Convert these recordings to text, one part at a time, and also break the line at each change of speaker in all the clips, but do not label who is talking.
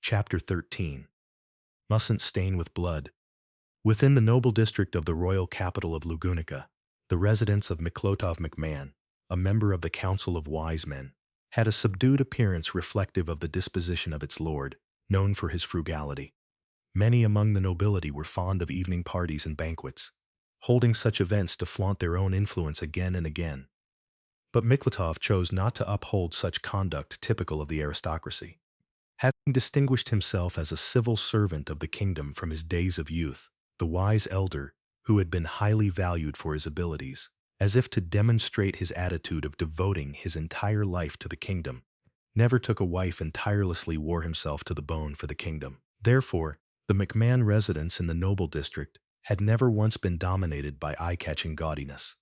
Chapter 13. Mustn't Stain with Blood. Within the noble district of the royal capital of Lugunica, the residence of Miklotov McMahon, a member of the Council of Wise Men, had a subdued appearance reflective of the disposition of its lord, known for his frugality. Many among the nobility were fond of evening parties and banquets, holding such events to flaunt their own influence again and again. But Miklotov chose not to uphold such conduct typical of the aristocracy. Having distinguished himself as a civil servant of the kingdom from his days of youth, the wise elder, who had been highly valued for his abilities, as if to demonstrate his attitude of devoting his entire life to the kingdom, never took a wife and tirelessly wore himself to the bone for the kingdom. Therefore, the McMahon residence in the noble district had never once been dominated by eye-catching gaudiness.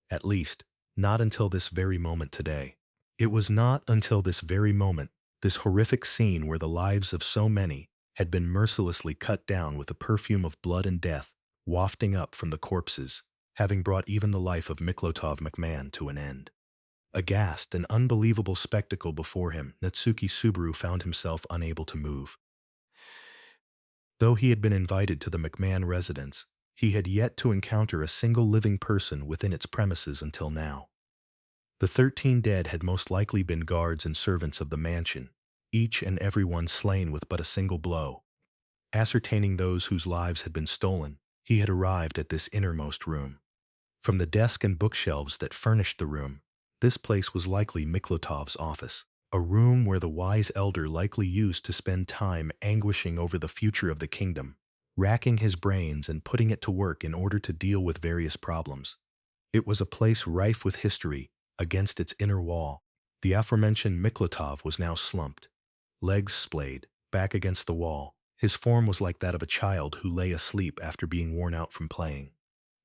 At least, not until this very moment today. It was not until this very moment, this horrific scene where the lives of so many had been mercilessly cut down with a perfume of blood and death wafting up from the corpses, having brought even the life of Miklotov McMahon to an end. Aghast, an unbelievable spectacle before him, Natsuki Subaru found himself unable to move. Though he had been invited to the McMahon residence, he had yet to encounter a single living person within its premises until now. The 13 dead had most likely been guards and servants of the mansion, each and every one slain with but a single blow. Ascertaining those whose lives had been stolen, he had arrived at this innermost room. From the desk and bookshelves that furnished the room, this place was likely Miklotov's office, a room where the wise elder likely used to spend time anguishing over the future of the kingdom, racking his brains and putting it to work in order to deal with various problems. It was a place rife with history. Against its inner wall, the aforementioned Miklotov was now slumped, legs splayed, back against the wall. His form was like that of a child who lay asleep after being worn out from playing.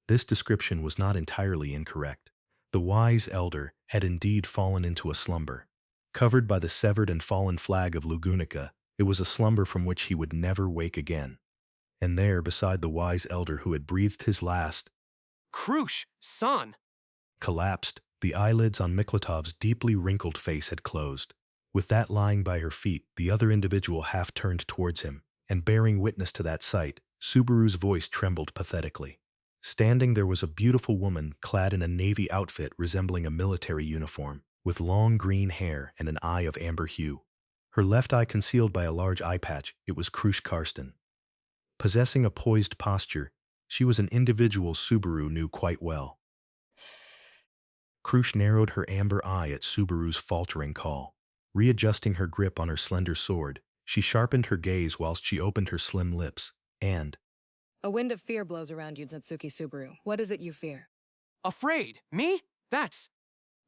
This description was not entirely incorrect. The wise elder had indeed fallen into a slumber. Covered by the severed and fallen flag of Lugunica, it was a slumber from which he would never wake again. And there, beside the wise elder who had breathed his last,
Crusch, son!
Collapsed, the eyelids on Miklotov's deeply wrinkled face had closed. With that lying by her feet, the other individual half turned towards him, and bearing witness to that sight, Subaru's voice trembled pathetically. Standing there was a beautiful woman clad in a navy outfit resembling a military uniform, with long green hair and an eye of amber hue. Her left eye concealed by a large eye patch, it was Crusch Karsten. Possessing a poised posture, she was an individual Subaru knew quite well. Crusch narrowed her amber eye at Subaru's faltering call. Readjusting her grip on her slender sword, she sharpened her gaze whilst she opened her slim lips, and...
A wind of fear blows around you, Natsuki Subaru. What is it you fear?
Afraid? Me? That's...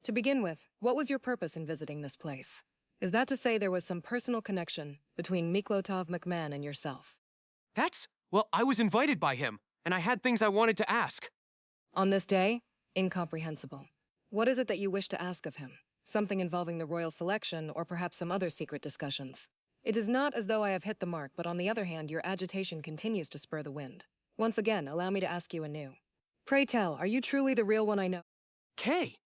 To begin with, what was your purpose in visiting this place? Is that to say there was some personal connection between Miklotov McMahon and yourself?
Well, I was invited by him, and I had things I wanted to ask.
On this day? Incomprehensible. What is it that you wish to ask of him? Something involving the royal selection, or perhaps some other secret discussions? It is not as though I have hit the mark, but on the other hand, your agitation continues to spur the wind. Once again, allow me to ask you anew. Pray tell, are you truly the real one I know?
Kay!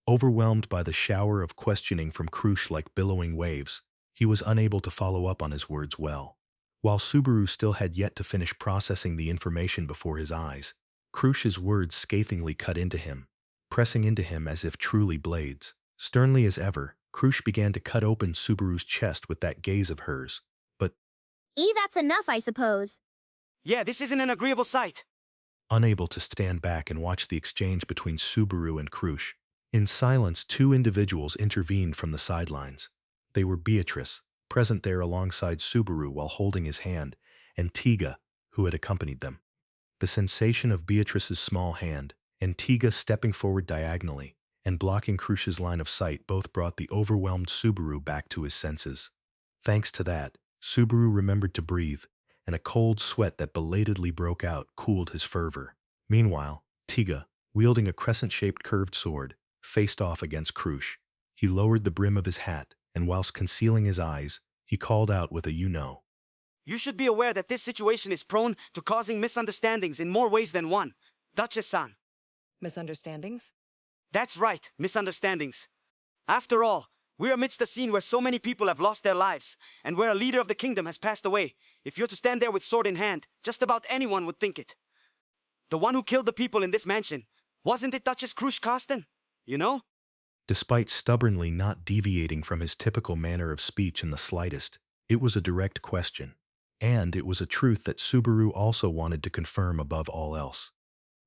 Overwhelmed by the shower of questioning from Crusch like billowing waves, he was unable to follow up on his words well. While Subaru still had yet to finish processing the information before his eyes, Crusch's words scathingly cut into him, pressing into him as if truly blades. Sternly as ever, Crusch began to cut open Subaru's chest with that gaze of hers, but...
That's enough, I suppose.
Yeah, this isn't an agreeable sight.
Unable to stand back and watch the exchange between Subaru and Crusch, in silence, two individuals intervened from the sidelines. They were Beatrice, present there alongside Subaru while holding his hand, and Tiga, who had accompanied them. The sensation of Beatrice's small hand, and Tiga stepping forward diagonally, and blocking Crusch's line of sight both brought the overwhelmed Subaru back to his senses. Thanks to that, Subaru remembered to breathe, and a cold sweat that belatedly broke out cooled his fervor. Meanwhile, Tiga, wielding a crescent-shaped curved sword, faced off against Crusch. He lowered the brim of his hat, and whilst concealing his eyes, he called out with a "you-know."
You should be aware that this situation is prone to causing misunderstandings in more ways than one, Duchess-san.
Misunderstandings?
That's right, misunderstandings. After all, We're amidst a scene where so many people have lost their lives, and where a leader of the kingdom has passed away. If you're to stand there with sword in hand, just about anyone would think it. The one who killed the people in this mansion, wasn't it Duchess Crusch Carsten? You know?
Despite stubbornly not deviating from his typical manner of speech in the slightest, it was a direct question. And it was a truth that Subaru also wanted to confirm above all else.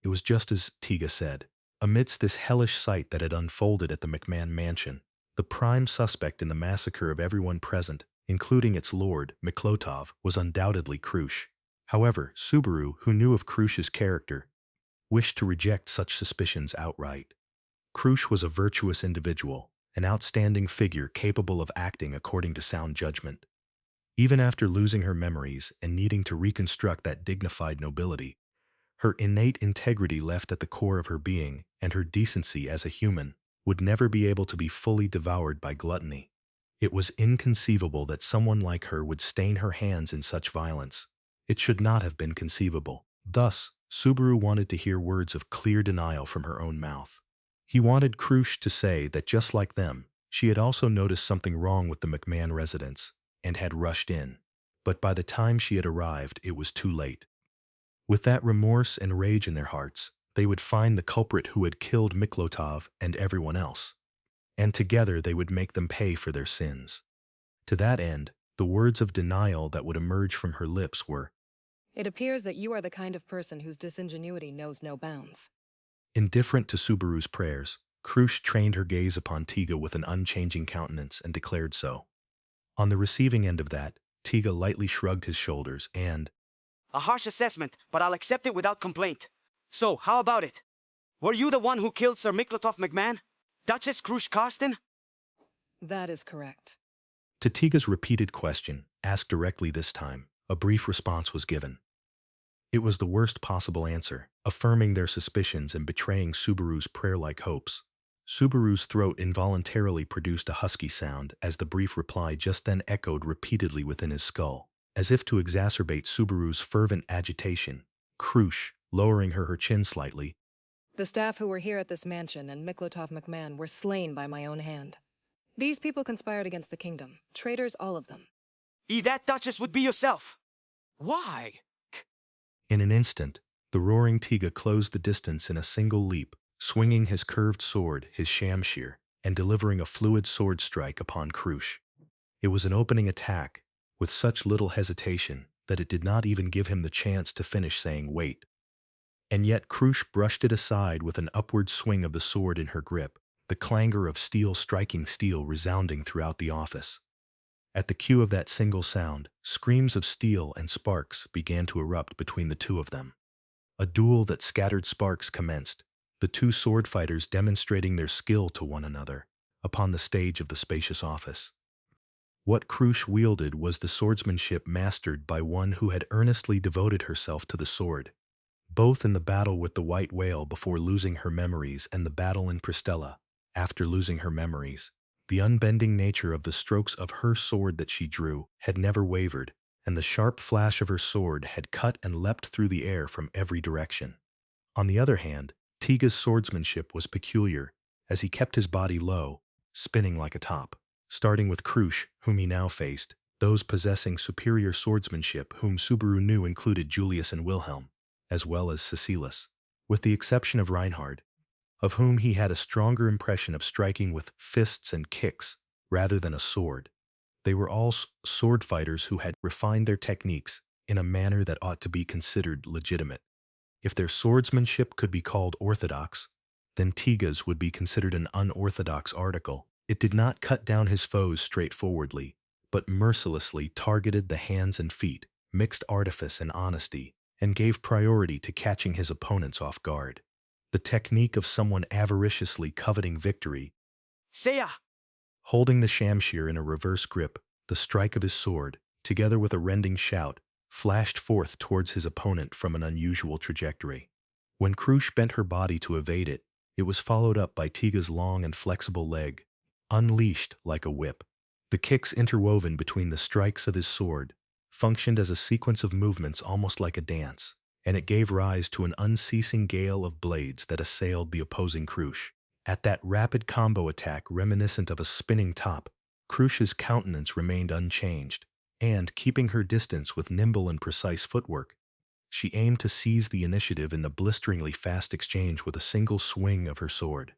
It was just as Tiga said. Amidst this hellish sight that had unfolded at the McMahon mansion, the prime suspect in the massacre of everyone present, including its lord, Miklotov, was undoubtedly Crusch. However, Subaru, who knew of Crusch's character, wished to reject such suspicions outright. Crusch was a virtuous individual, an outstanding figure capable of acting according to sound judgment. Even after losing her memories and needing to reconstruct that dignified nobility, her innate integrity left at the core of her being, and her decency as a human, would never be able to be fully devoured by gluttony. It was inconceivable that someone like her would stain her hands in such violence. It should not have been conceivable. Thus, Subaru wanted to hear words of clear denial from her own mouth. He wanted Crusch to say that just like them, she had also noticed something wrong with the McMahon residence and had rushed in. But by the time she had arrived, it was too late. With that remorse and rage in their hearts, they would find the culprit who had killed Miklotov and everyone else, and together they would make them pay for their sins. To that end, the words of denial that would emerge from her lips were,
It appears that you are the kind of person whose disingenuity knows no bounds.
indifferent to Subaru's prayers. Crusch trained her gaze upon Tiga with an unchanging countenance and declared so. On the receiving end of that, Tiga lightly shrugged his shoulders and,
A harsh assessment, but I'll accept it without complaint. So, how about it? Were you the one who killed Sir Miklotov McMahon? Duchess Crusch Carsten?
That is correct.
to Tiga's repeated question, asked directly this time, a brief response was given. It was the worst possible answer, affirming their suspicions and betraying Subaru's prayer-like hopes. Subaru's throat involuntarily produced a husky sound as the brief reply just then echoed repeatedly within his skull. As if to exacerbate Subaru's fervent agitation, Crusch, lowering her chin slightly,
The staff who were here at this mansion and Miklotov McMahon were slain by my own hand. These people conspired against the kingdom. Traitors, all of them.
That Duchess would be yourself.
Why?
in an instant, the roaring Tiga closed the distance in a single leap, swinging his curved sword, his shamshir, and delivering a fluid sword strike upon Crusch. It was an opening attack, with such little hesitation that it did not even give him the chance to finish saying wait. And yet Crusch brushed it aside with an upward swing of the sword in her grip, the clangor of steel striking steel resounding throughout the office. At the cue of that single sound, screams of steel and sparks began to erupt between the two of them. A duel that scattered sparks commenced, the two sword fighters demonstrating their skill to one another upon the stage of the spacious office. What Crusch wielded was the swordsmanship mastered by one who had earnestly devoted herself to the sword, both in the battle with the White Whale before losing her memories and the battle in Pristella after losing her memories. The unbending nature of the strokes of her sword that she drew had never wavered, and the sharp flash of her sword had cut and leapt through the air from every direction. On the other hand, Tiga's swordsmanship was peculiar, as he kept his body low, spinning like a top. Starting with Crusch, whom he now faced, those possessing superior swordsmanship whom Subaru knew included Julius and Wilhelm, as well as Cecilus, with the exception of Reinhard, of whom he had a stronger impression of striking with fists and kicks rather than a sword. They were all sword fighters who had refined their techniques in a manner that ought to be considered legitimate. If their swordsmanship could be called orthodox, then Tiga's would be considered an unorthodox article. It did not cut down his foes straightforwardly, but mercilessly targeted the hands and feet, mixed artifice and honesty, and gave priority to catching his opponents off guard. The technique of someone avariciously coveting victory.
Seiya!
Holding the shamshir in a reverse grip, the strike of his sword, together with a rending shout, flashed forth towards his opponent from an unusual trajectory. When Crusch bent her body to evade it, it was followed up by Tiga's long and flexible leg, unleashed like a whip. The kicks interwoven between the strikes of his sword functioned as a sequence of movements almost like a dance, and it gave rise to an unceasing gale of blades that assailed the opposing Crusch. At that rapid combo attack reminiscent of a spinning top, Crusch's countenance remained unchanged, and, keeping her distance with nimble and precise footwork, she aimed to seize the initiative in the blisteringly fast exchange with a single swing of her sword.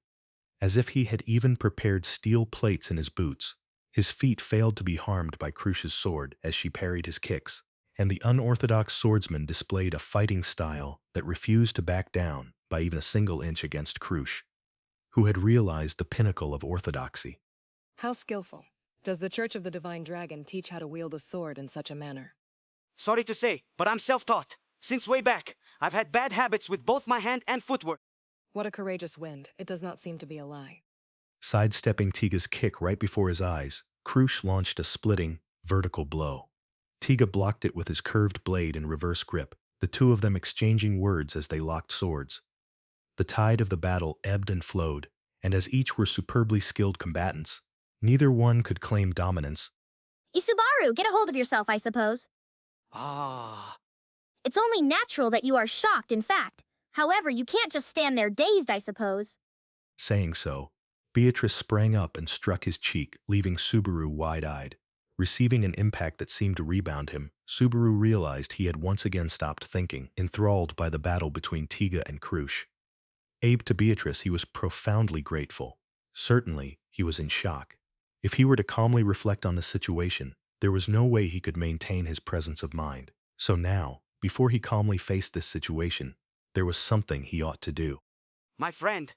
As if he had even prepared steel plates in his boots, his feet failed to be harmed by Crusch's sword as she parried his kicks, and the unorthodox swordsman displayed a fighting style that refused to back down by even a single inch against Crusch, who had realized the pinnacle of orthodoxy.
How skillful. Does the Church of the Divine Dragon teach how to wield a sword in such a manner?
Sorry to say, but I'm self-taught. Since way back, I've had bad habits with both my hand and footwork.
What a courageous wind. It does not seem to be a lie.
Sidestepping Tiga's kick right before his eyes, Crusch launched a splitting, vertical blow. Tiga blocked it with his curved blade in reverse grip, the two of them exchanging words as they locked swords. The tide of the battle ebbed and flowed, and as each were superbly skilled combatants, neither one could claim dominance.
Subaru, get a hold of yourself, I suppose.
Ah.
It's only natural that you are shocked, in fact. However, you can't just stand there dazed, I suppose.
Saying so, Beatrice sprang up and struck his cheek, leaving Subaru wide-eyed. Receiving an impact that seemed to rebound him, Subaru realized he had once again stopped thinking, enthralled by the battle between Tiga and Crusch. Abe to Beatrice, he was profoundly grateful. Certainly, he was in shock. If he were to calmly reflect on the situation, there was no way he could maintain his presence of mind. So now, before he calmly faced this situation, there was something he ought to do.
My friend.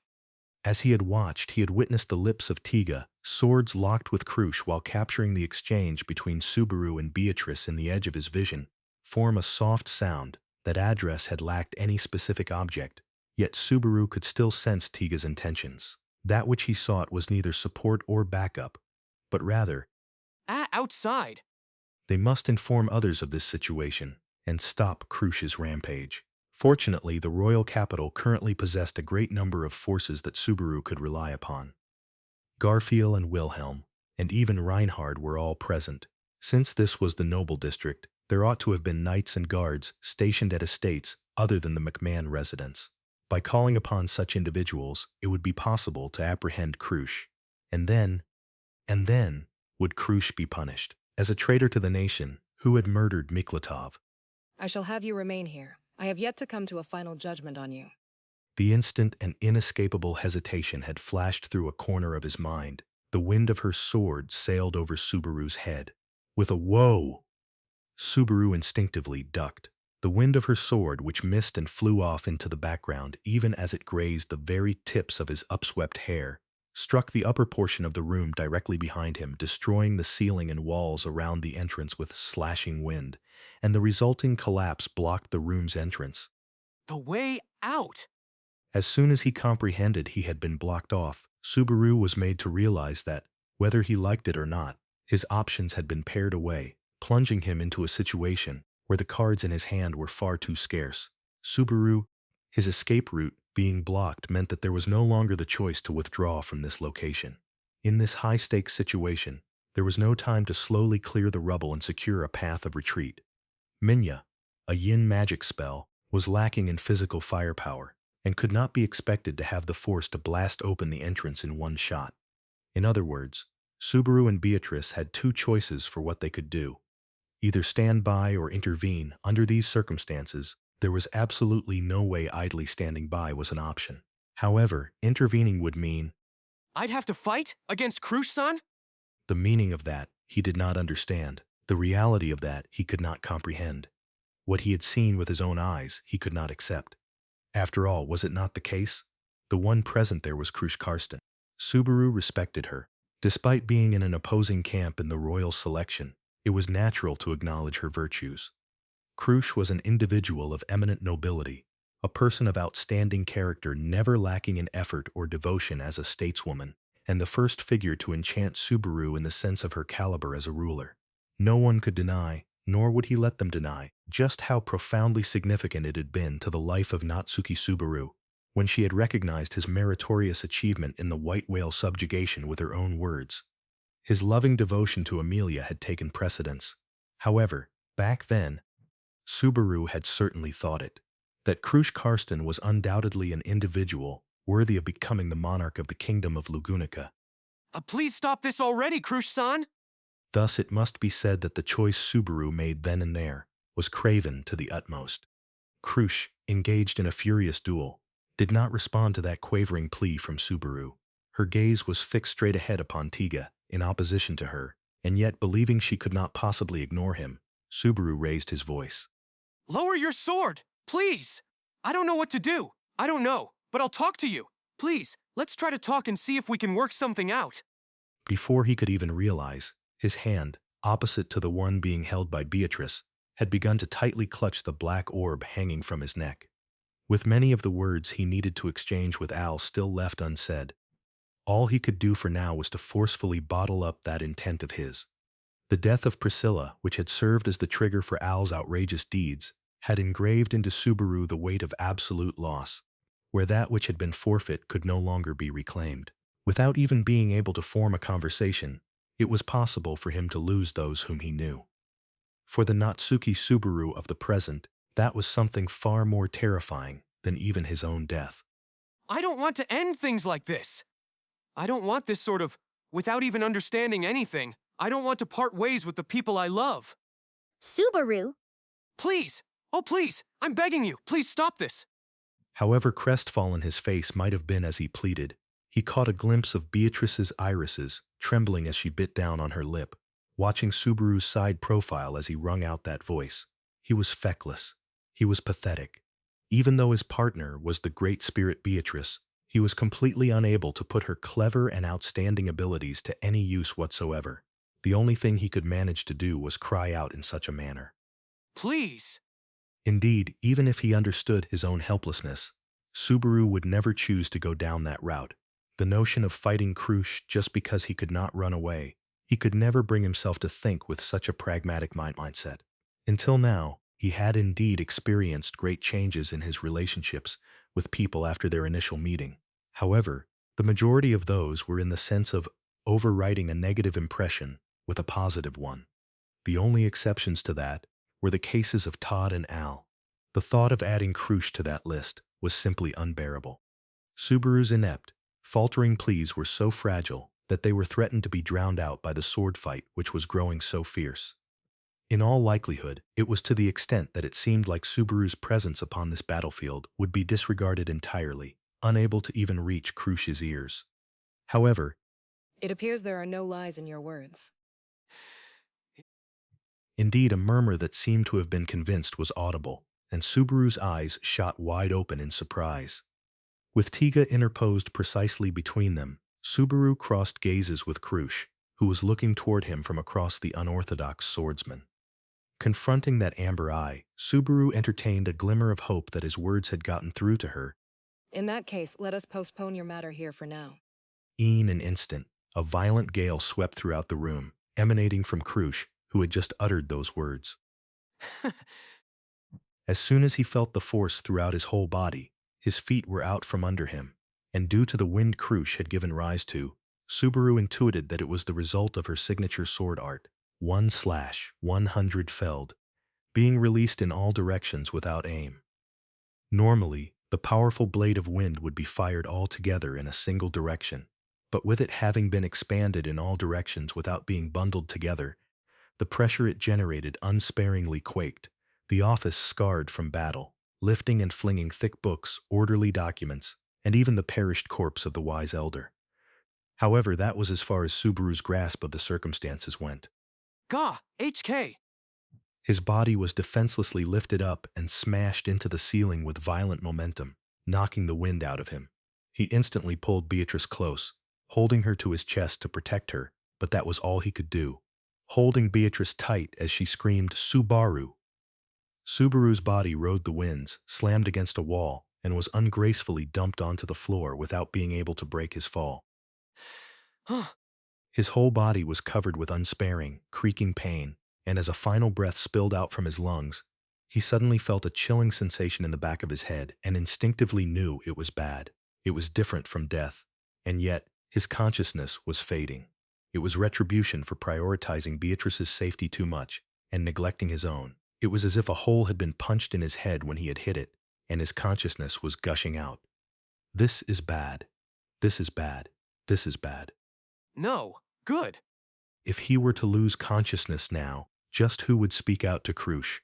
As he had watched, he had witnessed the lips of Tiga, swords locked with Crusch while capturing the exchange between Subaru and Beatrice in the edge of his vision, form a soft sound. That address had lacked any specific object, yet Subaru could still sense Tiga's intentions. That which he sought was neither support or backup, but rather,
Outside.
they must inform others of this situation and stop Crusch's rampage. Fortunately, the royal capital currently possessed a great number of forces that Subaru could rely upon. Garfield and Wilhelm, and even Reinhard were all present. Since this was the noble district, there ought to have been knights and guards stationed at estates other than the McMahon residence. By calling upon such individuals, it would be possible to apprehend Crusch. And then, would Crusch be punished. As a traitor to the nation, who had murdered Miklatov?
I shall have you remain here. I have yet to come to a final judgment on you.
The instant and inescapable hesitation had flashed through a corner of his mind. The wind of her sword sailed over Subaru's head. With a whoa, Subaru instinctively ducked. The wind of her sword, which missed and flew off into the background even as it grazed the very tips of his upswept hair, struck the upper portion of the room directly behind him, destroying the ceiling and walls around the entrance with slashing wind, and the resulting collapse blocked the room's entrance.
The way out.
As soon as he comprehended he had been blocked off, Subaru was made to realize that, whether he liked it or not, his options had been pared away, plunging him into a situation where the cards in his hand were far too scarce. Subaru, his escape route being blocked, meant that there was no longer the choice to withdraw from this location. In this high-stakes situation, there was no time to slowly clear the rubble and secure a path of retreat. Minya, a yin magic spell, was lacking in physical firepower, and could not be expected to have the force to blast open the entrance in one shot. In other words, Subaru and Beatrice had two choices for what they could do. Either stand by or intervene. Under these circumstances, there was absolutely no way idly standing by was an option. However, intervening would mean
I'd have to fight against Crusch-san?
the meaning of that he did not understand. The reality of that he could not comprehend. What he had seen with his own eyes he could not accept. After all, was it not the case? The one present there was Crusch Karsten. Subaru respected her. Despite being in an opposing camp in the royal selection, it was natural to acknowledge her virtues. Crusch was an individual of eminent nobility, a person of outstanding character never lacking in effort or devotion as a stateswoman, and the first figure to enchant Subaru in the sense of her caliber as a ruler. No one could deny, nor would he let them deny, just how profoundly significant it had been to the life of Natsuki Subaru when she had recognized his meritorious achievement in the white whale subjugation with her own words. His loving devotion to Amelia had taken precedence. However, back then, Subaru had certainly thought it. That Crusch Karsten was undoubtedly an individual worthy of becoming the monarch of the kingdom of Lugunica.
Please stop this already, Crusch-san!
Thus it must be said that the choice Subaru made then and there was craven to the utmost. Crusch, engaged in a furious duel, did not respond to that quavering plea from Subaru. Her gaze was fixed straight ahead upon Tiga, in opposition to her, and yet believing she could not possibly ignore him, Subaru raised his voice.
Lower your sword, please! I don't know what to do. I don't know, but I'll talk to you. Please, let's try to talk and see if we can work something out.
Before he could even realize, his hand, opposite to the one being held by Beatrice, had begun to tightly clutch the black orb hanging from his neck. With many of the words he needed to exchange with Al still left unsaid, all he could do for now was to forcefully bottle up that intent of his. The death of Priscilla, which had served as the trigger for Al's outrageous deeds, had engraved into Subaru the weight of absolute loss, where that which had been forfeit could no longer be reclaimed. Without even being able to form a conversation, it was possible for him to lose those whom he knew. For the Natsuki Subaru of the present, that was something far more terrifying than even his own death.
I don't want to end things like this. I don't want this sort of, without even understanding anything, I don't want to part ways with the people I love.
Subaru.
Please! Oh, please! I'm begging you! Please stop this!
However crestfallen his face might have been as he pleaded, he caught a glimpse of Beatrice's irises, trembling as she bit down on her lip, watching Subaru's side profile as he wrung out that voice. He was feckless. He was pathetic. Even though his partner was the great spirit Beatrice, he was completely unable to put her clever and outstanding abilities to any use whatsoever. The only thing he could manage to do was cry out in such a manner.
Please!
Indeed, even if he understood his own helplessness, Subaru would never choose to go down that route. The notion of fighting Crusch just because he could not run away, he could never bring himself to think with such a pragmatic mindset. Until now, he had indeed experienced great changes in his relationships with people after their initial meeting. However, the majority of those were in the sense of overwriting a negative impression with a positive one. The only exceptions to that were the cases of Todd and Al. The thought of adding Crusch to that list was simply unbearable. Subaru's inept, faltering pleas were so fragile that they were threatened to be drowned out by the sword fight which was growing so fierce. In all likelihood, it was to the extent that it seemed like Subaru's presence upon this battlefield would be disregarded entirely, unable to even reach Crusch's ears. However,
It appears there are no lies in your words.
indeed, a murmur that seemed to have been convinced was audible, and Subaru's eyes shot wide open in surprise. With Tiga interposed precisely between them, Subaru crossed gazes with Crusch, who was looking toward him from across the unorthodox swordsman. Confronting that amber eye, Subaru entertained a glimmer of hope that his words had gotten through to her.
In that case, let us postpone your matter here for now.
In an instant, a violent gale swept throughout the room, emanating from Crusch, who had just uttered those words. As soon as he felt the force throughout his whole body, his feet were out from under him, and due to the wind Crusch had given rise to, Subaru intuited that it was the result of her signature sword art, 1/100 felled, being released in all directions without aim. Normally, the powerful blade of wind would be fired all together in a single direction, but with it having been expanded in all directions without being bundled together, the pressure it generated unsparingly quaked, the office scarred from battle, lifting and flinging thick books, orderly documents, and even the perished corpse of the wise elder. However, that was as far as Subaru's grasp of the circumstances went.
Gah! HK!
His body was defenselessly lifted up and smashed into the ceiling with violent momentum, knocking the wind out of him. He instantly pulled Beatrice close, holding her to his chest to protect her, but that was all he could do, holding Beatrice tight as she screamed, "Subaru!" Subaru's body rode the winds, slammed against a wall, and was ungracefully dumped onto the floor without being able to break his fall. His whole body was covered with unsparing, creaking pain, and as a final breath spilled out from his lungs, he suddenly felt a chilling sensation in the back of his head and instinctively knew it was bad. It was different from death, and yet his consciousness was fading. It was retribution for prioritizing Beatrice's safety too much and neglecting his own. It was as if a hole had been punched in his head when he had hit it, and his consciousness was gushing out. This is bad. This is bad. This is bad.
No, good.
If he were to lose consciousness now, just who would speak out to Crusch?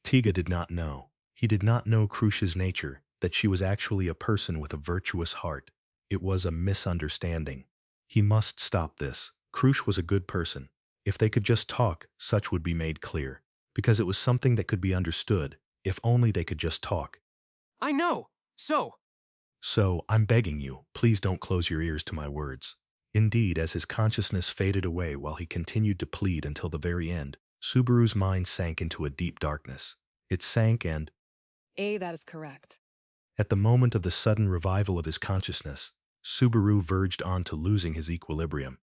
Tiga did not know. He did not know Crusch's nature, that she was actually a person with a virtuous heart. It was a misunderstanding. He must stop this. Crusch was a good person. If they could just talk, such would be made clear. Because it was something that could be understood, if only they could just talk.
I know.
So, I'm begging you, please don't close your ears to my words. Indeed, as his consciousness faded away while he continued to plead until the very end, Subaru's mind sank into a deep darkness. It sank and,
That is correct.
at the moment of the sudden revival of his consciousness, Subaru verged on to losing his equilibrium.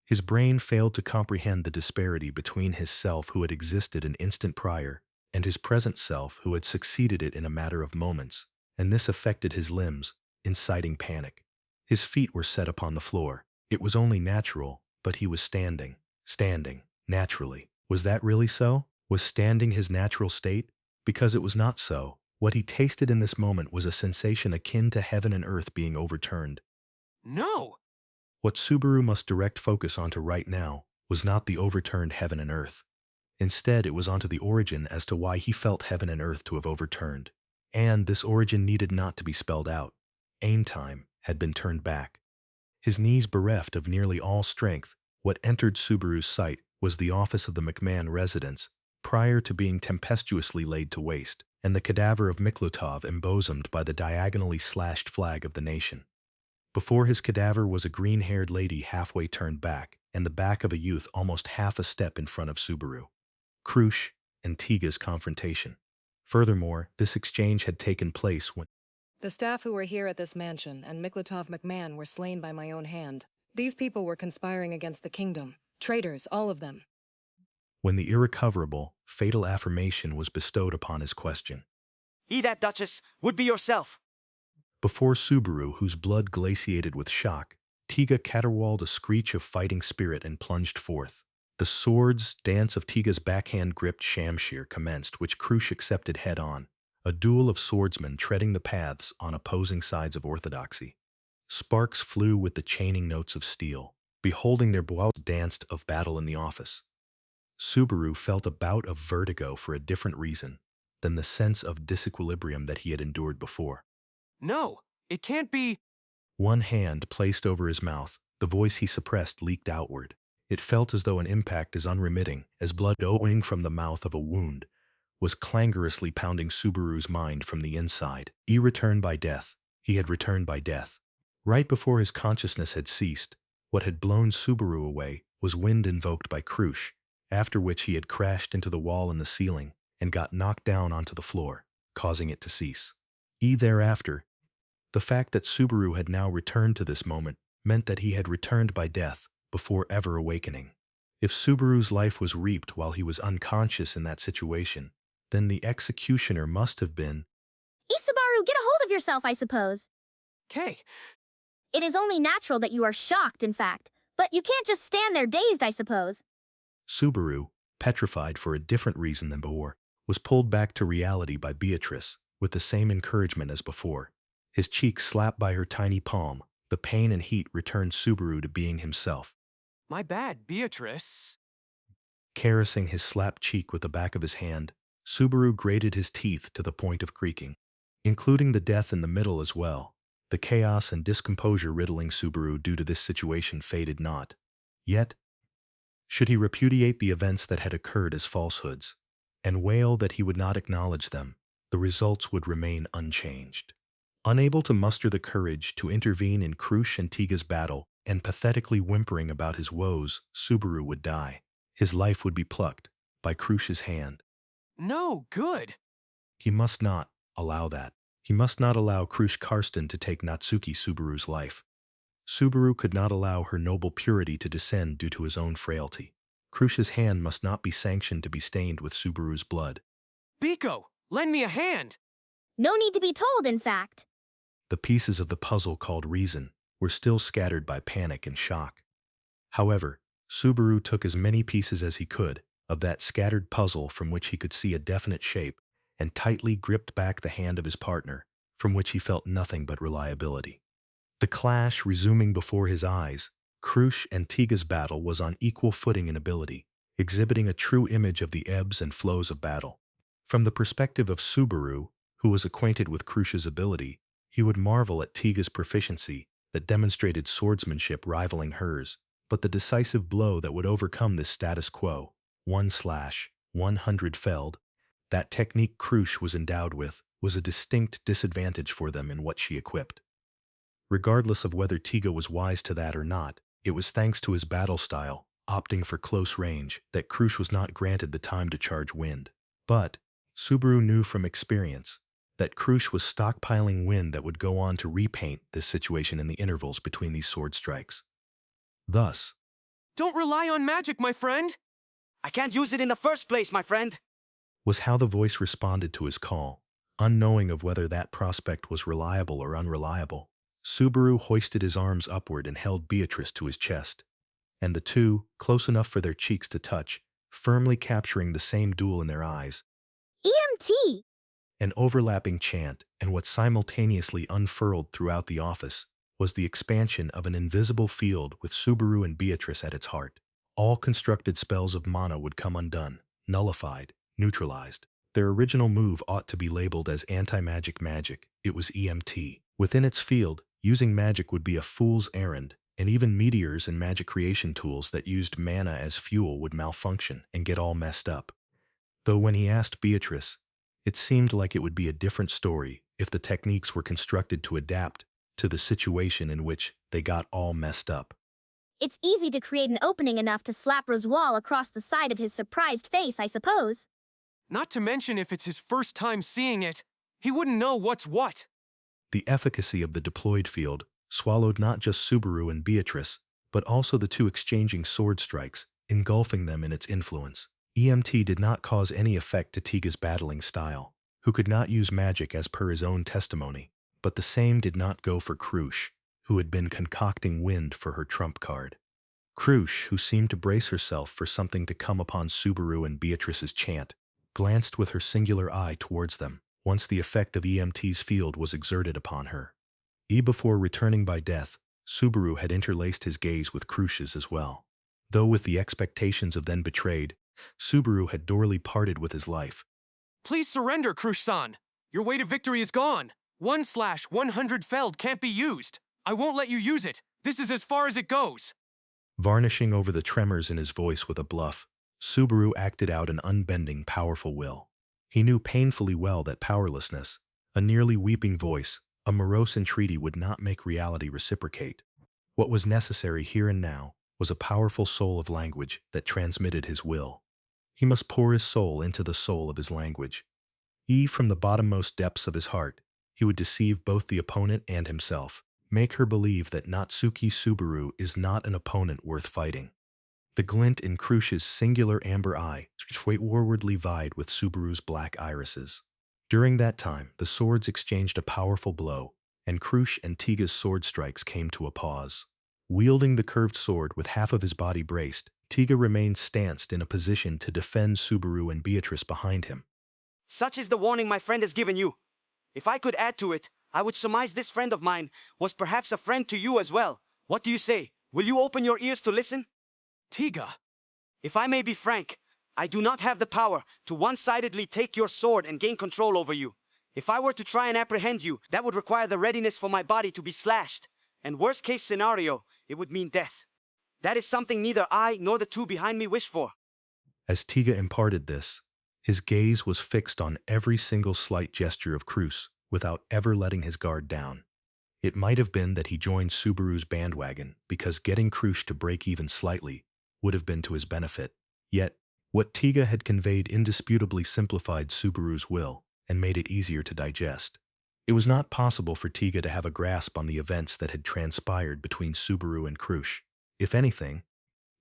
His brain failed to comprehend the disparity between his self who had existed an instant prior and his present self who had succeeded it in a matter of moments, and this affected his limbs, inciting panic. His feet were set upon the floor. It was only natural, but he was standing, naturally. Was that really so? Was standing his natural state? Because it was not so. What he tasted in this moment was a sensation akin to heaven and earth being overturned.
No!
What Subaru must direct focus onto right now was not the overturned heaven and earth. Instead, it was onto the origin as to why he felt heaven and earth to have overturned. And this origin needed not to be spelled out. Aim time had been turned back. His knees bereft of nearly all strength, what entered Subaru's sight was the office of the McMahon residence, prior to being tempestuously laid to waste, and the cadaver of Miklotov embosomed by the diagonally slashed flag of the nation. Before his cadaver was a green-haired lady halfway turned back, and the back of a youth almost half a step in front of Subaru. Crusch and Tiga's confrontation. Furthermore, this exchange had taken place when
The staff who were here at this mansion and Miklotov McMahon were slain by my own hand. These people were conspiring against the kingdom. Traitors, all of them.
the irrecoverable, fatal affirmation was bestowed upon his question.
That, Duchess, would be yourself.
Before Subaru, whose blood glaciated with shock, Tiga caterwauled a screech of fighting spirit and plunged forth. The swords dance of Tiga's backhand-gripped shamshir commenced, which Crusch accepted head-on, a duel of swordsmen treading the paths on opposing sides of orthodoxy. Sparks flew with the chaining notes of steel, beholding their bois danced of battle in the office. Subaru felt a bout of vertigo for a different reason than the sense of disequilibrium that he had endured before.
No, it can't be.
One hand placed over his mouth, the voice he suppressed leaked outward. It felt as though an impact as unremitting as blood owing from the mouth of a wound was clangorously pounding Subaru's mind from the inside. He returned by death. He had returned by death. Right before his consciousness had ceased, what had blown Subaru away was wind invoked by Crusch, after which he had crashed into the wall in the ceiling and got knocked down onto the floor, causing it to cease. Thereafter, the fact that Subaru had now returned to this moment meant that he had returned by death before ever awakening. If Subaru's life was reaped while he was unconscious in that situation, then the executioner must have been.
Subaru, get a hold of yourself, I suppose.
Kay.
It is only natural that you are shocked, in fact. But you can't just stand there dazed, I suppose.
Subaru, petrified for a different reason than before, was pulled back to reality by Beatrice with the same encouragement as before. His cheek slapped by her tiny palm, the pain and heat returned Subaru to being himself.
My bad, Beatrice.
Caressing his slapped cheek with the back of his hand, Subaru grated his teeth to the point of creaking, including the death in the middle as well. The chaos and discomposure riddling Subaru due to this situation faded not. Yet, should he repudiate the events that had occurred as falsehoods, and wail that he would not acknowledge them, the results would remain unchanged. Unable to muster the courage to intervene in Crusch and Tiga's battle, and pathetically whimpering about his woes, Subaru would die. His life would be plucked by Crusch's hand.
No, good.
He must not allow that. He must not allow Crusch Karsten to take Natsuki Subaru's life. Subaru could not allow her noble purity to descend due to his own frailty. Crusch's hand must not be sanctioned to be stained with Subaru's blood.
Biko, lend me a hand.
No need to be told, in fact.
The pieces of the puzzle called reason were still scattered by panic and shock. However, Subaru took as many pieces as he could of that scattered puzzle from which he could see a definite shape and tightly gripped back the hand of his partner, from which he felt nothing but reliability. The clash resuming before his eyes, Crusch and Tiga's battle was on equal footing in ability, exhibiting a true image of the ebbs and flows of battle. From the perspective of Subaru, who was acquainted with Crusch's ability, he would marvel at Tiga's proficiency that demonstrated swordsmanship rivaling hers, but the decisive blow that would overcome this status quo, 1/100 felled, that technique Crusch was endowed with, was a distinct disadvantage for them in what she equipped. Regardless of whether Tiga was wise to that or not, it was thanks to his battle style, opting for close range, that Crusch was not granted the time to charge wind. But Subaru knew from experience that Crusch was stockpiling wind that would go on to repaint this situation in the intervals between these sword strikes. Thus,
Don't rely on magic, my friend!
I can't use it in the first place, my friend.
was how the voice responded to his call. Unknowing of whether that prospect was reliable or unreliable, Subaru hoisted his arms upward and held Beatrice to his chest, and the two, close enough for their cheeks to touch, firmly capturing the same duel in their eyes,
EMT!
an overlapping chant, and what simultaneously unfurled throughout the office was the expansion of an invisible field with Subaru and Beatrice at its heart. All constructed spells of mana would come undone, nullified, neutralized. Their original move ought to be labeled as anti-magic magic. It was EMT. Within its field, using magic would be a fool's errand, and even meteors and magic creation tools that used mana as fuel would malfunction and get all messed up. Though when he asked Beatrice, it seemed like it would be a different story if the techniques were constructed to adapt to the situation in which they got all messed up.
It's easy to create an opening enough to slap Roswal across the side of his surprised face, I suppose.
Not to mention if it's his first time seeing it, he wouldn't know what's what.
The efficacy of the deployed field swallowed not just Subaru and Beatrice, but also the two exchanging sword strikes, engulfing them in its influence. EMT did not cause any effect to Tiga's battling style, who could not use magic as per his own testimony, but the same did not go for Crusch, who had been concocting wind for her trump card. Crusch, who seemed to brace herself for something to come upon Subaru and Beatrice's chant, glanced with her singular eye towards them, once the effect of EMT's field was exerted upon her. Before returning by death, Subaru had interlaced his gaze with Crusch's as well. Though with the expectations of then betrayed, Subaru had dourly parted with his life.
Please surrender, Crusch-san. Your way to victory is gone. 1/100 felled can't be used. I won't let you use it. This is as far as it goes.
Varnishing over the tremors in his voice with a bluff, Subaru acted out an unbending, powerful will. He knew painfully well that powerlessness, a nearly weeping voice, a morose entreaty would not make reality reciprocate. What was necessary here and now was a powerful soul of language that transmitted his will. He must pour his soul into the soul of his language. From the bottommost depths of his heart, he would deceive both the opponent and himself, make her believe that Natsuki Subaru is not an opponent worth fighting. The glint in Crusch's singular amber eye straightforwardly vied with Subaru's black irises. During that time, the swords exchanged a powerful blow, and Crusch and Tiga's sword strikes came to a pause. Wielding the curved sword with half of his body braced, Tiga remained stanced in a position to defend Subaru and Beatrice behind him.
Such is the warning my friend has given you. If I could add to it, I would surmise this friend of mine was perhaps a friend to you as well. What do you say? Will you open your ears to listen?
Tiga.
If I may be frank, I do not have the power to one-sidedly take your sword and gain control over you. If I were to try and apprehend you, that would require the readiness for my body to be slashed. And worst case scenario, it would mean death. That is something neither I nor the two behind me wish for.
As Tiga imparted this, his gaze was fixed on every single slight gesture of Crusch without ever letting his guard down. It might have been that he joined Subaru's bandwagon because getting Crusch to break even slightly would have been to his benefit. Yet, what Tiga had conveyed indisputably simplified Subaru's will and made it easier to digest. It was not possible for Tiga to have a grasp on the events that had transpired between Subaru and Crusch. If anything,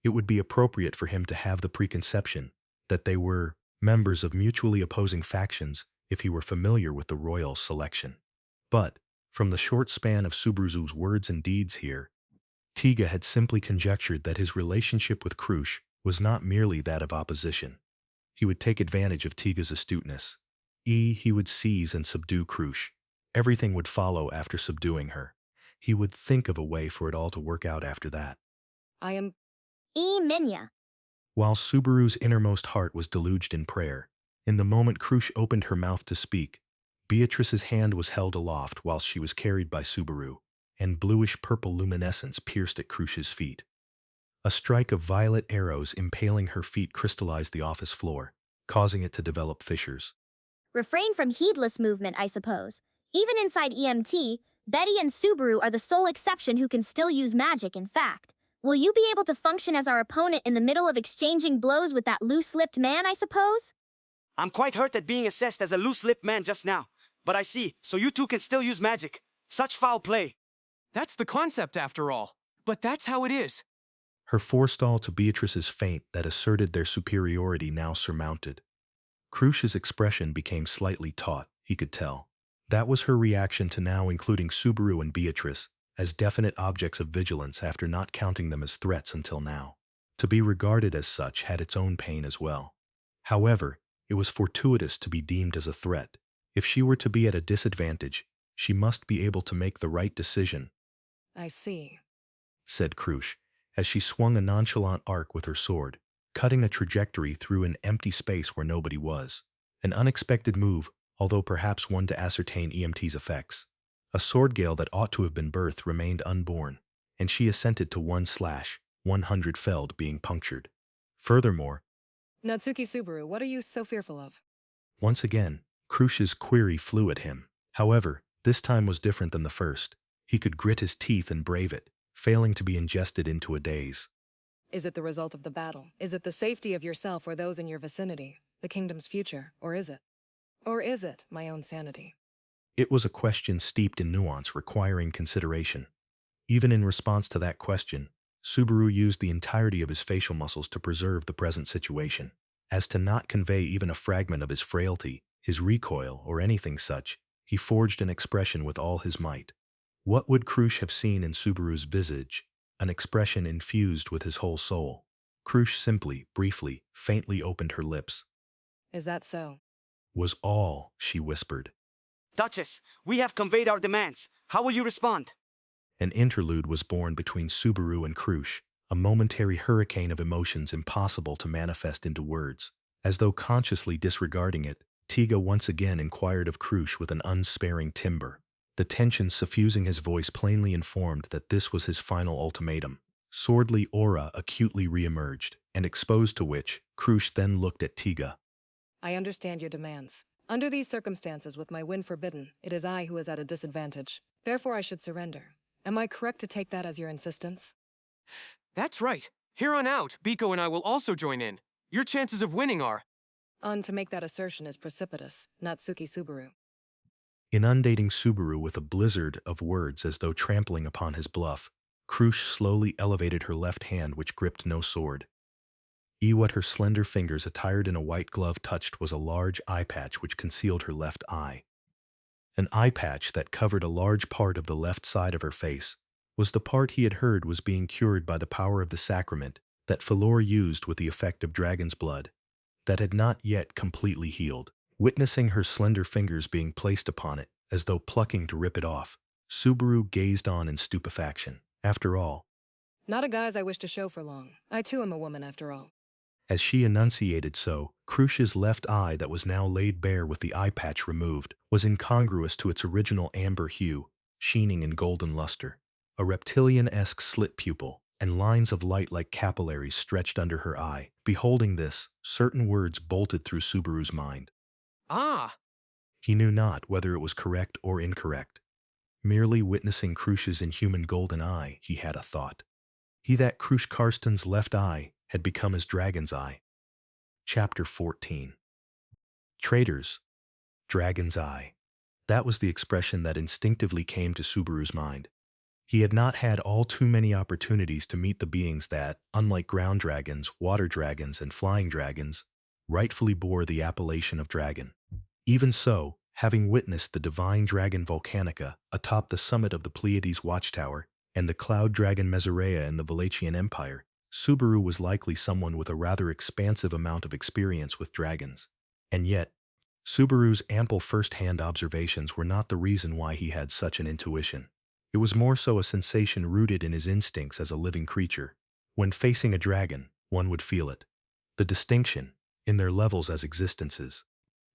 it would be appropriate for him to have the preconception that they were members of mutually opposing factions if he were familiar with the royal selection. But, from the short span of Subaru's words and deeds here, Tiga had simply conjectured that his relationship with Crusch was not merely that of opposition. He would take advantage of Tiga's astuteness. He would seize and subdue Crusch, Everything would follow after subduing her. He would think of a way for it all to work out after that.
I am.
Emilia.
While Subaru's innermost heart was deluged in prayer, in the moment Crusch opened her mouth to speak, Beatrice's hand was held aloft while she was carried by Subaru, and bluish-purple luminescence pierced at Crusch's feet. A strike of violet arrows impaling her feet crystallized the office floor, causing it to develop fissures.
Refrain from heedless movement, I suppose. Even inside EMT, Betty and Subaru are the sole exception who can still use magic, in fact. Will you be able to function as our opponent in the middle of exchanging blows with that loose-lipped man, I suppose?
I'm quite hurt at being assessed as a loose-lipped man just now. But I see, so you two can still use magic. Such foul play.
That's the concept after all. But that's how it is.
Her forestall to Beatrice's feint that asserted their superiority now surmounted. Crusch's expression became slightly taut, he could tell. That was her reaction to now including Subaru and Beatrice as definite objects of vigilance after not counting them as threats until now. To be regarded as such had its own pain as well. However, it was fortuitous to be deemed as a threat. If she were to be at a disadvantage, she must be able to make the right decision.
I see,
Said Crusch, as she swung a nonchalant arc with her sword, cutting a trajectory through an empty space where nobody was. An unexpected move, although perhaps one to ascertain EMT's effects. A sword gale that ought to have been birthed remained unborn, and she assented to 1/100 felled being punctured. Furthermore,
Natsuki Subaru, what are you so fearful of?
once again, Crusch's query flew at him. However, this time was different than the first. He could grit his teeth and brave it, failing to be ingested into a daze.
Is it the result of the battle? Is it the safety of yourself or those in your vicinity? The kingdom's future? Or is it? Or is it my own sanity?
It was a question steeped in nuance requiring consideration. Even in response to that question, Subaru used the entirety of his facial muscles to preserve the present situation, as to not convey even a fragment of his frailty, his recoil, or anything such. He forged an expression with all his might. What would Crusch have seen in Subaru's visage? An expression infused with his whole soul. Crusch simply, briefly, faintly opened her lips.
Is that so?
Was all, she whispered.
Duchess, we have conveyed our demands. How will you respond?
An interlude was born between Subaru and Crusch, a momentary hurricane of emotions impossible to manifest into words. As though consciously disregarding it, Tiga once again inquired of Crusch with an unsparing timbre. The tension suffusing his voice plainly informed that this was his final ultimatum. Swordly aura acutely reemerged, and exposed to which, Crusch then looked at Tiga.
I understand your demands. Under these circumstances, with my win forbidden, it is I who is at a disadvantage. Therefore, I should surrender. Am I correct to take that as your insistence?
That's right. Here on out, Biko and I will also join in. Your chances of winning are...
To make that assertion is precipitous, Natsuki Subaru.
Inundating Subaru with a blizzard of words as though trampling upon his bluff, Crusch slowly elevated her left hand which gripped no sword. What her slender fingers attired in a white glove touched was a large eye patch which concealed her left eye. An eye patch that covered a large part of the left side of her face was the part he had heard was being cured by the power of the sacrament that Philor used with the effect of dragon's blood, that had not yet completely healed. Witnessing her slender fingers being placed upon it, as though plucking to rip it off, Subaru gazed on in stupefaction. After all,
Not a guise I wish to show for long. I too am a woman after all.
as she enunciated so, Crusch's left eye that was now laid bare with the eye patch removed was incongruous to its original amber hue, sheening in golden luster. A reptilian-esque slit pupil, and lines of light like capillaries stretched under her eye. Beholding this, certain words bolted through Subaru's mind.
Ah!
He knew not whether it was correct or incorrect. Merely witnessing Crusch's inhuman golden eye, he had a thought. He that Crusch Karsten's left eye had become his dragon's eye. Chapter 14. Traitors. Dragon's eye. That was the expression that instinctively came to Subaru's mind. He had not had all too many opportunities to meet the beings that, unlike ground dragons, water dragons, and flying dragons, rightfully bore the appellation of dragon. Even so, having witnessed the divine dragon Volcanica atop the summit of the Pleiades watchtower and the cloud dragon Mesarea in the Valachian Empire, Subaru was likely someone with a rather expansive amount of experience with dragons. And yet, Subaru's ample first-hand observations were not the reason why he had such an intuition. It was more so a sensation rooted in his instincts as a living creature. When facing a dragon, one would feel it. The distinction, in their levels as existences.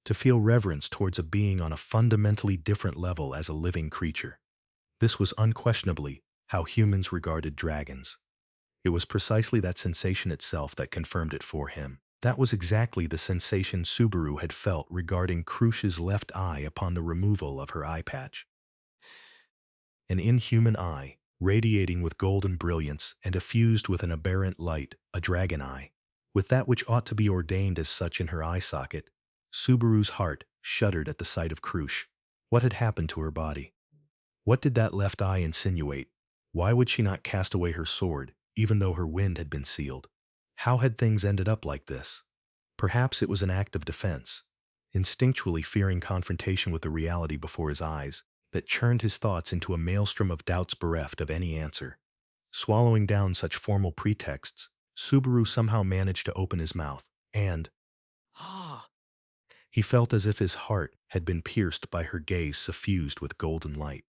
To feel reverence towards a being on a fundamentally different level as a living creature. This was unquestionably how humans regarded dragons. It was precisely that sensation itself that confirmed it for him. That was exactly the sensation Subaru had felt regarding Crusch's left eye upon the removal of her eye patch. An inhuman eye, radiating with golden brilliance and effused with an aberrant light, a dragon eye. With that which ought to be ordained as such in her eye socket, Subaru's heart shuddered at the sight of Crusch. What had happened to her body? What did that left eye insinuate? Why would she not cast away her sword, even though her wind had been sealed? How had things ended up like this? Perhaps it was an act of defense, instinctually fearing confrontation with the reality before his eyes, that churned his thoughts into a maelstrom of doubts bereft of any answer. Swallowing down such formal pretexts, Subaru somehow managed to open his mouth, and he felt as if his heart had been pierced by her gaze suffused with golden light.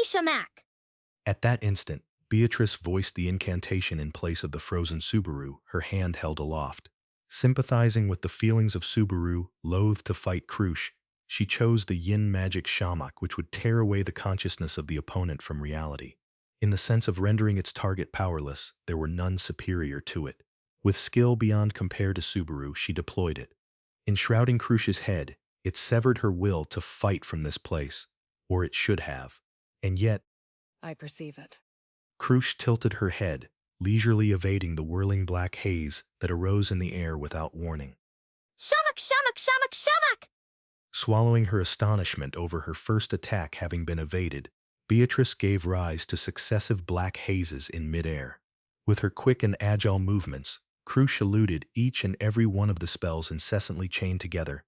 Shamak.
At that instant, Beatrice voiced the incantation in place of the frozen Subaru, her hand held aloft. Sympathizing with the feelings of Subaru, loath to fight Crusch, she chose the yin magic shamak, which would tear away the consciousness of the opponent from reality. In the sense of rendering its target powerless, there were none superior to it. With skill beyond compare to Subaru, she deployed it. Enshrouding Crusch's head, it severed her will to fight from this place, or it should have. And yet,
I perceive it.
Crusch tilted her head, leisurely evading the whirling black haze that arose in the air without warning.
Shamak, shamak, shamak, shamak!
Swallowing her astonishment over her first attack having been evaded, Beatrice gave rise to successive black hazes in midair. With her quick and agile movements, Crusch eluded each and every one of the spells incessantly chained together,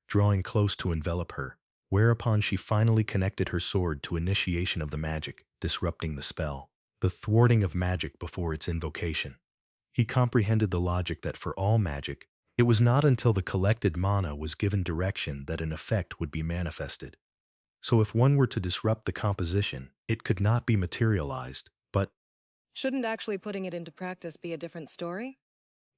drawing close to envelop her, whereupon she finally connected her sword to initiation of the magic, disrupting the spell. The thwarting of magic before its invocation. He comprehended the logic that for all magic, it was not until the collected mana was given direction that an effect would be manifested. So if one were to disrupt the composition, it could not be materialized, but
Shouldn't actually putting it into practice be a different story?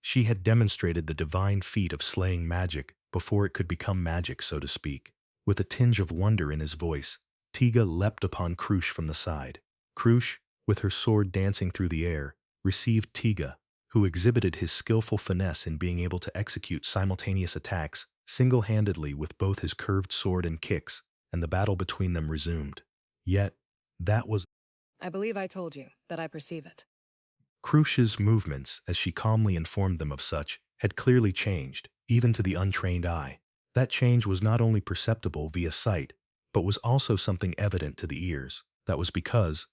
she had demonstrated the divine feat of slaying magic before it could become magic, so to speak. With a tinge of wonder in his voice, Tiga leapt upon Crusch from the side. Crusch, with her sword dancing through the air, received Tiga, who exhibited his skillful finesse in being able to execute simultaneous attacks single-handedly with both his curved sword and kicks, and the battle between them resumed. Yet, that was
I believe I told you that I perceive it.
Crusch's movements, as she calmly informed them of such, had clearly changed, even to the untrained eye. That change was not only perceptible via sight, but was also something evident to the ears. That was because,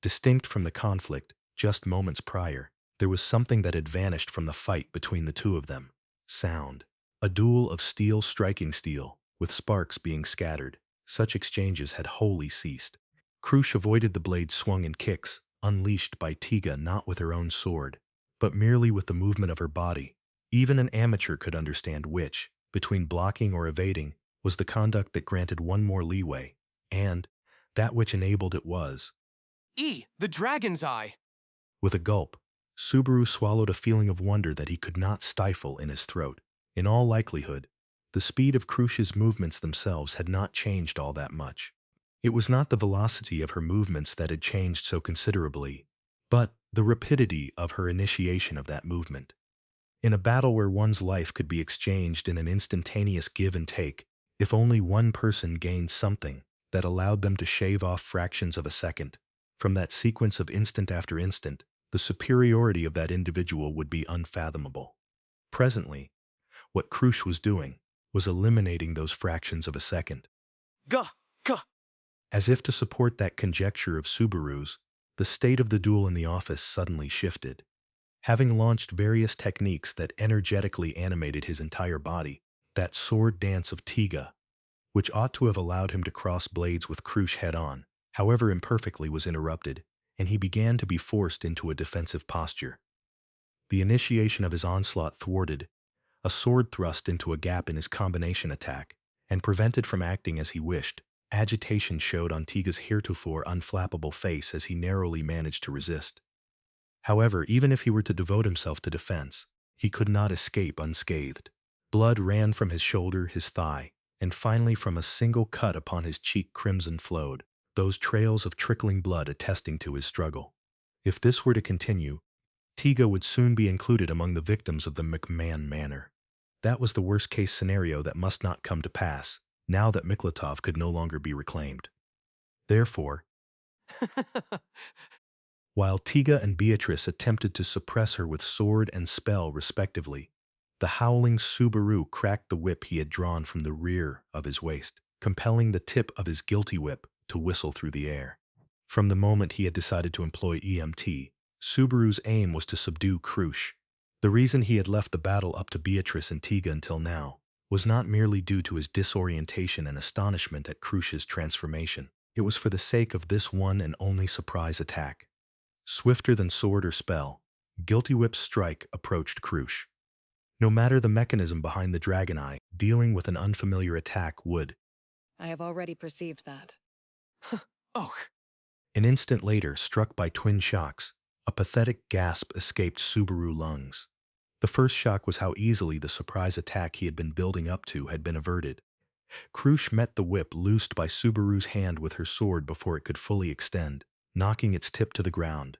distinct from the conflict, just moments prior, there was something that had vanished from the fight between the two of them. Sound. A duel of steel striking steel, with sparks being scattered. Such exchanges had wholly ceased. Crusch avoided the blade swung in kicks, unleashed by Tiga not with her own sword, but merely with the movement of her body. Even an amateur could understand which, between blocking or evading, was the conduct that granted one more leeway, and that which enabled it was.
The dragon's eye.
With a gulp, Subaru swallowed a feeling of wonder that he could not stifle in his throat. In all likelihood, the speed of Crusch's movements themselves had not changed all that much. It was not the velocity of her movements that had changed so considerably, but the rapidity of her initiation of that movement. In a battle where one's life could be exchanged in an instantaneous give and take, if only one person gained something that allowed them to shave off fractions of a second, from that sequence of instant after instant, the superiority of that individual would be unfathomable. Presently, what Crusch was doing was eliminating those fractions of a second.
Gah! Gah!
As if to support that conjecture of Subaru's, the state of the duel in the office suddenly shifted. Having launched various techniques that energetically animated his entire body, that sword dance of Tiga, which ought to have allowed him to cross blades with Crusch head-on, however imperfectly, was interrupted, and he began to be forced into a defensive posture. The initiation of his onslaught thwarted, a sword thrust into a gap in his combination attack, and prevented from acting as he wished. Agitation showed on Tiga's heretofore unflappable face as he narrowly managed to resist. However, even if he were to devote himself to defense, he could not escape unscathed. Blood ran from his shoulder, his thigh, and finally from a single cut upon his cheek crimson flowed, those trails of trickling blood attesting to his struggle. If this were to continue, Tiga would soon be included among the victims of the McMahon Manor. That was the worst-case scenario that must not come to pass, now that Miklotov could no longer be reclaimed. Therefore, while Tiga and Beatrice attempted to suppress her with sword and spell respectively, the howling Subaru cracked the whip he had drawn from the rear of his waist, compelling the tip of his guilty whip to whistle through the air. From the moment he had decided to employ EMT, Subaru's aim was to subdue Crusch. The reason he had left the battle up to Beatrice and Tiga until now was not merely due to his disorientation and astonishment at Crusch's transformation. It was for the sake of this one and only surprise attack. Swifter than sword or spell, Guilty Whip's strike approached Crusch. No matter the mechanism behind the dragon eye, dealing with an unfamiliar attack would.
I have already perceived that.
Oh,
An instant later, struck by twin shocks, a pathetic gasp escaped Subaru's lungs. The first shock was how easily the surprise attack he had been building up to had been averted. Crusch met the whip loosed by Subaru's hand with her sword before it could fully extend, knocking its tip to the ground.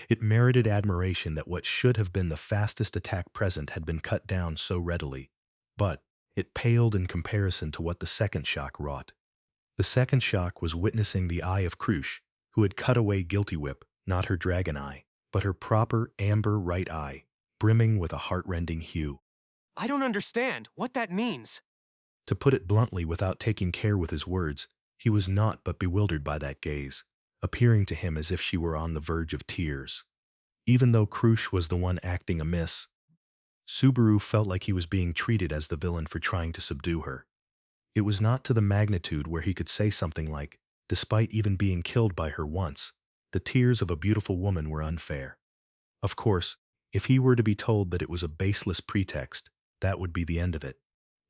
It merited admiration that what should have been the fastest attack present had been cut down so readily, but it paled in comparison to what the second shock wrought. The second shock was witnessing the eye of Crusch, who had cut away Guilty Whip, not her dragon eye, but her proper amber right eye, brimming with a heart-rending hue.
I don't understand what that means.
To put it bluntly, without taking care with his words, he was naught but bewildered by that gaze, appearing to him as if she were on the verge of tears. Even though Crusch was the one acting amiss, Subaru felt like he was being treated as the villain for trying to subdue her. It was not to the magnitude where he could say something like, despite even being killed by her once, the tears of a beautiful woman were unfair. Of course, if he were to be told that it was a baseless pretext, that would be the end of it.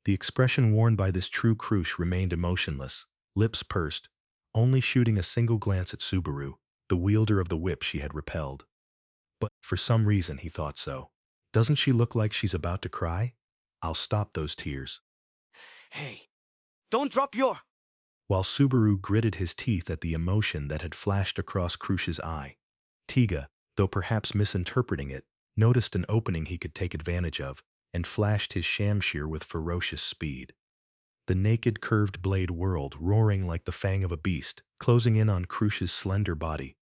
The expression worn by this true Crusch remained emotionless, lips pursed, only shooting a single glance at Subaru, the wielder of the whip she had repelled. But for some reason he thought so. Doesn't she look like she's about to cry? I'll stop those tears.
Hey,
Don't drop your...
While Subaru gritted his teeth at the emotion that had flashed across Crusch's eye, Tiga, though perhaps misinterpreting it, noticed an opening he could take advantage of and flashed his shamshir with ferocious speed. The naked curved blade whirled, roaring like the fang of a beast, closing in on Crusch's slender body.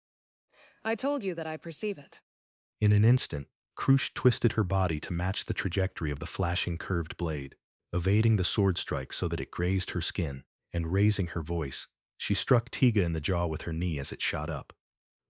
I told you that I perceive it.
In an instant, Crusch twisted her body to match the trajectory of the flashing curved blade, evading the sword strike so that it grazed her skin, and raising her voice, she struck Tiga in the jaw with her knee as it shot up.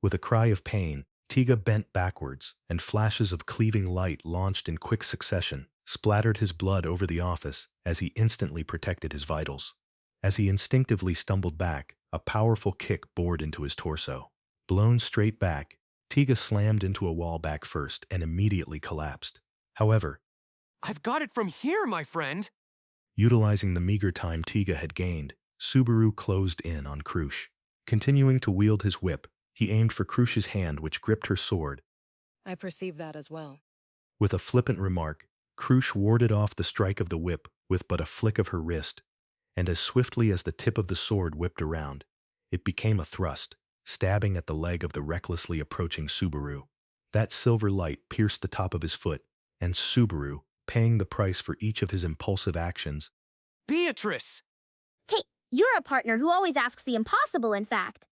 With a cry of pain, Tiga bent backwards, and flashes of cleaving light launched in quick succession, splattered his blood over the office as he instantly protected his vitals. As he instinctively stumbled back, a powerful kick bored into his torso. Blown straight back, Tiga slammed into a wall back first and immediately collapsed. However,
I've got it from here, my friend.
utilizing the meager time Tiga had gained, Subaru closed in on Crusch. Continuing to wield his whip, he aimed for Crusch's hand which gripped her sword.
I perceive that as well.
With a flippant remark, Crusch warded off the strike of the whip with but a flick of her wrist, and as swiftly as the tip of the sword whipped around, it became a thrust, stabbing at the leg of the recklessly approaching Subaru. That silver light pierced the top of his foot, and Subaru, paying the price for each of his impulsive actions.
Beatrice!
Hey, you're a partner who always asks the impossible, in fact.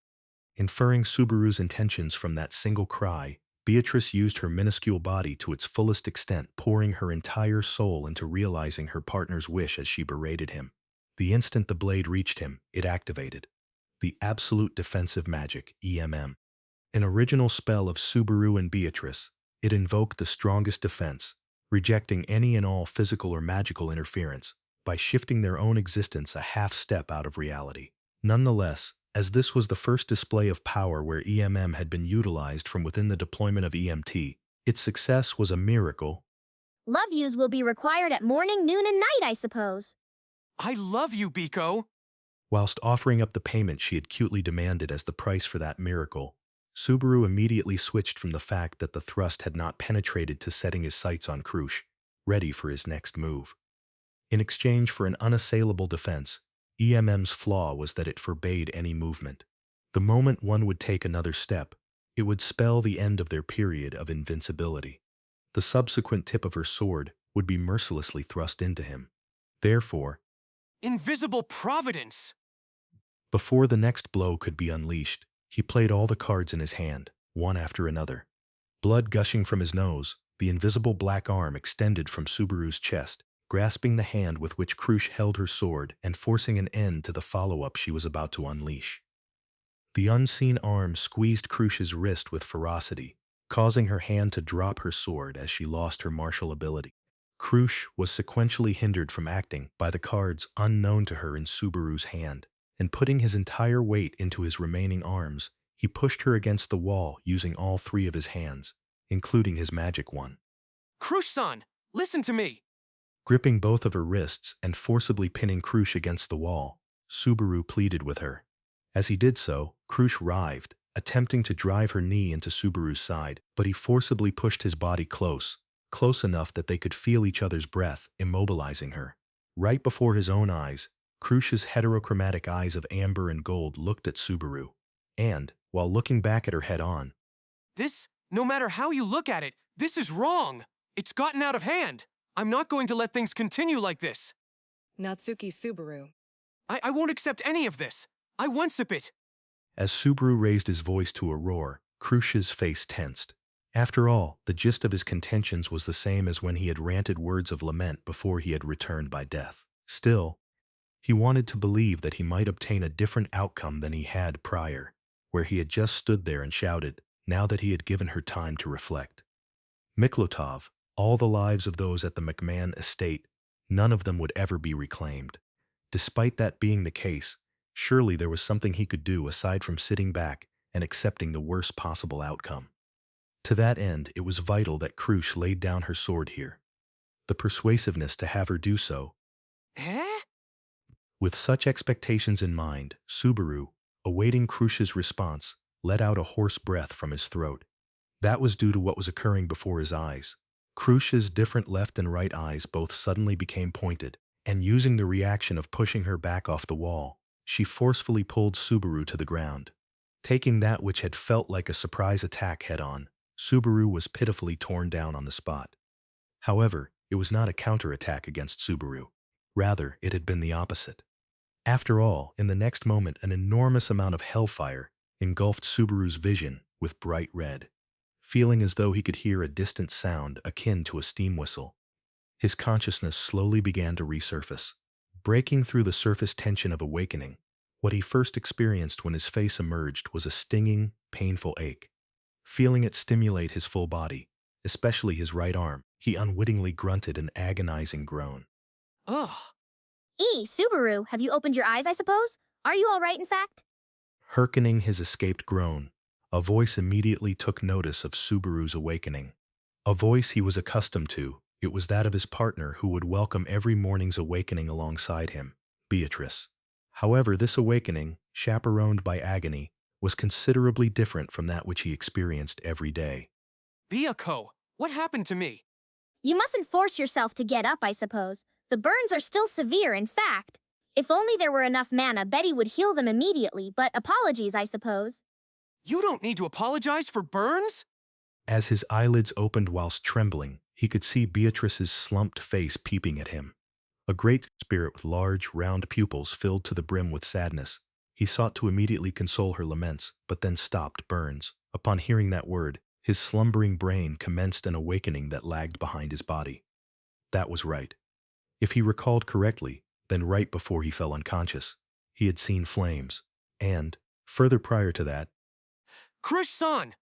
Inferring Subaru's intentions from that single cry, Beatrice used her minuscule body to its fullest extent, pouring her entire soul into realizing her partner's wish as she berated him. The instant the blade reached him, it activated. The Absolute Defensive Magic, EMM. An original spell of Subaru and Beatrice, it invoked the strongest defense, rejecting any and all physical or magical interference, by shifting their own existence a half step out of reality. Nonetheless, as this was the first display of power where EMM had been utilized from within the deployment of EMT, its success was a miracle.
Love yous will be required at morning, noon, and night, I suppose.
I love you, Biko.
Whilst offering up the payment she had cutely demanded as the price for that miracle, Subaru immediately switched from the fact that the thrust had not penetrated to setting his sights on Crusch, ready for his next move. In exchange for an unassailable defense, EMM's flaw was that it forbade any movement. The moment one would take another step, it would spell the end of their period of invincibility. The subsequent tip of her sword would be mercilessly thrust into him. Therefore,
Invisible providence.
before the next blow could be unleashed, he played all the cards in his hand, one after another. Blood gushing from his nose, the invisible black arm extended from Subaru's chest, grasping the hand with which Crusch held her sword and forcing an end to the follow-up she was about to unleash. The unseen arm squeezed Crusch's wrist with ferocity, causing her hand to drop her sword as she lost her martial ability. Crusch was sequentially hindered from acting by the cards unknown to her in Subaru's hand, and putting his entire weight into his remaining arms, he pushed her against the wall using all three of his hands, including his magic one.
Crusch-san, listen to me.
Gripping both of her wrists and forcibly pinning Crusch against the wall, Subaru pleaded with her. As he did so, Crusch writhed, attempting to drive her knee into Subaru's side, but he forcibly pushed his body close enough that they could feel each other's breath, immobilizing her. Right before his own eyes, Crusch's heterochromatic eyes of amber and gold looked at Subaru, and, while looking back at her head-on,
This, no matter how you look at it, this is wrong. It's gotten out of hand. I'm not going to let things continue like this.
Natsuki Subaru.
I won't accept any of this. I want it.
As Subaru raised his voice to a roar, Crusch's face tensed. After all, the gist of his contentions was the same as when he had ranted words of lament before he had returned by death. Still, he wanted to believe that he might obtain a different outcome than he had prior, where he had just stood there and shouted, now that he had given her time to reflect. Miklotov, all the lives of those at the McMahon estate, none of them would ever be reclaimed. Despite that being the case, surely there was something he could do aside from sitting back and accepting the worst possible outcome. To that end, it was vital that Crusch laid down her sword here. The persuasiveness to have her do so.
Eh?
With such expectations in mind, Subaru, awaiting Crusch's response, let out a hoarse breath from his throat. That was due to what was occurring before his eyes. Crusch's different left and right eyes both suddenly became pointed, and using the reaction of pushing her back off the wall, she forcefully pulled Subaru to the ground. Taking that which had felt like a surprise attack head-on, Subaru was pitifully torn down on the spot. However, it was not a counterattack against Subaru. Rather, it had been the opposite. After all, in the next moment, an enormous amount of hellfire engulfed Subaru's vision with bright red. Feeling as though he could hear a distant sound akin to a steam whistle, his consciousness slowly began to resurface. Breaking through the surface tension of awakening, what he first experienced when his face emerged was a stinging, painful ache. Feeling it stimulate his full body, especially his right arm, he unwittingly grunted an agonizing groan.
Ugh.
Subaru, have you opened your eyes, I suppose? Are you all right, in fact?
Hearkening his escaped groan, a voice immediately took notice of Subaru's awakening. A voice he was accustomed to, it was that of his partner who would welcome every morning's awakening alongside him, Beatrice. However, this awakening, chaperoned by agony, was considerably different from that which he experienced every day.
Byaku, what happened to me?
You mustn't force yourself to get up, I suppose. The burns are still severe, in fact. If only there were enough mana, Betty would heal them immediately, but apologies, I suppose.
You don't need to apologize for burns?
As his eyelids opened whilst trembling, he could see Beatrice's slumped face peeping at him. A great spirit with large, round pupils filled to the brim with sadness. He sought to immediately console her laments, but then stopped burns. Upon hearing that word, his slumbering brain commenced an awakening that lagged behind his body. That was right. If he recalled correctly, then right before he fell unconscious, he had seen flames, and, further prior to that,
Crusch-san!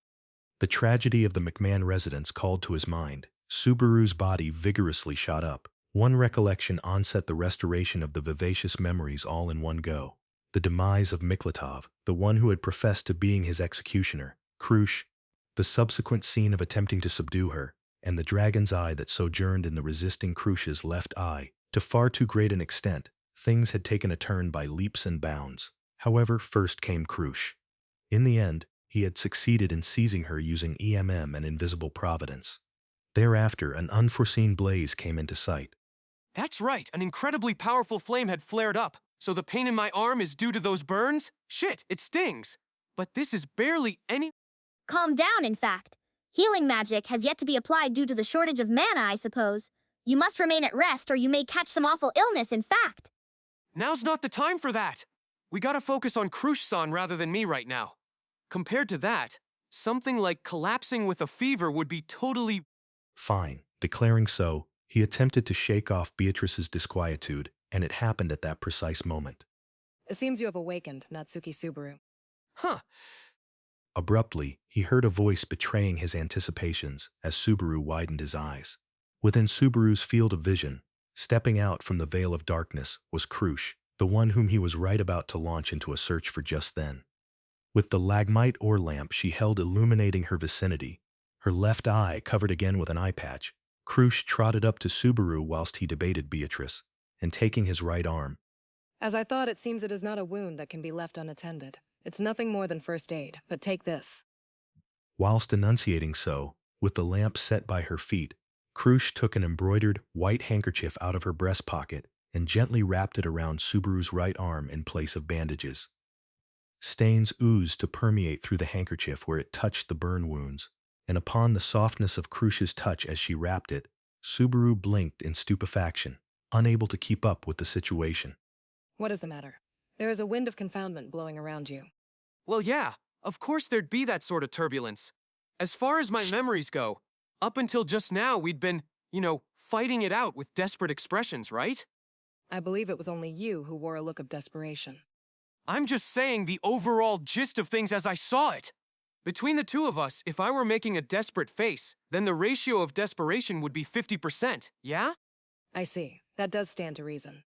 the tragedy of the McMahon residence called to his mind. Subaru's body vigorously shot up. One recollection onset the restoration of the vivacious memories all in one go. The demise of Miklotov, the one who had professed to being his executioner, Crusch, the subsequent scene of attempting to subdue her, and the dragon's eye that sojourned in the resisting Crusch's left eye, to far too great an extent, Things had taken a turn by leaps and bounds. However, first came Crusch. In the end, he had succeeded in seizing her using EMM and invisible providence. Thereafter, an unforeseen blaze came into sight.
That's right, an incredibly powerful flame had flared up, so the pain in my arm is due to those burns? Shit, it stings. But this is barely any—
Calm down, in fact. Healing magic has yet to be applied due to the shortage of mana, I suppose. You must remain at rest or you may catch some awful illness, in fact.
Now's not the time for that. We gotta focus on Crusch-san rather than me right now. Compared to that, something like collapsing with a fever would be totally—
Fine. Declaring so, he attempted to shake off Beatrice's disquietude, and it happened at that precise moment.
It seems you have awakened, Natsuki Subaru.
Huh.
Abruptly, he heard a voice betraying his anticipations as Subaru widened his eyes. Within Subaru's field of vision, stepping out from the veil of darkness, was Crusch, the one whom he was right about to launch into a search for just then. With the lagmite ore lamp she held illuminating her vicinity, her left eye covered again with an eye patch, Crusch trotted up to Subaru whilst he debated Beatrice, and taking his right arm.
As I thought, it seems it is not a wound that can be left unattended. It's nothing more than first aid, but take this.
Whilst enunciating so, with the lamp set by her feet, Crusch took an embroidered white handkerchief out of her breast pocket and gently wrapped it around Subaru's right arm in place of bandages. Stains oozed to permeate through the handkerchief where it touched the burn wounds, and upon the softness of Crusch's touch as she wrapped it, Subaru blinked in stupefaction, unable to keep up with the situation.
What is the matter? There is a wind of confoundment blowing around you.
Well, yeah, of course there'd be that sort of turbulence. As far as my memories go, up until just now we'd been, fighting it out with desperate expressions, right?
I believe it was only you who wore a look of desperation.
I'm just saying the overall gist of things as I saw it. Between the two of us, if I were making a desperate face, then the ratio of desperation would be 50%, yeah?
I see. That does stand to reason.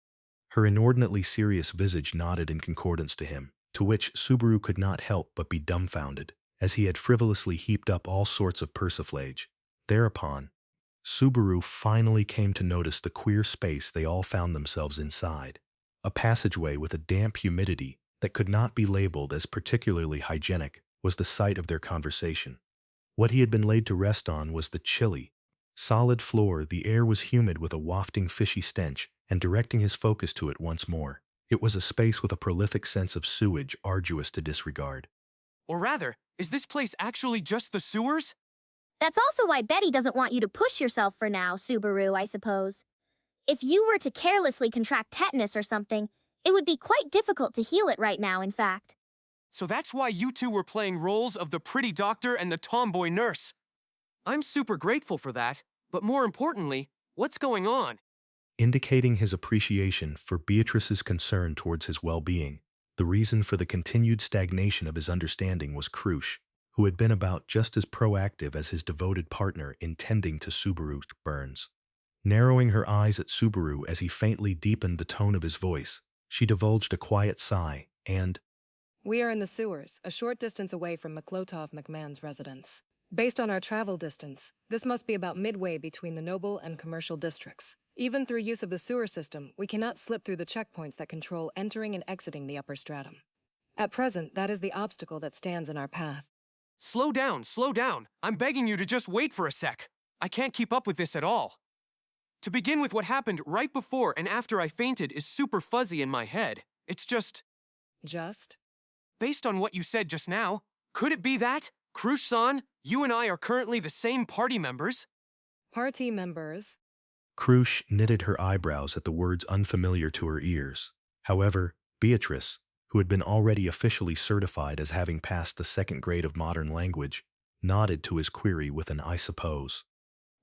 Her inordinately serious visage nodded in concordance to him, to which Subaru could not help but be dumbfounded, as he had frivolously heaped up all sorts of persiflage. Thereupon, Subaru finally came to notice the queer space they all found themselves inside, a passageway with a damp humidity that could not be labeled as particularly hygienic was the site of their conversation. What he had been laid to rest on was the chilly, solid floor. The air was humid with a wafting fishy stench, and directing his focus to it once more, it was a space with a prolific sense of sewage arduous to disregard.
Or rather, is this place actually just the sewers?
That's also why Betty doesn't want you to push yourself for now, Subaru, I suppose. If you were to carelessly contract tetanus or something, it would be quite difficult to heal it right now, in fact.
So that's why you two were playing roles of the pretty doctor and the tomboy nurse. I'm super grateful for that, but more importantly, what's going on?
Indicating his appreciation for Beatrice's concern towards his well-being, the reason for the continued stagnation of his understanding was Crusch, who had been about just as proactive as his devoted partner in tending to Subaru's burns. Narrowing her eyes at Subaru as he faintly deepened the tone of his voice, she divulged a quiet sigh and—
We are in the sewers, a short distance away from Miklotov McMahon's residence. Based on our travel distance, this must be about midway between the noble and commercial districts. Even through use of the sewer system, we cannot slip through the checkpoints that control entering and exiting the upper stratum. At present, that is the obstacle that stands in our path.
Slow down, slow down. I'm begging you to just wait for a sec. I can't keep up with this at all. To begin with, what happened right before and after I fainted is super fuzzy in my head. It's just—
Just?
Based on what you said just now, could it be that, Crusch-san, you and I are currently the same party members?
Party members?
Crusch knitted her eyebrows at the words unfamiliar to her ears. However, Beatrice, who had been already officially certified as having passed the second grade of modern language, nodded to his query with an "I suppose."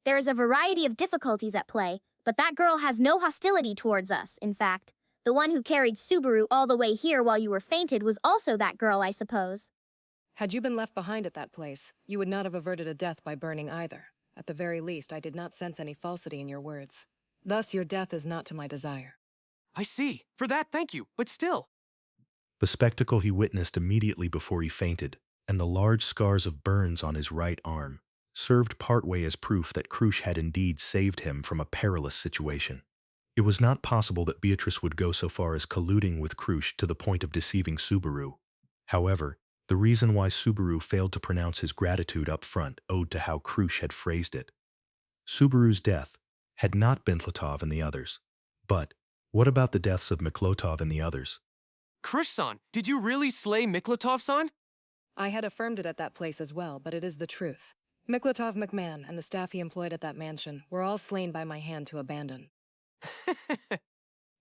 There is a variety of difficulties at play, but that girl has no hostility towards us, in fact. The one who carried Subaru all the way here while you were fainted was also that girl, I suppose.
Had you been left behind at that place, you would not have averted a death by burning either. At the very least, I did not sense any falsity in your words. Thus, your death is not to my desire.
I see. For that, thank you, but still.
The spectacle he witnessed immediately before he fainted, and the large scars of burns on his right arm, served partway as proof that Crusch had indeed saved him from a perilous situation. It was not possible that Beatrice would go so far as colluding with Crusch to the point of deceiving Subaru. However, the reason why Subaru failed to pronounce his gratitude up front owed to how Crusch had phrased it. Subaru's death had not been Miklotov and the others. But what about the deaths of Miklotov and the others?
Crusch-san, did you really slay Miklotov-san?
I had affirmed it at that place as well, but it is the truth. Miklotov McMahon and the staff he employed at that mansion were all slain by my hand to abandon.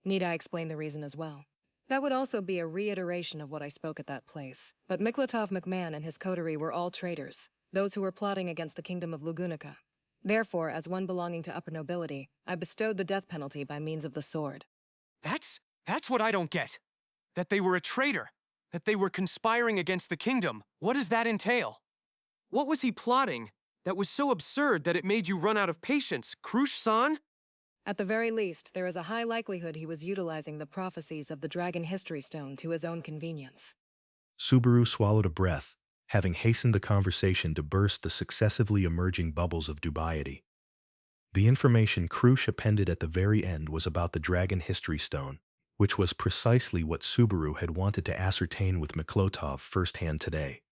Need I explain the reason as well? That would also be a reiteration of what I spoke at that place. But Miklotov McMahon and his coterie were all traitors, those who were plotting against the kingdom of Lugunica. Therefore, as one belonging to upper nobility, I bestowed the death penalty by means of the sword.
That's what I don't get. That they were a traitor. That they were conspiring against the kingdom. What does that entail? What was he plotting that was so absurd that it made you run out of patience, Crusch-san?
At the very least, there is a high likelihood he was utilizing the prophecies of the Dragon History Stone to his own convenience.
Subaru swallowed a breath, having hastened the conversation to burst the successively emerging bubbles of dubiety. The information Crusch appended at the very end was about the Dragon History Stone, which was precisely what Subaru had wanted to ascertain with Miklotov firsthand today.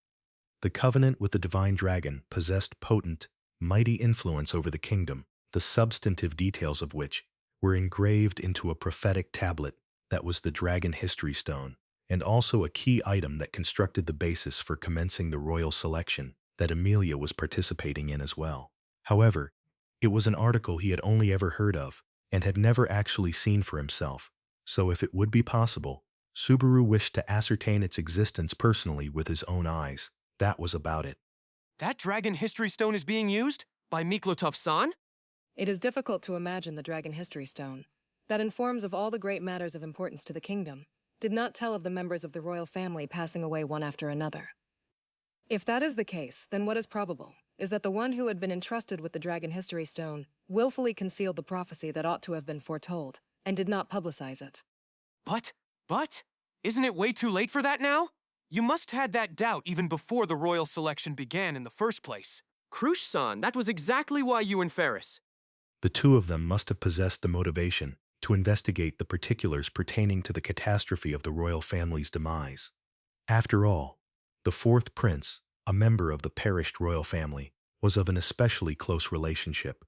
The covenant with the Divine Dragon possessed potent, mighty influence over the kingdom, the substantive details of which were engraved into a prophetic tablet that was the Dragon History Stone, and also a key item that constructed the basis for commencing the royal selection that Amelia was participating in as well. However, it was an article he had only ever heard of and had never actually seen for himself, so if it would be possible, Subaru wished to ascertain its existence personally with his own eyes. That was about it.
That Dragon History Stone is being used? By Miklotov-san?
It is difficult to imagine the Dragon History Stone, that informs of all the great matters of importance to the kingdom, did not tell of the members of the royal family passing away one after another. If that is the case, then what is probable is that the one who had been entrusted with the Dragon History Stone willfully concealed the prophecy that ought to have been foretold, and did not publicize it.
But, isn't it way too late for that now? You must had that doubt even before the royal selection began in the first place. Crusch-san, that was exactly why you and Ferris.
The two of them must have possessed the motivation to investigate the particulars pertaining to the catastrophe of the royal family's demise. After all, the fourth prince, a member of the perished royal family, was of an especially close relationship.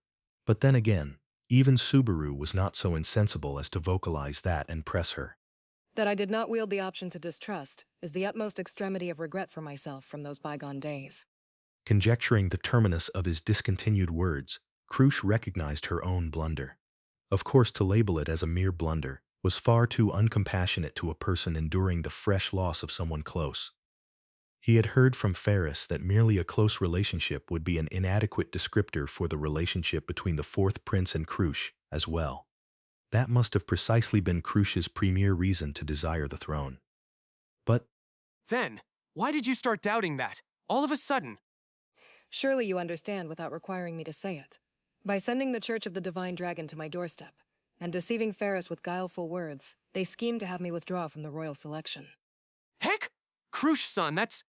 But then again, even Subaru was not so insensible as to vocalize that and press her.
That I did not wield the option to distrust is the utmost extremity of regret for myself from those bygone days.
Conjecturing the terminus of his discontinued words, Crusch recognized her own blunder. Of course, to label it as a mere blunder was far too uncompassionate to a person enduring the fresh loss of someone close. He had heard from Ferris that merely a close relationship would be an inadequate descriptor for the relationship between the fourth prince and Crusch as well. That must have precisely been Crusch's premier reason to desire the throne. But
then, why did you start doubting that, all of a sudden?
Surely you understand without requiring me to say it. By sending the Church of the Divine Dragon to my doorstep, and deceiving Ferris with guileful words, they schemed to have me withdraw from the royal selection.
Heck! Crusch-san, that's...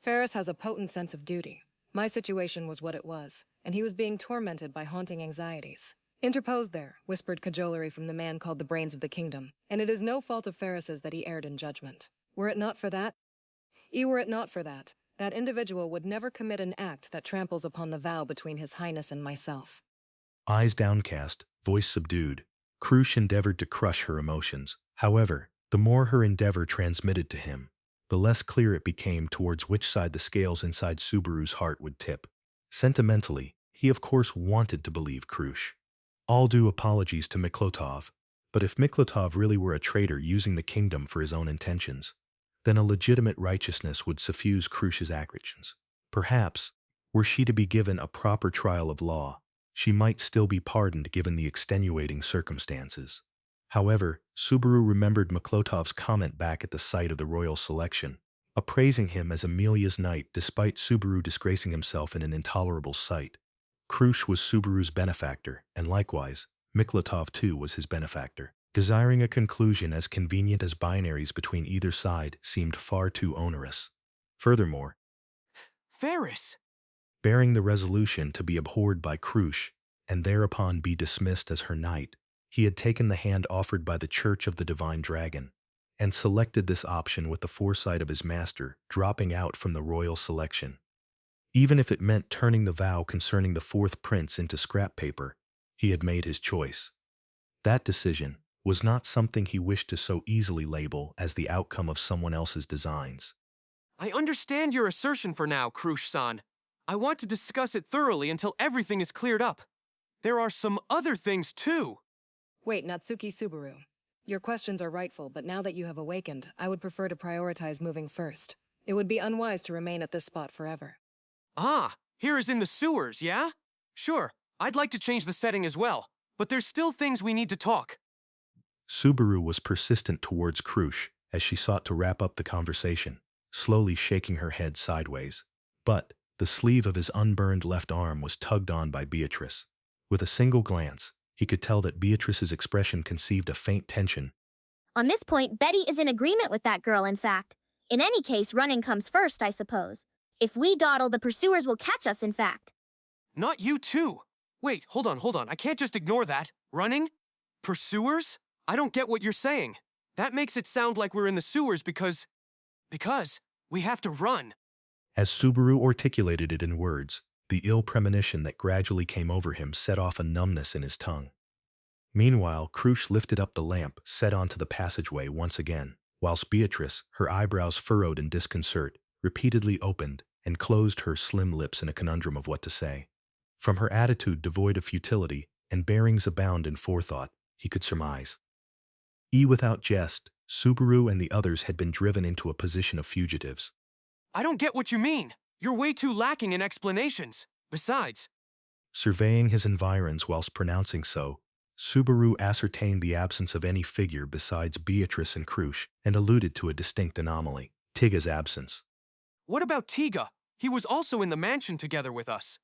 Ferris has a potent sense of duty. My situation was what it was, and he was being tormented by haunting anxieties. Interposed there, whispered cajolery from the man called the Brains of the Kingdom, and it is no fault of Ferris's that he erred in judgment. Were it not for that, that individual would never commit an act that tramples upon the vow between His Highness and myself.
eyes downcast, voice subdued, Crusch endeavored to crush her emotions. However, the more her endeavor transmitted to him, the less clear it became towards which side the scales inside Subaru's heart would tip. Sentimentally, he of course wanted to believe Crusch. All due apologies to Miklotov, but if Miklotov really were a traitor using the kingdom for his own intentions, then a legitimate righteousness would suffuse Crusch's actions. Perhaps, were she to be given a proper trial of law, she might still be pardoned given the extenuating circumstances. However, Subaru remembered Miklotov's comment back at the site of the royal selection, appraising him as Amelia's knight despite Subaru disgracing himself in an intolerable sight. Crusch was Subaru's benefactor, and likewise, Miklotov too was his benefactor. Desiring a conclusion as convenient as binaries between either side seemed far too onerous. Furthermore,
Ferris!
bearing the resolution to be abhorred by Crusch and thereupon be dismissed as her knight, He had taken the hand offered by the Church of the Divine Dragon, and selected this option with the foresight of his master, dropping out from the royal selection. Even if it meant turning the vow concerning the fourth prince into scrap paper, he had made his choice. That decision was not something he wished to so easily label as the outcome of someone else's designs.
I understand your assertion for now, Crusch-san. I want to discuss it thoroughly until everything is cleared up. There are some other things too.
Wait, Natsuki Subaru. Your questions are rightful, but now that you have awakened, I would prefer to prioritize moving first. It would be unwise to remain at this spot forever.
Ah, here is in the sewers, yeah? Sure, I'd like to change the setting as well, but there's still things we need to talk.
Subaru was persistent towards Crusch as she sought to wrap up the conversation, slowly shaking her head sideways. But the sleeve of his unburned left arm was tugged on by Beatrice. With a single glance, he could tell that Beatrice's expression conceived a faint tension.
On this point, Betty is in agreement with that girl, in fact. In any case, running comes first, I suppose. If we dawdle, the pursuers will catch us, in fact.
Not you too. Wait, hold on. I can't just ignore that. Running? Pursuers? I don't get what you're saying. That makes it sound like we're in the sewers because we have to run.
As Subaru articulated it in words, the ill premonition that gradually came over him set off a numbness in his tongue. Meanwhile, Crusch lifted up the lamp set onto the passageway once again, whilst Beatrice, her eyebrows furrowed in disconcert, repeatedly opened and closed her slim lips in a conundrum of what to say. From her attitude devoid of futility and bearings abound in forethought, he could surmise. Without jest, Subaru and the others had been driven into a position of fugitives.
I don't get what you mean. You're way too lacking in explanations. Besides,
Surveying his environs whilst pronouncing so, Subaru ascertained the absence of any figure besides Beatrice and Crusch and alluded to a distinct anomaly, Tiga's absence.
what about Tiga? He was also in the mansion together with us.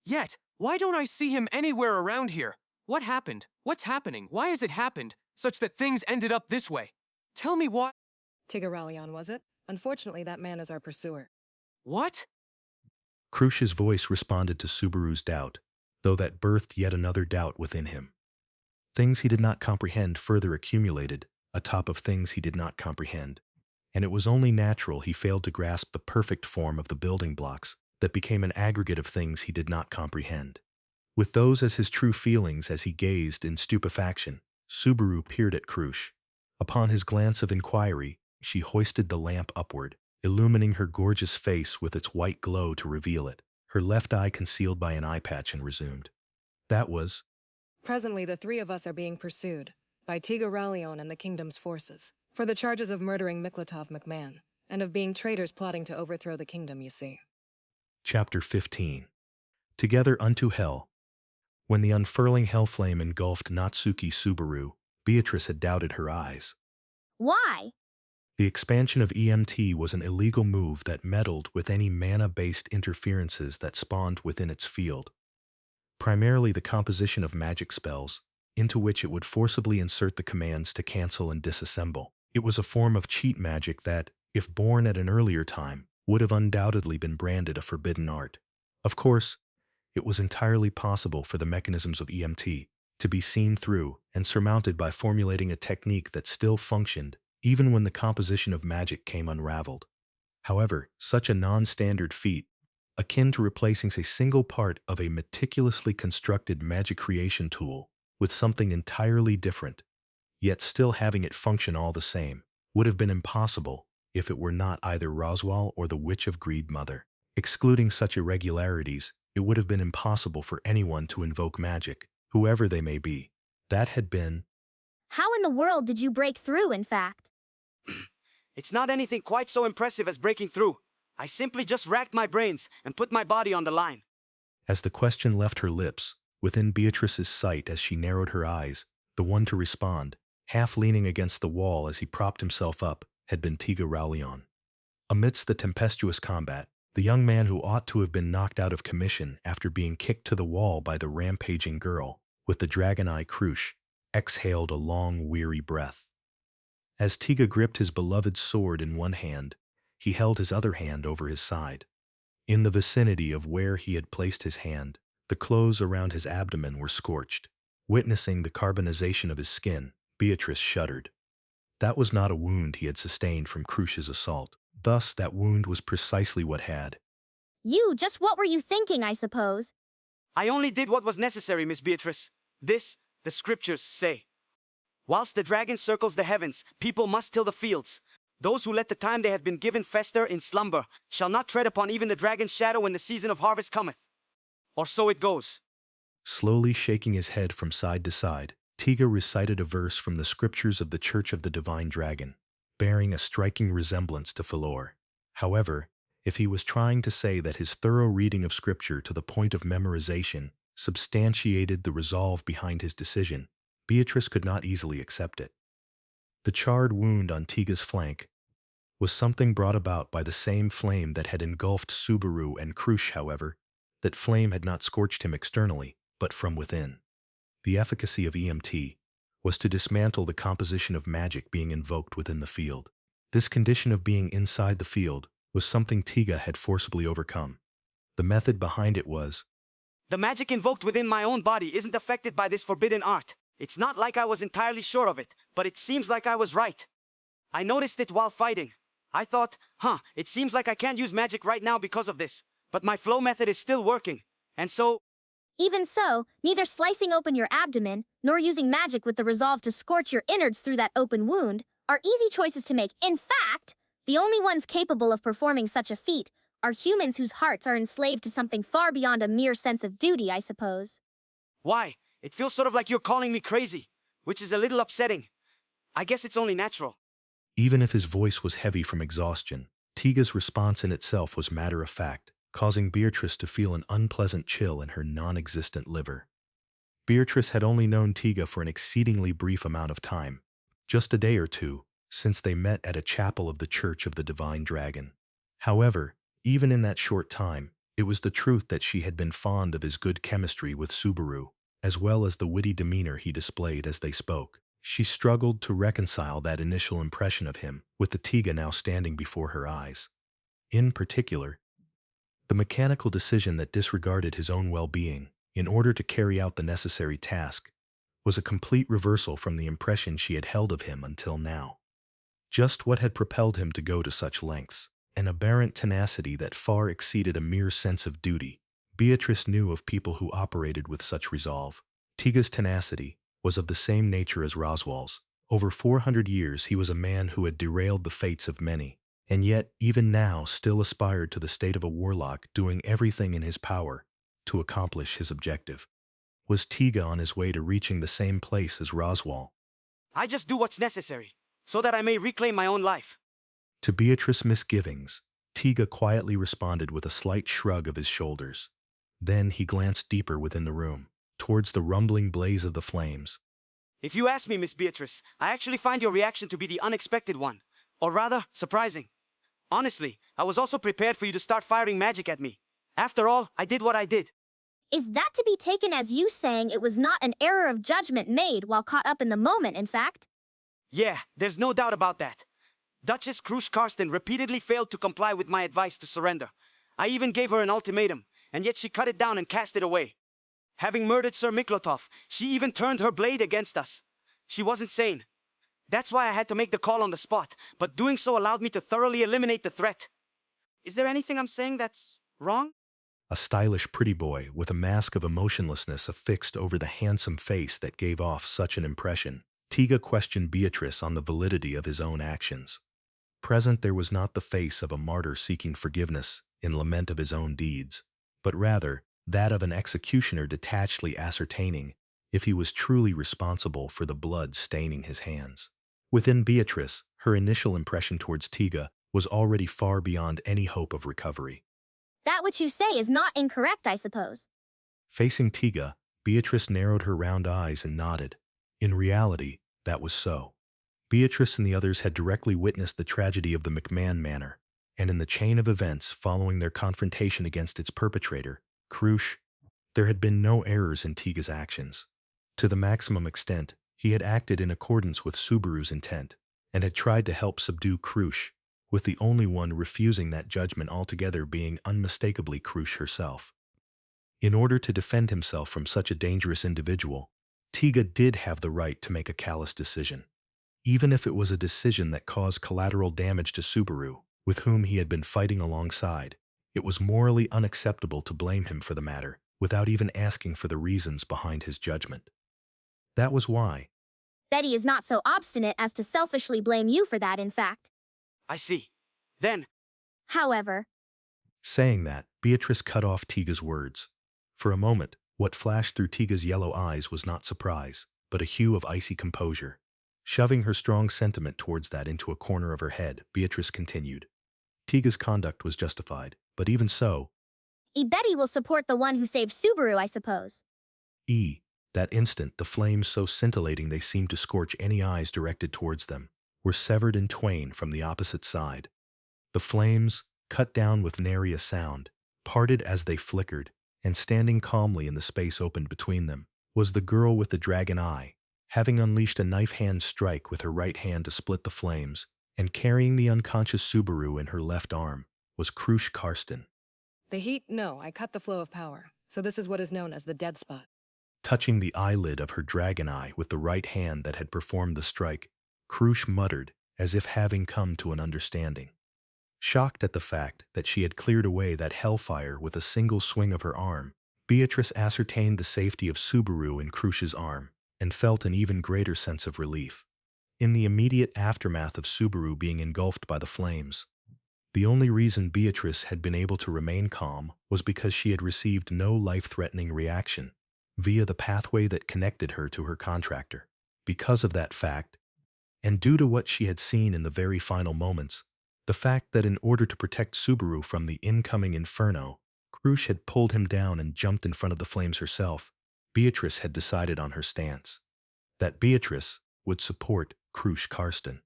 Yet, why don't I see him anywhere around here? What happened? What's happening? Why has it happened such that things ended up this way? Tell me why.
Tigaralion, was it? Unfortunately, that man is our pursuer.
What?
Crusch's voice responded to Subaru's doubt, though that birthed yet another doubt within him. Things he did not comprehend further accumulated, atop of things he did not comprehend, and it was only natural he failed to grasp the perfect form of the building blocks that became an aggregate of things he did not comprehend. With those as his true feelings as he gazed in stupefaction, Subaru peered at Crusch. Upon his glance of inquiry, she hoisted the lamp upward, illumining her gorgeous face with its white glow to reveal it, her left eye concealed by an eye patch, and resumed. That was,
Presently, the three of us are being pursued by Tigaralion and the kingdom's forces for the charges of murdering Miklotov McMahon and of being traitors plotting to overthrow the kingdom, you see.
Chapter 15. Together unto Hell. When the unfurling hellflame engulfed Natsuki Subaru, Beatrice had doubted her eyes.
Why?
The expansion of EMT was an illegal move that meddled with any mana-based interferences that spawned within its field. Primarily the composition of magic spells, into which it would forcibly insert the commands to cancel and disassemble. It was a form of cheat magic that, if born at an earlier time, would have undoubtedly been branded a forbidden art. Of course, it was entirely possible for the mechanisms of EMT to be seen through and surmounted by formulating a technique that still functioned even when the composition of magic came unraveled. However, such a non-standard feat, akin to replacing a single part of a meticulously constructed magic creation tool with something entirely different, yet still having it function all the same, would have been impossible if it were not either Roswell or the Witch of Greed Mother. Excluding such irregularities, it would have been impossible for anyone to invoke magic, whoever they may be. That had been.
How in the world did you break through, in fact?
It's not anything quite so impressive as breaking through. I simply just racked my brains and put my body on the line.
As the question left her lips, within Beatrice's sight as she narrowed her eyes, the one to respond, half leaning against the wall as he propped himself up, had been Tigaralion. Amidst the tempestuous combat, the young man who ought to have been knocked out of commission after being kicked to the wall by the rampaging girl, with the dragon eye Crusch, exhaled a long, weary breath. As Tiga gripped his beloved sword in one hand, he held his other hand over his side. In the vicinity of where he had placed his hand, the clothes around his abdomen were scorched, Witnessing the carbonization of his skin, Beatrice shuddered. That was not a wound he had sustained from Crusch's assault. Thus, that wound was precisely what had.
Just what were you thinking, I suppose?
I only did what was necessary, Miss Beatrice. This, the scriptures say. Whilst the dragon circles the heavens, people must till the fields. Those who let the time they have been given fester in slumber shall not tread upon even the dragon's shadow when the season of harvest cometh. Or so it goes.
Slowly shaking his head from side to side, Tiga recited a verse from the scriptures of the Church of the Divine Dragon, bearing a striking resemblance to Philor. However, if he was trying to say that his thorough reading of scripture to the point of memorization substantiated the resolve behind his decision, Beatrice could not easily accept it. The charred wound on Tiga's flank was something brought about by the same flame that had engulfed Subaru and Crusch. However, that flame had not scorched him externally, but from within. The efficacy of EMT was to dismantle the composition of magic being invoked within the field. This condition of being inside the field was something Tiga had forcibly overcome. The method behind it was,
the magic invoked within my own body isn't affected by this forbidden art. It's not like I was entirely sure of it, but it seems like I was right. I noticed it while fighting. I thought, it seems like I can't use magic right now because of this, but my flow method is still working, and so...
Even so, neither slicing open your abdomen, nor using magic with the resolve to scorch your innards through that open wound, are easy choices to make. In fact, the only ones capable of performing such a feat are humans whose hearts are enslaved to something far beyond a mere sense of duty, I suppose.
Why? It feels sort of like you're calling me crazy, which is a little upsetting. I guess it's only natural.
Even if his voice was heavy from exhaustion, Tiga's response in itself was matter-of-fact, causing Beatrice to feel an unpleasant chill in her non-existent liver. Beatrice had only known Tiga for an exceedingly brief amount of time, just a day or two, since they met at a chapel of the Church of the Divine Dragon. However, even in that short time, it was the truth that she had been fond of his good chemistry with Subaru, as well as the witty demeanor he displayed as they spoke. She struggled to reconcile that initial impression of him with the Tiga now standing before her eyes. In particular, the mechanical decision that disregarded his own well-being in order to carry out the necessary task was a complete reversal from the impression she had held of him until now. Just what had propelled him to go to such lengths? An aberrant tenacity that far exceeded a mere sense of duty. Beatrice knew of people who operated with such resolve. Tiga's tenacity was of the same nature as Roswell's. Over 400 years he was a man who had derailed the fates of many, and yet even now still aspired to the state of a warlock, doing everything in his power to accomplish his objective. Was Tiga on his way to reaching the same place as Roswell?
I just do what's necessary, so that I may reclaim my own life.
To Beatrice's misgivings, Tiga quietly responded with a slight shrug of his shoulders. Then he glanced deeper within the room, towards the rumbling blaze of the flames.
If you ask me, Miss Beatrice, I actually find your reaction to be the unexpected one, or rather, surprising. Honestly, I was also prepared for you to start firing magic at me. After all, I did what I did.
Is that to be taken as you saying it was not an error of judgment made while caught up in the moment, in fact?
Yeah, there's no doubt about that. Duchess Crusch repeatedly failed to comply with my advice to surrender. I even gave her an ultimatum, and yet she cut it down and cast it away. Having murdered Sir Miklotov, she even turned her blade against us. She wasn't sane. That's why I had to make the call on the spot, but doing so allowed me to thoroughly eliminate the threat. Is there anything I'm saying that's wrong?
A stylish pretty boy with a mask of emotionlessness affixed over the handsome face that gave off such an impression. Tiga questioned Beatrice on the validity of his own actions. Present there was not the face of a martyr seeking forgiveness in lament of his own deeds, but rather that of an executioner detachedly ascertaining if he was truly responsible for the blood staining his hands. Within Beatrice, her initial impression towards Tiga was already far beyond any hope of recovery.
That which you say is not incorrect, I suppose.
Facing Tiga, Beatrice narrowed her round eyes and nodded. In reality, that was so. Beatrice and the others had directly witnessed the tragedy of the McMahon Manor, and in the chain of events following their confrontation against its perpetrator, Crusch, there had been no errors in Tiga's actions. To the maximum extent, he had acted in accordance with Subaru's intent, and had tried to help subdue Crusch, with the only one refusing that judgment altogether being unmistakably Crusch herself. In order to defend himself from such a dangerous individual, Tiga did have the right to make a callous decision. Even if it was a decision that caused collateral damage to Subaru, with whom he had been fighting alongside, it was morally unacceptable to blame him for the matter, without even asking for the reasons behind his judgment. That was why.
Betty is not so obstinate as to selfishly blame you for that, in fact.
I see. Then,
However,
Saying that, Beatrice cut off Tiga's words. For a moment, what flashed through Tiga's yellow eyes was not surprise, but a hue of icy composure. Shoving her strong sentiment towards that into a corner of her head, Beatrice continued. Tiga's conduct was justified, but even so,
Betty will support the one who saved Subaru, I suppose.
That instant, the flames so scintillating they seemed to scorch any eyes directed towards them, were severed in twain from the opposite side. The flames, cut down with nary a sound, parted as they flickered, and standing calmly in the space opened between them, was the girl with the dragon eye, having unleashed a knife-hand strike with her right hand to split the flames, and carrying the unconscious Subaru in her left arm, was Crusch Karsten.
The heat? No, I cut the flow of power. So this is what is known as the dead spot.
Touching the eyelid of her dragon eye with the right hand that had performed the strike, Crusch muttered, as if having come to an understanding. Shocked at the fact that she had cleared away that hellfire with a single swing of her arm, Beatrice ascertained the safety of Subaru in Crusch's arm, and felt an even greater sense of relief. In the immediate aftermath of Subaru being engulfed by the flames, the only reason Beatrice had been able to remain calm was because she had received no life-threatening reaction via the pathway that connected her to her contractor. Because of that fact, and due to what she had seen in the very final moments, the fact that in order to protect Subaru from the incoming inferno, Crusch had pulled him down and jumped in front of the flames herself, Beatrice had decided on her stance. That Beatrice would support Crusch Karsten.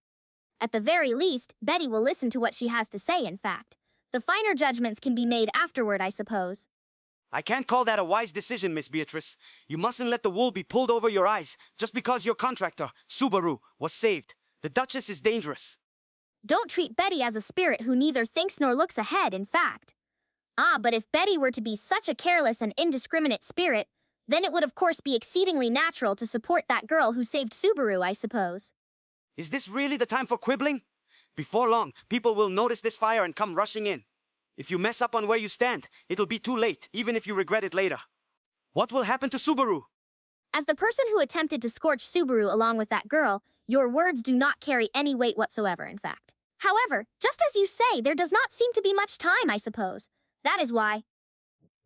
At the very least, Betty will listen to what she has to say, in fact. The finer judgments can be made afterward, I suppose.
I can't call that a wise decision, Miss Beatrice. You mustn't let the wool be pulled over your eyes just because your contractor, Subaru, was saved. The Duchess is dangerous.
Don't treat Betty as a spirit who neither thinks nor looks ahead, in fact. But if Betty were to be such a careless and indiscriminate spirit, then it would of course be exceedingly natural to support that girl who saved Subaru, I suppose.
Is this really the time for quibbling? Before long, people will notice this fire and come rushing in. If you mess up on where you stand, it'll be too late, even if you regret it later. What will happen to Subaru?
As the person who attempted to scorch Subaru along with that girl, your words do not carry any weight whatsoever, in fact. However, just as you say, there does not seem to be much time, I suppose. That is why.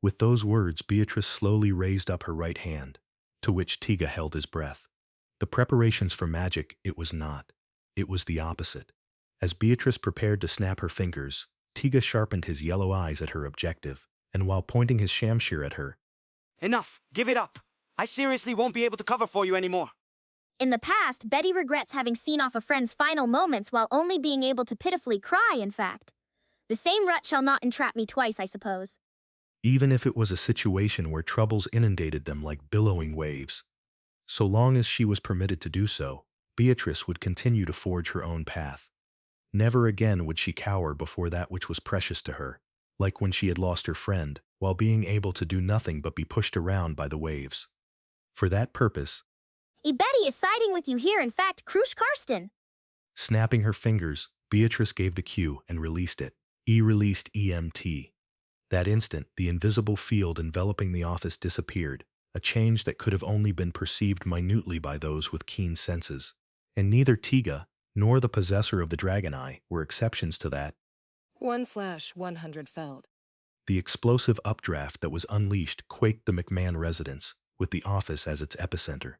With those words, Beatrice slowly raised up her right hand, to which Tiga held his breath. The preparations for magic, it was not. It was the opposite. As Beatrice prepared to snap her fingers, Tiga sharpened his yellow eyes at her objective, and while pointing his shamshir at her,
Enough! Give it up! I seriously won't be able to cover for you anymore.
In the past, Betty regrets having seen off a friend's final moments while only being able to pitifully cry, in fact. The same rut shall not entrap me twice, I suppose.
even if it was a situation where troubles inundated them like billowing waves. So long as she was permitted to do so, Beatrice would continue to forge her own path. Never again would she cower before that which was precious to her, like when she had lost her friend, while being able to do nothing but be pushed around by the waves. For that purpose,
Betty is siding with you here, in fact, Crusch Karsten.
snapping her fingers, Beatrice gave the cue and released it. Released EMT. That instant, the invisible field enveloping the office disappeared, a change that could have only been perceived minutely by those with keen senses. And neither Tiga nor the possessor of the dragon eye were exceptions to that.
1/100 Feld.
The explosive updraft that was unleashed quaked the McMahon residence, with the office as its epicenter.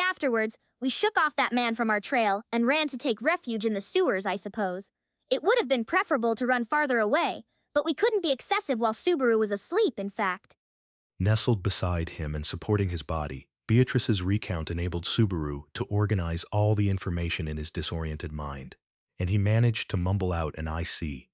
Afterwards, we shook off that man from our trail and ran to take refuge in the sewers, I suppose. It would have been preferable to run farther away, but we couldn't be excessive while Subaru was asleep, in fact.
Nestled beside him and supporting his body, Beatrice's recount enabled Subaru to organize all the information in his disoriented mind, and he managed to mumble out an "I see."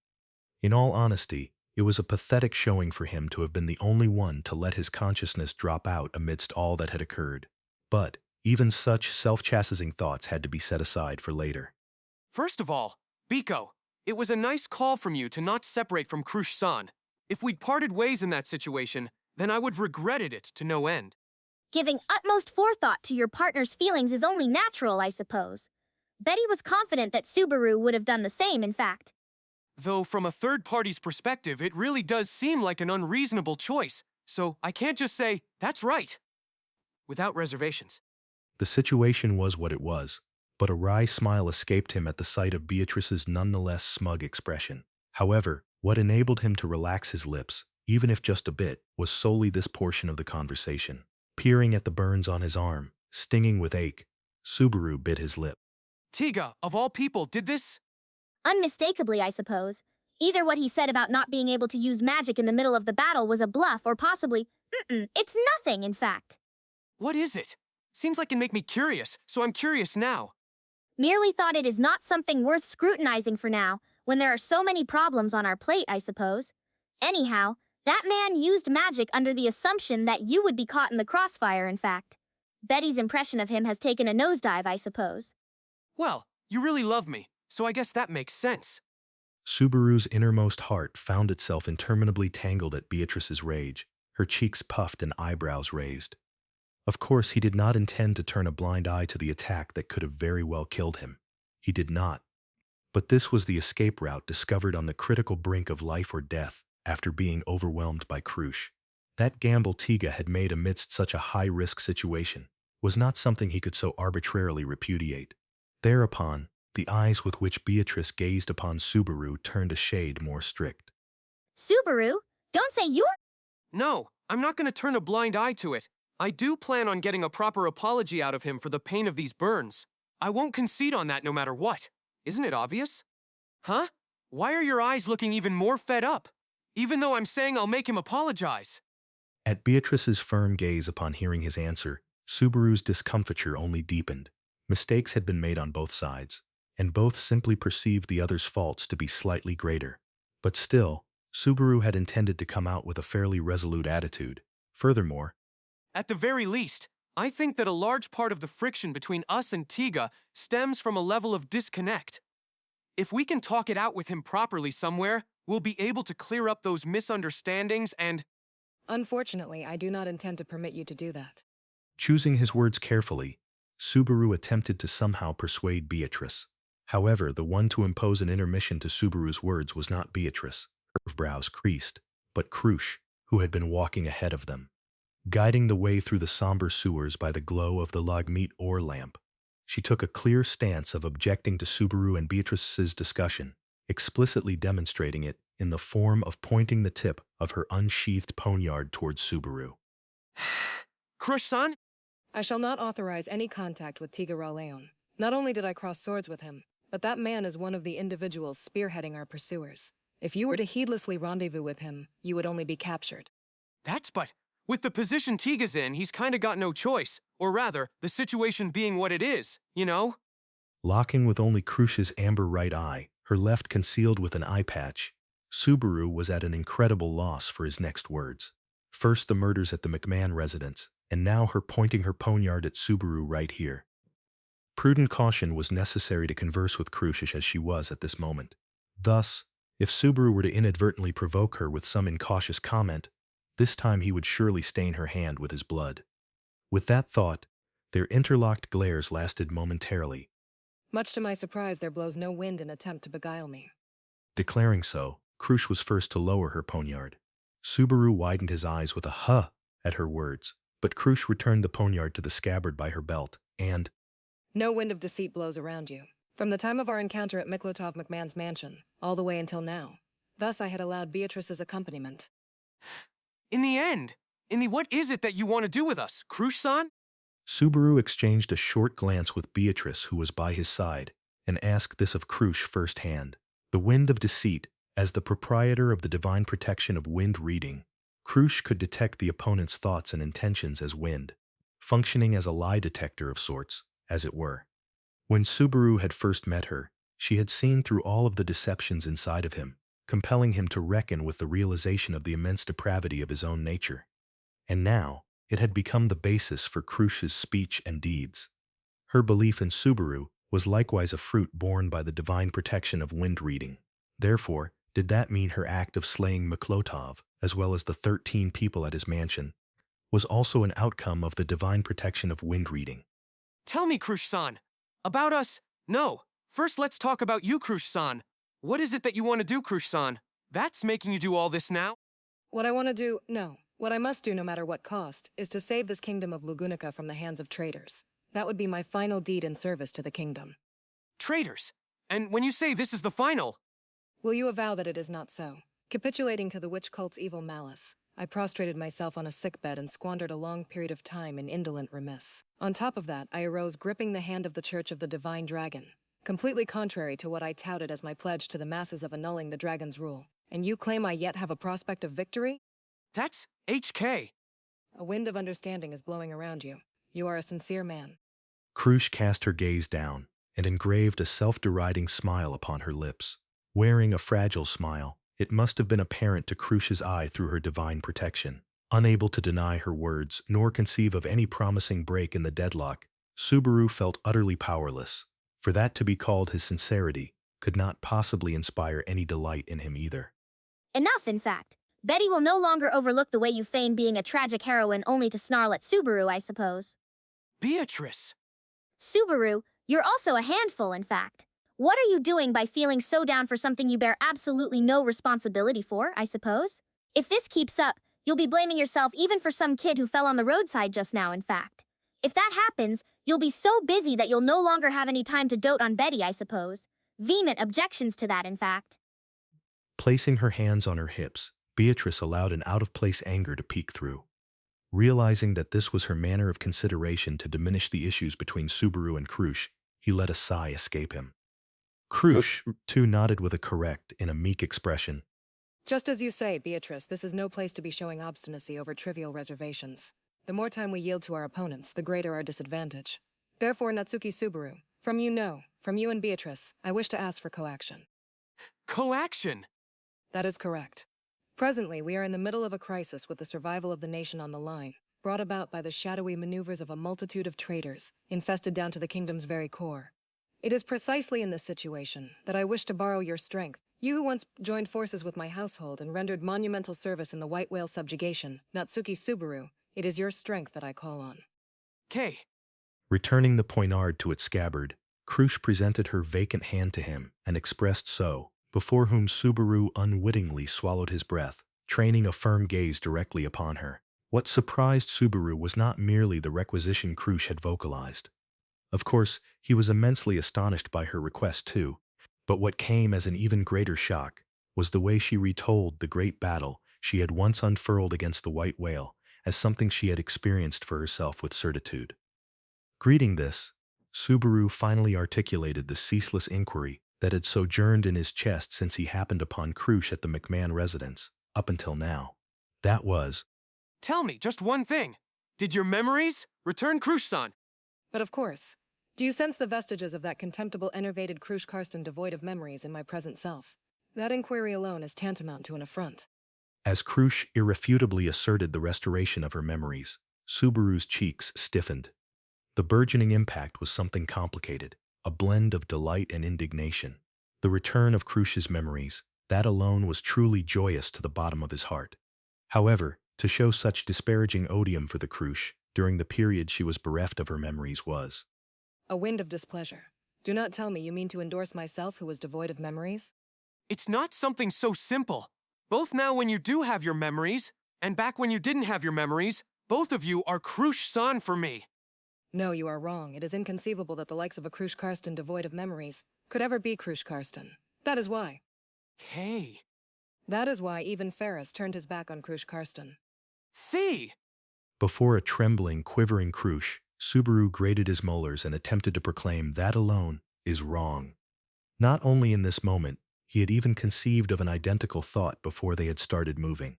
In all honesty, it was a pathetic showing for him to have been the only one to let his consciousness drop out amidst all that had occurred. But even such self-chastising thoughts had to be set aside for later.
First of all, Biko, it was a nice call from you to not separate from Crusch-san. If we'd parted ways in that situation, then I would have regretted it to no end.
Giving utmost forethought to your partner's feelings is only natural, I suppose. Betty was confident that Subaru would have done the same, in fact.
Though from a third party's perspective, it really does seem like an unreasonable choice, so I can't just say, that's right, without reservations.
The situation was what it was, but a wry smile escaped him at the sight of Beatrice's nonetheless smug expression. However, what enabled him to relax his lips, even if just a bit, was solely this portion of the conversation. Peering at the burns on his arm, stinging with ache, Subaru bit his lip.
Tiga, of all people, did this?
Unmistakably, I suppose. Either what he said about not being able to use magic in the middle of the battle was a bluff, or possibly, it's nothing, in fact.
What is it? Seems like it'd make me curious, so I'm curious now.
Merely thought it is not something worth scrutinizing for now, when there are so many problems on our plate, I suppose. Anyhow, that man used magic under the assumption that you would be caught in the crossfire, in fact. Betty's impression of him has taken a nosedive, I suppose.
Well, you really love me, so I guess that makes sense.
Subaru's innermost heart found itself interminably tangled at Beatrice's rage, her cheeks puffed and eyebrows raised. Of course, he did not intend to turn a blind eye to the attack that could have very well killed him. He did not. But this was the escape route discovered on the critical brink of life or death after being overwhelmed by Crusch. That gamble Tiga had made amidst such a high-risk situation was not something he could so arbitrarily repudiate. Thereupon, the eyes with which Beatrice gazed upon Subaru turned a shade more strict.
Subaru? Don't say you're...
No, I'm not going to turn a blind eye to it. I do plan on getting a proper apology out of him for the pain of these burns. I won't concede on that no matter what. Isn't it obvious? Huh? Why are your eyes looking even more fed up? Even though I'm saying I'll make him apologize.
At Beatrice's firm gaze upon hearing his answer, Subaru's discomfiture only deepened. Mistakes had been made on both sides, and both simply perceived the other's faults to be slightly greater. But still, Subaru had intended to come out with a fairly resolute attitude. Furthermore,
At the very least, I think that a large part of the friction between us and Tiga stems from a level of disconnect. If we can talk it out with him properly somewhere, we'll be able to clear up those misunderstandings and...
Unfortunately, I do not intend to permit you to do that.
choosing his words carefully, Subaru attempted to somehow persuade Beatrice. However, the one to impose an intermission to Subaru's words was not Beatrice, her brows creased, but Crusch, who had been walking ahead of them. Guiding the way through the somber sewers by the glow of the Lagmeet ore lamp, she took a clear stance of objecting to Subaru and Beatrice's discussion, explicitly demonstrating it in the form of pointing the tip of her unsheathed poniard towards Subaru.
Crusch-san?
I shall not authorize any contact with Tiga Raleon. Not only did I cross swords with him, but that man is one of the individuals spearheading our pursuers. If you were to heedlessly rendezvous with him, you would only be captured.
But with the position Tiga's in, he's kinda got no choice. Or rather, the situation being what it is, you know?
Locking with only Crusch's amber right eye, her left concealed with an eye patch, Subaru was at an incredible loss for his next words. First the murders at the McMahon residence, and now her pointing her poniard at Subaru right here. Prudent caution was necessary to converse with Crusch as she was at this moment. Thus, if Subaru were to inadvertently provoke her with some incautious comment, this time he would surely stain her hand with his blood. With that thought, their interlocked glares lasted momentarily.
Much to my surprise, there blows no wind in attempt to beguile me.
Declaring so, Crusch was first to lower her poniard. Subaru widened his eyes with a huh at her words, but Crusch returned the poniard to the scabbard by her belt, and...
No wind of deceit blows around you. From the time of our encounter at Miklotov McMahon's mansion, all the way until now. Thus I had allowed Beatrice's accompaniment.
In the what is it that you want to do with us, Crusch-san?
Subaru exchanged a short glance with Beatrice, who was by his side, and asked this of Crusch firsthand. The wind of deceit, as the proprietor of the divine protection of wind reading, Crusch could detect the opponent's thoughts and intentions as wind, functioning as a lie detector of sorts, as it were. When Subaru had first met her, she had seen through all of the deceptions inside of him, compelling him to reckon with the realization of the immense depravity of his own nature. And now, it had become the basis for Crusch's speech and deeds. Her belief in Subaru was likewise a fruit borne by the divine protection of wind reading. Therefore, did that mean her act of slaying Miklotov, as well as the 13 people at his mansion, was also an outcome of the divine protection of wind reading.
Tell me, Crusch-san. About us? No. First, let's talk about you, Crusch-san. What is it that you want to do, Crusch-san? That's making you do all this now?
What I want to do, no. What I must do no matter what cost, is to save this kingdom of Lugunica from the hands of traitors. That would be my final deed in service to the kingdom.
Traitors? And when you say this is the final...
Will you avow that it is not so? Capitulating to the witch cult's evil malice, I prostrated myself on a sickbed and squandered a long period of time in indolent remiss. On top of that, I arose gripping the hand of the Church of the Divine Dragon, completely contrary to what I touted as my pledge to the masses of annulling the dragon's rule. And you claim I yet have a prospect of victory?
That's HK.
A wind of understanding is blowing around you. You are a sincere man.
Crusch cast her gaze down and engraved a self-deriding smile upon her lips. Wearing a fragile smile, it must have been apparent to Crusch's eye through her divine protection. Unable to deny her words, nor conceive of any promising break in the deadlock, Subaru felt utterly powerless. For that to be called his sincerity could not possibly inspire any delight in him either.
Enough, in fact. Betty will no longer overlook the way you feign being a tragic heroine only to snarl at Subaru, I suppose.
Beatrice.
Subaru, you're also a handful, in fact. What are you doing by feeling so down for something you bear absolutely no responsibility for, I suppose? If this keeps up, you'll be blaming yourself even for some kid who fell on the roadside just now, in fact. If that happens, you'll be so busy that you'll no longer have any time to dote on Betty, I suppose. Vehement objections to that, in fact.
Placing her hands on her hips, Beatrice allowed an out-of-place anger to peek through. Realizing that this was her manner of consideration to diminish the issues between Subaru and Crusch, he let a sigh escape him. Crusch, too, nodded with a correct and a meek expression.
Just as you say, Beatrice, this is no place to be showing obstinacy over trivial reservations. The more time we yield to our opponents, the greater our disadvantage. Therefore, Natsuki Subaru, from you and Beatrice, I wish to ask for coaction.
Coaction?
That is correct. Presently, we are in the middle of a crisis with the survival of the nation on the line, brought about by the shadowy maneuvers of a multitude of traitors, infested down to the kingdom's very core. It is precisely in this situation that I wish to borrow your strength. You who once joined forces with my household and rendered monumental service in the White Whale subjugation, Natsuki Subaru, it is your strength that I call on.
K.
Returning the poignard to its scabbard, Crusch presented her vacant hand to him and expressed so, before whom Subaru unwittingly swallowed his breath, training a firm gaze directly upon her. What surprised Subaru was not merely the requisition Crusch had vocalized. Of course, he was immensely astonished by her request too, but what came as an even greater shock was the way she retold the great battle she had once unfurled against the White Whale as something she had experienced for herself with certitude. Greeting this, Subaru finally articulated the ceaseless inquiry that had sojourned in his chest since he happened upon Crusch at the McMahon residence, up until now. That was,
Tell me just one thing. Did your memories return, Crusch-san?
But of course. Do you sense the vestiges of that contemptible, enervated Crusch Karsten devoid of memories in my present self? That inquiry alone is tantamount to an affront.
as Crusch irrefutably asserted the restoration of her memories, Subaru's cheeks stiffened. The burgeoning impact was something complicated, a blend of delight and indignation. The return of Crusch's memories, that alone was truly joyous to the bottom of his heart. However, to show such disparaging odium for the Crusch during the period she was bereft of her memories was
a wind of displeasure. Do not tell me you mean to endorse myself who was devoid of memories?
It's not something so simple. Both now when you do have your memories, and back when you didn't have your memories, both of you are Crusch-san for me.
No, you are wrong. It is inconceivable that the likes of a Crusch Karsten devoid of memories could ever be Crusch Karsten. That is why.
Hey.
That is why even Ferris turned his back on Crusch Karsten.
Thee.
Before a trembling, quivering Crusch, Subaru grated his molars and attempted to proclaim that alone is wrong. Not only in this moment, he had even conceived of an identical thought before they had started moving.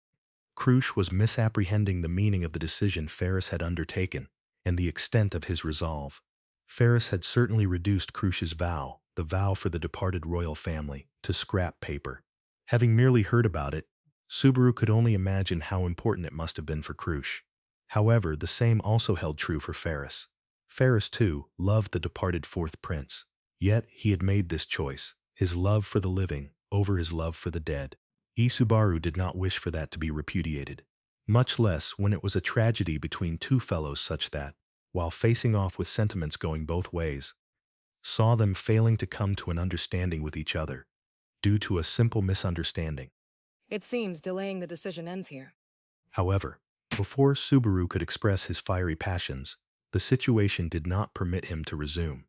Crusch was misapprehending the meaning of the decision Ferris had undertaken and the extent of his resolve. Ferris had certainly reduced Crusch's vow, the vow for the departed royal family, to scrap paper. Having merely heard about it, Subaru could only imagine how important it must have been for Crusch. However, the same also held true for Ferris. Ferris, too, loved the departed fourth prince. Yet he had made this choice, his love for the living over his love for the dead. Subaru did not wish for that to be repudiated. much less when it was a tragedy between two fellows such that, while facing off with sentiments going both ways, saw them failing to come to an understanding with each other, due to a simple misunderstanding.
It seems delaying the decision ends here.
However, before Subaru could express his fiery passions, the situation did not permit him to resume.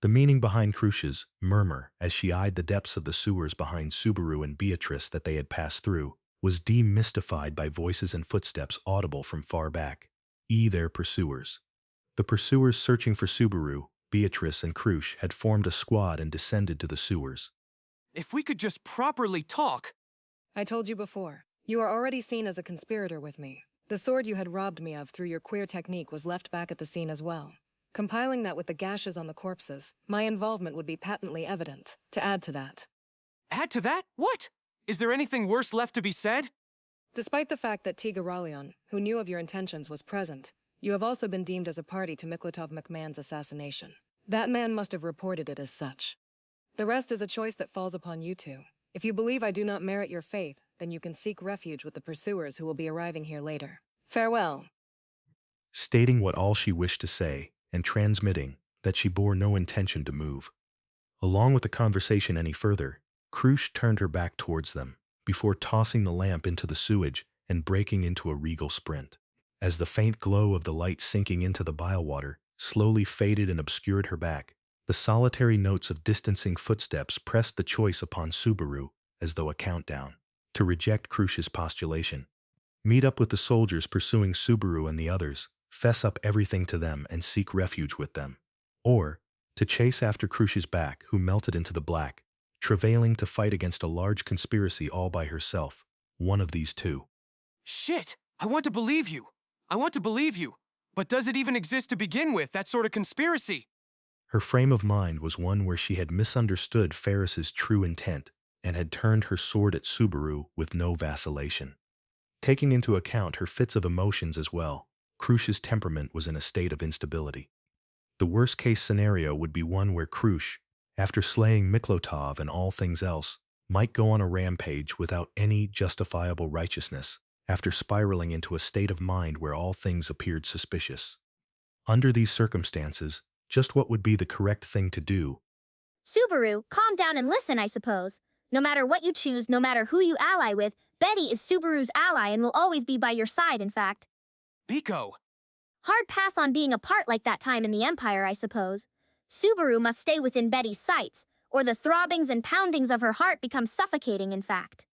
The meaning behind Crusch's murmur as she eyed the depths of the sewers behind Subaru and Beatrice that they had passed through was demystified by voices and footsteps audible from far back. Their pursuers. The pursuers searching for Subaru, Beatrice, and Crusch had formed a squad and descended to the sewers.
If we could just properly talk.
I told you before, you are already seen as a conspirator with me. The sword you had robbed me of through your queer technique was left back at the scene as well. Compiling that with the gashes on the corpses, my involvement would be patently evident. To add to that.
Add to that? What? Is there anything worse left to be said?
Despite the fact that Tigaralion, who knew of your intentions, was present, you have also been deemed as a party to Miklotov McMahon's assassination. That man must have reported it as such. The rest is a choice that falls upon you two. If you believe I do not merit your faith, then you can seek refuge with the pursuers who will be arriving here later. Farewell.
Stating what all she wished to say, and transmitting that she bore no intention to move. Along with the conversation any further, Crusch turned her back towards them, before tossing the lamp into the sewage and breaking into a regal sprint. As the faint glow of the light sinking into the bile water slowly faded and obscured her back, the solitary notes of distancing footsteps pressed the choice upon Subaru, as though a countdown, to reject Crusch's postulation. Meet up with the soldiers pursuing Subaru and the others, fess up everything to them and seek refuge with them. Or, to chase after Crusch's back, who melted into the black, travailing to fight against a large conspiracy all by herself, one of these two.
Shit! I want to believe you. I want to believe you. But does it even exist to begin with, that sort of conspiracy?
Her frame of mind was one where she had misunderstood Ferris's true intent and had turned her sword at Subaru with no vacillation. Taking into account her fits of emotions as well, Crusch's temperament was in a state of instability. The worst-case scenario would be one where Crusch, after slaying Miklotov and all things else, might go on a rampage without any justifiable righteousness, after spiraling into a state of mind where all things appeared suspicious. Under these circumstances, just what would be the correct thing to do?
Subaru, calm down and listen, I suppose. No matter what you choose, no matter who you ally with, Betty is Subaru's ally and will always be by your side, in fact.
Biko.
Hard pass on being apart like that time in the Empire, I suppose. Subaru must stay within Betty's sights, or the throbbings and poundings of her heart become suffocating, in fact.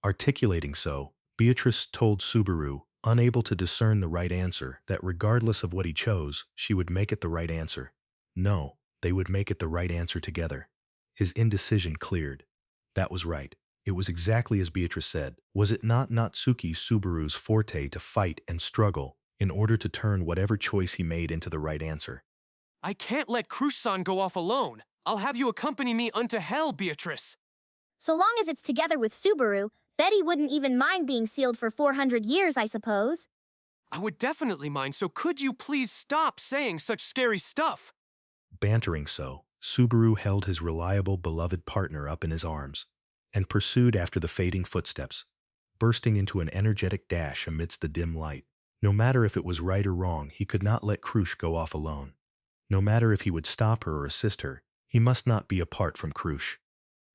Articulating so, Beatrice told Subaru, unable to discern the right answer, that regardless of what he chose, she would make it the right answer. No, they would make it the right answer together. His indecision cleared. That was right. It was exactly as Beatrice said. Was it not Natsuki Subaru's forte to fight and struggle in order to turn whatever choice he made into the right answer?
I can't let Crusch-san go off alone. I'll have you accompany me unto hell, Beatrice.
So long as it's together with Subaru, Betty wouldn't even mind being sealed for 400 years, I suppose.
I would definitely mind, so could you please stop saying such scary stuff?
Bantering so, Subaru held his reliable, beloved partner up in his arms and pursued after the fading footsteps, bursting into an energetic dash amidst the dim light. No matter if it was right or wrong, he could not let Crusch go off alone. No matter if he would stop her or assist her, he must not be apart from Crusch.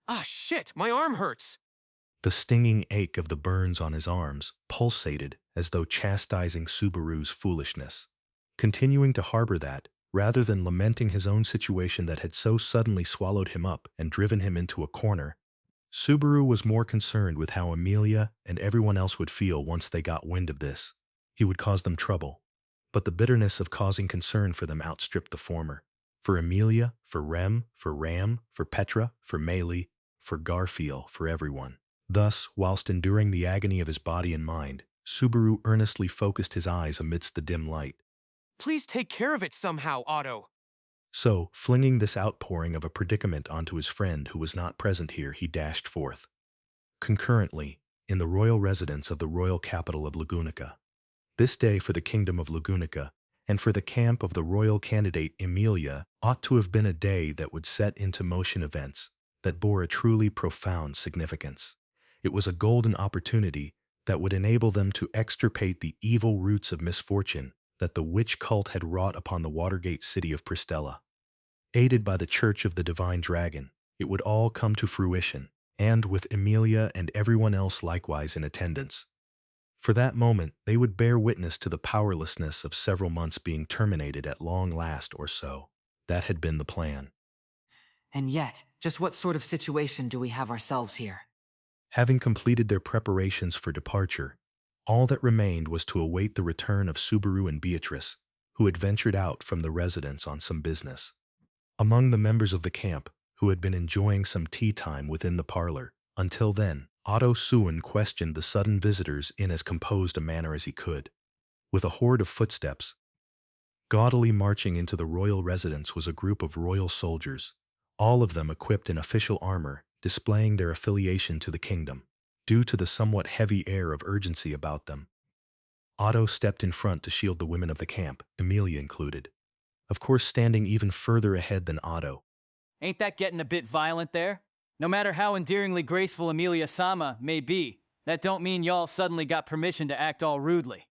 Ah, shit, my arm hurts.
The stinging ache of the burns on his arms pulsated as though chastising Subaru's foolishness. Continuing to harbor that, rather than lamenting his own situation that had so suddenly swallowed him up and driven him into a corner, Subaru was more concerned with how Amelia and everyone else would feel once they got wind of this. He would cause them trouble, but the bitterness of causing concern for them outstripped the former. For Amelia, for Rem, for Ram, for Petra, for Meili, for Garfield, for everyone. Thus, whilst enduring the agony of his body and mind, Subaru earnestly focused his eyes amidst the dim light.
Please take care of it somehow, Otto.
So, flinging this outpouring of a predicament onto his friend who was not present here, he dashed forth. Concurrently, in the royal residence of the royal capital of Lugunica. This day for the kingdom of Lugunica, and for the camp of the royal candidate Amelia, ought to have been a day that would set into motion events that bore a truly profound significance. It was a golden opportunity that would enable them to extirpate the evil roots of misfortune that the witch cult had wrought upon the Watergate city of Pristella. Aided by the Church of the Divine Dragon, it would all come to fruition, and with Amelia and everyone else likewise in attendance. For that moment, they would bear witness to the powerlessness of several months being terminated at long last or so. That had been the plan.
And yet, just what sort of situation do we have ourselves here?
Having completed their preparations for departure, all that remained was to await the return of Subaru and Beatrice, who had ventured out from the residence on some business. Among the members of the camp, who had been enjoying some tea time within the parlor, until then, Otto Suin questioned the sudden visitors in as composed a manner as he could. With a horde of footsteps, gaudily marching into the royal residence was a group of royal soldiers, all of them equipped in official armor, displaying their affiliation to the kingdom. Due to the somewhat heavy air of urgency about them, Otto stepped in front to shield the women of the camp, Amelia included. Of course, standing even further ahead than Otto.
Ain't that getting a bit violent there? No matter how endearingly graceful Amelia-sama may be, that don't mean y'all suddenly got permission to act all rudely.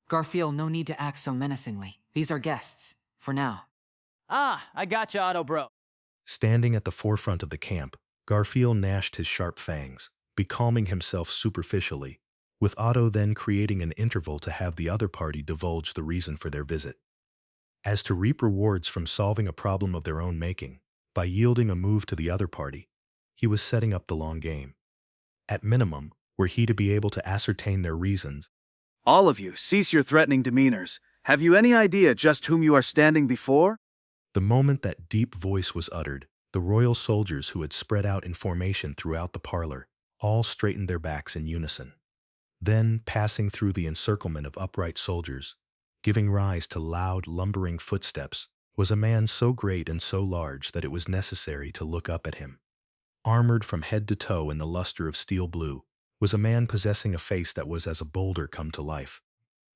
Garfield, no need to act so menacingly. These are guests, for now.
Ah, I gotcha, Otto bro.
Standing at the forefront of the camp, Garfield gnashed his sharp fangs, becalming himself superficially, with Otto then creating an interval to have the other party divulge the reason for their visit. As to reap rewards from solving a problem of their own making, by yielding a move to the other party, he was setting up the long game. At minimum, were he to be able to ascertain their reasons.
All of you, cease your threatening demeanors. Have you any idea just whom you are standing before?
The moment that deep voice was uttered, the royal soldiers who had spread out in formation throughout the parlor all straightened their backs in unison. Then, passing through the encirclement of upright soldiers, giving rise to loud, lumbering footsteps, was a man so great and so large that it was necessary to look up at him. Armored from head to toe in the luster of steel blue, was a man possessing a face that was as a boulder come to life.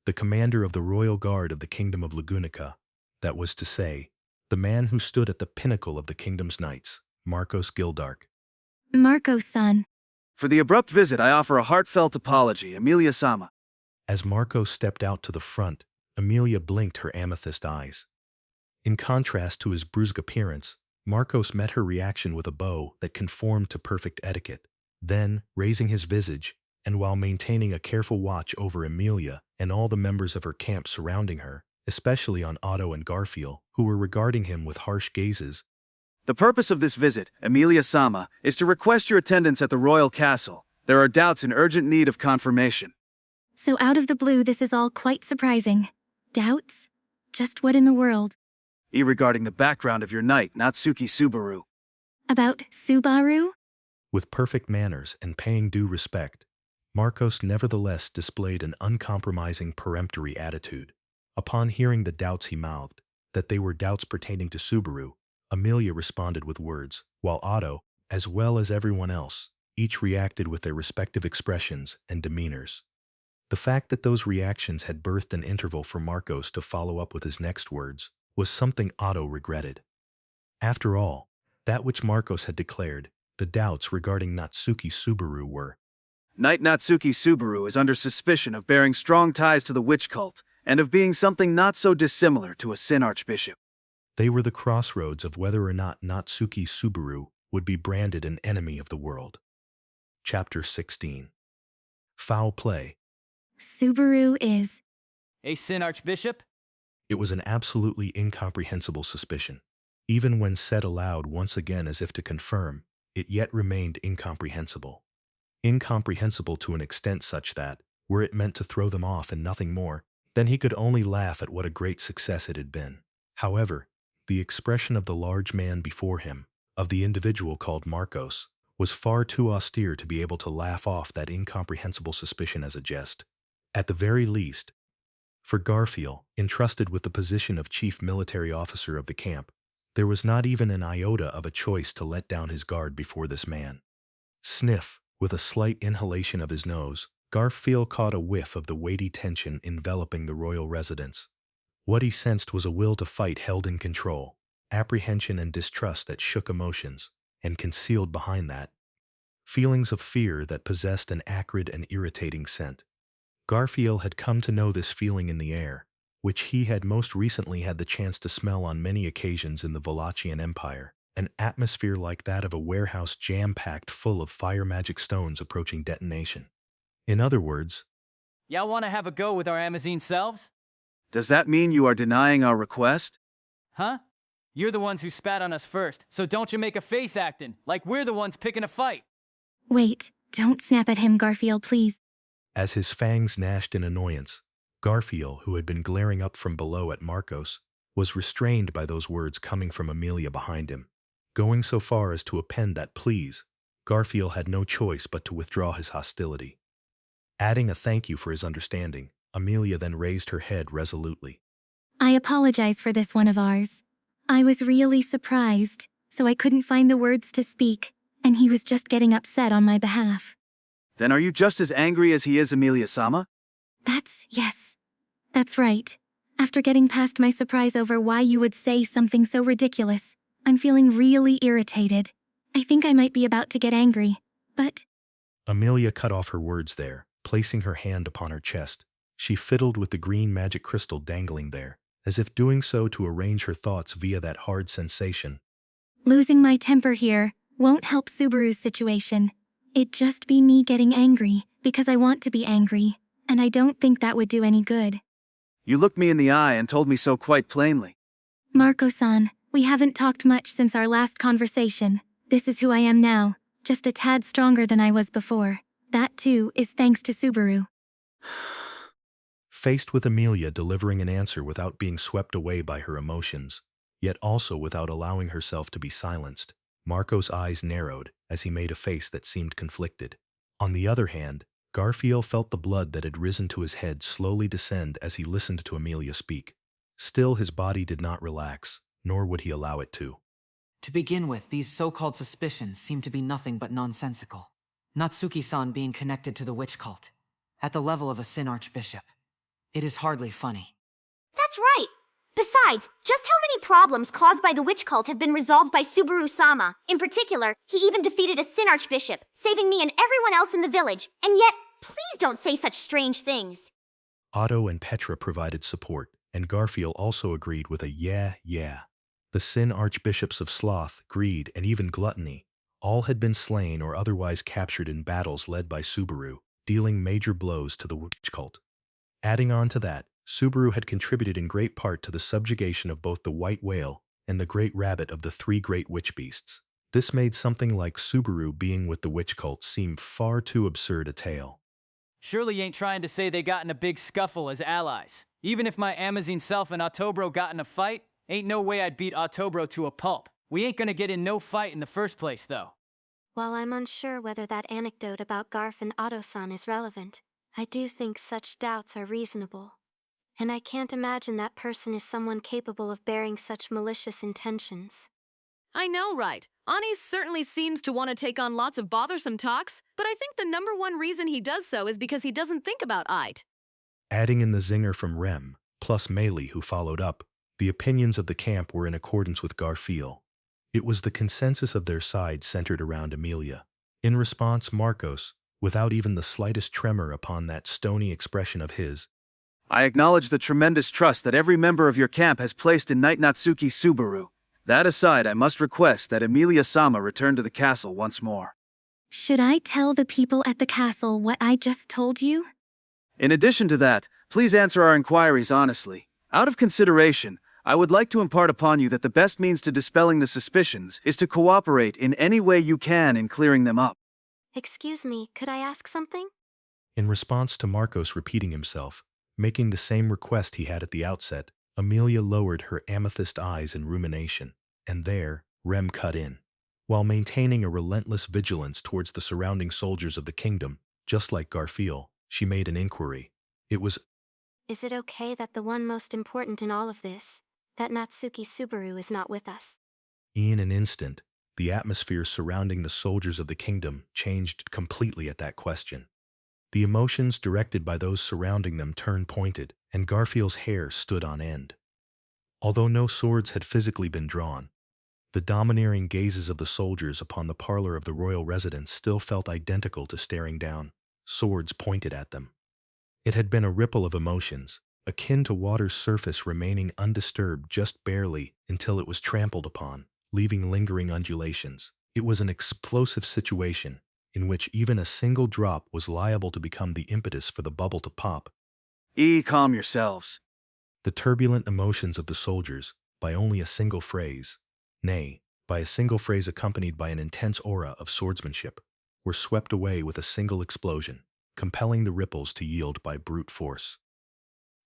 The commander of the royal guard of the kingdom of Lugunica, that was to say, the man who stood at the pinnacle of the kingdom's knights, Marcos Gildark.
Marco-san.
For the abrupt visit, I offer a heartfelt apology, Amelia-sama.
As Marcos stepped out to the front, Amelia blinked her amethyst eyes. In contrast to his brusque appearance, Marcos met her reaction with a bow that conformed to perfect etiquette. Then, raising his visage, and while maintaining a careful watch over Amelia and all the members of her camp surrounding her, especially on Otto and Garfield, who were regarding him with harsh gazes.
The purpose of this visit, Amelia-sama, is to request your attendance at the royal castle. There are doubts in urgent need of confirmation.
So out of the blue, this is all quite surprising. Doubts? Just what in the world?
Regarding the background of your knight, Natsuki Subaru.
About Subaru?
With perfect manners and paying due respect, Marcos nevertheless displayed an uncompromising peremptory attitude. Upon hearing the doubts he mouthed, that they were doubts pertaining to Subaru, Amelia responded with words, while Otto, as well as everyone else, each reacted with their respective expressions and demeanors. The fact that those reactions had birthed an interval for Marcos to follow up with his next words was something Otto regretted. After all, that which Marcos had declared, the doubts regarding Natsuki Subaru were,
Knight Natsuki Subaru is under suspicion of bearing strong ties to the witch cult, and of being something not so dissimilar to a Sin Archbishop.
They were the crossroads of whether or not Natsuki Subaru would be branded an enemy of the world. Chapter 16. Foul Play.
Subaru is...
A Sin Archbishop?
It was an absolutely incomprehensible suspicion. Even when said aloud once again as if to confirm, it yet remained incomprehensible. Incomprehensible to an extent such that, were it meant to throw them off and nothing more, then he could only laugh at what a great success it had been. However, the expression of the large man before him, of the individual called Marcos, was far too austere to be able to laugh off that incomprehensible suspicion as a jest. At the very least, for Garfield, entrusted with the position of chief military officer of the camp, there was not even an iota of a choice to let down his guard before this man. Sniff, with a slight inhalation of his nose, Garfield caught a whiff of the weighty tension enveloping the royal residence. What he sensed was a will to fight held in control, apprehension and distrust that shook emotions, and concealed behind that, feelings of fear that possessed an acrid and irritating scent. Garfield had come to know this feeling in the air, which he had most recently had the chance to smell on many occasions in the Wallachian Empire, an atmosphere like that of a warehouse jam-packed full of fire magic stones approaching detonation. In other words,
Y'all want to have a go with our Amazine selves?
Does that mean you are denying our request?
Huh? You're the ones who spat on us first, so don't you make a face acting like we're the ones picking a fight.
Wait, don't snap at him, Garfield, please.
as his fangs gnashed in annoyance, Garfield, who had been glaring up from below at Marcos, was restrained by those words coming from Amelia behind him. Going so far as to append that please, Garfield had no choice but to withdraw his hostility. Adding a thank you for his understanding, Amelia then raised her head resolutely.
I apologize for this one of ours. I was really surprised, so I couldn't find the words to speak, and he was just getting upset on my behalf.
Then are you just as angry as he is, Amelia-sama?
Yes. That's right. After getting past my surprise over why you would say something so ridiculous, I'm feeling really irritated. I think I might be about to get angry, but...
Amelia cut off her words there, placing her hand upon her chest. She fiddled with the green magic crystal dangling there, as if doing so to arrange her thoughts via that hard sensation.
Losing my temper here won't help Subaru's situation. It'd just be me getting angry, because I want to be angry, and I don't think that would do any good.
You looked me in the eye and told me so quite plainly.
Marco-san, we haven't talked much since our last conversation. This is who I am now, just a tad stronger than I was before. That, too, is thanks to Subaru.
Faced with Amelia delivering an answer without being swept away by her emotions, yet also without allowing herself to be silenced, Marco's eyes narrowed as he made a face that seemed conflicted. On the other hand, Garfield felt the blood that had risen to his head slowly descend as he listened to Amelia speak. Still, his body did not relax, nor would he allow it to.
To begin with, these so-called suspicions seem to be nothing but nonsensical. Natsuki-san being connected to the witch cult, at the level of a Sin Archbishop. It is hardly funny.
That's right. Besides, just how many problems caused by the witch cult have been resolved by Subaru-sama? In particular, he even defeated a Sin Archbishop, saving me and everyone else in the village. And yet, please don't say such strange things.
Otto and Petra provided support, and Garfield also agreed with a yeah. The Sin Archbishops of sloth, greed, and even gluttony all had been slain or otherwise captured in battles led by Subaru, dealing major blows to the witch cult. Adding on to that, Subaru had contributed in great part to the subjugation of both the white whale and the great rabbit of the three great witch beasts. This made something like Subaru being with the witch cult seem far too absurd a tale.
Surely you ain't trying to say they got in a big scuffle as allies. Even if my Amazine self and Autobro got in a fight, ain't no way I'd beat Autobro to a pulp. We ain't gonna get in no fight in the first place, though.
While I'm unsure whether that anecdote about Garf and Otto-san is relevant, I do think such doubts are reasonable. And I can't imagine that person is someone capable of bearing such malicious intentions.
I know, right? Ani certainly seems to want to take on lots of bothersome talks, but I think the number one reason he does so is because he doesn't think about it.
Adding in the zinger from Rem, plus Meili who followed up, the opinions of the camp were in accordance with Garfield. It was the consensus of their side centered around Amelia. In response, Marcos, without even the slightest tremor upon that stony expression of his,
I acknowledge the tremendous trust that every member of your camp has placed in Knight Natsuki Subaru. That aside, I must request that Amelia-sama return to the castle once more.
Should I tell the people at the castle what I just told you?
In addition to that, please answer our inquiries honestly. Out of consideration, I would like to impart upon you that the best means to dispelling the suspicions is to cooperate in any way you can in clearing them up.
Excuse me, could I ask something?
In response to Marcos repeating himself, making the same request he had at the outset, Amelia lowered her amethyst eyes in rumination, and there, Rem cut in. While maintaining a relentless vigilance towards the surrounding soldiers of the kingdom, just like Garfield, she made an inquiry. It was,
Is it okay that the one most important in all of this, that Natsuki Subaru is not with us?
in an instant, the atmosphere surrounding the soldiers of the kingdom changed completely at that question. The emotions directed by those surrounding them turned pointed, and Garfield's hair stood on end. Although no swords had physically been drawn, The domineering gazes of the soldiers upon the parlor of the royal residence still felt identical to staring down, swords pointed at them. It had been a ripple of emotions, akin to water's surface remaining undisturbed just barely until it was trampled upon, leaving lingering undulations. It was an explosive situation in which even a single drop was liable to become the impetus for the bubble to pop.
Calm yourselves.
The turbulent emotions of the soldiers, by only a single phrase, nay, by a single phrase accompanied by an intense aura of swordsmanship, were swept away with a single explosion, compelling the ripples to yield by brute force.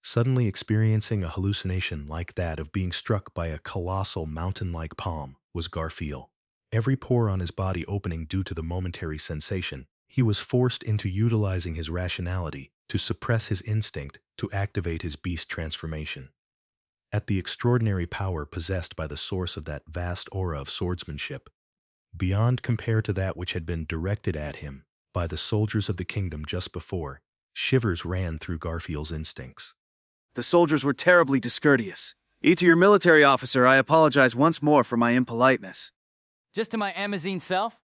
Suddenly experiencing a hallucination like that of being struck by a colossal mountain-like palm was Garfield. Every pore on his body opening due to the momentary sensation, he was forced into utilizing his rationality to suppress his instinct to activate his beast transformation. At the extraordinary power possessed by the source of that vast aura of swordsmanship, beyond compare to that which had been directed at him by the soldiers of the kingdom just before, shivers ran through Garfield's instincts.
The soldiers were terribly discourteous. To your military officer, I apologize once more for my impoliteness.
Just to my Amazine self?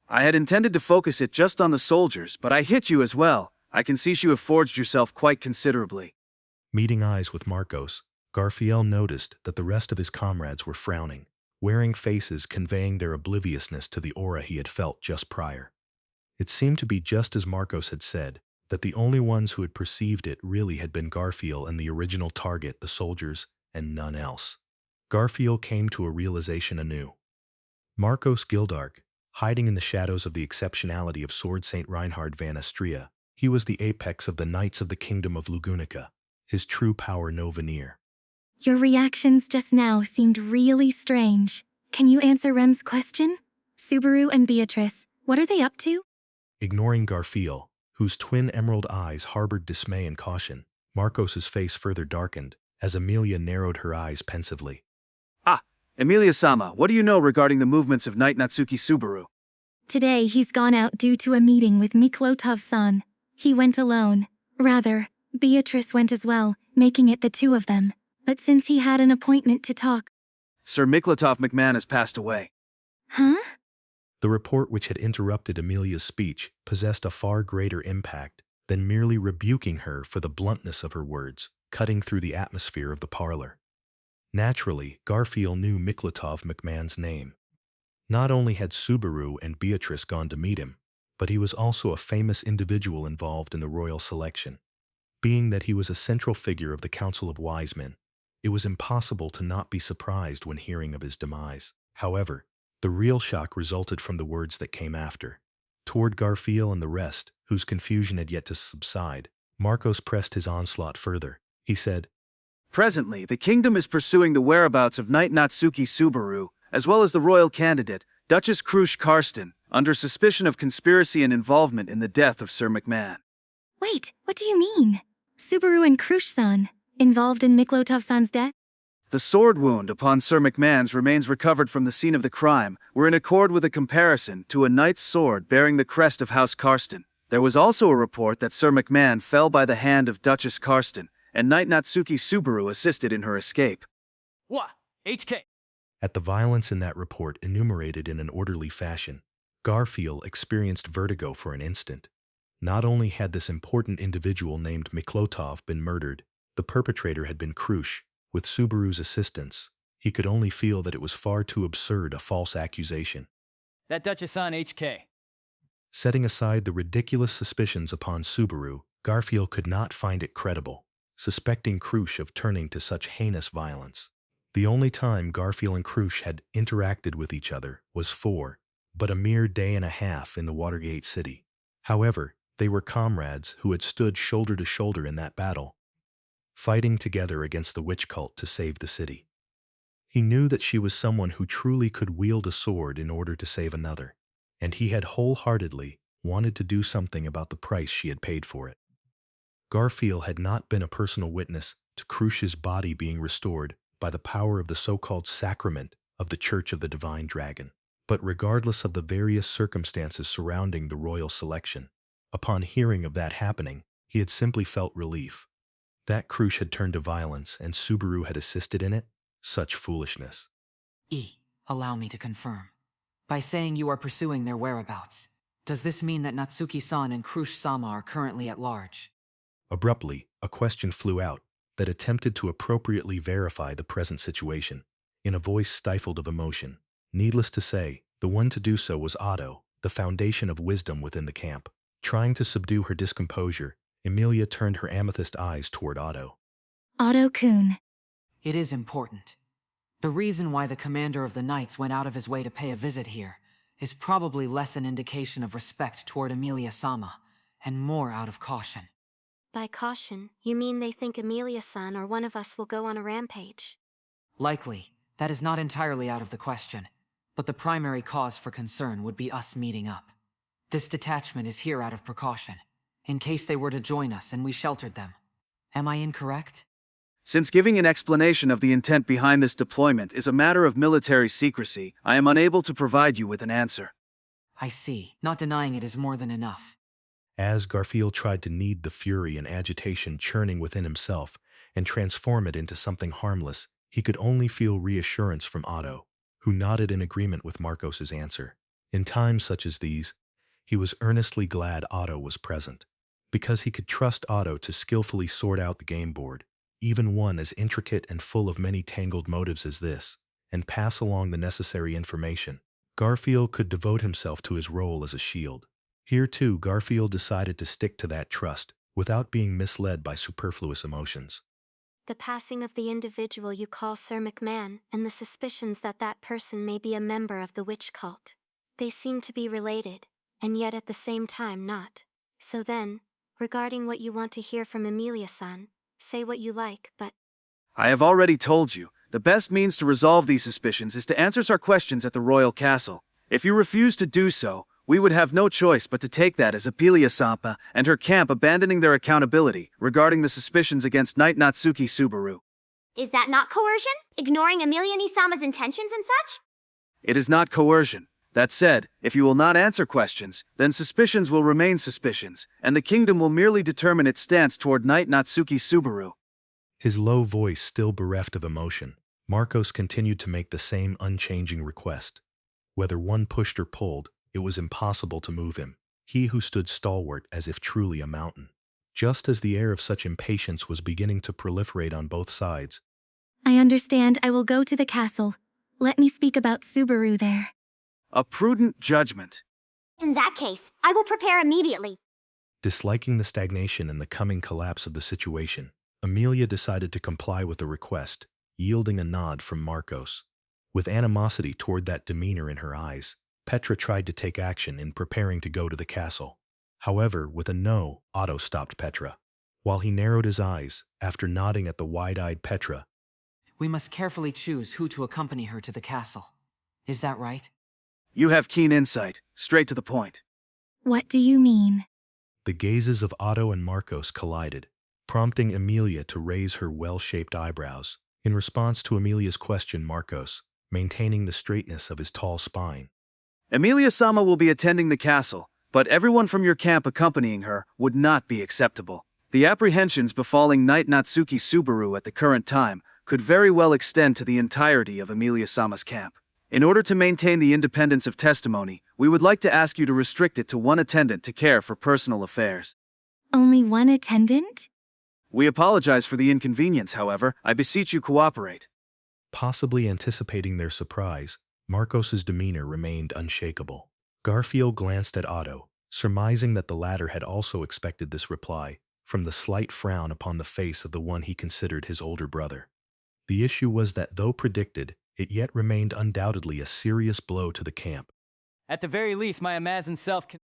I had intended to focus it just on the soldiers, but I hit you as well. I can see you have forged yourself quite considerably.
Meeting eyes with Marcos, Garfield noticed that the rest of his comrades were frowning, wearing faces conveying their obliviousness to the aura he had felt just prior. It seemed to be just as Marcos had said, that the only ones who had perceived it really had been Garfield and the original target, the soldiers, and none else. Garfield came to a realization anew. Marcos Gildark, hiding in the shadows of the exceptionality of Sword Saint Reinhard van Astria, he was the apex of the Knights of the Kingdom of Lugunica, his true power no veneer.
Your reactions just now seemed really strange. Can you answer Rem's question? Subaru and Beatrice, what are they up to?
Ignoring Garfield, whose twin emerald eyes harbored dismay and caution, Marcos's face further darkened as Amelia narrowed her eyes pensively.
Amelia-sama, what do you know regarding the movements of Knight Natsuki Subaru?
Today he's gone out due to a meeting with Miklotov-san. He went alone. Rather, Beatrice went as well, making it the two of them. But since he had an appointment to talk...
Sir Miklotov McMahon has passed away.
Huh?
The report which had interrupted Amelia's speech possessed a far greater impact than merely rebuking her for the bluntness of her words, cutting through the atmosphere of the parlor. Naturally, Garfield knew Miklotov McMahon's name. Not only had Subaru and Beatrice gone to meet him, but he was also a famous individual involved in the royal selection. Being that he was a central figure of the Council of Wise Men, it was impossible to not be surprised when hearing of his demise. However, the real shock resulted from the words that came after. Toward Garfield and the rest, whose confusion had yet to subside, Marcos pressed his onslaught further. He said,
Presently, the kingdom is pursuing the whereabouts of Knight Natsuki Subaru, as well as the royal candidate, Duchess Crusch Karsten, under suspicion of conspiracy and involvement in the death of Sir McMahon.
Wait, what do you mean? Subaru and Crusch-san, involved in Miklotov-san's death?
The sword wound upon Sir McMahon's remains recovered from the scene of the crime were in accord with a comparison to a knight's sword bearing the crest of House Karsten. There was also a report that Sir McMahon fell by the hand of Duchess Karsten, and Knight Natsuki Subaru assisted in her escape.
What? HK?
At the violence in that report enumerated in an orderly fashion, Garfield experienced vertigo for an instant. Not only had this important individual named Miklotov been murdered, the perpetrator had been Crusch. With Subaru's assistance, he could only feel that it was far too absurd a false accusation.
That Duchess-san HK.
Setting aside the ridiculous suspicions upon Subaru, Garfield could not find it credible, suspecting Crusch of turning to such heinous violence. The only time Garfield and Crusch had interacted with each other was for but a mere day and a half in the Watergate City. However, they were comrades who had stood shoulder to shoulder in that battle, fighting together against the witch cult to save the city. He knew that she was someone who truly could wield a sword in order to save another, and he had wholeheartedly wanted to do something about the price she had paid for it. Garfield had not been a personal witness to Crusch's body being restored by the power of the so-called sacrament of the Church of the Divine Dragon. But regardless of the various circumstances surrounding the royal selection, upon hearing of that happening, he had simply felt relief. That Crusch had turned to violence and Subaru had assisted in it? Such foolishness.
Allow me to confirm. By saying you are pursuing their whereabouts, does this mean that Natsuki-san and Crusch-sama are currently at large?
Abruptly, a question flew out that attempted to appropriately verify the present situation, in a voice stifled of emotion. Needless to say, the one to do so was Otto, the foundation of wisdom within the camp. Trying to subdue her discomposure, Amelia turned her amethyst eyes toward Otto.
Otto-kun.
It is important. The reason why the commander of the Knights went out of his way to pay a visit here is probably less an indication of respect toward Amelia-sama, and more out of caution.
By caution, you mean they think Amelia-san or one of us will go on a rampage?
Likely, that is not entirely out of the question, but the primary cause for concern would be us meeting up. This detachment is here out of precaution, in case they were to join us and we sheltered them. Am I incorrect?
Since giving an explanation of the intent behind this deployment is a matter of military secrecy, I am unable to provide you with an answer.
I see. Not denying it is more than enough.
As Garfield tried to knead the fury and agitation churning within himself and transform it into something harmless, he could only feel reassurance from Otto, who nodded in agreement with Marcos's answer. In times such as these, he was earnestly glad Otto was present, because he could trust Otto to skillfully sort out the game board, even one as intricate and full of many tangled motives as this, and pass along the necessary information. Garfield could devote himself to his role as a shield. Here, too, Garfield decided to stick to that trust, without being misled by superfluous emotions.
The passing of the individual you call Sir McMahon, and the suspicions that that person may be a member of the witch cult. They seem to be related, and yet at the same time not. So then, regarding what you want to hear from Amelia-san, say what you like, but...
I have already told you, the best means to resolve these suspicions is to answer our questions at the royal castle. If you refuse to do so, we would have no choice but to take that as Amelia-sama and her camp abandoning their accountability regarding the suspicions against Knight Natsuki Subaru.
Is that not coercion? Ignoring Amelia-nisama's intentions and such?
It is not coercion. That said, if you will not answer questions, then suspicions will remain suspicions, and the kingdom will merely determine its stance toward Knight Natsuki Subaru.
His low voice still bereft of emotion, Marcos continued to make the same unchanging request. Whether one pushed or pulled, it was impossible to move him, he who stood stalwart as if truly a mountain. Just as the air of such impatience was beginning to proliferate on both sides.
I understand. I will go to the castle. Let me speak about Subaru there.
A prudent judgment.
In that case, I will prepare immediately.
Disliking the stagnation and the coming collapse of the situation, Amelia decided to comply with the request, yielding a nod from Marcos. With animosity toward that demeanor in her eyes, Petra tried to take action in preparing to go to the castle. However, with a no, Otto stopped Petra. While he narrowed his eyes, after nodding at the wide-eyed Petra,
We must carefully choose who to accompany her to the castle. Is that right?
You have keen insight, straight to the point.
What do you mean?
the gazes of Otto and Marcos collided, prompting Amelia to raise her well-shaped eyebrows. In response to Amelia's question, Marcos, maintaining the straightness of his tall spine,
Amelia-sama will be attending the castle, but everyone from your camp accompanying her would not be acceptable. The apprehensions befalling Knight Natsuki Subaru at the current time could very well extend to the entirety of Amelia-sama's camp. In order to maintain the independence of testimony, we would like to ask you to restrict it to one attendant to care for personal affairs.
Only one attendant?
We apologize for the inconvenience, however. I beseech you cooperate.
Possibly anticipating their surprise, Marcos's demeanor remained unshakable. Garfield glanced at Otto, surmising that the latter had also expected this reply, from the slight frown upon the face of the one he considered his older brother. The issue was that, though predicted, it yet remained undoubtedly a serious blow to the camp.
At the very least, my Amazon self can...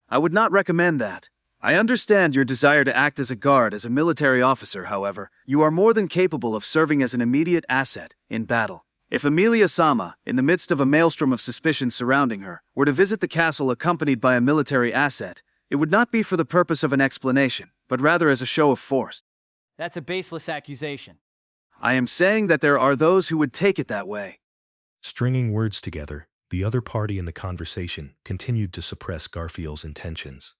I would not recommend that. I understand your desire to act as a guard as a military officer, however. You are more than capable of serving as an immediate asset in battle. If Amelia-sama, in the midst of a maelstrom of suspicion surrounding her, were to visit the castle accompanied by a military asset, it would not be for the purpose of an explanation, but rather as a show of force.
That's a baseless accusation.
I am saying that there are those who would take it that way.
Stringing words together, the other party in the conversation continued to suppress Garfield's intentions.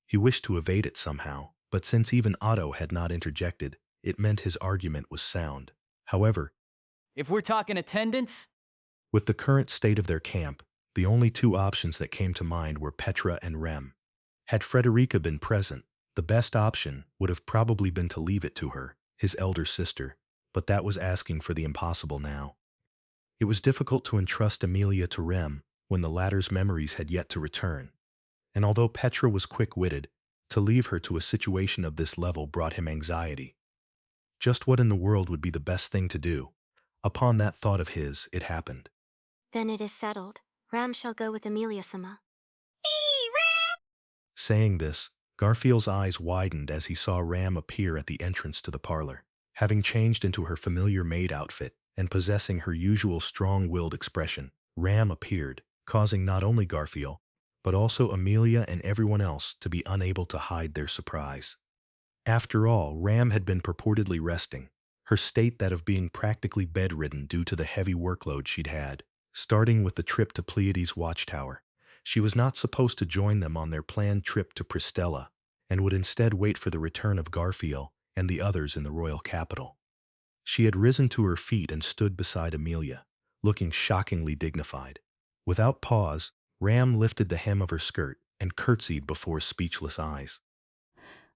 He wished to evade it somehow, but since even Otto had not interjected, it meant his argument was sound. However,
If we're talking attendance...
With the current state of their camp, the only two options that came to mind were Petra and Rem. Had Frederica been present, the best option would have probably been to leave it to her, his elder sister, but that was asking for the impossible now. It was difficult to entrust Amelia to Rem when the latter's memories had yet to return, and although Petra was quick-witted, to leave her to a situation of this level brought him anxiety. Just what in the world would be the best thing to do? Upon that thought of his, it happened.
Then it is settled. Ram shall go with Amelia-sama.
Saying this, Garfield's eyes widened as he saw Ram appear at the entrance to the parlor. Having changed into her familiar maid outfit and possessing her usual strong-willed expression, Ram appeared, causing not only Garfield, but also Amelia and everyone else to be unable to hide their surprise. After all, Ram had been purportedly resting, her state that of being practically bedridden due to the heavy workload she'd had, starting with the trip to Pleiades' watchtower. She was not supposed to join them on their planned trip to Pristella, and would instead wait for the return of Garfield and the others in the royal capital. She had risen to her feet and stood beside Amelia, looking shockingly dignified. Without pause, Ram lifted the hem of her skirt and curtsied before speechless eyes.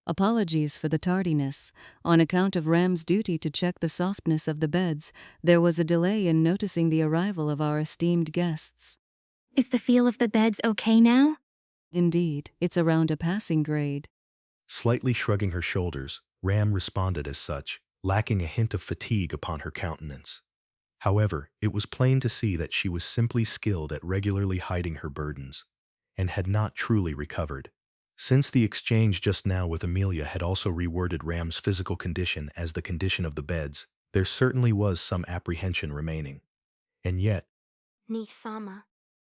Apologies for the tardiness. On account of Ram's duty to check the softness of the beds, there was a delay in noticing the arrival of our esteemed guests.
Is the feel of the beds okay now?
Indeed, it's around a passing grade.
Slightly shrugging her shoulders, Ram responded as such, lacking a hint of fatigue upon her countenance. However, it was plain to see that she was simply skilled at regularly hiding her burdens, and had not truly recovered. Since the exchange just now with Amelia had also reworded Ram's physical condition as the condition of the beds, there certainly was some apprehension remaining. And yet,
Ni-sama.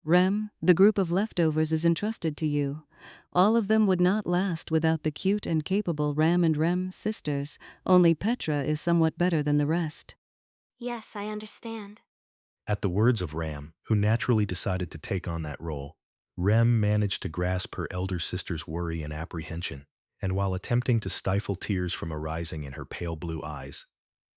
Rem, the group of leftovers is entrusted to you. All of them would not last without the cute and capable Ram and Rem sisters. Only Petra is somewhat better than the rest.
Yes, I understand.
at the words of Ram, who naturally decided to take on that role, Rem managed to grasp her elder sister's worry and apprehension, and while attempting to stifle tears from arising in her pale blue eyes,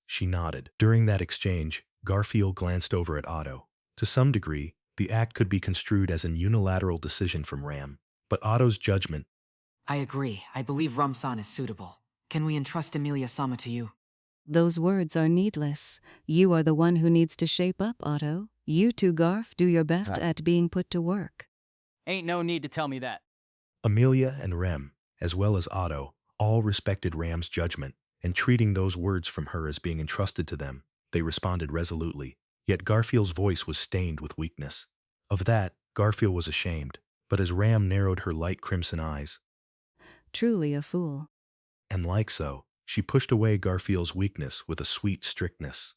she nodded. During that exchange, Garfield glanced over at Otto. To some degree, the act could be construed as an unilateral decision from Ram, but Otto's judgment—
I agree. I believe Ram-san is suitable. Can we entrust Amelia-sama to you?
Those words are needless. You are the one who needs to shape up, Otto. You two, Garf, do your best at being put to work.
Ain't no need to tell me that.
Amelia and Rem, as well as Otto, all respected Ram's judgment, and treating those words from her as being entrusted to them, they responded resolutely. Yet Garfield's voice was stained with weakness. Of that, Garfield was ashamed, but as Ram narrowed her light crimson eyes,
Truly a fool.
and like so, she pushed away Garfield's weakness with a sweet strictness.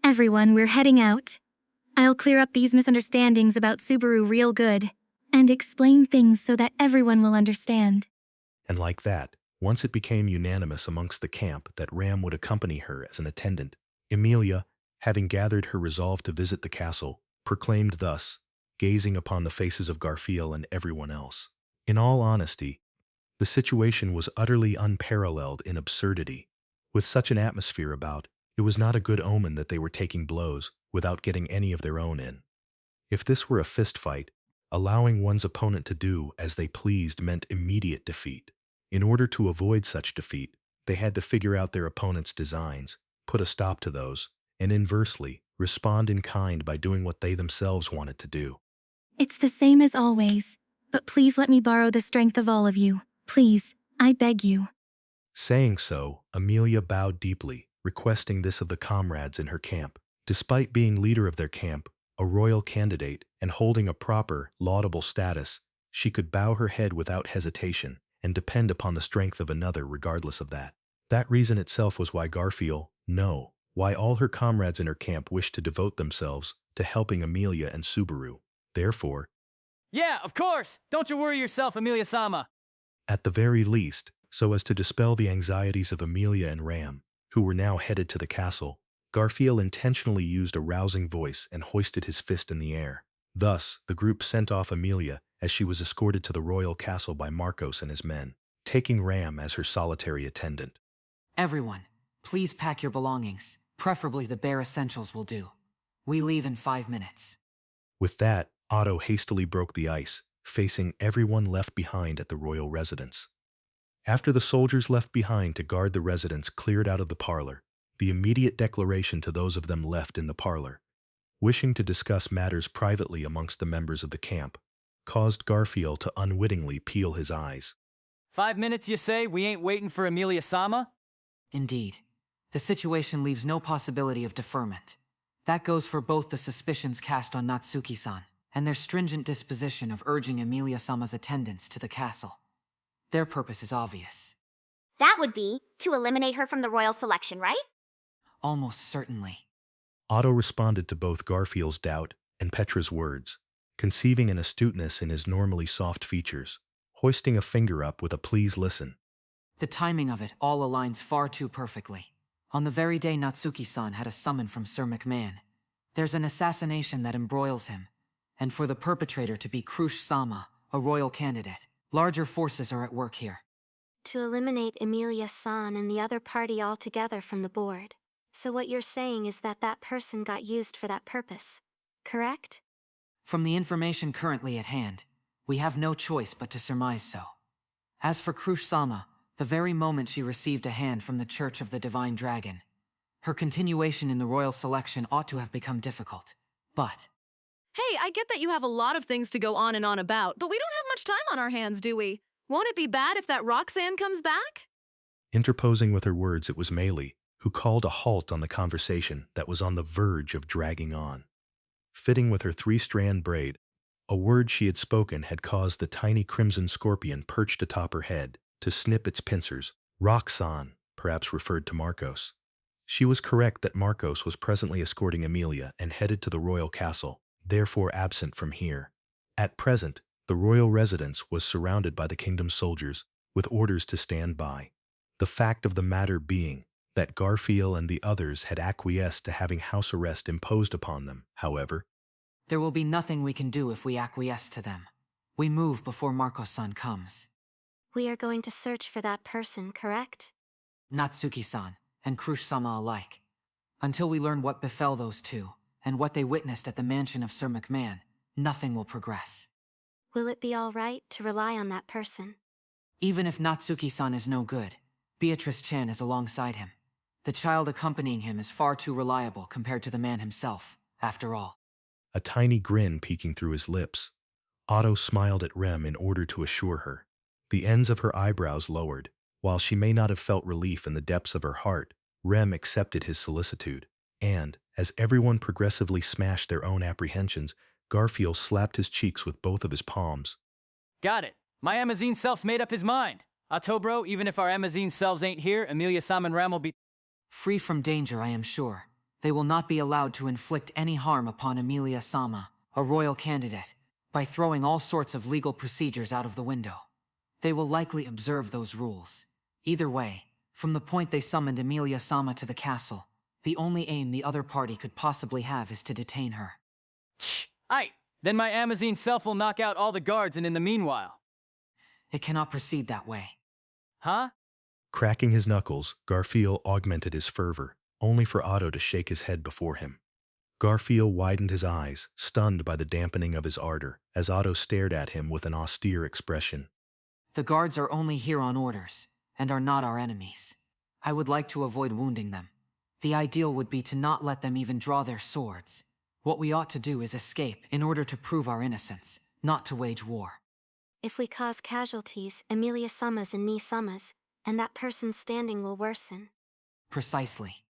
Everyone, we're heading out. I'll clear up these misunderstandings about Subaru real good, and explain things so that everyone will understand.
And like that, once it became unanimous amongst the camp that Ram would accompany her as an attendant, Amelia, having gathered her resolve to visit the castle, proclaimed thus, gazing upon the faces of Garfield and everyone else. In all honesty, the situation was utterly unparalleled in absurdity. With such an atmosphere about, it was not a good omen that they were taking blows without getting any of their own in. If this were a fist fight, allowing one's opponent to do as they pleased meant immediate defeat. In order to avoid such defeat, they had to figure out their opponent's designs, put a stop to those, and inversely, respond in kind by doing what they themselves wanted to do.
It's the same as always, but please let me borrow the strength of all of you. Please, I beg you.
Saying so, Amelia bowed deeply, requesting this of the comrades in her camp. Despite being leader of their camp, a royal candidate, and holding a proper, laudable status, she could bow her head without hesitation and depend upon the strength of another regardless of that. That reason itself was why why all her comrades in her camp wished to devote themselves to helping Amelia and Subaru. Therefore,
Yeah, of course! Don't you worry yourself, Amelia-sama.
at the very least, so as to dispel the anxieties of Amelia and Ram, who were now headed to the castle, Garfield intentionally used a rousing voice and hoisted his fist in the air. Thus, the group sent off Amelia as she was escorted to the royal castle by Marcos and his men, taking Ram as her solitary attendant.
Everyone, please pack your belongings. Preferably the bare essentials will do. We leave in 5 minutes.
With that, Otto hastily broke the ice, facing everyone left behind at the royal residence. After the soldiers left behind to guard the residence cleared out of the parlor, the immediate declaration to those of them left in the parlor, wishing to discuss matters privately amongst the members of the camp, caused Garfield to unwittingly peel his eyes.
5 minutes, you say? We ain't waiting for Amelia-sama?
Indeed. The situation leaves no possibility of deferment. That goes for both the suspicions cast on Natsuki-san and their stringent disposition of urging Amelia-sama's attendance to the castle. Their purpose is obvious.
That would be to eliminate her from the royal selection, right?
Almost certainly.
Otto responded to both Garfield's doubt and Petra's words, conceiving an astuteness in his normally soft features, hoisting a finger up with a please listen.
The timing of it all aligns far too perfectly. On the very day Natsuki-san had a summon from Sir McMahon, there's an assassination that embroils him, and for the perpetrator to be Crusch-sama, a royal candidate, larger forces are at work here.
To eliminate Amelia-san and the other party altogether from the board. So what you're saying is that that person got used for that purpose, correct?
From the information currently at hand, we have no choice but to surmise so. As for Crusch-sama, the very moment she received a hand from the Church of the Divine Dragon, her continuation in the royal selection ought to have become difficult. But
Hey, I get that you have a lot of things to go on and on about, but we don't have much time on our hands, do we? Won't it be bad if that Roxanne comes back?
Interposing with her words, it was Meili, who called a halt on the conversation that was on the verge of dragging on. Fitting with her 3-strand braid, a word she had spoken had caused the tiny crimson scorpion perched atop her head to snip its pincers. Roxanne perhaps referred to Marcos. She was correct that Marcos was presently escorting Amelia and headed to the royal castle, therefore absent from here. At present, the royal residence was surrounded by the kingdom's soldiers, with orders to stand by. The fact of the matter being that Garfield and the others had acquiesced to having house arrest imposed upon them, however.
there will be nothing we can do if we acquiesce to them. We move before Marcos-san comes.
We are going to search for that person, correct?
Natsuki-san and Crusch-sama alike. Until we learn what befell those two, and what they witnessed at the mansion of Sir McMahon, nothing will progress.
Will it be all right to rely on that person?
Even if Natsuki-san is no good, Beatrice Chan is alongside him. The child accompanying him is far too reliable compared to the man himself, after all.
A tiny grin peeking through his lips, Otto smiled at Rem in order to assure her. The ends of her eyebrows lowered. While she may not have felt relief in the depths of her heart, Rem accepted his solicitude, and, as everyone progressively smashed their own apprehensions, Garfield slapped his cheeks with both of his palms.
Got it. My Amazine self's made up his mind. Atobro, even if our Amazine selves ain't here, Amelia-sama and Ram will be
free from danger, I am sure. They will not be allowed to inflict any harm upon Amelia-sama, a royal candidate, by throwing all sorts of legal procedures out of the window. They will likely observe those rules. Either way, from the point they summoned Amelia-sama to the castle, the only aim the other party could possibly have is to detain her.
Aight, then my Amazine self will knock out all the guards, and in the meanwhile...
It cannot proceed that way.
Huh?
Cracking his knuckles, Garfield augmented his fervor, only for Otto to shake his head before him. Garfield widened his eyes, stunned by the dampening of his ardor, as Otto stared at him with an austere expression.
The guards are only here on orders, and are not our enemies. I would like to avoid wounding them. The ideal would be to not let them even draw their swords. What we ought to do is escape in order to prove our innocence, not to wage war.
If we cause casualties, Amelia-sama's and Nii-sama's, and that person's standing will worsen.
Precisely.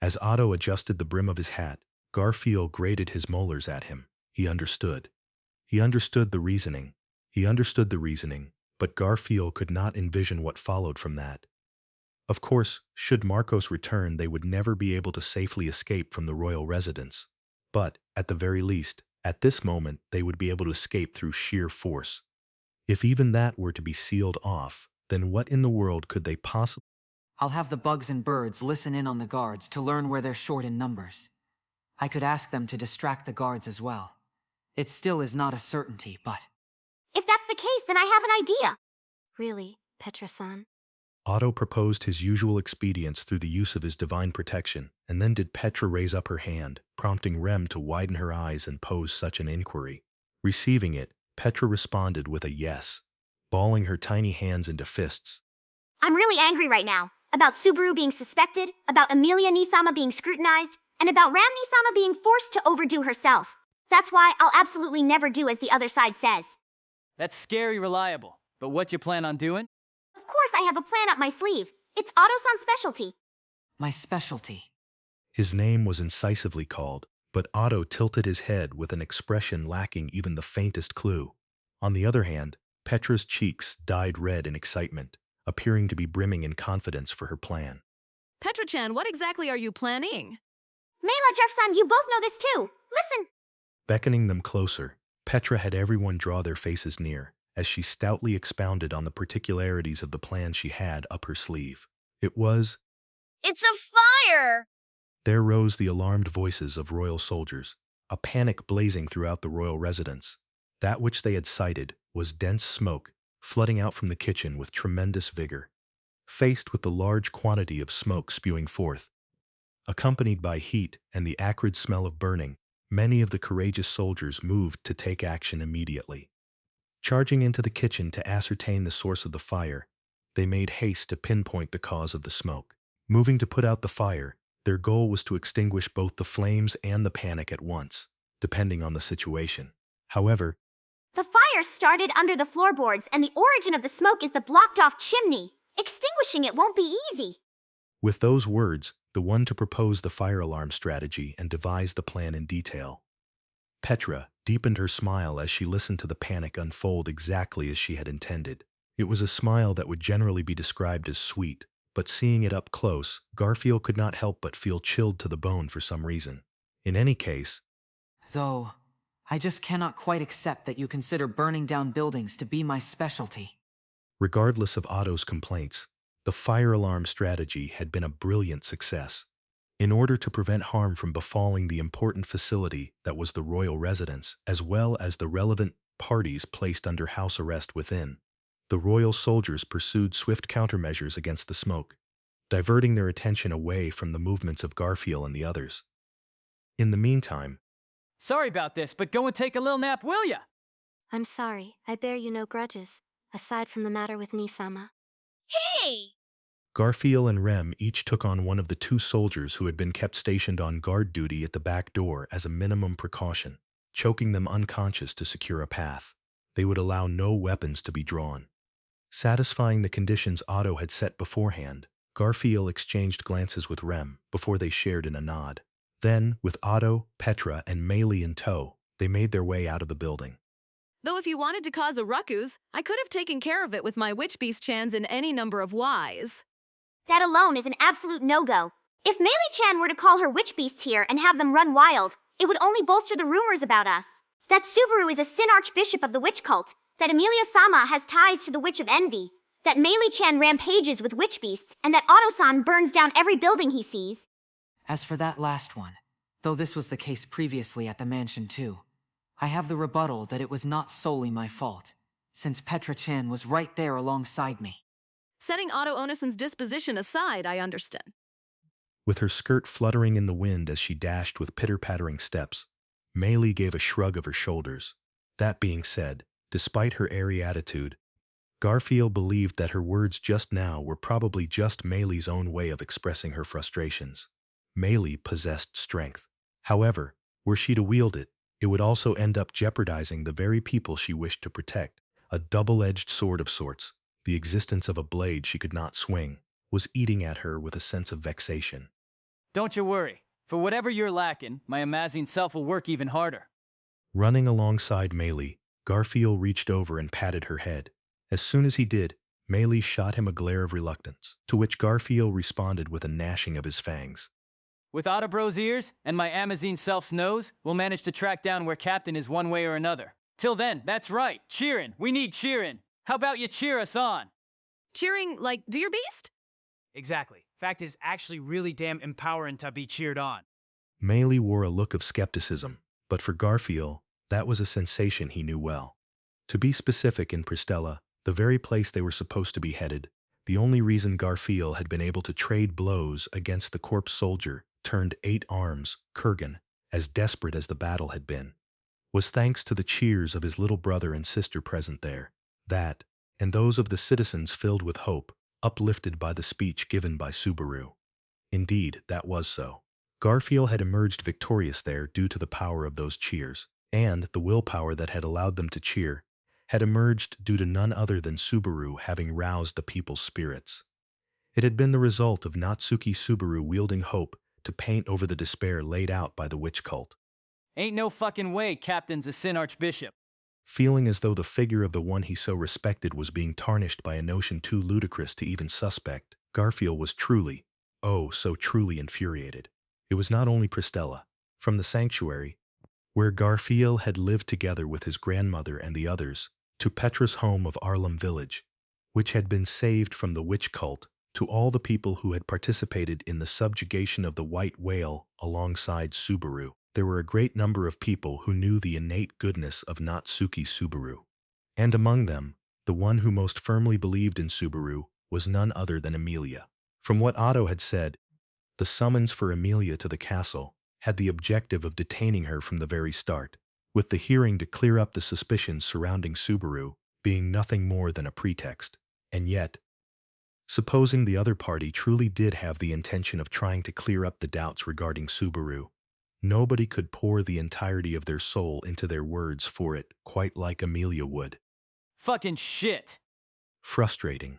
As Otto adjusted the brim of his hat, Garfield grated his molars at him. He understood. He understood the reasoning. But Garfield could not envision what followed from that. Of course, should Marcos return, they would never be able to safely escape from the royal residence. But, at the very least, at this moment, they would be able to escape through sheer force. If even that were to be sealed off, then what in the world could they possibly...
I'll have the bugs and birds listen in on the guards to learn where they're short in numbers. I could ask them to distract the guards as well. It still is not a certainty, but...
If that's the case, then I have an idea.
Really, Petra-san?
Otto proposed his usual expedients through the use of his divine protection, and then did Petra raise up her hand, prompting Rem to widen her eyes and pose such an inquiry. Receiving it, Petra responded with a yes, balling her tiny hands into fists.
I'm really angry right now. About Subaru being suspected, about Amelia Nisama being scrutinized, and about Ram Nisama being forced to overdo herself. That's why I'll absolutely never do as the other side says.
That's scary reliable. But what you plan on doing?
Of course I have a plan up my sleeve. It's Otto-san's specialty.
My specialty.
His name was incisively called, but Otto tilted his head with an expression lacking even the faintest clue. On the other hand, Petra's cheeks dyed red in excitement, appearing to be brimming in confidence for her plan.
Petra-chan, what exactly are you planning?
Mela, Jeff-san, you both know this too. Listen.
Beckoning them closer, Petra had everyone draw their faces near, as she stoutly expounded on the particularities of the plan she had up her sleeve. It was...
It's a fire!
There rose the alarmed voices of royal soldiers, a panic blazing throughout the royal residence. That which they had sighted was dense smoke, flooding out from the kitchen with tremendous vigor. Faced with the large quantity of smoke spewing forth, accompanied by heat and the acrid smell of burning, many of the courageous soldiers moved to take action immediately. Charging into the kitchen to ascertain the source of the fire, they made haste to pinpoint the cause of the smoke. Moving to put out the fire, their goal was to extinguish both the flames and the panic at once, depending on the situation. However,
the fire started under the floorboards and the origin of the smoke is the blocked-off chimney. Extinguishing it won't be easy.
With those words, the one to propose the fire alarm strategy and devise the plan in detail. Petra deepened her smile as she listened to the panic unfold exactly as she had intended. It was a smile that would generally be described as sweet, but seeing it up close, Garfield could not help but feel chilled to the bone for some reason. In any case,
Though, I just cannot quite accept that you consider burning down buildings to be my specialty.
regardless of Otto's complaints, the fire alarm strategy had been a brilliant success. In order to prevent harm from befalling the important facility that was the royal residence, as well as the relevant parties placed under house arrest within, the royal soldiers pursued swift countermeasures against the smoke, diverting their attention away from the movements of Garfield and the others. In the meantime,
Sorry about this, but go and take a little nap, will ya?
I'm sorry, I bear you no grudges, aside from the matter with Nisama.
Hey!
Garfield and Rem each took on one of the two soldiers who had been kept stationed on guard duty at the back door as a minimum precaution, choking them unconscious to secure a path. They would allow no weapons to be drawn. Satisfying the conditions Otto had set beforehand, Garfield exchanged glances with Rem before they shared in a nod. Then, with Otto, Petra, and Amelia in tow, they made their way out of the building.
Though if you wanted to cause a ruckus, I could have taken care of it with my witch beast chans in any number of whys.
That alone is an absolute no-go. If Meili-chan were to call her witch beasts here and have them run wild, it would only bolster the rumors about us. That Subaru is a Sin Archbishop of the witch cult, that Amelia-sama has ties to the Witch of Envy, that Meili-chan rampages with witch beasts, and that Otto-san burns down every building he sees.
As for that last one, though this was the case previously at the mansion too, I have the rebuttal that it was not solely my fault, since Petra-chan was right there alongside me.
Setting Otto Onison's disposition aside, I understand.
With her skirt fluttering in the wind as she dashed with pitter-pattering steps, Meili gave a shrug of her shoulders. That being said, despite her airy attitude, Garfield believed that her words just now were probably just Meili's own way of expressing her frustrations. Meili possessed strength. However, were she to wield it, it would also end up jeopardizing the very people she wished to protect. A double-edged sword of sorts, the existence of a blade she could not swing, was eating at her with a sense of vexation.
Don't you worry. For whatever you're lacking, my amazing self will work even harder.
Running alongside Meili, Garfield reached over and patted her head. As soon as he did, Meili shot him a glare of reluctance, to which Garfield responded with a gnashing of his fangs.
With Autobro's ears and my Amazine self's nose, we'll manage to track down where Captain is one way or another. Till then, that's right, cheering. We need cheering. How about you cheer us on?
Cheering, like, do your beast?
Exactly. Fact is actually really damn empowering to be cheered on.
Meili wore a look of skepticism, but for Garfield, that was a sensation he knew well. To be specific, in Pristella, the very place they were supposed to be headed, the only reason Garfield had been able to trade blows against the corpse soldier turned 8 arms, Kurgan, as desperate as the battle had been, was thanks to the cheers of his little brother and sister present there, that, and those of the citizens filled with hope, uplifted by the speech given by Subaru. Indeed, that was so. Garfield had emerged victorious there due to the power of those cheers, and the willpower that had allowed them to cheer had emerged due to none other than Subaru having roused the people's spirits. It had been the result of Natsuki Subaru wielding hope to paint over the despair laid out by the witch cult.
Ain't no fucking way Captain's a Sin Archbishop.
Feeling as though the figure of the one he so respected was being tarnished by a notion too ludicrous to even suspect, Garfield was truly, oh, so truly infuriated. It was not only Pristella. From the sanctuary, where Garfield had lived together with his grandmother and the others, to Petra's home of Arlem Village, which had been saved from the witch cult, to all the people who had participated in the subjugation of the white whale alongside Subaru. There were a great number of people who knew the innate goodness of Natsuki Subaru. And among them, the one who most firmly believed in Subaru was none other than Amelia. From what Otto had said, the summons for Amelia to the castle had the objective of detaining her from the very start, with the hearing to clear up the suspicions surrounding Subaru being nothing more than a pretext. And yet, supposing the other party truly did have the intention of trying to clear up the doubts regarding Subaru, nobody could pour the entirety of their soul into their words for it quite like Amelia would.
Fucking shit.
Frustrating.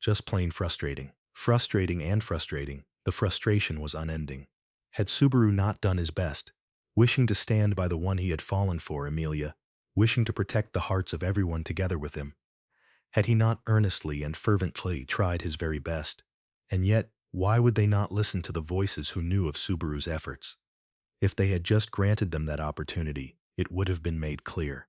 Just plain frustrating. Frustrating and frustrating. The frustration was unending. Had Subaru not done his best, wishing to stand by the one he had fallen for, Amelia, wishing to protect the hearts of everyone together with him, had he not earnestly and fervently tried his very best? And yet, why would they not listen to the voices who knew of Subaru's efforts? If they had just granted them that opportunity, it would have been made clear.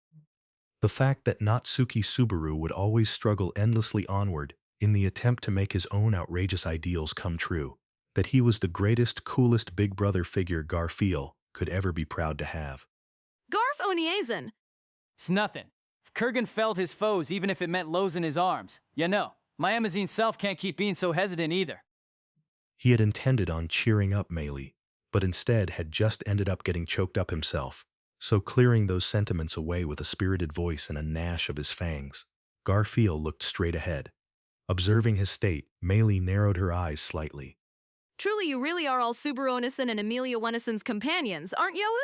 The fact that Natsuki Subaru would always struggle endlessly onward in the attempt to make his own outrageous ideals come true, that he was the greatest, coolest big brother figure Garfield could ever be proud to have.
Garf Oniazen.
It's nothing. If Kurgan felled his foes even if it meant losing his arms. You know, my Amazine self can't keep being so hesitant either.
He had intended on cheering up Amelia, but instead had just ended up getting choked up himself, so clearing those sentiments away with a spirited voice and a gnash of his fangs, Garfield looked straight ahead. Observing his state, Amelia narrowed her eyes slightly.
Truly, you really are all Subaru Onison and Amelia Wenison's companions, aren't you?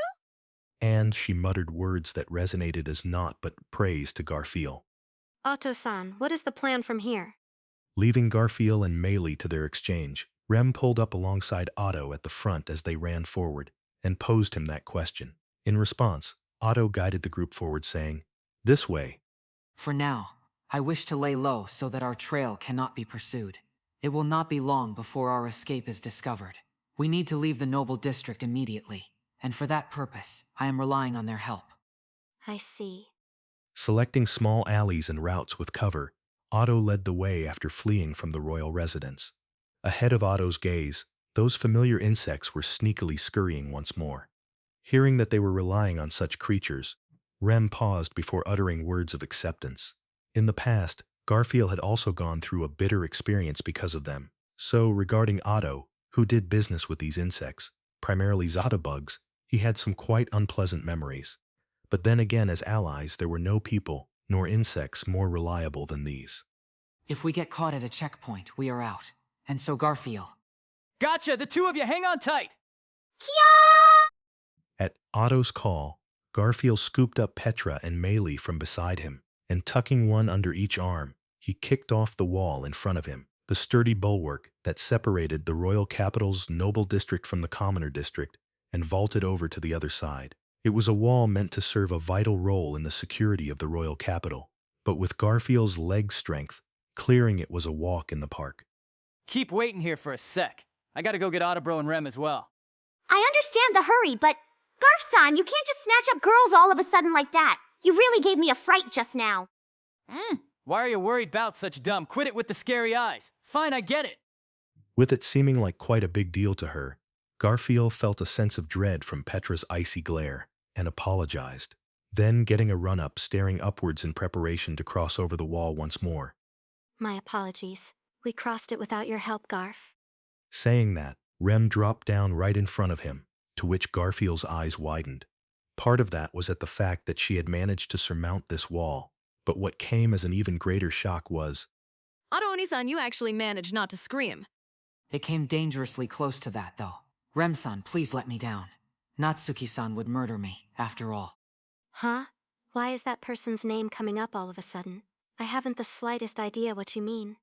And she muttered words that resonated as naught but praise to Garfield.
Otto-san, what is the plan from here?
Leaving Garfield and Amelia to their exchange, Rem pulled up alongside Otto at the front as they ran forward, and posed him that question. In response, Otto guided the group forward, saying, "This way."
For now, I wish to lay low so that our trail cannot be pursued. It will not be long before our escape is discovered. We need to leave the noble district immediately, and for that purpose, I am relying on their help.
I see.
Selecting small alleys and routes with cover, Otto led the way after fleeing from the royal residence. Ahead of Otto's gaze, those familiar insects were sneakily scurrying once more. Hearing that they were relying on such creatures, Rem paused before uttering words of acceptance. In the past, Garfield had also gone through a bitter experience because of them. So, regarding Otto, who did business with these insects, primarily Zotabugs, he had some quite unpleasant memories. But then again, as allies, there were no people, nor insects more reliable than these.
If we get caught at a checkpoint, we are out. And so Garfield.
Gotcha! The two of you, hang on tight!
At Otto's call, Garfield scooped up Petra and Amelia from beside him, and tucking one under each arm, he kicked off the wall in front of him, the sturdy bulwark that separated the royal capital's noble district from the commoner district, and vaulted over to the other side. It was a wall meant to serve a vital role in the security of the royal capital, but with Garfield's leg strength, clearing it was a walk in the park.
Keep waiting here for a sec. I gotta go get Autobro and Rem as well.
I understand the hurry, but Garf-san, you can't just snatch up girls all of a sudden like that. You really gave me a fright just now.
Why are you worried about such dumb? Quit it with the scary eyes. Fine, I get it.
With it seeming like quite a big deal to her, Garfield felt a sense of dread from Petra's icy glare, and apologized. Then, getting a run-up, staring upwards in preparation to cross over the wall once more.
My apologies. We crossed it without your help, Garf.
Saying that, Rem dropped down right in front of him, to which Garfield's eyes widened. Part of that was at the fact that she had managed to surmount this wall, but what came as an even greater shock was,
Oni-san, you actually managed not to scream.
It came dangerously close to that, though. Rem-san, please let me down. Natsuki-san would murder me, after all.
Huh? Why is that person's name coming up all of a sudden? I haven't the slightest idea what you mean.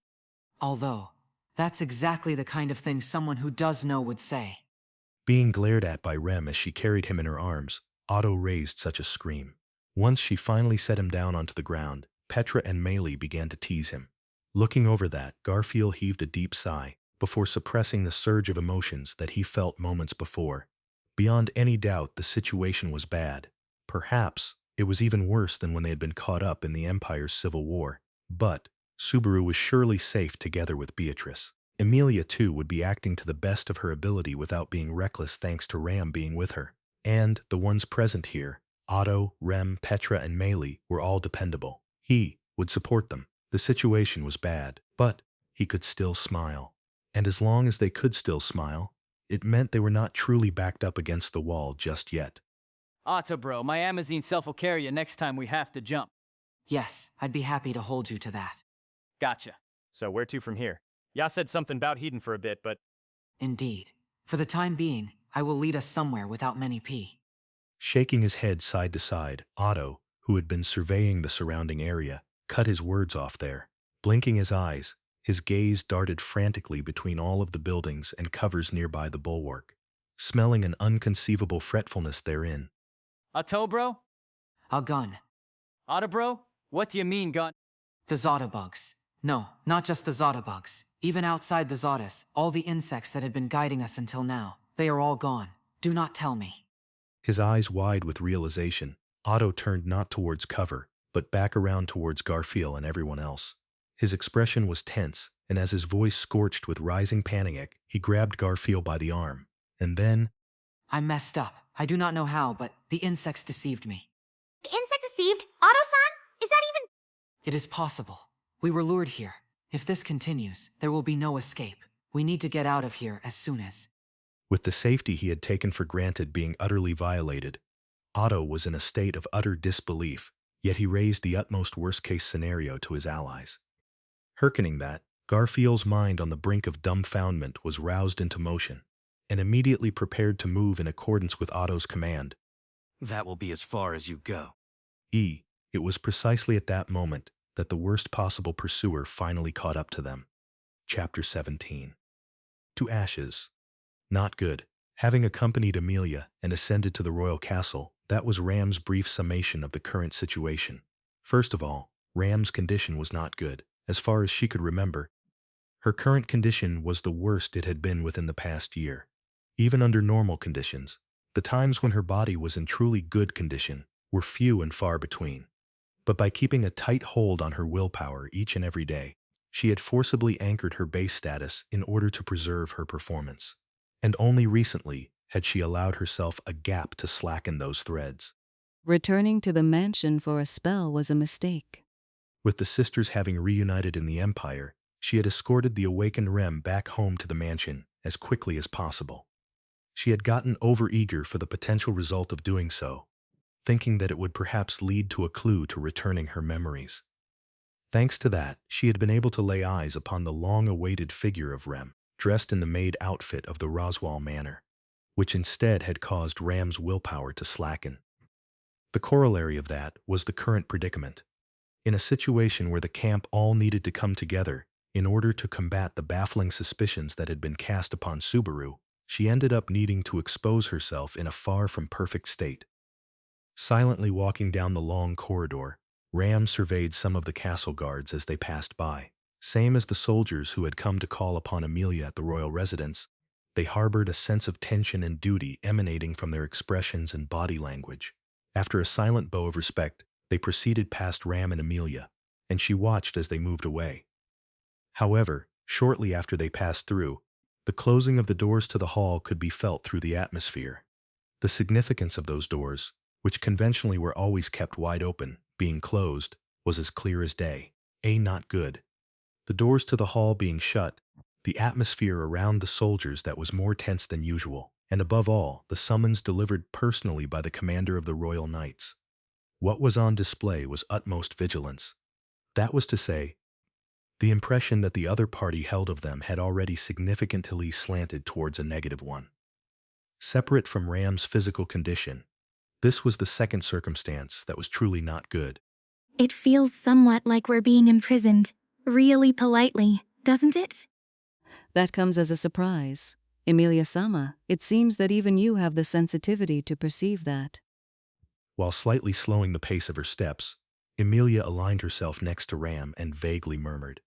Although, that's exactly the kind of thing someone who does know would say.
Being glared at by Rem as she carried him in her arms, Otto raised such a scream. Once she finally set him down onto the ground, Petra and Amelia began to tease him. Looking over that, Garfield heaved a deep sigh before suppressing the surge of emotions that he felt moments before. Beyond any doubt, the situation was bad. Perhaps it was even worse than when they had been caught up in the Empire's civil war. But Subaru was surely safe together with Beatrice. Amelia, too, would be acting to the best of her ability without being reckless thanks to Ram being with her. And the ones present here, Otto, Rem, Petra, and Amelia, were all dependable. He would support them. The situation was bad, but he could still smile. And as long as they could still smile, it meant they were not truly backed up against the wall just yet.
Otto bro, my Amazine self will carry you next time we have to jump.
Yes, I'd be happy to hold you to that.
Gotcha. So where to from here? Ya said something about Hedon for a bit, but...
Indeed. For the time being, I will lead us somewhere without many P.
Shaking his head side to side, Otto, who had been surveying the surrounding area, cut his words off there. Blinking his eyes, his gaze darted frantically between all of the buildings and covers nearby the bulwark, smelling an unconceivable fretfulness therein.
Otto bro?
A gun.
Otto bro? What do you mean gun?
The Zota bugs. No, not just the Zota bugs. Even outside the Zotas, all the insects that had been guiding us until now, they are all gone. Do not tell me.
His eyes wide with realization, Otto turned not towards cover, but back around towards Garfield and everyone else. His expression was tense, and as his voice scorched with rising panic, he grabbed Garfield by the arm. And then...
I messed up. I do not know how, but the insects deceived me.
The insect deceived? Otto-san? Is that even...
It is possible. We were lured here. If this continues, there will be no escape. We need to get out of here as soon as...
With the safety he had taken for granted being utterly violated, Otto was in a state of utter disbelief, yet he raised the utmost worst-case scenario to his allies. Hearkening that, Garfield's mind on the brink of dumbfoundment was roused into motion, and immediately prepared to move in accordance with Otto's command.
That will be as far as you go.
It was precisely at that moment that the worst possible pursuer finally caught up to them. Chapter 17. To ashes. Not good. Having accompanied Amelia and ascended to the royal castle, that was Ram's brief summation of the current situation. First of all, Ram's condition was not good, as far as she could remember. Her current condition was the worst it had been within the past year. Even under normal conditions, the times when her body was in truly good condition were few and far between. But by keeping a tight hold on her willpower each and every day, she had forcibly anchored her base status in order to preserve her performance. And only recently had she allowed herself a gap to slacken those threads.
Returning to the mansion for a spell was a mistake.
With the sisters having reunited in the Empire, she had escorted the awakened Rem back home to the mansion as quickly as possible. She had gotten overeager for the potential result of doing so, thinking that it would perhaps lead to a clue to returning her memories. Thanks to that, she had been able to lay eyes upon the long-awaited figure of Rem, dressed in the maid outfit of the Roswell Manor, which instead had caused Ram's willpower to slacken. The corollary of that was the current predicament. In a situation where the camp all needed to come together in order to combat the baffling suspicions that had been cast upon Subaru, she ended up needing to expose herself in a far from perfect state. Silently walking down the long corridor, Ram surveyed some of the castle guards as they passed by. Same as the soldiers who had come to call upon Amelia at the royal residence, they harbored a sense of tension and duty emanating from their expressions and body language. After a silent bow of respect, they proceeded past Ram and Amelia, and she watched as they moved away. However, shortly after they passed through, the closing of the doors to the hall could be felt through the atmosphere. The significance of those doors, which conventionally were always kept wide open, being closed, was as clear as day. Not good. The doors to the hall being shut, the atmosphere around the soldiers that was more tense than usual, and above all, the summons delivered personally by the commander of the Royal Knights. What was on display was utmost vigilance. That was to say, the impression that the other party held of them had already significantly slanted towards a negative one. Separate from Ram's physical condition, this was the second circumstance that was truly not good.
It feels somewhat like we're being imprisoned, really politely, doesn't it?
That comes as a surprise. Amelia-sama, it seems that even you have the sensitivity to perceive that.
While slightly slowing the pace of her steps, Amelia aligned herself next to Ram and vaguely murmured.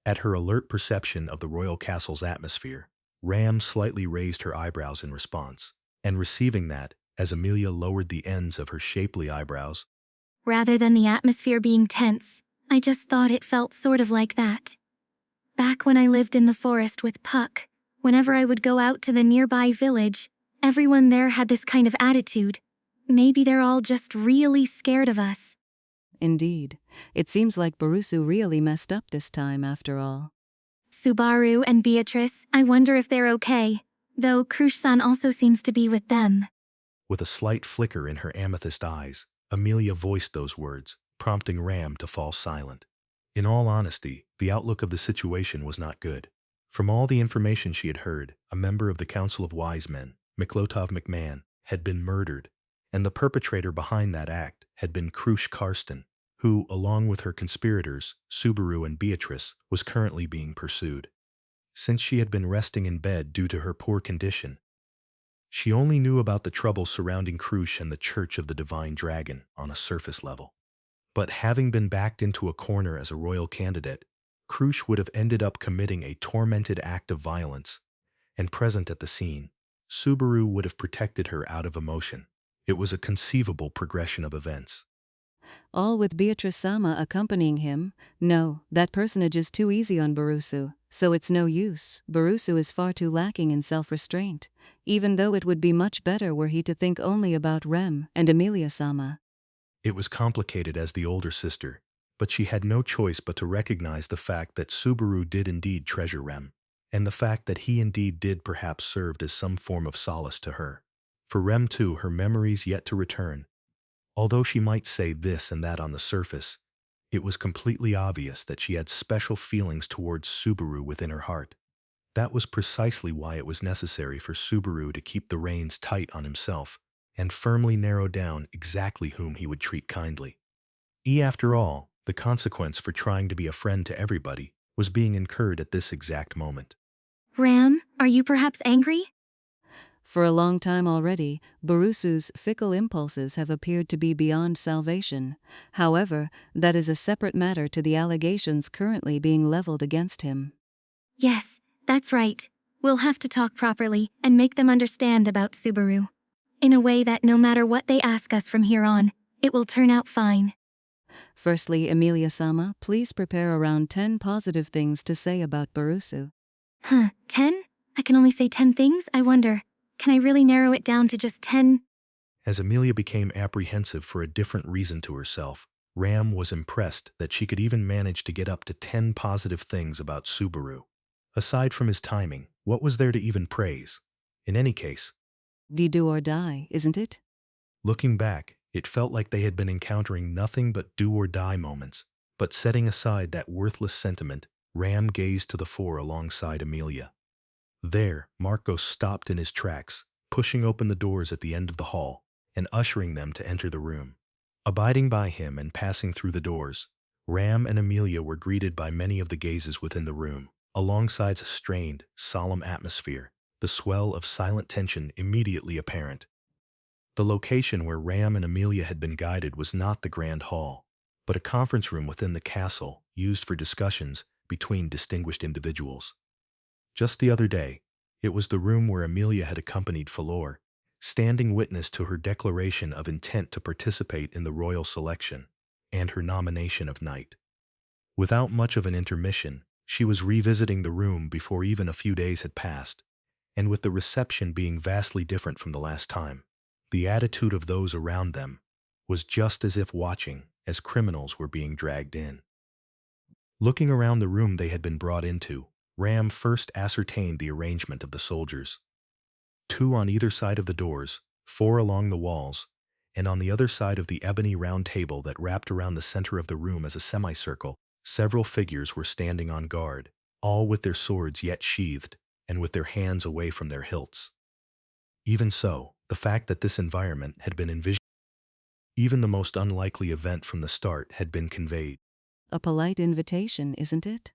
At her alert perception of the royal castle's atmosphere, Ram slightly raised her eyebrows in response, and receiving that, as Amelia lowered the ends of her shapely eyebrows,
Rather than the atmosphere being tense, I just thought it felt sort of like that. Back when I lived in the forest with Puck, whenever I would go out to the nearby village, everyone there had this kind of attitude. Maybe they're all just really scared of us.
Indeed. It seems like Barusu really messed up this time after all.
Subaru and Beatrice, I wonder if they're okay, though Crusch-san also seems to be with them.
With a slight flicker in her amethyst eyes, Amelia voiced those words, prompting Ram to fall silent. In all honesty, the outlook of the situation was not good. From all the information she had heard, a member of the Council of Wise Men, Miklotov McMahon, had been murdered, and the perpetrator behind that act had been Crusch Karsten, who, along with her conspirators, Subaru and Beatrice, was currently being pursued. Since she had been resting in bed due to her poor condition, she only knew about the trouble surrounding Crusch and the Church of the Divine Dragon on a surface level. But having been backed into a corner as a royal candidate, Crusch would have ended up committing a tormented act of violence, and present at the scene, Subaru would have protected her out of emotion. It was a conceivable progression of events.
All with Beatrice-sama accompanying him? No, that personage is too easy on Barusu, so it's no use. Barusu is far too lacking in self-restraint, even though it would be much better were he to think only about Rem and Amelia-sama.
It was complicated as the older sister, but she had no choice but to recognize the fact that Subaru did indeed treasure Rem, and the fact that he indeed did perhaps served as some form of solace to her. For Rem too, her memories yet to return. Although she might say this and that on the surface, it was completely obvious that she had special feelings towards Subaru within her heart. That was precisely why it was necessary for Subaru to keep the reins tight on himself and firmly narrow down exactly whom he would treat kindly. After all, the consequence for trying to be a friend to everybody was being incurred at this exact moment.
Ram, are you perhaps angry?
For a long time already, Barusu's fickle impulses have appeared to be beyond salvation. However, that is a separate matter to the allegations currently being leveled against him.
Yes, that's right. We'll have to talk properly and make them understand about Subaru. In a way that no matter what they ask us from here on, it will turn out fine.
Firstly, Amelia-sama, please prepare around 10 positive things to say about Barusu.
10? I can only say 10 things? I wonder, can I really narrow it down to just 10?
As Amelia became apprehensive for a different reason to herself, Ram was impressed that she could even manage to get up to 10 positive things about Subaru. Aside from his timing, what was there to even praise? In any case,
Do or die, isn't it?
Looking back, it felt like they had been encountering nothing but do-or-die moments, but setting aside that worthless sentiment, Ram gazed to the fore alongside Amelia. There, Marcos stopped in his tracks, pushing open the doors at the end of the hall, and ushering them to enter the room. Abiding by him and passing through the doors, Ram and Amelia were greeted by many of the gazes within the room, alongside a strained, solemn atmosphere, the swell of silent tension immediately apparent. The location where Ram and Amelia had been guided was not the grand hall, but a conference room within the castle used for discussions between distinguished individuals. Just the other day, it was the room where Amelia had accompanied Falor, standing witness to her declaration of intent to participate in the royal selection and her nomination of knight. Without much of an intermission, she was revisiting the room before even a few days had passed, and with the reception being vastly different from the last time, the attitude of those around them was just as if watching as criminals were being dragged in. Looking around the room they had been brought into, Ram first ascertained the arrangement of the soldiers. 2 on either side of the doors, 4 along the walls, and on the other side of the ebony round table that wrapped around the center of the room as a semicircle, several figures were standing on guard, all with their swords yet sheathed, and with their hands away from their hilts. Even so, the fact that this environment had been envisioned, even the most unlikely event from the start had been conveyed.
A polite invitation, isn't it?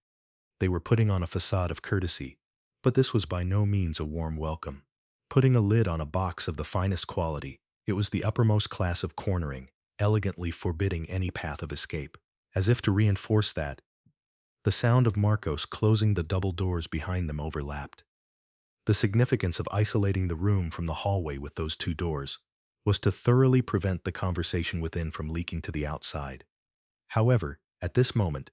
They were putting on a facade of courtesy, but this was by no means a warm welcome. Putting a lid on a box of the finest quality, it was the uppermost class of cornering, elegantly forbidding any path of escape. As if to reinforce that, the sound of Marcos closing the double doors behind them overlapped. The significance of isolating the room from the hallway with those 2 doors was to thoroughly prevent the conversation within from leaking to the outside. However, at this moment,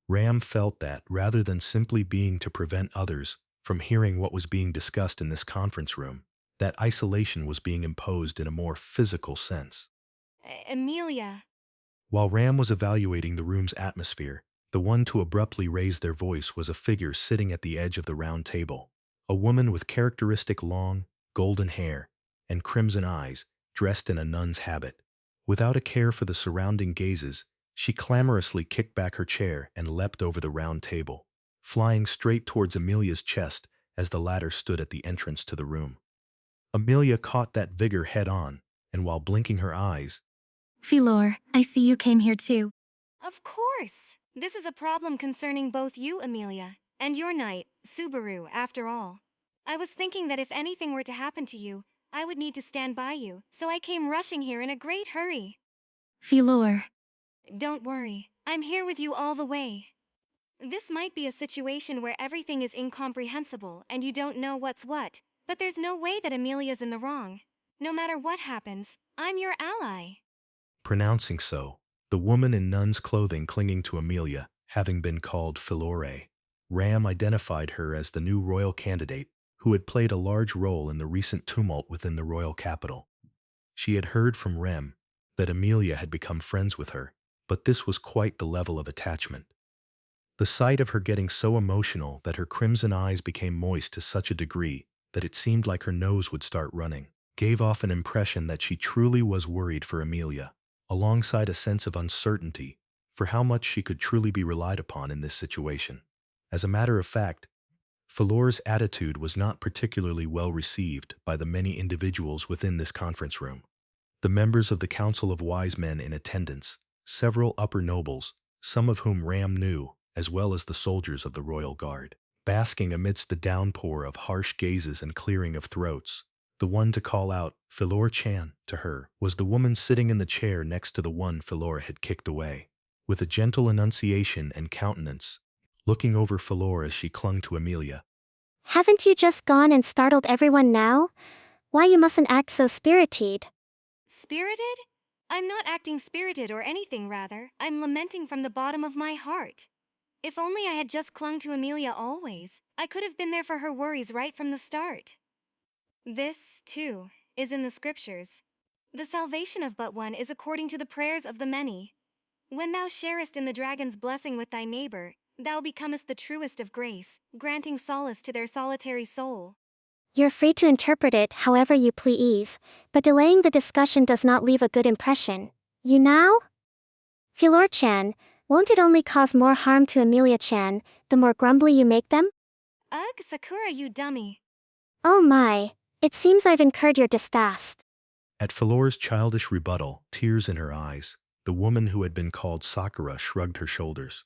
Ram felt that, rather than simply being to prevent others from hearing what was being discussed in this conference room, that isolation was being imposed in a more physical sense.
Amelia.
While Ram was evaluating the room's atmosphere, the one to abruptly raise their voice was a figure sitting at the edge of the round table, a woman with characteristic long, golden hair and crimson eyes, dressed in a nun's habit. Without a care for the surrounding gazes, she clamorously kicked back her chair and leapt over the round table, flying straight towards Amelia's chest as the latter stood at the entrance to the room. Amelia caught that vigor head-on, and while blinking her eyes,
Philor, I see you came here too.
Of course. This is a problem concerning both you, Amelia, and your knight, Subaru, after all. I was thinking that if anything were to happen to you, I would need to stand by you, so I came rushing here in a great hurry.
Philor.
Don't worry, I'm here with you all the way. This might be a situation where everything is incomprehensible and you don't know what's what, but there's no way that Amelia's in the wrong. No matter what happens, I'm your ally.
Pronouncing so, the woman in nun's clothing clinging to Amelia, having been called Philore, Ram identified her as the new royal candidate who had played a large role in the recent tumult within the royal capital. She had heard from Rem that Amelia had become friends with her, but this was quite the level of attachment. The sight of her getting so emotional that her crimson eyes became moist to such a degree that it seemed like her nose would start running gave off an impression that she truly was worried for Amelia, alongside a sense of uncertainty for how much she could truly be relied upon in this situation. As a matter of fact, Philore's attitude was not particularly well received by the many individuals within this conference room. The members of the Council of Wise Men in attendance, several upper nobles, some of whom Ram knew, as well as the soldiers of the Royal Guard, basking amidst the downpour of harsh gazes and clearing of throats. The one to call out Philore-chan to her was the woman sitting in the chair next to the one Philore had kicked away. With a gentle enunciation and countenance, looking over Philore as she clung to Amelia.
Haven't you just gone and startled everyone now? Why you mustn't act so spirited? Spirited? I'm not acting spirited or anything, rather. I'm lamenting from the bottom of my heart. If only I had just clung to Amelia always, I could have been there for her worries right from the start. This, too, is in the scriptures. The salvation of but one is according to the prayers of the many. When thou sharest in the dragon's blessing with thy neighbor, thou becomest the truest of grace, granting solace to their solitary soul. You're free to interpret it however you please, but delaying the discussion does not leave a good impression. You know? Philore-chan, won't it only cause more harm to Amelia-chan, the more grumbly you make them? Ugh, Sakura, you dummy. Oh my, it seems I've incurred your disgust.
At Philore's childish rebuttal, tears in her eyes, the woman who had been called Sakura shrugged her shoulders.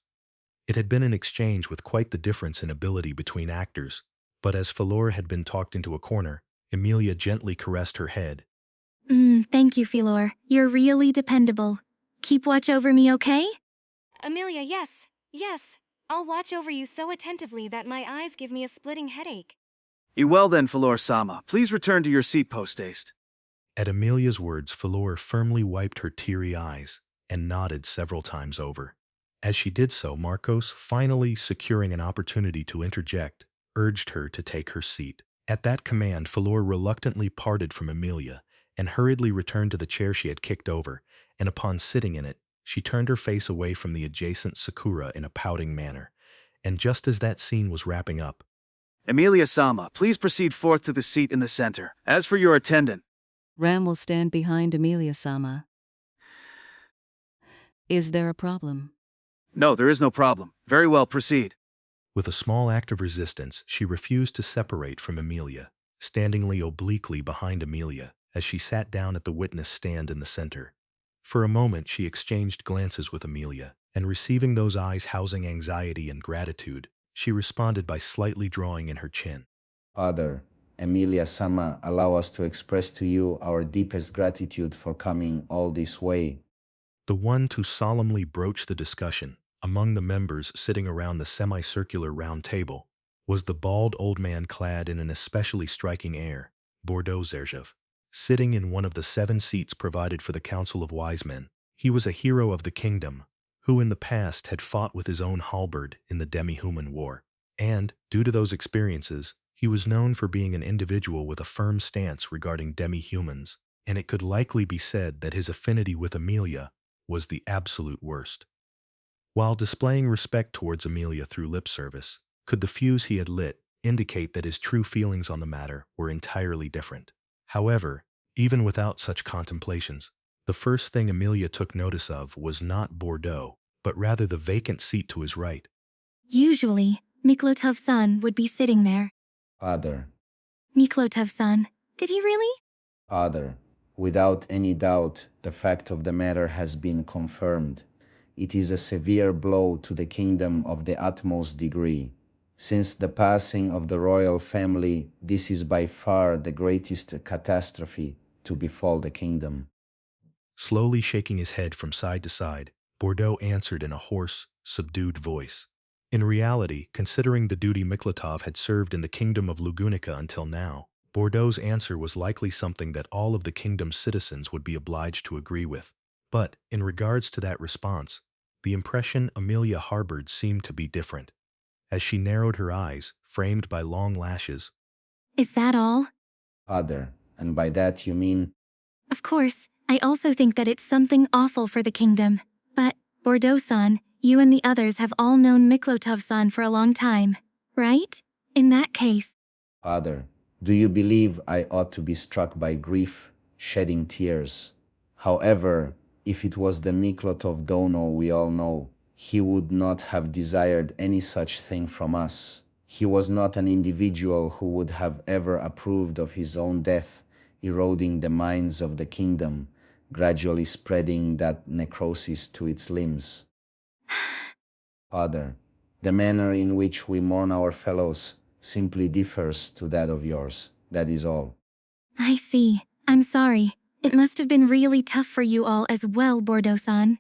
It had been an exchange with quite the difference in ability between actors, but as Philore had been talked into a corner, Amelia gently caressed her head.
Thank you, Philore. You're really dependable. Keep watch over me, okay?
Amelia, yes. I'll watch over you so attentively that my eyes give me a splitting headache.
Well then, Philore-sama, please return to your seat post-haste.
At Amelia's words, Philore firmly wiped her teary eyes and nodded several times over. As she did so, Marcos, finally securing an opportunity to interject, urged her to take her seat. At that command, Philore reluctantly parted from Amelia and hurriedly returned to the chair she had kicked over, and upon sitting in it, she turned her face away from the adjacent Sakura in a pouting manner. And just as that scene was wrapping up,
Amelia-sama, please proceed forth to the seat in the center. As for your attendant,
Ram will stand behind Amelia-sama. Is there a problem?
no, there is no problem. Very well, proceed.
With a small act of resistance, she refused to separate from Amelia, standing obliquely behind Amelia as she sat down at the witness stand in the center. For a moment, she exchanged glances with Amelia, and receiving those eyes housing anxiety and gratitude, she responded by slightly drawing in her chin.
Father, Amelia-sama, allow us to express to you our deepest gratitude for coming all this way.
The one to solemnly broach the discussion among the members sitting around the semicircular round table was the bald old man clad in an especially striking air, Bordeaux Zerjev. Sitting in one of the 7 seats provided for the Council of Wise Men, he was a hero of the kingdom, who in the past had fought with his own halberd in the Demi-Human War, and, due to those experiences, he was known for being an individual with a firm stance regarding demi-humans, and it could likely be said that his affinity with Amelia was the absolute worst. While displaying respect towards Amelia through lip service, could the fuse he had lit indicate that his true feelings on the matter were entirely different? However, even without such contemplations, the first thing Amelia took notice of was not Bordeaux, but rather the vacant seat to his right.
Usually, Miklotov-san would be sitting there.
Father,
Miklotov-san, did he really?
Father, without any doubt, the fact of the matter has been confirmed. It is a severe blow to the kingdom of the utmost degree. Since the passing of the royal family, this is by far the greatest catastrophe to befall the kingdom.
Slowly shaking his head from side to side, Bordeaux answered in a hoarse, subdued voice. In reality, considering the duty Miklotov had served in the kingdom of Lugunica until now, Bordeaux's answer was likely something that all of the kingdom's citizens would be obliged to agree with. But, in regards to that response, the impression Amelia harbored seemed to be different. As she narrowed her eyes, framed by long lashes.
Is that all?
Father, and by that you mean?
Of course, I also think that it's something awful for the kingdom. But, Bordeaux-san, you and the others have all known Miklotov-san for a long time, right? In that case.
Father, do you believe I ought to be struck by grief, shedding tears? However, if it was the Miklotov Dono we all know, he would not have desired any such thing from us. He was not an individual who would have ever approved of his own death, eroding the minds of the kingdom, gradually spreading that necrosis to its limbs. Father, the manner in which we mourn our fellows simply differs to that of yours. That is all.
I see. I'm sorry. It must have been really tough for you all as well, Bordeaux-san.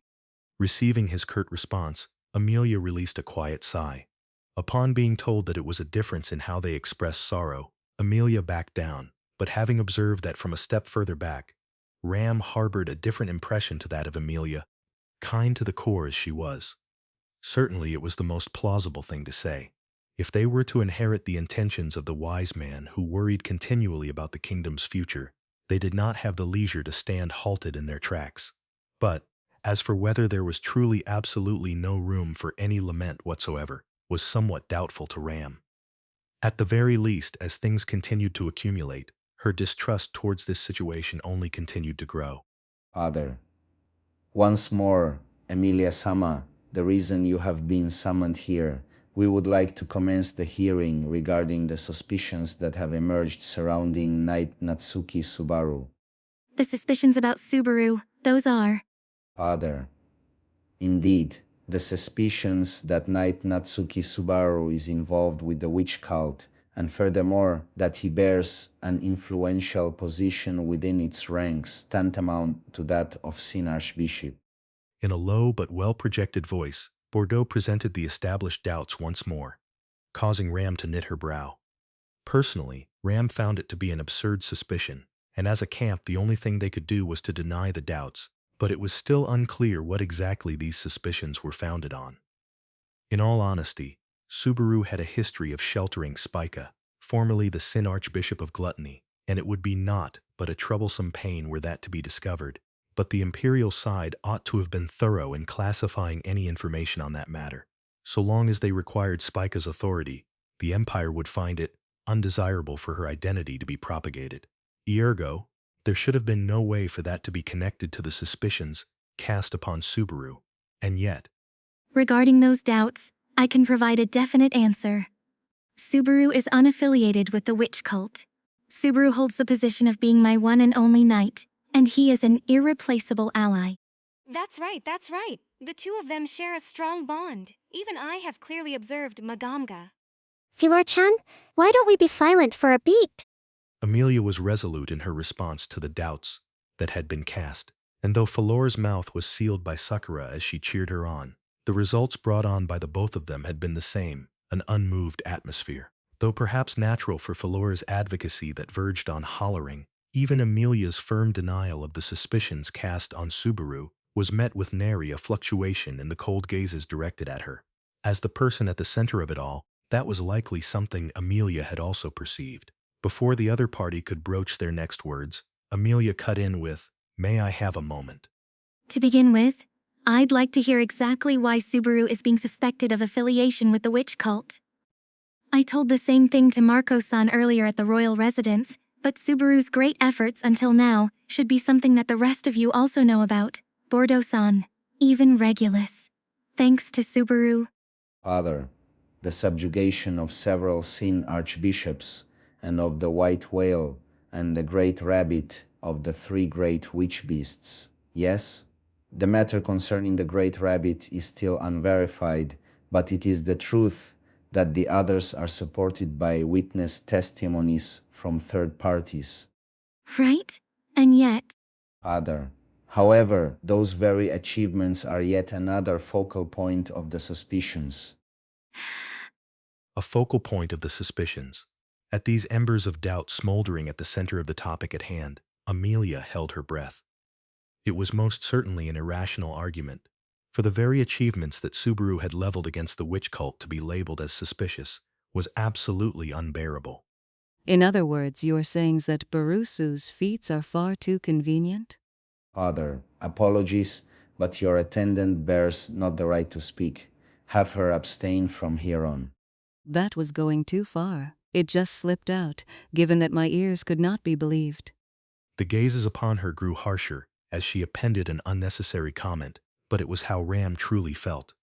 Receiving his curt response, Amelia released a quiet sigh. Upon being told that it was a difference in how they expressed sorrow, Amelia backed down, but having observed that from a step further back, Ram harbored a different impression to that of Amelia, kind to the core as she was. Certainly it was the most plausible thing to say. If they were to inherit the intentions of the wise man who worried continually about the kingdom's future, they did not have the leisure to stand halted in their tracks. But, as for whether there was truly absolutely no room for any lament whatsoever, was somewhat doubtful to Ram. At the very least, as things continued to accumulate, her distrust towards this situation only continued to grow.
Father, once more, Amelia-sama, the reason you have been summoned here, we would like to commence the hearing regarding the suspicions that have emerged surrounding Knight Natsuki Subaru.
The suspicions about Subaru, those are...
Father, indeed, the suspicions that Knight Natsuki Subaru is involved with the witch cult, and furthermore, that he bears an influential position within its ranks tantamount to that of Sin Archbishop.
In a low but well-projected voice, Bordeaux presented the established doubts once more, causing Ram to knit her brow. Personally, Ram found it to be an absurd suspicion, and as a camp the only thing they could do was to deny the doubts, but it was still unclear what exactly these suspicions were founded on. In all honesty, Subaru had a history of sheltering Spica, formerly the Sin Archbishop of Gluttony, and it would be naught but a troublesome pain were that to be discovered, but the imperial side ought to have been thorough in classifying any information on that matter. So long as they required Spica's authority, the Empire would find it undesirable for her identity to be propagated. Ergo, there should have been no way for that to be connected to the suspicions cast upon Subaru. And yet,
Regarding those doubts, I can provide a definite answer. Subaru is unaffiliated with the witch cult. Subaru holds the position of being my one and only knight, and he is an irreplaceable ally.
That's right, that's right. The two of them share a strong bond. Even I have clearly observed Magamga.
Filor-chan, why don't we be silent for a beat?
Amelia was resolute in her response to the doubts that had been cast, and though Falor's mouth was sealed by Sakura as she cheered her on, the results brought on by the both of them had been the same, an unmoved atmosphere. Though perhaps natural for Falor's advocacy that verged on hollering, even Amelia's firm denial of the suspicions cast on Subaru was met with nary a fluctuation in the cold gazes directed at her. As the person at the center of it all, that was likely something Amelia had also perceived. Before the other party could broach their next words, Amelia cut in with, "May I have a moment?"
To begin with, I'd like to hear exactly why Subaru is being suspected of affiliation with the witch cult. I told the same thing to Marco-san earlier at the royal residence, but Subaru's great efforts until now should be something that the rest of you also know about. Bordeaux-san, even Regulus. Thanks to Subaru.
Father, the subjugation of several Sin archbishops, and of the white whale, and the great rabbit of the three great witch beasts. Yes? The matter concerning the great rabbit is still unverified, but it is the truth that the others are supported by witness testimonies from third parties.
Right? And yet...
Father, however, those very achievements are yet another focal point of the suspicions.
A focal point of the suspicions. At these embers of doubt smoldering at the center of the topic at hand, Amelia held her breath. It was most certainly an irrational argument, for the very achievements that Subaru had leveled against the witch cult to be labeled as suspicious was absolutely unbearable.
In other words, you are saying that Barusu's feats are far too convenient?
Father, apologies, but your attendant bears not the right to speak. Have her abstain from here on.
That was going too far. It just slipped out, given that my ears could not be believed.
The gazes upon her grew harsher as she appended an unnecessary comment, but it was how Ram truly felt.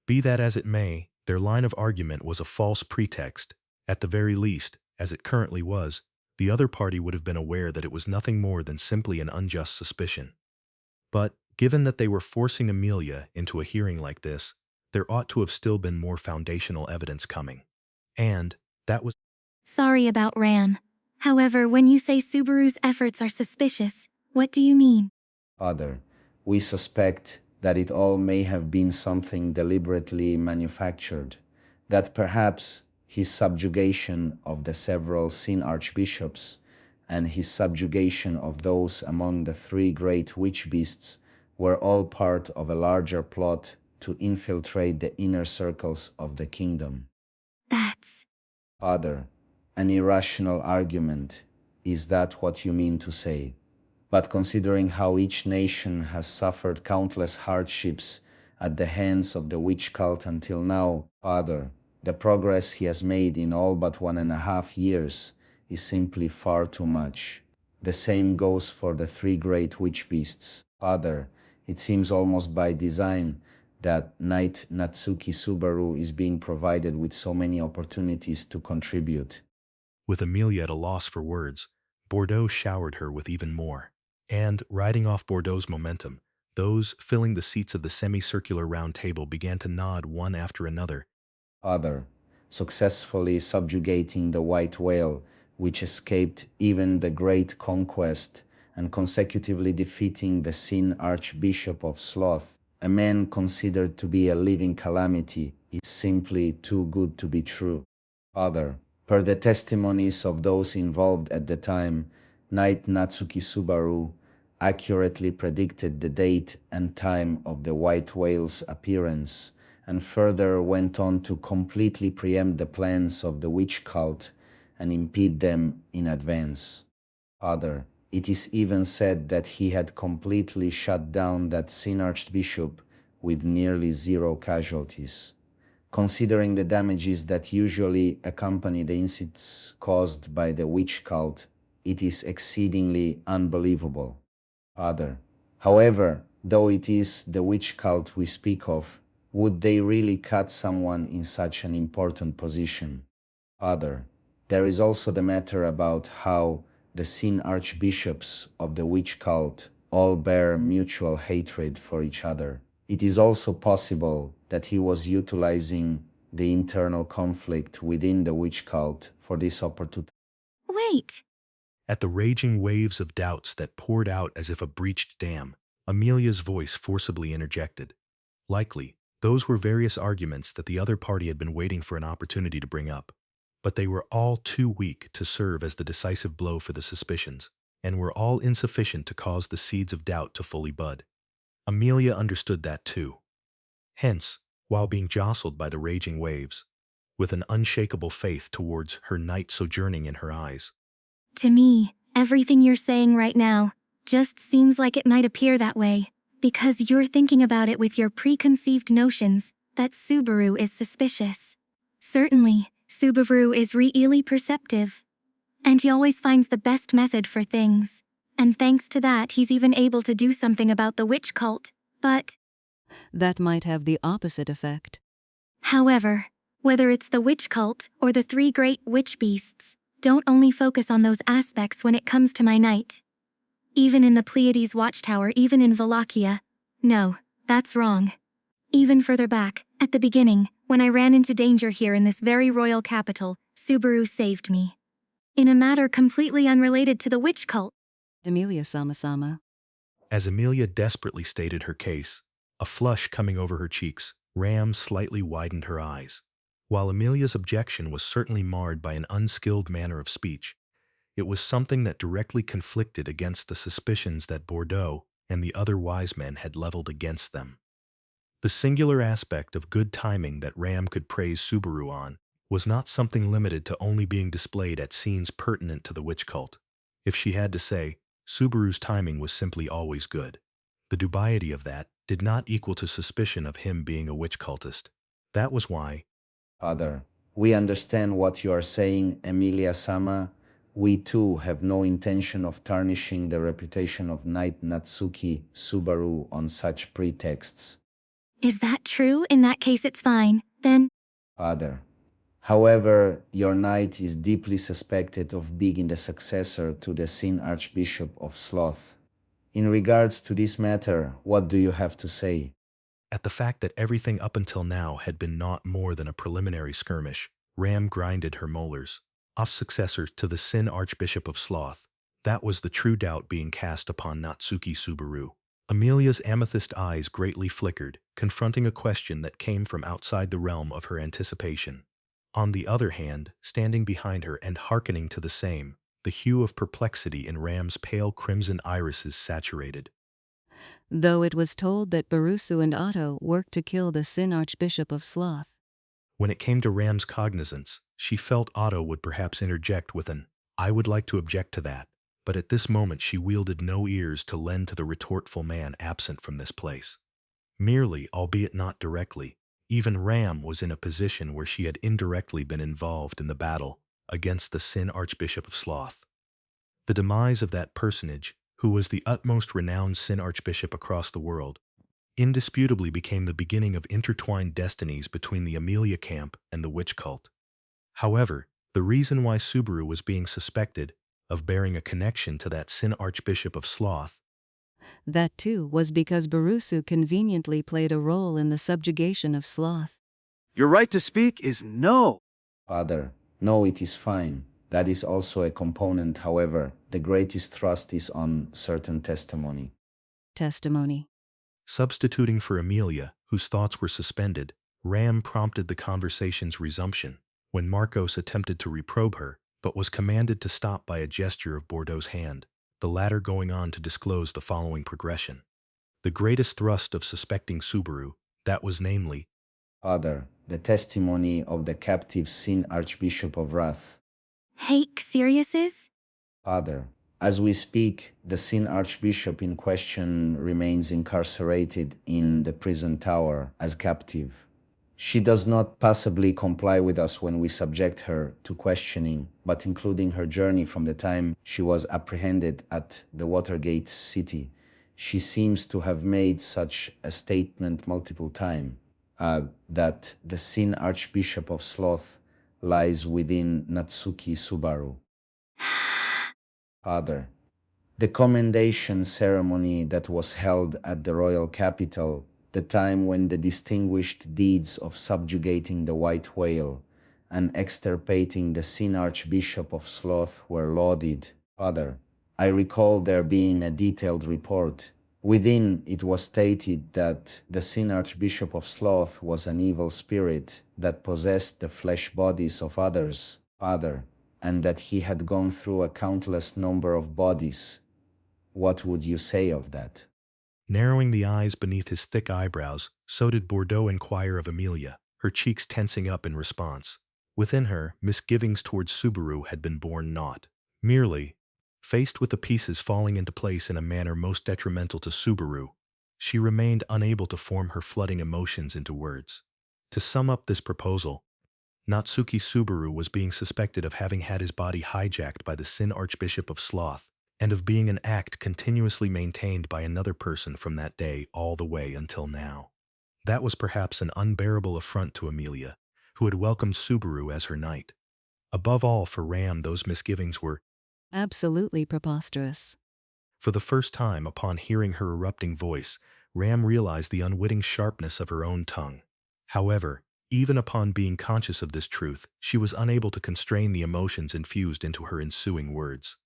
Be that as it may, their line of argument was a false pretext. At the very least, as it currently was, the other party would have been aware that it was nothing more than simply an unjust suspicion. But, given that they were forcing Amelia into a hearing like this, there ought to have still been more foundational evidence coming. And, that was...
Sorry about Ram. However, when you say Subaru's efforts are suspicious, what do you mean?
Father, we suspect that it all may have been something deliberately manufactured, that perhaps his subjugation of the several Sin archbishops and his subjugation of those among the three great witch beasts were all part of a larger plot to infiltrate the inner circles of the kingdom.
That's...
Father, an irrational argument. Is that what you mean to say? But considering how each nation has suffered countless hardships at the hands of the witch cult until now, Father, the progress he has made in all but 1.5 years is simply far too much. The same goes for the three great witch beasts. Father, it seems almost by design that Knight Natsuki Subaru is being provided with so many opportunities to contribute.
With Amelia at a loss for words, Bordeaux showered her with even more. And, riding off Bordeaux's momentum, those filling the seats of the semicircular round table began to nod one after another.
Father, successfully subjugating the white whale, which escaped even the great conquest, and consecutively defeating the Sin Archbishop of Sloth, a man considered to be a living calamity, is simply too good to be true. Father, per the testimonies of those involved at the time, Knight Natsuki Subaru accurately predicted the date and time of the white whale's appearance, and further went on to completely preempt the plans of the witch cult and impede them in advance. Father, it is even said that he had completely shut down that Sin Archbishop with nearly 0 casualties. Considering the damages that usually accompany the incidents caused by the witch cult, it is exceedingly unbelievable. Other. However, though it is the witch cult we speak of, would they really cut someone in such an important position? Other. There is also the matter about how the sin archbishops of the witch cult all bear mutual hatred for each other. It is also possible that he was utilizing the internal conflict within the witch cult for this opportunity.
Wait.
At the raging waves of doubts that poured out as if a breached dam, Amelia's voice forcibly interjected. Likely, those were various arguments that the other party had been waiting for an opportunity to bring up. But they were all too weak to serve as the decisive blow for the suspicions, and were all insufficient to cause the seeds of doubt to fully bud. Amelia understood that too. Hence, while being jostled by the raging waves, with an unshakable faith towards her knight sojourning in her eyes.
To me, everything you're saying right now just seems like it might appear that way, because you're thinking about it with your preconceived notions that Subaru is suspicious. Certainly, Subaru is really perceptive. And he always finds the best method for things. And thanks to that, he's even able to do something about the witch cult. But
that might have the opposite effect.
However, whether it's the witch cult or the three great witch beasts, don't only focus on those aspects when it comes to my knight. Even in the Pleiades watchtower, even in Wallachia. No, that's wrong. Even further back, at the beginning, when I ran into danger here in this very royal capital, Subaru saved me. In a matter completely unrelated to the witch cult.
Amelia Sama-sama.
As Amelia desperately stated her case, a flush coming over her cheeks, Ram slightly widened her eyes. While Amelia's objection was certainly marred by an unskilled manner of speech, it was something that directly conflicted against the suspicions that Bordeaux and the other wise men had leveled against them. The singular aspect of good timing that Ram could praise Subaru on was not something limited to only being displayed at scenes pertinent to the witch cult. If she had to say, Subaru's timing was simply always good. The dubiety of that did not equal to suspicion of him being a witch cultist. That was why.
Other. We understand what you are saying, Emilia-sama. We too have no intention of tarnishing the reputation of Knight Natsuki Subaru on such pretexts.
Is that true? In that case it's fine, then.
Other. However, your knight is deeply suspected of being the successor to the Sin Archbishop of Sloth. In regards to this matter, what do you have to say?
At the fact that everything up until now had been naught more than a preliminary skirmish, Ram grinded her molars. Off successor to the Sin Archbishop of Sloth, that was the true doubt being cast upon Natsuki Subaru. Amelia's amethyst eyes greatly flickered, confronting a question that came from outside the realm of her anticipation. On the other hand, standing behind her and hearkening to the same, the hue of perplexity in Ram's pale crimson irises saturated.
Though it was told that Barusu and Otto worked to kill the Sin Archbishop of Sloth.
When it came to Ram's cognizance, she felt Otto would perhaps interject with an, "I would like to object to that," but at this moment she wielded no ears to lend to the retortful man absent from this place. Merely, albeit not directly, even Ram was in a position where she had indirectly been involved in the battle against the Sin Archbishop of Sloth. The demise of that personage, who was the utmost renowned Sin Archbishop across the world, indisputably became the beginning of intertwined destinies between the Amelia camp and the witch cult. However, the reason why Subaru was being suspected of bearing a connection to that Sin Archbishop of Sloth,
that too was because Barusu conveniently played a role in the subjugation of Sloth.
Your right to speak is no.
Father, no, it is fine. That is also a component, however, the greatest thrust is on certain testimony.
Testimony.
Substituting for Amelia, whose thoughts were suspended, Ram prompted the conversation's resumption when Marcos attempted to reprobe her, but was commanded to stop by a gesture of Bordeaux's hand, the latter going on to disclose the following progression. The greatest thrust of suspecting Subaru, that was namely,
Father, the testimony of the captive Sin Archbishop of Wrath.
Hey, serious is?
Father, as we speak, the Sin Archbishop in question remains incarcerated in the prison tower as captive. She does not passively comply with us when we subject her to questioning, but including her journey from the time she was apprehended at the Watergate city. She seems to have made such a statement multiple times, that the Sin Archbishop of Sloth lies within Natsuki Subaru. Father, the commendation ceremony that was held at the royal capital, the time when the distinguished deeds of subjugating the white whale and extirpating the Sin Archbishop of Sloth were lauded. Father, I recall there being a detailed report. Within it was stated that the Sin Archbishop of Sloth was an evil spirit that possessed the flesh bodies of others, Father, and that he had gone through a countless number of bodies. What would you say of that?
Narrowing the eyes beneath his thick eyebrows, so did Bordeaux inquire of Amelia, her cheeks tensing up in response. Within her, misgivings towards Subaru had been born not. Merely, faced with the pieces falling into place in a manner most detrimental to Subaru, she remained unable to form her flooding emotions into words. To sum up this proposal, Natsuki Subaru was being suspected of having had his body hijacked by the Sin Archbishop of Sloth, and of being an act continuously maintained by another person from that day all the way until now. That was perhaps an unbearable affront to Amelia, who had welcomed Subaru as her knight. Above all, for Ram, those misgivings were
absolutely preposterous.
For the first time, upon hearing her erupting voice, Ram realized the unwitting sharpness of her own tongue. However, even upon being conscious of this truth, she was unable to constrain the emotions infused into her ensuing words.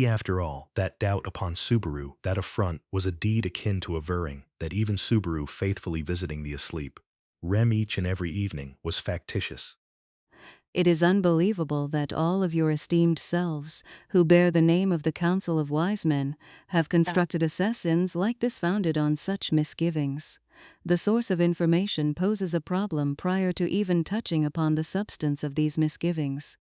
After all, that doubt upon Subaru, that affront, was a deed akin to averring that even Subaru faithfully visiting the asleep, Rem each and every evening, was factitious.
It is unbelievable that all of your esteemed selves, who bear the name of the Council of Wise Men, have constructed assassins like this founded on such misgivings. The source of information poses a problem prior to even touching upon the substance of these misgivings.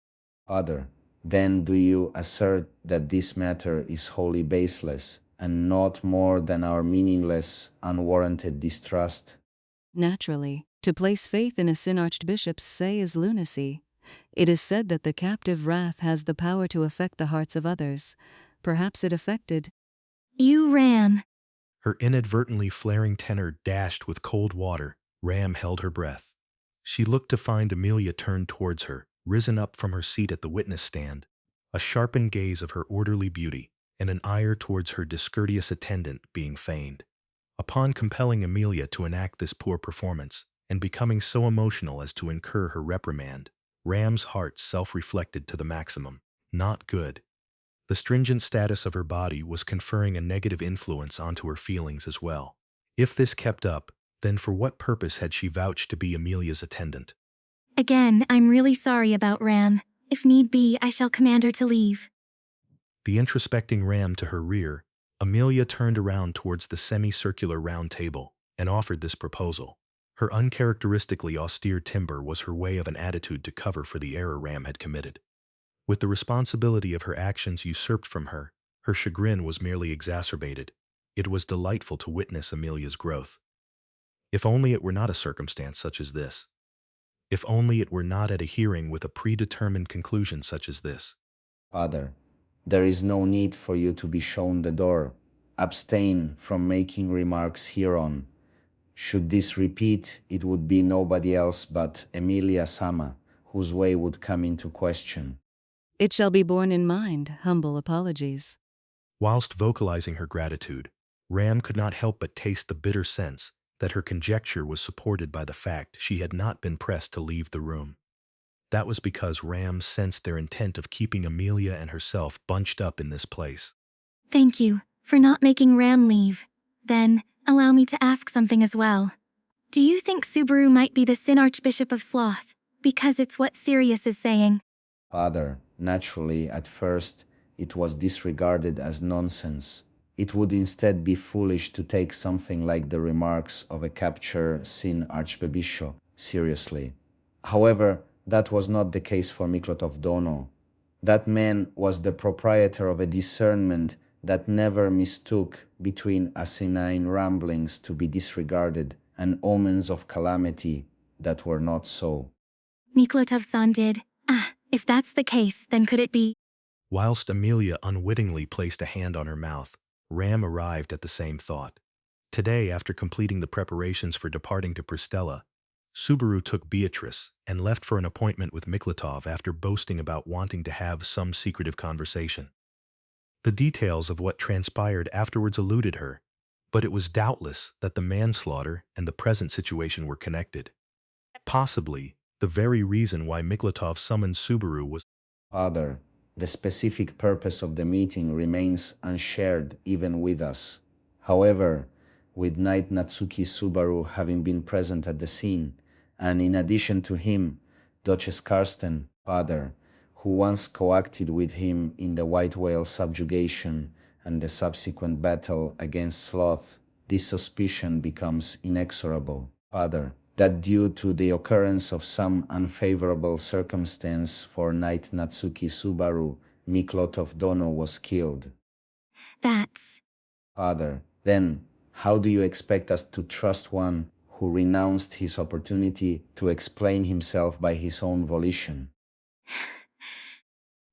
Father, then do you assert that this matter is wholly baseless and not more than our meaningless, unwarranted distrust?
Naturally, to place faith in a Sin Archbishop's say is lunacy. It is said that the captive wrath has the power to affect the hearts of others. Perhaps it affected
you, Ram.
Her inadvertently flaring tenor dashed with cold water. Ram held her breath. She looked to find Amelia turned towards her, risen up from her seat at the witness stand, a sharpened gaze of her orderly beauty, and an ire towards her discourteous attendant being feigned. Upon compelling Amelia to enact this poor performance, and becoming so emotional as to incur her reprimand, Ram's heart self-reflected to the maximum. Not good. The stringent status of her body was conferring a negative influence onto her feelings as well. If this kept up, then for what purpose had she vouched to be Amelia's attendant?
Again, I'm really sorry about Ram. If need be, I shall command her to leave.
The introspecting Ram to her rear, Amelia turned around towards the semicircular round table and offered this proposal. Her uncharacteristically austere timbre was her way of an attitude to cover for the error Ram had committed. With the responsibility of her actions usurped from her, her chagrin was merely exacerbated. It was delightful to witness Amelia's growth. If only it were not a circumstance such as this. If only it were not at a hearing with a predetermined conclusion such as this.
Father, there is no need for you to be shown the door. Abstain from making remarks hereon. Should this repeat, it would be nobody else but Amelia-sama, whose way would come into question.
It shall be borne in mind, humble apologies.
Whilst vocalizing her gratitude, Ram could not help but taste the bitter sense that her conjecture was supported by the fact she had not been pressed to leave the room. That was because Ram sensed their intent of keeping Amelia and herself bunched up in this place.
Thank you for not making Ram leave. Then, allow me to ask something as well. Do you think Subaru might be the Sin Archbishop of Sloth? Because it's what Sirius is saying.
Father, naturally, at first, it was disregarded as nonsense. It would instead be foolish to take something like the remarks of a captured Sin Archbishop seriously. However, that was not the case for Miklotov Dono. That man was the proprietor of a discernment that never mistook between asinine ramblings to be disregarded and omens of calamity that were not so.
Miklotov-san did. Ah, if that's the case, then could it be?
Whilst Amelia unwittingly placed a hand on her mouth, Ram arrived at the same thought. Today, after completing the preparations for departing to Pristella, Subaru took Beatrice and left for an appointment with Miklotov after boasting about wanting to have some secretive conversation. The details of what transpired afterwards eluded her, but it was doubtless that the manslaughter and the present situation were connected. Possibly, the very reason why Miklotov summoned Subaru was
Father, the specific purpose of the meeting remains unshared even with us. However, with Knight Natsuki Subaru having been present at the scene, and in addition to him, Duchess Karsten, father, who once co-acted with him in the White Whale subjugation and the subsequent battle against Sloth, this suspicion becomes inexorable. Father, that due to the occurrence of some unfavorable circumstance for Knight Natsuki Subaru, Miklotov Dono was killed.
That's...
Father, then, how do you expect us to trust one who renounced his opportunity to explain himself by his own volition?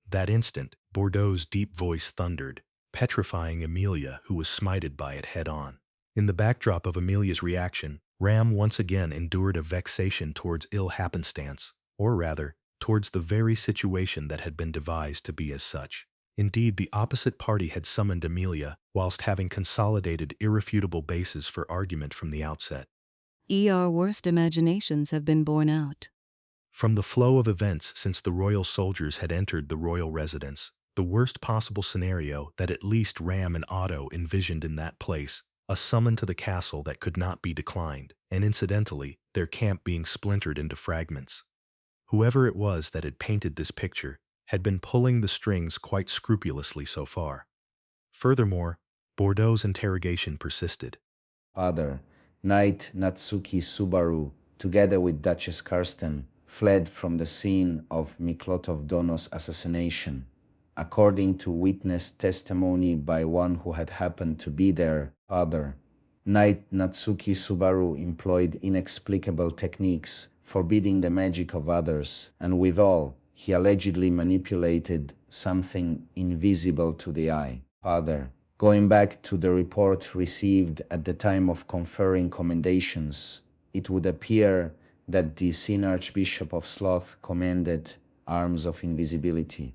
That instant, Bordeaux's deep voice thundered, petrifying Amelia, who was smited by it head-on. In the backdrop of Amelia's reaction, Ram once again endured a vexation towards ill happenstance, or rather, towards the very situation that had been devised to be as such. Indeed, the opposite party had summoned Amelia, whilst having consolidated irrefutable bases for argument from the outset.
Our worst imaginations have been borne out.
From the flow of events since the royal soldiers had entered the royal residence, the worst possible scenario that at least Ram and Otto envisioned in that place, a summon to the castle that could not be declined, and incidentally, their camp being splintered into fragments. Whoever it was that had painted this picture had been pulling the strings quite scrupulously so far. Furthermore, Bordeaux's interrogation persisted.
Father, Knight Natsuki Subaru, together with Duchess Karsten, fled from the scene of Miklotov Dono's assassination. According to witness testimony by one who had happened to be there, Father, Knight Natsuki Subaru employed inexplicable techniques, forbidding the magic of others, and withal, he allegedly manipulated something invisible to the eye. Father, going back to the report received at the time of conferring commendations, it would appear that the Sin Archbishop of Sloth commanded arms of invisibility.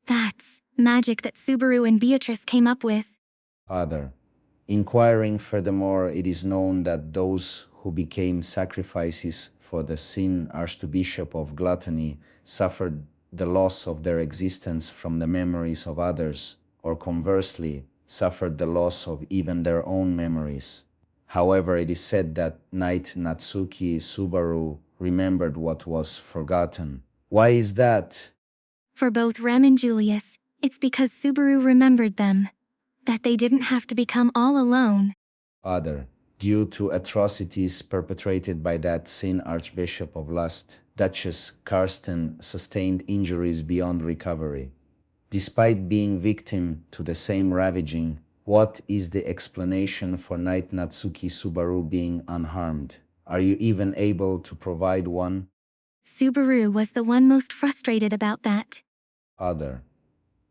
That's magic that Subaru and Beatrice came up with.
Father, inquiring furthermore, it is known that those who became sacrifices for the Sin Archbishop of Gluttony suffered the loss of their existence from the memories of others, or conversely, suffered the loss of even their own memories. However, it is said that Knight Natsuki Subaru remembered what was forgotten. Why is that?
For both Rem and Julius, it's because Subaru remembered them. That they didn't have to become all alone.
Father, due to atrocities perpetrated by that Sin Archbishop of Lust, Duchess Karsten sustained injuries beyond recovery. Despite being victim to the same ravaging, what is the explanation for Knight Natsuki Subaru being unharmed? Are you even able to provide one?
Subaru was the one most frustrated about that.
Father,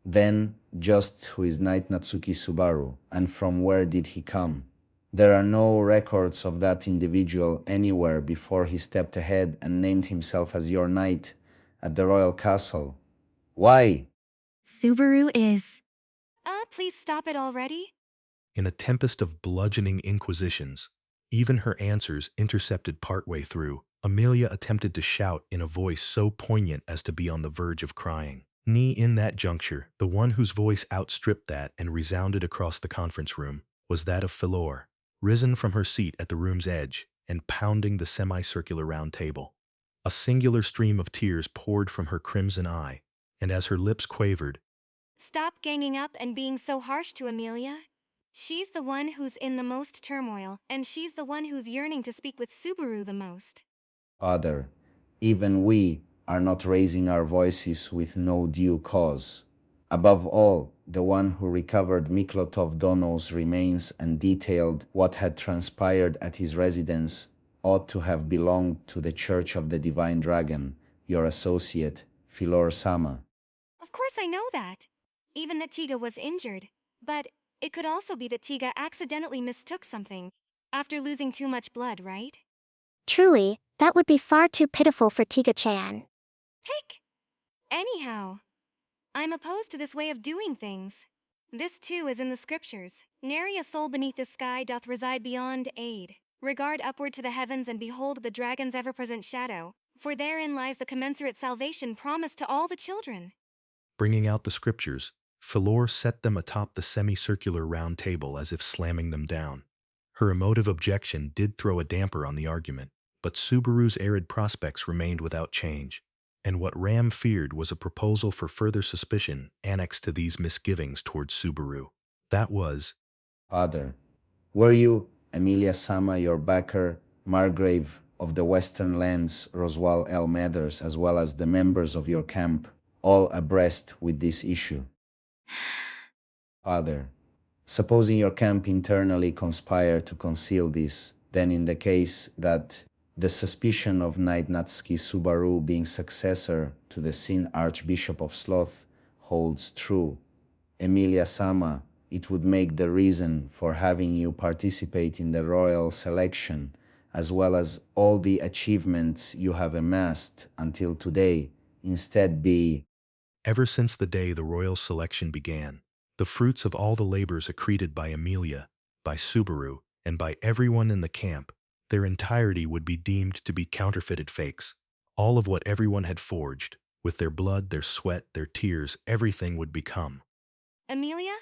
then just who is Knight Natsuki Subaru, and from where did he come? There are no records of that individual anywhere before he stepped ahead and named himself as your knight at the royal castle. Why?
Subaru is...
Please stop it already?
In a tempest of bludgeoning inquisitions, even her answers intercepted partway through, Amelia attempted to shout in a voice so poignant as to be on the verge of crying. In that juncture, the one whose voice outstripped that and resounded across the conference room was that of Philor, risen from her seat at the room's edge and pounding the semicircular round table. A singular stream of tears poured from her crimson eye, and as her lips quavered,
Stop ganging up and being so harsh to Amelia. She's the one who's in the most turmoil, and she's the one who's yearning to speak with Subaru the most.
Father, even we are not raising our voices with no due cause. Above all, the one who recovered Miklotov Dono's remains and detailed what had transpired at his residence, ought to have belonged to the Church of the Divine Dragon, your associate, Philor-sama.
Of course I know that. Even that Tiga was injured. But it could also be that Tiga accidentally mistook something after losing too much blood, right?
Truly, that would be far too pitiful for Tiga-chan.
Pick! Anyhow, I'm opposed to this way of doing things. This too is in the scriptures. Nary a soul beneath the sky doth reside beyond aid. Regard upward to the heavens and behold the dragon's ever-present shadow, for therein lies the commensurate salvation promised to all the children.
Bringing out the scriptures, Philor set them atop the semicircular round table as if slamming them down. Her emotive objection did throw a damper on the argument, but Subaru's arid prospects remained without change, and what Ram feared was a proposal for further suspicion annexed to these misgivings towards Subaru. That was,
Father, were you, Amelia-sama, your backer, Margrave of the Western Lands, Roswal L. Mathers, as well as the members of your camp, all abreast with this issue? Father, supposing your camp internally conspire to conceal this, then in the case that the suspicion of Knight Natsuki Subaru being successor to the Sin Archbishop of Sloth holds true, Emilia-sama, it would make the reason for having you participate in the royal selection, as well as all the achievements you have amassed until today, instead be,
ever since the day the royal selection began, the fruits of all the labors accreted by Amelia, by Subaru, and by everyone in the camp, their entirety would be deemed to be counterfeited fakes. All of what everyone had forged, with their blood, their sweat, their tears, everything would become.
Amelia?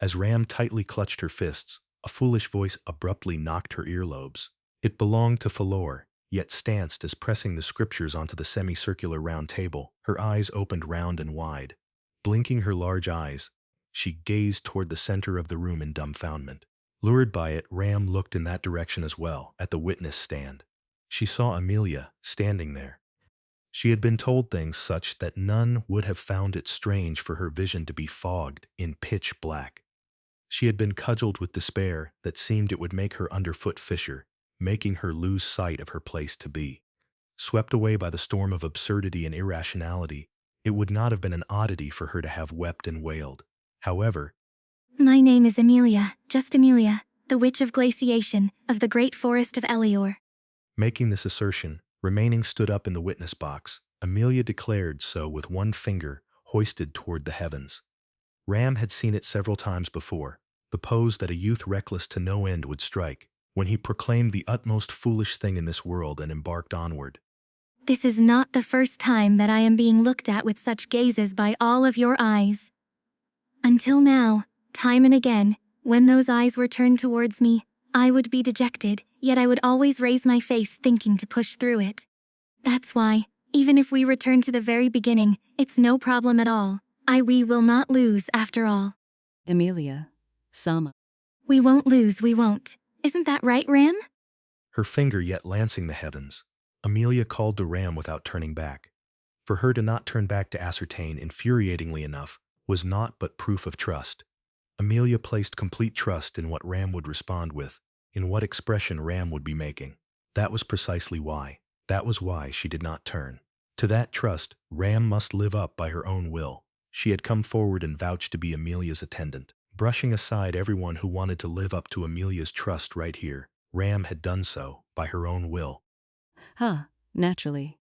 As Ram tightly clutched her fists, a foolish voice abruptly knocked her earlobes. It belonged to Philor, yet stanced as pressing the scriptures onto the semicircular round table, her eyes opened round and wide. Blinking her large eyes, she gazed toward the center of the room in dumbfoundment. Lured by it, Ram looked in that direction as well, at the witness stand. She saw Amelia standing there. She had been told things such that none would have found it strange for her vision to be fogged in pitch black. She had been cudgeled with despair that seemed it would make her underfoot fissure, making her lose sight of her place to be. Swept away by the storm of absurdity and irrationality, it would not have been an oddity for her to have wept and wailed. However,
My name is Amelia, just Amelia, the Witch of Glaciation, of the Great Forest of Elior.
Making this assertion, remaining stood up in the witness box, Amelia declared so with one finger hoisted toward the heavens. Ram had seen it several times before, the pose that a youth reckless to no end would strike, when he proclaimed the utmost foolish thing in this world and embarked onward.
This is not the first time that I am being looked at with such gazes by all of your eyes. Until now, time and again, when those eyes were turned towards me, I would be dejected, yet I would always raise my face thinking to push through it. That's why, even if we return to the very beginning, it's no problem at all. We will not lose after all.
Amelia. Sama.
We won't lose, we won't. Isn't that right, Ram?
Her finger yet lancing the heavens, Amelia called to Ram without turning back. For her to not turn back to ascertain, infuriatingly enough, was not but proof of trust. Amelia placed complete trust in what Ram would respond with, in what expression Ram would be making. That was precisely why. That was why she did not turn. To that trust, Ram must live up by her own will. She had come forward and vouched to be Amelia's attendant. Brushing aside everyone who wanted to live up to Amelia's trust right here, Ram had done so, by her own will.
Naturally.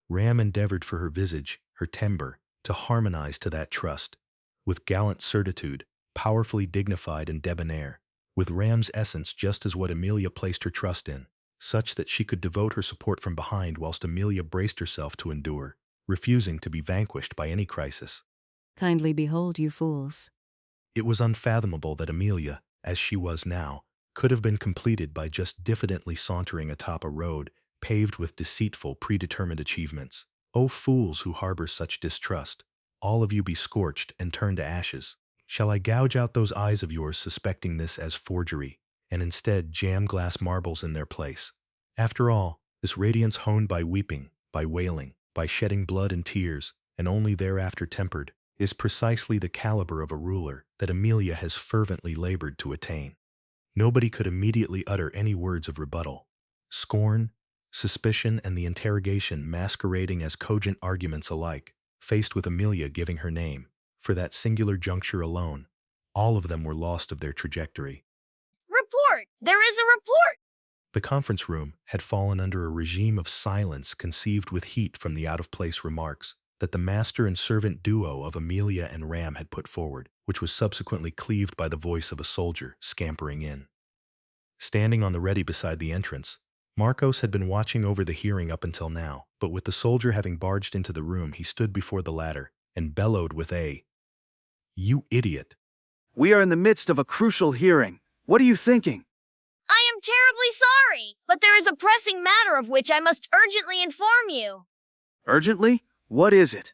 Ram endeavored for her visage, her timbre, to harmonize to that trust. With gallant certitude, powerfully dignified and debonair, with Ram's essence just as what Amelia placed her trust in, such that she could devote her support from behind whilst Amelia braced herself to endure, refusing to be vanquished by any crisis.
Kindly behold, you fools.
It was unfathomable that Amelia, as she was now, could have been completed by just diffidently sauntering atop a road paved with deceitful, predetermined achievements. O fools who harbor such distrust, all of you be scorched and turned to ashes. Shall I gouge out those eyes of yours suspecting this as forgery, and instead jam glass marbles in their place? After all, this radiance honed by weeping, by wailing, by shedding blood and tears, and only thereafter tempered, is precisely the caliber of a ruler that Amelia has fervently labored to attain. Nobody could immediately utter any words of rebuttal. Scorn, suspicion, and the interrogation masquerading as cogent arguments alike, faced with Amelia giving her name. For that singular juncture alone, all of them were lost of their trajectory.
Report! There is a report!
The conference room had fallen under a regime of silence conceived with heat from the out-of-place remarks that the master and servant duo of Amelia and Ram had put forward, which was subsequently cleaved by the voice of a soldier scampering in. Standing on the ready beside the entrance, Marcos had been watching over the hearing up until now, but with the soldier having barged into the room, he stood before the latter and bellowed with a, "You idiot!"
We are in the midst of a crucial hearing. What are you thinking?
I am terribly sorry, but there is a pressing matter of which I must urgently inform you.
Urgently? What is it?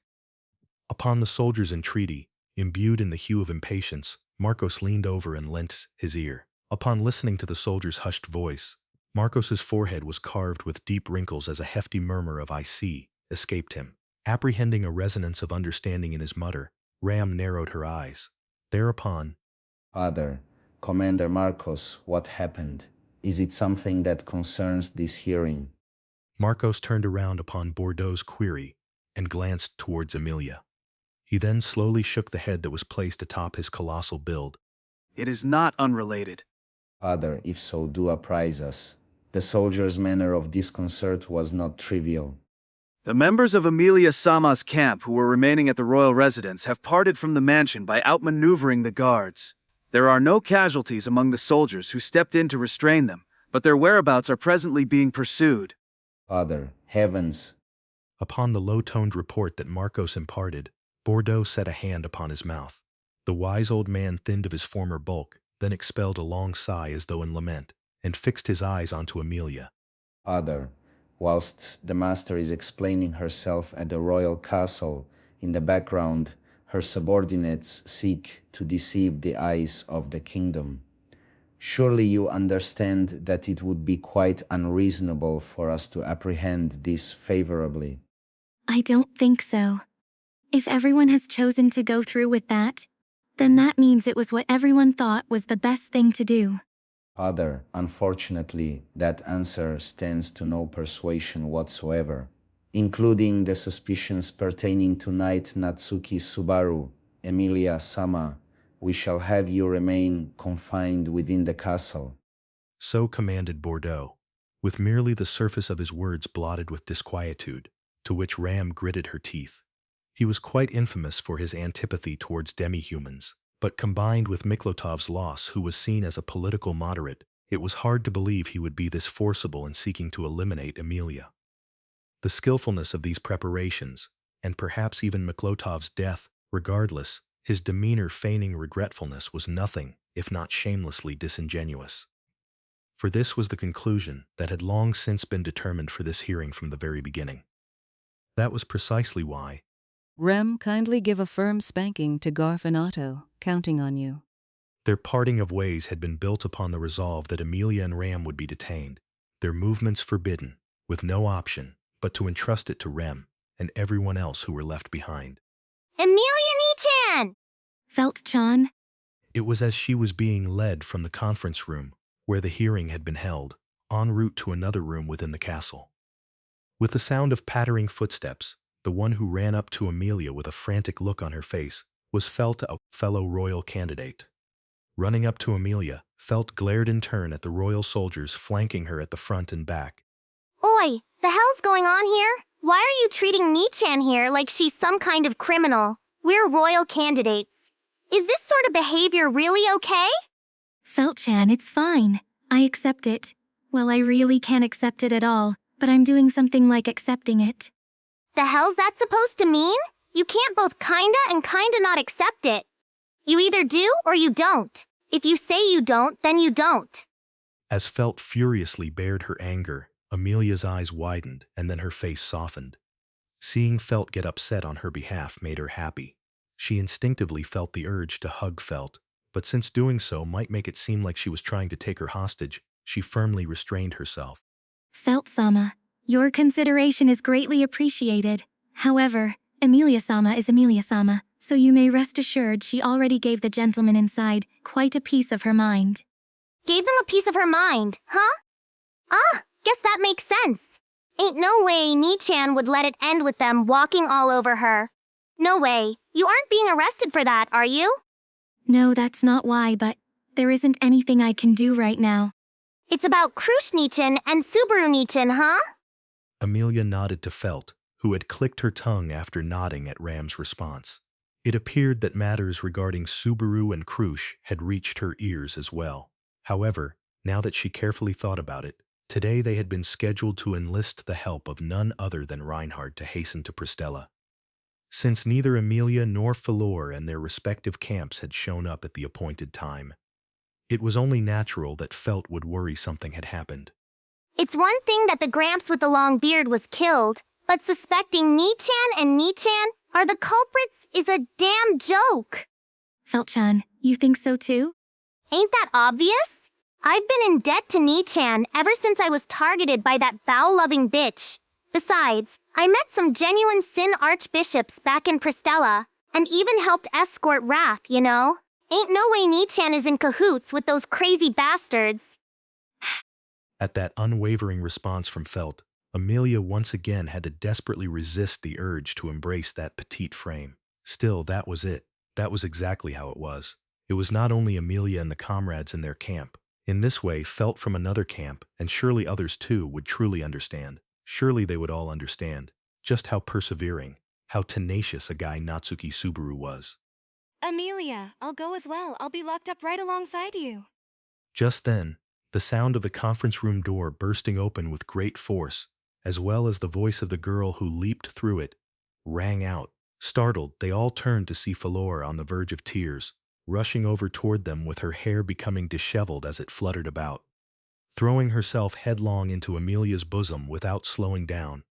Upon the soldier's entreaty, imbued in the hue of impatience, Marcos leaned over and lent his ear. Upon listening to the soldier's hushed voice, Marcos's forehead was carved with deep wrinkles as a hefty murmur of "I see" escaped him. Apprehending a resonance of understanding in his mutter, Ram narrowed her eyes. Thereupon,
Father, Commander Marcos, what happened? Is it something that concerns this hearing?
Marcos turned around upon Bordeaux's query and glanced towards Amelia. He then slowly shook the head that was placed atop his colossal build.
It is not unrelated.
Father, if so, do apprise us. The soldier's manner of disconcert was not trivial.
The members of Amelia Sama's camp who were remaining at the royal residence have parted from the mansion by outmaneuvering the guards. There are no casualties among the soldiers who stepped in to restrain them, but their whereabouts are presently being pursued.
Father, heavens!
Upon the low-toned report that Marcos imparted, Bordeaux set a hand upon his mouth. The wise old man thinned of his former bulk, then expelled a long sigh as though in lament, and fixed his eyes onto Amelia.
Father, whilst the master is explaining herself at the royal castle, in the background, her subordinates seek to deceive the eyes of the kingdom. Surely you understand that it would be quite unreasonable for us to apprehend this favorably.
I don't think so. If everyone has chosen to go through with that, then that means it was what everyone thought was the best thing to do.
Father, unfortunately, that answer stands to no persuasion whatsoever, including the suspicions pertaining to Knight Natsuki Subaru, Amelia Sama. We shall have you remain confined within the castle.
So commanded Bordeaux, with merely the surface of his words blotted with disquietude, to which Ram gritted her teeth. He was quite infamous for his antipathy towards demi-humans, but combined with Miklotov's loss, who was seen as a political moderate, it was hard to believe he would be this forcible in seeking to eliminate Amelia. The skillfulness of these preparations, and perhaps even Miklotov's death, regardless, his demeanor feigning regretfulness, was nothing if not shamelessly disingenuous. For this was the conclusion that had long since been determined for this hearing from the very beginning. That was precisely why.
Rem, kindly give a firm spanking to Garf and Otto, counting on you.
Their parting of ways had been built upon the resolve that Amelia and Ram would be detained, their movements forbidden, with no option but to entrust it to Rem and everyone else who were left behind.
Amelia Nichan!
Felt-chan?
It was as she was being led from the conference room, where the hearing had been held, en route to another room within the castle. With the sound of pattering footsteps, the one who ran up to Amelia with a frantic look on her face was Felt, a fellow royal candidate. Running up to Amelia, Felt glared in turn at the royal soldiers flanking her at the front and back.
Oi, the hell's going on here? Why are you treating Nichan here like she's some kind of criminal? We're royal candidates. Is this sort of behavior really okay?
Felt-chan, it's fine. I accept it. Well, I really can't accept it at all, but I'm doing something like accepting it.
The hell's that supposed to mean? You can't both kinda and kinda not accept it. You either do or you don't. If you say you don't, then you don't.
As Felt furiously bared her anger, Amelia's eyes widened and then her face softened. Seeing Felt get upset on her behalf made her happy. She instinctively felt the urge to hug Felt, but since doing so might make it seem like she was trying to take her hostage, she firmly restrained herself.
Felt-sama, your consideration is greatly appreciated. However, Amelia-sama is Amelia-sama, so you may rest assured she already gave the gentleman inside quite a piece of her mind.
Gave them a piece of her mind, huh? Ah, Guess that makes sense. Ain't no way Ni-chan would let it end with them walking all over her. No way. You aren't being arrested for that, are you?
No, that's not why, but there isn't anything I can do right now.
It's about Crusch Ni-chan and Subaru Ni-chan, huh?
Amelia nodded to Felt, who had clicked her tongue after nodding at Ram's response. It appeared that matters regarding Subaru and Crusch had reached her ears as well. However, now that she carefully thought about it, today they had been scheduled to enlist the help of none other than Reinhard to hasten to Pristella. Since neither Amelia nor Falor and their respective camps had shown up at the appointed time, it was only natural that Felt would worry something had happened.
It's one thing that the Gramps with the long beard was killed, but suspecting Ni-chan and Ni-chan are the culprits is a damn joke.
Felt-chan, you think so too?
Ain't that obvious? I've been in debt to Ni-chan ever since I was targeted by that bow-loving bitch. Besides, I met some genuine Sin archbishops back in Pristella, and even helped escort Wrath, you know? Ain't no way Ni-chan is in cahoots with those crazy bastards.
At that unwavering response from Felt, Amelia once again had to desperately resist the urge to embrace that petite frame. Still, that was it. That was exactly how it was. It was not only Amelia and the comrades in their camp. In this way, Felt from another camp, and surely others too, would truly understand. Surely they would all understand just how persevering, how tenacious a guy Natsuki Subaru was.
Amelia, I'll go as well. I'll be locked up right alongside you.
Just then, the sound of the conference room door bursting open with great force, as well as the voice of the girl who leaped through it, rang out. Startled, they all turned to see Falor on the verge of tears, rushing over toward them with her hair becoming disheveled as it fluttered about, throwing herself headlong into Amelia's bosom without slowing down.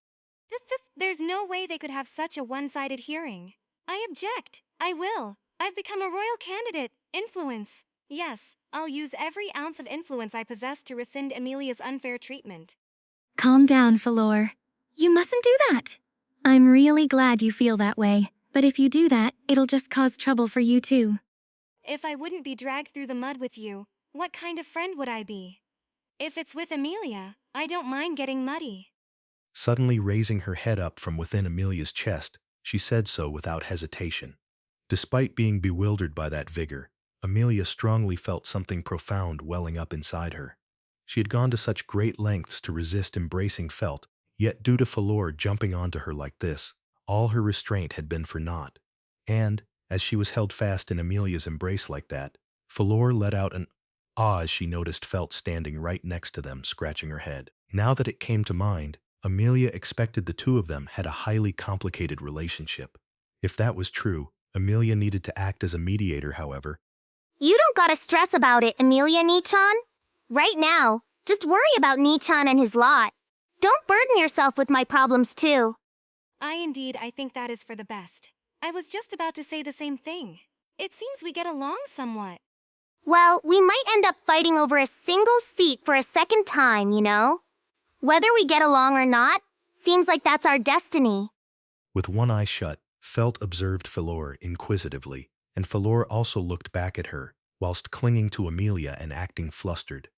There's no way they could have such a one-sided hearing. I object. I will. I've become a royal candidate. Influence. Yes, I'll use every ounce of influence I possess to rescind Amelia's unfair treatment.
Calm down, Falor. You mustn't do that. I'm really glad you feel that way, but if you do that, it'll just cause trouble for you too.
If I wouldn't be dragged through the mud with you, what kind of friend would I be? If it's with Amelia, I don't mind getting muddy.
Suddenly raising her head up from within Amelia's chest, she said so without hesitation. Despite being bewildered by that vigor, Amelia strongly felt something profound welling up inside her. She had gone to such great lengths to resist embracing Felt, yet due to Falor jumping onto her like this, all her restraint had been for naught. And, as she was held fast in Amelia's embrace like that, Falor let out an ah as she noticed Felt standing right next to them, scratching her head. Now that it came to mind, Amelia expected the two of them had a highly complicated relationship. If that was true, Amelia needed to act as a mediator, however.
You don't gotta stress about it, Amelia Ni-chan. Right now, just worry about Ni-chan and his lot. Don't burden yourself with my problems too.
I think that is for the best. I was just about to say the same thing. It seems we get along somewhat.
Well, we might end up fighting over a single seat for a second time, you know? Whether we get along or not, seems like that's our destiny.
With one eye shut, Felt observed Falor inquisitively, and Falor also looked back at her, whilst clinging to Amelia and acting flustered.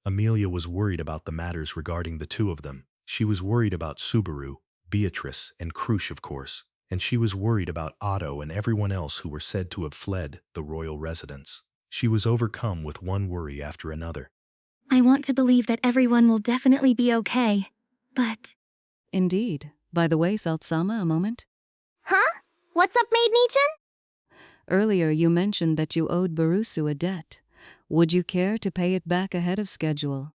Amelia was worried about the matters regarding the two of them. She was worried about Subaru, Beatrice, and Crusch, of course, and she was worried about Otto and everyone else who were said to have fled the royal residence. She was overcome with one worry after another.
I want to believe that everyone will definitely be okay, but...
Indeed. By the way, Felt-sama, a moment?
Huh? What's up, Maid Ni-chan?
Earlier you mentioned that you owed Barusu a debt. Would you care to pay it back ahead of schedule?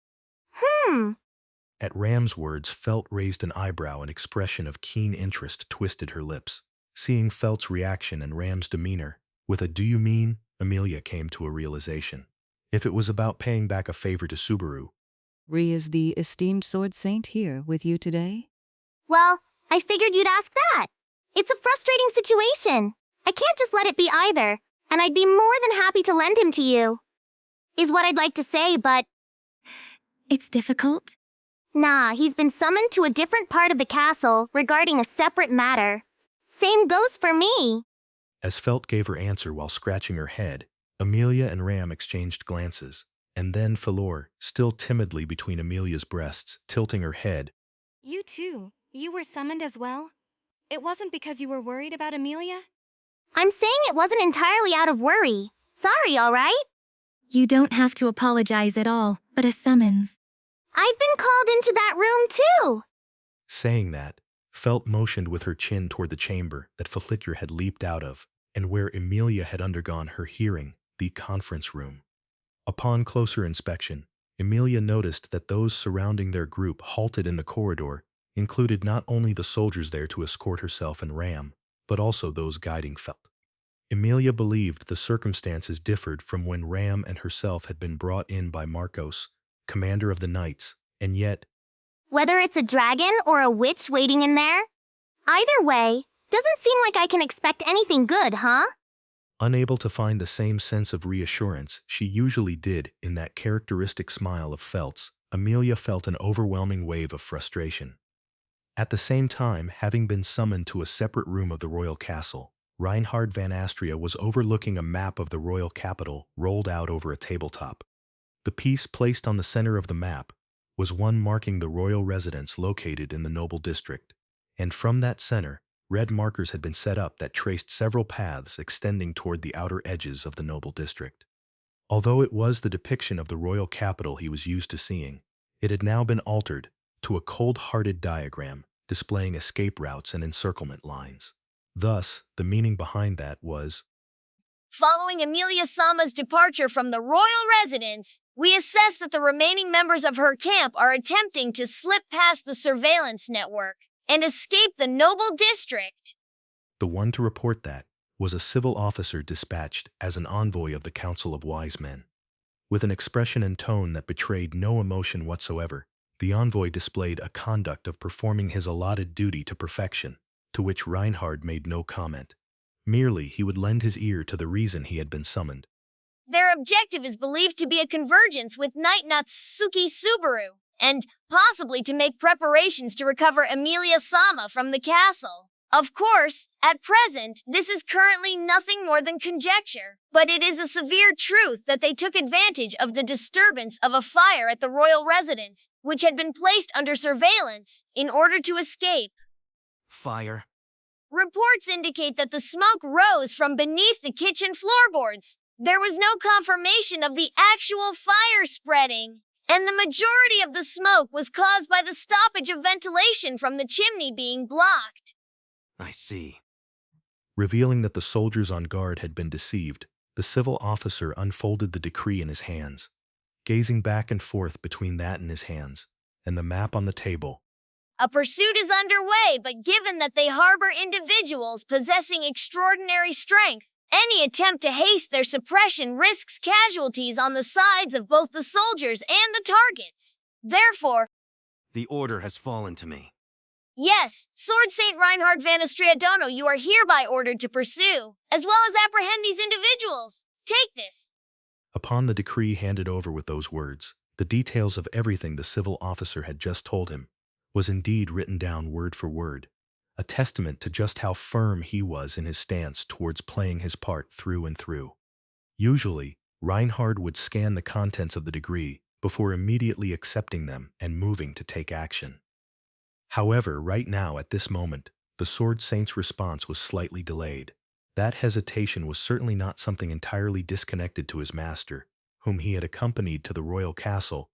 At Ram's words, Felt raised an eyebrow. An expression of keen interest twisted her lips. Seeing Felt's reaction and Ram's demeanor, with a "do you mean?" Amelia came to a realization. If it was about paying back a favor to Subaru.
Is the esteemed sword saint here with you today?
Well, I figured you'd ask that. It's a frustrating situation. I can't just let it be either, and I'd be more than happy to lend him to you. Is what I'd like to say, but...
It's difficult?
Nah, he's been summoned to a different part of the castle regarding a separate matter. Same goes for me.
As Felt gave her answer while scratching her head, Amelia and Ram exchanged glances, and then Falor, still timidly between Amelia's breasts, tilting her head.
You too. You were summoned as well? It wasn't because you were worried about Amelia?
I'm saying it wasn't entirely out of worry. Sorry, alright?
You don't have to apologize at all, but a summons.
I've been called into that room too!
Saying that, Felt motioned with her chin toward the chamber that Flicker had leaped out of, and where Amelia had undergone her hearing, the conference room. Upon closer inspection, Amelia noticed that those surrounding their group halted in the corridor included not only the soldiers there to escort herself and Ram, but also those guiding Felt. Amelia believed the circumstances differed from when Ram and herself had been brought in by Marcos, commander of the Knights, and yet,
whether it's a dragon or a witch waiting in there, either way, doesn't seem like I can expect anything good, huh?
unable to find the same sense of reassurance she usually did in that characteristic smile of Felt's, Amelia felt an overwhelming wave of frustration. At the same time, having been summoned to a separate room of the royal castle, Reinhard van Astria was overlooking a map of the royal capital rolled out over a tabletop. The piece placed on the center of the map was one marking the royal residence located in the noble district, and from that center, red markers had been set up that traced several paths extending toward the outer edges of the noble district. Although it was the depiction of the royal capital he was used to seeing, it had now been altered to a cold-hearted diagram displaying escape routes and encirclement lines. Thus, the meaning behind that was,
following Amelia Sama's departure from the royal residence, we assess that the remaining members of her camp are attempting to slip past the surveillance network and escape the noble district.
The one to report that was a civil officer dispatched as an envoy of the Council of Wise Men. With an expression and tone that betrayed no emotion whatsoever, the envoy displayed a conduct of performing his allotted duty to perfection, to which Reinhard made no comment. Merely, he would lend his ear to the reason he had been summoned.
Their objective is believed to be a convergence with Knight Natsuki Subaru, and possibly to make preparations to recover Amelia Sama from the castle. Of course, at present, this is currently nothing more than conjecture, but it is a severe truth that they took advantage of the disturbance of a fire at the royal residence, which had been placed under surveillance, in order to escape.
Fire?
Reports indicate that the smoke rose from beneath the kitchen floorboards. There was no confirmation of the actual fire spreading, and the majority of the smoke was caused by the stoppage of ventilation from the chimney being blocked.
I see.
Revealing that the soldiers on guard had been deceived, the civil officer unfolded the decree in his hands, gazing back and forth between that in his hands and the map on the table.
A pursuit is underway, but given that they harbor individuals possessing extraordinary strength, any attempt to haste their suppression risks casualties on the sides of both the soldiers and the targets. Therefore,
the order has fallen to me.
Yes, Sword Saint Reinhard van Astriadono, you are hereby ordered to pursue, as well as apprehend these individuals. Take this.
Upon the decree handed over with those words, the details of everything the civil officer had just told him was indeed written down word for word, a testament to just how firm he was in his stance towards playing his part through and through. Usually, Reinhard would scan the contents of the decree before immediately accepting them and moving to take action. However, right now, at this moment, the Sword Saint's response was slightly delayed. That hesitation was certainly not something entirely disconnected to his master, whom he had accompanied to the royal castle.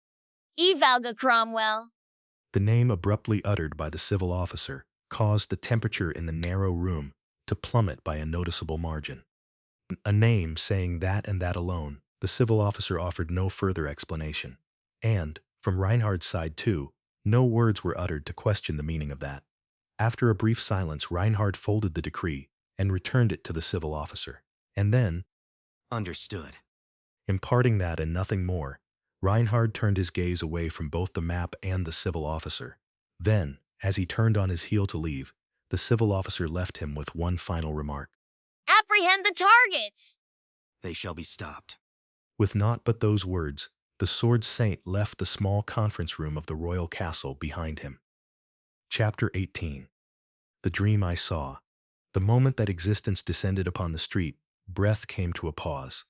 Evalga Cromwell.
The name abruptly uttered by the civil officer caused the temperature in the narrow room to plummet by a noticeable margin. A name saying that and that alone, the civil officer offered no further explanation. And, from Reinhard's side too, no words were uttered to question the meaning of that. After a brief silence, Reinhard folded the decree and returned it to the civil officer. And then,
understood.
Imparting that and nothing more, Reinhard turned his gaze away from both the map and the civil officer. Then, as he turned on his heel to leave, the civil officer left him with one final remark.
Apprehend the targets!
They shall be stopped.
With naught but those words, the Sword Saint left the small conference room of the royal castle behind him. Chapter 18. The Dream I Saw. The moment that existence descended upon the street, breath came to a pause.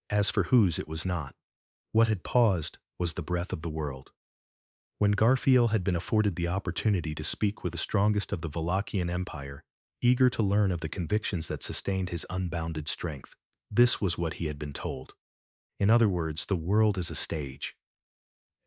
As for whose, it was not. What had paused was the breath of the world. When Garfield had been afforded the opportunity to speak with the strongest of the Wallachian Empire, eager to learn of the convictions that sustained his unbounded strength, this was what he had been told. In other words, the world is a stage.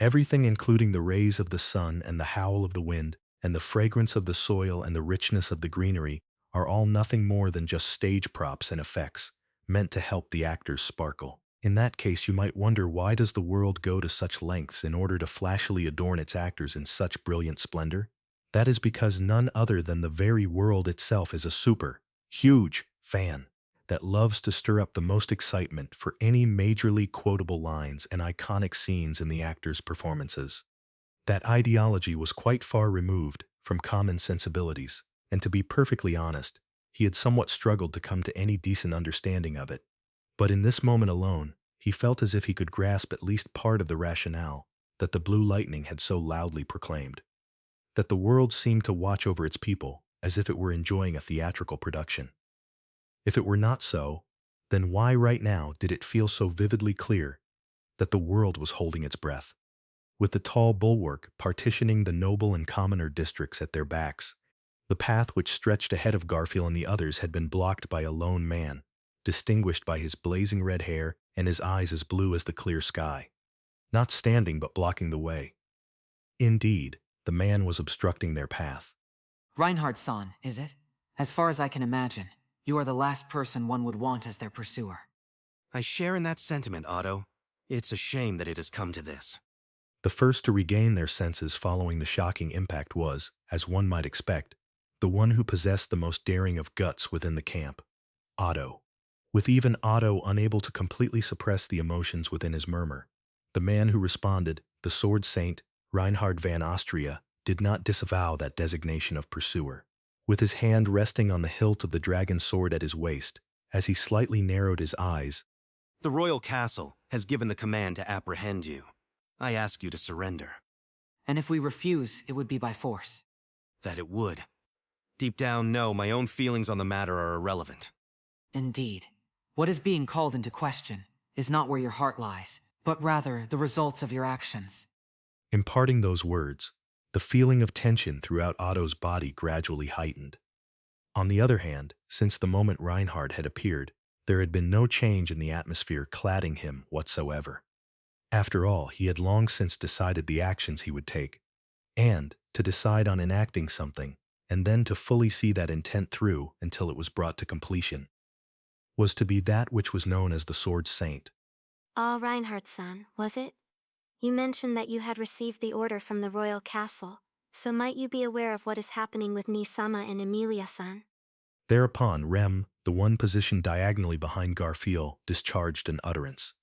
Everything, including the rays of the sun and the howl of the wind, and the fragrance of the soil and the richness of the greenery, are all nothing more than just stage props and effects, meant to help the actors sparkle. In that case, you might wonder, why does the world go to such lengths in order to flashily adorn its actors in such brilliant splendor? That is because none other than the very world itself is a super, huge fan that loves to stir up the most excitement for any majorly quotable lines and iconic scenes in the actors' performances. That ideology was quite far removed from common sensibilities, and to be perfectly honest, he had somewhat struggled to come to any decent understanding of it. But in this moment alone, he felt as if he could grasp at least part of the rationale that the blue lightning had so loudly proclaimed. That the world seemed to watch over its people as if it were enjoying a theatrical production. If it were not so, then why right now did it feel so vividly clear that the world was holding its breath? With the tall bulwark partitioning the noble and commoner districts at their backs, the path which stretched ahead of Garfield and the others had been blocked by a lone man, distinguished by his blazing red hair and his eyes as blue as the clear sky. Not standing but blocking the way. Indeed, the man was obstructing their path.
Reinhardt-san, is it? As far as I can imagine, you are the last person one would want as their pursuer.
I share in that sentiment, Otto. It's a shame that it has come to this.
The first to regain their senses following the shocking impact was, as one might expect, the one who possessed the most daring of guts within the camp, Otto. With even Otto unable to completely suppress the emotions within his murmur, the man who responded, the sword saint, Reinhard van Austria, did not disavow that designation of pursuer. With his hand resting on the hilt of the dragon sword at his waist, as he slightly narrowed his eyes,
"The royal castle has given the command to apprehend you. I ask you to surrender."
And if we refuse, it would be by force.
That it would. Deep down, no, my own feelings on the matter are irrelevant.
Indeed. What is being called into question is not where your heart lies, but rather the results of your actions.
Imparting those words, the feeling of tension throughout Otto's body gradually heightened. On the other hand, since the moment Reinhard had appeared, there had been no change in the atmosphere cladding him whatsoever. After all, he had long since decided the actions he would take, and to decide on enacting something, and then to fully see that intent through until it was brought to completion, was to be that which was known as the Sword Saint.
Ah, Reinhardt-san, was it? You mentioned that you had received the order from the royal castle, so might you be aware of what is happening with Ni-sama and Amelia-san?
Thereupon, Rem, the one positioned diagonally behind Garfield, discharged an utterance.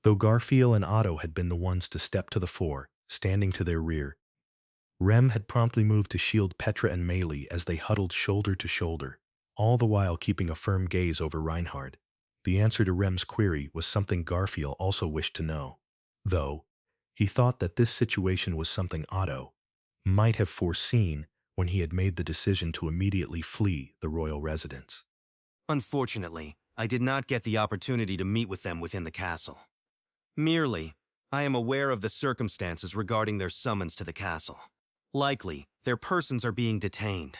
Though Garfield and Otto had been the ones to step to the fore, standing to their rear, Rem had promptly moved to shield Petra and Meili as they huddled shoulder to shoulder, all the while keeping a firm gaze over Reinhard. The answer to Rem's query was something Garfield also wished to know, though he thought that this situation was something Otto might have foreseen when he had made the decision to immediately flee the royal residence.
Unfortunately, I did not get the opportunity to meet with them within the castle. Merely, I am aware of the circumstances regarding their summons to the castle. Likely, their persons are being detained.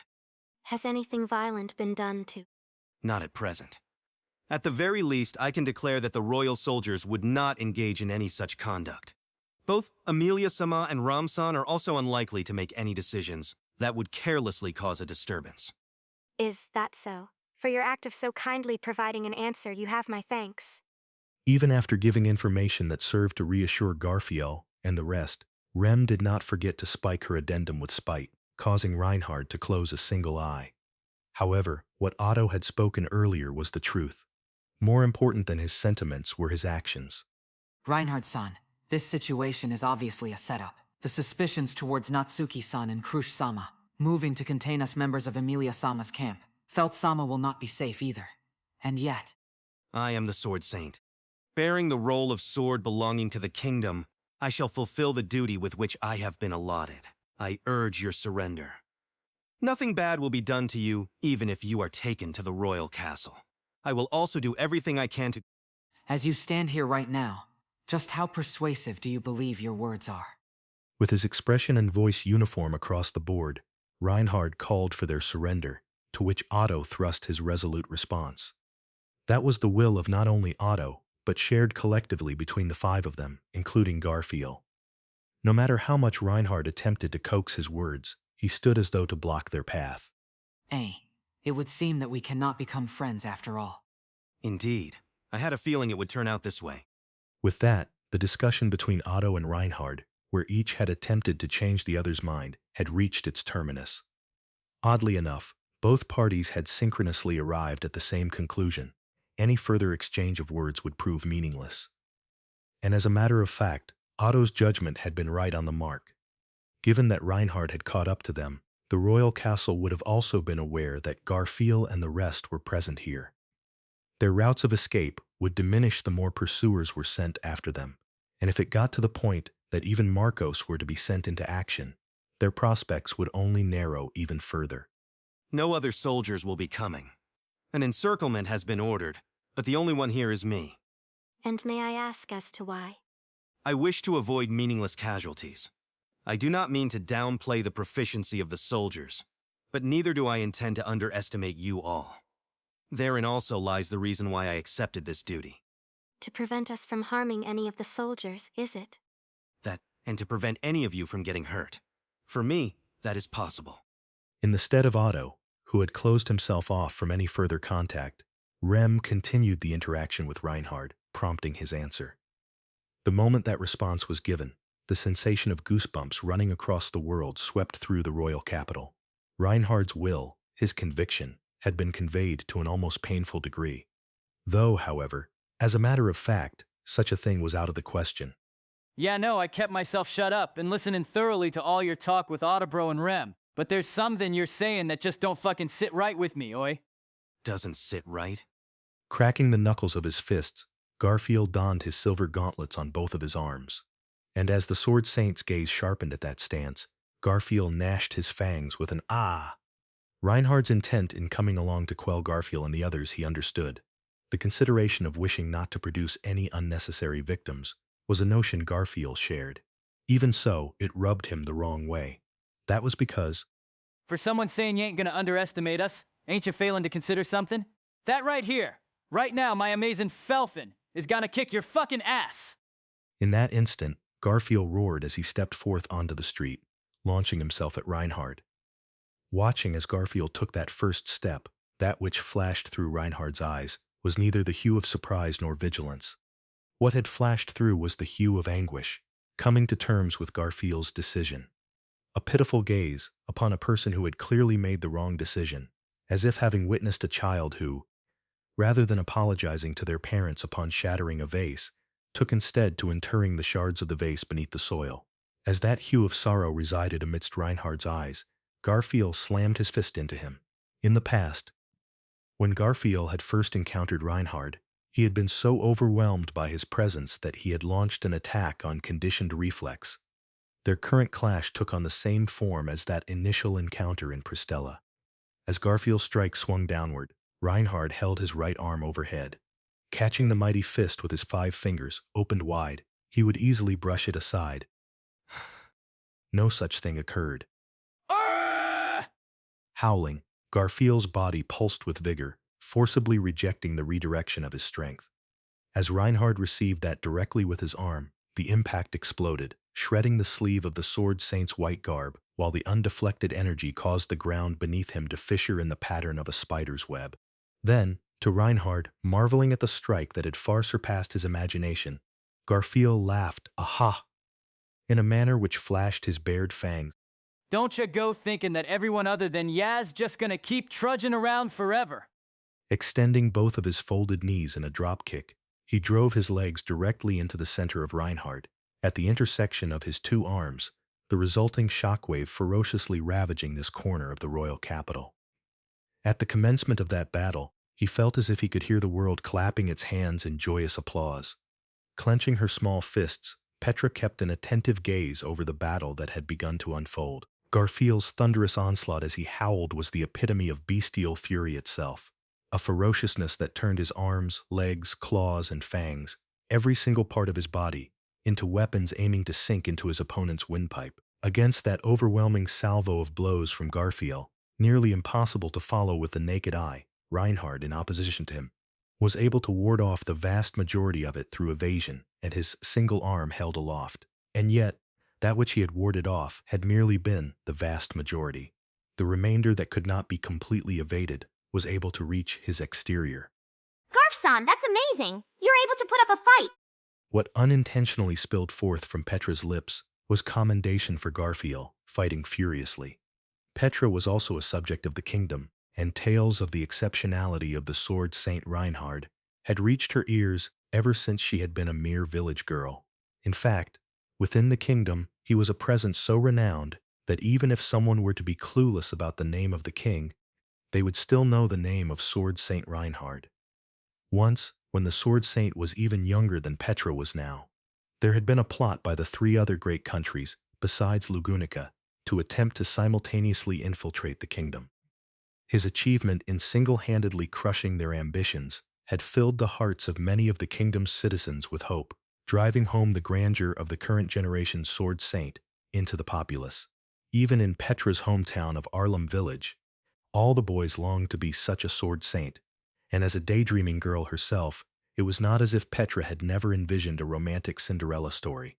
Has anything violent been done to?
Not at present. At the very least, I can declare that the royal soldiers would not engage in any such conduct. Both Amelia-sama and Ram-san are also unlikely to make any decisions that would carelessly cause a disturbance.
Is that so? For your act of so kindly providing an answer, you have my thanks.
Even after giving information that served to reassure Garfield and the rest, Rem did not forget to spike her addendum with spite, causing Reinhard to close a single eye. However, what Otto had spoken earlier was the truth. More important than his sentiments were his actions.
Reinhard-san, this situation is obviously a setup. The suspicions towards Natsuki-san and Crusch-sama, moving to contain us members of Amelia-sama's camp. Felt-sama will not be safe either. And yet...
I am the Sword Saint. Bearing the role of sword belonging to the kingdom, I shall fulfill the duty with which I have been allotted. I urge your surrender. Nothing bad will be done to you, even if you are taken to the royal castle. I will also do everything I can to...
As you stand here right now, Just how persuasive do you believe your words are?
With his expression and voice uniform across the board, Reinhard called for their surrender, to which Otto thrust his resolute response. That was the will of not only Otto, but shared collectively between the five of them, including Garfield. No matter how much Reinhard attempted to coax his words, he stood as though to block their path.
It would seem that we cannot become friends after all.
Indeed. I had a feeling it would turn out this way.
With that, the discussion between Otto and Reinhard, where each had attempted to change the other's mind, had reached its terminus. Oddly enough, both parties had synchronously arrived at the same conclusion. Any further exchange of words would prove meaningless. And as a matter of fact, Otto's judgment had been right on the mark. Given that Reinhard had caught up to them, the royal castle would have also been aware that Garfield and the rest were present here. Their routes of escape would diminish the more pursuers were sent after them, and if it got to the point that even Marcos were to be sent into action, their prospects would only narrow even further.
No other soldiers will be coming. An encirclement has been ordered, but the only one here is me.
And may I ask as to why?
I wish to avoid meaningless casualties. I do not mean to downplay the proficiency of the soldiers, but neither do I intend to underestimate you all. Therein also lies the reason why I accepted this duty.
To prevent us from harming any of the soldiers, is it?
That, and to prevent any of you from getting hurt. For me, that is possible.
In the stead of Otto, who had closed himself off from any further contact, Rem continued the interaction with Reinhard, prompting his answer. The moment that response was given, the sensation of goosebumps running across the world swept through the royal capital. Reinhard's will, his conviction, had been conveyed to an almost painful degree. Though, however, as a matter of fact, such a thing was out of the question.
Yeah, no, I kept myself shut up and listening thoroughly to all your talk with Autobro and Rem, but there's something you're saying that just don't fucking sit right with me, oi.
Doesn't sit right?
Cracking the knuckles of his fists, Garfield donned his silver gauntlets on both of his arms. And as the Sword Saint's gaze sharpened at that stance, Garfield gnashed his fangs with an ah. Reinhard's intent in coming along to quell Garfield and the others he understood. The consideration of wishing not to produce any unnecessary victims was a notion Garfield shared. Even so, it rubbed him the wrong way. That was because,
for someone saying you ain't gonna underestimate us, ain't you failing to consider something? That right here, right now, my amazing Felfin is gonna kick your fucking ass.
In that instant, Garfield roared as he stepped forth onto the street, launching himself at Reinhard. Watching as Garfield took that first step, that which flashed through Reinhard's eyes was neither the hue of surprise nor vigilance. What had flashed through was the hue of anguish, coming to terms with Garfield's decision. A pitiful gaze upon a person who had clearly made the wrong decision, as if having witnessed a child who, rather than apologizing to their parents upon shattering a vase, took instead to interring the shards of the vase beneath the soil. As that hue of sorrow resided amidst Reinhard's eyes, Garfield slammed his fist into him. In the past, when Garfield had first encountered Reinhard, he had been so overwhelmed by his presence that he had launched an attack on conditioned reflex. Their current clash took on the same form as that initial encounter in Pristella. As Garfield's strike swung downward, Reinhard held his right arm overhead. Catching the mighty fist with his 5 fingers, opened wide, he would easily brush it aside. No such thing occurred. Howling, Garfield's body pulsed with vigor, forcibly rejecting the redirection of his strength. As Reinhard received that directly with his arm, the impact exploded, shredding the sleeve of the Sword Saint's white garb, while the undeflected energy caused the ground beneath him to fissure in the pattern of a spider's web. Then, to Reinhard, marveling at the strike that had far surpassed his imagination, Garfield laughed, aha, in a manner which flashed his bared fangs.
Don't you go thinking that everyone other than Yaz just gonna keep trudging around forever.
Extending both of his folded knees in a dropkick, he drove his legs directly into the center of Reinhard, at the intersection of his 2 arms, the resulting shockwave ferociously ravaging this corner of the royal capital. At the commencement of that battle, he felt as if he could hear the world clapping its hands in joyous applause. Clenching her small fists, Petra kept an attentive gaze over the battle that had begun to unfold. Garfield's thunderous onslaught as he howled was the epitome of bestial fury itself, a ferociousness that turned his arms, legs, claws, and fangs every single part of his body, into weapons aiming to sink into his opponent's windpipe. Against that overwhelming salvo of blows from Garfield, nearly impossible to follow with the naked eye, Reinhard, in opposition to him, was able to ward off the vast majority of it through evasion and his single arm held aloft. And yet, that which he had warded off had merely been the vast majority. The remainder that could not be completely evaded was able to reach his exterior.
Garf-san, that's amazing! You're able to put up a fight!
What unintentionally spilled forth from Petra's lips was commendation for Garfield, fighting furiously. Petra was also a subject of the kingdom, and tales of the exceptionality of the sword Saint Reinhard had reached her ears ever since she had been a mere village girl. In fact, within the kingdom, he was a presence so renowned that even if someone were to be clueless about the name of the king, they would still know the name of Sword Saint Reinhard. Once, when the Sword Saint was even younger than Petra was now, there had been a plot by the 3 other great countries, besides Lugunica, to attempt to simultaneously infiltrate the kingdom. His achievement in single-handedly crushing their ambitions had filled the hearts of many of the kingdom's citizens with hope, driving home the grandeur of the current generation's Sword Saint into the populace. Even in Petra's hometown of Arlem Village, all the boys longed to be such a Sword Saint, and as a daydreaming girl herself, it was not as if Petra had never envisioned a romantic Cinderella story.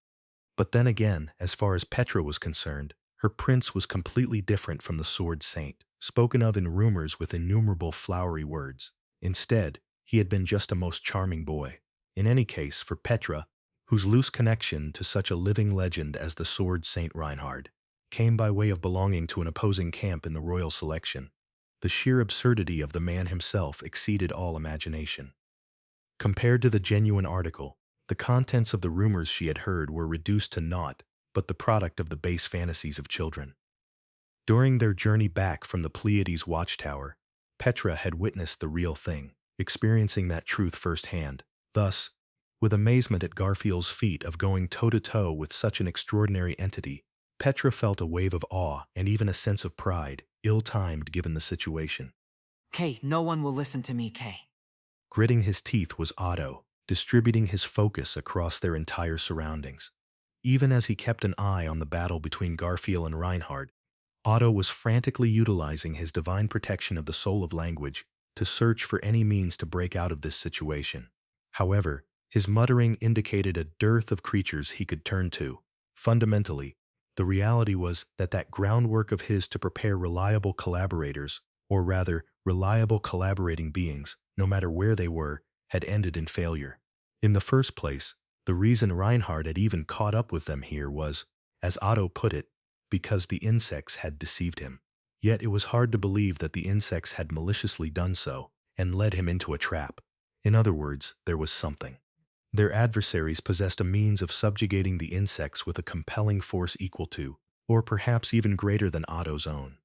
But then again, as far as Petra was concerned, her prince was completely different from the Sword Saint, spoken of in rumors with innumerable flowery words. Instead, he had been just a most charming boy. In any case, for Petra, whose loose connection to such a living legend as the Sword Saint Reinhard came by way of belonging to an opposing camp in the royal selection, the sheer absurdity of the man himself exceeded all imagination. Compared to the genuine article, the contents of the rumors she had heard were reduced to naught but the product of the base fantasies of children. During their journey back from the Pleiades watchtower, Petra had witnessed the real thing, experiencing that truth firsthand. Thus, with amazement at Garfield's feat of going toe-to-toe with such an extraordinary entity, Petra felt a wave of awe and even a sense of pride, ill-timed given the situation.
Kay, no one will listen to me, Kay.
Gritting his teeth was Otto, distributing his focus across their entire surroundings. Even as he kept an eye on the battle between Garfield and Reinhard, Otto was frantically utilizing his divine protection of the soul of language to search for any means to break out of this situation. However, his muttering indicated a dearth of creatures he could turn to. Fundamentally, the reality was that groundwork of his to prepare reliable collaborators, or rather, reliable collaborating beings, no matter where they were, had ended in failure. In the first place, the reason Reinhard had even caught up with them here was, as Otto put it, because the insects had deceived him. Yet it was hard to believe that the insects had maliciously done so and led him into a trap. In other words, there was something. Their adversaries possessed a means of subjugating the insects with a compelling force equal to, or perhaps even greater than Otto's own.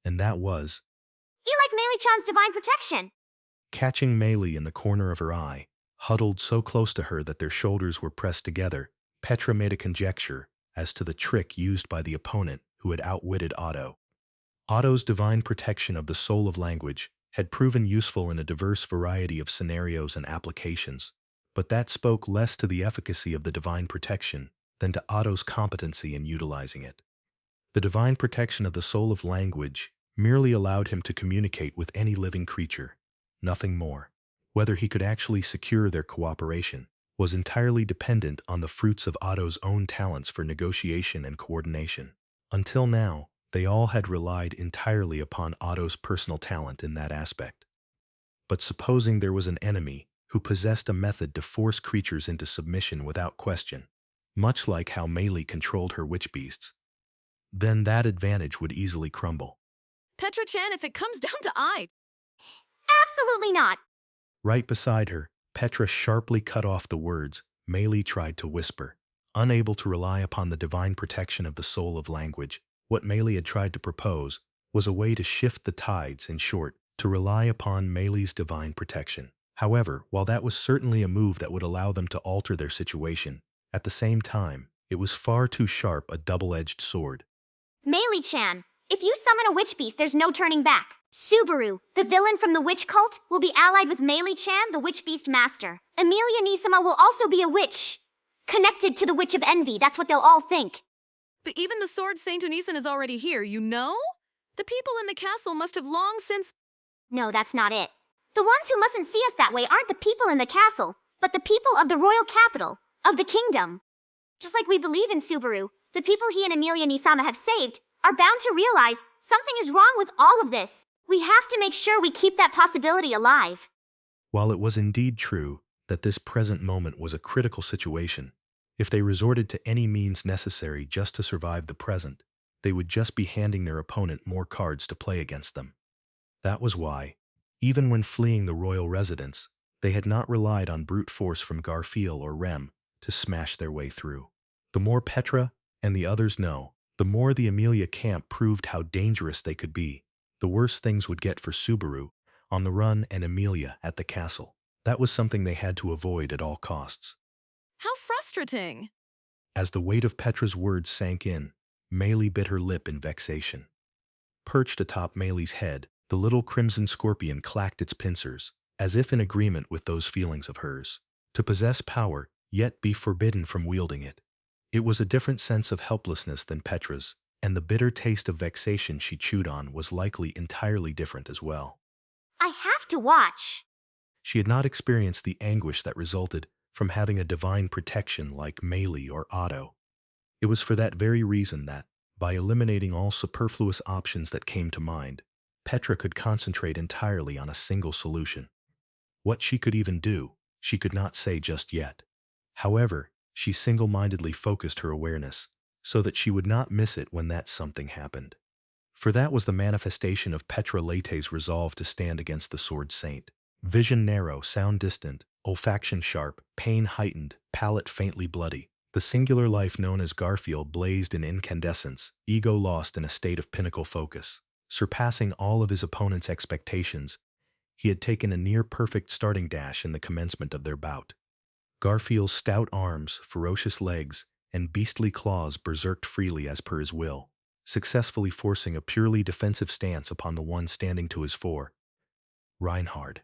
And that was...
You like Meili-chan's divine protection!
Catching Meili in the corner of her eye, huddled so close to her that their shoulders were pressed together, Petra made a conjecture as to the trick used by the opponent who had outwitted Otto. Otto's divine protection of the soul of language had proven useful in a diverse variety of scenarios and applications, but that spoke less to the efficacy of the divine protection than to Otto's competency in utilizing it. The divine protection of the soul of language merely allowed him to communicate with any living creature, nothing more. Whether he could actually secure their cooperation was entirely dependent on the fruits of Otto's own talents for negotiation and coordination. Until now, they all had relied entirely upon Otto's personal talent in that aspect. But supposing there was an enemy who possessed a method to force creatures into submission without question, much like how Meili controlled her witch beasts, then that advantage would easily crumble.
Petra-chan, if it comes down to I...
Absolutely not!
Right beside her, Petra sharply cut off the words Meili tried to whisper. Unable to rely upon the divine protection of the soul of language, what Meili had tried to propose was a way to shift the tides, in short, to rely upon Meili's divine protection. However, while that was certainly a move that would allow them to alter their situation, at the same time, it was far too sharp a double-edged sword.
Meili-chan, if you summon a witch beast, there's no turning back. Subaru, the villain from the witch cult, will be allied with Meili-chan, the witch beast master. Amelia Nisama will also be a witch. Connected to the Witch of Envy, that's what they'll all think.
But even the sword Saint Onisan is already here, you know? The people in the castle must have long since...
No, that's not it. The ones who mustn't see us that way aren't the people in the castle, but the people of the royal capital, of the kingdom. Just like we believe in Subaru, the people he and Amelia Nisama have saved are bound to realize something is wrong with all of this. We have to make sure we keep that possibility alive.
While it was indeed true that this present moment was a critical situation, if they resorted to any means necessary just to survive the present, they would just be handing their opponent more cards to play against them. That was why, even when fleeing the royal residence, they had not relied on brute force from Garfield or Rem to smash their way through. The more Petra and the others know, the more the Amelia camp proved how dangerous they could be, the worse things would get for Subaru on the run and Amelia at the castle. That was something they had to avoid at all costs.
How frustrating.
As the weight of Petra's words sank in, Meili bit her lip in vexation. Perched atop Meili's head, the little crimson scorpion clacked its pincers, as if in agreement with those feelings of hers. To possess power, yet be forbidden from wielding it. It was a different sense of helplessness than Petra's, and the bitter taste of vexation she chewed on was likely entirely different as well.
I have to watch.
She had not experienced the anguish that resulted from having a divine protection like Meili or Otto. It was for that very reason that, by eliminating all superfluous options that came to mind, Petra could concentrate entirely on a single solution. What she could even do, she could not say just yet. However, she single-mindedly focused her awareness so that she would not miss it when that something happened. For that was the manifestation of Petra Latte's resolve to stand against the Sword Saint. Vision narrow, sound distant, olfaction sharp, pain heightened, palate faintly bloody. The singular life known as Garfield blazed in incandescence, ego lost in a state of pinnacle focus. Surpassing all of his opponent's expectations, he had taken a near-perfect starting dash in the commencement of their bout. Garfield's stout arms, ferocious legs, and beastly claws berserked freely as per his will, successfully forcing a purely defensive stance upon the one standing to his fore, Reinhard.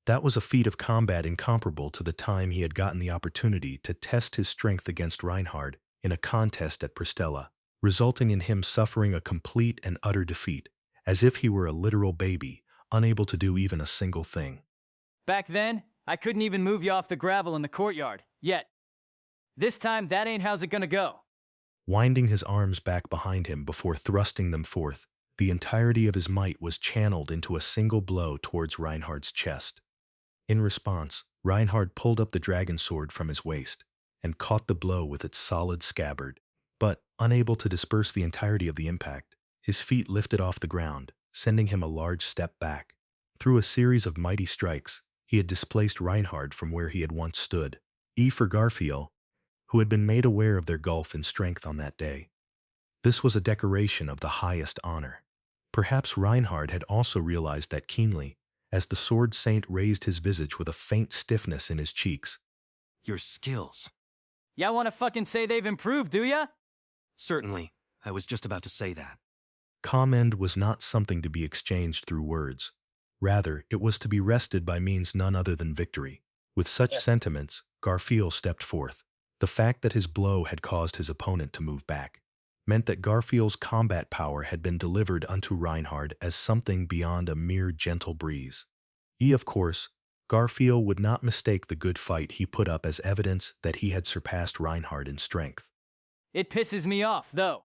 That was a feat of combat incomparable to the time he had gotten the opportunity to test his strength against Reinhard in a contest at Pristella, resulting in him suffering a complete and utter defeat, as if he were a literal baby, unable to do even a single thing.
Back then, I couldn't even move you off the gravel in the courtyard, yet. This time, that ain't how's it gonna go.
Winding his arms back behind him before thrusting them forth, the entirety of his might was channeled into a single blow towards Reinhard's chest. In response, Reinhard pulled up the dragon sword from his waist and caught the blow with its solid scabbard. But, unable to disperse the entirety of the impact, his feet lifted off the ground, sending him a large step back. Through a series of mighty strikes, he had displaced Reinhard from where he had once stood. For Garfield, who had been made aware of their gulf in strength on that day. This was a decoration of the highest honor. Perhaps Reinhard had also realized that keenly, as the Sword Saint raised his visage with a faint stiffness in his cheeks.
Your skills.
Y'all wanna fucking say they've improved, do ya?
Certainly. I was just about to say that.
Commend was not something to be exchanged through words. Rather, it was to be wrested by means none other than victory. With such sentiments, Garfield stepped forth. The fact that his blow had caused his opponent to move back meant that Garfield's combat power had been delivered unto Reinhard as something beyond a mere gentle breeze. Of course, Garfield would not mistake the good fight he put up as evidence that he had surpassed Reinhard in strength.
It pisses me off, though.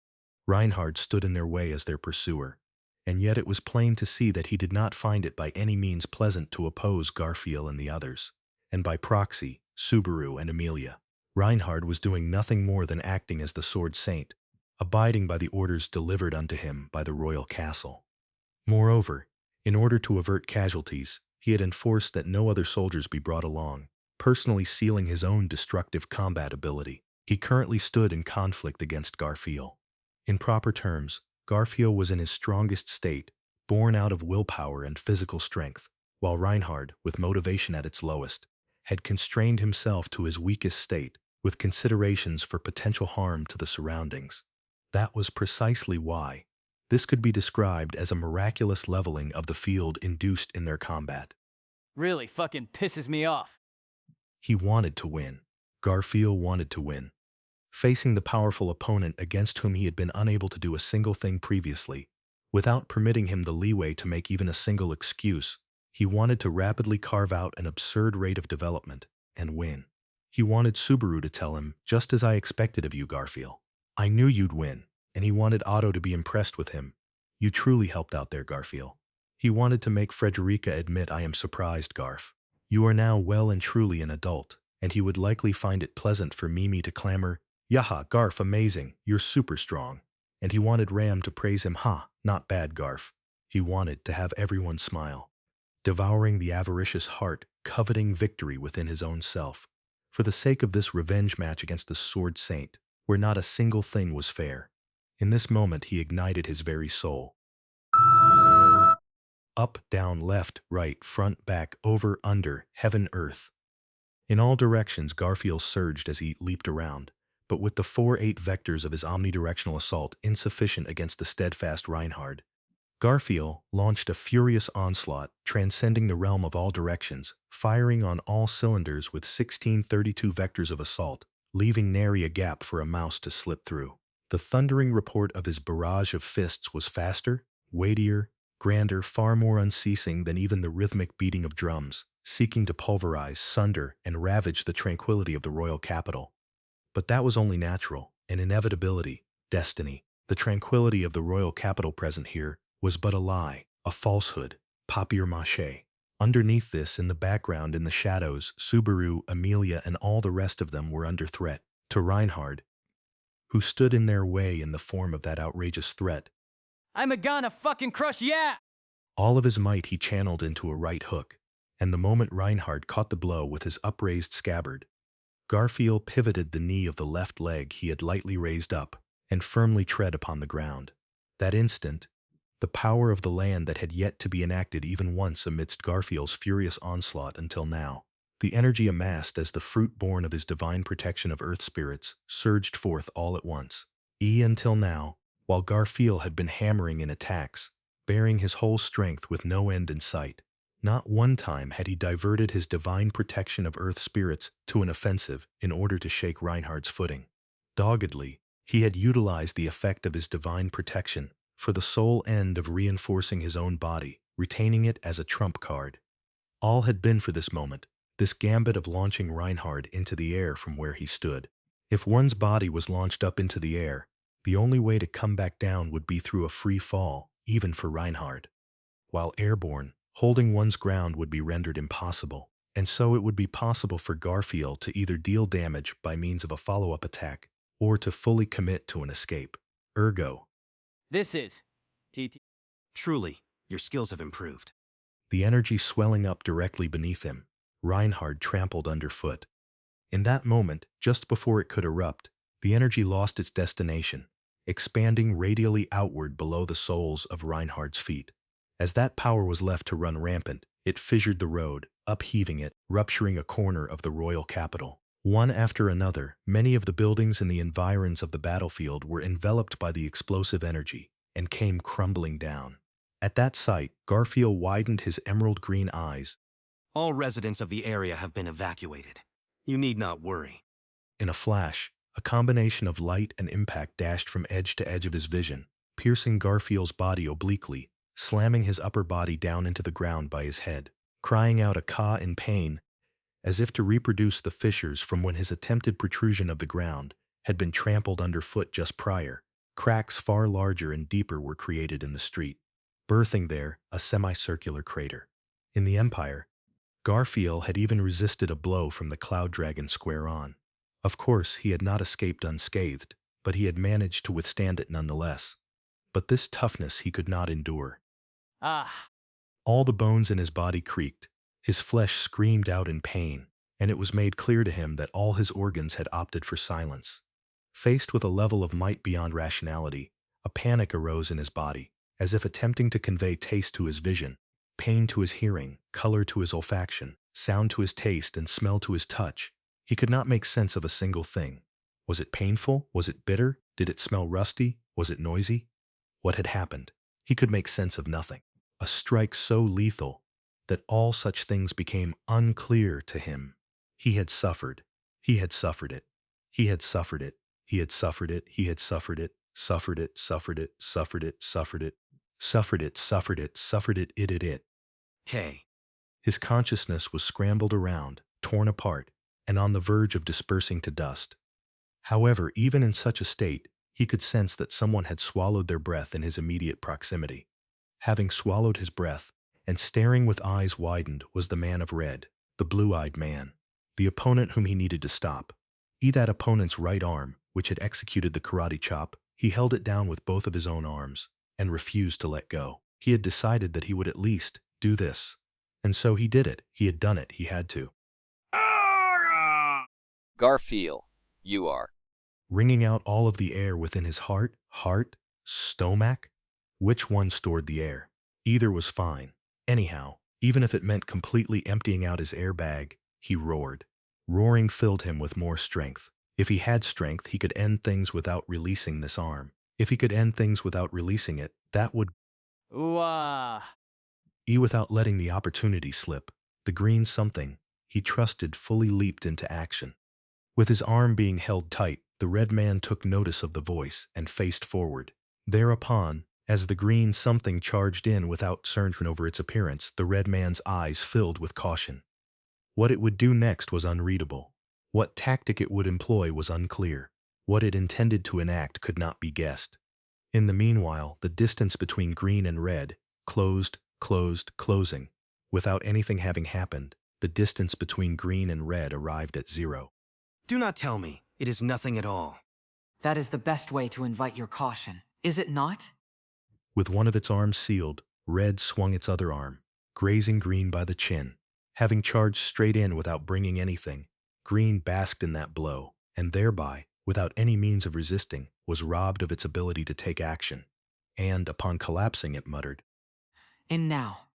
Reinhard stood in their way as their pursuer, and yet it was plain to see that he did not find it by any means pleasant to oppose Garfield and the others, and by proxy, Subaru and Amelia. Reinhard was doing nothing more than acting as the Sword Saint, abiding by the orders delivered unto him by the royal castle. Moreover, in order to avert casualties, he had enforced that no other soldiers be brought along, personally sealing his own destructive combat ability. He currently stood in conflict against Garfield. In proper terms, Garfield was in his strongest state, born out of willpower and physical strength, while Reinhard, with motivation at its lowest, had constrained himself to his weakest state, with considerations for potential harm to the surroundings. That was precisely why, This could be described as a miraculous leveling of the field induced in their combat.
Really fucking pisses me off.
He wanted to win. Garfield wanted to win. Facing the powerful opponent against whom he had been unable to do a single thing previously, without permitting him the leeway to make even a single excuse, he wanted to rapidly carve out an absurd rate of development and win. He wanted Subaru to tell him, "Just as I expected of you, Garfield. I knew you'd win," and he wanted Otto to be impressed with him. "You truly helped out there, Garfield." He wanted to make Frederica admit, "I am surprised, Garf. You are now well and truly an adult," and he would likely find it pleasant for Mimi to clamor, "Yaha, Garf, amazing, you're super strong." And he wanted Ram to praise him, "Ha, not bad, Garf." He wanted to have everyone smile. Devouring the avaricious heart, coveting victory within his own self. For the sake of this revenge match against the Sword Saint, where not a single thing was fair. In this moment he ignited his very soul. Up, down, left, right, front, back, over, under, heaven, earth. In all directions Garfield surged as he leaped around, but with the 4-8 vectors of his omnidirectional assault insufficient against the steadfast Reinhard, Garfield launched a furious onslaught, transcending the realm of all directions, firing on all cylinders with 1632 vectors of assault, leaving nary a gap for a mouse to slip through. The thundering report of his barrage of fists was faster, weightier, grander, far more unceasing than even the rhythmic beating of drums, seeking to pulverize, sunder, and ravage the tranquility of the royal capital. But that was only natural, an inevitability, destiny. The tranquility of the royal capital present here was but a lie, a falsehood, papier-mâché. Underneath this, in the background, in the shadows, Subaru, Amelia, and all the rest of them were under threat. To Reinhard, who stood in their way in the form of that outrageous threat,
I'm a gonna fucking crush, yeah!
all of his might he channeled into a right hook, and the moment Reinhard caught the blow with his upraised scabbard, Garfield pivoted the knee of the left leg he had lightly raised up and firmly tread upon the ground. That instant, the power of the land that had yet to be enacted even once amidst Garfield's furious onslaught until now, the energy amassed as the fruit born of his divine protection of earth spirits, surged forth all at once. Until now, while Garfield had been hammering in attacks, bearing his whole strength with no end in sight, not one time had he diverted his divine protection of earth spirits to an offensive in order to shake Reinhard's footing. Doggedly, he had utilized the effect of his divine protection for the sole end of reinforcing his own body, retaining it as a trump card. All had been for this moment, this gambit of launching Reinhard into the air from where he stood. If one's body was launched up into the air, the only way to come back down would be through a free fall, even for Reinhard. While airborne, holding one's ground would be rendered impossible, and so it would be possible for Garfield to either deal damage by means of a follow-up attack, or to fully commit to an escape. Ergo,
This is TT.
Truly, your skills have improved.
the energy swelling up directly beneath him, Reinhard trampled underfoot. In that moment, just before it could erupt, the energy lost its destination, expanding radially outward below the soles of Reinhard's feet. As that power was left to run rampant, it fissured the road, upheaving it, rupturing a corner of the royal capital. One after another, many of the buildings in the environs of the battlefield were enveloped by the explosive energy and came crumbling down. At that sight, Garfield widened his emerald green eyes.
All residents of the area have been evacuated. You need not worry.
In a flash, a combination of light and impact dashed from edge to edge of his vision, piercing Garfield's body obliquely, slamming his upper body down into the ground by his head, crying out a caw in pain, as if to reproduce the fissures from when his attempted protrusion of the ground had been trampled underfoot just prior. Cracks far larger and deeper were created in the street, birthing there a semicircular crater. In the Empire, Garfield had even resisted a blow from the Cloud Dragon square on. Of course, he had not escaped unscathed, but he had managed to withstand it nonetheless. But this toughness he could not endure. All the bones in his body creaked, his flesh screamed out in pain, and it was made clear to him that all his organs had opted for silence. Faced with a level of might beyond rationality, a panic arose in his body, as if attempting to convey taste to his vision, pain to his hearing, color to his olfaction, sound to his taste, and smell to his touch. He could not make sense of a single thing. Was it painful? Was it bitter? Did it smell rusty? Was it noisy? what had happened. He could make sense of nothing. A strike so lethal that all such things became unclear to him. He had suffered. He had suffered it. He had suffered it. He had suffered it. He had suffered it. Suffered it. Suffered it. Suffered it. Suffered it. Suffered it. Suffered it. Suffered it. It.
K.
His consciousness was scrambled around, torn apart, and on the verge of dispersing to dust. However, even in such a state, he could sense that someone had swallowed their breath in his immediate proximity. Having swallowed his breath, and staring with eyes widened, was the man of red, the blue-eyed man, the opponent whom he needed to stop. That opponent's right arm, which had executed the karate chop, he held it down with both of his own arms, and refused to let go. He had decided that he would at least do this. And so he did it. He had done it. He had to.
Garfield, you are.
Wringing out all of the air within his heart, stomach? Which one stored the air? Either was fine. Anyhow, even if it meant completely emptying out his airbag, he roared. Roaring filled him with more strength. If he had strength, he could end things without releasing this arm. If he could end things without releasing it, that would... Without letting the opportunity slip, the green something he trusted fully leaped into action. With his arm being held tight, the red man took notice of the voice and faced forward. Thereupon, as the green something charged in without concern over its appearance, the red man's eyes filled with caution. What it would do next was unreadable. What tactic it would employ was unclear. What it intended to enact could not be guessed. In the meanwhile, the distance between green and red closing. Without anything having happened, the distance between green and red arrived at 0.
Do not tell me. It is nothing at all.
That is the best way to invite your caution, is it not?
With one of its arms sealed, red swung its other arm, grazing green by the chin. Having charged straight in without bringing anything, green basked in that blow, and thereby, without any means of resisting, was robbed of its ability to take action. And, upon collapsing, it muttered,
"And now."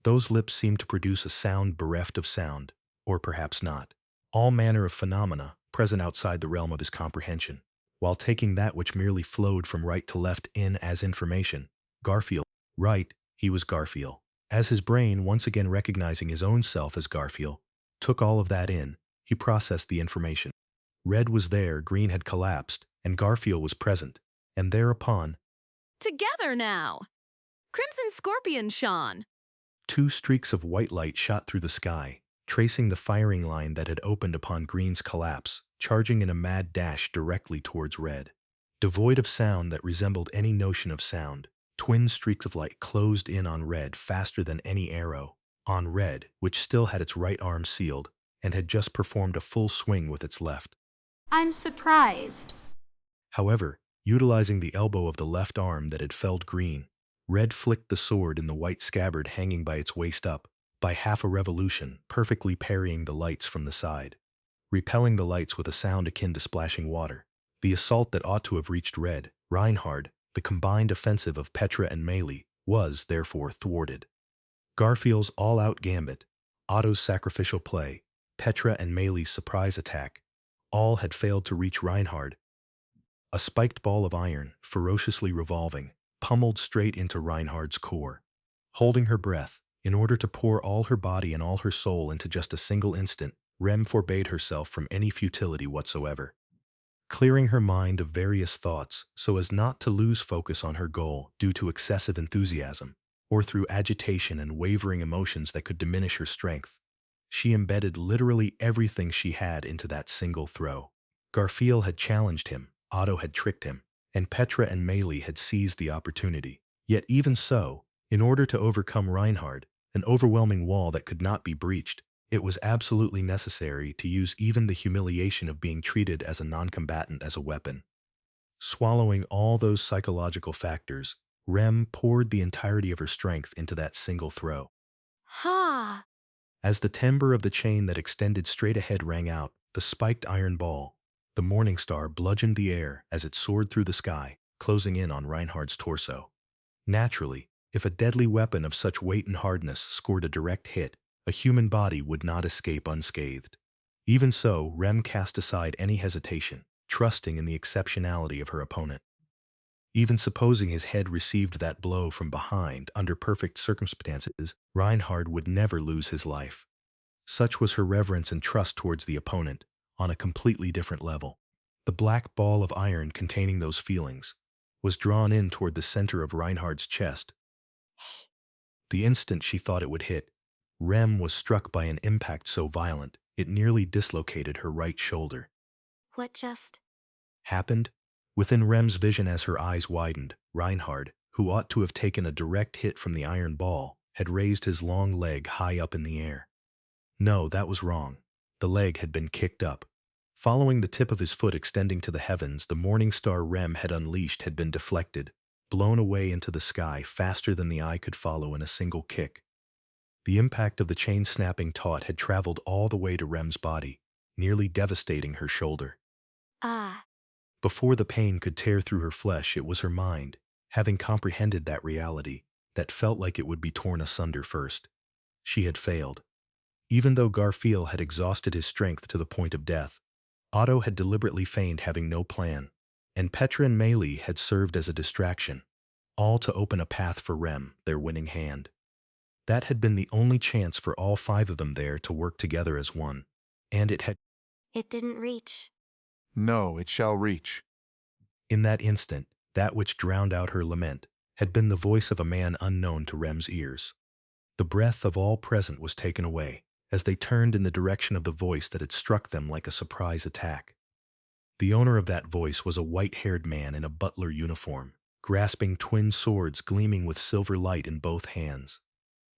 Those lips seemed to produce a sound bereft of sound, or perhaps not. All manner of phenomena present outside the realm of his comprehension, while taking that which merely flowed from right to left in as information. Garfield. Right, he was Garfield. As his brain, once again recognizing his own self as Garfield, took all of that in, he processed the information. Red was there, green had collapsed, and Garfield was present, and thereupon...
Together now! Crimson Scorpion, Sean!
2 streaks of white light shot through the sky, tracing the firing line that had opened upon green's collapse, charging in a mad dash directly towards red. Devoid of sound that resembled any notion of sound, twin streaks of light closed in on red faster than any arrow, on red, which still had its right arm sealed, and had just performed a full swing with its left.
I'm surprised.
However, utilizing the elbow of the left arm that had felled green, red flicked the sword in the white scabbard hanging by its waist up, by half a revolution, perfectly parrying the lights from the side, repelling the lights with a sound akin to splashing water. The assault that ought to have reached red, Reinhard, the combined offensive of Petra and Amelia, was, therefore, thwarted. Garfield's all-out gambit, Otto's sacrificial play, Petra and Amelia's surprise attack, all had failed to reach Reinhard. A spiked ball of iron, ferociously revolving, pummeled straight into Reinhard's core. Holding her breath, in order to pour all her body and all her soul into just a single instant, Rem forbade herself from any futility whatsoever. Clearing her mind of various thoughts so as not to lose focus on her goal due to excessive enthusiasm, or through agitation and wavering emotions that could diminish her strength, she embedded literally everything she had into that single throw. Garfield had challenged him, Otto had tricked him, and Petra and Amelia had seized the opportunity. Yet even so, in order to overcome Reinhard, an overwhelming wall that could not be breached, it was absolutely necessary to use even the humiliation of being treated as a non-combatant as a weapon. Swallowing all those psychological factors, Rem poured the entirety of her strength into that single throw.
Ha!
As the timbre of the chain that extended straight ahead rang out, the spiked iron ball, the morning star bludgeoned the air as it soared through the sky, closing in on Reinhard's torso. Naturally, if a deadly weapon of such weight and hardness scored a direct hit, a human body would not escape unscathed. Even so, Rem cast aside any hesitation, trusting in the exceptionality of her opponent. Even supposing his head received that blow from behind under perfect circumstances, Reinhard would never lose his life. Such was her reverence and trust towards the opponent, on a completely different level. The black ball of iron containing those feelings was drawn in toward the center of Reinhard's chest. The instant she thought it would hit, Rem was struck by an impact so violent it nearly dislocated her right shoulder.
What just
happened? Within Rem's vision as her eyes widened, Reinhard, who ought to have taken a direct hit from the iron ball, had raised his long leg high up in the air. No, that was wrong. The leg had been kicked up. Following the tip of his foot extending to the heavens, the morning star Rem had unleashed had been deflected, blown away into the sky faster than the eye could follow in a single kick. The impact of the chain-snapping taut had traveled all the way to Rem's body, nearly devastating her shoulder.
Ah.
Before the pain could tear through her flesh, it was her mind, having comprehended that reality, that felt like it would be torn asunder first. She had failed. Even though Garfield had exhausted his strength to the point of death, Otto had deliberately feigned having no plan, and Petra and Amelia had served as a distraction, all to open a path for Rem, their winning hand. That had been the only chance for all five of them there to work together as one, and it had...
It didn't reach.
No, it shall reach.
In that instant, that which drowned out her lament had been the voice of a man unknown to Rem's ears. The breath of all present was taken away, as they turned in the direction of the voice that had struck them like a surprise attack. The owner of that voice was a white-haired man in a butler uniform, grasping twin swords gleaming with silver light in both hands.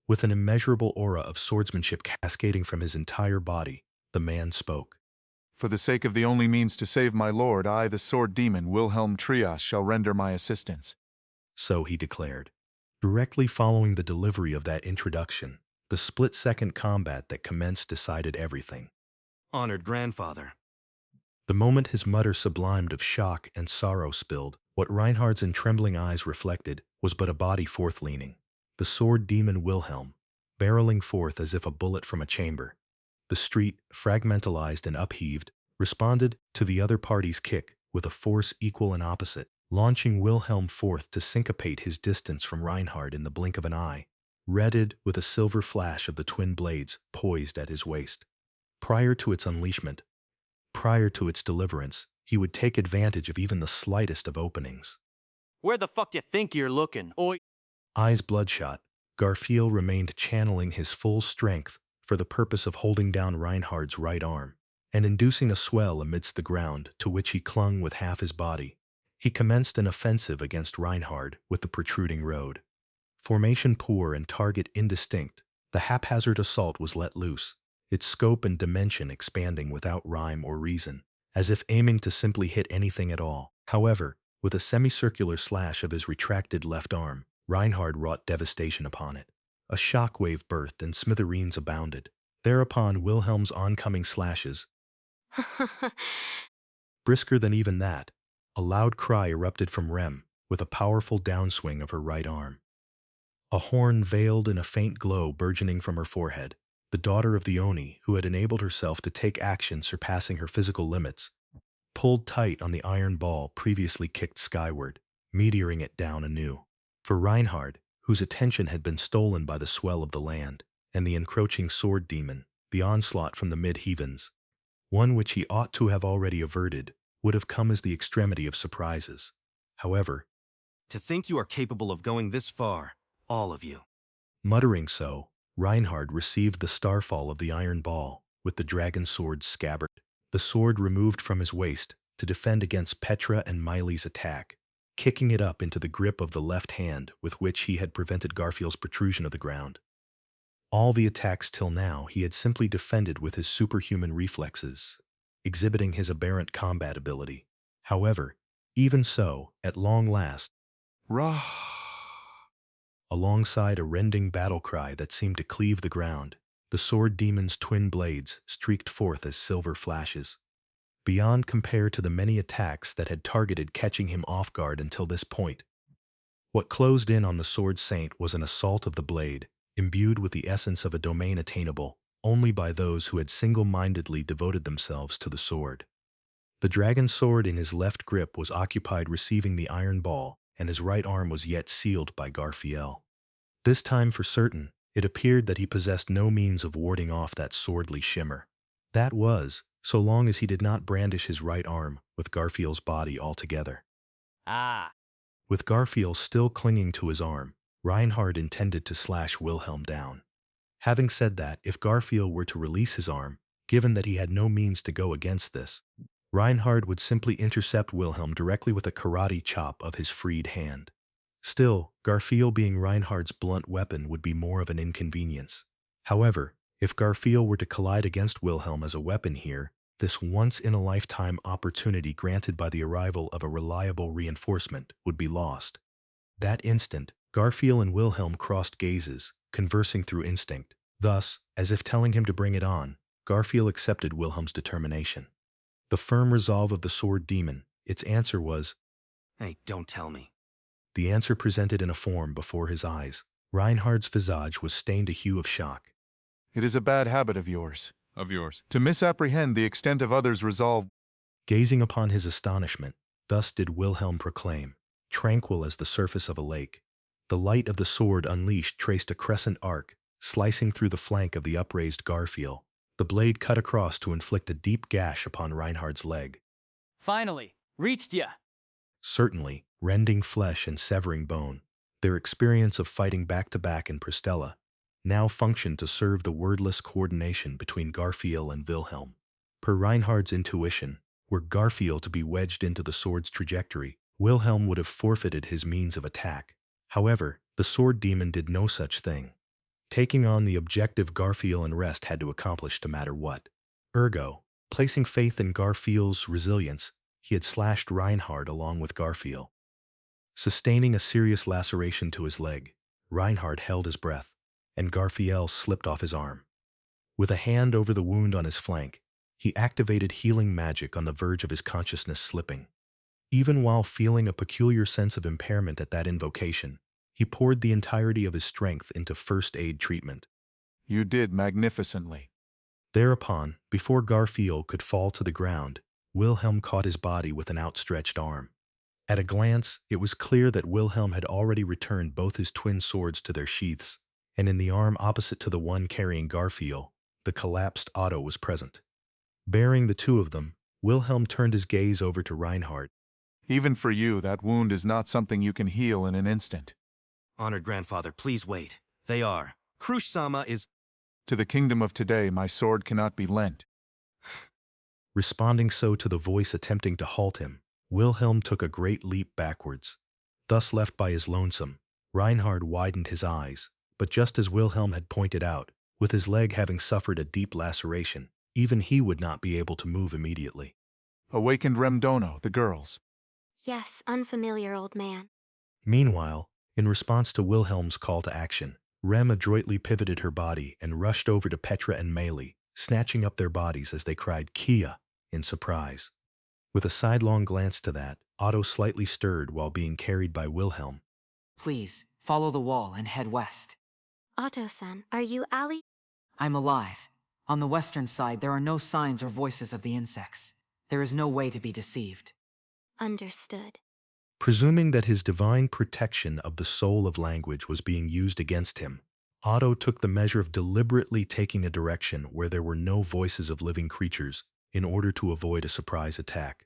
With an immeasurable aura of swordsmanship cascading from his entire body, the man spoke.
For the sake of the only means to save my lord, I, the sword demon Wilhelm Trias, shall render my assistance.
So he declared. Directly following the delivery of that introduction, the split-second combat that commenced decided everything.
Honored grandfather.
The moment his mutter sublimed of shock and sorrow spilled, what Reinhard's in trembling eyes reflected was but a body forth-leaning, the sword demon Wilhelm, barreling forth as if a bullet from a chamber. The street, fragmentalized and upheaved, responded to the other party's kick with a force equal and opposite, launching Wilhelm forth to syncopate his distance from Reinhard in the blink of an eye, redded with a silver flash of the twin blades poised at his waist. Prior to its unleashment, prior to its deliverance, he would take advantage of even the slightest of openings.
Where the fuck you think you're looking, oi?
Eyes bloodshot, Garfield remained channeling his full strength for the purpose of holding down Reinhard's right arm, and inducing a swell amidst the ground to which he clung with half his body. He commenced an offensive against Reinhard with the protruding road. Formation poor and target indistinct, the haphazard assault was let loose, its scope and dimension expanding without rhyme or reason, as if aiming to simply hit anything at all. However, with a semicircular slash of his retracted left arm, Reinhard wrought devastation upon it. A shockwave birthed and smithereens abounded. Thereupon Wilhelm's oncoming slashes. Brisker than even that, a loud cry erupted from Rem, with a powerful downswing of her right arm. A horn veiled in a faint glow burgeoning from her forehead. The daughter of the Oni, who had enabled herself to take action surpassing her physical limits, pulled tight on the iron ball previously kicked skyward, meteoring it down anew. For Reinhard, whose attention had been stolen by the swell of the land, and the encroaching sword demon, the onslaught from the mid-heavens, one which he ought to have already averted, would have come as the extremity of surprises. However,
to think you are capable of going this far, all of you.
Muttering so, Reinhard received the starfall of the iron ball, with the dragon sword's scabbard, the sword removed from his waist to defend against Petra and Miley's attack, kicking it up into the grip of the left hand with which he had prevented Garfield's protrusion of the ground. All the attacks till now he had simply defended with his superhuman reflexes, exhibiting his aberrant combat ability. However, even so, at long last,
Rah!
Alongside a rending battle cry that seemed to cleave the ground, the sword demon's twin blades streaked forth as silver flashes. Beyond compare to the many attacks that had targeted catching him off guard until this point. What closed in on the sword saint was an assault of the blade, imbued with the essence of a domain attainable only by those who had single-mindedly devoted themselves to the sword. The dragon sword in his left grip was occupied receiving the iron ball, and his right arm was yet sealed by Garfiel. This time for certain, it appeared that he possessed no means of warding off that swordly shimmer. That was, so long as he did not brandish his right arm with Garfiel's body altogether.
Ah.
With Garfiel still clinging to his arm, Reinhard intended to slash Wilhelm down. Having said that, if Garfiel were to release his arm, given that he had no means to go against this, Reinhard would simply intercept Wilhelm directly with a karate chop of his freed hand. Still, Garfiel being Reinhard's blunt weapon would be more of an inconvenience. However, if Garfiel were to collide against Wilhelm as a weapon here, this once-in-a-lifetime opportunity granted by the arrival of a reliable reinforcement would be lost. That instant, Garfiel and Wilhelm crossed gazes, conversing through instinct. Thus, as if telling him to bring it on, Garfiel accepted Wilhelm's determination. The firm resolve of the sword demon, its answer was,
"Hey, don't tell me."
The answer presented in a form before his eyes. Reinhard's visage was stained a hue of shock.
It is a bad habit of yours. To misapprehend the extent of others' resolve.
Gazing upon his astonishment, thus did Wilhelm proclaim, tranquil as the surface of a lake. The light of the sword unleashed traced a crescent arc, slicing through the flank of the upraised Garfiel. The blade cut across to inflict a deep gash upon Reinhard's leg.
Finally, reached ya!
Certainly, rending flesh and severing bone, their experience of fighting back-to-back in Pristella now functioned to serve the wordless coordination between Garfiel and Wilhelm. Per Reinhard's intuition, were Garfiel to be wedged into the sword's trajectory, Wilhelm would have forfeited his means of attack. However, the sword demon did no such thing, taking on the objective Garfiel and rest had to accomplish no matter what. Ergo, placing faith in Garfiel's resilience, he had slashed Reinhard along with Garfiel. Sustaining a serious laceration to his leg, Reinhard held his breath, and Garfiel slipped off his arm. With a hand over the wound on his flank, he activated healing magic on the verge of his consciousness slipping. Even while feeling a peculiar sense of impairment at that invocation, he poured the entirety of his strength into first aid treatment.
You did magnificently.
Thereupon, before Garfiel could fall to the ground, Wilhelm caught his body with an outstretched arm. At a glance, it was clear that Wilhelm had already returned both his twin swords to their sheaths, and in the arm opposite to the one carrying Garfiel, the collapsed Otto was present. Bearing the two of them, Wilhelm turned his gaze over to Reinhard.
Even for you, that wound is not something you can heal in an instant.
Honored grandfather, please wait. They are. Crusch-sama is...
To the kingdom of today, my sword cannot be lent.
Responding so to the voice attempting to halt him, Wilhelm took a great leap backwards. Thus left by his lonesome, Reinhard widened his eyes, but just as Wilhelm had pointed out, with his leg having suffered a deep laceration, even he would not be able to move immediately.
Awakened Remdono, the girls.
Yes, unfamiliar old man.
Meanwhile, in response to Wilhelm's call to action, Rem adroitly pivoted her body and rushed over to Petra and Meili, snatching up their bodies as they cried Kia in surprise. With a sidelong glance to that, Otto slightly stirred while being carried by Wilhelm.
Please, follow the wall and head west.
Otto-san, are you Ali?
I'm alive. On the western side, there are no signs or voices of the insects. There is no way to be deceived.
Understood.
Presuming that his divine protection of the soul of language was being used against him, Otto took the measure of deliberately taking a direction where there were no voices of living creatures in order to avoid a surprise attack.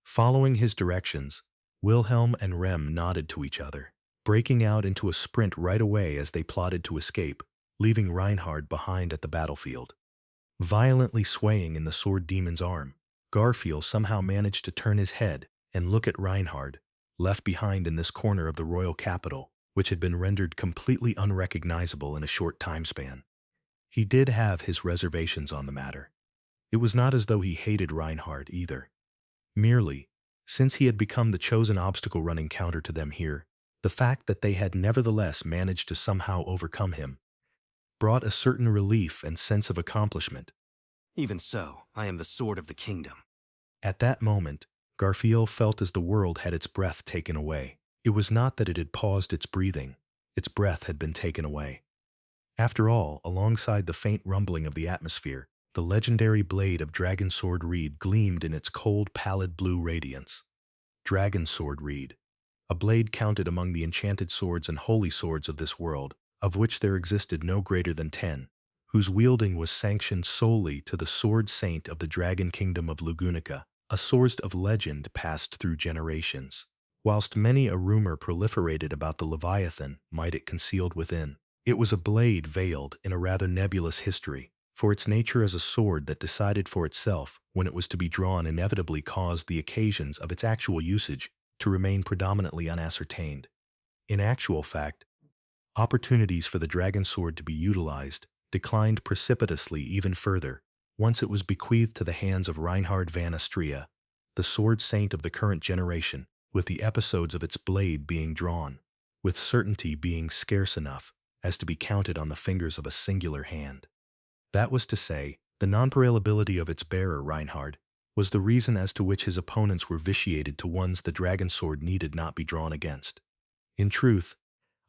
Following his directions, Wilhelm and Rem nodded to each other, breaking out into a sprint right away as they plotted to escape, leaving Reinhard behind at the battlefield. Violently swaying in the sword demon's arm, Garfiel somehow managed to turn his head and look at Reinhard, left behind in this corner of the royal capital, which had been rendered completely unrecognizable in a short time span. He did have his reservations on the matter. It was not as though he hated Reinhard either. Merely, since he had become the chosen obstacle-running counter to them here, the fact that they had nevertheless managed to somehow overcome him brought a certain relief and sense of accomplishment.
Even so, I am the sword of the kingdom.
At that moment, Garfiel felt as the world had its breath taken away. It was not that it had paused its breathing, its breath had been taken away. After all, alongside the faint rumbling of the atmosphere, the legendary blade of Dragon Sword Reed gleamed in its cold, pallid blue radiance. Dragon Sword Reed, a blade counted among the enchanted swords and holy swords of this world, of which there existed no greater than 10, whose wielding was sanctioned solely to the sword saint of the dragon kingdom of Lugunica, a sword of legend passed through generations. Whilst many a rumor proliferated about the Leviathan might it concealed within, it was a blade veiled in a rather nebulous history, for its nature as a sword that decided for itself when it was to be drawn inevitably caused the occasions of its actual usage to remain predominantly unascertained. In actual fact, opportunities for the dragon sword to be utilized declined precipitously even further once it was bequeathed to the hands of Reinhard van Astria, the sword saint of the current generation, with the episodes of its blade being drawn, with certainty being scarce enough as to be counted on the fingers of a singular hand. That was to say, the non-parallelability of its bearer, Reinhard, was the reason as to which his opponents were vitiated to ones the dragon sword needed not be drawn against. In truth,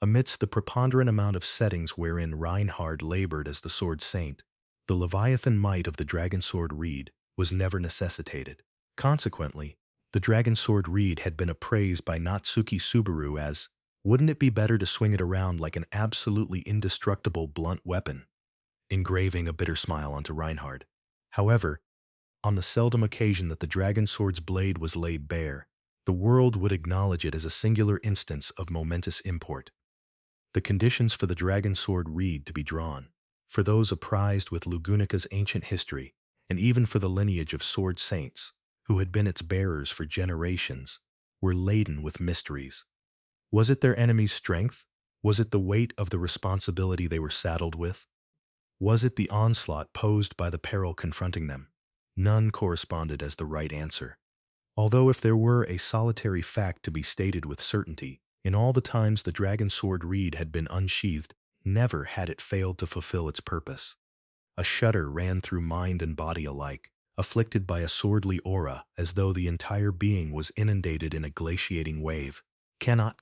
amidst the preponderant amount of settings wherein Reinhard labored as the sword saint, the Leviathan might of the dragon sword reed was never necessitated. Consequently, the dragon sword reed had been appraised by Natsuki Subaru as, wouldn't it be better to swing it around like an absolutely indestructible blunt weapon, engraving a bitter smile onto Reinhard. However, on the seldom occasion that the dragon sword's blade was laid bare, the world would acknowledge it as a singular instance of momentous import. The conditions for the dragon sword reed to be drawn, for those apprised with Lugunica's ancient history, and even for the lineage of sword saints, who had been its bearers for generations, were laden with mysteries. Was it their enemy's strength? Was it the weight of the responsibility they were saddled with? Was it the onslaught posed by the peril confronting them? None corresponded as the right answer. Although if there were a solitary fact to be stated with certainty, in all the times the dragon sword reed had been unsheathed, never had it failed to fulfill its purpose. A shudder ran through mind and body alike, afflicted by a swordly aura as though the entire being was inundated in a glaciating wave. Cannot.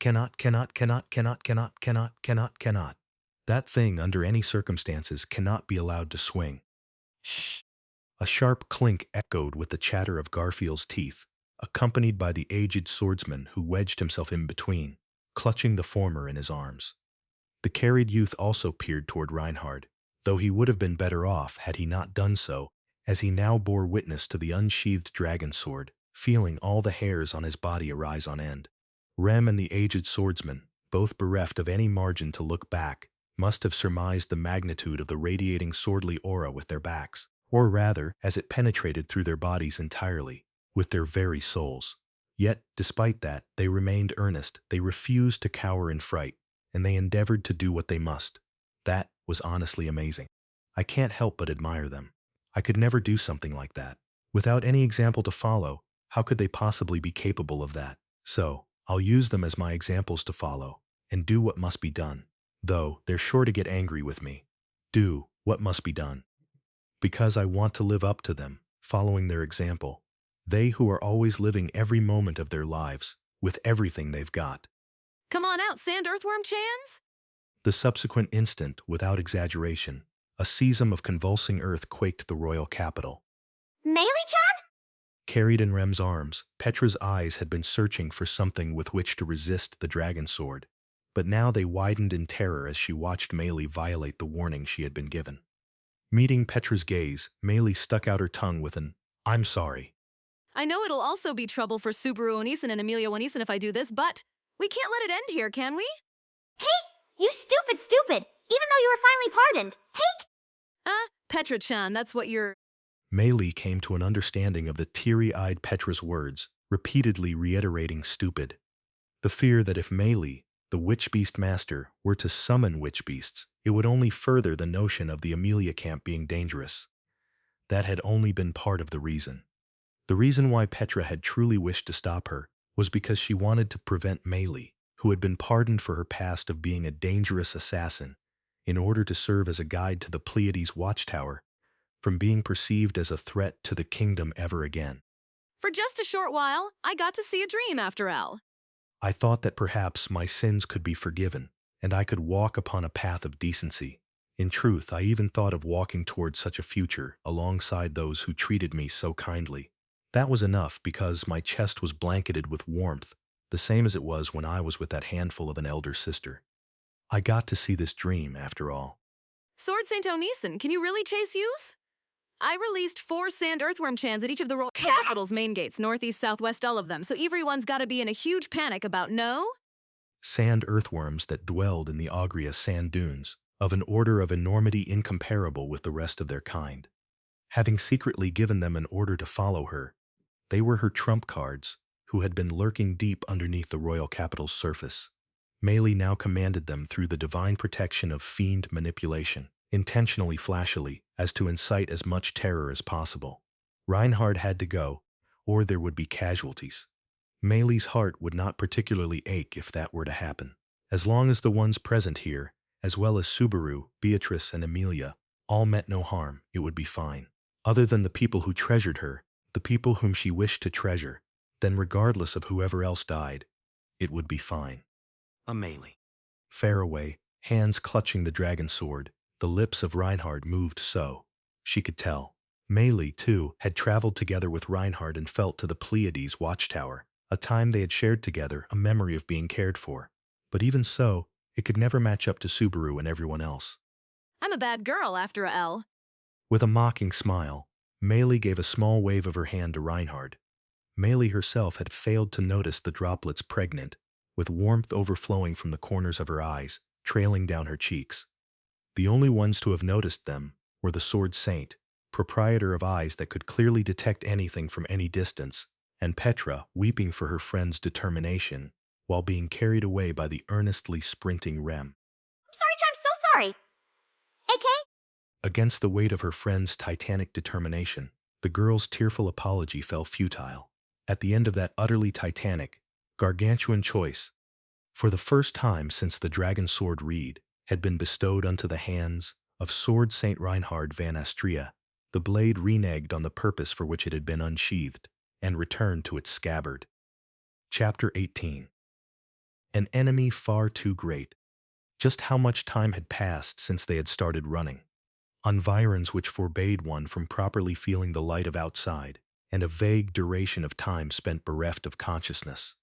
That thing, under any circumstances, cannot be allowed to swing. Shh! A sharp clink echoed with the chatter of Garfield's teeth, accompanied by the aged swordsman who wedged himself in between, clutching the former in his arms. The carried youth also peered toward Reinhard, though he would have been better off had he not done so, as he now bore witness to the unsheathed dragon sword, feeling all the hairs on his body arise on end. Rem and the aged swordsman, both bereft of any margin to look back, must have surmised the magnitude of the radiating swordly aura with their backs, or rather, as it penetrated through their bodies entirely, with their very souls. Yet, despite that, they remained earnest, they refused to cower in fright, and they endeavored to do what they must. That was honestly amazing. I can't help but admire them. I could never do something like that. Without any example to follow, how could they possibly be capable of that? So, I'll use them as my examples to follow, and do what must be done. Though, they're sure to get angry with me. Do what must be done. Because I want to live up to them, following their example. They who are always living every moment of their lives, with everything they've got.
Come on out, sand earthworm chans!
The subsequent instant, without exaggeration, a seism of convulsing earth quaked the royal capital.
Meili-chan?
Carried in Rem's arms, Petra's eyes had been searching for something with which to resist the dragon sword, but now they widened in terror as she watched Meili violate the warning she had been given. Meeting Petra's gaze, Meili stuck out her tongue with an, "I'm sorry."
I know it'll also be trouble for Subaru Onisan and Amelia Onisan if I do this, but we can't let it end here, can we?
Hey, you stupid! Even though you were finally pardoned. Hey!
Petra-chan, that's what you're...
Meili came to an understanding of the teary-eyed Petra's words, repeatedly reiterating stupid. The fear that if Meili, the witch beast master, were to summon witch beasts, it would only further the notion of the Amelia camp being dangerous. That had only been part of the reason. The reason why Petra had truly wished to stop her was because she wanted to prevent Meili, who had been pardoned for her past of being a dangerous assassin, in order to serve as a guide to the Pleiades watchtower, from being perceived as a threat to the kingdom ever again.
For just a short while, I got to see a dream after all.
I thought that perhaps my sins could be forgiven, and I could walk upon a path of decency. In truth, I even thought of walking towards such a future alongside those who treated me so kindly. That was enough because my chest was blanketed with warmth, the same as it was when I was with that handful of an elder sister. I got to see this dream, after all.
Sword Saint Onisan, can you really chase use? I released 4 sand earthworm chans at each of the royal capital's main gates, northeast, southwest, all of them, so everyone's gotta be in a huge panic about no?
Sand earthworms that dwelled in the Agria sand dunes, of an order of enormity incomparable with the rest of their kind. Having secretly given them an order to follow her, they were her trump cards, who had been lurking deep underneath the royal capital's surface. Amelia now commanded them through the divine protection of fiend manipulation, intentionally flashily, as to incite as much terror as possible. Reinhard had to go, or there would be casualties. Amelia's heart would not particularly ache if that were to happen. As long as the ones present here, as well as Subaru, Beatrice, and Amelia, all meant no harm, it would be fine. Other than the people who treasured her, the people whom she wished to treasure, then regardless of whoever else died, it would be fine.
Amelia.
Far away, hands clutching the dragon sword, the lips of Reinhard moved so. She could tell. Amelia, too, had traveled together with Reinhard and felt to the Pleiades watchtower, a time they had shared together, a memory of being cared for. But even so, it could never match up to Subaru and everyone else.
I'm a bad girl after a L.
With a mocking smile, Amelia gave a small wave of her hand to Reinhard. Amelia herself had failed to notice the droplets pregnant, with warmth overflowing from the corners of her eyes, trailing down her cheeks. The only ones to have noticed them were the Sword Saint, proprietor of eyes that could clearly detect anything from any distance, and Petra, weeping for her friend's determination, while being carried away by the earnestly sprinting Rem.
I'm sorry, I'm so sorry. AK?
Against the weight of her friend's titanic determination, the girl's tearful apology fell futile. At the end of that utterly titanic, gargantuan choice, for the first time since the dragon sword reed had been bestowed unto the hands of Sword Saint Reinhard van Astria, the blade reneged on the purpose for which it had been unsheathed, and returned to its scabbard. Chapter 18. An enemy far too great. Just how much time had passed since they had started running? Environs which forbade one from properly feeling the light of outside, and a vague duration of time spent bereft of consciousness.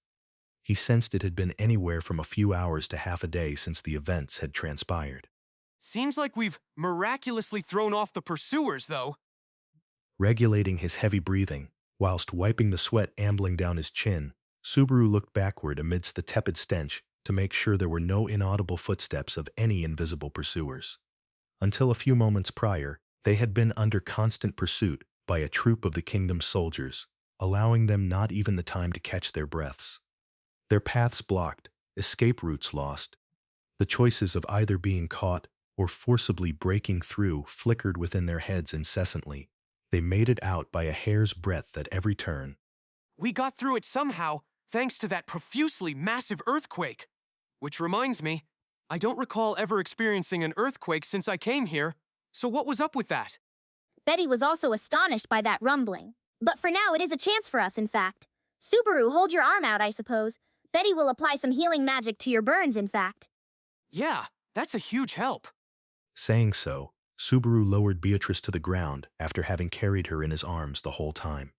He sensed it had been anywhere from a few hours to half a day since the events had transpired.
Seems like we've miraculously thrown off the pursuers, though.
Regulating his heavy breathing, whilst wiping the sweat ambling down his chin, Subaru looked backward amidst the tepid stench to make sure there were no inaudible footsteps of any invisible pursuers. Until a few moments prior, they had been under constant pursuit by a troop of the kingdom's soldiers, allowing them not even the time to catch their breaths. Their paths blocked, escape routes lost. The choices of either being caught or forcibly breaking through flickered within their heads incessantly. They made it out by a hair's breadth at every turn.
We got through it somehow, thanks to that profusely massive earthquake. Which reminds me, I don't recall ever experiencing an earthquake since I came here, so what was up with that?
Betty was also astonished by that rumbling. But for now, it is a chance for us, in fact. Subaru, hold your arm out, I suppose. Betty will apply some healing magic to your burns, in fact.
Yeah, that's a huge help.
Saying so, Subaru lowered Beatrice to the ground after having carried her in his arms the whole time.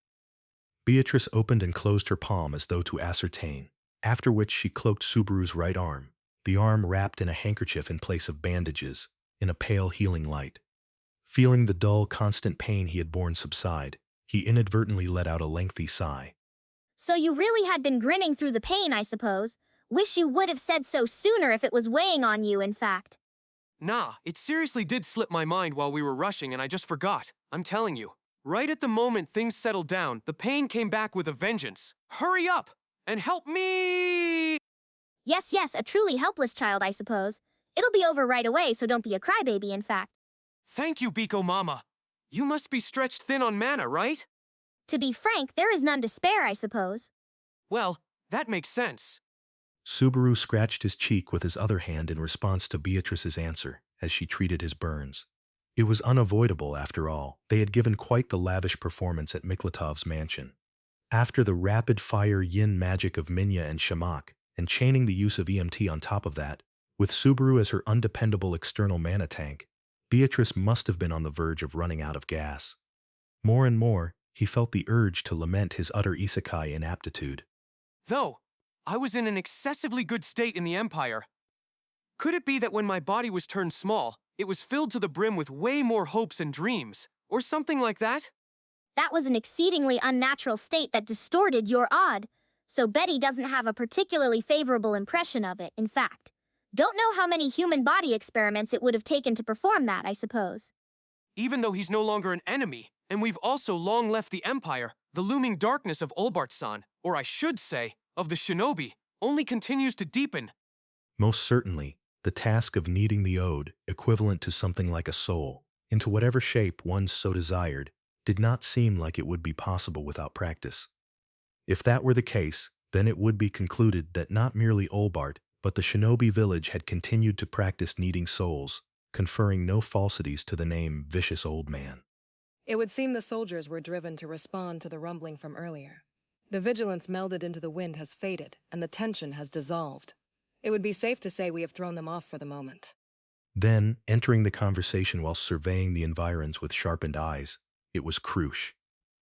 Beatrice opened and closed her palm as though to ascertain, after which she cloaked Subaru's right arm, the arm wrapped in a handkerchief in place of bandages, in a pale healing light. Feeling the dull, constant pain he had borne subside, he inadvertently let out a lengthy sigh.
So you really had been grinning through the pain, I suppose. Wish you would have said so sooner if it was weighing on you, in fact.
Nah, it seriously did slip my mind while we were rushing and I just forgot. I'm telling you. Right at the moment things settled down, the pain came back with a vengeance. Hurry up! And help me!
Yes, a truly helpless child, I suppose. It'll be over right away, so don't be a crybaby, in fact.
Thank you, Biko Mama. You must be stretched thin on mana, right?
To be frank, there is none to spare, I suppose.
Well, that makes sense.
Subaru scratched his cheek with his other hand in response to Beatrice's answer as she treated his burns. It was unavoidable, after all. They had given quite the lavish performance at Miklatov's mansion. After the rapid-fire yin magic of Minya and Shamak, and chaining the use of EMT on top of that, with Subaru as her undependable external mana tank, Beatrice must have been on the verge of running out of gas. More and more, he felt the urge to lament his utter isekai inaptitude.
Though, I was in an excessively good state in the Empire. Could it be that when my body was turned small, it was filled to the brim with way more hopes and dreams, or something like that?
That was an exceedingly unnatural state that distorted your odd, so Betty doesn't have a particularly favorable impression of it, in fact. Don't know how many human body experiments it would have taken to perform that, I suppose.
Even though he's no longer an enemy, and we've also long left the Empire, the looming darkness of Olbart-san, or I should say, of the shinobi, only continues to deepen.
Most certainly, the task of kneading the ode, equivalent to something like a soul, into whatever shape one so desired, did not seem like it would be possible without practice. If that were the case, then it would be concluded that not merely Olbart, but the shinobi village had continued to practice kneading souls, conferring no falsities to the name Vicious Old Man.
It would seem the soldiers were driven to respond to the rumbling from earlier. The vigilance melded into the wind has faded, and the tension has dissolved. It would be safe to say we have thrown them off for the moment.
Then, entering the conversation while surveying the environs with sharpened eyes, it was Crusch.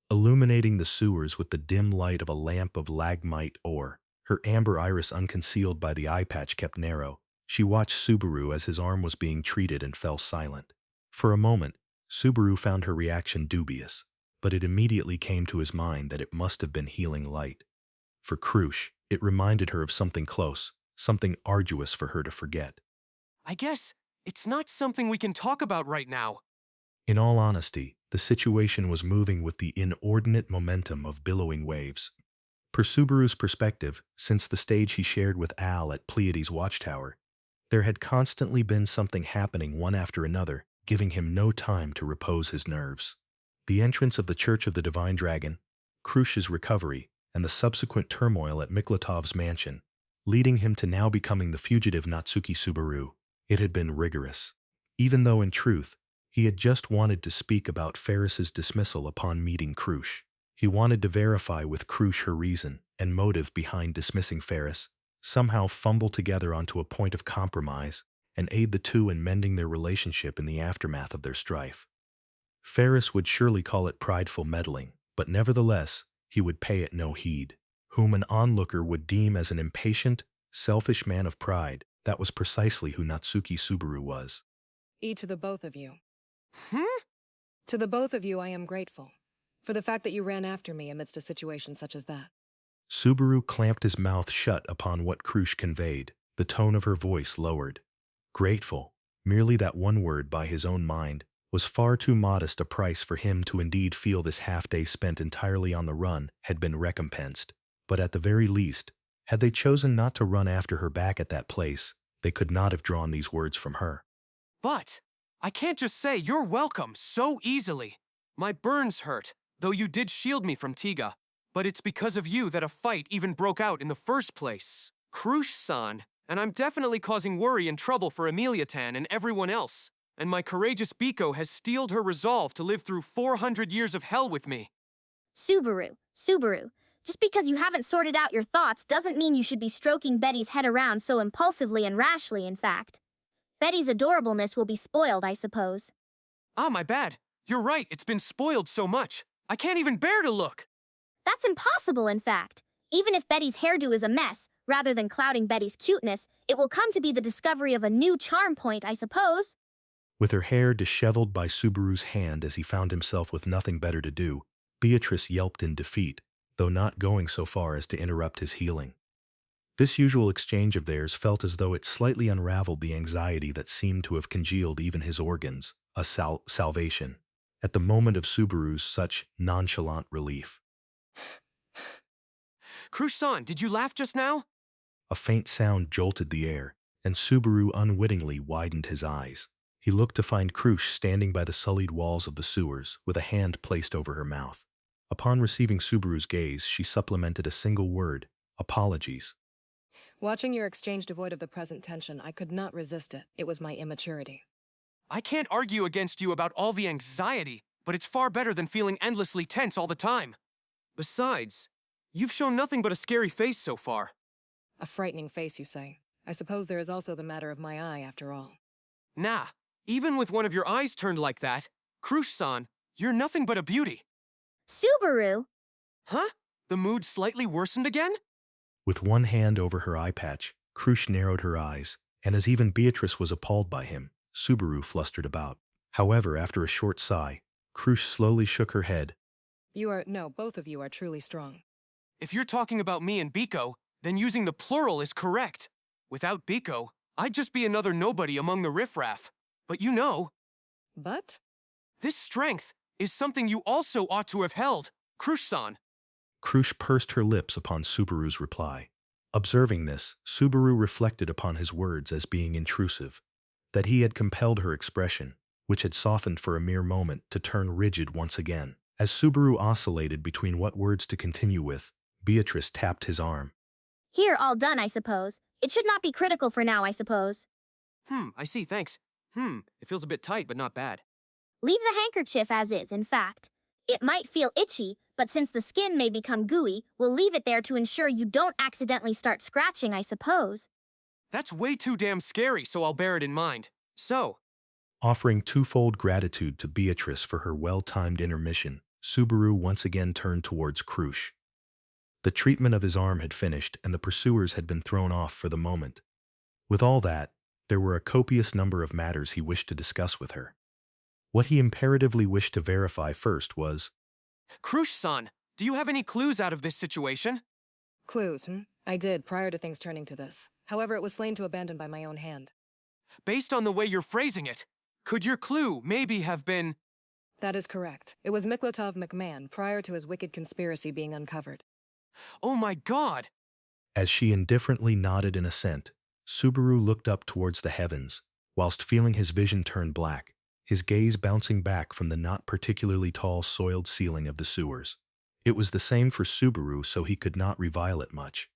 Illuminating the sewers with the dim light of a lamp of lagmite ore, her amber iris unconcealed by the eye patch kept narrow, she watched Subaru as his arm was being treated and fell silent. For a moment, Subaru found her reaction dubious, but it immediately came to his mind that it must have been healing light. For Crusch, it reminded her of something close, something arduous for her to forget.
I guess it's not something we can talk about right now.
In all honesty, the situation was moving with the inordinate momentum of billowing waves. Per Subaru's perspective, since the stage he shared with Al at Pleiades' watchtower, there had constantly been something happening one after another, giving him no time to repose his nerves. The entrance of the Church of the Divine Dragon, Crusch's recovery, and the subsequent turmoil at Miklatov's mansion, leading him to now becoming the fugitive Natsuki Subaru. It had been rigorous. Even though, in truth, he had just wanted to speak about Ferris's dismissal upon meeting Crusch. He wanted to verify with Crusch her reason and motive behind dismissing Ferris, somehow fumble together onto a point of compromise, and aid the two in mending their relationship in the aftermath of their strife. Ferris would surely call it prideful meddling, but nevertheless, he would pay it no heed. Whom an onlooker would deem as an impatient, selfish man of pride, that was precisely who Natsuki Subaru was.
To the both of you. To the both of you I am grateful, for the fact that you ran after me amidst a situation such as that.
Subaru clamped his mouth shut upon what Crusch conveyed, the tone of her voice lowered. Grateful, merely that one word by his own mind, was far too modest a price for him to indeed feel this half-day spent entirely on the run had been recompensed. But at the very least, had they chosen not to run after her back at that place, they could not have drawn these words from her.
But I can't just say you're welcome so easily. My burns hurt, though you did shield me from Tiga. But it's because of you that a fight even broke out in the first place. Crusch-san, and I'm definitely causing worry and trouble for Amelia-tan and everyone else. And my courageous Biko has steeled her resolve to live through 400 years of hell with me.
Subaru, just because you haven't sorted out your thoughts doesn't mean you should be stroking Betty's head around so impulsively and rashly, in fact. Betty's adorableness will be spoiled, I suppose.
Ah, my bad. You're right, it's been spoiled so much. I can't even bear to look.
That's impossible, in fact. Even if Betty's hairdo is a mess, rather than clouding Betty's cuteness, it will come to be the discovery of a new charm point, I suppose.
With her hair disheveled by Subaru's hand as he found himself with nothing better to do, Beatrice yelped in defeat, though not going so far as to interrupt his healing. This usual exchange of theirs felt as though it slightly unraveled the anxiety that seemed to have congealed even his organs, a salvation, at the moment of Subaru's such nonchalant relief.
Crusch-san, did you laugh just now?
A faint sound jolted the air, and Subaru unwittingly widened his eyes. He looked to find Crusch standing by the sullied walls of the sewers, with a hand placed over her mouth. Upon receiving Subaru's gaze, she supplemented a single word, apologies.
Watching your exchange devoid of the present tension, I could not resist it. It was my immaturity.
I can't argue against you about all the anxiety, but it's far better than feeling endlessly tense all the time. Besides, you've shown nothing but a scary face so far.
A frightening face, you say. I suppose there is also the matter of my eye, after all.
Nah, even with one of your eyes turned like that, Crusch-san, you're nothing but a beauty.
Subaru!
Huh? The mood slightly worsened again?
With one hand over her eye patch, Crusch narrowed her eyes, and as even Beatrice was appalled by him, Subaru flustered about. However, after a short sigh, Crusch slowly shook her head.
No, both of you are truly strong.
If you're talking about me and Biko, then using the plural is correct. Without Biko, I'd just be another nobody among the riffraff. But you know...
But?
This strength is something you also ought to have held, Crusch-san.
Crusch pursed her lips upon Subaru's reply. Observing this, Subaru reflected upon his words as being intrusive, that he had compelled her expression, which had softened for a mere moment, to turn rigid once again. As Subaru oscillated between what words to continue with, Beatrice tapped his arm.
Here, all done, I suppose. It should not be critical for now, I suppose.
I see, thanks. It feels a bit tight, but not bad.
Leave the handkerchief as is, in fact. It might feel itchy, but since the skin may become gooey, we'll leave it there to ensure you don't accidentally start scratching, I suppose.
That's way too damn scary, so I'll bear it in mind. So...
Offering twofold gratitude to Beatrice for her well-timed intermission, Subaru once again turned towards Crusch. The treatment of his arm had finished, and the pursuers had been thrown off for the moment. With all that, there were a copious number of matters he wished to discuss with her. What he imperatively wished to verify first was,
Crusch-san, do you have any clues out of this situation?
Clues, I did, prior to things turning to this. However, it was slain to abandon by my own hand.
Based on the way you're phrasing it, could your clue maybe have been...
That is correct. It was Miklotov McMahon, prior to his wicked conspiracy being uncovered.
Oh my god!
As she indifferently nodded in assent, Subaru looked up towards the heavens, whilst feeling his vision turn black, his gaze bouncing back from the not particularly tall soiled ceiling of the sewers. It was the same for Subaru, so he could not revile it much.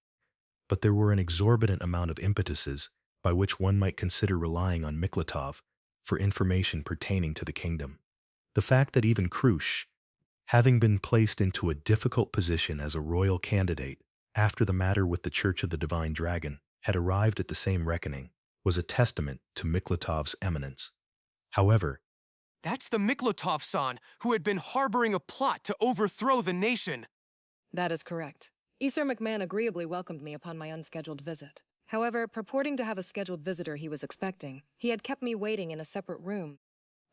But there were an exorbitant amount of impetuses by which one might consider relying on Miklotov for information pertaining to the kingdom. The fact that even Crusch, having been placed into a difficult position as a royal candidate after the matter with the Church of the Divine Dragon had arrived at the same reckoning, was a testament to Miklotov's eminence. However,
that's the Miklotov-san who had been harboring a plot to overthrow the nation.
That is correct. Isar McMahon agreeably welcomed me upon my unscheduled visit. However, purporting to have a scheduled visitor he was expecting, he had kept me waiting in a separate room.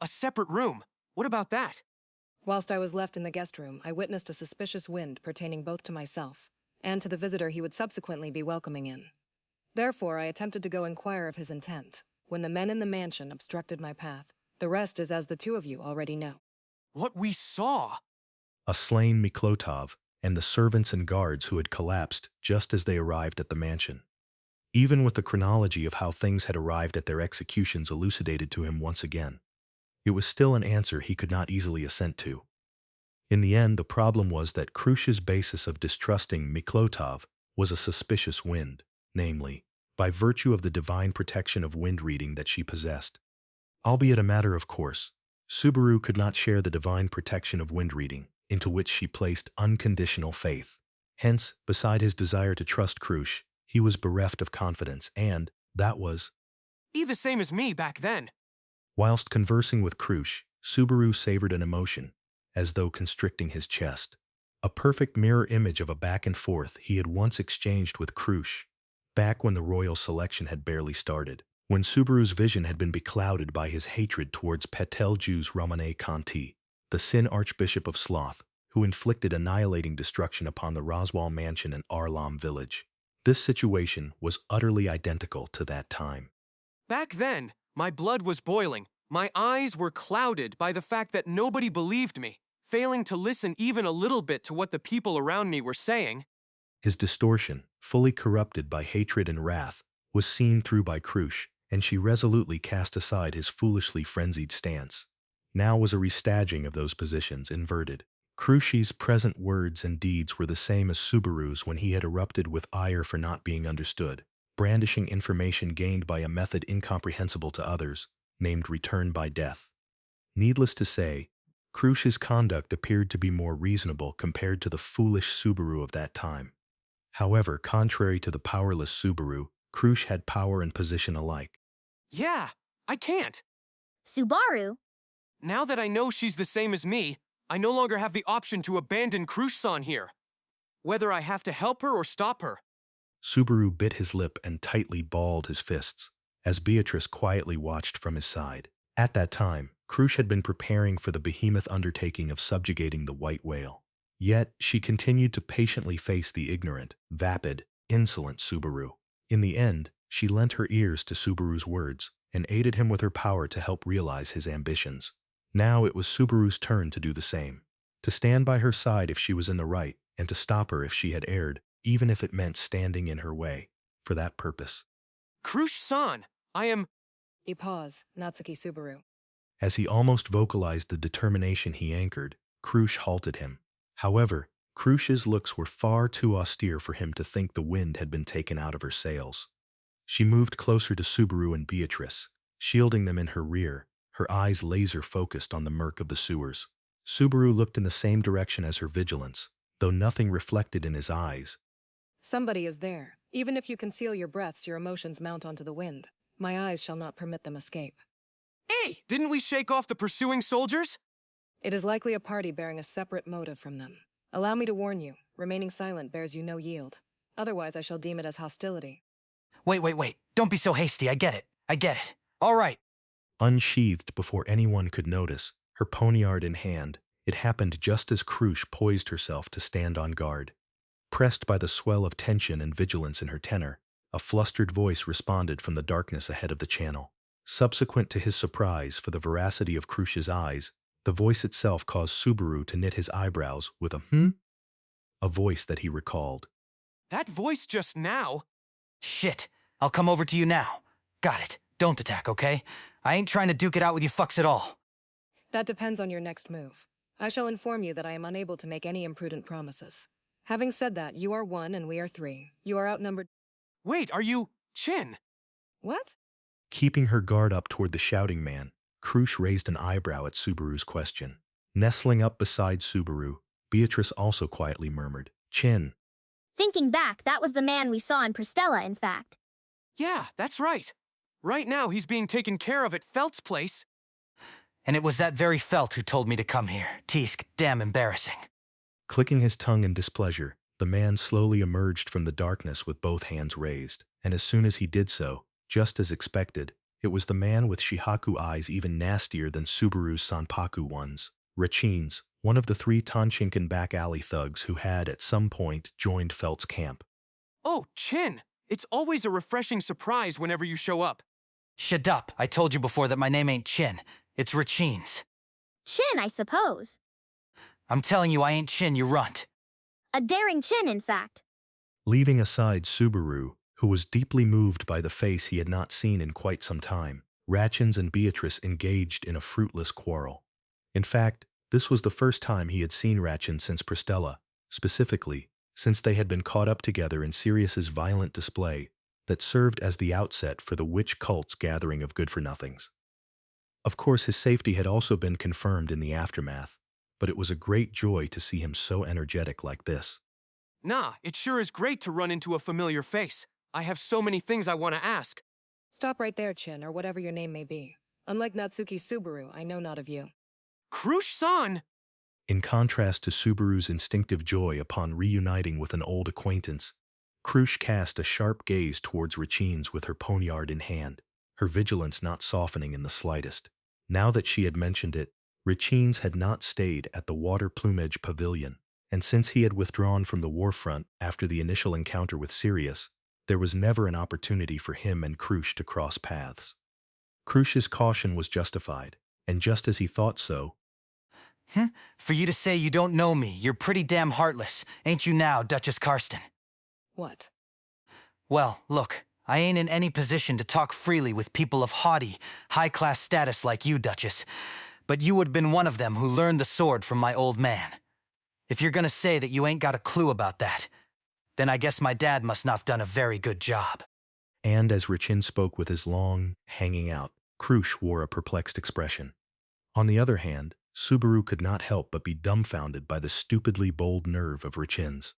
A separate room? What about that?
Whilst I was left in the guest room, I witnessed a suspicious wind pertaining both to myself and to the visitor he would subsequently be welcoming in. Therefore, I attempted to go inquire of his intent, when the men in the mansion obstructed my path. The rest is as the two of you already know.
What we saw?
A slain Miklotov and the servants and guards who had collapsed just as they arrived at the mansion. Even with the chronology of how things had arrived at their executions elucidated to him once again, it was still an answer he could not easily assent to. In the end, the problem was that Crusch's basis of distrusting Miklotov was a suspicious wind, namely, by virtue of the divine protection of wind reading that she possessed. Albeit a matter of course, Subaru could not share the divine protection of wind reading, into which she placed unconditional faith. Hence, beside his desire to trust Crusch, he was bereft of confidence, and that was
the same as me back then.
Whilst conversing with Crusch, Subaru savored an emotion, as though constricting his chest. A perfect mirror image of a back and forth he had once exchanged with Crusch, back when the royal selection had barely started, when Subaru's vision had been beclouded by his hatred towards Peteljus Ramane Kanti, the Sin Archbishop of Sloth, who inflicted annihilating destruction upon the Roswal mansion and Arlam village. This situation was utterly identical to that time.
Back then, my blood was boiling. My eyes were clouded by the fact that nobody believed me, failing to listen even a little bit to what the people around me were saying.
His distortion, fully corrupted by hatred and wrath, was seen through by Crusch, and she resolutely cast aside his foolishly frenzied stance. Now was a restaging of those positions inverted. Crusch's present words and deeds were the same as Subaru's when he had erupted with ire for not being understood, brandishing information gained by a method incomprehensible to others, named return by death. Needless to say, Crusch's conduct appeared to be more reasonable compared to the foolish Subaru of that time. However, contrary to the powerless Subaru, Crusch had power and position alike.
Yeah, I can't.
Subaru?
Now that I know she's the same as me, I no longer have the option to abandon Crusch-san here. Whether I have to help her or stop her.
Subaru bit his lip and tightly balled his fists, as Beatrice quietly watched from his side. At that time, Crusch had been preparing for the behemoth undertaking of subjugating the white whale. Yet, she continued to patiently face the ignorant, vapid, insolent Subaru. In the end, she lent her ears to Subaru's words and aided him with her power to help realize his ambitions. Now it was Subaru's turn to do the same, to stand by her side if she was in the right, and to stop her if she had erred, even if it meant standing in her way. For that purpose.
Crusch-san, I am...
He paused, Natsuki Subaru.
As he almost vocalized the determination he anchored, Crusch halted him. However, Crusch's looks were far too austere for him to think the wind had been taken out of her sails. She moved closer to Subaru and Beatrice, shielding them in her rear, her eyes laser-focused on the murk of the sewers. Subaru looked in the same direction as her vigilance, though nothing reflected in his eyes.
Somebody is there. Even if you conceal your breaths, your emotions mount onto the wind. My eyes shall not permit them escape.
Hey, didn't we shake off the pursuing soldiers?
It is likely a party bearing a separate motive from them. Allow me to warn you, remaining silent bears you no yield. Otherwise, I shall deem it as hostility.
Wait. Don't be so hasty. I get it. All right.
Unsheathed before anyone could notice, her poniard in hand, it happened just as Crusch poised herself to stand on guard. Pressed by the swell of tension and vigilance in her tenor, a flustered voice responded from the darkness ahead of the channel. Subsequent to his surprise for the veracity of Crusch's eyes, the voice itself caused Subaru to knit his eyebrows with a "hmm?" A voice that he recalled.
That voice just now?
Shit. I'll come over to you now. Got it. Don't attack, okay? I ain't trying to duke it out with you fucks at all.
That depends on your next move. I shall inform you that I am unable to make any imprudent promises. Having said that, you are 1 and we are 3. You are outnumbered.
Wait, are you... Chin?
What?
Keeping her guard up toward the shouting man, Crusch raised an eyebrow at Subaru's question. Nestling up beside Subaru, Beatrice also quietly murmured, "Chin."
Thinking back, that was the man we saw in Pristella, in fact.
Yeah, that's right. Right now, he's being taken care of at Felt's place.
And it was that very Felt who told me to come here. Teask, damn embarrassing.
Clicking his tongue in displeasure, the man slowly emerged from the darkness with both hands raised, and as soon as he did so, just as expected, it was the man with Shihaku eyes even nastier than Subaru's Sanpaku ones. Rachines, one of the 3 Tanshinkan back alley thugs who had, at some point, joined Felt's camp.
Oh, Chin! It's always a refreshing surprise whenever you show up.
Shut up. I told you before that my name ain't Chin. It's Rachines.
Chin, I suppose.
I'm telling you I ain't Chin, you runt.
A daring Chin, in fact.
Leaving aside Subaru, who was deeply moved by the face he had not seen in quite some time, Rachins and Beatrice engaged in a fruitless quarrel. In fact, this was the first time he had seen Rachins since Pristella, specifically, since they had been caught up together in Sirius's violent display that served as the outset for the witch cult's gathering of good-for-nothings. Of course, his safety had also been confirmed in the aftermath, but it was a great joy to see him so energetic like this.
Nah, it sure is great to run into a familiar face. I have so many things I want to ask.
Stop right there, Chin, or whatever your name may be. Unlike Natsuki Subaru, I know not of you.
Crusch-san!
In contrast to Subaru's instinctive joy upon reuniting with an old acquaintance, Crusch cast a sharp gaze towards Rachines with her poniard in hand, her vigilance not softening in the slightest. Now that she had mentioned it, Rachines had not stayed at the Water Plumage Pavilion, and since he had withdrawn from the warfront after the initial encounter with Sirius, there was never an opportunity for him and Crusch to cross paths. Crusch's caution was justified, and just as he thought so,
For you to say you don't know me, you're pretty damn heartless, ain't you now, Duchess Karsten?
What?
Well, look, I ain't in any position to talk freely with people of haughty, high-class status like you, Duchess, but you would've been one of them who learned the sword from my old man. If you're gonna say that you ain't got a clue about that, then I guess my dad must not have done a very good job.
And as Rachins spoke with his long, hanging out, Crusch wore a perplexed expression. On the other hand, Subaru could not help but be dumbfounded by the stupidly bold nerve of Rachins.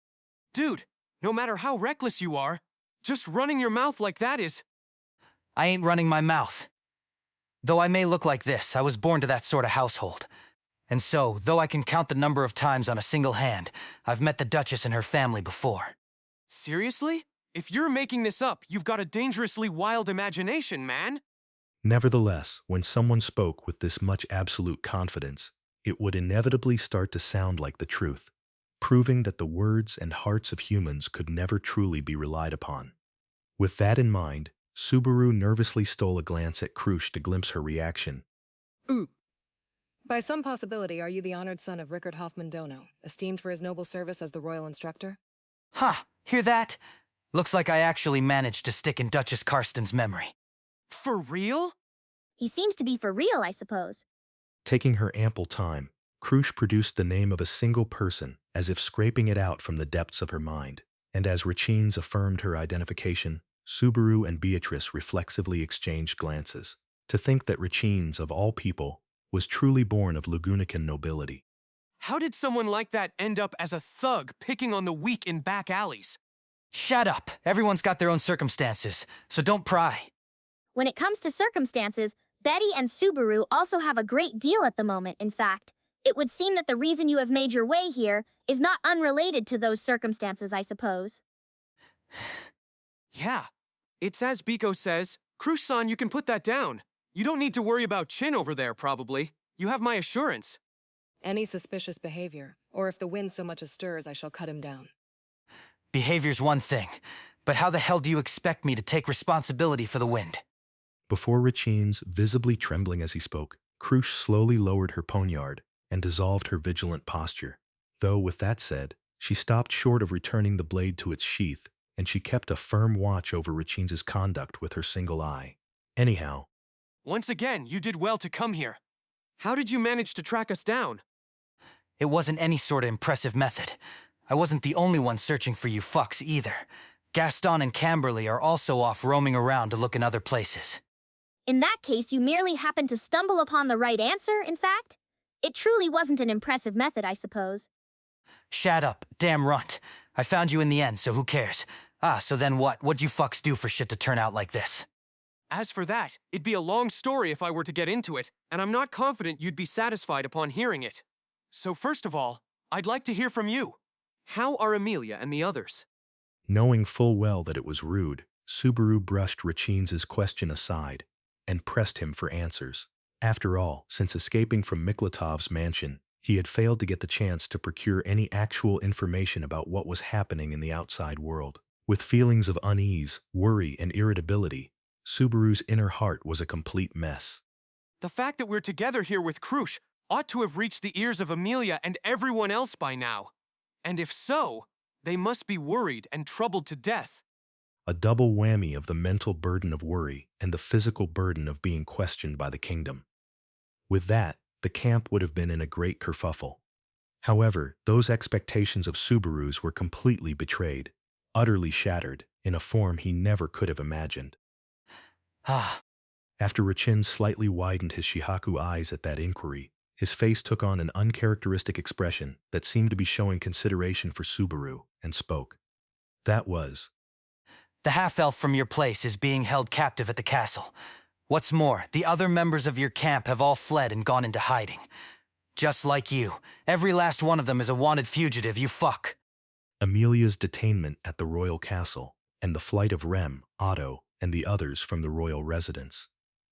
Dude, no matter how reckless you are, just running your mouth like that is...
I ain't running my mouth. Though I may look like this, I was born to that sort of household. And so, though I can count the number of times on a single hand, I've met the Duchess and her family before.
Seriously? If you're making this up, you've got a dangerously wild imagination, man.
Nevertheless, when someone spoke with this much absolute confidence, it would inevitably start to sound like the truth, proving that the words and hearts of humans could never truly be relied upon. With that in mind, Subaru nervously stole a glance at Crusch to glimpse her reaction.
Ooh. By some possibility, are you the honored son of Rickard Hoffman Dono, esteemed for his noble service as the royal instructor?
Ha! Hear that? Looks like I actually managed to stick in Duchess Karsten's memory.
For real?
He seems to be for real, I suppose.
Taking her ample time, Crusch produced the name of a single person, as if scraping it out from the depths of her mind, and as Rachines affirmed her identification, Subaru and Beatrice reflexively exchanged glances. To think that Rachines, of all people, was truly born of Lugunican nobility.
How did someone like that end up as a thug picking on the weak in back alleys?
Shut up! Everyone's got their own circumstances, so don't pry.
When it comes to circumstances, Betty and Subaru also have a great deal at the moment, in fact. It would seem that the reason you have made your way here is not unrelated to those circumstances, I suppose.
Yeah. It's as Biko says. Crusch-san, you can put that down. You don't need to worry about Chin over there, probably. You have my assurance.
Any suspicious behavior, or if the wind so much as stirs, I shall cut him down.
Behavior's one thing, but how the hell do you expect me to take responsibility for the wind?
Before Rachines, visibly trembling as he spoke, Crusch slowly lowered her poniard and dissolved her vigilant posture. Though, with that said, she stopped short of returning the blade to its sheath, and she kept a firm watch over Rachines' conduct with her single eye. Anyhow,
once again, you did well to come here. How did you manage to track us down?
It wasn't any sort of impressive method. I wasn't the only one searching for you fucks either. Gaston and Camberley are also off roaming around to look in other places.
In that case, you merely happened to stumble upon the right answer, in fact? It truly wasn't an impressive method, I suppose.
Shut up, damn runt. I found you in the end, so who cares? So then what? What'd you fucks do for shit to turn out like this?
As for that, it'd be a long story if I were to get into it, and I'm not confident you'd be satisfied upon hearing it. So first of all, I'd like to hear from you. How are Amelia and the others?
Knowing full well that it was rude, Subaru brushed Rachines' question aside and pressed him for answers. After all, since escaping from Miklatov's mansion, he had failed to get the chance to procure any actual information about what was happening in the outside world. With feelings of unease, worry, and irritability, Subaru's inner heart was a complete mess.
The fact that we're together here with Crusch ought to have reached the ears of Amelia and everyone else by now. And if so, they must be worried and troubled to death.
A double whammy of the mental burden of worry and the physical burden of being questioned by the kingdom. With that, the camp would have been in a great kerfuffle. However, those expectations of Subaru's were completely betrayed, utterly shattered, in a form he never could have imagined. After Rachins slightly widened his Shihaku eyes at that inquiry, his face took on an uncharacteristic expression that seemed to be showing consideration for Subaru, and spoke. That was,
the half-elf from your place is being held captive at the castle. What's more, the other members of your camp have all fled and gone into hiding. Just like you. Every last one of them is a wanted fugitive, you fuck.
Amelia's detainment at the royal castle, and the flight of Rem, Otto, and the others from the royal residence.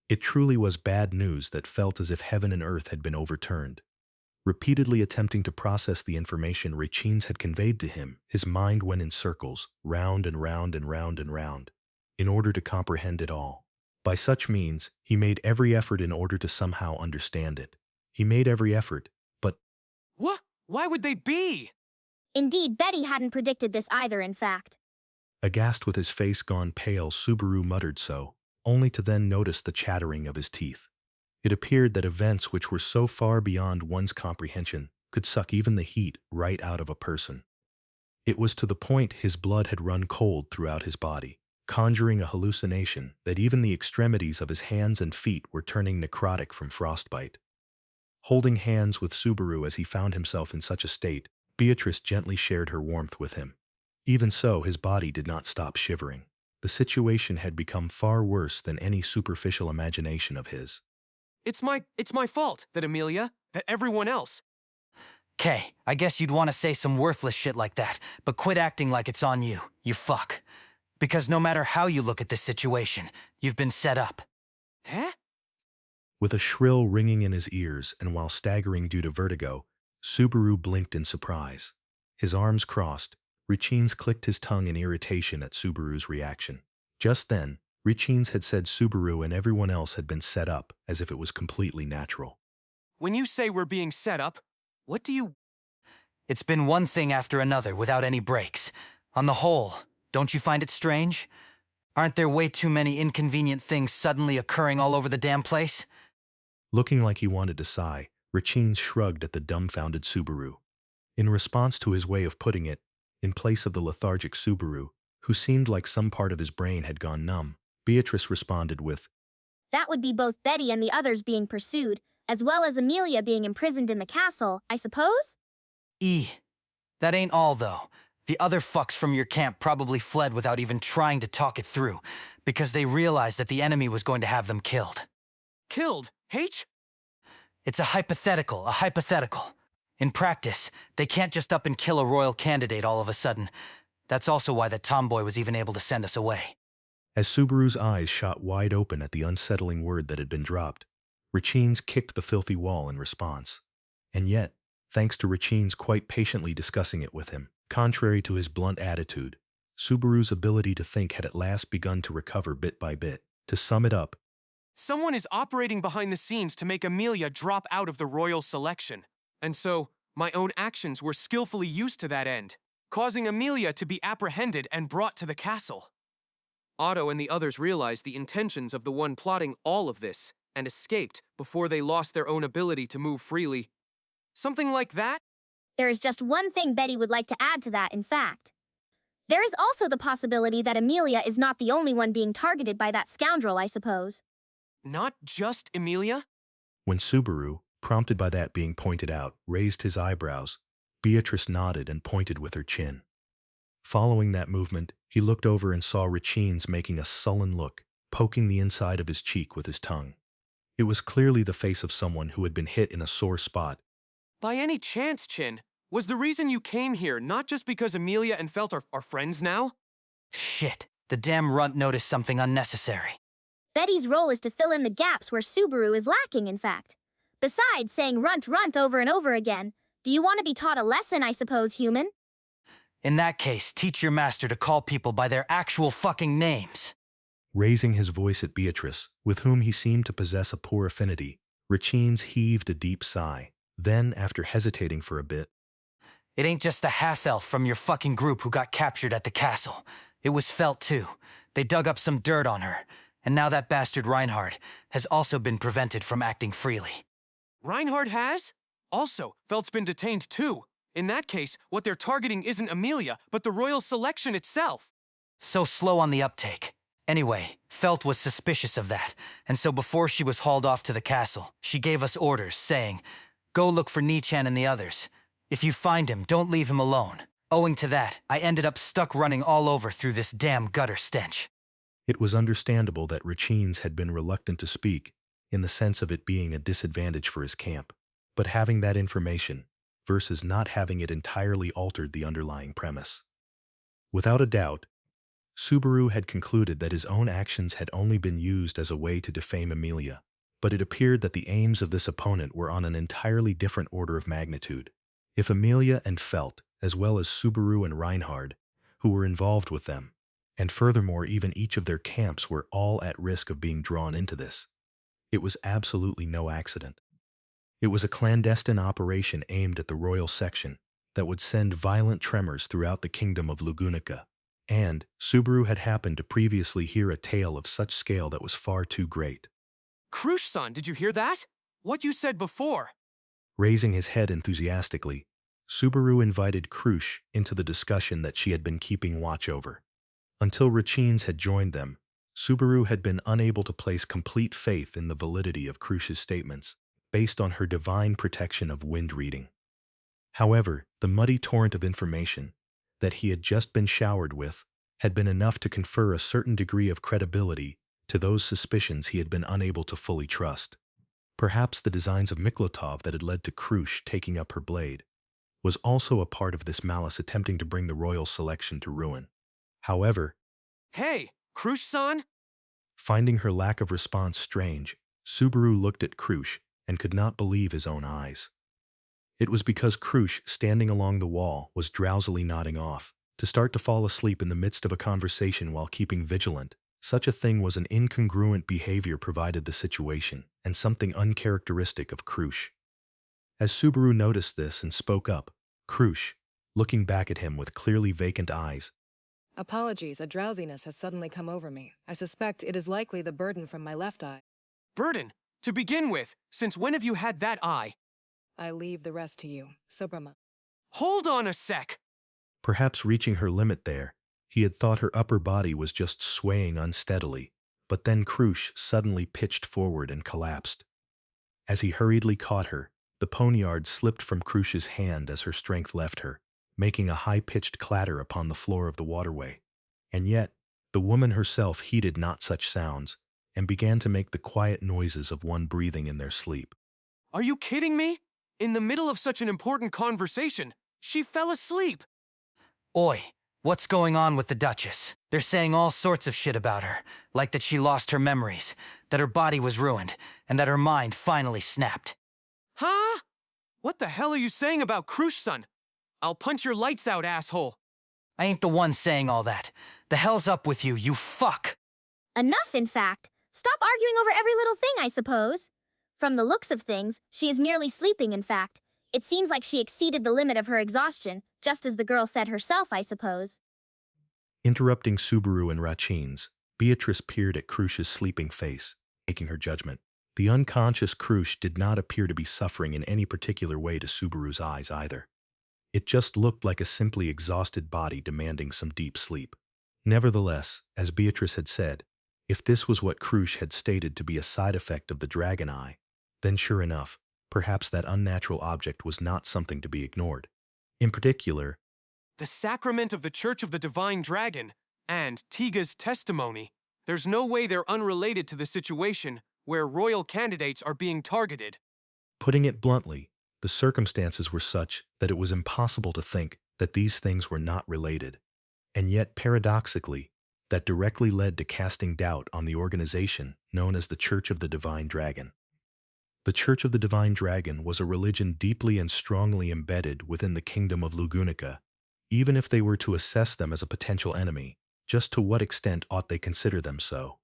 It truly was bad news that felt as if heaven and earth had been overturned. Repeatedly attempting to process the information Rachines had conveyed to him, his mind went in circles, round and round and round and round, in order to comprehend it all. By such means, he made every effort in order to somehow understand it. He made every effort, but...
What? Why would they be?
Indeed, Betty hadn't predicted this either, in fact.
Aghast with his face gone pale, Subaru muttered so, only to then notice the chattering of his teeth. It appeared that events which were so far beyond one's comprehension could suck even the heat right out of a person. It was to the point his blood had run cold throughout his body, conjuring a hallucination that even the extremities of his hands and feet were turning necrotic from frostbite. Holding hands with Subaru as he found himself in such a state, Beatrice gently shared her warmth with him. Even so, his body did not stop shivering. The situation had become far worse than any superficial imagination of his.
It's my fault that Amelia, that everyone else.
Kay, I guess you'd want to say some worthless shit like that, but quit acting like it's on you, you fuck. Because no matter how you look at this situation, you've been set up.
Huh?
With a shrill ringing in his ears and while staggering due to vertigo, Subaru blinked in surprise. His arms crossed, Richins clicked his tongue in irritation at Subaru's reaction. Just then, Richins had said Subaru and everyone else had been set up as if it was completely natural.
When you say we're being set up, what do you...
It's been one thing after another without any breaks. On the whole, don't you find it strange? Aren't there way too many inconvenient things suddenly occurring all over the damn place?
Looking like he wanted to sigh, Richins shrugged at the dumbfounded Subaru. In response to his way of putting it, in place of the lethargic Subaru, who seemed like some part of his brain had gone numb, Beatrice responded with,
That would be both Betty and the others being pursued, as well as Amelia being imprisoned in the castle, I suppose?
That ain't all, though. The other fucks from your camp probably fled without even trying to talk it through, because they realized that the enemy was going to have them killed.
Killed? H?
It's a hypothetical. In practice, they can't just up and kill a royal candidate all of a sudden. That's also why that tomboy was even able to send us away.
As Subaru's eyes shot wide open at the unsettling word that had been dropped, Richins kicked the filthy wall in response. And yet, thanks to Richins quite patiently discussing it with him, contrary to his blunt attitude, Subaru's ability to think had at last begun to recover bit by bit. To sum it up,
someone is operating behind the scenes to make Amelia drop out of the royal selection. And so, my own actions were skillfully used to that end, causing Amelia to be apprehended and brought to the castle. Otto and the others realized the intentions of the one plotting all of this and escaped before they lost their own ability to move freely. Something like that?
There is just one thing Betty would like to add to that, in fact. There is also the possibility that Amelia is not the only one being targeted by that scoundrel, I suppose.
Not just Amelia?
When Subaru, prompted by that being pointed out, raised his eyebrows, Beatrice nodded and pointed with her chin. Following that movement, he looked over and saw Richins making a sullen look, poking the inside of his cheek with his tongue. It was clearly the face of someone who had been hit in a sore spot.
By any chance, Chin, was the reason you came here not just because Amelia and Felt are friends now?
Shit, the damn runt noticed something unnecessary.
Betty's role is to fill in the gaps where Subaru is lacking, in fact. Besides saying runt over and over again, do you want to be taught a lesson, I suppose, human?
In that case, teach your master to call people by their actual fucking names.
Raising his voice at Beatrice, with whom he seemed to possess a poor affinity, Richins heaved a deep sigh. Then, after hesitating for a bit,
It ain't just the half-elf from your fucking group who got captured at the castle. It was Felt, too. They dug up some dirt on her. And now that bastard Reinhard has also been prevented from acting freely.
Reinhard has? Also, Felt's been detained too. In that case, what they're targeting isn't Amelia, but the royal selection itself.
So slow on the uptake. Anyway, Felt was suspicious of that, and so before she was hauled off to the castle, she gave us orders, saying, "Go look for Nichan and the others. If you find him, don't leave him alone." Owing to that, I ended up stuck running all over through this damn gutter stench.
It was understandable that Richins had been reluctant to speak, in the sense of it being a disadvantage for his camp. But having that information, versus not having it entirely altered the underlying premise. Without a doubt, Subaru had concluded that his own actions had only been used as a way to defame Amelia, but it appeared that the aims of this opponent were on an entirely different order of magnitude. If Amelia and Felt, as well as Subaru and Reinhard, who were involved with them, and furthermore even each of their camps were all at risk of being drawn into this, it was absolutely no accident. It was a clandestine operation aimed at the royal section that would send violent tremors throughout the kingdom of Lugunica, and Subaru had happened to previously hear a tale of such scale that was far too great.
Crusch-san, did you hear that? What you said before.
Raising his head enthusiastically, Subaru invited Crusch into the discussion that she had been keeping watch over. Until Richins had joined them, Subaru had been unable to place complete faith in the validity of Crusch's statements, based on her divine protection of wind reading. However, the muddy torrent of information that he had just been showered with had been enough to confer a certain degree of credibility to those suspicions he had been unable to fully trust. Perhaps the designs of Miklotov that had led to Crusch taking up her blade was also a part of this malice attempting to bring the royal selection to ruin. However,
Hey, Crusch-san?
Finding her lack of response strange, Subaru looked at Crusch and could not believe his own eyes. It was because Crusch, standing along the wall, was drowsily nodding off, to start to fall asleep in the midst of a conversation while keeping vigilant. Such a thing was an incongruent behavior provided the situation, and something uncharacteristic of Crusch. As Subaru noticed this and spoke up, Crusch, looking back at him with clearly vacant eyes.
Apologies, a drowsiness has suddenly come over me. I suspect it is likely the burden from my left eye.
Burden? To begin with, since when have you had that eye?
I leave the rest to you, Subrama.
Hold on a sec!
Perhaps reaching her limit there, he had thought her upper body was just swaying unsteadily, but then Crusch suddenly pitched forward and collapsed. As he hurriedly caught her, the poniard slipped from Crusch's hand as her strength left her, making a high-pitched clatter upon the floor of the waterway. And yet, the woman herself heeded not such sounds, and began to make the quiet noises of one breathing in their sleep.
Are you kidding me? In the middle of such an important conversation, she fell asleep.
Oi, what's going on with the Duchess? They're saying all sorts of shit about her, like that she lost her memories, that her body was ruined, and that her mind finally snapped.
Huh? What the hell are you saying about Crusch-san? I'll punch your lights out, asshole.
I ain't the one saying all that. The hell's up with you, you fuck?
Enough, in fact. Stop arguing over every little thing, I suppose. From the looks of things, she is merely sleeping, in fact. It seems like she exceeded the limit of her exhaustion, just as the girl said herself, I suppose.
Interrupting Subaru and Rachins, Beatrice peered at Crusch's sleeping face, making her judgment. The unconscious Crusch did not appear to be suffering in any particular way to Subaru's eyes either. It just looked like a simply exhausted body demanding some deep sleep. Nevertheless, as Beatrice had said, if this was what Crusch had stated to be a side effect of the dragon eye, then sure enough, perhaps that unnatural object was not something to be ignored. In particular,
the sacrament of the Church of the Divine Dragon and Tiga's testimony. There's no way they're unrelated to the situation where royal candidates are being targeted.
Putting it bluntly, the circumstances were such that it was impossible to think that these things were not related. And yet, paradoxically, that directly led to casting doubt on the organization known as the Church of the Divine Dragon. The Church of the Divine Dragon was a religion deeply and strongly embedded within the kingdom of Lugunica. Even if they were to assess them as a potential enemy, just to what extent ought they consider them so?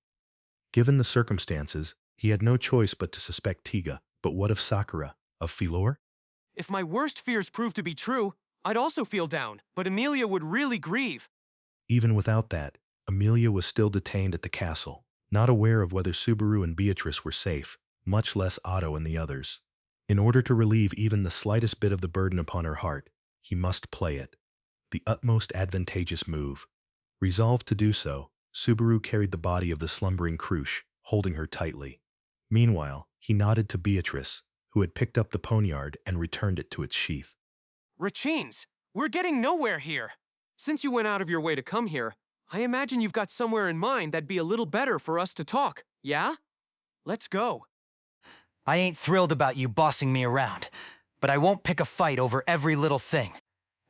Given the circumstances, he had no choice but to suspect Tiga, but what of Sakura, of Philor?
If my worst fears prove to be true, I'd also feel down, but Amelia would really grieve.
Even without that, Amelia was still detained at the castle, not aware of whether Subaru and Beatrice were safe, much less Otto and the others. In order to relieve even the slightest bit of the burden upon her heart, he must play it. The utmost advantageous move. Resolved to do so, Subaru carried the body of the slumbering Crusch, holding her tightly. Meanwhile, he nodded to Beatrice, who had picked up the poniard and returned it to its sheath.
Rachins, we're getting nowhere here. Since you went out of your way to come here, I imagine you've got somewhere in mind that'd be a little better for us to talk, yeah? Let's go.
I ain't thrilled about you bossing me around, but I won't pick a fight over every little thing.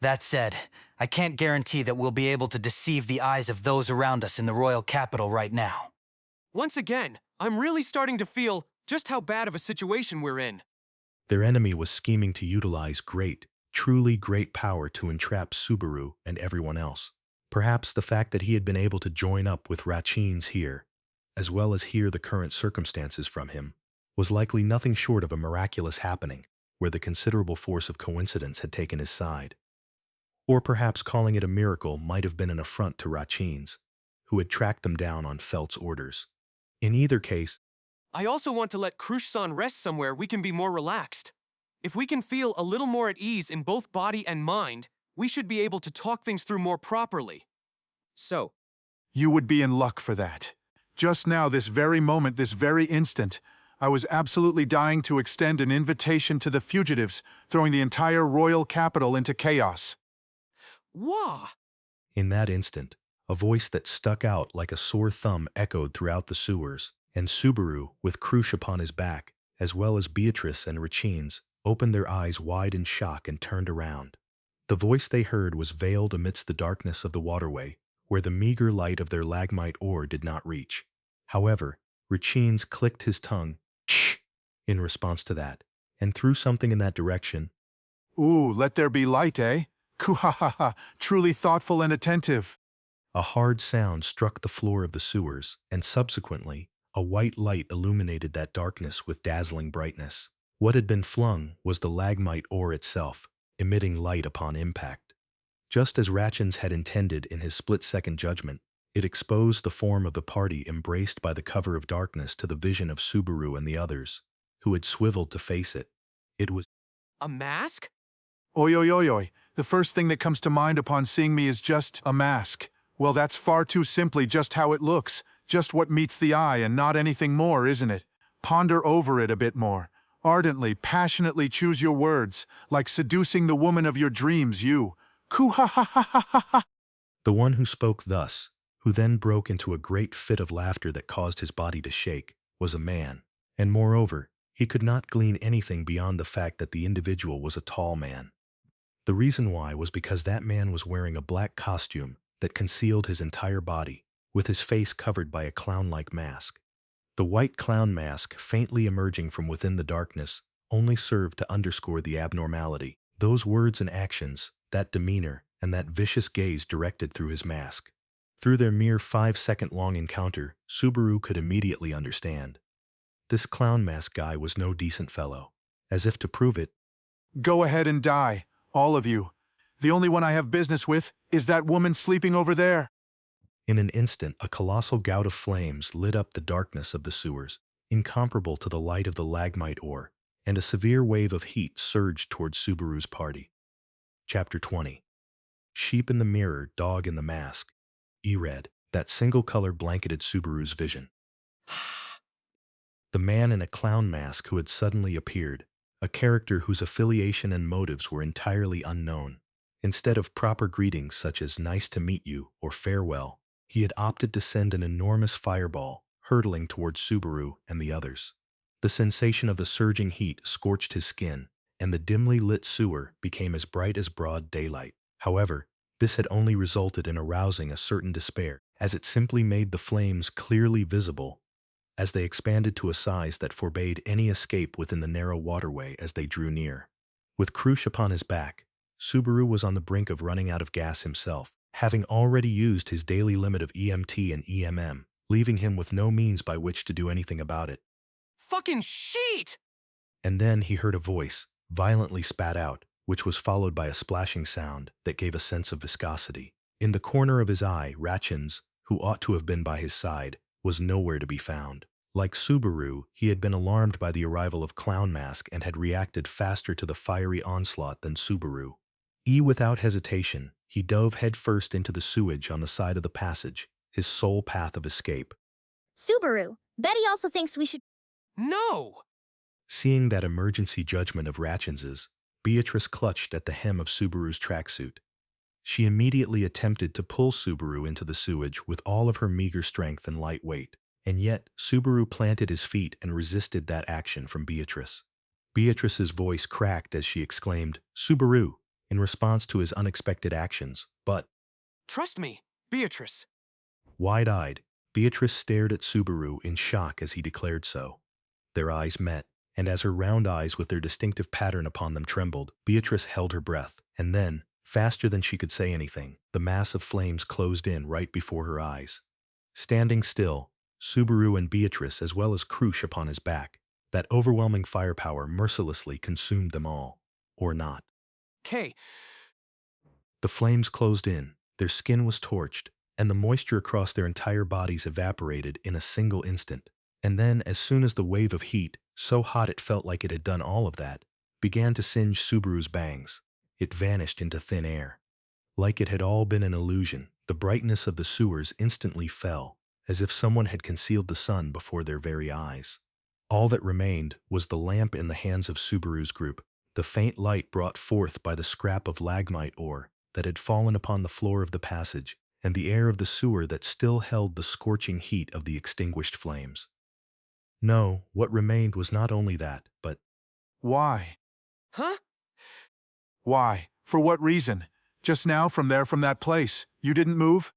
That said, I can't guarantee that we'll be able to deceive the eyes of those around us in the royal capital right now.
Once again, I'm really starting to feel just how bad of a situation we're in.
Their enemy was scheming to utilize great, truly great power to entrap Subaru and everyone else. Perhaps the fact that he had been able to join up with Rachins here, as well as hear the current circumstances from him, was likely nothing short of a miraculous happening, where the considerable force of coincidence had taken his side. Or perhaps calling it a miracle might have been an affront to Rachins, who had tracked them down on Felt's orders. In either case,
I also want to let Crusch-san rest somewhere we can be more relaxed. If we can feel a little more at ease in both body and mind, we should be able to talk things through more properly. So,
You would be in luck for that. Just now, this very moment, this very instant, I was absolutely dying to extend an invitation to the fugitives, throwing the entire royal capital into chaos.
wah!
in that instant, a voice that stuck out like a sore thumb echoed throughout the sewers, and Subaru, with Crusch upon his back, as well as Beatrice and Rachins, opened their eyes wide in shock and turned around. The voice they heard was veiled amidst the darkness of the waterway, where the meager light of their lagmite ore did not reach. However, Rachines clicked his tongue, shh, in response to that, and threw something in that direction.
Ooh, let there be light, eh? Kuhahaha, truly thoughtful and attentive.
A hard sound struck the floor of the sewers, and subsequently, a white light illuminated that darkness with dazzling brightness. What had been flung was the lagmite ore itself, emitting light upon impact. Just as Rachins had intended in his split-second judgment, it exposed the form of the party embraced by the cover of darkness to the vision of Subaru and the others, who had swiveled to face it. It was
a mask?
Oi, oi, oi, oi. The first thing that comes to mind upon seeing me is just a mask. Well, that's far too simply just how it looks, just what meets the eye and not anything more, isn't it? Ponder over it a bit more. Ardently, passionately choose your words, like seducing the woman of your dreams, you. Ku-ha-ha-ha-ha-ha-ha.
the one who spoke thus, who then broke into a great fit of laughter that caused his body to shake, was a man. And moreover, he could not glean anything beyond the fact that the individual was a tall man. The reason why was because that man was wearing a black costume that concealed his entire body, with his face covered by a clown-like mask. The white clown mask, faintly emerging from within the darkness, only served to underscore the abnormality. Those words and actions, that demeanor, and that vicious gaze directed through his mask. Through their mere 5-second-long encounter, Subaru could immediately understand. This clown mask guy was no decent fellow. As if to prove it,
Go ahead and die, all of you. The only one I have business with is that woman sleeping over there.
in an instant, a colossal gout of flames lit up the darkness of the sewers, incomparable to the light of the lagmite ore, and a severe wave of heat surged towards Subaru's party. Chapter 20. Sheep in the mirror, dog in the mask. E-red, that single color blanketed Subaru's vision. The man in a clown mask who had suddenly appeared, a character whose affiliation and motives were entirely unknown. Instead of proper greetings such as nice to meet you or farewell, he had opted to send an enormous fireball, hurtling towards Subaru and the others. The sensation of the surging heat scorched his skin, and the dimly lit sewer became as bright as broad daylight. However, this had only resulted in arousing a certain despair, as it simply made the flames clearly visible as they expanded to a size that forbade any escape within the narrow waterway as they drew near. With Crusch upon his back, Subaru was on the brink of running out of gas himself, having already used his daily limit of EMT and EMM, leaving him with no means by which to do anything about it.
Fucking shit!
And then he heard a voice, violently spat out, which was followed by a splashing sound that gave a sense of viscosity. In the corner of his eye, Rachins, who ought to have been by his side, was nowhere to be found. Like Subaru, he had been alarmed by the arrival of Clown Mask and had reacted faster to the fiery onslaught than Subaru. Without hesitation, he dove headfirst into the sewage on the side of the passage, his sole path of escape.
Subaru, Betty also thinks we should...
No!
Seeing that emergency judgment of Rachins's, Beatrice clutched at the hem of Subaru's tracksuit. She immediately attempted to pull Subaru into the sewage with all of her meager strength and light weight, and yet Subaru planted his feet and resisted that action from Beatrice. Beatrice's voice cracked as she exclaimed, "Subaru," in response to his unexpected actions, but...
Trust me, Beatrice.
Wide-eyed, Beatrice stared at Subaru in shock as he declared so. Their eyes met, and as her round eyes with their distinctive pattern upon them trembled, Beatrice held her breath, and then, faster than she could say anything, the mass of flames closed in right before her eyes. Standing still, Subaru and Beatrice as well as Crusch upon his back, that overwhelming firepower mercilessly consumed them all. Or not.
Kay.
The flames closed in, their skin was torched, and the moisture across their entire bodies evaporated in a single instant. And then, as soon as the wave of heat, so hot it felt like it had done all of that, began to singe Subaru's bangs, it vanished into thin air. Like it had all been an illusion, the brightness of the sewers instantly fell, as if someone had concealed the sun before their very eyes. All that remained was the lamp in the hands of Subaru's group, the faint light brought forth by the scrap of lagmite ore that had fallen upon the floor of the passage, and the air of the sewer that still held the scorching heat of the extinguished flames. No, what remained was not only that, but...
Why?
Huh?
Why? For what reason? Just now, from that place, you didn't move?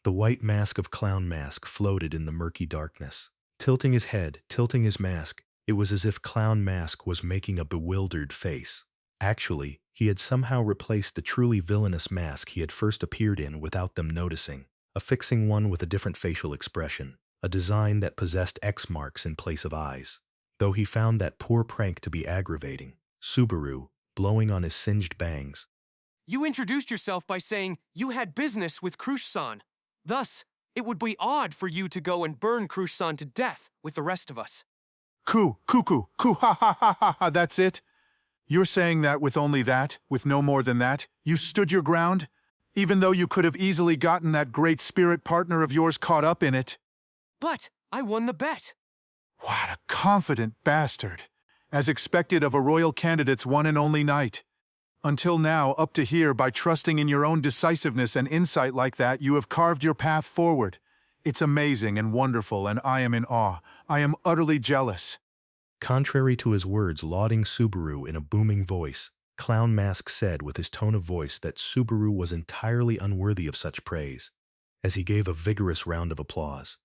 The white mask of Clown Mask floated in the murky darkness. Tilting his head, tilting his mask, it was as if Clown Mask was making a bewildered face. Actually, he had somehow replaced the truly villainous mask he had first appeared in without them noticing, affixing one with a different facial expression, a design that possessed X marks in place of eyes. Though he found that poor prank to be aggravating, Subaru, blowing on his singed bangs.
You introduced yourself by saying you had business with Crusch-san. Thus, it would be odd for you to go and burn Crusch-san to death with the rest of us.
Cuckoo, ha ha ha ha ha, that's it? You're saying that with only that, with no more than that, you stood your ground? Even though you could have easily gotten that great spirit partner of yours caught up in it?
But I won the bet.
What a confident bastard. As expected of a royal candidate's one and only knight. Until now, up to here, by trusting in your own decisiveness and insight like that, you have carved your path forward. It's amazing and wonderful, and I am in awe. I am utterly jealous.
Contrary to his words lauding Subaru in a booming voice, Clown Mask said with his tone of voice that Subaru was entirely unworthy of such praise, as he gave a vigorous round of applause.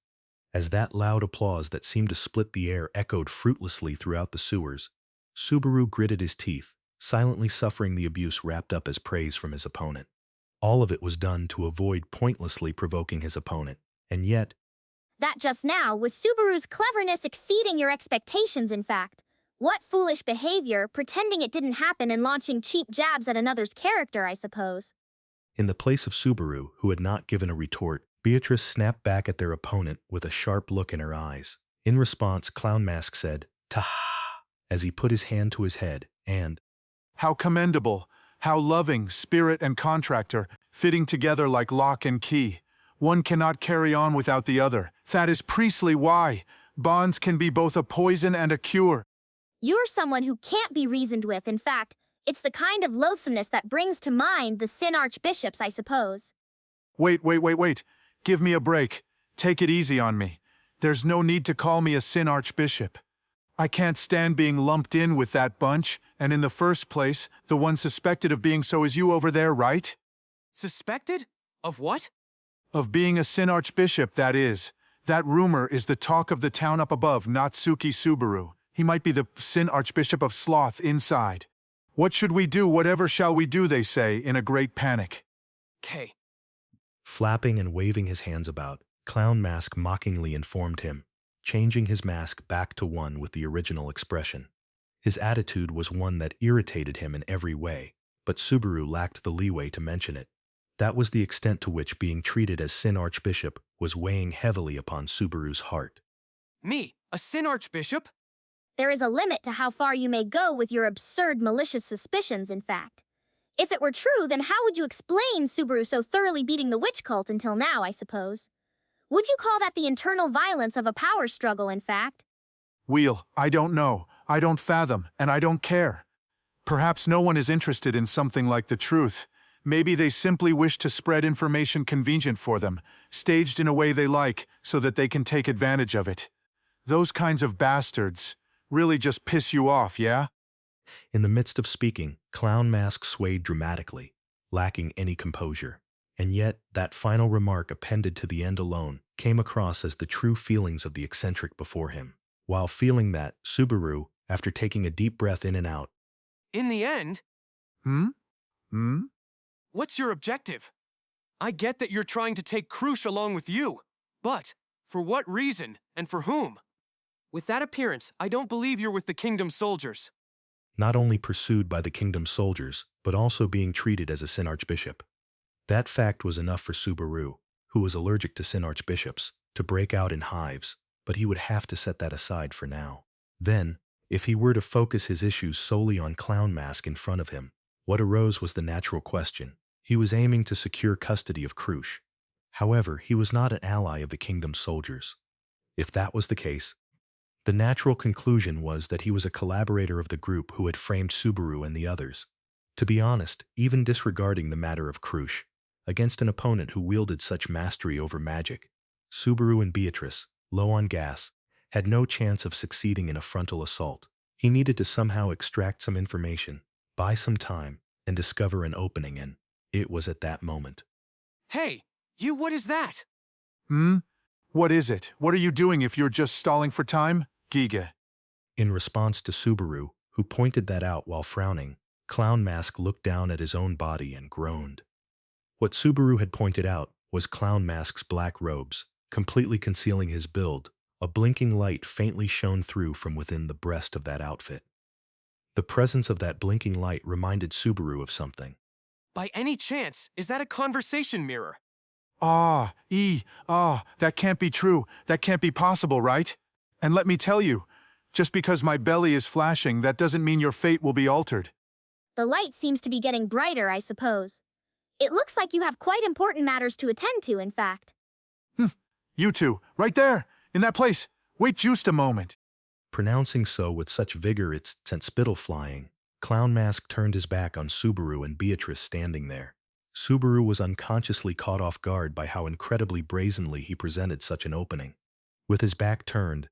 As that loud applause that seemed to split the air echoed fruitlessly throughout the sewers, Subaru gritted his teeth, silently suffering the abuse wrapped up as praise from his opponent. All of it was done to avoid pointlessly provoking his opponent, and yet,
That just now was Subaru's cleverness exceeding your expectations, in fact. What foolish behavior, pretending it didn't happen and launching cheap jabs at another's character, I suppose.
in the place of Subaru, who had not given a retort, Beatrice snapped back at their opponent with a sharp look in her eyes. In response, Clown Mask said, "Ta!" as he put his hand to his head, and,
How commendable, how loving, spirit and contractor, fitting together like lock and key. One cannot carry on without the other. That is precisely why. Bonds can be both a poison and a cure.
You're someone who can't be reasoned with, in fact. It's the kind of loathsomeness that brings to mind the Sin Archbishops, I suppose.
Wait. Give me a break. Take it easy on me. There's no need to call me a Sin Archbishop. I can't stand being lumped in with that bunch, and in the first place, the one suspected of being so is you over there, right?
Suspected? Of what?
Of being a Sin Archbishop, that is. That rumor is the talk of the town up above, Natsuki Subaru. He might be the Sin Archbishop of Sloth inside. What should we do, whatever shall we do, they say, in a great panic.
K.
flapping and waving his hands about, Clown Mask mockingly informed him, changing his mask back to one with the original expression. His attitude was one that irritated him in every way, but Subaru lacked the leeway to mention it. That was the extent to which being treated as Sin Archbishop was weighing heavily upon Subaru's heart.
Me, a Sin Archbishop?
There is a limit to how far you may go with your absurd malicious suspicions, in fact. If it were true, then how would you explain Subaru so thoroughly beating the witch cult until now, I suppose? Would you call that the internal violence of a power struggle, in fact?
Wheel, I don't know. I don't fathom, and I don't care. Perhaps no one is interested in something like the truth. Maybe they simply wish to spread information convenient for them, staged in a way they like, so that they can take advantage of it. Those kinds of bastards really just piss you off, yeah?
In the midst of speaking, Clown Mask swayed dramatically, lacking any composure. And yet, that final remark appended to the end alone came across as the true feelings of the eccentric before him. While feeling that, Subaru, after taking a deep breath in and out,
In the end, what's your objective? I get that you're trying to take Crusch along with you, but for what reason and for whom? With that appearance, I don't believe you're with the Kingdom's soldiers.
not only pursued by the kingdom's soldiers, but also being treated as a Sin Archbishop. That fact was enough for Subaru, who was allergic to Sin Archbishops, to break out in hives, but he would have to set that aside for now. Then, if he were to focus his issues solely on Clown Mask in front of him, what arose was the natural question. He was aiming to secure custody of Crusch. However, he was not an ally of the kingdom's soldiers. If that was the case, the natural conclusion was that he was a collaborator of the group who had framed Subaru and the others. To be honest, even disregarding the matter of Crusch, against an opponent who wielded such mastery over magic, Subaru and Beatrice, low on gas, had no chance of succeeding in a frontal assault. He needed to somehow extract some information, buy some time, and discover an opening, and it was at that moment.
Hey, you, what is that?
Hmm? What is it? What are you doing if you're just stalling for time? Giga.
In response to Subaru, who pointed that out while frowning, Clown Mask looked down at his own body and groaned. What Subaru had pointed out was Clown Mask's black robes, completely concealing his build. A blinking light faintly shone through from within the breast of that outfit. The presence of that blinking light reminded Subaru of something.
By any chance, is that a conversation mirror?
That can't be true. That can't be possible, right? And let me tell you, just because my belly is flashing, that doesn't mean your fate will be altered.
The light seems to be getting brighter, I suppose. It looks like you have quite important matters to attend to, in fact.
You two, right there, in that place. Wait just a moment.
Pronouncing so with such vigor it sent spittle flying, Clown Mask turned his back on Subaru and Beatrice standing there. Subaru was unconsciously caught off guard by how incredibly brazenly he presented such an opening. With his back turned,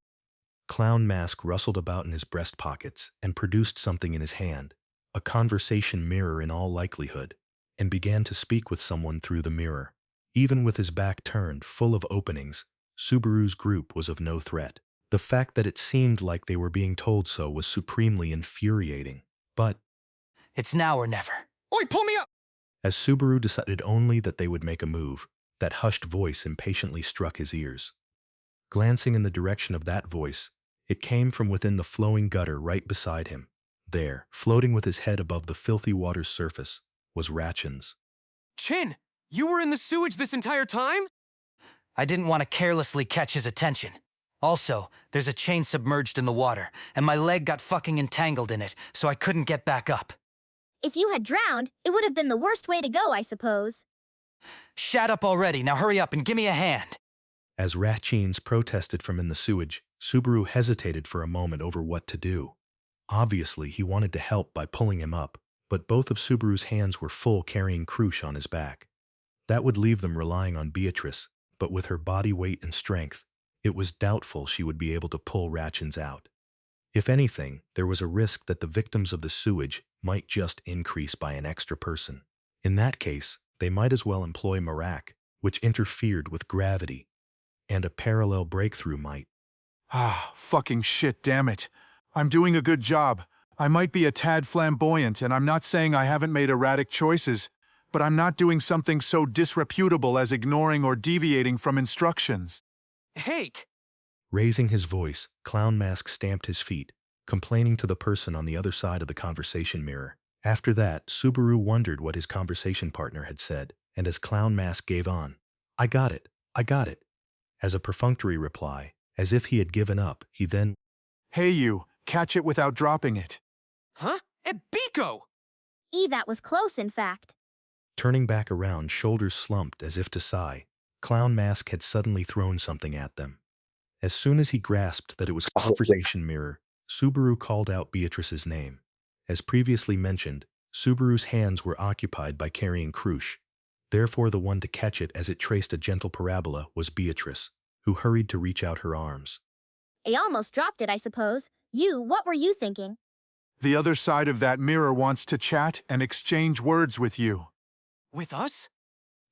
Clown Mask rustled about in his breast pockets and produced something in his hand, a conversation mirror in all likelihood, and began to speak with someone through the mirror. Even with his back turned, full of openings, Subaru's group was of no threat. The fact that it seemed like they were being told so was supremely infuriating. But
it's now or never.
Oi, pull me up! As Subaru decided only that they would make a move, that hushed voice impatiently struck his ears. Glancing in the direction of that voice, it came from within the flowing gutter right beside him. There, floating with his head above the filthy water's surface, was Ratchins.
Chin, you were in the sewage this entire time?
I didn't want to carelessly catch his attention. Also, there's a chain submerged in the water, and my leg got fucking entangled in it, so I couldn't get back up.
If you had drowned, it would have been the worst way to go, I suppose.
Shut up already, now hurry up and give me a hand.
As Ratchins protested from in the sewage, Subaru hesitated for a moment over what to do. Obviously, he wanted to help by pulling him up, but both of Subaru's hands were full carrying Crusch on his back. That would leave them relying on Beatrice, but with her body weight and strength, it was doubtful she would be able to pull Ratchins out. If anything, there was a risk that the victims of the sewage might just increase by an extra person. In that case, they might as well employ Marak, which interfered with gravity, and a parallel breakthrough might.
Fucking shit, damn it. I'm doing a good job. I might be a tad flamboyant, and I'm not saying I haven't made erratic choices, but I'm not doing something so disreputable as ignoring or deviating from instructions.
Hake!
Raising his voice, Clown Mask stamped his feet, complaining to the person on the other side of the conversation mirror. After that, Subaru wondered what his conversation partner had said, and as Clown Mask gave on, I got it. As a perfunctory reply, as if he had given up, he then,
Hey you, catch it without dropping it.
Huh? Ebiko!
That was close, in fact.
Turning back around, shoulders slumped as if to sigh, Clown Mask had suddenly thrown something at them. As soon as he grasped that it was a conversation mirror, Subaru called out Beatrice's name. As previously mentioned, Subaru's hands were occupied by carrying Crusch. Therefore, the one to catch it as it traced a gentle parabola was Beatrice, who hurried to reach out her arms.
I almost dropped it, I suppose. What were you thinking?
The other side of that mirror wants to chat and exchange words with you.
With us?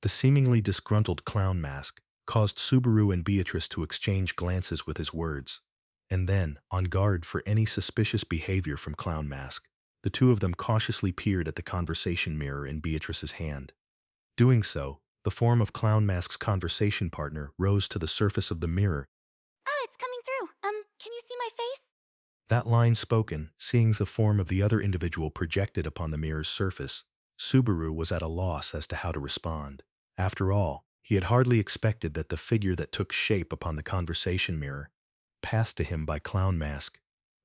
The seemingly disgruntled Clown Mask caused Subaru and Beatrice to exchange glances with his words. And then, on guard for any suspicious behavior from Clown Mask, the two of them cautiously peered at the conversation mirror in Beatrice's hand. Doing so, the form of Clown Mask's conversation partner rose to the surface of the mirror.
It's coming through. Can you see my face?
That line spoken, seeing the form of the other individual projected upon the mirror's surface, Subaru was at a loss as to how to respond. After all, he had hardly expected that the figure that took shape upon the conversation mirror, passed to him by Clown Mask,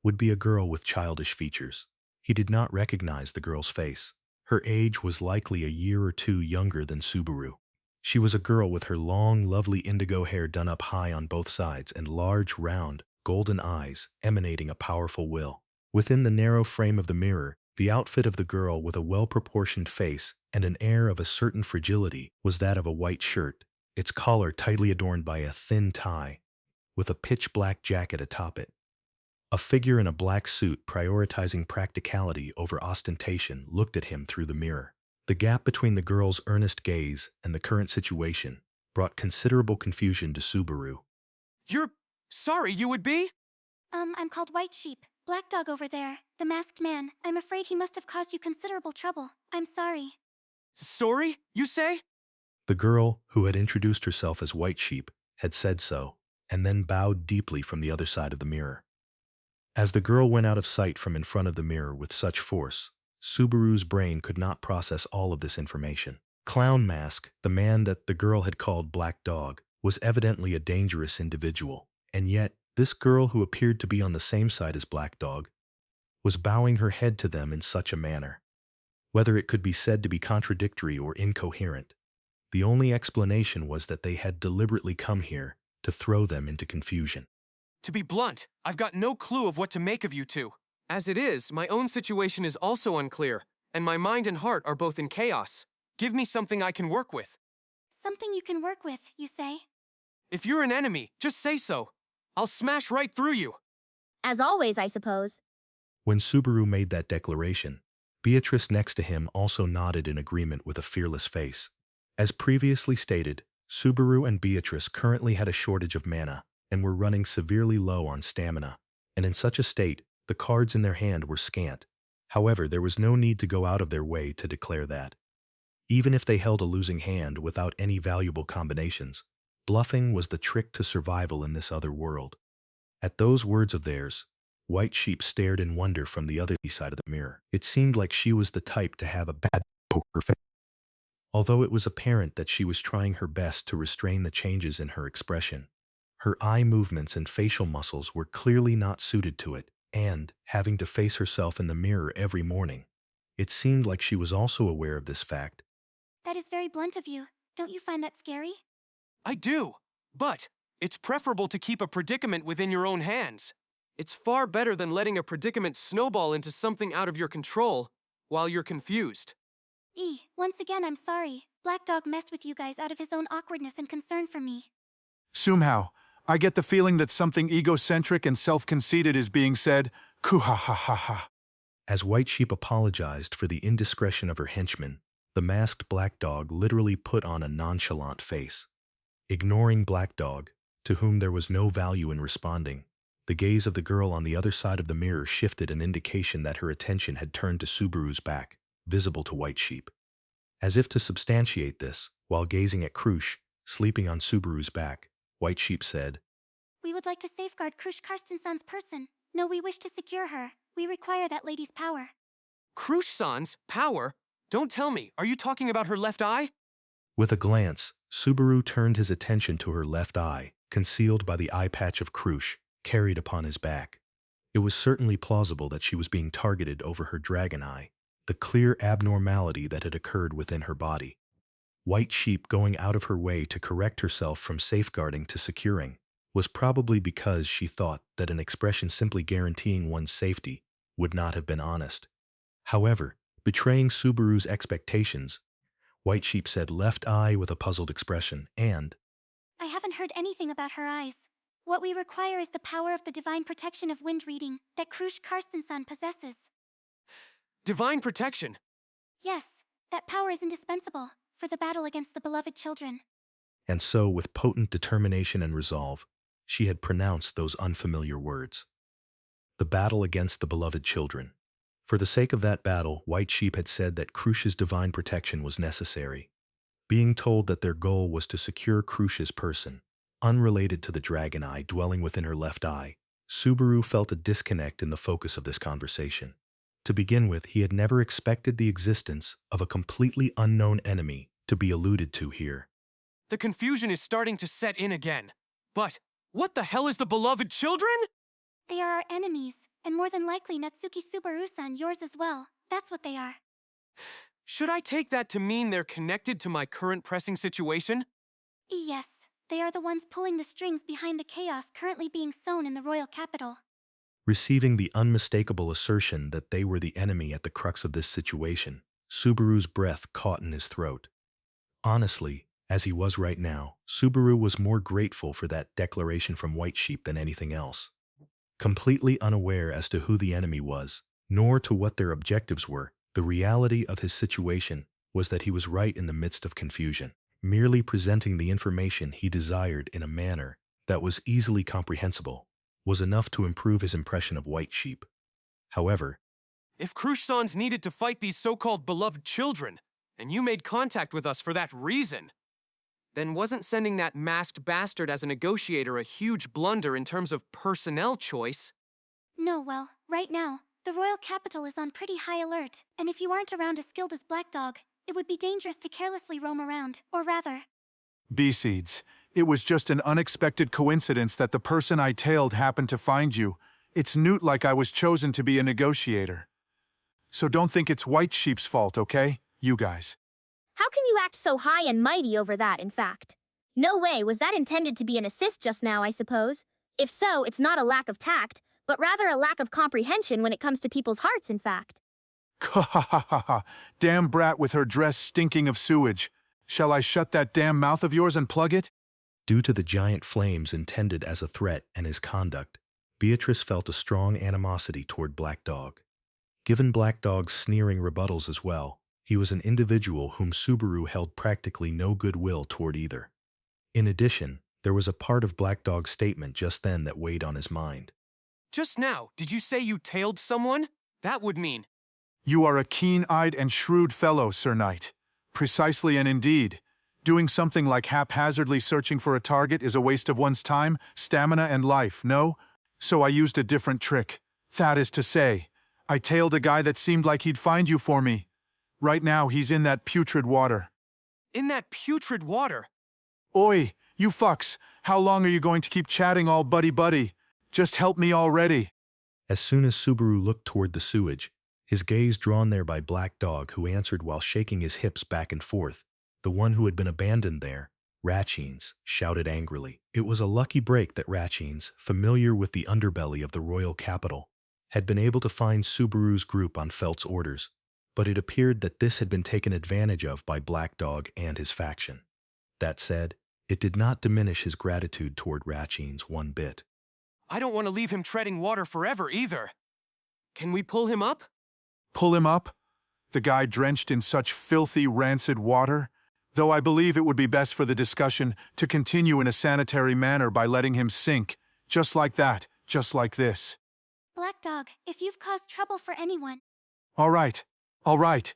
would be a girl with childish features. He did not recognize the girl's face. Her age was likely a year or two younger than Subaru. She was a girl with her long, lovely indigo hair done up high on both sides and large, round, golden eyes emanating a powerful will. Within the narrow frame of the mirror, the outfit of the girl with a well-proportioned face and an air of a certain fragility was that of a white shirt, its collar tightly adorned by a thin tie, with a pitch-black jacket atop it. A figure in a black suit prioritizing practicality over ostentation looked at him through the mirror. The gap between the girl's earnest gaze and the current situation, brought considerable confusion to Subaru.
You're sorry, you would be?
I'm called White Sheep. Black Dog over there. The masked man. I'm afraid he must have caused you considerable trouble. I'm sorry.
Sorry, you say?
The girl, who had introduced herself as White Sheep, had said so, and then bowed deeply from the other side of the mirror. As the girl went out of sight from in front of the mirror with such force, Subaru's brain could not process all of this information. Clown Mask, the man that the girl had called Black Dog, was evidently a dangerous individual, and yet this girl who appeared to be on the same side as Black Dog was bowing her head to them in such a manner. Whether it could be said to be contradictory or incoherent, the only explanation was that they had deliberately come here to throw them into confusion.
To be blunt, I've got no clue of what to make of you two. As it is, my own situation is also unclear, and my mind and heart are both in chaos. Give me something I can work with.
Something you can work with, you say?
If you're an enemy, just say so. I'll smash right through you.
As always, I suppose.
When Subaru made that declaration, Beatrice next to him also nodded in agreement with a fearless face. As previously stated, Subaru and Beatrice currently had a shortage of mana and were running severely low on stamina, and in such a state, the cards in their hand were scant. However, there was no need to go out of their way to declare that. Even if they held a losing hand without any valuable combinations, bluffing was the trick to survival in this other world. At those words of theirs, White Sheep stared in wonder from the other side of the mirror. It seemed like she was the type to have a bad poker face. Although it was apparent that she was trying her best to restrain the changes in her expression, her eye movements and facial muscles were clearly not suited to it, and, having to face herself in the mirror every morning, it seemed like she was also aware of this fact.
That is very blunt of you. Don't you find that scary?
I do, but it's preferable to keep a predicament within your own hands. It's far better than letting a predicament snowball into something out of your control while you're confused.
Once again, I'm sorry. Black Dog messed with you guys out of his own awkwardness and concern for me.
Somehow, I get the feeling that something egocentric and self-conceited is being said. Kuha-ha-ha-ha.
As White Sheep apologized for the indiscretion of her henchman, the masked Black Dog literally put on a nonchalant face. Ignoring Black Dog, to whom there was no value in responding, the gaze of the girl on the other side of the mirror shifted, an indication that her attention had turned to Subaru's back, visible to White Sheep. As if to substantiate this, while gazing at Crusch, sleeping on Subaru's back, White Sheep said,
We would like to safeguard Crusch Karstensen's person. No, we wish to secure her. We require that lady's power.
Crusch-san's power? Don't tell me, are you talking about her left eye?
With a glance, Subaru turned his attention to her left eye, concealed by the eye patch of Crusch, carried upon his back. It was certainly plausible that she was being targeted over her dragon eye, the clear abnormality that had occurred within her body. White Sheep going out of her way to correct herself from safeguarding to securing was probably because she thought that an expression simply guaranteeing one's safety would not have been honest. However, betraying Subaru's expectations, White Sheep said left eye with a puzzled expression, and
I haven't heard anything about her eyes. What we require is the power of the divine protection of wind reading that Crusch Karstensen possesses.
Divine protection?
Yes, that power is indispensable for the battle against the beloved children.
And so, with potent determination and resolve, she had pronounced those unfamiliar words. The battle against the beloved children. For the sake of that battle, White Sheep had said that Crusch's divine protection was necessary. Being told that their goal was to secure Crusch's person, unrelated to the dragon eye dwelling within her left eye, Subaru felt a disconnect in the focus of this conversation. To begin with, he had never expected the existence of a completely unknown enemy to be alluded to here.
The confusion is starting to set in again. But what the hell is the beloved children?
They are our enemies, and more than likely Natsuki Subaru-san, yours as well. That's what they are.
Should I take that to mean they're connected to my current pressing situation?
Yes, they are the ones pulling the strings behind the chaos currently being sown in the royal capital.
Receiving the unmistakable assertion that they were the enemy at the crux of this situation, Subaru's breath caught in his throat. Honestly, as he was right now, Subaru was more grateful for that declaration from White Sheep than anything else. Completely unaware as to who the enemy was, nor to what their objectives were, the reality of his situation was that he was right in the midst of confusion. Merely presenting the information he desired in a manner that was easily comprehensible was enough to improve his impression of White Sheep. However,
if Crusch-sans needed to fight these so-called beloved children, and you made contact with us for that reason, then wasn't sending that masked bastard as a negotiator a huge blunder in terms of personnel choice?
No, well, right now, the royal capital is on pretty high alert, and if you aren't around as skilled as Black Dog, it would be dangerous to carelessly roam around, or rather...
B-Seeds, it was just an unexpected coincidence that the person I tailed happened to find you. It's Newt like I was chosen to be a negotiator. So don't think it's White Sheep's fault, okay? You guys.
How can you act so high and mighty over that, in fact? No way, was that intended to be an assist just now, I suppose? If so, it's not a lack of tact, but rather a lack of comprehension when it comes to people's hearts, in fact.
Ha ha ha ha ha. Damn brat with her dress stinking of sewage. Shall I shut that damn mouth of yours and plug it?
Due to the giant flames intended as a threat and his conduct, Beatrice felt a strong animosity toward Black Dog. Given Black Dog's sneering rebuttals as well, he was an individual whom Subaru held practically no goodwill toward either. In addition, there was a part of Black Dog's statement just then that weighed on his mind.
Just now, did you say you tailed someone? That would mean...
You are a keen-eyed and shrewd fellow, Sir Knight. Precisely and indeed. Doing something like haphazardly searching for a target is a waste of one's time, stamina, and life, no? So I used a different trick. That is to say, I tailed a guy that seemed like he'd find you for me. Right now, he's in that putrid water.
In that putrid water?
Oi, you fucks! How long are you going to keep chatting all buddy-buddy? Just help me already.
As soon as Subaru looked toward the sewage, his gaze drawn there by Black Dog, who answered while shaking his hips back and forth, the one who had been abandoned there, Ratchines, shouted angrily. It was a lucky break that Ratchines, familiar with the underbelly of the royal capital, had been able to find Subaru's group on Felt's orders, but it appeared that this had been taken advantage of by Black Dog and his faction. That said, it did not diminish his gratitude toward Ratchines one bit.
I don't want to leave him treading water forever either. Can we pull him up?
Pull him up? The guy drenched in such filthy, rancid water? Though I believe it would be best for the discussion to continue in a sanitary manner by letting him sink, just like that, just like this.
Black Dog, if you've caused trouble for anyone...
All right.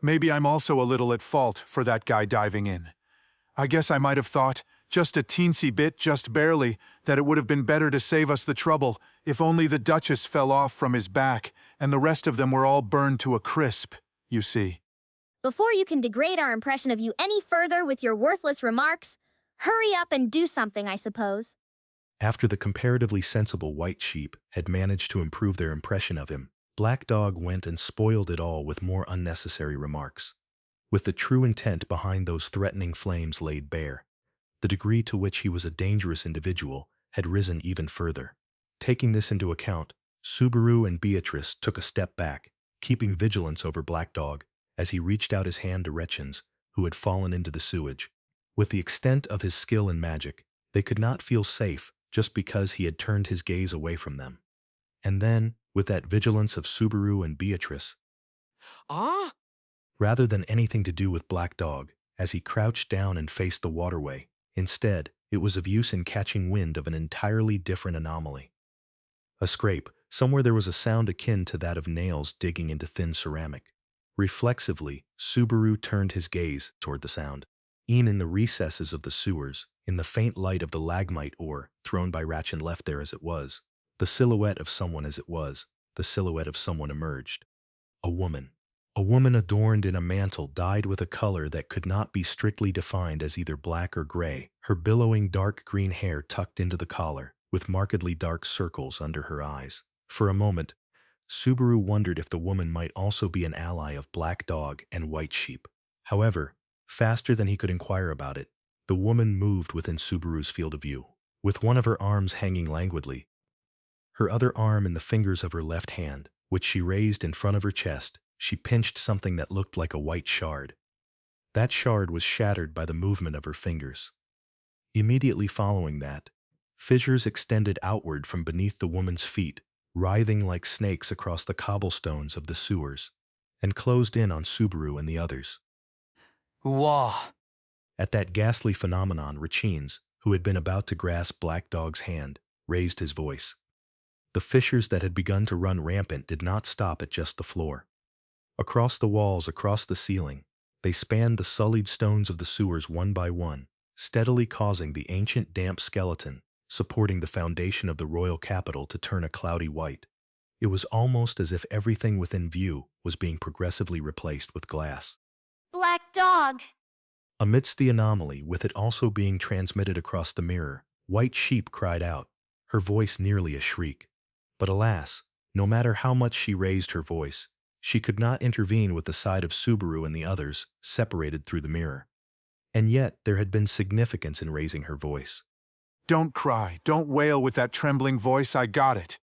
Maybe I'm also a little at fault for that guy diving in. I guess I might have thought, just a teensy bit, just barely, that it would have been better to save us the trouble if only the Duchess fell off from his back and the rest of them were all burned to a crisp, you see.
Before you can degrade our impression of you any further with your worthless remarks, hurry up and do something, I suppose.
After the comparatively sensible White Sheep had managed to improve their impression of him, Black Dog went and spoiled it all with more unnecessary remarks. With the true intent behind those threatening flames laid bare, the degree to which he was a dangerous individual had risen even further. Taking this into account, Subaru and Beatrice took a step back, keeping vigilance over Black Dog as he reached out his hand to Ratchines, who had fallen into the sewage. With the extent of his skill in magic, they could not feel safe just because he had turned his gaze away from them. And then, with that vigilance of Subaru and Beatrice, rather than anything to do with Black Dog, as he crouched down and faced the waterway, instead, it was of use in catching wind of an entirely different anomaly. A scrape. Somewhere there was a sound akin to that of nails digging into thin ceramic. Reflexively, Subaru turned his gaze toward the sound. E'en in the recesses of the sewers, in the faint light of the lagmite ore thrown by Ratchin left there as it was, the silhouette of someone emerged. A woman. A woman adorned in a mantle dyed with a color that could not be strictly defined as either black or gray, her billowing dark green hair tucked into the collar, with markedly dark circles under her eyes. For a moment, Subaru wondered if the woman might also be an ally of Black Dog and White Sheep. However, faster than he could inquire about it, the woman moved within Subaru's field of view, with one of her arms hanging languidly, her other arm in the fingers of her left hand, which she raised in front of her chest. She pinched something that looked like a white shard. That shard was shattered by the movement of her fingers. Immediately following that, fissures extended outward from beneath the woman's feet, writhing like snakes across the cobblestones of the sewers, and closed in on Subaru and the others.
Whoa.
At that ghastly phenomenon, Richines, who had been about to grasp Black Dog's hand, raised his voice. The fissures that had begun to run rampant did not stop at just the floor. Across the walls, across the ceiling, they spanned the sullied stones of the sewers one by one, steadily causing the ancient damp skeleton supporting the foundation of the royal capital to turn a cloudy white. It was almost as if everything within view was being progressively replaced with glass.
Black Dog!
Amidst the anomaly, with it also being transmitted across the mirror, White Sheep cried out, her voice nearly a shriek. But alas, no matter how much she raised her voice, she could not intervene with the side of Subaru and the others, separated through the mirror. And yet there had been significance in raising her voice.
Don't cry, don't wail with that trembling voice, I got it.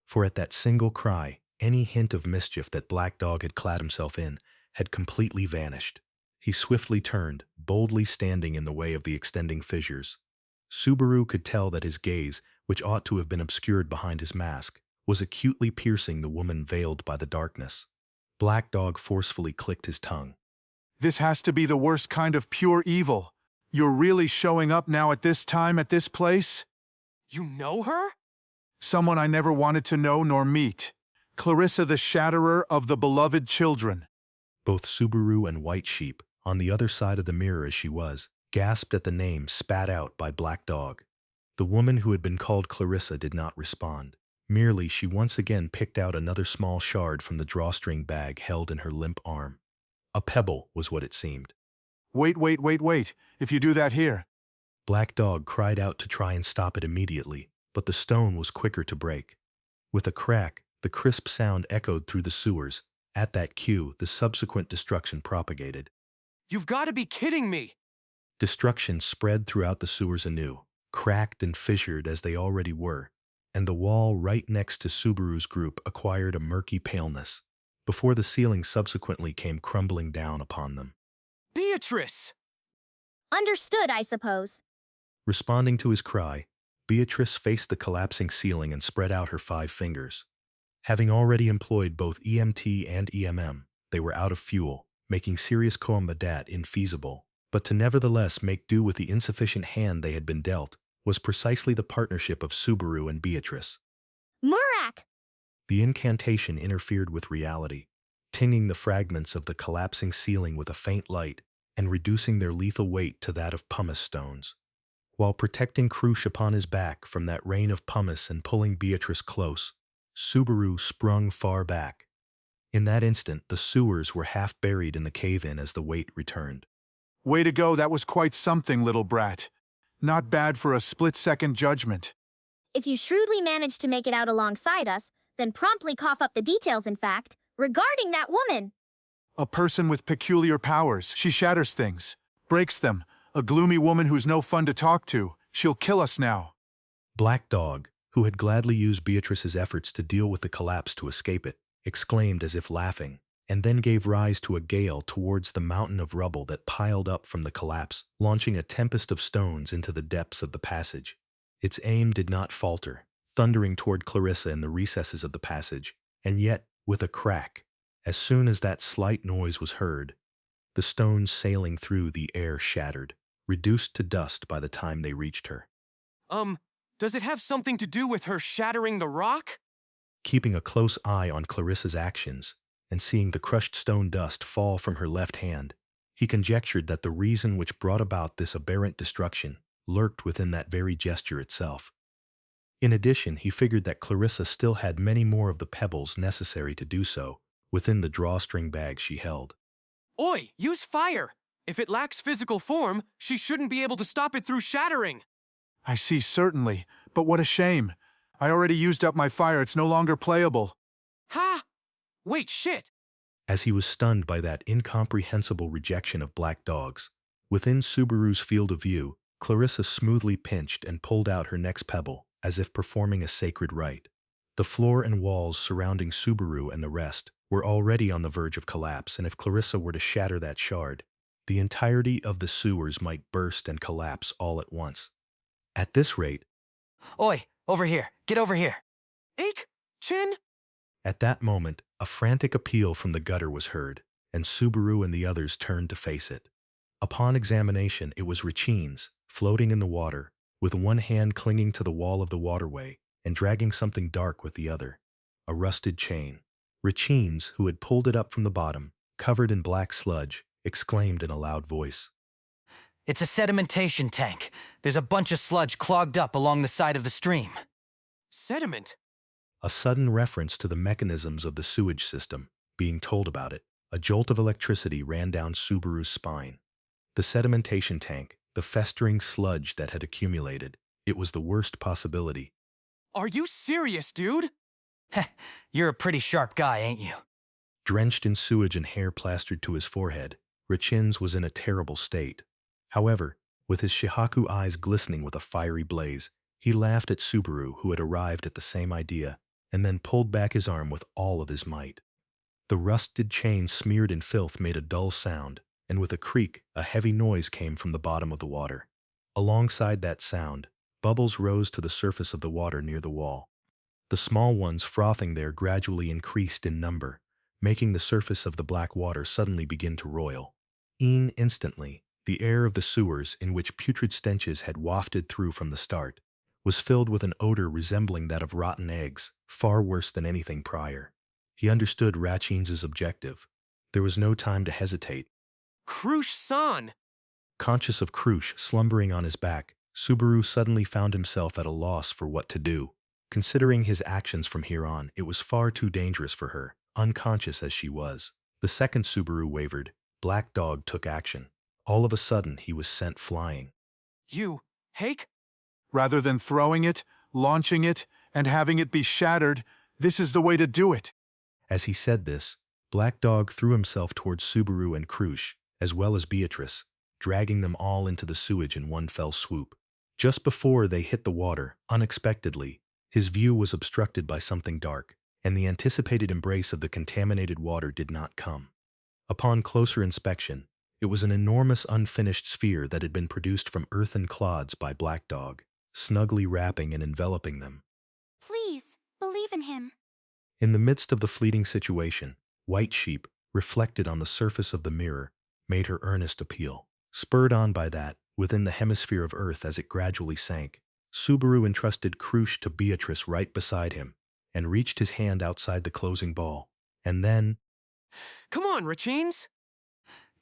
For at that single cry, any hint of mischief that Black Dog had clad himself in had completely vanished. He swiftly turned, boldly standing in the way of the extending fissures. Subaru could tell that his gaze, which ought to have been obscured behind his mask, was acutely piercing the woman veiled by the darkness. Black Dog forcefully clicked his tongue.
This has to be the worst kind of pure evil. You're really showing up now at this time, at this place?
You know her?
Someone I never wanted to know nor meet. Clarissa the Shatterer of the Beloved Children.
Both Subaru and White Sheep, on the other side of the mirror as she was, gasped at the name spat out by Black Dog. The woman who had been called Clarissa did not respond. Merely, she once again picked out another small shard from the drawstring bag held in her limp arm. A pebble was what it seemed.
Wait. If you do that here.
Black Dog cried out to try and stop it immediately, but the stone was quicker to break. With a crack, the crisp sound echoed through the sewers. At that cue, the subsequent destruction propagated.
You've got to be kidding me!
Destruction spread throughout the sewers anew, cracked and fissured as they already were, and the wall right next to Subaru's group acquired a murky paleness, before the ceiling subsequently came crumbling down upon them.
Beatrice!
Understood, I suppose.
Responding to his cry, Beatrice faced the collapsing ceiling and spread out her 5 fingers. Having already employed both EMT and EMM, they were out of fuel, making serious combat infeasible. But to nevertheless make do with the insufficient hand they had been dealt was precisely the partnership of Subaru and Beatrice.
Murak!
The incantation interfered with reality, tinging the fragments of the collapsing ceiling with a faint light and reducing their lethal weight to that of pumice stones. While protecting Crusch upon his back from that rain of pumice and pulling Beatrice close, Subaru sprung far back. In that instant, the sewers were half buried in the cave-in as the weight returned.
Way to go, that was quite something, little brat. Not bad for a split-second judgment.
If you shrewdly manage to make it out alongside us, then promptly cough up the details, in fact, regarding that woman.
A person with peculiar powers. She shatters things, breaks them. A gloomy woman who's no fun to talk to. She'll kill us now.
Black Dog, who had gladly used Beatrice's efforts to deal with the collapse to escape it, exclaimed as if laughing, and then gave rise to a gale towards the mountain of rubble that piled up from the collapse, launching a tempest of stones into the depths of the passage. Its aim did not falter, thundering toward Clarissa in the recesses of the passage, and yet, with a crack, as soon as that slight noise was heard, the stones sailing through the air shattered, reduced to dust by the time they reached her.
Does it have something to do with her shattering the rock?
Keeping a close eye on Clarissa's actions, and seeing the crushed stone dust fall from her left hand, he conjectured that the reason which brought about this aberrant destruction lurked within that very gesture itself. In addition, he figured that Clarissa still had many more of the pebbles necessary to do so within the drawstring bag she held.
Oi, use fire! If it lacks physical form, she shouldn't be able to stop it through shattering.
I see, certainly, but what a shame. I already used up my fire, it's no longer playable.
Ha! Wait, shit!
As he was stunned by that incomprehensible rejection of Black Dog's, within Subaru's field of view, Clarissa smoothly pinched and pulled out her next pebble, as if performing a sacred rite. The floor and walls surrounding Subaru and the rest were already on the verge of collapse, and if Clarissa were to shatter that shard, the entirety of the sewers might burst and collapse all at once. At this rate...
Oi, over here, get over here.
Ache, Chin?
At that moment, a frantic appeal from the gutter was heard, and Subaru and the others turned to face it. Upon examination, it was Rachin's, floating in the water, with one hand clinging to the wall of the waterway and dragging something dark with the other. A rusted chain. Rachin's, who had pulled it up from the bottom, covered in black sludge, exclaimed in a loud voice.
It's a sedimentation tank. There's a bunch of sludge clogged up along the side of the stream.
Sediment?
A sudden reference to the mechanisms of the sewage system. Being told about it, a jolt of electricity ran down Subaru's spine. The sedimentation tank, the festering sludge that had accumulated, it was the worst possibility.
Are you serious, dude?
Heh, you're a pretty sharp guy, ain't you?
Drenched in sewage and hair plastered to his forehead, Rachin's was in a terrible state. However, with his Shihaku eyes glistening with a fiery blaze, he laughed at Subaru, who had arrived at the same idea, and then pulled back his arm with all of his might. The rusted chain smeared in filth made a dull sound, and with a creak, a heavy noise came from the bottom of the water. Alongside that sound, bubbles rose to the surface of the water near the wall. The small ones frothing there gradually increased in number, making the surface of the black water suddenly begin to roil. Instantly, the air of the sewers, in which putrid stenches had wafted through from the start, was filled with an odor resembling that of rotten eggs, far worse than anything prior. He understood Rachin's objective. There was no time to hesitate.
Crusch-san!
Conscious of Crusch slumbering on his back, Subaru suddenly found himself at a loss for what to do. Considering his actions from here on, it was far too dangerous for her, unconscious as she was. The second Subaru wavered. Black Dog took action. All of a sudden, he was sent flying.
You, Hake?
Rather than throwing it, launching it, and having it be shattered, this is the way to do it.
As he said this, Black Dog threw himself towards Subaru and Crusch, as well as Beatrice, dragging them all into the sewage in one fell swoop. Just before they hit the water, unexpectedly, his view was obstructed by something dark, and the anticipated embrace of the contaminated water did not come. Upon closer inspection, it was an enormous unfinished sphere that had been produced from earthen clods by Black Dog, snugly wrapping and enveloping them.
Please, believe in him.
In the midst of the fleeting situation, White Sheep, reflected on the surface of the mirror, made her earnest appeal. Spurred on by that, within the hemisphere of Earth as it gradually sank, Subaru entrusted Crusch to Beatrice right beside him, and reached his hand outside the closing ball. And then...
Come on, Rachin's!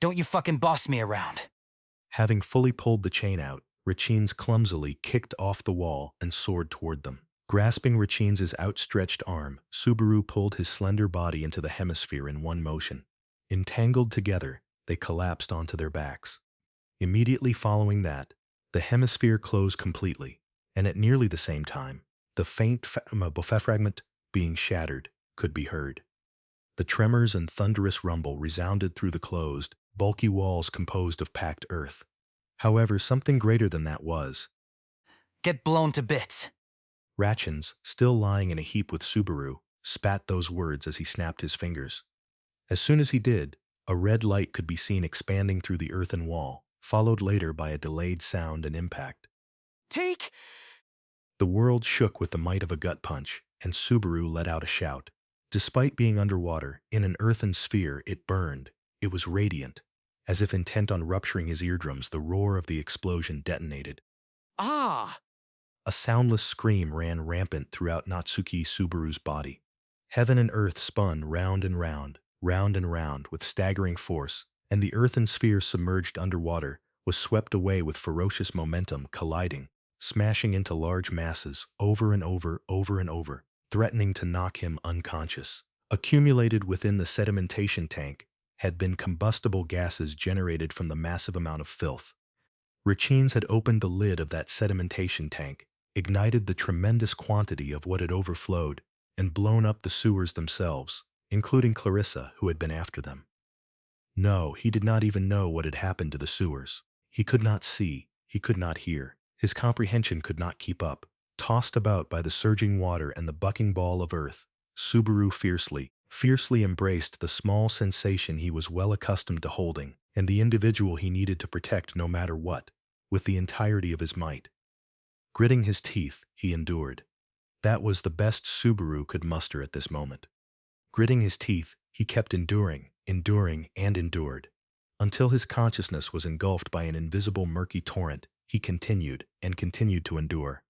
Don't you fucking boss me around.
Having fully pulled the chain out, Rachin's clumsily kicked off the wall and soared toward them. Grasping Rachin's outstretched arm, Subaru pulled his slender body into the hemisphere in one motion. Entangled together, they collapsed onto their backs. Immediately following that, the hemisphere closed completely, and at nearly the same time, the faint fragment being shattered could be heard. The tremors and thunderous rumble resounded through the closed, bulky walls composed of packed earth. However, something greater than that was.
Get blown to bits.
Rachin's, still lying in a heap with Subaru, spat those words as he snapped his fingers. As soon as he did, a red light could be seen expanding through the earthen wall, followed later by a delayed sound and impact.
Take!
The world shook with the might of a gut punch, and Subaru let out a shout. Despite being underwater, in an earthen sphere, it burned. It was radiant. As if intent on rupturing his eardrums, the roar of the explosion detonated.
Ah!
A soundless scream ran rampant throughout Natsuki Subaru's body. Heaven and earth spun round and round, with staggering force, and the earthen sphere submerged underwater was swept away with ferocious momentum, colliding, smashing into large masses over and over, threatening to knock him unconscious. Accumulated within the sedimentation tank had been combustible gases generated from the massive amount of filth. Rachin's had opened the lid of that sedimentation tank, ignited the tremendous quantity of what had overflowed, and blown up the sewers themselves, including Clarissa, who had been after them. No, he did not even know what had happened to the sewers. He could not see, he could not hear. His comprehension could not keep up. Tossed about by the surging water and the bucking ball of earth, Subaru fiercely embraced the small sensation he was well accustomed to holding, and the individual he needed to protect no matter what, with the entirety of his might. Gritting his teeth, he endured. That was the best Subaru could muster at this moment. Gritting his teeth, he kept enduring, and endured. Until his consciousness was engulfed by an invisible murky torrent, he continued and continued to endure.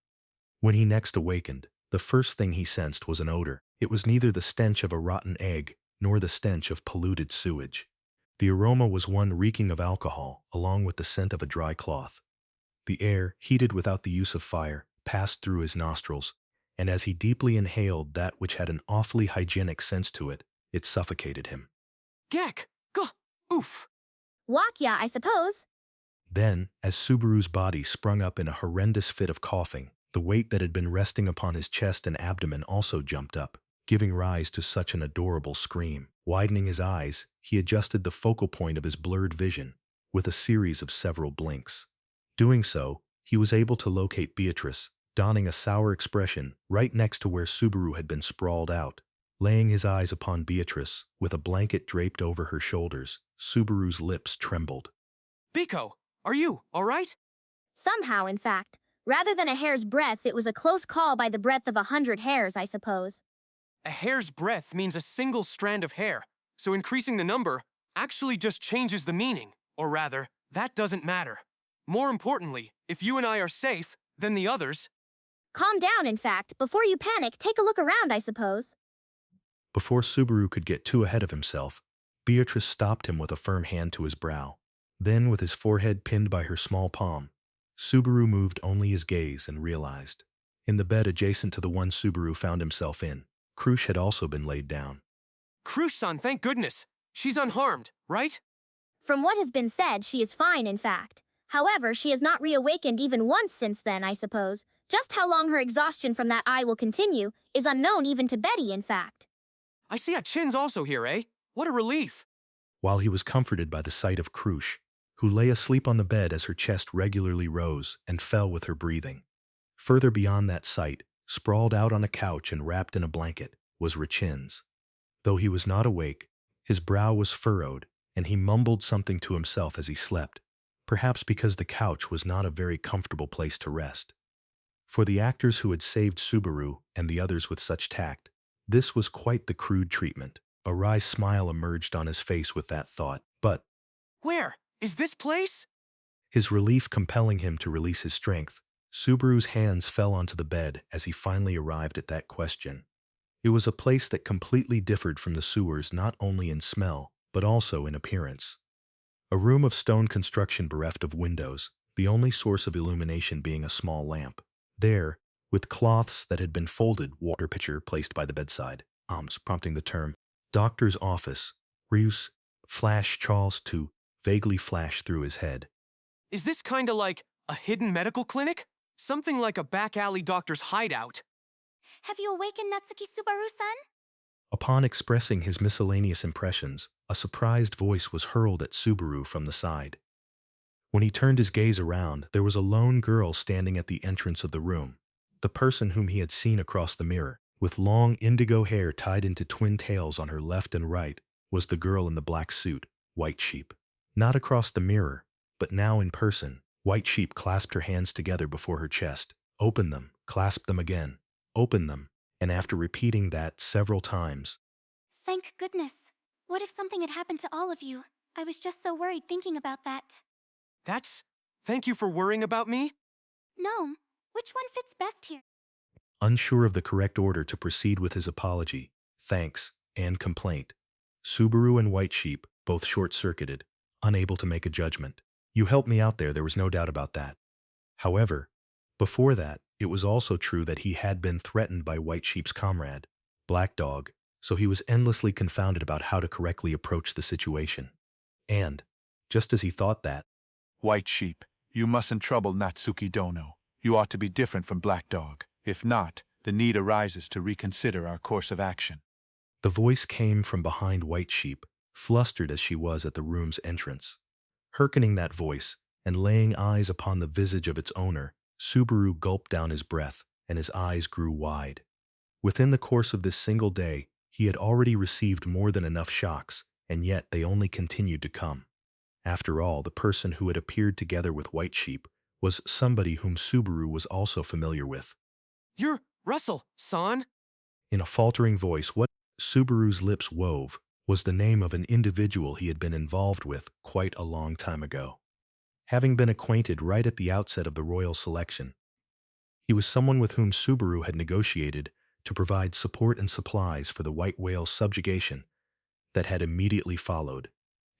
When he next awakened, the first thing he sensed was an odor. It was neither the stench of a rotten egg nor the stench of polluted sewage. The aroma was one reeking of alcohol, along with the scent of a dry cloth. The air, heated without the use of fire, passed through his nostrils, and as he deeply inhaled that which had an awfully hygienic sense to it, it suffocated him.
Gek! Guh! Oof!
Wakya, I suppose.
Then, as Subaru's body sprung up in a horrendous fit of coughing, the weight that had been resting upon his chest and abdomen also jumped up, giving rise to such an adorable scream. Widening his eyes, he adjusted the focal point of his blurred vision with a series of several blinks. Doing so, he was able to locate Beatrice, donning a sour expression right next to where Subaru had been sprawled out. Laying his eyes upon Beatrice, with a blanket draped over her shoulders, Subaru's lips trembled.
Biko, are you all right?
Somehow, in fact. Rather than a hair's breadth, it was a close call by the breadth of 100 hairs, I suppose.
A hair's breadth means a single strand of hair, so increasing the number actually just changes the meaning. Or rather, that doesn't matter. More importantly, if you and I are safe, then the others...
Calm down, in fact. Before you panic, take a look around, I suppose.
Before Subaru could get too ahead of himself, Beatrice stopped him with a firm hand to his brow. Then, with his forehead pinned by her small palm, Subaru moved only his gaze and realized. In the bed adjacent to the one Subaru found himself in, Crusch had also been laid down.
Crusch-san, thank goodness. She's unharmed, right?
From what has been said, she is fine, in fact. However, she has not reawakened even once since then, I suppose. Just how long her exhaustion from that eye will continue is unknown even to Betty, in fact.
I see a Chin's also here, eh? What a relief.
While he was comforted by the sight of Crusch, who lay asleep on the bed as her chest regularly rose and fell with her breathing. Further beyond that sight, sprawled out on a couch and wrapped in a blanket, was Rechin's. Though he was not awake, his brow was furrowed, and he mumbled something to himself as he slept, perhaps because the couch was not a very comfortable place to rest. For the actors who had saved Subaru and the others with such tact, this was quite the crude treatment. A wry smile emerged on his face with that thought, but...
Where? Is this place?
His relief compelling him to release his strength, Subaru's hands fell onto the bed as he finally arrived at that question. It was a place that completely differed from the sewers not only in smell, but also in appearance. A room of stone construction bereft of windows, the only source of illumination being a small lamp. There, with cloths that had been folded, water pitcher placed by the bedside, prompting the term, doctor's office, Reus, flash Charles to vaguely flashed through his head.
Is this kinda like a hidden medical clinic? Something like a back alley doctor's hideout.
Have you awakened Natsuki Subaru-san?
Upon expressing his miscellaneous impressions, a surprised voice was hurled at Subaru from the side. When he turned his gaze around, there was a lone girl standing at the entrance of the room, the person whom he had seen across the mirror. With long indigo hair tied into twin tails on her left and right, was the girl in the black suit, White Sheep. Not across the mirror, but now in person, White Sheep clasped her hands together before her chest, opened them, clasped them again, opened them, and after repeating that several times,
Thank goodness. What if something had happened to all of you? I was just so worried thinking about that.
Thank you for worrying about me?
Gnome, which one fits best here?
Unsure of the correct order to proceed with his apology, thanks, and complaint, Subaru and White Sheep both short-circuited, unable to make a judgment. You helped me out there was no doubt about that. However, before that, it was also true that he had been threatened by White Sheep's comrade, Black Dog, so he was endlessly confounded about how to correctly approach the situation. And, just as he thought that,
White Sheep, you mustn't trouble Natsuki Dono. You ought to be different from Black Dog. If not, the need arises to reconsider our course of action.
The voice came from behind White Sheep, flustered as she was at the room's entrance. Hearkening that voice, and laying eyes upon the visage of its owner, Subaru gulped down his breath, and his eyes grew wide. Within the course of this single day, he had already received more than enough shocks, and yet they only continued to come. After all, the person who had appeared together with White Sheep was somebody whom Subaru was also familiar with.
You're Russell, son.
In a faltering voice, what Subaru's lips wove, was the name of an individual he had been involved with quite a long time ago. Having been acquainted right at the outset of the royal selection, he was someone with whom Subaru had negotiated to provide support and supplies for the white whale's subjugation that had immediately followed.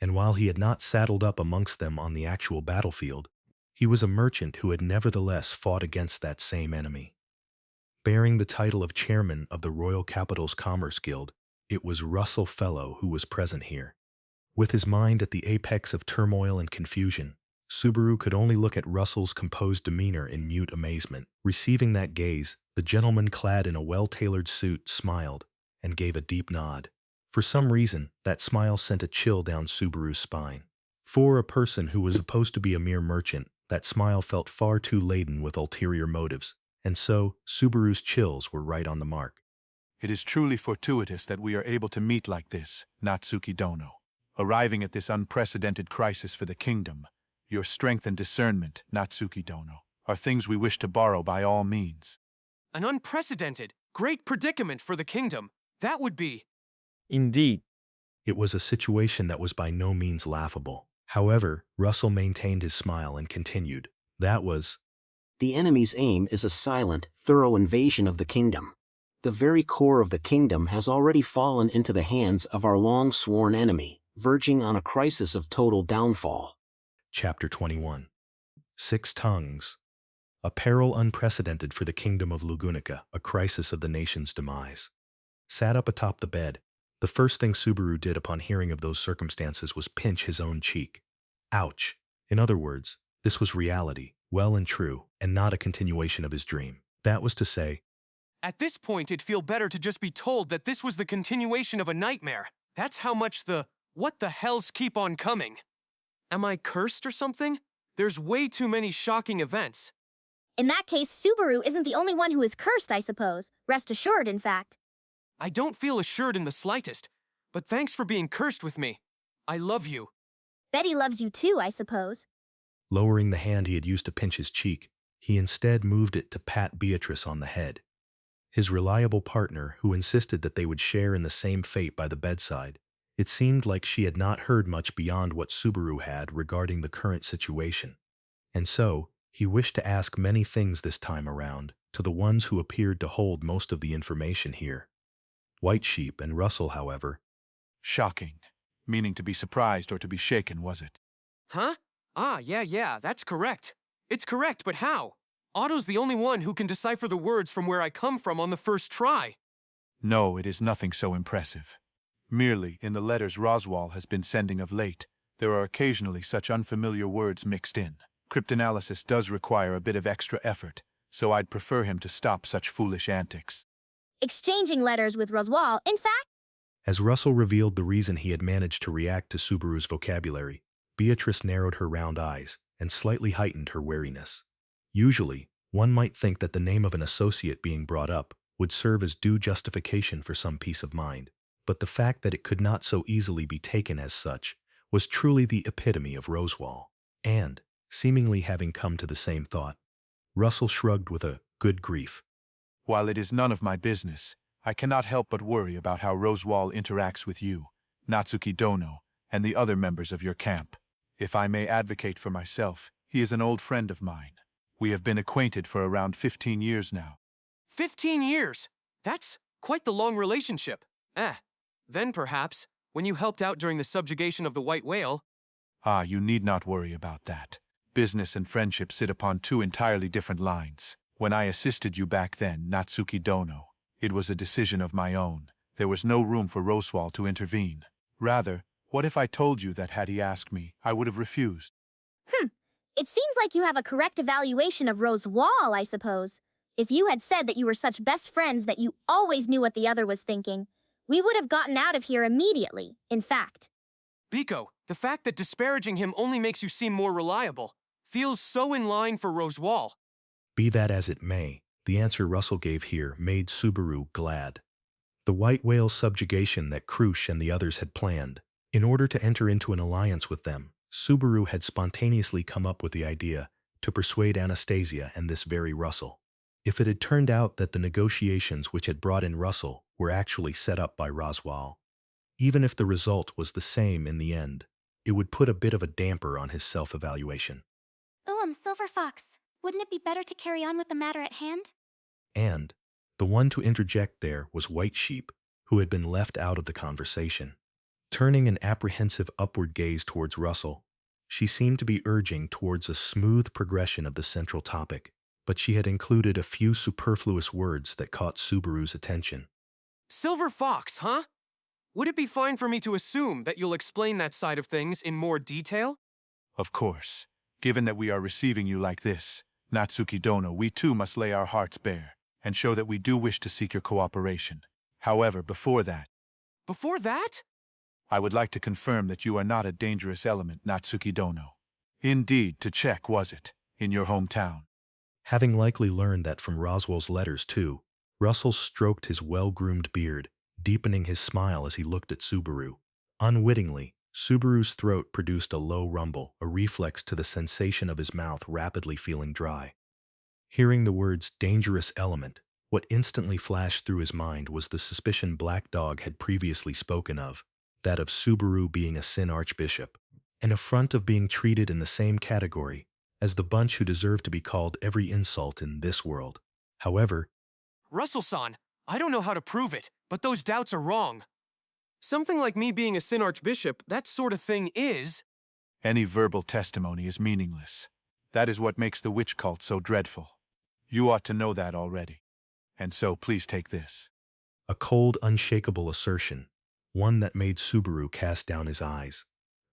And while he had not saddled up amongst them on the actual battlefield, he was a merchant who had nevertheless fought against that same enemy. Bearing the title of chairman of the Royal Capital's Commerce Guild, it was Russell Fellow who was present here. With his mind at the apex of turmoil and confusion, Subaru could only look at Russell's composed demeanor in mute amazement. Receiving that gaze, the gentleman clad in a well-tailored suit smiled and gave a deep nod. For some reason, that smile sent a chill down Subaru's spine. For a person who was supposed to be a mere merchant, that smile felt far too laden with ulterior motives, and so Subaru's chills were right on the mark.
It is truly fortuitous that we are able to meet like this, Natsuki Dono. Arriving at this unprecedented crisis for the kingdom, your strength and discernment, Natsuki Dono, are things we wish to borrow by all means.
An unprecedented, great predicament for the kingdom. That would be...
Indeed.
It was a situation that was by no means laughable. However, Russell maintained his smile and continued. That was...
The enemy's aim is a silent, thorough invasion of the kingdom. The very core of the kingdom has already fallen into the hands of our long-sworn enemy, verging on a crisis of total downfall.
Chapter 21. 6 Tongues. A peril unprecedented for the kingdom of Lugunica, a crisis of the nation's demise. Sat up atop the bed, the first thing Subaru did upon hearing of those circumstances was pinch his own cheek. Ouch. In other words, this was reality, well and true, and not a continuation of his dream. That was to say,
At this point, it'd feel better to just be told that this was the continuation of a nightmare. That's how much the what the hells keep on coming. Am I cursed or something? There's way too many shocking events.
In that case, Subaru isn't the only one who is cursed, I suppose. Rest assured, in fact.
I don't feel assured in the slightest, but thanks for being cursed with me. I love you.
Betty loves you too, I suppose.
Lowering the hand he had used to pinch his cheek, he instead moved it to pat Beatrice on the head. His reliable partner, who insisted that they would share in the same fate by the bedside, it seemed like she had not heard much beyond what Subaru had regarding the current situation. And so, he wished to ask many things this time around, to the ones who appeared to hold most of the information here. White Sheep and Russell, however.
Shocking. Meaning to be surprised or to be shaken, was it?
Huh? Yeah, that's correct. It's correct, but how? Otto's the only one who can decipher the words from where I come from on the first try.
No, it is nothing so impressive. Merely, in the letters Roswal has been sending of late, there are occasionally such unfamiliar words mixed in. Cryptanalysis does require a bit of extra effort, so I'd prefer him to stop such foolish antics.
Exchanging letters with Roswal, in fact?
As Russell revealed the reason he had managed to react to Subaru's vocabulary, Beatrice narrowed her round eyes and slightly heightened her wariness. Usually, one might think that the name of an associate being brought up would serve as due justification for some peace of mind, but the fact that it could not so easily be taken as such was truly the epitome of Roswal. And, seemingly having come to the same thought, Russell shrugged with a good grief.
While it is none of my business, I cannot help but worry about how Roswal interacts with you, Natsuki Dono, and the other members of your camp. If I may advocate for myself, he is an old friend of mine. We have been acquainted for around 15 years now.
15 years? That's quite the long relationship. Then perhaps, when you helped out during the subjugation of the white whale...
Ah, you need not worry about that. Business and friendship sit upon two entirely different lines. When I assisted you back then, Natsuki Dono, it was a decision of my own. There was no room for Roswal to intervene. Rather, what if I told you that had he asked me, I would have refused?
It seems like you have a correct evaluation of Roswal, I suppose. If you had said that you were such best friends that you always knew what the other was thinking, we would have gotten out of here immediately, in fact.
Biko, the fact that disparaging him only makes you seem more reliable feels so in line for Roswal.
Be that as it may, the answer Russell gave here made Subaru glad. The white whale subjugation that Crusch and the others had planned, in order to enter into an alliance with them, Subaru had spontaneously come up with the idea to persuade Anastasia and this very Russell. If it had turned out that the negotiations which had brought in Russell were actually set up by Roswal, Even if the result was the same in the end, it would put a bit of a damper on his self-evaluation.
Silver Fox. Wouldn't it be better to carry on with the matter at hand?
And the one to interject there was White Sheep, who had been left out of the conversation. Turning an apprehensive upward gaze towards Russell, she seemed to be urging towards a smooth progression of the central topic, but she had included a few superfluous words that caught Subaru's attention.
Silver Fox, huh? Would it be fine for me to assume that you'll explain that side of things in more detail?
Of course. Given that we are receiving you like this, Natsuki Dono, we too must lay our hearts bare and show that we do wish to seek your cooperation. However, before that...
Before that?
I would like to confirm that you are not a dangerous element, Natsuki Dono. Indeed, to check, was it, in your hometown?
Having likely learned that from Roswell's letters too, Russell stroked his well-groomed beard, deepening his smile as he looked at Subaru. Unwittingly, Subaru's throat produced a low rumble, a reflex to the sensation of his mouth rapidly feeling dry. Hearing the words dangerous element, what instantly flashed through his mind was the suspicion Black Dog had previously spoken of, that of Subaru being a Sin Archbishop, an affront of being treated in the same category as the bunch who deserve to be called every insult in this world. However,
Russell-san, I don't know how to prove it, but those doubts are wrong. Something like me being a Sin Archbishop, that sort of thing is...
Any verbal testimony is meaningless. That is what makes the witch cult so dreadful. You ought to know that already. And so please take this.
A cold, unshakable assertion, one that made Subaru cast down his eyes.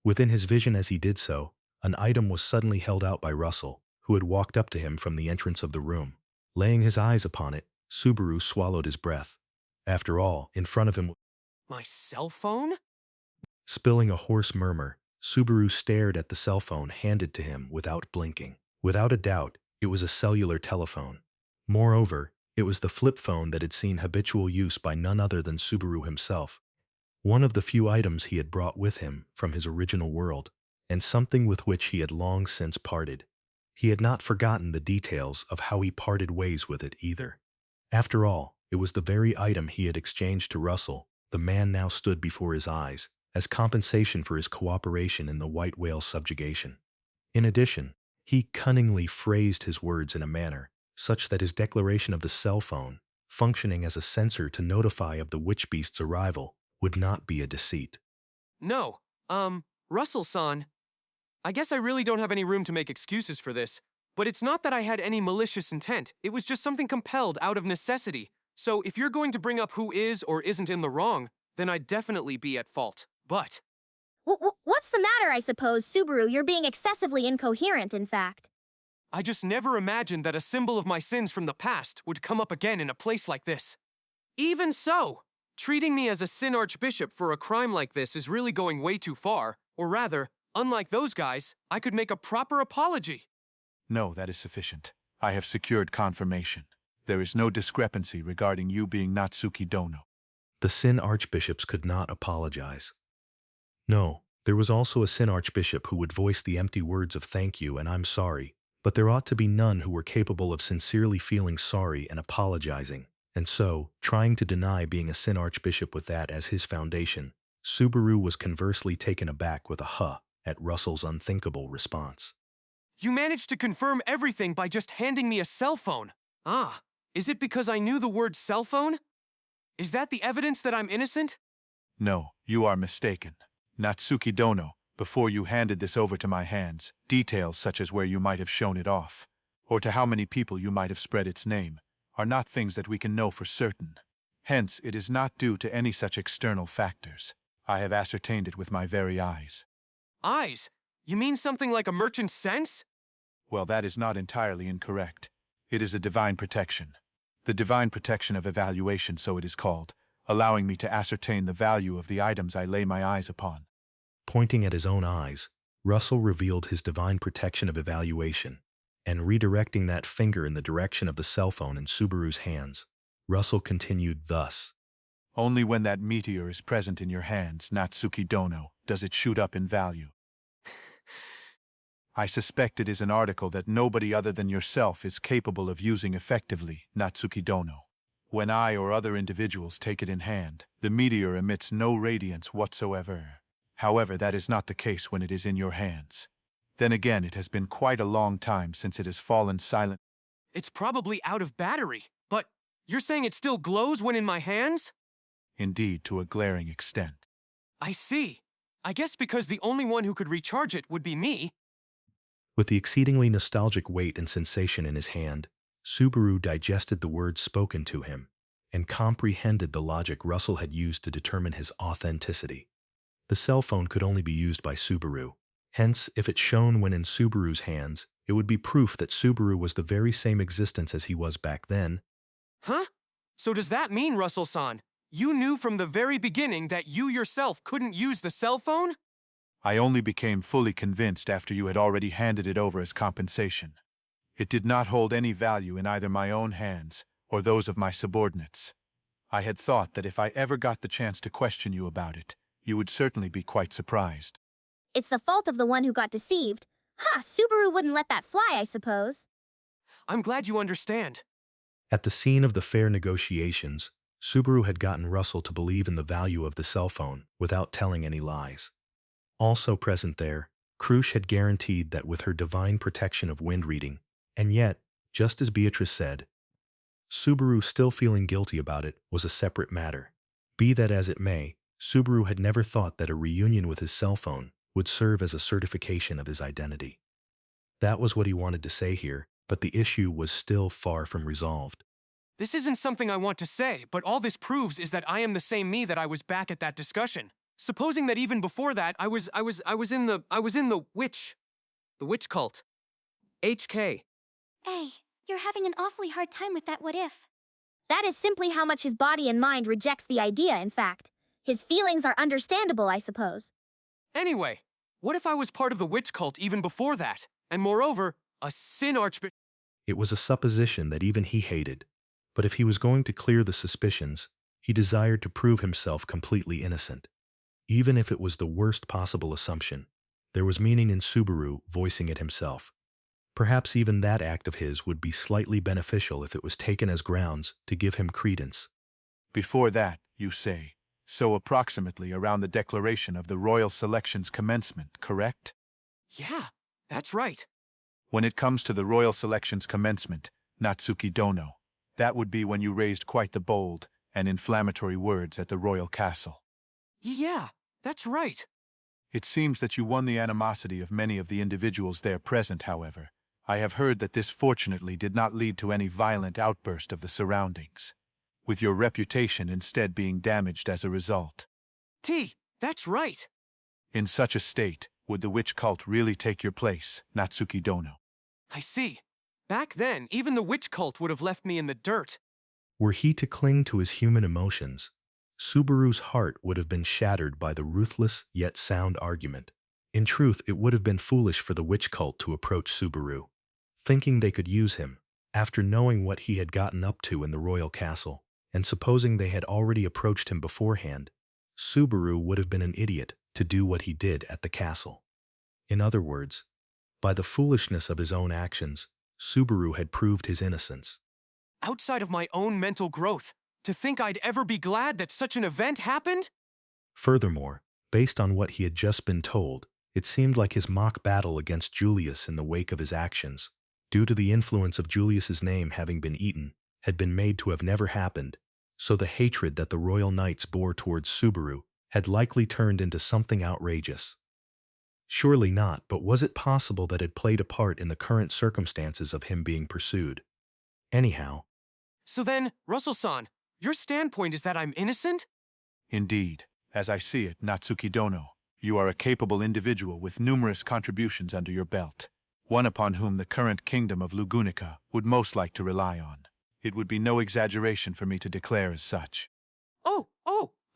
Within his vision as he did so, an item was suddenly held out by Russell, who had walked up to him from the entrance of the room. Laying his eyes upon it, Subaru swallowed his breath. After all, in front of him...
My cell phone?
Spilling a hoarse murmur, Subaru stared at the cell phone handed to him without blinking. Without a doubt, it was a cellular telephone. Moreover, it was the flip phone that had seen habitual use by none other than Subaru himself. One of the few items he had brought with him from his original world, and something with which he had long since parted. He had not forgotten the details of how he parted ways with it either. After all, it was the very item he had exchanged to Russell. The man now stood before his eyes, as compensation for his cooperation in the white whale subjugation. In addition, he cunningly phrased his words in a manner such that his declaration of the cell phone, functioning as a sensor to notify of the witch beast's arrival, would not be a deceit.
No, Russell-san, I guess I really don't have any room to make excuses for this, but it's not that I had any malicious intent. It was just something compelled out of necessity. So if you're going to bring up who is or isn't in the wrong, then I'd definitely be at fault. But...
What's the matter, I suppose, Subaru? You're being excessively incoherent, in fact.
I just never imagined that a symbol of my sins from the past would come up again in a place like this. Even so, treating me as a Sin Archbishop for a crime like this is really going way too far. Or rather, unlike those guys, I could make a proper apology.
No, that is sufficient. I have secured confirmation. There is no discrepancy regarding you being Natsuki Dono.
The Sin Archbishops could not apologize. No, there was also a Sin Archbishop who would voice the empty words of thank you and I'm sorry, but there ought to be none who were capable of sincerely feeling sorry and apologizing. And so, trying to deny being a Sin Archbishop with that as his foundation, Subaru was conversely taken aback with a huh at Russell's unthinkable response.
You managed to confirm everything by just handing me a cell phone. Ah, is it because I knew the word cell phone? Is that the evidence that I'm innocent?
No, you are mistaken. Natsuki Dono, before you handed this over to my hands, details such as where you might have shown it off, or to how many people you might have spread its name, are not things that we can know for certain. Hence, it is not due to any such external factors. I have ascertained it with my very eyes.
Eyes? You mean something like a merchant's sense?
Well, that is not entirely incorrect. It is a divine protection. The divine protection of evaluation, so it is called, allowing me to ascertain the value of the items I lay my eyes upon.
Pointing at his own eyes, Russell revealed his divine protection of evaluation, and redirecting that finger in the direction of the cell phone in Subaru's hands, Russell continued thus.
Only when that meteor is present in your hands, Natsuki Dono, does it shoot up in value. I suspect it is an article that nobody other than yourself is capable of using effectively, Natsuki Dono. When I or other individuals take it in hand, the meteor emits no radiance whatsoever. However, that is not the case when it is in your hands. Then again, it has been quite a long time since it has fallen silent.
It's probably out of battery, but you're saying it still glows when in my hands?
Indeed, to a glaring extent.
I see. I guess because the only one who could recharge it would be me.
With the exceedingly nostalgic weight and sensation in his hand, Subaru digested the words spoken to him and comprehended the logic Russell had used to determine his authenticity. The cell phone could only be used by Subaru. Hence, if it shone when in Subaru's hands, it would be proof that Subaru was the very same existence as he was back then.
Huh? So does that mean, Russell-san, you knew from the very beginning that you yourself couldn't use the cell phone?
I only became fully convinced after you had already handed it over as compensation. It did not hold any value in either my own hands or those of my subordinates. I had thought that if I ever got the chance to question you about it, you would certainly be quite surprised.
It's the fault of the one who got deceived. Ha! Subaru wouldn't let that fly, I suppose.
I'm glad you understand.
At the scene of the fair negotiations, Subaru had gotten Russell to believe in the value of the cell phone without telling any lies. Also present there, Crusch had guaranteed that with her divine protection of wind reading, and yet, just as Beatrice said, Subaru still feeling guilty about it was a separate matter. Be that as it may, Subaru had never thought that a reunion with his cell phone would serve as a certification of his identity. That was what he wanted to say here, but the issue was still far from resolved.
This isn't something I want to say, but all this proves is that I am the same me that I was back at that discussion. Supposing that even before that, I was in the witch cult. HK.
Hey, you're having an awfully hard time with that what if.
That is simply how much his body and mind rejects the idea, in fact. His feelings are understandable, I suppose.
Anyway, what if I was part of the witch cult even before that? And moreover, a sin archbishop?
It was a supposition that even he hated, but if he was going to clear the suspicions, he desired to prove himself completely innocent. Even if it was the worst possible assumption, there was meaning in Subaru voicing it himself. Perhaps even that act of his would be slightly beneficial if it was taken as grounds to give him credence.
Before that, you say, so approximately around the declaration of the royal selection's commencement, correct?
Yeah, that's right.
When it comes to the royal selection's commencement, Natsuki Dono, that would be when you raised quite the bold and inflammatory words at the royal castle.
Yeah, that's right.
It seems that you won the animosity of many of the individuals there present, however. I have heard that this fortunately did not lead to any violent outburst of the surroundings, with your reputation instead being damaged as a result.
That's right.
In such a state, would the witch cult really take your place, Natsuki Dono?
I see. Back then, even the witch cult would have left me in the dirt.
Were he to cling to his human emotions, Subaru's heart would have been shattered by the ruthless yet sound argument. In truth, it would have been foolish for the witch cult to approach Subaru, thinking they could use him, after knowing what he had gotten up to in the royal castle, and supposing they had already approached him beforehand. Subaru would have been an idiot to do what he did at the castle. In other words, by the foolishness of his own actions, Subaru had proved his innocence.
Outside of my own mental growth, to think I'd ever be glad that such an event happened?
Furthermore, based on what he had just been told, it seemed like his mock battle against Julius in the wake of his actions, due to the influence of Julius's name having been eaten, had been made to have never happened, so the hatred that the royal knights bore towards Subaru had likely turned into something outrageous. Surely not, but was it possible that it played a part in the current circumstances of him being pursued? Anyhow.
So then, Russell-san, your standpoint is that I'm innocent?
Indeed. As I see it, Natsuki Dono, you are a capable individual with numerous contributions under your belt, one upon whom the current kingdom of Lugunica would most like to rely on. It would be no exaggeration for me to declare as such.
Oh,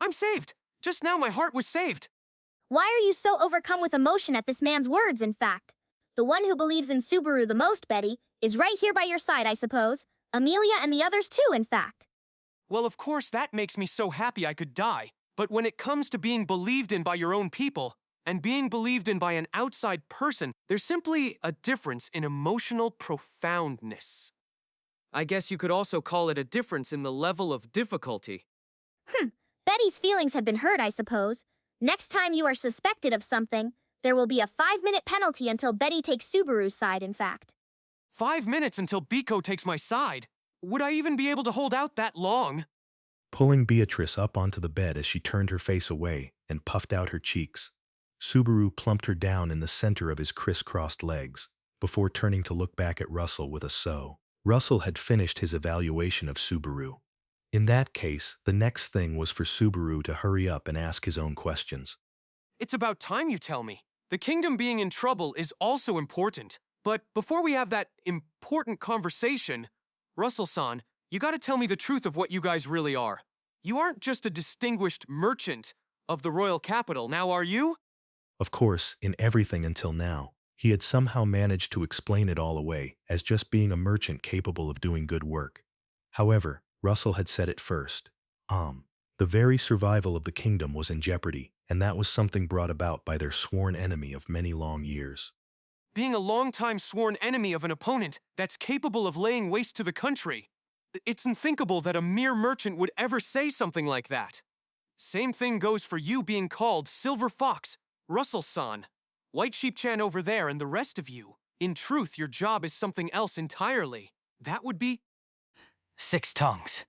I'm saved. Just now my heart was saved.
Why are you so overcome with emotion at this man's words, in fact? The one who believes in Subaru the most, Betty, is right here by your side, I suppose. Amelia and the others too, in fact.
Well, of course, that makes me so happy I could die. But when it comes to being believed in by your own people, and being believed in by an outside person, there's simply a difference in emotional profoundness. I guess you could also call it a difference in the level of difficulty.
Betty's feelings have been hurt, I suppose. Next time you are suspected of something, there will be a 5-minute penalty until Betty takes Subaru's side, in fact.
5 minutes until Biko takes my side? Would I even be able to hold out that long?
Pulling Beatrice up onto the bed as she turned her face away and puffed out her cheeks, Subaru plumped her down in the center of his crisscrossed legs, before turning to look back at Russell with a so. Russell had finished his evaluation of Subaru. In that case, the next thing was for Subaru to hurry up and ask his own questions.
It's about time you tell me. The kingdom being in trouble is also important. But before we have that important conversation, Russell-san, you gotta tell me the truth of what you guys really are. You aren't just a distinguished merchant of the royal capital, now are you?
Of course, in everything until now, he had somehow managed to explain it all away as just being a merchant capable of doing good work. However, Russell had said it first. The very survival of the kingdom was in jeopardy, and that was something brought about by their sworn enemy of many long years.
Being a long-time sworn enemy of an opponent that's capable of laying waste to the country. It's unthinkable that a mere merchant would ever say something like that. Same thing goes for you being called Silver Fox, Russell-san, White Sheep-chan over there, and the rest of you. In truth, your job is something else entirely. That would be
6 tongues.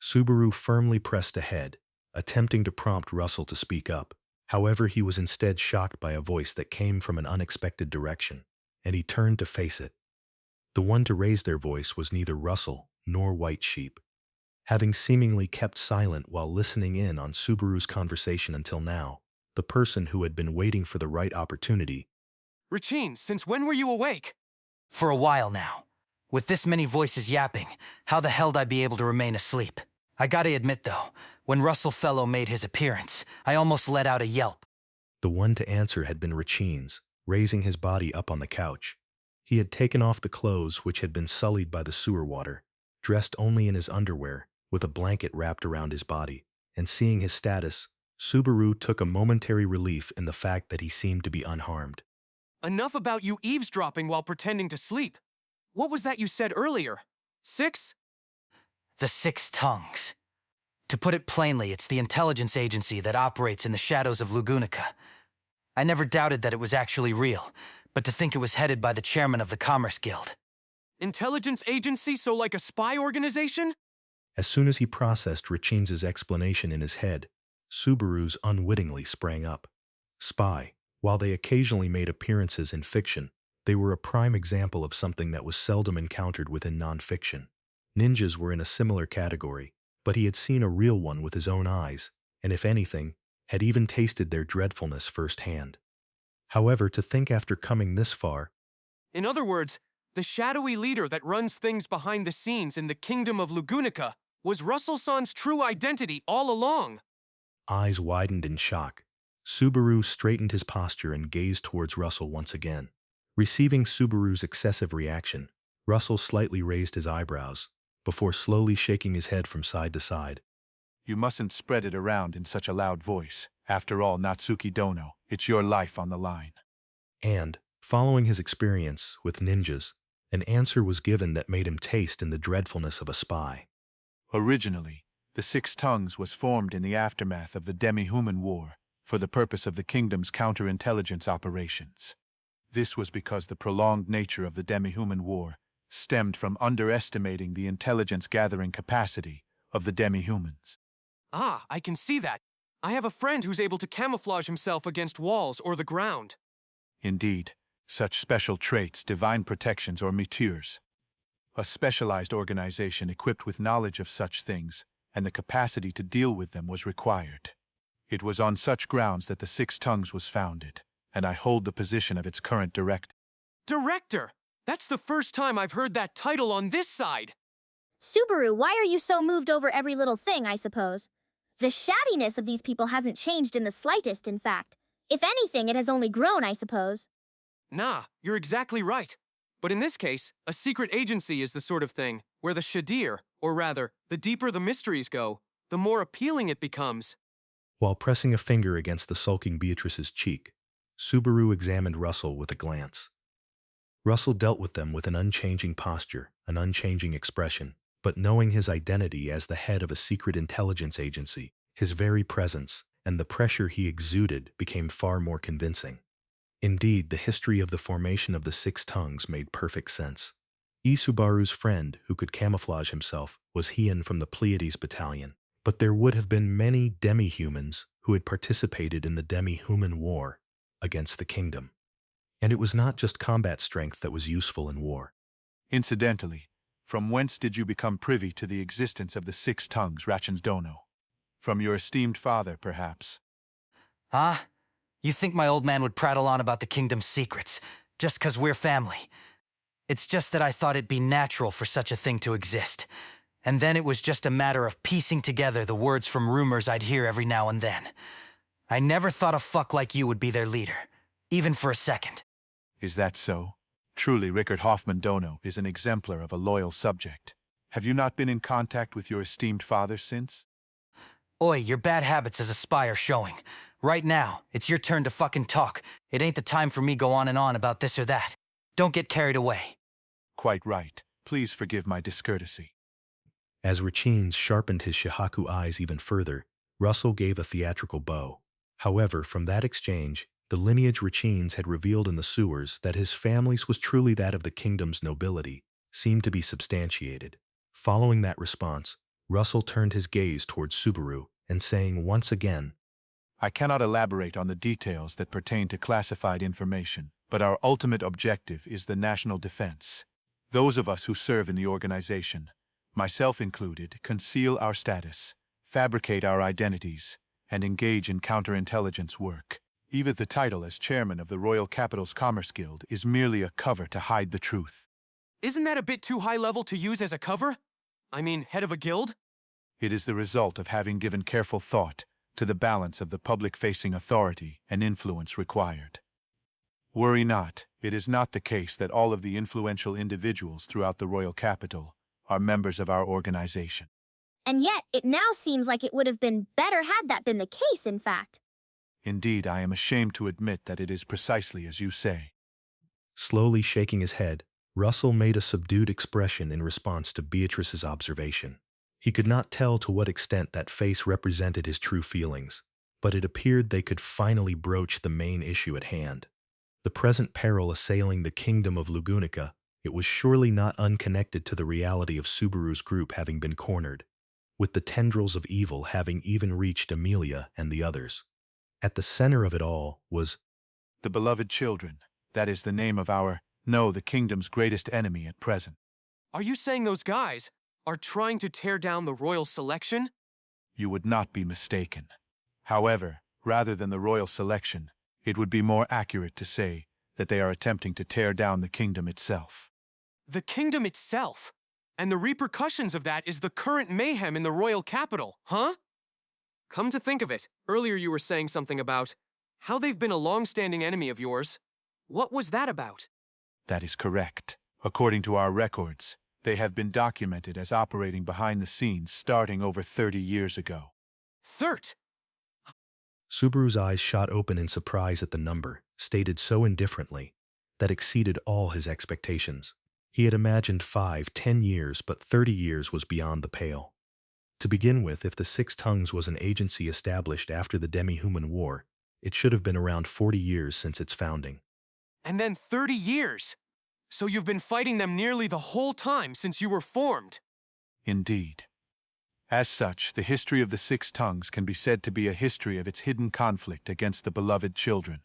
Subaru firmly pressed ahead, attempting to prompt Russell to speak up. However, he was instead shocked by a voice that came from an unexpected direction, and he turned to face it. The one to raise their voice was neither Russell nor White Sheep. Having seemingly kept silent while listening in on Subaru's conversation until now, the person who had been waiting for the right opportunity.
Richine, since when were you awake?
For a while now. With this many voices yapping, how the hell'd I be able to remain asleep? I gotta admit though, when Russell Fellow made his appearance, I almost let out a yelp.
The one to answer had been Richine's, raising his body up on the couch. He had taken off the clothes which had been sullied by the sewer water, dressed only in his underwear, with a blanket wrapped around his body, and seeing his status, Subaru took a momentary relief in the fact that he seemed to be unharmed.
Enough about you eavesdropping while pretending to sleep. What was that you said earlier? 6?
The 6 tongues. To put it plainly, it's the intelligence agency that operates in the shadows of Lugunica. I never doubted that it was actually real, but to think it was headed by the chairman of the Commerce Guild.
Intelligence agency, so like a spy organization?
As soon as he processed Richine's explanation in his head, Subaru's unwittingly sprang up. Spy. While they occasionally made appearances in fiction, they were a prime example of something that was seldom encountered within non-fiction. Ninjas were in a similar category, but he had seen a real one with his own eyes, and if anything, had even tasted their dreadfulness firsthand. However, to think after coming this far...
In other words, the shadowy leader that runs things behind the scenes in the kingdom of Lugunica was Russell-san's true identity all along.
Eyes widened in shock. Subaru straightened his posture and gazed towards Russell once again. Receiving Subaru's excessive reaction, Russell slightly raised his eyebrows, before slowly shaking his head from side to side.
You mustn't spread it around in such a loud voice. After all, Natsuki Dono, it's your life on the line.
And, following his experience with ninjas, an answer was given that made him taste in the dreadfulness of a spy.
Originally, the 6 tongues was formed in the aftermath of the Demi-Human War for the purpose of the kingdom's counterintelligence operations. This was because the prolonged nature of the Demi-Human War stemmed from underestimating the intelligence-gathering capacity of the demi-humans.
Ah, I can see that. I have a friend who's able to camouflage himself against walls or the ground.
Indeed, such special traits, divine protections, or meteors. A specialized organization equipped with knowledge of such things and the capacity to deal with them was required. It was on such grounds that the 6 tongues was founded, and I hold the position of its current director.
Director! That's the first time I've heard that title on this side.
Subaru, why are you so moved over every little thing, I suppose? The shaddiness of these people hasn't changed in the slightest, in fact. If anything, it has only grown, I suppose.
Nah, you're exactly right. But in this case, a secret agency is the sort of thing where the shadir, or rather, the deeper the mysteries go, the more appealing it becomes.
While pressing a finger against the sulking Beatrice's cheek, Subaru examined Russell with a glance. Russell dealt with them with an unchanging posture, an unchanging expression, but knowing his identity as the head of a secret intelligence agency, his very presence and the pressure he exuded became far more convincing. Indeed, the history of the formation of the Six Tongues made perfect sense. Subaru's friend, who could camouflage himself, was Heian from the Pleiades battalion, but there would have been many demi-humans who had participated in the demi-human war against the kingdom. And it was not just combat strength that was useful in war.
Incidentally, from whence did you become privy to the existence of the Six Tongues, Rachens Dono? From your esteemed father, perhaps?
Ah? You think my old man would prattle on about the kingdom's secrets, just 'cause we're family? It's just that I thought it'd be natural for such a thing to exist. And then it was just a matter of piecing together the words from rumors I'd hear every now and then. I never thought a fuck like you would be their leader, even for a second.
Is that so? Truly, Rickard Hoffman Dono is an exemplar of a loyal subject. Have you not been in contact with your esteemed father since?
Oi, your bad habits as a spy are showing. Right now, it's your turn to fucking talk. It ain't the time for me go on and on about this or that. Don't get carried away.
Quite right. Please forgive my discourtesy.
As Rachins sharpened his Shihaku eyes even further, Russell gave a theatrical bow. However, from that exchange, the lineage Rachins had revealed in the sewers that his family's was truly that of the kingdom's nobility seemed to be substantiated. Following that response, Russell turned his gaze towards Subaru and saying once again,
I cannot elaborate on the details that pertain to classified information, but our ultimate objective is the national defense. Those of us who serve in the organization, myself included, conceal our status, fabricate our identities, and engage in counterintelligence work. Even the title as chairman of the Royal Capital's Commerce Guild is merely a cover to hide the truth.
Isn't that a bit too high level to use as a cover? I mean, head of a guild?
It is the result of having given careful thought to the balance of the public-facing authority and influence required. Worry not, it is not the case that all of the influential individuals throughout the royal capital are members of our organization.
And yet, it now seems like it would have been better had that been the case, in fact.
Indeed, I am ashamed to admit that it is precisely as you say.
Slowly shaking his head, Russell made a subdued expression in response to Beatrice's observation. He could not tell to what extent that face represented his true feelings, but it appeared they could finally broach the main issue at hand. The present peril assailing the kingdom of Lugunica, it was surely not unconnected to the reality of Subaru's group having been cornered, with the tendrils of evil having even reached Amelia and the others. At the center of it all was
the beloved children. That is the name of the kingdom's greatest enemy at present.
Are you saying those guys are trying to tear down the royal selection?
You would not be mistaken. However, rather than the royal selection, it would be more accurate to say that they are attempting to tear down the kingdom itself.
The kingdom itself? And the repercussions of that is the current mayhem in the royal capital, huh? Come to think of it, earlier you were saying something about how they've been a long-standing enemy of yours. What was that about?
That is correct. According to our records, they have been documented as operating behind the scenes starting over 30 years ago.
30?
Subaru's eyes shot open in surprise at the number, stated so indifferently, that exceeded all his expectations. He had imagined 5-10 years, but 30 years was beyond the pale. To begin with, if the Six Tongues was an agency established after the Demi-Human War, it should have been around 40 years since its founding.
And then 30 years! So you've been fighting them nearly the whole time since you were formed.
Indeed. As such, the history of the Six Tongues can be said to be a history of its hidden conflict against the beloved children.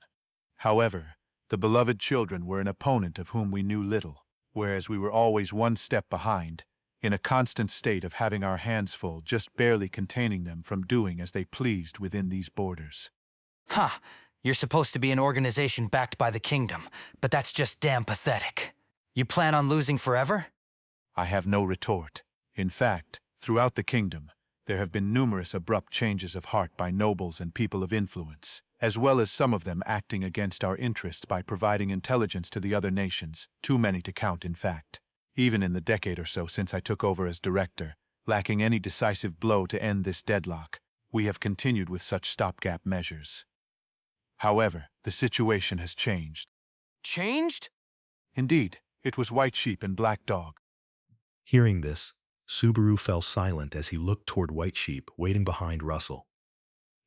However, the beloved children were an opponent of whom we knew little, whereas we were always one step behind, in a constant state of having our hands full, just barely containing them from doing as they pleased within these borders.
Ha! You're supposed to be an organization backed by the kingdom, but that's just damn pathetic. You plan on losing forever?
I have no retort. In fact, throughout the kingdom, there have been numerous abrupt changes of heart by nobles and people of influence, as well as some of them acting against our interests by providing intelligence to the other nations, too many to count in fact. Even in the decade or so since I took over as director, lacking any decisive blow to end this deadlock, we have continued with such stopgap measures. However, the situation has changed.
Changed?
Indeed, it was White Sheep and Black Dog.
Hearing this, Subaru fell silent as he looked toward White Sheep waiting behind Russell.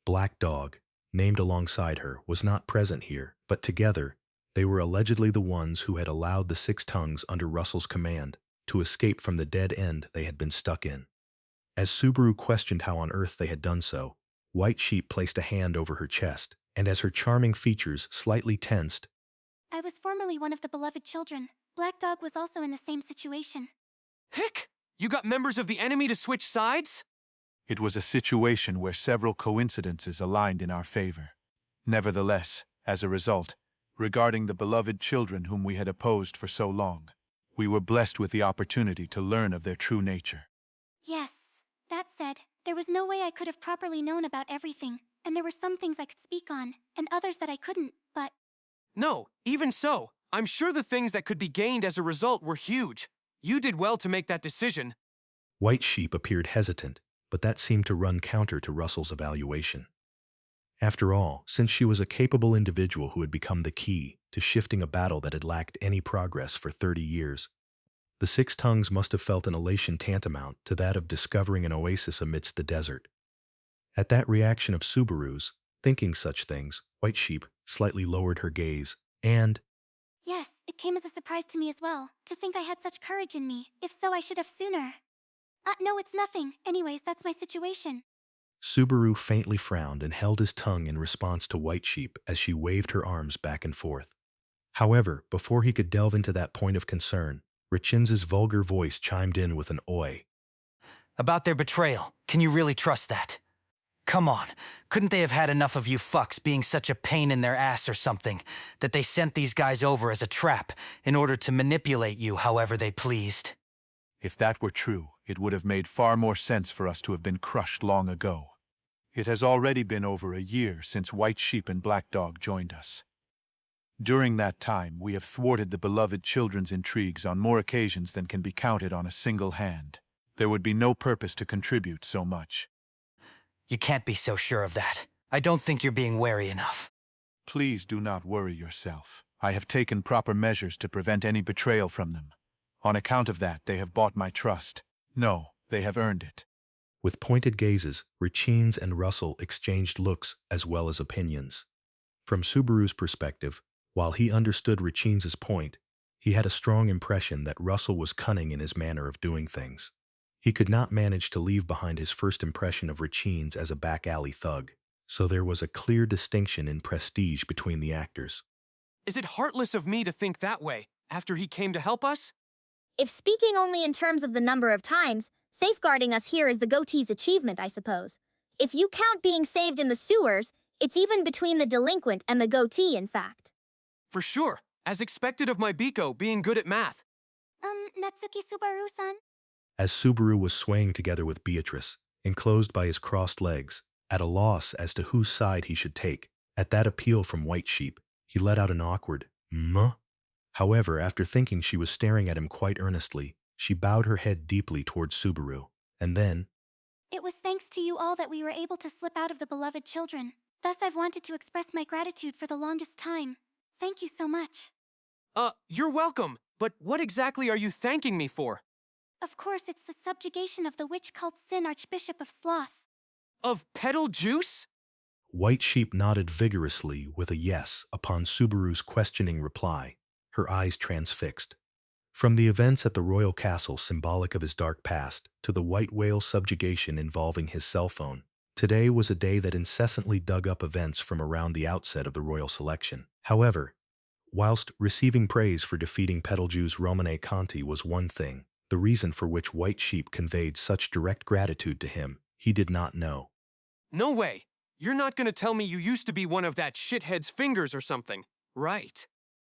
Black Dog, named alongside her, was not present here, but together, they were allegedly the ones who had allowed the Six Tongues under Russell's command to escape from the dead end they had been stuck in. As Subaru questioned how on earth they had done so, White Sheep placed a hand over her chest, and as her charming features slightly tensed,
I was formerly one of the beloved children. Black Dog was also in the same situation.
Hick! You got members of the enemy to switch sides?
It was a situation where several coincidences aligned in our favor. Nevertheless, as a result, regarding the beloved children whom we had opposed for so long, we were blessed with the opportunity to learn of their true nature.
Yes. That said, there was no way I could have properly known about everything, and there were some things I could speak on, and others that I couldn't, but...
No, even so, I'm sure the things that could be gained as a result were huge. You did well to make that decision.
White Sheep appeared hesitant, but that seemed to run counter to Russell's evaluation. After all, since she was a capable individual who had become the key to shifting a battle that had lacked any progress for 30 years, the Six Tongues must have felt an elation tantamount to that of discovering an oasis amidst the desert. At that reaction of Subaru's, thinking such things, White Sheep slightly lowered her gaze, and...
Yes, it came as a surprise to me as well, to think I had such courage in me. If so, I should have sooner. No, it's nothing. Anyways, that's my situation.
Subaru faintly frowned and held his tongue in response to White Sheep as she waved her arms back and forth. However, before he could delve into that point of concern, Rechin's vulgar voice chimed in with an oi.
About their betrayal, can you really trust that? Come on, couldn't they have had enough of you fucks being such a pain in their ass or something, that they sent these guys over as a trap in order to manipulate you however they pleased?
If that were true, it would have made far more sense for us to have been crushed long ago. It has already been over a year since White Sheep and Black Dog joined us. During that time, we have thwarted the beloved children's intrigues on more occasions than can be counted on a single hand. There would be no purpose to contribute so much.
You can't be so sure of that. I don't think you're being wary enough.
Please do not worry yourself. I have taken proper measures to prevent any betrayal from them. On account of that, they have bought my trust. No, they have earned it.
With pointed gazes, Rechin's and Russell exchanged looks as well as opinions. From Subaru's perspective, while he understood Rechin's point, he had a strong impression that Russell was cunning in his manner of doing things. He could not manage to leave behind his first impression of Rechin's as a back-alley thug, so there was a clear distinction in prestige between the actors.
Is it heartless of me to think that way, after he came to help us?
If speaking only in terms of the number of times, safeguarding us here is the goatee's achievement, I suppose. If you count being saved in the sewers, it's even between the delinquent and the goatee, in fact.
For sure, as expected of my Biko being good at math.
Natsuki Subaru-san?
As Subaru was swaying together with Beatrice, enclosed by his crossed legs, at a loss as to whose side he should take, at that appeal from White Sheep, he let out an awkward, "Muh?" However, after thinking she was staring at him quite earnestly, she bowed her head deeply towards Subaru, and then,
It was thanks to you all that we were able to slip out of the beloved children. Thus I've wanted to express my gratitude for the longest time. Thank you so much.
You're welcome, but what exactly are you thanking me for?
Of course, it's the subjugation of the witch cult Sin Archbishop of Sloth.
Of petal juice?
White Sheep nodded vigorously with a yes upon Subaru's questioning reply, her eyes transfixed. From the events at the royal castle symbolic of his dark past to the white whale subjugation involving his cell phone, today was a day that incessantly dug up events from around the outset of the royal selection. However, whilst receiving praise for defeating Petalju's Romane Conti was one thing, the reason for which White Sheep conveyed such direct gratitude to him, he did not know.
No way. You're not gonna tell me you used to be one of that shithead's fingers or something, right?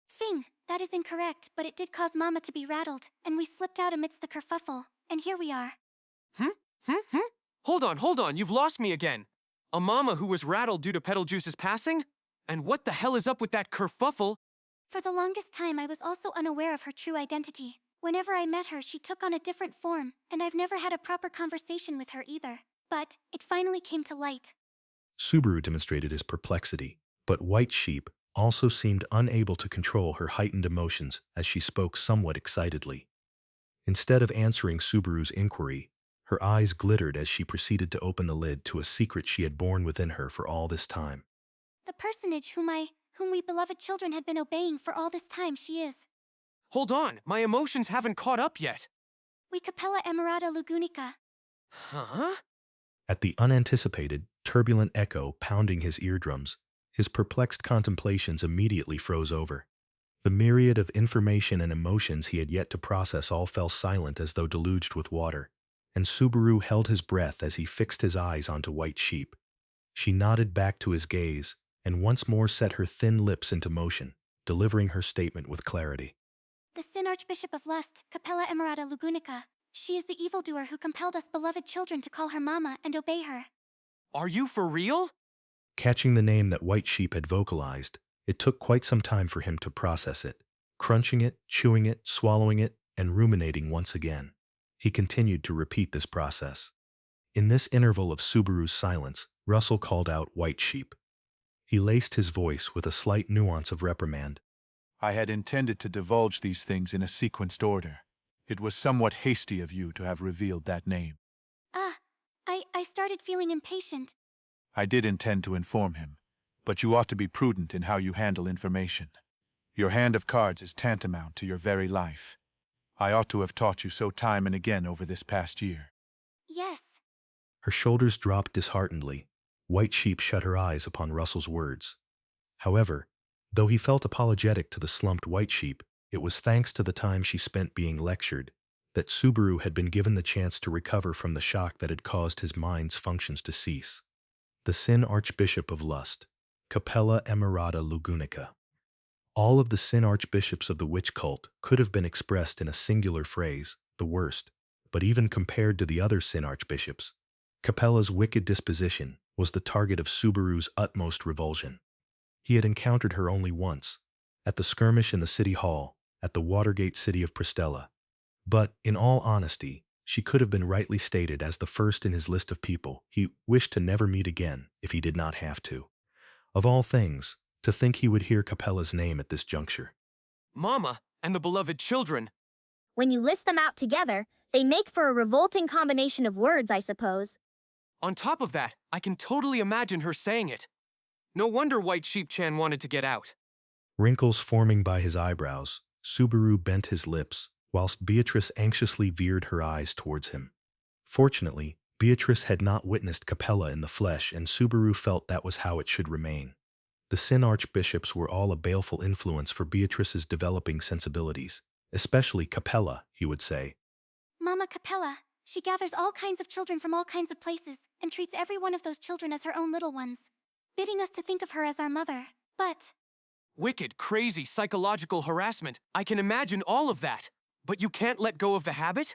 Fing, that is incorrect, but it did cause Mama to be rattled, and we slipped out amidst the kerfuffle, and here we are.
Hold on, you've lost me again. A mama who was rattled due to Petaljuice's passing? And what the hell is up with that kerfuffle?
For the longest time, I was also unaware of her true identity. Whenever I met her, she took on a different form, and I've never had a proper conversation with her either. But it finally came to light.
Subaru demonstrated his perplexity, but White Sheep, also seemed unable to control her heightened emotions as she spoke somewhat excitedly. Instead of answering Subaru's inquiry, her eyes glittered as she proceeded to open the lid to a secret she had borne within her for all this time.
The personage whom we beloved children had been obeying for all this time, she is.
Hold on, my emotions haven't caught up yet.
We Capella Emerata Lugunica.
Huh?
At the unanticipated, turbulent echo pounding his eardrums, his perplexed contemplations immediately froze over. The myriad of information and emotions he had yet to process all fell silent as though deluged with water, and Subaru held his breath as he fixed his eyes onto White Sheep. She nodded back to his gaze, and once more set her thin lips into motion, delivering her statement with clarity.
The Sin Archbishop of Lust, Capella Emerata Lugunica. She is the evildoer who compelled us beloved children to call her Mama and obey her.
Are you for real?
Catching the name that White Sheep had vocalized, it took quite some time for him to process it, crunching it, chewing it, swallowing it, and ruminating once again. He continued to repeat this process. In this interval of Subaru's silence, Russell called out White Sheep. He laced his voice with a slight nuance of reprimand.
I had intended to divulge these things in a sequenced order. It was somewhat hasty of you to have revealed that name.
I started feeling impatient.
I did intend to inform him, but you ought to be prudent in how you handle information. Your hand of cards is tantamount to your very life. I ought to have taught you so time and again over this past year.
Yes.
Her shoulders dropped disheartenedly. White Sheep shut her eyes upon Russell's words. However, though he felt apologetic to the slumped White Sheep, it was thanks to the time she spent being lectured that Subaru had been given the chance to recover from the shock that had caused his mind's functions to cease. The Sin Archbishop of Lust, Capella Emerata Lugunica. All of the Sin Archbishops of the witch cult could have been expressed in a singular phrase, the worst, but even compared to the other Sin Archbishops, Capella's wicked disposition was the target of Subaru's utmost revulsion. He had encountered her only once, at the skirmish in the city hall, at the Watergate city of Pristella. But, in all honesty, she could have been rightly stated as the first in his list of people he wished to never meet again if he did not have to. Of all things, to think he would hear Capella's name at this juncture.
Mama and the beloved children.
When you list them out together, they make for a revolting combination of words, I suppose.
On top of that, I can totally imagine her saying it. No wonder White Sheep-chan wanted to get out.
Wrinkles forming by his eyebrows, Subaru bent his lips, whilst Beatrice anxiously veered her eyes towards him. Fortunately, Beatrice had not witnessed Capella in the flesh, and Subaru felt that was how it should remain. The Sin Archbishops were all a baleful influence for Beatrice's developing sensibilities, especially Capella, he would say.
Mama Capella, she gathers all kinds of children from all kinds of places, and treats every one of those children as her own little ones, bidding us to think of her as our mother. But...
Wicked, crazy, psychological harassment. I can imagine all of that. But you can't let go of the habit?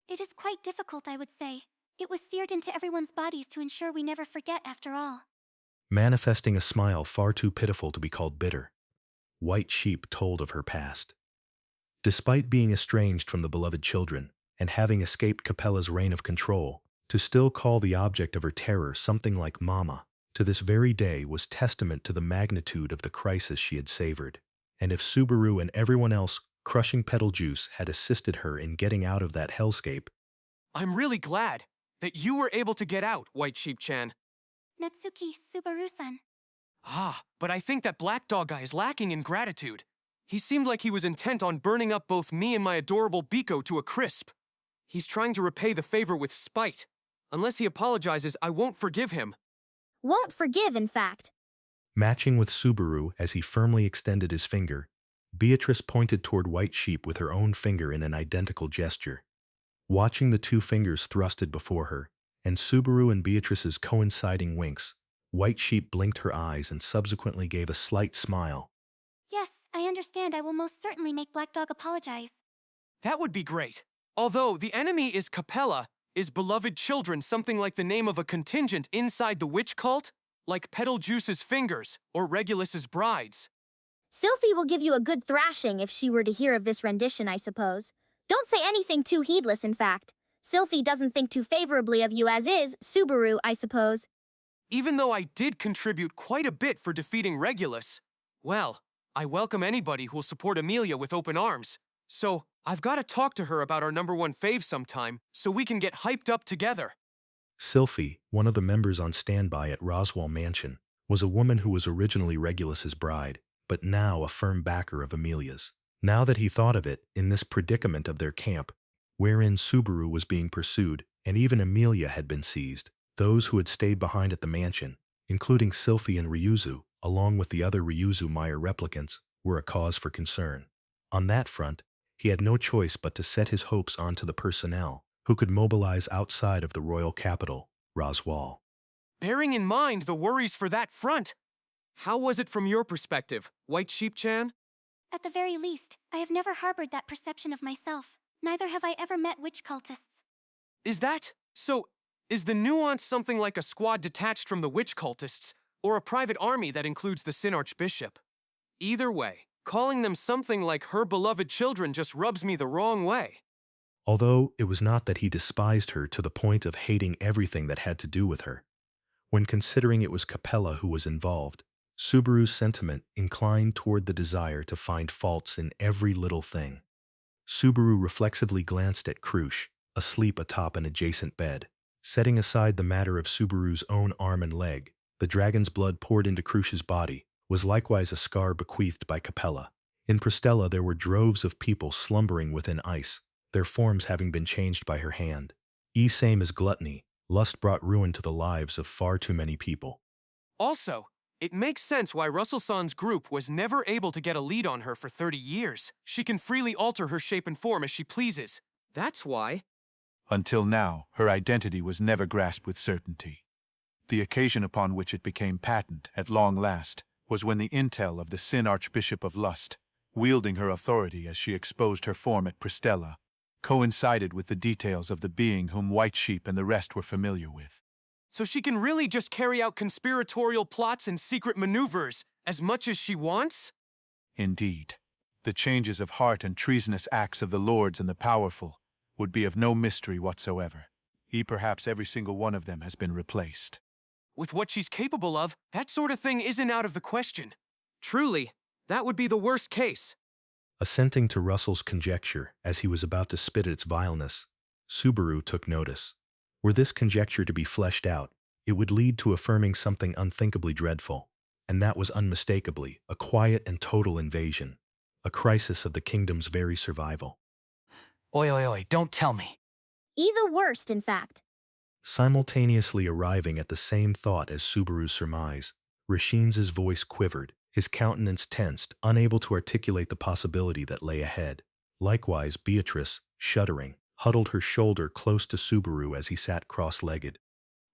It is quite difficult, I would say. It was seared into everyone's bodies to ensure we never forget after all.
Manifesting a smile far too pitiful to be called bitter, White Sheep told of her past. Despite being estranged from the beloved children, and having escaped Capella's reign of control, to still call the object of her terror something like Mama, to this very day was testament to the magnitude of the crisis she had savored. And if Subaru and everyone else crushing Petal Juice had assisted her in getting out of that hellscape.
I'm really glad that you were able to get out, White Sheep-chan.
Natsuki Subaru-san.
But I think that Black Dog guy is lacking in gratitude. He seemed like he was intent on burning up both me and my adorable Biko to a crisp. He's trying to repay the favor with spite. Unless he apologizes, I won't forgive him.
Won't forgive, in fact.
Matching with Subaru as he firmly extended his finger, Beatrice pointed toward White Sheep with her own finger in an identical gesture. Watching the two fingers thrusted before her, and Subaru and Beatrice's coinciding winks, White Sheep blinked her eyes and subsequently gave a slight smile.
Yes, I understand. I will most certainly make Black Dog apologize.
That would be great. Although the enemy is Capella, is beloved children something like the name of a contingent inside the witch cult? Like Petal Juice's fingers, or Regulus's brides?
Sylphie will give you a good thrashing if she were to hear of this rendition, I suppose. Don't say anything too heedless, in fact. Sylphie doesn't think too favorably of you as is, Subaru, I suppose.
Even though I did contribute quite a bit for defeating Regulus, Well, I welcome anybody who'll support Amelia with open arms. So, I've got to talk to her about our #1 fave sometime, so we can get hyped up together.
Sylphie, one of the members on standby at Roswell Mansion, was a woman who was originally Regulus's bride, but now a firm backer of Amelia's. Now that he thought of it, in this predicament of their camp, wherein Subaru was being pursued, and even Amelia had been seized, those who had stayed behind at the mansion, including Sylphie and Ryuzu, along with the other Ryuzu Meyer replicants, were a cause for concern. On that front, he had no choice but to set his hopes onto the personnel who could mobilize outside of the royal capital, Roswell.
Bearing in mind the worries for that front, how was it from your perspective, White Sheep-chan?
At the very least, I have never harbored that perception of myself. Neither have I ever met witch cultists.
Is the nuance something like a squad detached from the witch cultists, or a private army that includes the Sin Archbishop? Either way, calling them something like her beloved children just rubs me the wrong way.
Although it was not that he despised her to the point of hating everything that had to do with her. When considering it was Capella who was involved, Subaru's sentiment inclined toward the desire to find faults in every little thing. Subaru reflexively glanced at Crusch, asleep atop an adjacent bed. Setting aside the matter of Subaru's own arm and leg, the dragon's blood poured into Crusch's body was likewise a scar bequeathed by Capella. In Pristella there were droves of people slumbering within ice, their forms having been changed by her hand. Same as gluttony, lust brought ruin to the lives of far too many people.
Also, it makes sense why Russell-san's group was never able to get a lead on her for 30 years. She can freely alter her shape and form as she pleases. That's why.
Until now, her identity was never grasped with certainty. The occasion upon which it became patent, at long last, was when the intel of the Sin Archbishop of Lust, wielding her authority as she exposed her form at Pristella, coincided with the details of the being whom White Sheep and the rest were familiar with.
So she can really just carry out conspiratorial plots and secret maneuvers as much as she wants?
Indeed. The changes of heart and treasonous acts of the lords and the powerful would be of no mystery whatsoever. Perhaps every single one of them has been replaced.
With what she's capable of, that sort of thing isn't out of the question. Truly, that would be the worst case.
Assenting to Russell's conjecture as he was about to spit its vileness, Subaru took notice. Were this conjecture to be fleshed out, it would lead to affirming something unthinkably dreadful, and that was unmistakably a quiet and total invasion, a crisis of the kingdom's very survival.
Oi, oi, oi, don't tell me.
The worst, in fact.
Simultaneously arriving at the same thought as Subaru's surmise, Rashins's voice quivered, his countenance tensed, unable to articulate the possibility that lay ahead. Likewise, Beatrice, shuddering, huddled her shoulder close to Subaru as he sat cross-legged.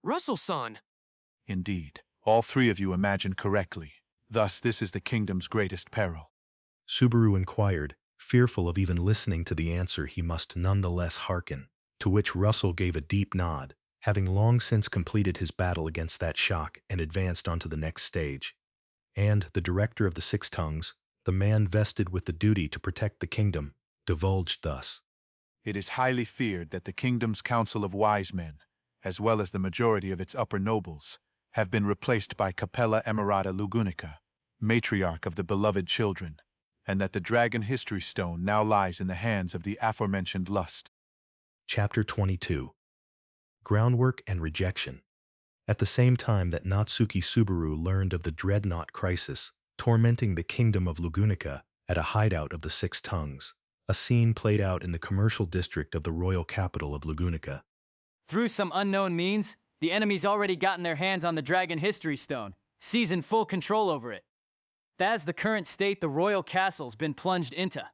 Russell-san!
Indeed, all three of you imagined correctly. Thus, this is the kingdom's greatest peril.
Subaru inquired, fearful of even listening to the answer he must nonetheless hearken, to which Russell gave a deep nod, having long since completed his battle against that shock and advanced onto the next stage. And the director of the Six Tongues, the man vested with the duty to protect the kingdom, divulged thus.
It is highly feared that the kingdom's council of wise men, as well as the majority of its upper nobles, have been replaced by Capella Emerata Lugunica, matriarch of the beloved children, and that the dragon history stone now lies in the hands of the aforementioned Lust.
Chapter 22. Groundwork and Rejection. At the same time that Natsuki Subaru learned of the dreadnought crisis tormenting the kingdom of Lugunica at a hideout of the Six Tongues, a scene played out in the commercial district of the royal capital of Lugunica.
Through some unknown means, the enemy's already gotten their hands on the Dragon History Stone, seizing full control over it. That's the current state the royal castle's been plunged into.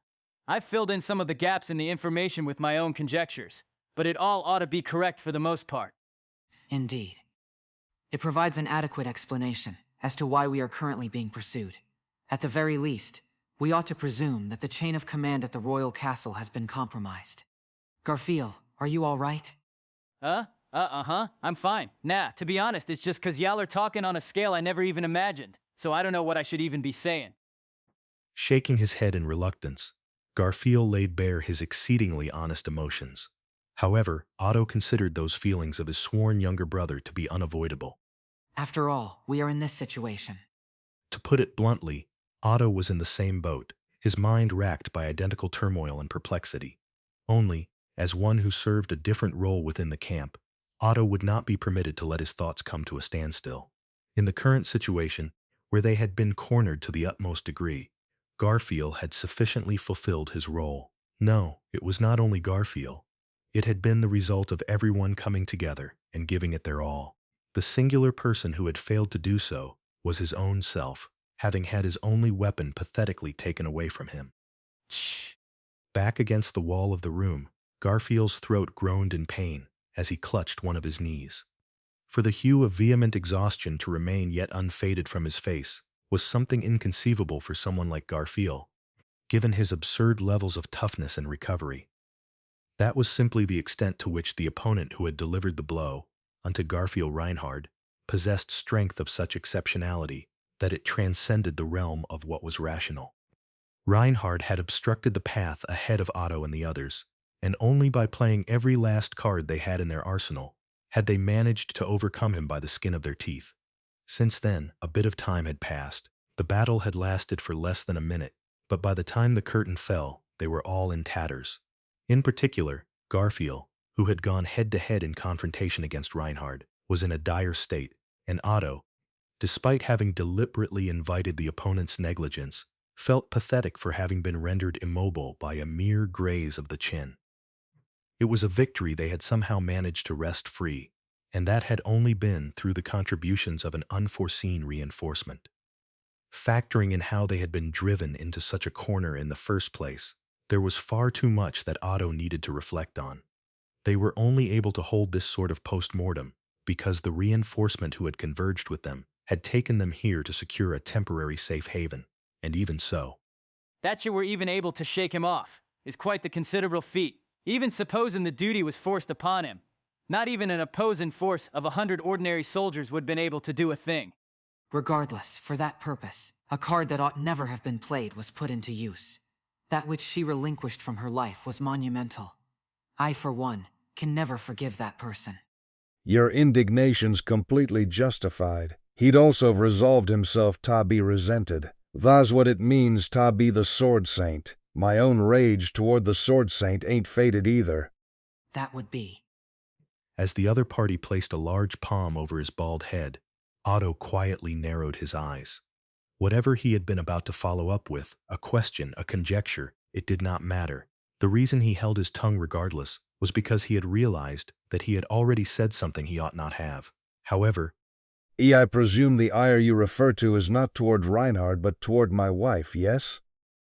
I've filled in some of the gaps in the information with my own conjectures, but it all ought to be correct for the most part.
Indeed. It provides an adequate explanation as to why we are currently being pursued. At the very least, we ought to presume that the chain of command at the royal castle has been compromised. Garfield, are you all right?
I'm fine. Nah, to be honest, it's just 'cause y'all are talking on a scale I never even imagined, so I don't know what I should even be saying.
Shaking his head in reluctance, Garfield laid bare his exceedingly honest emotions. However, Otto considered those feelings of his sworn younger brother to be unavoidable.
After all, we are in this situation.
To put it bluntly, Otto was in the same boat, his mind racked by identical turmoil and perplexity. Only, as one who served a different role within the camp, Otto would not be permitted to let his thoughts come to a standstill. In the current situation, where they had been cornered to the utmost degree, Garfield had sufficiently fulfilled his role. No, it was not only Garfield. It had been the result of everyone coming together and giving it their all. The singular person who had failed to do so was his own self, having had his only weapon pathetically taken away from him. Shh. Back against the wall of the room, Garfield's throat groaned in pain as he clutched one of his knees. For the hue of vehement exhaustion to remain yet unfaded from his face was something inconceivable for someone like Garfield, given his absurd levels of toughness and recovery. That was simply the extent to which the opponent who had delivered the blow unto Garfield Reinhard possessed strength of such exceptionality that it transcended the realm of what was rational. Reinhard had obstructed the path ahead of Otto and the others, and only by playing every last card they had in their arsenal had they managed to overcome him by the skin of their teeth. Since then, a bit of time had passed. The battle had lasted for less than a minute, but by the time the curtain fell, they were all in tatters. In particular, Garfield, who had gone head-to-head in confrontation against Reinhard, was in a dire state, and Otto, despite having deliberately invited the opponent's negligence, felt pathetic for having been rendered immobile by a mere graze of the chin. It was a victory they had somehow managed to wrest free, and that had only been through the contributions of an unforeseen reinforcement. Factoring in how they had been driven into such a corner in the first place, there was far too much that Otto needed to reflect on. They were only able to hold this sort of post-mortem because the reinforcement who had converged with them had taken them here to secure a temporary safe haven, and even so.
That you were even able to shake him off is quite the considerable feat, even supposing the duty was forced upon him. Not even an opposing force of 100 ordinary soldiers would have been able to do a thing.
Regardless, for that purpose, a card that ought never have been played was put into use. That which she relinquished from her life was monumental. I, for one, can never forgive that person.
Your indignation's completely justified. He'd also resolved himself ta be resented. Tha's what it means ta be the Sword Saint. My own rage toward the Sword Saint ain't faded either.
That would be.
As the other party placed a large palm over his bald head, Otto quietly narrowed his eyes. Whatever he had been about to follow up with, a question, a conjecture, it did not matter. The reason he held his tongue regardless was because he had realized that he had already said something he ought not have. However,
I presume the ire you refer to is not toward Reinhard but toward my wife, yes?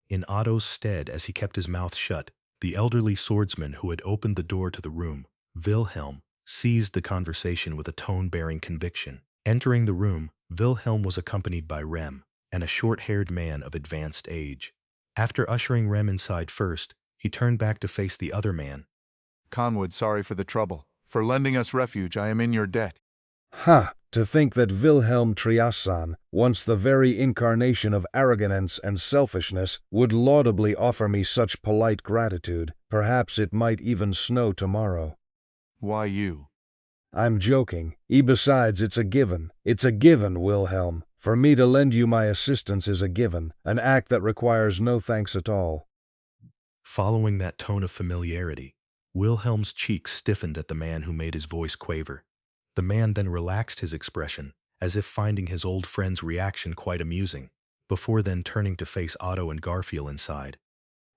In Otto's stead, as he kept his mouth shut, the elderly swordsman who had opened the door to the room, Wilhelm, seized the conversation with a tone-bearing conviction. Entering the room, Wilhelm was accompanied by Rem, and a short-haired man of advanced age. After ushering Rem inside first, he turned back to face the other man.
Conwood, sorry for the trouble. For lending us refuge, I am in your debt.
Ha! To think that Wilhelm Triassan, once the very incarnation of arrogance and selfishness, would laudably offer me such polite gratitude. Perhaps it might even snow tomorrow.
Why you?
I'm joking. Besides, it's a given. It's a given, Wilhelm. For me to lend you my assistance is a given, an act that requires no thanks at all.
Following that tone of familiarity, Wilhelm's cheeks stiffened at the man who made his voice quaver. The man then relaxed his expression, as if finding his old friend's reaction quite amusing, before then turning to face Otto and Garfield inside.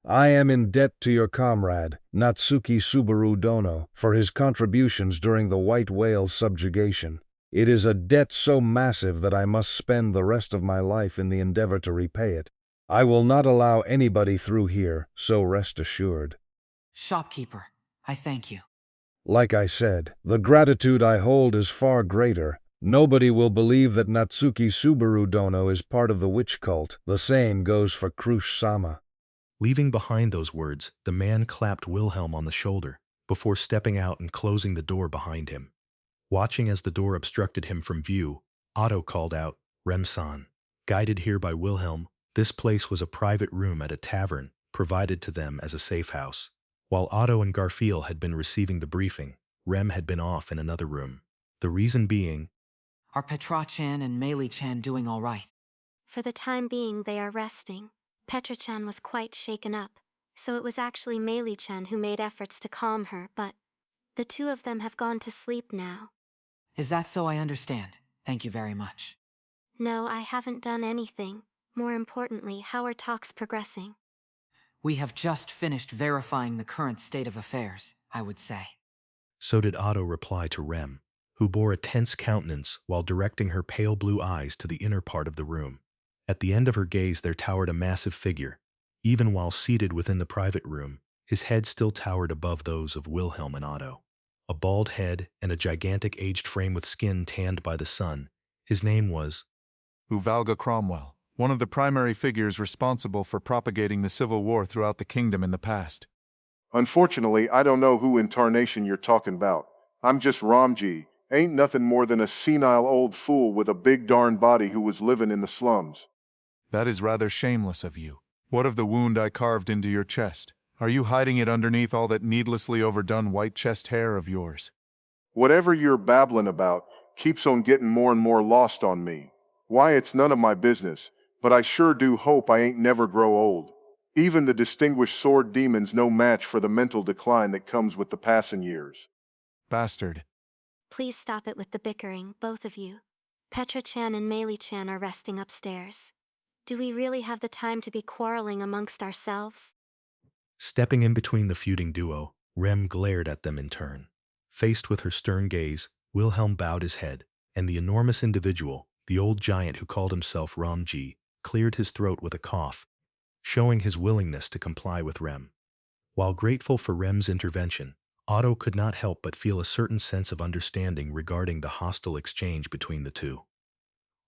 I am in debt to your comrade, Natsuki Subaru Dono, for his contributions during the White Whale's subjugation. It is a debt so massive that I must spend the rest of my life in the endeavor to repay it. I will not allow anybody through here, so rest assured.
Shopkeeper, I thank you.
Like I said, the gratitude I hold is far greater. Nobody will believe that Natsuki Subaru Dono is part of the witch cult. The same goes for Crusch-sama.
Leaving behind those words, the man clapped Wilhelm on the shoulder, before stepping out and closing the door behind him. Watching as the door obstructed him from view, Otto called out, Remsan. Guided here by Wilhelm, this place was a private room at a tavern, provided to them as a safe house. While Otto and Garfield had been receiving the briefing, Rem had been off in another room. The reason being,
Are Petra-chan and Meili-chan doing all right?
For the time being, they are resting. Petra-chan was quite shaken up, so it was actually Meili-chan who made efforts to calm her, but the two of them have gone to sleep now.
Is that so? I understand. Thank you very much.
No, I haven't done anything. More importantly, how are talks progressing?
We have just finished verifying the current state of affairs, I would say.
So did Otto reply to Rem, who bore a tense countenance while directing her pale blue eyes to the inner part of the room. At the end of her gaze there towered a massive figure. Even while seated within the private room, his head still towered above those of Wilhelm and Otto. A bald head and a gigantic aged frame with skin tanned by the sun, his name was
Uvalga Cromwell, one of the primary figures responsible for propagating the Civil War throughout the kingdom in the past.
Unfortunately, I don't know who in tarnation you're talking about. I'm just Ramji, ain't nothing more than a senile old fool with a big darn body who was living in the slums.
That is rather shameless of you. What of the wound I carved into your chest? Are you hiding it underneath all that needlessly overdone white chest hair of yours?
Whatever you're babbling about keeps on getting more and more lost on me. Why, it's none of my business, but I sure do hope I ain't never grow old. Even the distinguished sword demon's no match for the mental decline that comes with the passing years.
Bastard.
Please stop it with the bickering, both of you. Petra-chan and Meili-chan are resting upstairs. Do we really have the time to be quarreling amongst ourselves?
Stepping in between the feuding duo, Rem glared at them in turn. Faced with her stern gaze, Wilhelm bowed his head, and the enormous individual, the old giant who called himself Ramji, cleared his throat with a cough, showing his willingness to comply with Rem. While grateful for Rem's intervention, Otto could not help but feel a certain sense of understanding regarding the hostile exchange between the two.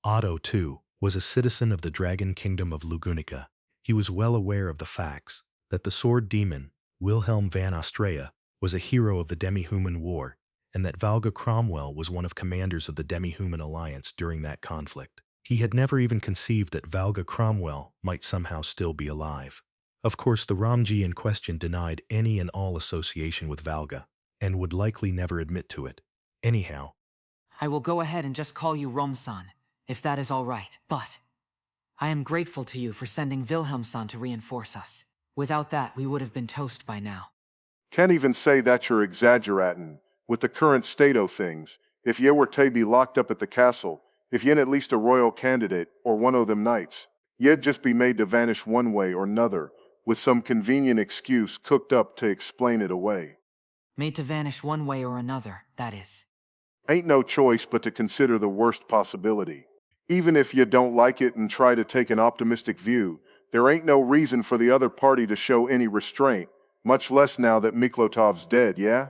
Otto, too, was a citizen of the Dragon Kingdom of Lugunica. He was well aware of the facts that the sword demon, Wilhelm van Ostrea, was a hero of the Demi-Human War, and that Valga Cromwell was one of commanders of the Demi-Human Alliance during that conflict. He had never even conceived that Valga Cromwell might somehow still be alive. Of course, the Ramji in question denied any and all association with Valga, and would likely never admit to it. Anyhow,
I will go ahead and just call you Rom-san, if that is all right. But I am grateful to you for sending Wilhelm-san to reinforce us. Without that, we would have been toast by now.
Can't even say that you're exaggerating. With the current state of things, if ye were to be locked up at the castle, if ye'n at least a royal candidate or one o' them knights, ye'd just be made to vanish one way or another, with some convenient excuse cooked up to explain it away.
Made to vanish one way or another, that is.
Ain't no choice but to consider the worst possibility. Even if you don't like it and try to take an optimistic view, there ain't no reason for the other party to show any restraint, much less now that Miklotov's dead, yeah?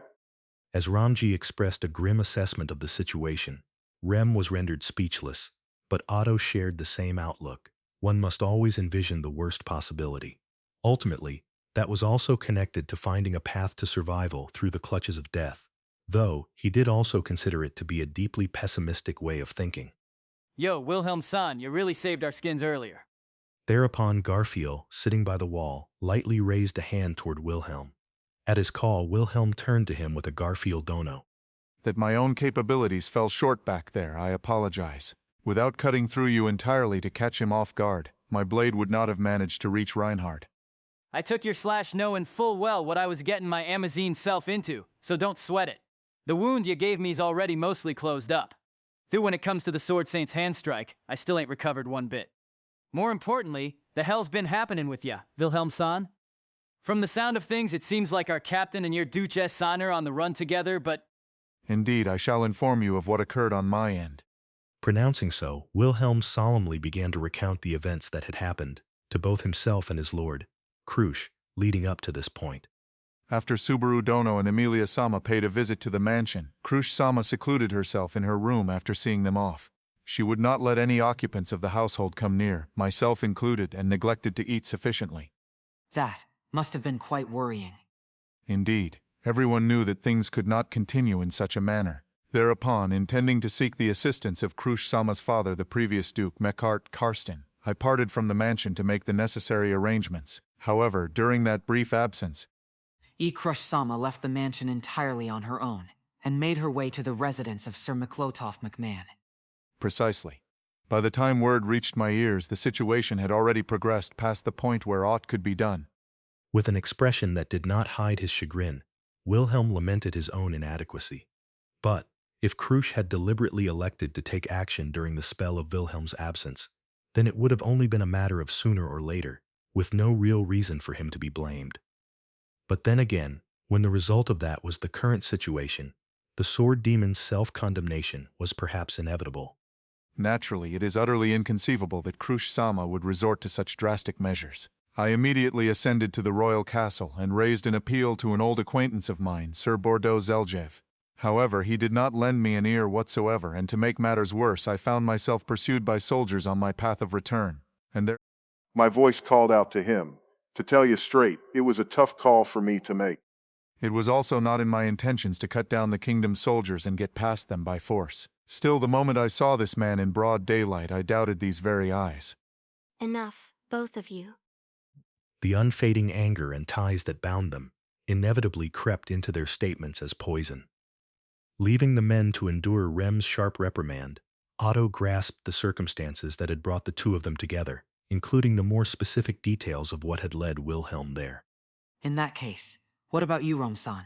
as Ramji expressed a grim assessment of the situation, Rem was rendered speechless, but Otto shared the same outlook. One must always envision the worst possibility. Ultimately, that was also connected to finding a path to survival through the clutches of death, though he did also consider it to be a deeply pessimistic way of thinking.
Yo, Wilhelm-san, you really saved our skins earlier.
Thereupon Garfield, sitting by the wall, lightly raised a hand toward Wilhelm. At his call, Wilhelm turned to him with a Garfield dono.
That my own capabilities fell short back there, I apologize. Without cutting through you entirely to catch him off guard, my blade would not have managed to reach Reinhardt.
I took your slash knowing full well what I was getting my Amazine self into, so don't sweat it. The wound you gave me is already mostly closed up. Though when it comes to the Sword Saint's hand strike, I still ain't recovered one bit. More importantly, the hell's been happening with ya, Wilhelm-san? From the sound of things, it seems like our captain and your Duchess-san are on the run together, but...
Indeed, I shall inform you of what occurred on my end.
Pronouncing so, Wilhelm solemnly began to recount the events that had happened to both himself and his lord, Crusch, leading up to this point.
After Subaru Dono and Amelia Sama paid a visit to the mansion, Crusch Sama secluded herself in her room after seeing them off. She would not let any occupants of the household come near, myself included, and neglected to eat sufficiently.
That must have been quite worrying.
Indeed, everyone knew that things could not continue in such a manner. Thereupon, intending to seek the assistance of Crusch Sama's father, the previous Duke Mekart Karsten, I parted from the mansion to make the necessary arrangements. However, during that brief absence,
Crusch Sama left the mansion entirely on her own, and made her way to the residence of Sir Miklotov McMahon.
Precisely. By the time word reached my ears, the situation had already progressed past the point where aught could be done.
With an expression that did not hide his chagrin, Wilhelm lamented his own inadequacy. But, if Crusch had deliberately elected to take action during the spell of Wilhelm's absence, then it would have only been a matter of sooner or later, with no real reason for him to be blamed. But then again, when the result of that was the current situation, the sword demon's self-condemnation was perhaps inevitable.
Naturally, it is utterly inconceivable that Crusch-sama would resort to such drastic measures. I immediately ascended to the royal castle and raised an appeal to an old acquaintance of mine, Sir Bordeaux Zeljev. However, he did not lend me an ear whatsoever, and to make matters worse, I found myself pursued by soldiers on my path of return.
My voice called out to him. To tell you straight, it was a tough call for me to make.
It was also not in my intentions to cut down the kingdom's soldiers and get past them by force. Still, the moment I saw this man in broad daylight, I doubted these very eyes.
Enough, both of you.
The unfading anger and ties that bound them inevitably crept into their statements as poison. Leaving the men to endure Rem's sharp reprimand, Otto grasped the circumstances that had brought the two of them together, including the more specific details of what had led Wilhelm there.
In that case, what about you, Rom-san?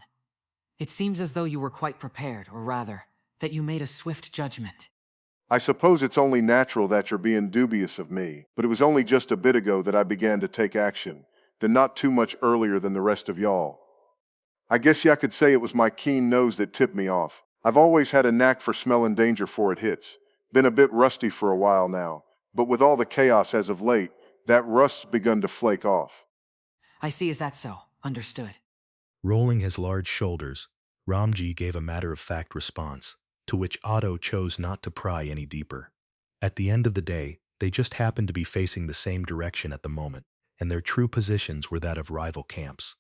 It seems as though you were quite prepared, or rather, that you made a swift judgment.
I suppose it's only natural that you're being dubious of me, but it was only just a bit ago that I began to take action, then not too much earlier than the rest of y'all. I guess I could say it was my keen nose that tipped me off. I've always had a knack for smelling danger before it hits. Been a bit rusty for a while now, but with all the chaos as of late, that rust's begun to flake off.
I see, is that so? Understood.
Rolling his large shoulders, Ramji gave a matter-of-fact response, to which Otto chose not to pry any deeper. At the end of the day, they just happened to be facing the same direction at the moment, and their true positions were that of rival camps.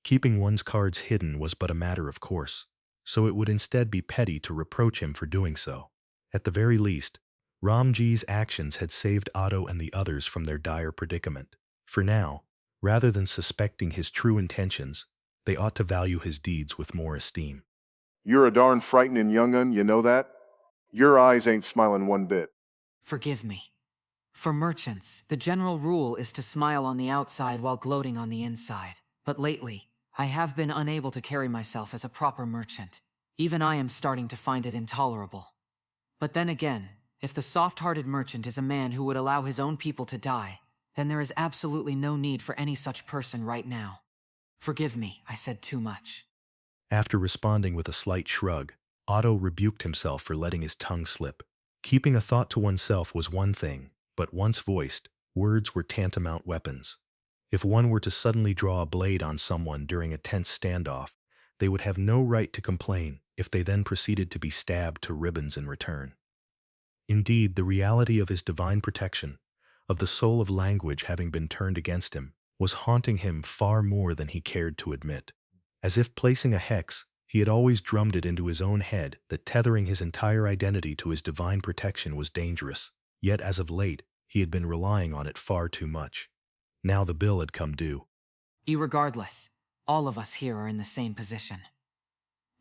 Keeping one's cards hidden was but a matter of course, so it would instead be petty to reproach him for doing so. At the very least, Ramji's actions had saved Otto and the others from their dire predicament. For now, rather than suspecting his true intentions, they ought to value his deeds with more esteem.
You're a darn frightening young'un, you know that? Your eyes ain't smiling one bit.
Forgive me. For merchants, the general rule is to smile on the outside while gloating on the inside. But lately, I have been unable to carry myself as a proper merchant. Even I am starting to find it intolerable. But then again, if the soft-hearted merchant is a man who would allow his own people to die, then there is absolutely no need for any such person right now. Forgive me, I said too much.
After responding with a slight shrug, Otto rebuked himself for letting his tongue slip. Keeping a thought to oneself was one thing, but once voiced, words were tantamount weapons. If one were to suddenly draw a blade on someone during a tense standoff, they would have no right to complain if they then proceeded to be stabbed to ribbons in return. Indeed, the reality of his divine protection, of the soul of language having been turned against him, was haunting him far more than he cared to admit. As if placing a hex, he had always drummed it into his own head that tethering his entire identity to his divine protection was dangerous, yet as of late, he had been relying on it far too much. Now the bill had come due.
Irregardless, all of us here are in the same position.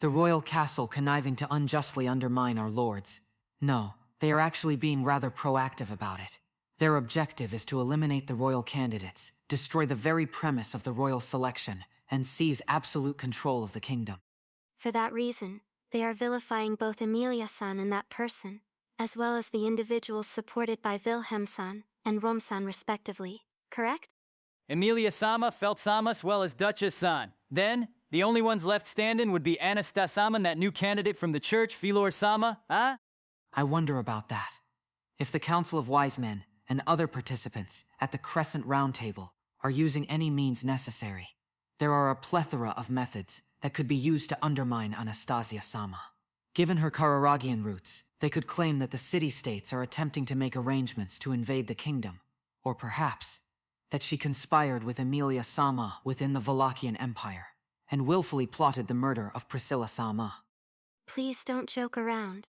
The royal castle conniving to unjustly undermine our lords. No, they are actually being rather proactive about it. Their objective is to eliminate the royal candidates, destroy the very premise of the royal selection, and seize absolute control of the kingdom.
For that reason, they are vilifying both Amelia-san and that person, as well as the individuals supported by Wilhelm-san and Rom-san respectively, correct?
Amelia-sama felt sama as well as Duchess-san. Then, the only ones left standing would be Anastasia-sama and that new candidate from the church, Filor-sama, huh?
I wonder about that. If the Council of Wise Men and other participants at the Crescent Round Table are using any means necessary, there are a plethora of methods that could be used to undermine Anastasia-sama. Given her Kararagian roots, they could claim that the city-states are attempting to make arrangements to invade the kingdom, or perhaps that she conspired with Amelia-sama within the Wallachian Empire, and willfully plotted the murder of Priscilla-sama.
Please don't joke around.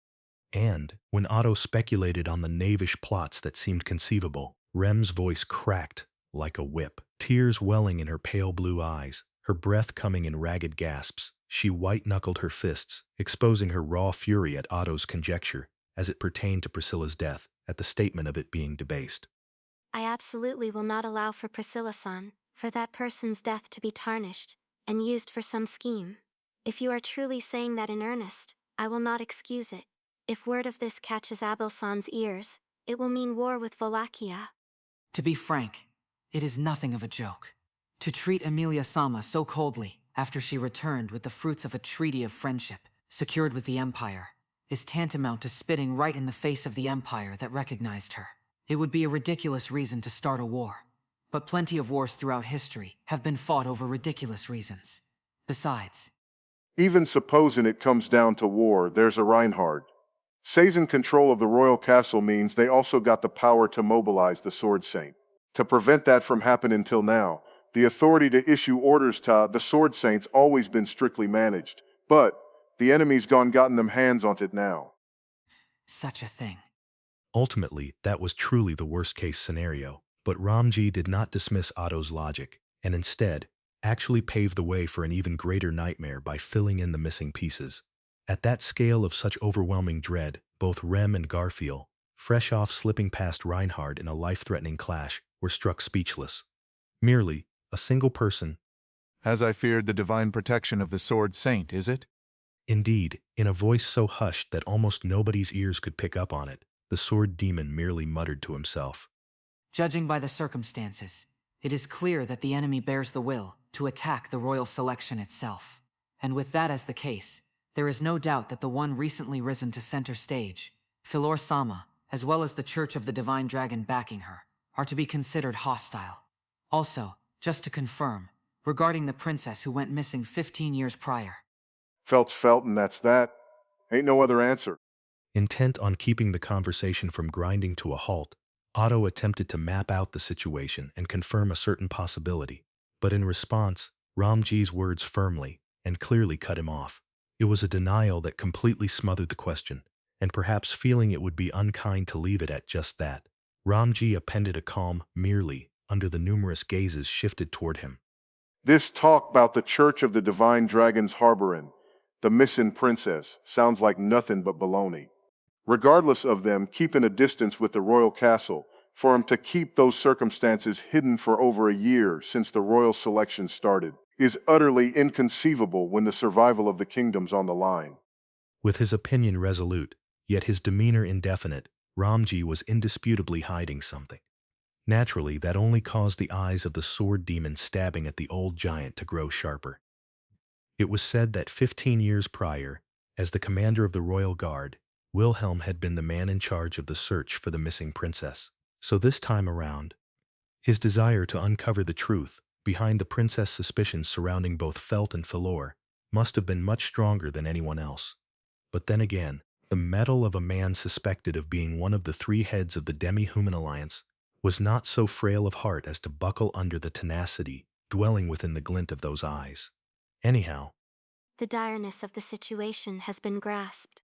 And, when Otto speculated on the knavish plots that seemed conceivable, Rem's voice cracked like a whip. Tears welling in her pale blue eyes, her breath coming in ragged gasps, she white-knuckled her fists, exposing her raw fury at Otto's conjecture as it pertained to Priscilla's death, at the statement of it being debased.
I absolutely will not allow for Priscilla-san, for that person's death to be tarnished and used for some scheme. If you are truly saying that in earnest, I will not excuse it. If word of this catches Abel-san's ears, it will mean war with Wallachia.
To be frank, it is nothing of a joke. To treat Amelia Sama so coldly after she returned with the fruits of a treaty of friendship secured with the Empire is tantamount to spitting right in the face of the Empire that recognized her. It would be a ridiculous reason to start a war, but plenty of wars throughout history have been fought over ridiculous reasons. Besides,
Even supposing it comes down to war, there's a Reinhard. Seizen control of the royal castle means they also got the power to mobilize the Sword Saint. To prevent that from happening till now, the authority to issue orders to the Sword Saint's always been strictly managed. But the enemy's gotten them hands on it now.
such a thing.
Ultimately, that was truly the worst-case scenario, but Ramji did not dismiss Otto's logic, and instead, actually paved the way for an even greater nightmare by filling in the missing pieces. At that scale of such overwhelming dread, both Rem and Garfield, fresh off slipping past Reinhard in a life-threatening clash, were struck speechless. Merely, a single person.
As I feared, the divine protection of the Sword Saint, is it?
Indeed, in a voice so hushed that almost nobody's ears could pick up on it, the sword demon merely muttered to himself.
Judging by the circumstances, it is clear that the enemy bears the will to attack the royal selection itself. And with that as the case, there is no doubt that the one recently risen to center stage, Philor Sama, as well as the Church of the Divine Dragon backing her, are to be considered hostile. Also, just to confirm, regarding the princess who went missing 15 years prior.
Felt's felt and that's that. Ain't no other answer.
Intent on keeping the conversation from grinding to a halt, Otto attempted to map out the situation and confirm a certain possibility. But in response, Ramji's words firmly and clearly cut him off. It was a denial that completely smothered the question, and perhaps feeling it would be unkind to leave it at just that, Ramji appended a calm merely under the numerous gazes shifted toward him.
This talk about the Church of the Divine Dragon's harboring the missing princess sounds like nothing but baloney. Regardless of them keeping a distance with the royal castle, for him to keep those circumstances hidden for over a year since the royal selection started is utterly inconceivable when the survival of the kingdom's on the line.
With his opinion resolute, yet his demeanor indefinite, Ramji was indisputably hiding something. Naturally, that only caused the eyes of the sword demon stabbing at the old giant to grow sharper. It was said that 15 years prior, as the commander of the royal guard, Wilhelm had been the man in charge of the search for the missing princess. So this time around, his desire to uncover the truth behind the princess' suspicions surrounding both Felt and Philor must have been much stronger than anyone else. But then again, the mettle of a man suspected of being one of the three heads of the demi-human alliance was not so frail of heart as to buckle under the tenacity dwelling within the glint of those eyes. Anyhow,
The direness of the situation has been grasped.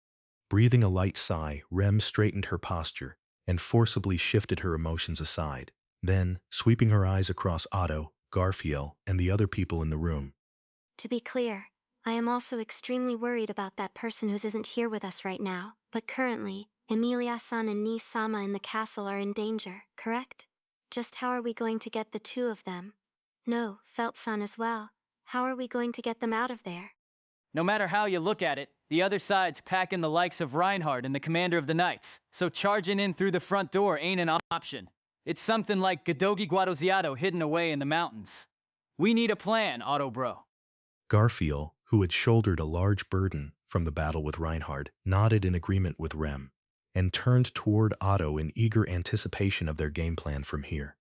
breathing a light sigh, Rem straightened her posture and forcibly shifted her emotions aside. Then, sweeping her eyes across Otto, Garfield, and the other people in the room.
To be clear, I am also extremely worried about that person who isn't here with us right now, but currently, Emilia-san and Ni-sama in the castle are in danger, correct? Just how are we going to get the two of them? No, Felt-san as well. How are we going to get them out of there?
No matter how you look at it, the other side's packing the likes of Reinhard and the commander of the Knights, so charging in through the front door ain't an option. It's something like Gadogi Guadoziato hidden away in the mountains. We need a plan, Otto bro.
Garfield, who had shouldered a large burden from the battle with Reinhard, nodded in agreement with Rem, and turned toward Otto in eager anticipation of their game plan from here.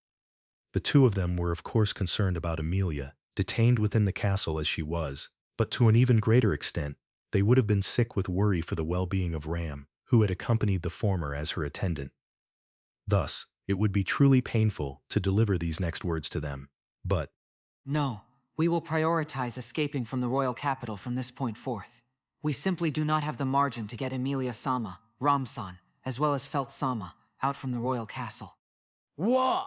The two of them were of course concerned about Amelia, detained within the castle as she was, but to an even greater extent, they would have been sick with worry for the well-being of Ram, who had accompanied the former as her attendant. Thus, it would be truly painful to deliver these next words to them, but
No, we will prioritize escaping from the royal capital from this point forth. We simply do not have the margin to get Emilia Sama, Ramsan, as well as Felt Sama, out from the royal castle.
Wah!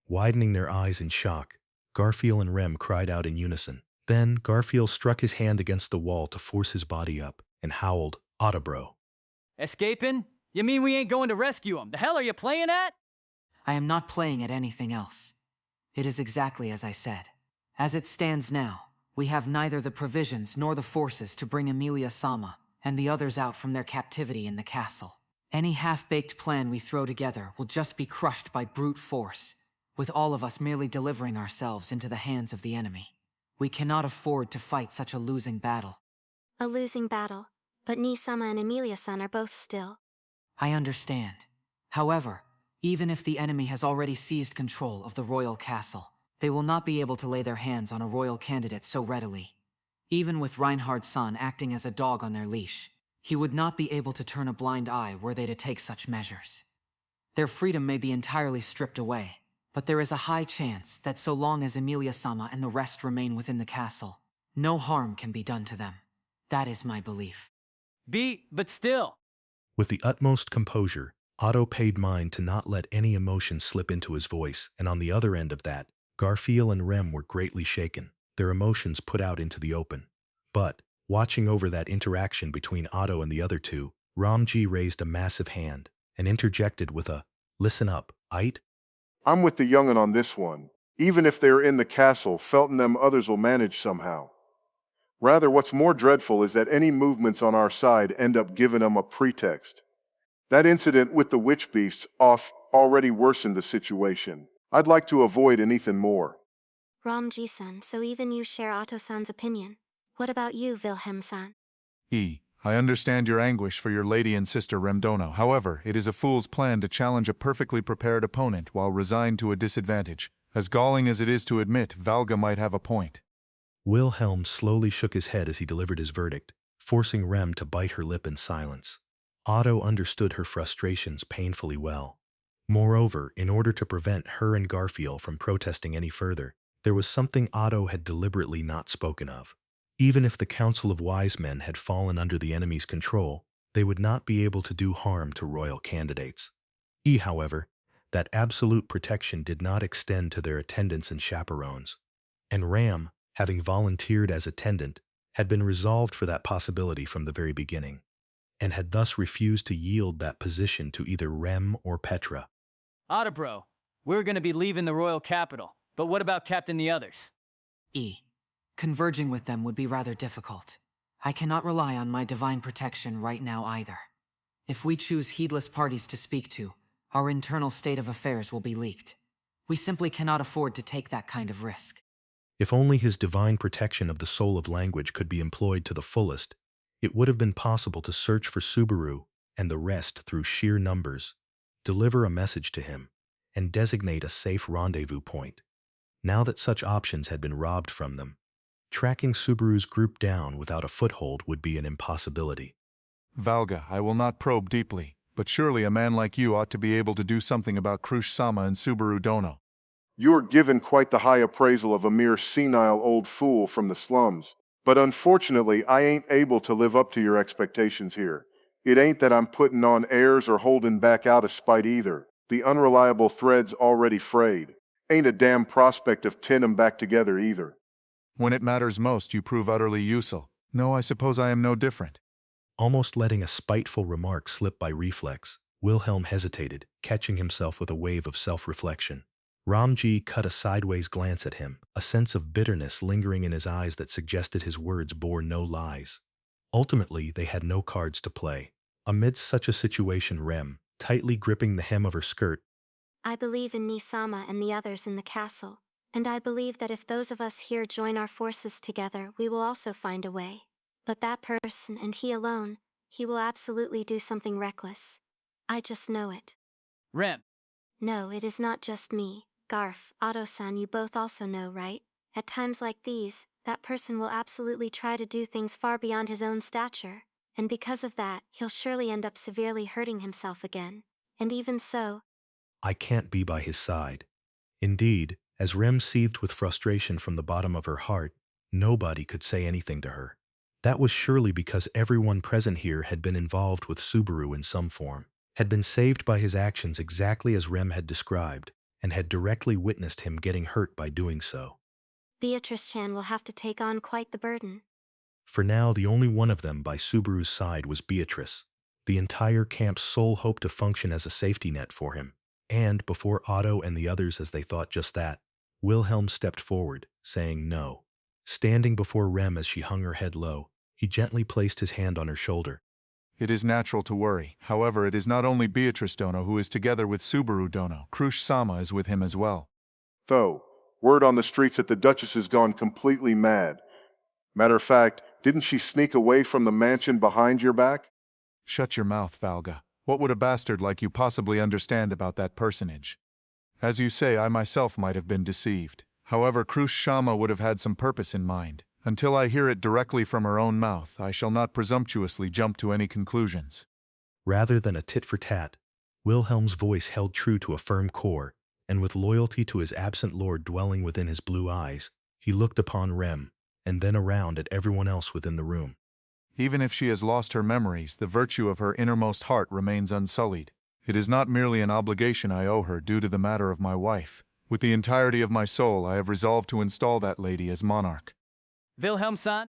widening their eyes in shock, Garfield and Rem cried out in unison. Then Garfield struck his hand against the wall to force his body up and howled, "Autobro."
Escaping? You mean we ain't going to rescue him? The hell are you playing at?
I am not playing at anything else. It is exactly as I said. As it stands now, we have neither the provisions nor the forces to bring Amelia-sama and the others out from their captivity in the castle. Any half-baked plan we throw together will just be crushed by brute force, with all of us merely delivering ourselves into the hands of the enemy. We cannot afford to fight such a losing battle.
A losing battle, but Nii-sama and Amelia-san are both still.
I understand. However, even if the enemy has already seized control of the royal castle, they will not be able to lay their hands on a royal candidate so readily. Even with Reinhard's-san acting as a dog on their leash, he would not be able to turn a blind eye were they to take such measures. Their freedom may be entirely stripped away, but there is a high chance that so long as Amelia-sama and the rest remain within the castle, no harm can be done to them. That is my belief.
But still.
With the utmost composure, Otto paid mind to not let any emotion slip into his voice, and on the other end of that, Garfield and Rem were greatly shaken, their emotions put out into the open. But, watching over that interaction between Otto and the other two, Ramji raised a massive hand and interjected with a, "Listen up, aight?"
I'm with the young'un on this one. Even if they're in the castle, Felton them others will manage somehow. Rather, what's more dreadful is that any movements on our side end up giving them a pretext. That incident with the witch beasts already worsened the situation. I'd like to avoid anything more.
Ramji-san, so even you share Otto-san's opinion. What about you, Wilhelm-san?
I understand your anguish for your lady and sister Remdono. However, it is a fool's plan to challenge a perfectly prepared opponent while resigned to a disadvantage. As galling as it is to admit, Valga might have a point.
Wilhelm slowly shook his head as he delivered his verdict, forcing Rem to bite her lip in silence. Otto understood her frustrations painfully well. Moreover, in order to prevent her and Garfield from protesting any further, there was something Otto had deliberately not spoken of. Even if the Council of Wise Men had fallen under the enemy's control, they would not be able to do harm to royal candidates. However, that absolute protection did not extend to their attendants and chaperones, and Ram, having volunteered as attendant, had been resolved for that possibility from the very beginning, and had thus refused to yield that position to either Rem or Petra.
Otto, we're gonna be leaving the royal capital, but what about Captain the others?
Converging with them would be rather difficult. I cannot rely on my divine protection right now either. If we choose heedless parties to speak to, our internal state of affairs will be leaked. We simply cannot afford to take that kind of risk.
If only his divine protection of the soul of language could be employed to the fullest, it would have been possible to search for Subaru and the rest through sheer numbers, deliver a message to him, and designate a safe rendezvous point. Now that such options had been robbed from them, tracking Subaru's group down without a foothold would be an impossibility.
Valga, I will not probe deeply, but surely a man like you ought to be able to do something about Crusch-sama and Subaru Dono.
You are given quite the high appraisal of a mere senile old fool from the slums. But unfortunately, I ain't able to live up to your expectations here. It ain't that I'm putting on airs or holding back out of spite either. The unreliable thread's already frayed. Ain't a damn prospect of tin 'em back together either.
When it matters most, you prove utterly useful. No, I suppose I am no different.
Almost letting a spiteful remark slip by reflex, Wilhelm hesitated, catching himself with a wave of self-reflection. Ramji cut a sideways glance at him, a sense of bitterness lingering in his eyes that suggested his words bore no lies. Ultimately, they had no cards to play. Amidst such a situation, Rem, tightly gripping the hem of her skirt,
I believe in Nii-sama and the others in the castle, and I believe that if those of us here join our forces together, we will also find a way. But that person, and he alone, he will absolutely do something reckless. I just know it.
Rem.
No, it is not just me. Garf, Otto-san, you both also know, right? At times like these, that person will absolutely try to do things far beyond his own stature, and because of that, he'll surely end up severely hurting himself again. And even so,
I can't be by his side. Indeed, as Rem seethed with frustration from the bottom of her heart, nobody could say anything to her. That was surely because everyone present here had been involved with Subaru in some form, had been saved by his actions exactly as Rem had described, and had directly witnessed him getting hurt by doing so.
Beatrice-chan will have to take on quite the burden.
For now, the only one of them by Subaru's side was Beatrice. The entire camp's sole hope to function as a safety net for him. And before Otto and the others as they thought just that, Wilhelm stepped forward, saying no. Standing before Rem as she hung her head low, he gently placed his hand on her shoulder.
It is natural to worry. However, it is not only Beatrice Dono who is together with Subaru Dono. Crusch-sama is with him as well.
Though, word on the streets that the Duchess has gone completely mad. Matter of fact, didn't she sneak away from the mansion behind your back?
Shut your mouth, Valga. What would a bastard like you possibly understand about that personage? As you say, I myself might have been deceived. However, Crusch-sama would have had some purpose in mind. Until I hear it directly from her own mouth, I shall not presumptuously jump to any conclusions.
Rather than a tit-for-tat, Wilhelm's voice held true to a firm core, and with loyalty to his absent lord dwelling within his blue eyes, he looked upon Rem, and then around at everyone else within the room.
Even if she has lost her memories, the virtue of her innermost heart remains unsullied. It is not merely an obligation I owe her due to the matter of my wife. With the entirety of my soul, I have resolved to install that lady as monarch.
Wilhelm-san?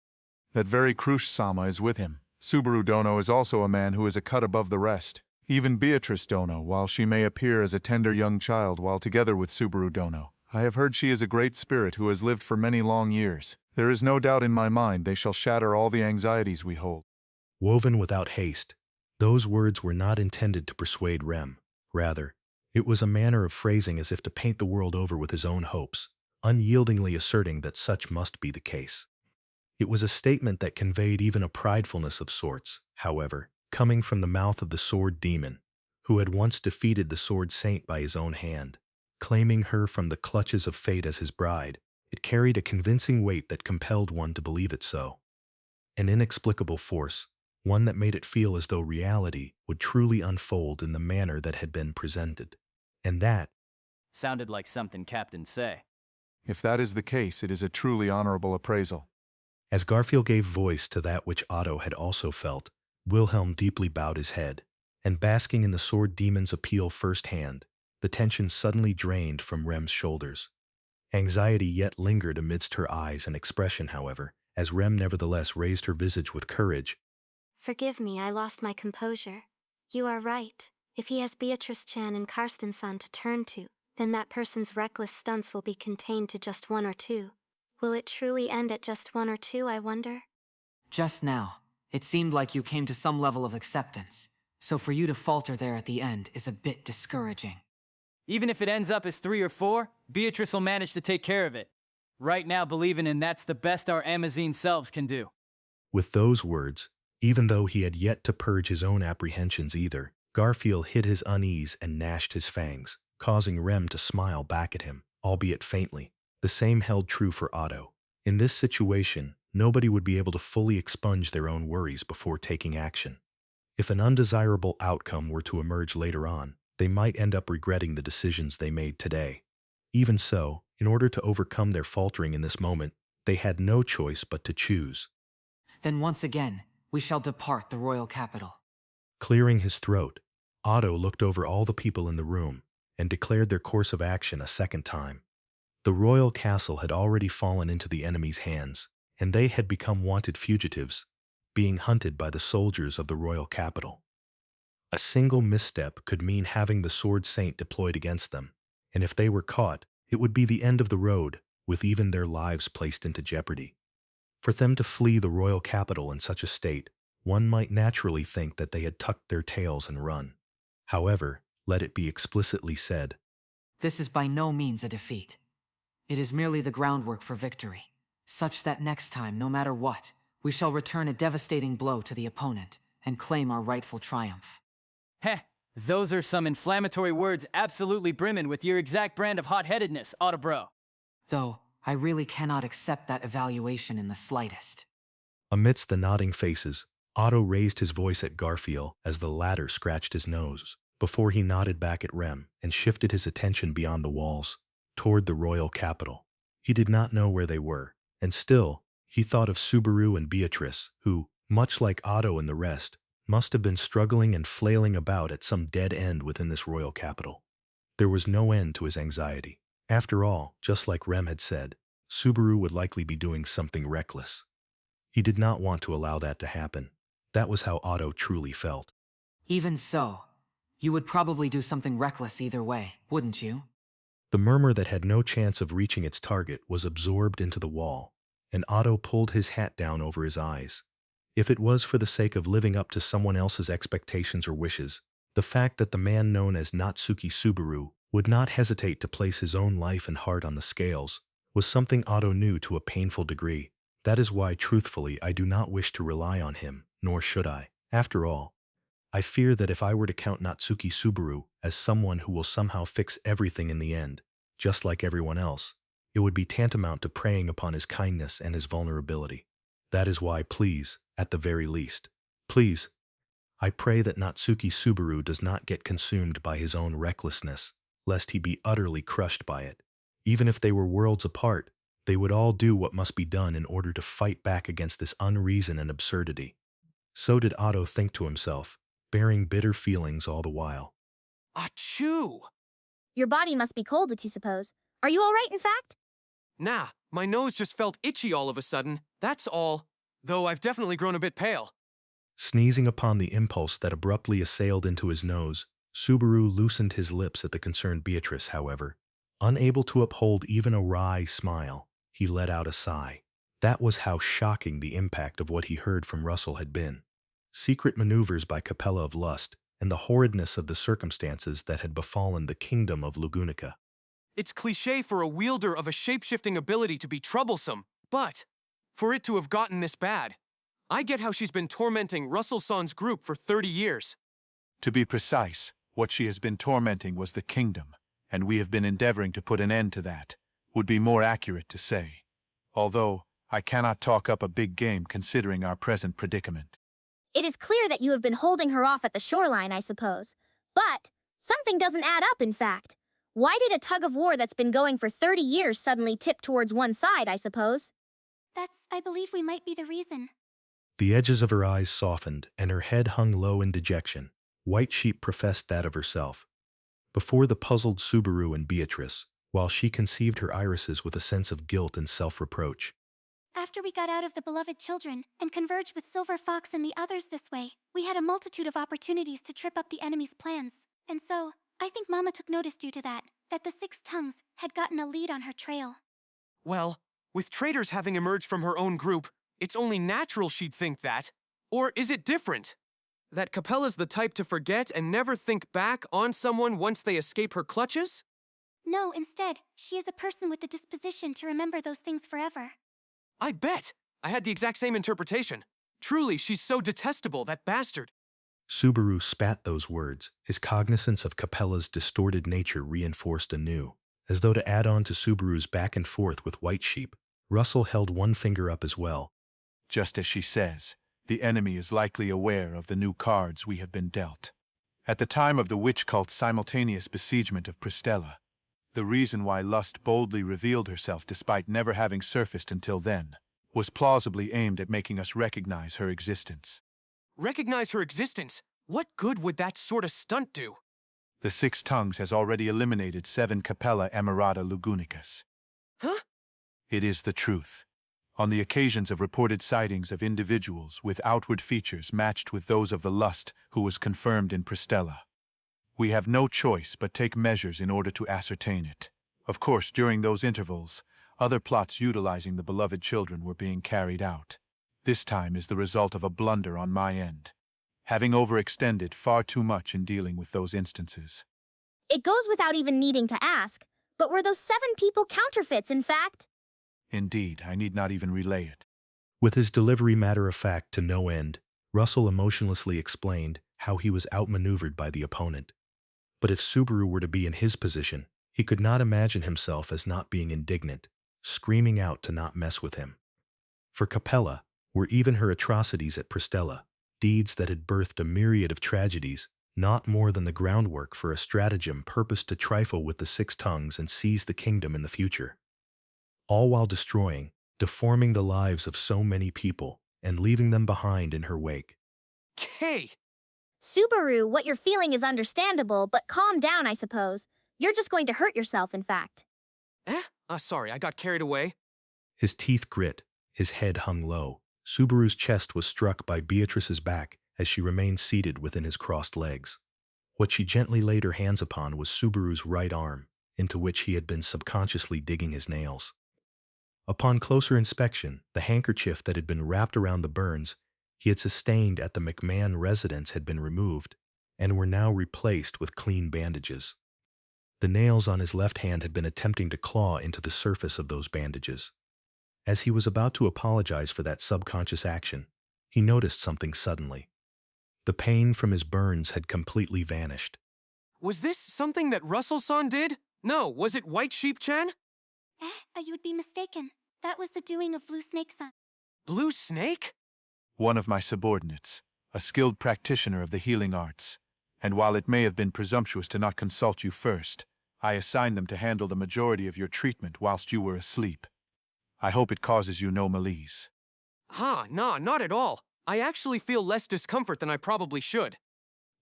That very Crusch-sama is with him. Subaru Dono is also a man who is a cut above the rest. Even Beatrice Dono, while she may appear as a tender young child while together with Subaru Dono, I have heard she is a great spirit who has lived for many long years. There is no doubt in my mind they shall shatter all the anxieties we hold.
Woven without haste, those words were not intended to persuade Rem. Rather, it was a manner of phrasing as if to paint the world over with his own hopes, unyieldingly asserting that such must be the case. It was a statement that conveyed even a pridefulness of sorts, however, coming from the mouth of the sword demon, who had once defeated the sword saint by his own hand. Claiming her from the clutches of fate as his bride, it carried a convincing weight that compelled one to believe it so. An inexplicable force, one that made it feel as though reality would truly unfold in the manner that had been presented. And that
sounded like something captains say.
If that is the case, it is a truly honorable appraisal.
As Garfield gave voice to that which Otto had also felt, Wilhelm deeply bowed his head, and basking in the sword demon's appeal firsthand, the tension suddenly drained from Rem's shoulders. Anxiety yet lingered amidst her eyes and expression, however, as Rem nevertheless raised her visage with courage.
Forgive me, I lost my composure. You are right. If he has Beatrice-chan and Karsten-san to turn to, then that person's reckless stunts will be contained to just one or two. Will it truly end at just one or two, I wonder?
Just now, it seemed like you came to some level of acceptance, so for you to falter there at the end is a bit discouraging.
Even if it ends up as 3 or 4, Beatrice will manage to take care of it. Right now, believing in that's the best our Amazine selves can do.
With those words, even though he had yet to purge his own apprehensions either, Garfield hid his unease and gnashed his fangs, causing Rem to smile back at him, albeit faintly. The same held true for Otto. In this situation, nobody would be able to fully expunge their own worries before taking action. If an undesirable outcome were to emerge later on, they might end up regretting the decisions they made today. Even so, in order to overcome their faltering in this moment, they had no choice but to choose.
Then once again, we shall depart the royal capital.
Clearing his throat, Otto looked over all the people in the room and declared their course of action a second time. The royal castle had already fallen into the enemy's hands, and they had become wanted fugitives, being hunted by the soldiers of the royal capital. A single misstep could mean having the sword saint deployed against them, and if they were caught, it would be the end of the road, with even their lives placed into jeopardy. For them to flee the royal capital in such a state, one might naturally think that they had tucked their tails and run. However, let it be explicitly said,
this is by no means a defeat. It is merely the groundwork for victory, such that next time, no matter what, we shall return a devastating blow to the opponent and claim our rightful triumph.
Heh, those are some inflammatory words absolutely brimming with your exact brand of hot-headedness, Autobro.
Though, I really cannot accept that evaluation in the slightest.
Amidst the nodding faces, Otto raised his voice at Garfield as the latter scratched his nose, before he nodded back at Rem and shifted his attention beyond the walls, toward the royal capital. He did not know where they were, and still, he thought of Subaru and Beatrice, who, much like Otto and the rest, must have been struggling and flailing about at some dead end within this royal capital. There was no end to his anxiety. After all, just like Rem had said, Subaru would likely be doing something reckless. He did not want to allow that to happen. That was how Otto truly felt.
Even so, you would probably do something reckless either way, wouldn't you?
The murmur that had no chance of reaching its target was absorbed into the wall, and Otto pulled his hat down over his eyes. If it was for the sake of living up to someone else's expectations or wishes, the fact that the man known as Natsuki Subaru would not hesitate to place his own life and heart on the scales was something Otto knew to a painful degree. That is why, truthfully, I do not wish to rely on him, nor should I. After all, I fear that if I were to count Natsuki Subaru as someone who will somehow fix everything in the end, just like everyone else, it would be tantamount to preying upon his kindness and his vulnerability. That is why, please, at the very least, please, I pray that Natsuki Subaru does not get consumed by his own recklessness, lest he be utterly crushed by it. Even if they were worlds apart, they would all do what must be done in order to fight back against this unreason and absurdity. So did Otto think to himself, bearing bitter feelings all the while.
Achoo!
Your body must be cold, I suppose. Are you all right, in fact?
Nah, my nose just felt itchy all of a sudden, that's all. Though I've definitely grown a bit pale.
Sneezing upon the impulse that abruptly assailed into his nose, Subaru loosened his lips at the concerned Beatrice, however. Unable to uphold even a wry smile, he let out a sigh. That was how shocking the impact of what he heard from Russell had been. Secret maneuvers by Capella of Lust, and the horridness of the circumstances that had befallen the kingdom of Lugunica.
It's cliché for a wielder of a shape-shifting ability to be troublesome, but for it to have gotten this bad, I get how she's been tormenting Russell-san's group for 30 years.
To be precise, what she has been tormenting was the kingdom, and we have been endeavoring to put an end to that, would be more accurate to say. Although, I cannot talk up a big game considering our present predicament.
It is clear that you have been holding her off at the shoreline, I suppose. But something doesn't add up, in fact. Why did a tug-of-war that's been going for 30 years suddenly tip towards one side, I suppose?
I believe we might be the reason.
The edges of her eyes softened, and her head hung low in dejection. White Sheep professed that of herself. Before the puzzled Subaru and Beatrice, while she conceived her irises with a sense of guilt and self-reproach.
After we got out of the beloved children and converged with Silver Fox and the others this way, we had a multitude of opportunities to trip up the enemy's plans. And so, I think Mama took notice due to that the Six Tongues had gotten a lead on her trail.
Well, with traitors having emerged from her own group, it's only natural she'd think that. Or is it different? That Capella's the type to forget and never think back on someone once they escape her clutches?
No, instead, she is a person with the disposition to remember those things forever.
I bet! I had the exact same interpretation. Truly, she's so detestable, that bastard.
Subaru spat those words, his cognizance of Capella's distorted nature reinforced anew. As though to add on to Subaru's back and forth with White Sheep, Russell held one finger up as well.
Just as she says, the enemy is likely aware of the new cards we have been dealt. At the time of the witch cult's simultaneous besiegement of Pristella, the reason why Lust boldly revealed herself despite never having surfaced until then was plausibly aimed at making us recognize her existence.
Recognize her existence? What good would that sort of stunt do?
The Six Tongues has already eliminated 7 Capella Emirata Lugunicas.
Huh?
It is the truth. On the occasions of reported sightings of individuals with outward features matched with those of the Lust who was confirmed in Pristella, we have no choice but take measures in order to ascertain it. Of course, during those intervals, other plots utilizing the beloved children were being carried out. This time is the result of a blunder on my end, having overextended far too much in dealing with those instances.
It goes without even needing to ask, but were those 7 people counterfeits, in fact?
Indeed, I need not even relay it.
With his delivery matter-of-fact to no end, Russell emotionlessly explained how he was outmaneuvered by the opponent. But if Subaru were to be in his position, he could not imagine himself as not being indignant, screaming out to not mess with him. For Capella were even her atrocities at Pristella, deeds that had birthed a myriad of tragedies, not more than the groundwork for a stratagem purposed to trifle with the Six Tongues and seize the kingdom in the future. All while destroying, deforming the lives of so many people, and leaving them behind in her wake.
Kay!
Subaru, what you're feeling is understandable, but calm down, I suppose. You're just going to hurt yourself, in fact.
Sorry, I got carried away.
His teeth grit, his head hung low. Subaru's chest was struck by Beatrice's back as she remained seated within his crossed legs. What she gently laid her hands upon was Subaru's right arm, into which he had been subconsciously digging his nails. Upon closer inspection, the handkerchief that had been wrapped around the burns he had sustained at the McMahon residence had been removed and were now replaced with clean bandages. The nails on his left hand had been attempting to claw into the surface of those bandages. As he was about to apologize for that subconscious action, he noticed something suddenly. The pain from his burns had completely vanished.
Was this something that Russell-san did? No, was it White Sheep-chan?
You would be mistaken. That was the doing of Blue Snake-san.
Blue Snake?
One of my subordinates, a skilled practitioner of the healing arts. And while it may have been presumptuous to not consult you first, I assigned them to handle the majority of your treatment whilst you were asleep. I hope it causes you no malaise.
Nah, not at all. I actually feel less discomfort than I probably should.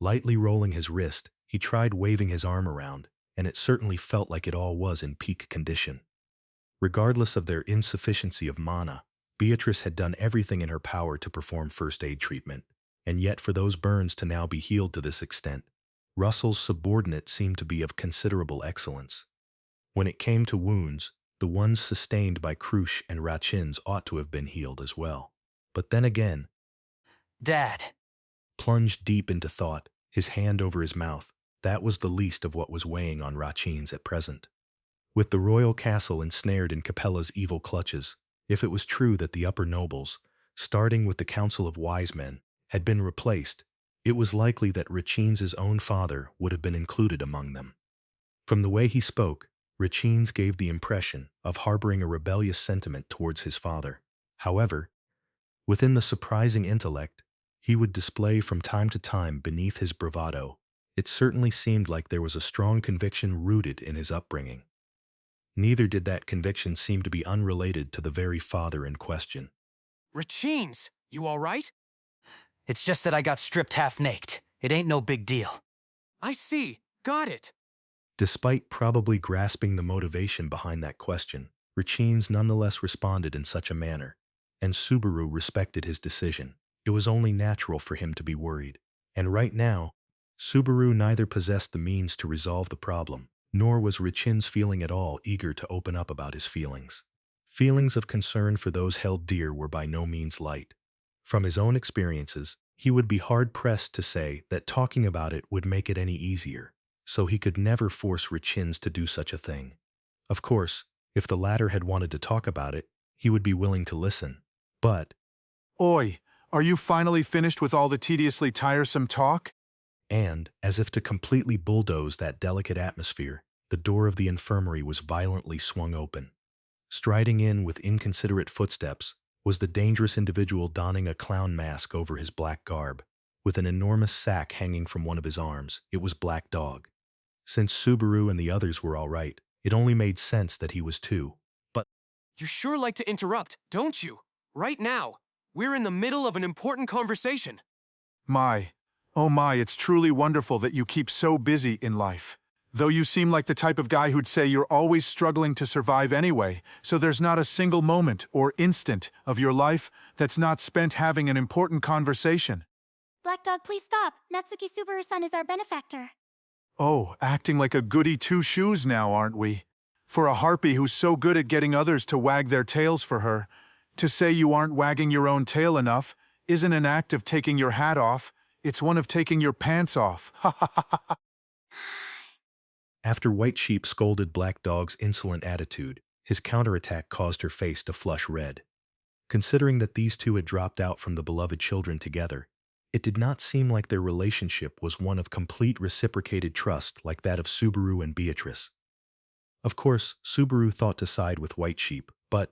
Lightly rolling his wrist, he tried waving his arm around, and it certainly felt like it all was in peak condition. Regardless of their insufficiency of mana, Beatrice had done everything in her power to perform first aid treatment, and yet for those burns to now be healed to this extent, Russell's subordinate seemed to be of considerable excellence. When it came to wounds, the ones sustained by Crusch and Rachin's ought to have been healed as well. But then again,
Dad.
Plunged deep into thought, his hand over his mouth, that was the least of what was weighing on Rachin's at present. With the royal castle ensnared in Capella's evil clutches, if it was true that the upper nobles, starting with the Council of Wise Men, had been replaced, it was likely that Rachin's own father would have been included among them. From the way he spoke, Rachin's gave the impression of harboring a rebellious sentiment towards his father. However, within the surprising intellect he would display from time to time beneath his bravado, it certainly seemed like there was a strong conviction rooted in his upbringing. Neither did that conviction seem to be unrelated to the very father in question.
Rachin's, you all right?
It's just that I got stripped half naked. It ain't no big deal.
I see. Got it.
Despite probably grasping the motivation behind that question, Rachin's nonetheless responded in such a manner, and Subaru respected his decision. It was only natural for him to be worried. And right now, Subaru neither possessed the means to resolve the problem, nor was Rachin's feeling at all eager to open up about his feelings. Feelings of concern for those held dear were by no means light. From his own experiences, he would be hard-pressed to say that talking about it would make it any easier, so he could never force Rachin's to do such a thing. Of course, if the latter had wanted to talk about it, he would be willing to listen. But,
Oi, are you finally finished with all the tediously tiresome talk?
And, as if to completely bulldoze that delicate atmosphere, the door of the infirmary was violently swung open. Striding in with inconsiderate footsteps was the dangerous individual donning a clown mask over his black garb. With an enormous sack hanging from one of his arms, it was Black Dog. Since Subaru and the others were all right, it only made sense that he was too. But
you sure like to interrupt, don't you? Right now, we're in the middle of an important conversation.
Oh my, it's truly wonderful that you keep so busy in life. Though you seem like the type of guy who'd say you're always struggling to survive anyway, so there's not a single moment or instant of your life that's not spent having an important conversation.
Black Dog, please stop. Natsuki Subaru-san is our benefactor.
Oh, acting like a goody two-shoes now, aren't we? For a harpy who's so good at getting others to wag their tails for her, to say you aren't wagging your own tail enough isn't an act of taking your hat off, it's one of taking your pants off. Ha ha ha ha.
After White Sheep scolded Black Dog's insolent attitude, his counterattack caused her face to flush red. Considering that these two had dropped out from the beloved children together, it did not seem like their relationship was one of complete reciprocated trust like that of Subaru and Beatrice. Of course, Subaru thought to side with White Sheep, but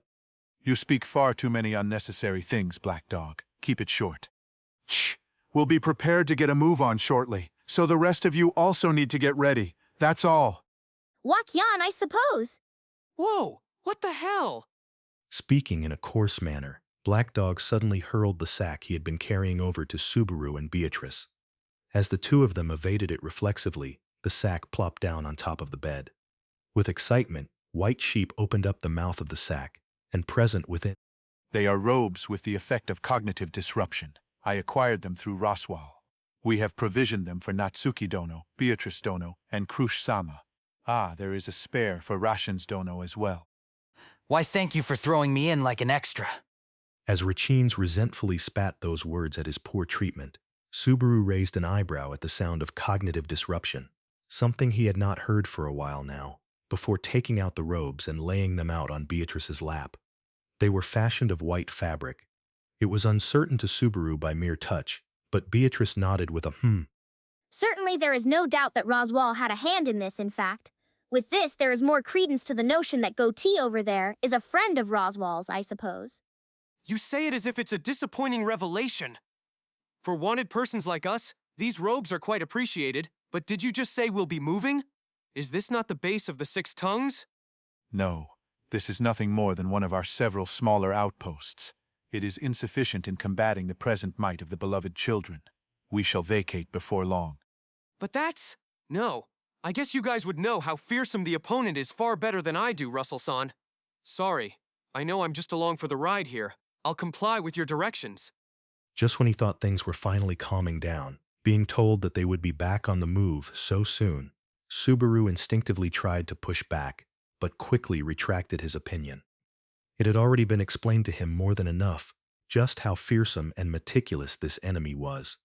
you speak far too many unnecessary things, Black Dog. Keep it short. Shh. We'll be prepared to get a move on shortly, so the rest of you also need to get ready. That's all.
Wakyan, I suppose.
Whoa, what the hell?
Speaking in a coarse manner, Black Dog suddenly hurled the sack he had been carrying over to Subaru and Beatrice. As the two of them evaded it reflexively, the sack plopped down on top of the bed. With excitement, White Sheep opened up the mouth of the sack, and present within,
they are robes with the effect of cognitive disruption. I acquired them through Roswal. We have provisioned them for Natsuki Dono, Beatrice Dono, and Crusch-sama. Ah, there is a spare for Rations Dono as well.
Why, thank you for throwing me in like an extra.
As Rachines resentfully spat those words at his poor treatment, Subaru raised an eyebrow at the sound of cognitive disruption, something he had not heard for a while now, before taking out the robes and laying them out on Beatrice's lap. They were fashioned of white fabric. It was uncertain to Subaru by mere touch, but Beatrice nodded with a hmm.
Certainly there is no doubt that Roswal had a hand in this, in fact. With this, there is more credence to the notion that Goatee over there is a friend of Roswal's, I suppose.
You say it as if it's a disappointing revelation. For wanted persons like us, these robes are quite appreciated, but did you just say we'll be moving? Is this not the base of the Six Tongues?
No, this is nothing more than one of our several smaller outposts. It is insufficient in combating the present might of the beloved children. We shall vacate before long.
But that's... No. I guess you guys would know how fearsome the opponent is far better than I do, Russell-san. Sorry. I know I'm just along for the ride here. I'll comply with your directions.
Just when he thought things were finally calming down, being told that they would be back on the move so soon, Subaru instinctively tried to push back, but quickly retracted his opinion. It had already been explained to him more than enough just how fearsome and meticulous this enemy was.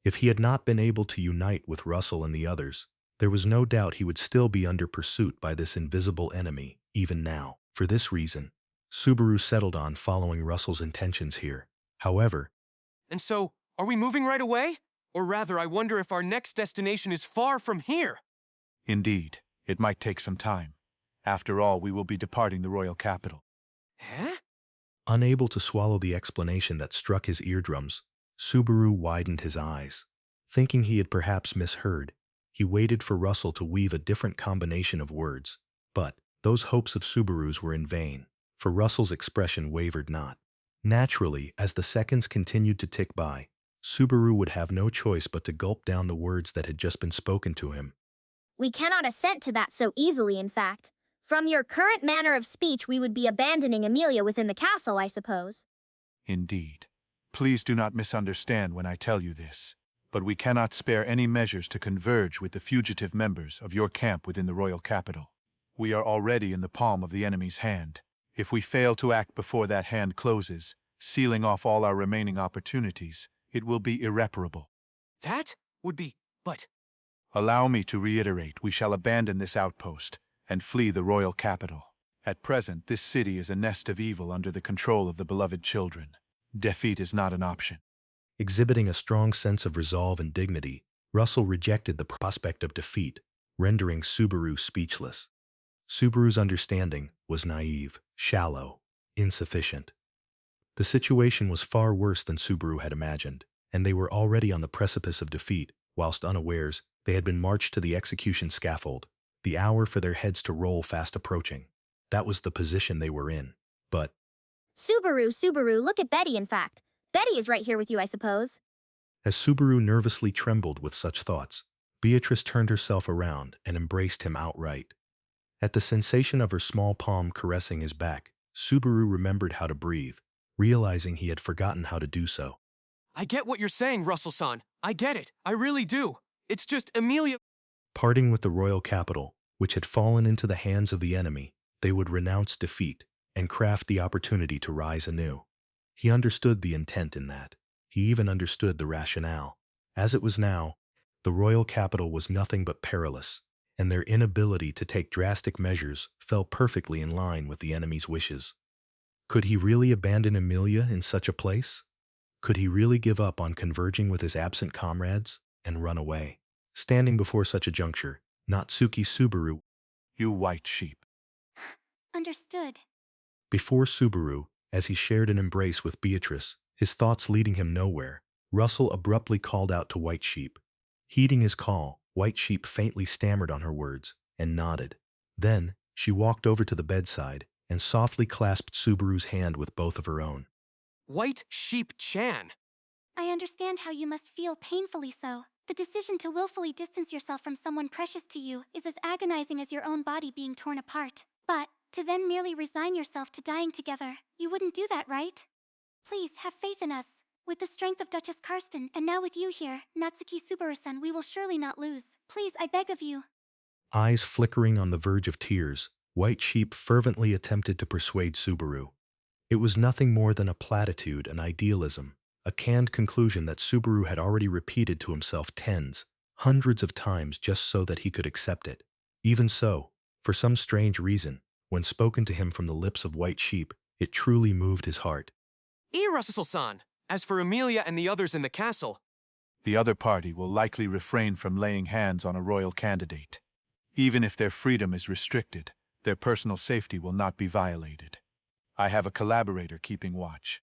If he had not been able to unite with Russell and the others, there was no doubt he would still be under pursuit by this invisible enemy, even now. For this reason, Subaru settled on following Russell's intentions here. However,
And so, are we moving right away? Or rather, I wonder if our next destination is far from here.
Indeed, it might take some time. After all, we will be departing the royal capital.
Huh?
Unable to swallow the explanation that struck his eardrums, Subaru widened his eyes. Thinking he had perhaps misheard, he waited for Russell to weave a different combination of words. But those hopes of Subaru's were in vain, for Russell's expression wavered not. Naturally, as the seconds continued to tick by, Subaru would have no choice but to gulp down the words that had just been spoken to him.
We cannot assent to that so easily, in fact. From your current manner of speech, we would be abandoning Amelia within the castle, I suppose.
Indeed. Please do not misunderstand when I tell you this, but we cannot spare any measures to converge with the fugitive members of your camp within the royal capital. We are already in the palm of the enemy's hand. If we fail to act before that hand closes, sealing off all our remaining opportunities, it will be irreparable.
That would be... but...
Allow me to reiterate, we shall abandon this outpost and flee the royal capital. At present, this city is a nest of evil under the control of the beloved children. Defeat is not an option.
Exhibiting a strong sense of resolve and dignity, Russell rejected the prospect of defeat, rendering Subaru speechless. Subaru's understanding was naive, shallow, insufficient. The situation was far worse than Subaru had imagined, and they were already on the precipice of defeat, whilst unawares, they had been marched to the execution scaffold, the hour for their heads to roll fast approaching. That was the position they were in. But...
Subaru, look at Betty, in fact. Betty is right here with you, I suppose.
As Subaru nervously trembled with such thoughts, Beatrice turned herself around and embraced him outright. At the sensation of her small palm caressing his back, Subaru remembered how to breathe, realizing he had forgotten how to do so.
I get what you're saying, Russell-san. I get it. I really do. It's just Amelia...
Parting with the royal capital, which had fallen into the hands of the enemy, they would renounce defeat and craft the opportunity to rise anew. He understood the intent in that. He even understood the rationale. As it was now, the royal capital was nothing but perilous, and their inability to take drastic measures fell perfectly in line with the enemy's wishes. Could he really abandon Amelia in such a place? Could he really give up on converging with his absent comrades and run away? Standing before such a juncture, Natsuki Subaru...
You white sheep.
Understood.
Before Subaru, as he shared an embrace with Beatrice, his thoughts leading him nowhere, Russell abruptly called out to White Sheep. Heeding his call, White Sheep faintly stammered on her words and nodded. Then, she walked over to the bedside and softly clasped Subaru's hand with both of her own.
White Sheep-chan.
I understand how you must feel painfully so. The decision to willfully distance yourself from someone precious to you is as agonizing as your own body being torn apart. But, to then merely resign yourself to dying together, you wouldn't do that, right? Please, have faith in us. With the strength of Duchess Karsten, and now with you here, Natsuki Subaru-san, we will surely not lose. Please, I beg of you.
Eyes flickering on the verge of tears, White Sheep fervently attempted to persuade Subaru. It was nothing more than a platitude, an idealism, a canned conclusion that Subaru had already repeated to himself tens, hundreds of times just so that he could accept it. Even so, for some strange reason, when spoken to him from the lips of White Sheep, it truly moved his heart.
Russell-san, as for Amelia and the others in the castle,
The other party will likely refrain from laying hands on a royal candidate. Even if their freedom is restricted, their personal safety will not be violated. I have a collaborator keeping watch.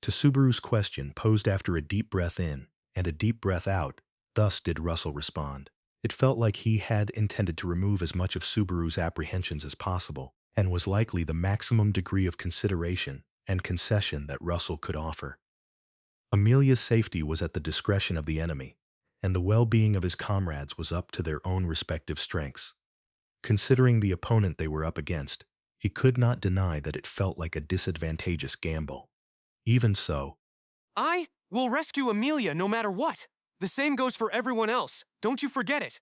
To Subaru's question posed after a deep breath in and a deep breath out, thus did Russell respond. It felt like he had intended to remove as much of Subaru's apprehensions as possible, and was likely the maximum degree of consideration and concession that Russell could offer. Amelia's safety was at the discretion of the enemy, and the well-being of his comrades was up to their own respective strengths. Considering the opponent they were up against, he could not deny that it felt like a disadvantageous gamble. Even so,
I will rescue Amelia no matter what. The same goes for everyone else. Don't you forget it.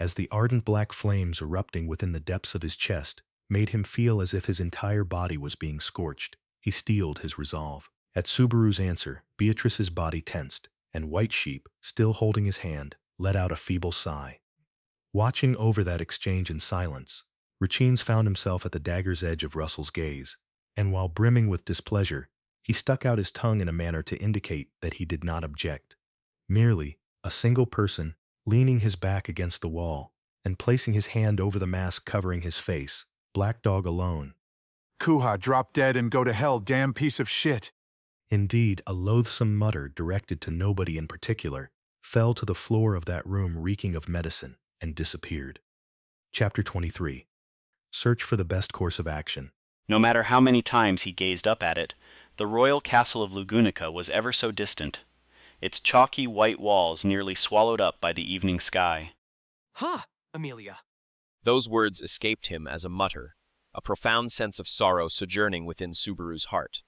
as the ardent black flames erupting within the depths of his chest made him feel as if his entire body was being scorched, he steeled his resolve. At Subaru's answer, Beatrice's body tensed, and White Sheep, still holding his hand, let out a feeble sigh. Watching over that exchange in silence, Rachines found himself at the dagger's edge of Russell's gaze, and while brimming with displeasure, he stuck out his tongue in a manner to indicate that he did not object. Merely, a single person, leaning his back against the wall, and placing his hand over the mask covering his face, Black Dog alone.
Kuha, drop dead and go to hell, damn piece of shit.
Indeed, a loathsome mutter directed to nobody in particular fell to the floor of that room reeking of medicine and disappeared. Chapter 23. Search for the best course of action.
No matter how many times he gazed up at it, the royal castle of Lugunica was ever so distant, its chalky white walls nearly swallowed up by the evening sky.
Ha, Amelia.
Those words escaped him as a mutter, a profound sense of sorrow sojourning within Subaru's heart.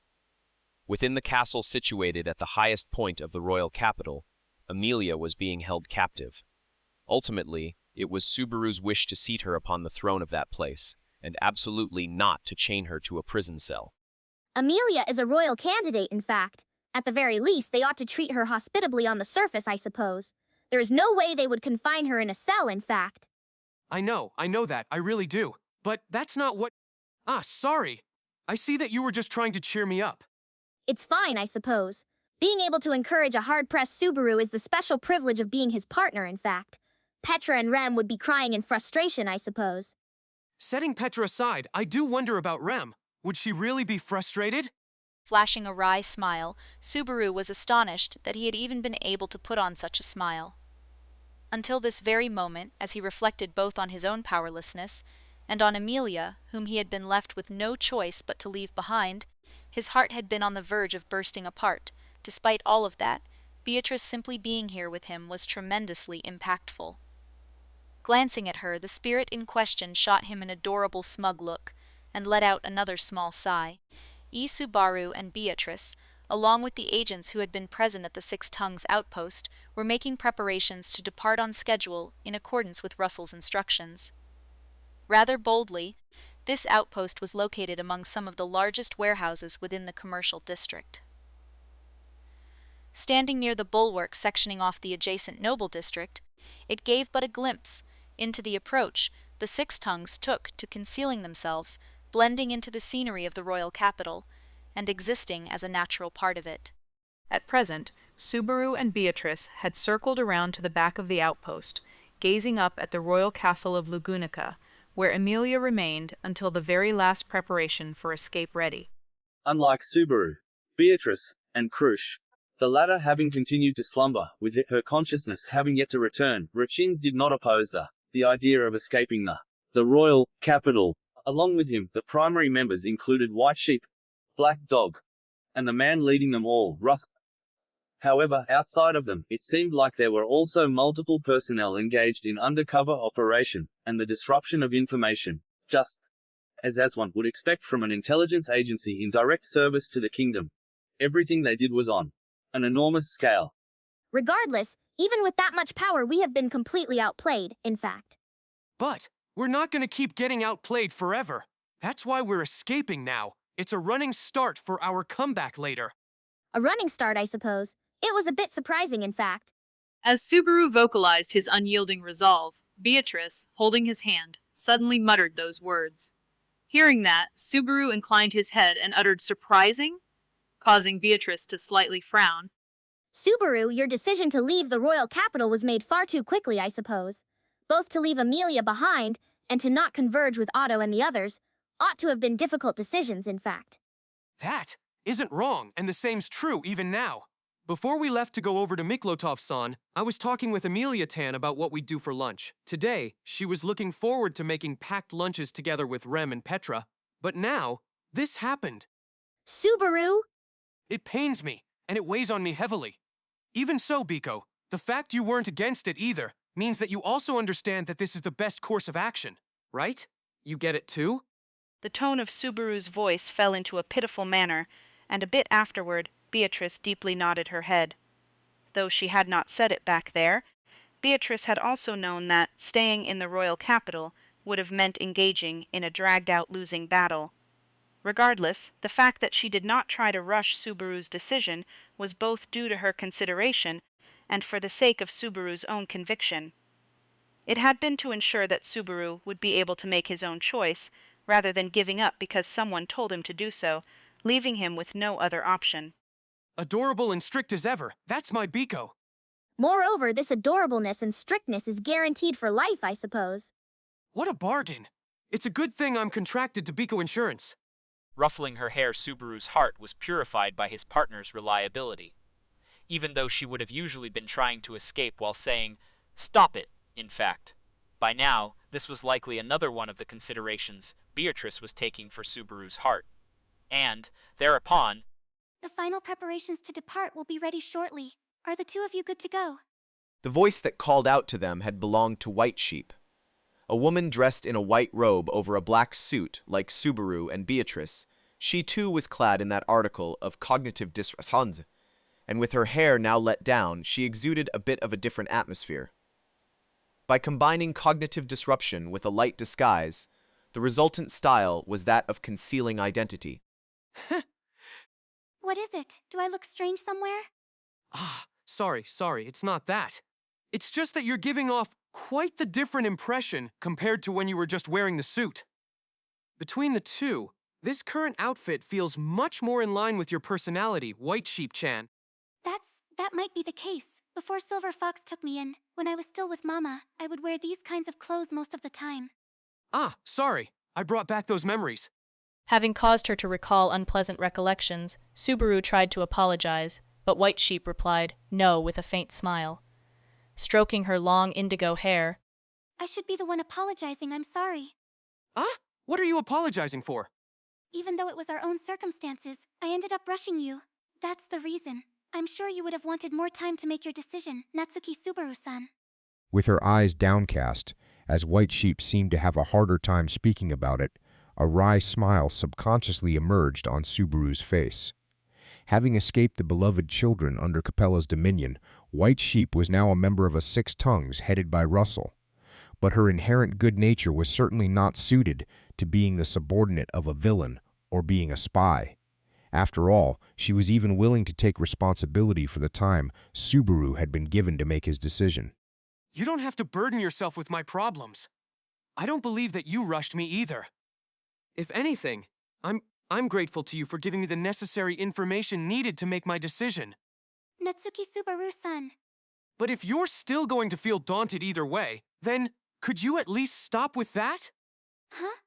Within the castle situated at the highest point of the royal capital, Amelia was being held captive. Ultimately, it was Subaru's wish to seat her upon the throne of that place, and absolutely not to chain her to a prison cell.
Amelia is a royal candidate, in fact. At the very least, they ought to treat her hospitably on the surface, I suppose. There is no way they would confine her in a cell, in fact.
I know that, I really do. But that's not what... sorry. I see that you were just trying to cheer me up.
It's fine, I suppose. Being able to encourage a hard-pressed Subaru is the special privilege of being his partner, in fact. Petra and Rem would be crying in frustration, I suppose.
Setting Petra aside, I do wonder about Rem. Would she really be frustrated?
Flashing a wry smile, Subaru was astonished that he had even been able to put on such a smile. Until this very moment, as he reflected both on his own powerlessness and on Amelia, whom he had been left with no choice but to leave behind, his heart had been on the verge of bursting apart. Despite all of that, Beatrice simply being here with him was tremendously impactful. Glancing at her, the spirit in question shot him an adorable smug look, and let out another small sigh. Subaru and Beatrice, along with the agents who had been present at the Six Tongues outpost, were making preparations to depart on schedule in accordance with Russell's instructions. Rather boldly, this outpost was located among some of the largest warehouses within the commercial district. Standing near the bulwark sectioning off the adjacent noble district, it gave but a glimpse into the approach the Six Tongues took to concealing themselves, blending into the scenery of the royal capital, and existing as a natural part of it.
At present, Subaru and Beatrice had circled around to the back of the outpost, gazing up at the royal castle of Lugunica, where Amelia remained until the very last preparation for escape ready.
Unlike Subaru, Beatrice, and Crusch, the latter having continued to slumber, with her consciousness having yet to return, Rachines did not oppose the idea of escaping the royal capital. Along with him, the primary members included White Sheep, Black Dog, and the man leading them all, Russ. However, outside of them, it seemed like there were also multiple personnel engaged in undercover operation, and the disruption of information, just as one would expect from an intelligence agency in direct service to the kingdom. Everything they did was on an enormous scale.
Regardless, even with that much power, we have been completely outplayed, in fact.
But we're not going to keep getting outplayed forever. That's why we're escaping now. It's a running start for our comeback later.
A running start, I suppose. It was a bit surprising, in fact.
As Subaru vocalized his unyielding resolve, Beatrice, holding his hand, suddenly muttered those words. Hearing that, Subaru inclined his head and uttered surprising, causing Beatrice to slightly frown.
Subaru, your decision to leave the royal capital was made far too quickly, I suppose. Both to leave Amelia behind and to not converge with Otto and the others ought to have been difficult decisions, in fact.
That isn't wrong, and the same's true even now. Before we left to go over to Miklotov-san, I was talking with Amelia-tan about what we'd do for lunch. Today, she was looking forward to making packed lunches together with Rem and Petra. But now, this happened.
Subaru!
It pains me, and it weighs on me heavily. Even so, Biko, the fact you weren't against it either means that you also understand that this is the best course of action, right? You get it too?
The tone of Subaru's voice fell into a pitiful manner, and a bit afterward, Beatrice deeply nodded her head. Though she had not said it back there, Beatrice had also known that staying in the royal capital would have meant engaging in a dragged-out losing battle. Regardless, the fact that she did not try to rush Subaru's decision was both due to her consideration and for the sake of Subaru's own conviction. It had been to ensure that Subaru would be able to make his own choice, rather than giving up because someone told him to do so, leaving him with no other option.
Adorable and strict as ever. That's my Biko.
Moreover, this adorableness and strictness is guaranteed for life, I suppose.
What a bargain. It's a good thing I'm contracted to Biko Insurance.
Ruffling her hair, Subaru's heart was purified by his partner's reliability. Even though she would have usually been trying to escape while saying, "Stop it," in fact. By now, this was likely another one of the considerations Beatrice was taking for Subaru's heart. And, thereupon,
"The final preparations to depart will be ready shortly. Are the two of you good to go?"
The voice that called out to them had belonged to White Sheep. A woman dressed in a white robe over a black suit, like Subaru and Beatrice, she too was clad in that article of cognitive dissonance, and with her hair now let down, she exuded a bit of a different atmosphere. By combining cognitive disruption with a light disguise, the resultant style was that of concealing identity.
What is it? Do I look strange somewhere?
Sorry, it's not that. It's just that you're giving off quite the different impression compared to when you were just wearing the suit. Between the two, this current outfit feels much more in line with your personality, White Sheep-chan.
That might be the case. Before Silver Fox took me in, when I was still with Mama, I would wear these kinds of clothes most of the time.
Sorry. I brought back those memories.
Having caused her to recall unpleasant recollections, Subaru tried to apologize, but White Sheep replied, no, with a faint smile. Stroking her long indigo hair,
"I should be the one apologizing, I'm sorry."
What are you apologizing for?
"Even though it was our own circumstances, I ended up rushing you. That's the reason. I'm sure you would have wanted more time to make your decision, Natsuki Subaru-san."
With her eyes downcast, as White Sheep seemed to have a harder time speaking about it, a wry smile subconsciously emerged on Subaru's face. Having escaped the beloved children under Capella's dominion, White Sheep was now a member of a Six Tongues headed by Russell. But her inherent good nature was certainly not suited to being the subordinate of a villain or being a spy. After all, she was even willing to take responsibility for the time Subaru had been given to make his decision.
You don't have to burden yourself with my problems. I don't believe that you rushed me either. If anything, I'm grateful to you for giving me the necessary information needed to make my decision.
Natsuki Subaru-san.
But if you're still going to feel daunted either way, then could you at least stop with that?
Huh?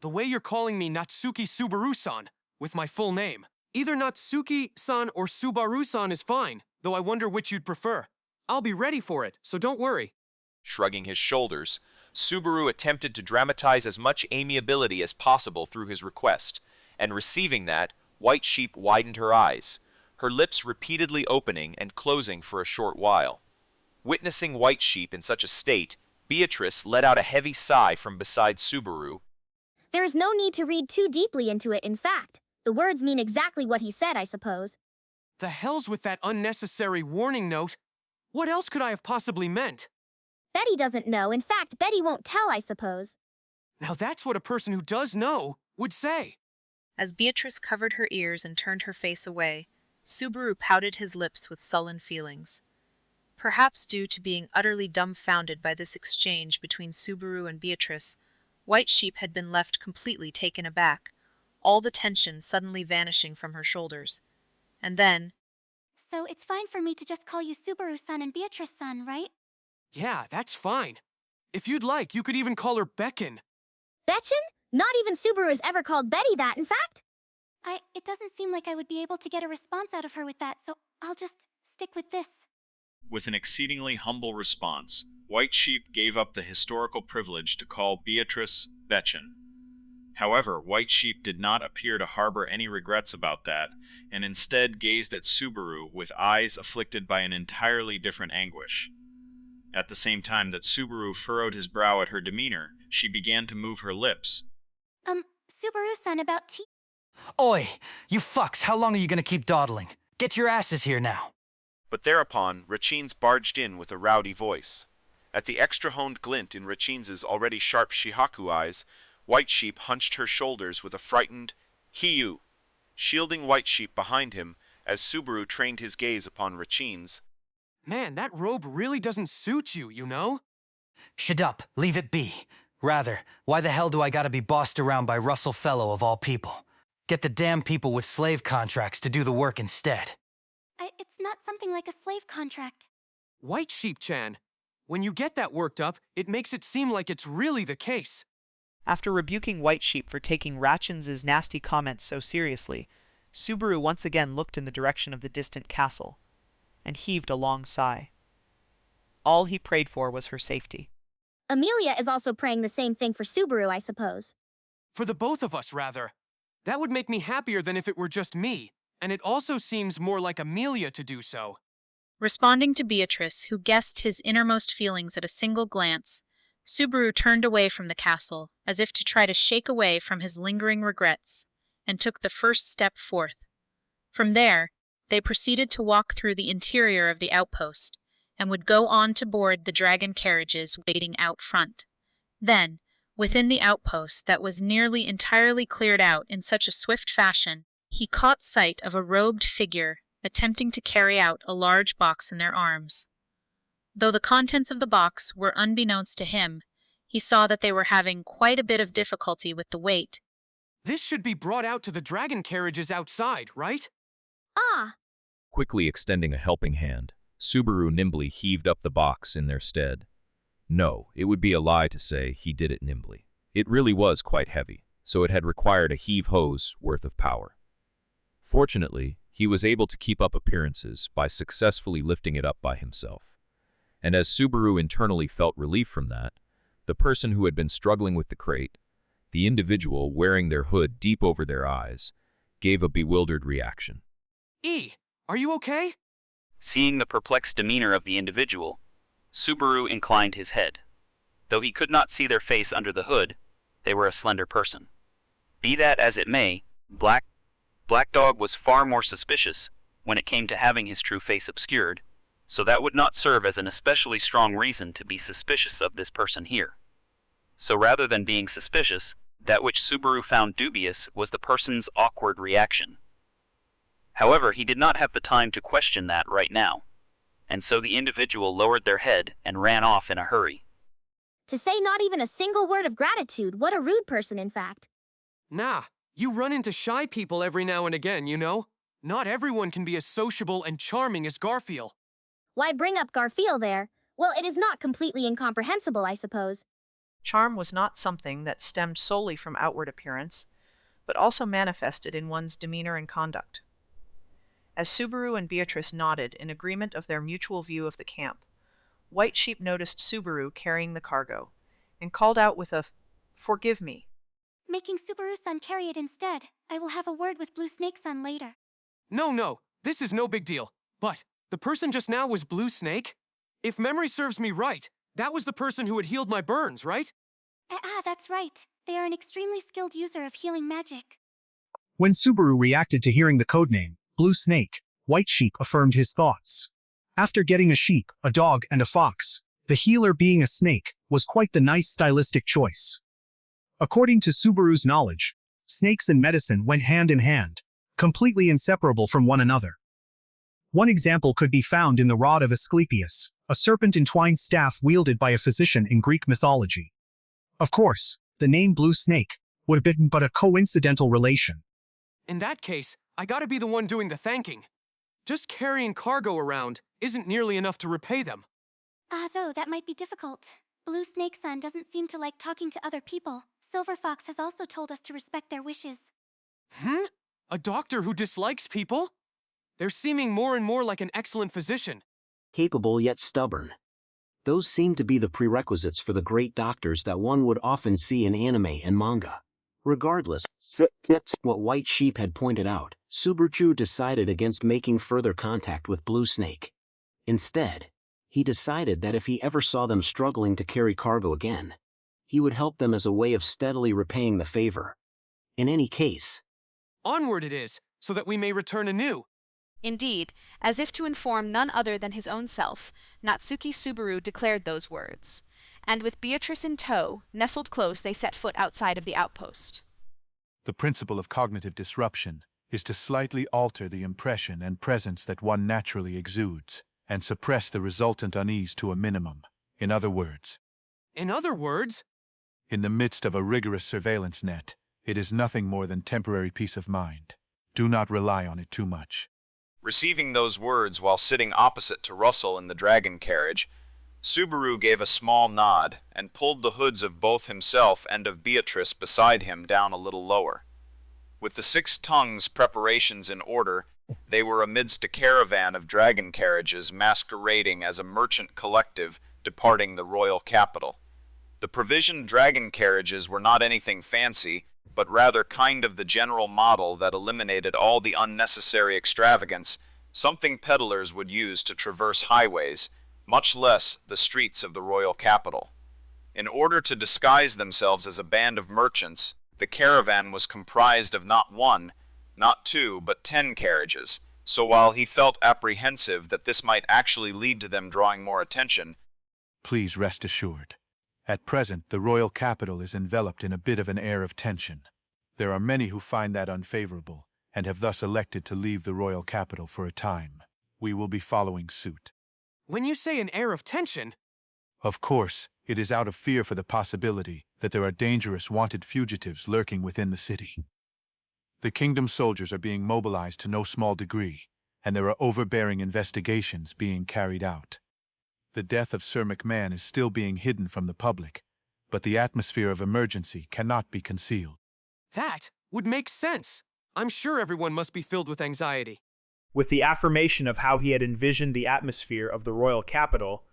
The way you're calling me Natsuki Subaru-san, with my full name. Either Natsuki-san or Subaru-san is fine, though I wonder which you'd prefer. I'll be ready for it, so don't worry.
Shrugging his shoulders, Subaru attempted to dramatize as much amiability as possible through his request, and receiving that, White Sheep widened her eyes, her lips repeatedly opening and closing for a short while. Witnessing White Sheep in such a state, Beatrice let out a heavy sigh from beside Subaru.
There is no need to read too deeply into it, in fact. The words mean exactly what he said, I suppose.
The hell's with that unnecessary warning note? What else could I have possibly meant?
Betty doesn't know. In fact, Betty won't tell, I suppose.
Now that's what a person who does know would say.
As Beatrice covered her ears and turned her face away, Subaru pouted his lips with sullen feelings. Perhaps due to being utterly dumbfounded by this exchange between Subaru and Beatrice, White Sheep had been left completely taken aback, all the tension suddenly vanishing from her shoulders. And then,
So it's fine for me to just call you Subaru-san and Beatrice-san, right?
Yeah, that's fine. If you'd like, you could even call her Beckon.
Betchin? Not even Subaru has ever called Betty that, in fact.
It doesn't seem like I would be able to get a response out of her with that, so I'll just stick with this.
With an exceedingly humble response, White Sheep gave up the historical privilege to call Beatrice Betchin. However, White Sheep did not appear to harbor any regrets about that, and instead gazed at Subaru with eyes afflicted by an entirely different anguish. At the same time that Subaru furrowed his brow at her demeanor, she began to move her lips.
Subaru-san, about tea?
Oi! You fucks, how long are you gonna keep dawdling? Get your asses here now!
But thereupon, Rachins barged in with a rowdy voice. At the extra-honed glint in Rachins's already sharp Shihaku eyes, White Sheep hunched her shoulders with a frightened "Hiyu," shielding White Sheep behind him as Subaru trained his gaze upon Rachins.
Man, that robe really doesn't suit you, you know?
Shut up, leave it be. Rather, why the hell do I gotta be bossed around by Russell Fellow of all people? Get the damn people with slave contracts to do the work instead.
It's not something like a slave contract.
White Sheep-chan, when you get that worked up, it makes it seem like it's really the case.
After rebuking White Sheep for taking Rachins' nasty comments so seriously, Subaru once again looked in the direction of the distant castle, and heaved a long sigh. All he prayed for was her safety.
Amelia is also praying the same thing for Subaru, I suppose.
For the both of us, rather. That would make me happier than if it were just me, and it also seems more like Amelia to do so.
Responding to Beatrice, who guessed his innermost feelings at a single glance, Subaru turned away from the castle, as if to try to shake away from his lingering regrets, and took the first step forth. From there, they proceeded to walk through the interior of the outpost, and would go on to board the dragon carriages waiting out front. Then, within the outpost that was nearly entirely cleared out in such a swift fashion, he caught sight of a robed figure attempting to carry out a large box in their arms. Though the contents of the box were unbeknownst to him, he saw that they were having quite a bit of difficulty with the weight.
This should be brought out to the dragon carriages outside, right?
Ah!
Quickly extending a helping hand, Subaru nimbly heaved up the box in their stead. No, it would be a lie to say he did it nimbly. It really was quite heavy, so it had required a heave-hose worth of power. Fortunately, he was able to keep up appearances by successfully lifting it up by himself. And as Subaru internally felt relief from that, the person who had been struggling with the crate, the individual wearing their hood deep over their eyes, gave a bewildered reaction.
Are you okay?
Seeing the perplexed demeanor of the individual, Subaru inclined his head. Though he could not see their face under the hood, they were a slender person. Be that as it may, Black Dog was far more suspicious when it came to having his true face obscured, so that would not serve as an especially strong reason to be suspicious of this person here. So rather than being suspicious, that which Subaru found dubious was the person's awkward reaction. However, he did not have the time to question that right now, and so the individual lowered their head and ran off in a hurry.
To say not even a single word of gratitude, what a rude person, in fact.
Nah, you run into shy people every now and again, you know? Not everyone can be as sociable and charming as Garfield.
Why bring up Garfield there? Well, it is not completely incomprehensible, I suppose.
Charm was not something that stemmed solely from outward appearance, but also manifested in one's demeanor and conduct. As Subaru and Beatrice nodded in agreement of their mutual view of the camp, White Sheep noticed Subaru carrying the cargo, and called out with a "Forgive me."
Making Subaru-san carry it instead. I will have a word with Blue Snake-san later.
No, this is no big deal. But the person just now was Blue Snake? If memory serves me right, that was the person who had healed my burns, right?
That's right. They are an extremely skilled user of healing magic.
When Subaru reacted to hearing the codename, Blue Snake,
White Sheep affirmed his thoughts. After getting a sheep, a dog, and a fox, the healer being a snake was quite the nice stylistic choice. According to Subaru's knowledge, snakes and medicine went hand in hand, completely inseparable from one another. One example could be found in the rod of Asclepius, a serpent-entwined staff wielded by a physician in Greek mythology. Of course, the name Blue Snake would have been but a coincidental relation.
In that case, I gotta be the one doing the thanking. Just carrying cargo around isn't nearly enough to repay them.
Though that might be difficult. Blue Snake-san doesn't seem to like talking to other people. Silver Fox has also told us to respect their wishes.
A doctor who dislikes people? They're seeming more and more like an excellent physician.
Capable yet stubborn. Those seem to be the prerequisites for the great doctors that one would often see in anime and manga. Regardless, what White Sheep had pointed out, Subaru decided against making further contact with Blue Snake. Instead, he decided that if he ever saw them struggling to carry cargo again, he would help them as a way of steadily repaying the favor. In any case,
onward it is, so that we may return anew.
Indeed, as if to inform none other than his own self, Natsuki Subaru declared those words, and with Beatrice in tow, nestled close they set foot outside of the outpost.
The principle of cognitive disruption is to slightly alter the impression and presence that one naturally exudes, and suppress the resultant unease to a minimum. In other words,
in
the midst of a rigorous surveillance net, it is nothing more than temporary peace of mind. Do not rely on it too much.
Receiving those words while sitting opposite to Russell in the dragon carriage, Subaru gave a small nod and pulled the hoods of both himself and of Beatrice beside him down a little lower. With the 6 tongues preparations in order, they were amidst a caravan of dragon carriages masquerading as a merchant collective departing the royal capital. The provisioned dragon carriages were not anything fancy, but rather kind of the general model that eliminated all the unnecessary extravagance, something peddlers would use to traverse highways, much less the streets of the royal capital. In order to disguise themselves as a band of merchants, the caravan was comprised of not 1, not 2, but 10 carriages, so while he felt apprehensive that this might actually lead to them drawing more attention,
please rest assured. At present, the royal capital is enveloped in a bit of an air of tension. There are many who find that unfavorable, and have thus elected to leave the royal capital for a time. We will be following suit.
When you say an air of tension...
Of course, it is out of fear for the possibility that there are dangerous wanted fugitives lurking within the city. The kingdom soldiers are being mobilized to no small degree, and there are overbearing investigations being carried out. The death of Sir McMahon is still being hidden from the public, but the atmosphere of emergency cannot be concealed.
That would make sense. I'm sure everyone must be filled with anxiety.
With the affirmation of how he had envisioned the atmosphere of the royal capital,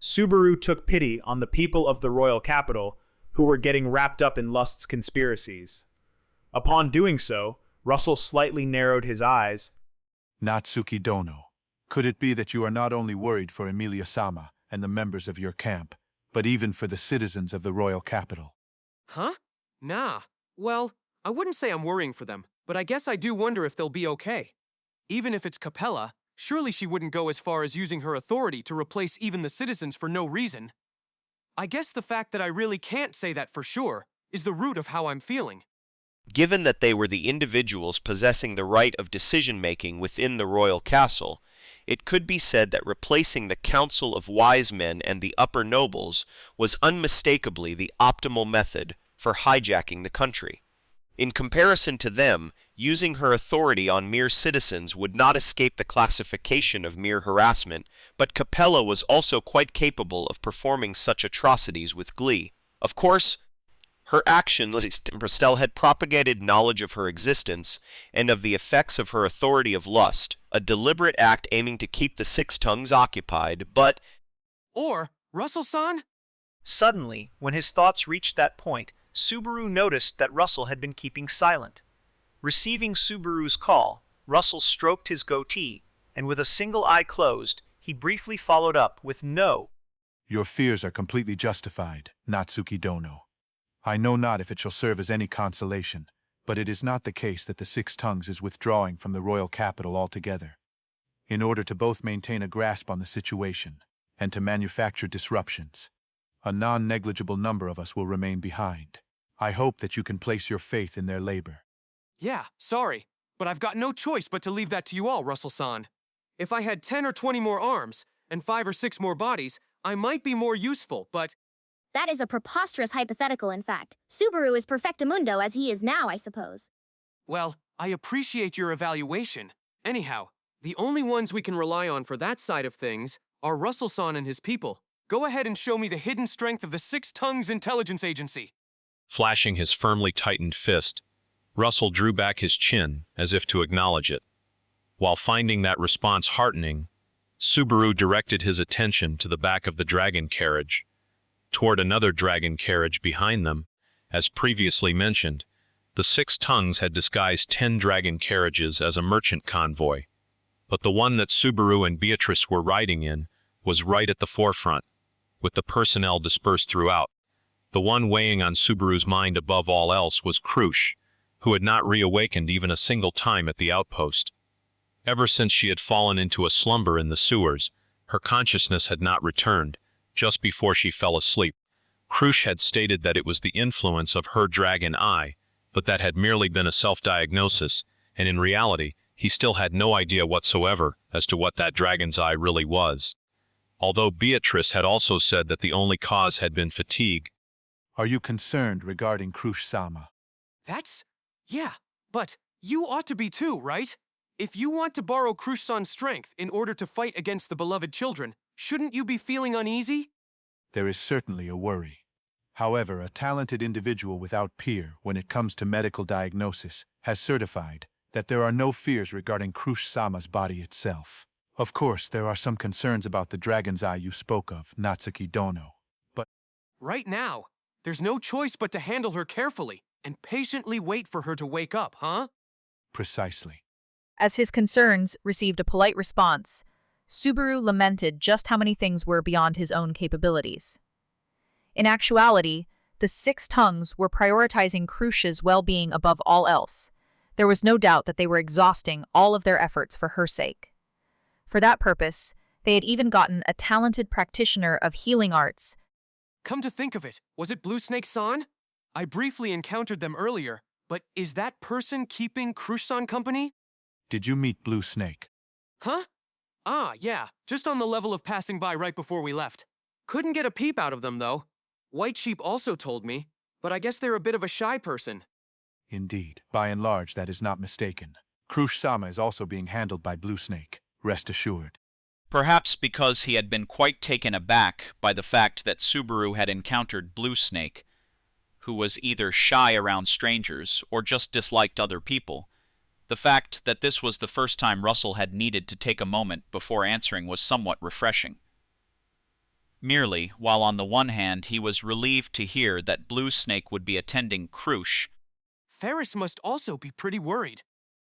Subaru took pity on the people of the royal capital who were getting wrapped up in lust's conspiracies. Upon doing so, Russell slightly narrowed his eyes.
Natsuki Dono, could it be that you are not only worried for Amelia-sama and the members of your camp, but even for the citizens of the royal capital?
Huh? Nah. Well, I wouldn't say I'm worrying for them, but I guess I do wonder if they'll be okay. Even if it's Capella, surely she wouldn't go as far as using her authority to replace even the citizens for no reason. I guess the fact that I really can't say that for sure is the root of how I'm feeling.
Given that they were the individuals possessing the right of decision-making within the royal castle, it could be said that replacing the Council of Wise Men and the upper nobles was unmistakably the optimal method for hijacking the country. In comparison to them, using her authority on mere citizens would not escape the classification of mere harassment, but Capella was also quite capable of performing such atrocities with glee. Of course, her actions Bristol had propagated knowledge of her existence and of the effects of her authority of lust, a deliberate act aiming to keep the 6 tongues occupied, but...
Or, Russell-san?
Suddenly, when his thoughts reached that point, Subaru noticed that Russell had been keeping silent. Receiving Subaru's call, Russell stroked his goatee, and with a single eye closed, he briefly followed up with no.
Your fears are completely justified, Natsuki Dono. I know not if it shall serve as any consolation, but it is not the case that the 6 tongues is withdrawing from the royal capital altogether. in order to both maintain a grasp on the situation and to manufacture disruptions. A non-negligible number of us will remain behind. I hope that you can place your faith in their labor.
Yeah, sorry, but I've got no choice but to leave that to you all, Russell-san. If I had 10 or 20 more arms and 5 or 6 more bodies, I might be more useful, but...
That is a preposterous hypothetical, in fact. Subaru is perfectamundo as he is now, I suppose.
Well, I appreciate your evaluation. Anyhow, the only ones we can rely on for that side of things are Russell-san and his people. Go ahead and show me the hidden strength of the Six Tongues Intelligence Agency.
Flashing his firmly tightened fist, Russell drew back his chin as if to acknowledge it. While finding that response heartening, Subaru directed his attention to the back of the dragon carriage, toward another dragon carriage behind them. As previously mentioned, the Six Tongues had disguised 10 dragon carriages as a merchant convoy, but the one that Subaru and Beatrice were riding in was right at the forefront, with the personnel dispersed throughout. The one weighing on Subaru's mind above all else was Crusch, who had not reawakened even a single time at the outpost. Ever since she had fallen into a slumber in the sewers, her consciousness had not returned. Just before she fell asleep, Crusch had stated that it was the influence of her dragon eye, but that had merely been a self-diagnosis, and in reality, he still had no idea whatsoever as to what that dragon's eye really was. Although Beatrice had also said that the only cause had been fatigue.
Are you concerned regarding Crusch-sama?
Yeah, but you ought to be too, right? If you want to borrow Crusch-san's strength in order to fight against the beloved children, shouldn't you be feeling uneasy?
There is certainly a worry. However, a talented individual without peer when it comes to medical diagnosis has certified that there are no fears regarding Crusch-sama's body itself. Of course, there are some concerns about the dragon's eye you spoke of, Natsuki Dono, but...
Right now, there's no choice but to handle her carefully and patiently wait for her to wake up, huh?
Precisely.
As his concerns received a polite response, Subaru lamented just how many things were beyond his own capabilities. In actuality, the Six Tongues were prioritizing Crusch's well-being above all else. There was no doubt that they were exhausting all of their efforts for her sake. For that purpose, they had even gotten a talented practitioner of healing arts.
Come to think of it, was it Blue Snake-san? I briefly encountered them earlier, but is that person keeping Crusch-san company?
Did you meet Blue Snake?
Huh? Ah, yeah, just on the level of passing by right before we left. Couldn't get a peep out of them, though. White Sheep also told me, but I guess they're a bit of a shy person.
Indeed, by and large that is not mistaken. Crusch-sama is also being handled by Blue Snake, rest assured.
Perhaps because he had been quite taken aback by the fact that Subaru had encountered Blue Snake, who was either shy around strangers or just disliked other people. The fact that this was the first time Russell had needed to take a moment before answering was somewhat refreshing. Merely, while on the one hand he was relieved to hear that Blue Snake would be attending Crusch,
Ferris must also be pretty worried.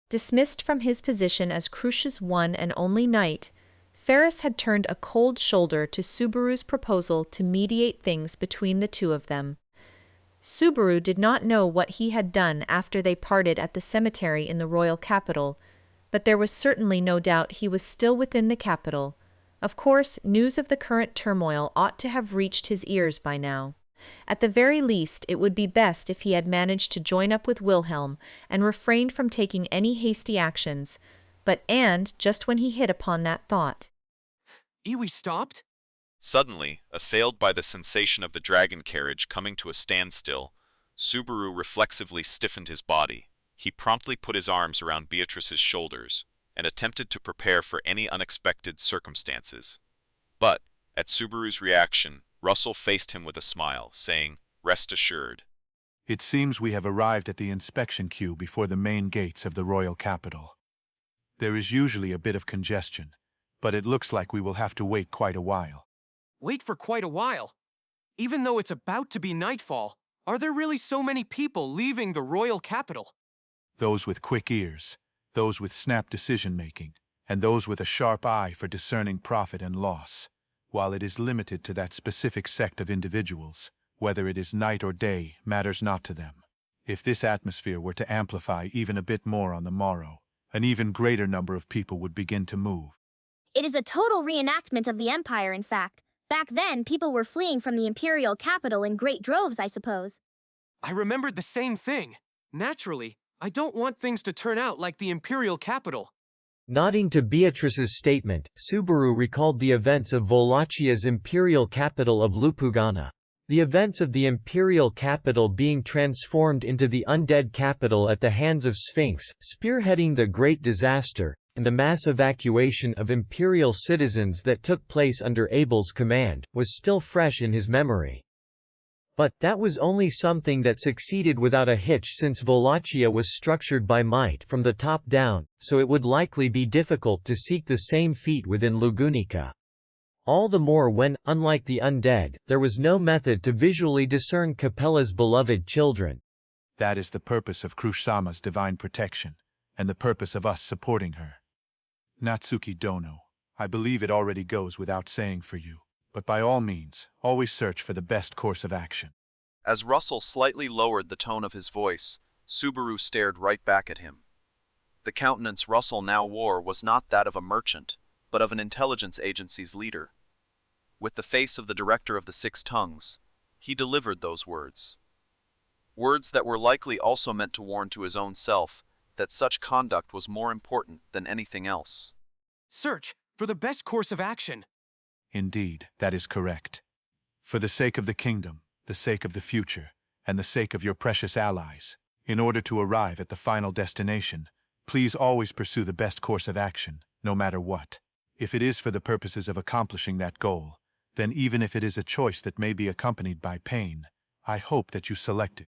Dismissed from his position as Crusch's one and only knight, Ferris had turned a cold shoulder to Subaru's proposal to mediate things between the two of them. Subaru did not know what he had done after they parted at the cemetery in the royal capital, but there was certainly no doubt he was still within the capital. Of course, news of the current turmoil ought to have reached his ears by now. At the very least, it would be best if he had managed to join up with Wilhelm and refrained from taking any hasty actions, and just when he hit upon that thought.
Iwi stopped?
Suddenly, assailed by the sensation of the dragon carriage coming to a standstill, Subaru reflexively stiffened his body. He promptly put his arms around Beatrice's shoulders and attempted to prepare for any unexpected circumstances. But, at Subaru's reaction, Russell faced him with a smile, saying, "Rest assured."
It seems we have arrived at the inspection queue before the main gates of the royal capital. There is usually a bit of congestion, but it looks like we will have to wait quite a while.
Wait for quite a while? Even though it's about to be nightfall, are there really so many people leaving the royal capital?
Those with quick ears, those with snap decision-making, and those with a sharp eye for discerning profit and loss. While it is limited to that specific sect of individuals, whether it is night or day matters not to them. If this atmosphere were to amplify even a bit more on the morrow, an even greater number of people would begin to move.
It is a total reenactment of the Empire, in fact. Back then, people were fleeing from the imperial capital in great droves, I suppose.
I remembered the same thing. Naturally, I don't want things to turn out like the imperial capital.
Nodding to Beatrice's statement, Subaru recalled the events of Wallachia's imperial capital of Lupugana. The events of the imperial capital being transformed into the undead capital at the hands of Sphinx, spearheading the great disaster, and the mass evacuation of imperial citizens that took place under Abel's command, was still fresh in his memory. But that was only something that succeeded without a hitch, since Wallachia was structured by might from the top down, so it would likely be difficult to seek the same feat within Lugunica. All the more when, unlike the undead, there was no method to visually discern Capella's beloved children.
That is the purpose of Crusch-sama's divine protection, and the purpose of us supporting her. Natsuki Dono, I believe it already goes without saying for you, but by all means, always search for the best course of action.
As Russell slightly lowered the tone of his voice, Subaru stared right back at him. The countenance Russell now wore was not that of a merchant, but of an intelligence agency's leader. With the face of the director of the Six Tongues, he delivered those words. Words that were likely also meant to warn to his own self that such conduct was more important than anything else.
Search for the best course of action.
Indeed, that is correct. For the sake of the kingdom, the sake of the future, and the sake of your precious allies, in order to arrive at the final destination, please always pursue the best course of action, no matter what. If it is for the purposes of accomplishing that goal, then even if it is a choice that may be accompanied by pain, I hope that you select it.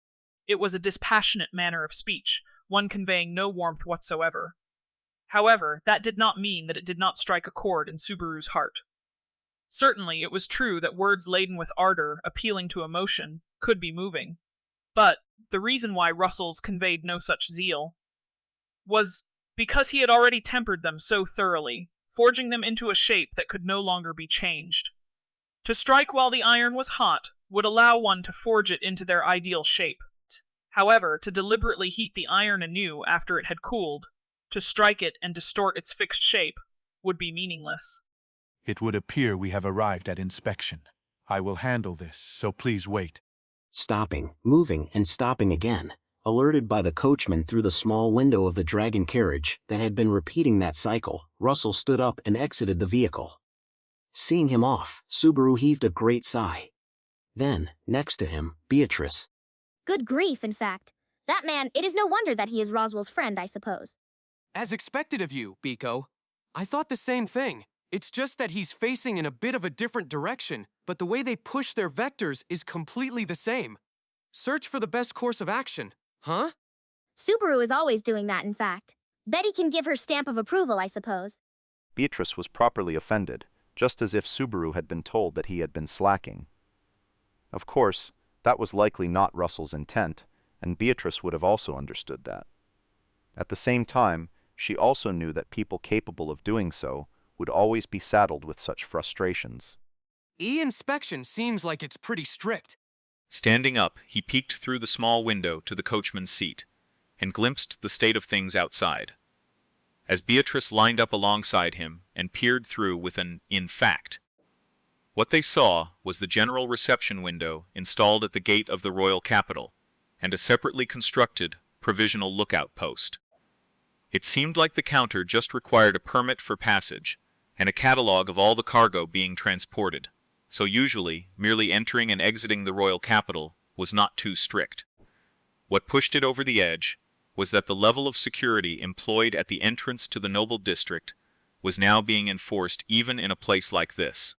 It was a dispassionate manner of speech, one conveying no warmth whatsoever. However, that did not mean that it did not strike a chord in Subaru's heart. Certainly, it was true that words laden with ardor, appealing to emotion, could be moving. But the reason why Russell's conveyed no such zeal was because he had already tempered them so thoroughly, forging them into a shape that could no longer be changed. To strike while the iron was hot would allow one to forge it into their ideal shape. However, to deliberately heat the iron anew after it had cooled, to strike it and distort its fixed shape, would be meaningless.
It would appear we have arrived at inspection. I will handle this, so please wait.
Stopping, moving, and stopping again, alerted by the coachman through the small window of the dragon carriage that had been repeating that cycle, Russell stood up and exited the vehicle. Seeing him off, Subaru heaved a great sigh. Then, next to him, Beatrice.
Good grief, in fact. That man, it is no wonder that he is Roswell's friend, I suppose.
As expected of you, Biko. I thought the same thing. It's just that he's facing in a bit of a different direction, but the way they push their vectors is completely the same. Search for the best course of action, huh?
Subaru is always doing that, in fact. Betty can give her stamp of approval, I suppose.
Beatrice was properly offended, just as if Subaru had been told that he had been slacking. Of course, that was likely not Russell's intent, and Beatrice would have also understood that. At the same time, she also knew that people capable of doing so would always be saddled with such frustrations.
E-inspection seems like it's pretty strict.
Standing up, he peeked through the small window to the coachman's seat, and glimpsed the state of things outside. As Beatrice lined up alongside him and peered through with an "in fact," what they saw was the general reception window installed at the gate of the royal capital, and a separately constructed provisional lookout post. It seemed like the counter just required a permit for passage, and a catalog of all the cargo being transported, so usually merely entering and exiting the royal capital was not too strict. What pushed it over the edge was that the level of security employed at the entrance to the noble district was now being enforced even in a place like this.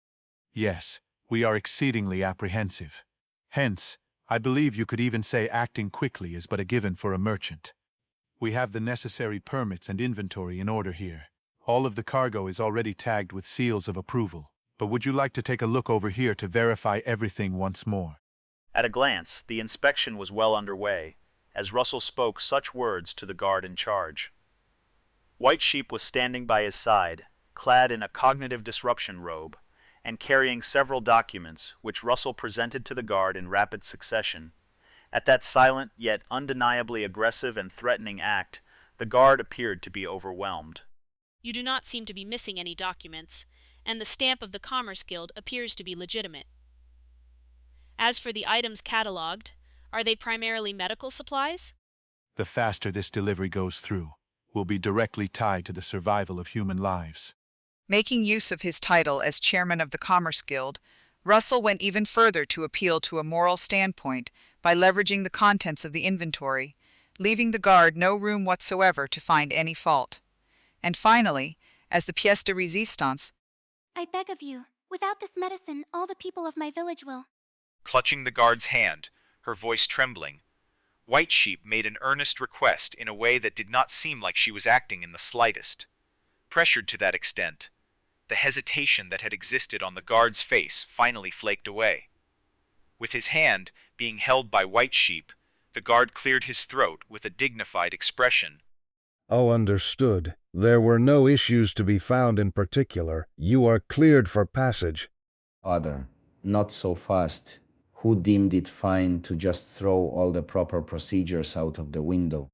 Yes, we are exceedingly apprehensive. Hence, I believe you could even say acting quickly is but a given for a merchant. We have the necessary permits and inventory in order here. All of the cargo is already tagged with seals of approval, but would you like to take a look over here to verify everything once more?
At a glance, the inspection was well underway, as Russell spoke such words to the guard in charge. White Sheep was standing by his side, clad in a cognitive disruption robe, and carrying several documents which Russell presented to the guard in rapid succession. At that silent yet undeniably aggressive and threatening act, the guard appeared to be overwhelmed.
You do not seem to be missing any documents, and the stamp of the Commerce Guild appears to be legitimate. As for the items catalogued, are they primarily medical supplies?
The faster this delivery goes through, will be directly tied to the survival of human lives.
Making use of his title as chairman of the Commerce Guild, Russell went even further to appeal to a moral standpoint by leveraging the contents of the inventory, leaving the guard no room whatsoever to find any fault. And finally, as the pièce de résistance,
I beg of you, without this medicine, all the people of my village will.
Clutching the guard's hand, her voice trembling, White Sheep made an earnest request in a way that did not seem like she was acting in the slightest. Pressured to that extent, the hesitation that had existed on the guard's face finally flaked away. With his hand being held by White Sheep, the guard cleared his throat with a dignified expression.
Oh, understood. There were no issues to be found in particular. You are cleared for passage.
Father, not so fast. Who deemed it fine to just throw all the proper procedures out of the window?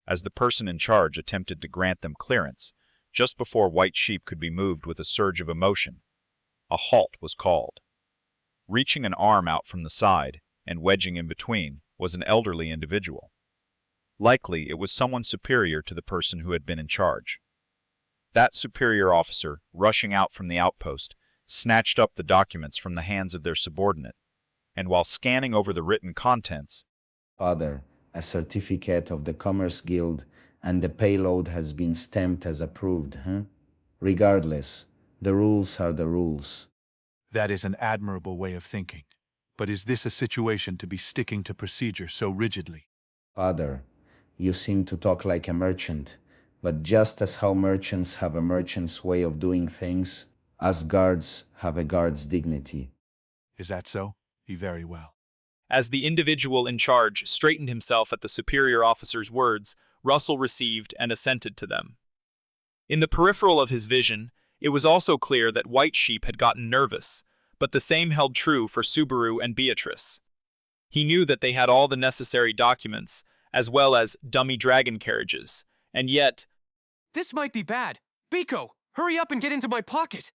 As the person in charge attempted to grant them clearance, just before White Sheep could be moved with a surge of emotion, a halt was called. Reaching an arm out from the side and wedging in between was an elderly individual. Likely it was someone superior to the person who had been in charge. That superior officer, rushing out from the outpost, snatched up the documents from the hands of their subordinate, and while scanning over the written contents,
Father, a certificate of the Commerce Guild and the payload has been stamped as approved, huh? Regardless, the rules are the rules.
That is an admirable way of thinking. But is this a situation to be sticking to procedure so rigidly?
Father, you seem to talk like a merchant, but just as how merchants have a merchant's way of doing things, us guards have a guard's dignity.
Is that so? Very well.
As the individual in charge straightened himself at the superior officer's words, Russell received and assented to them. In the peripheral of his vision, it was also clear that White Sheep had gotten nervous, but the same held true for Subaru and Beatrice. He knew that they had all the necessary documents, as well as dummy dragon carriages, and yet...
This might be bad. Biko, hurry up and get into my pocket!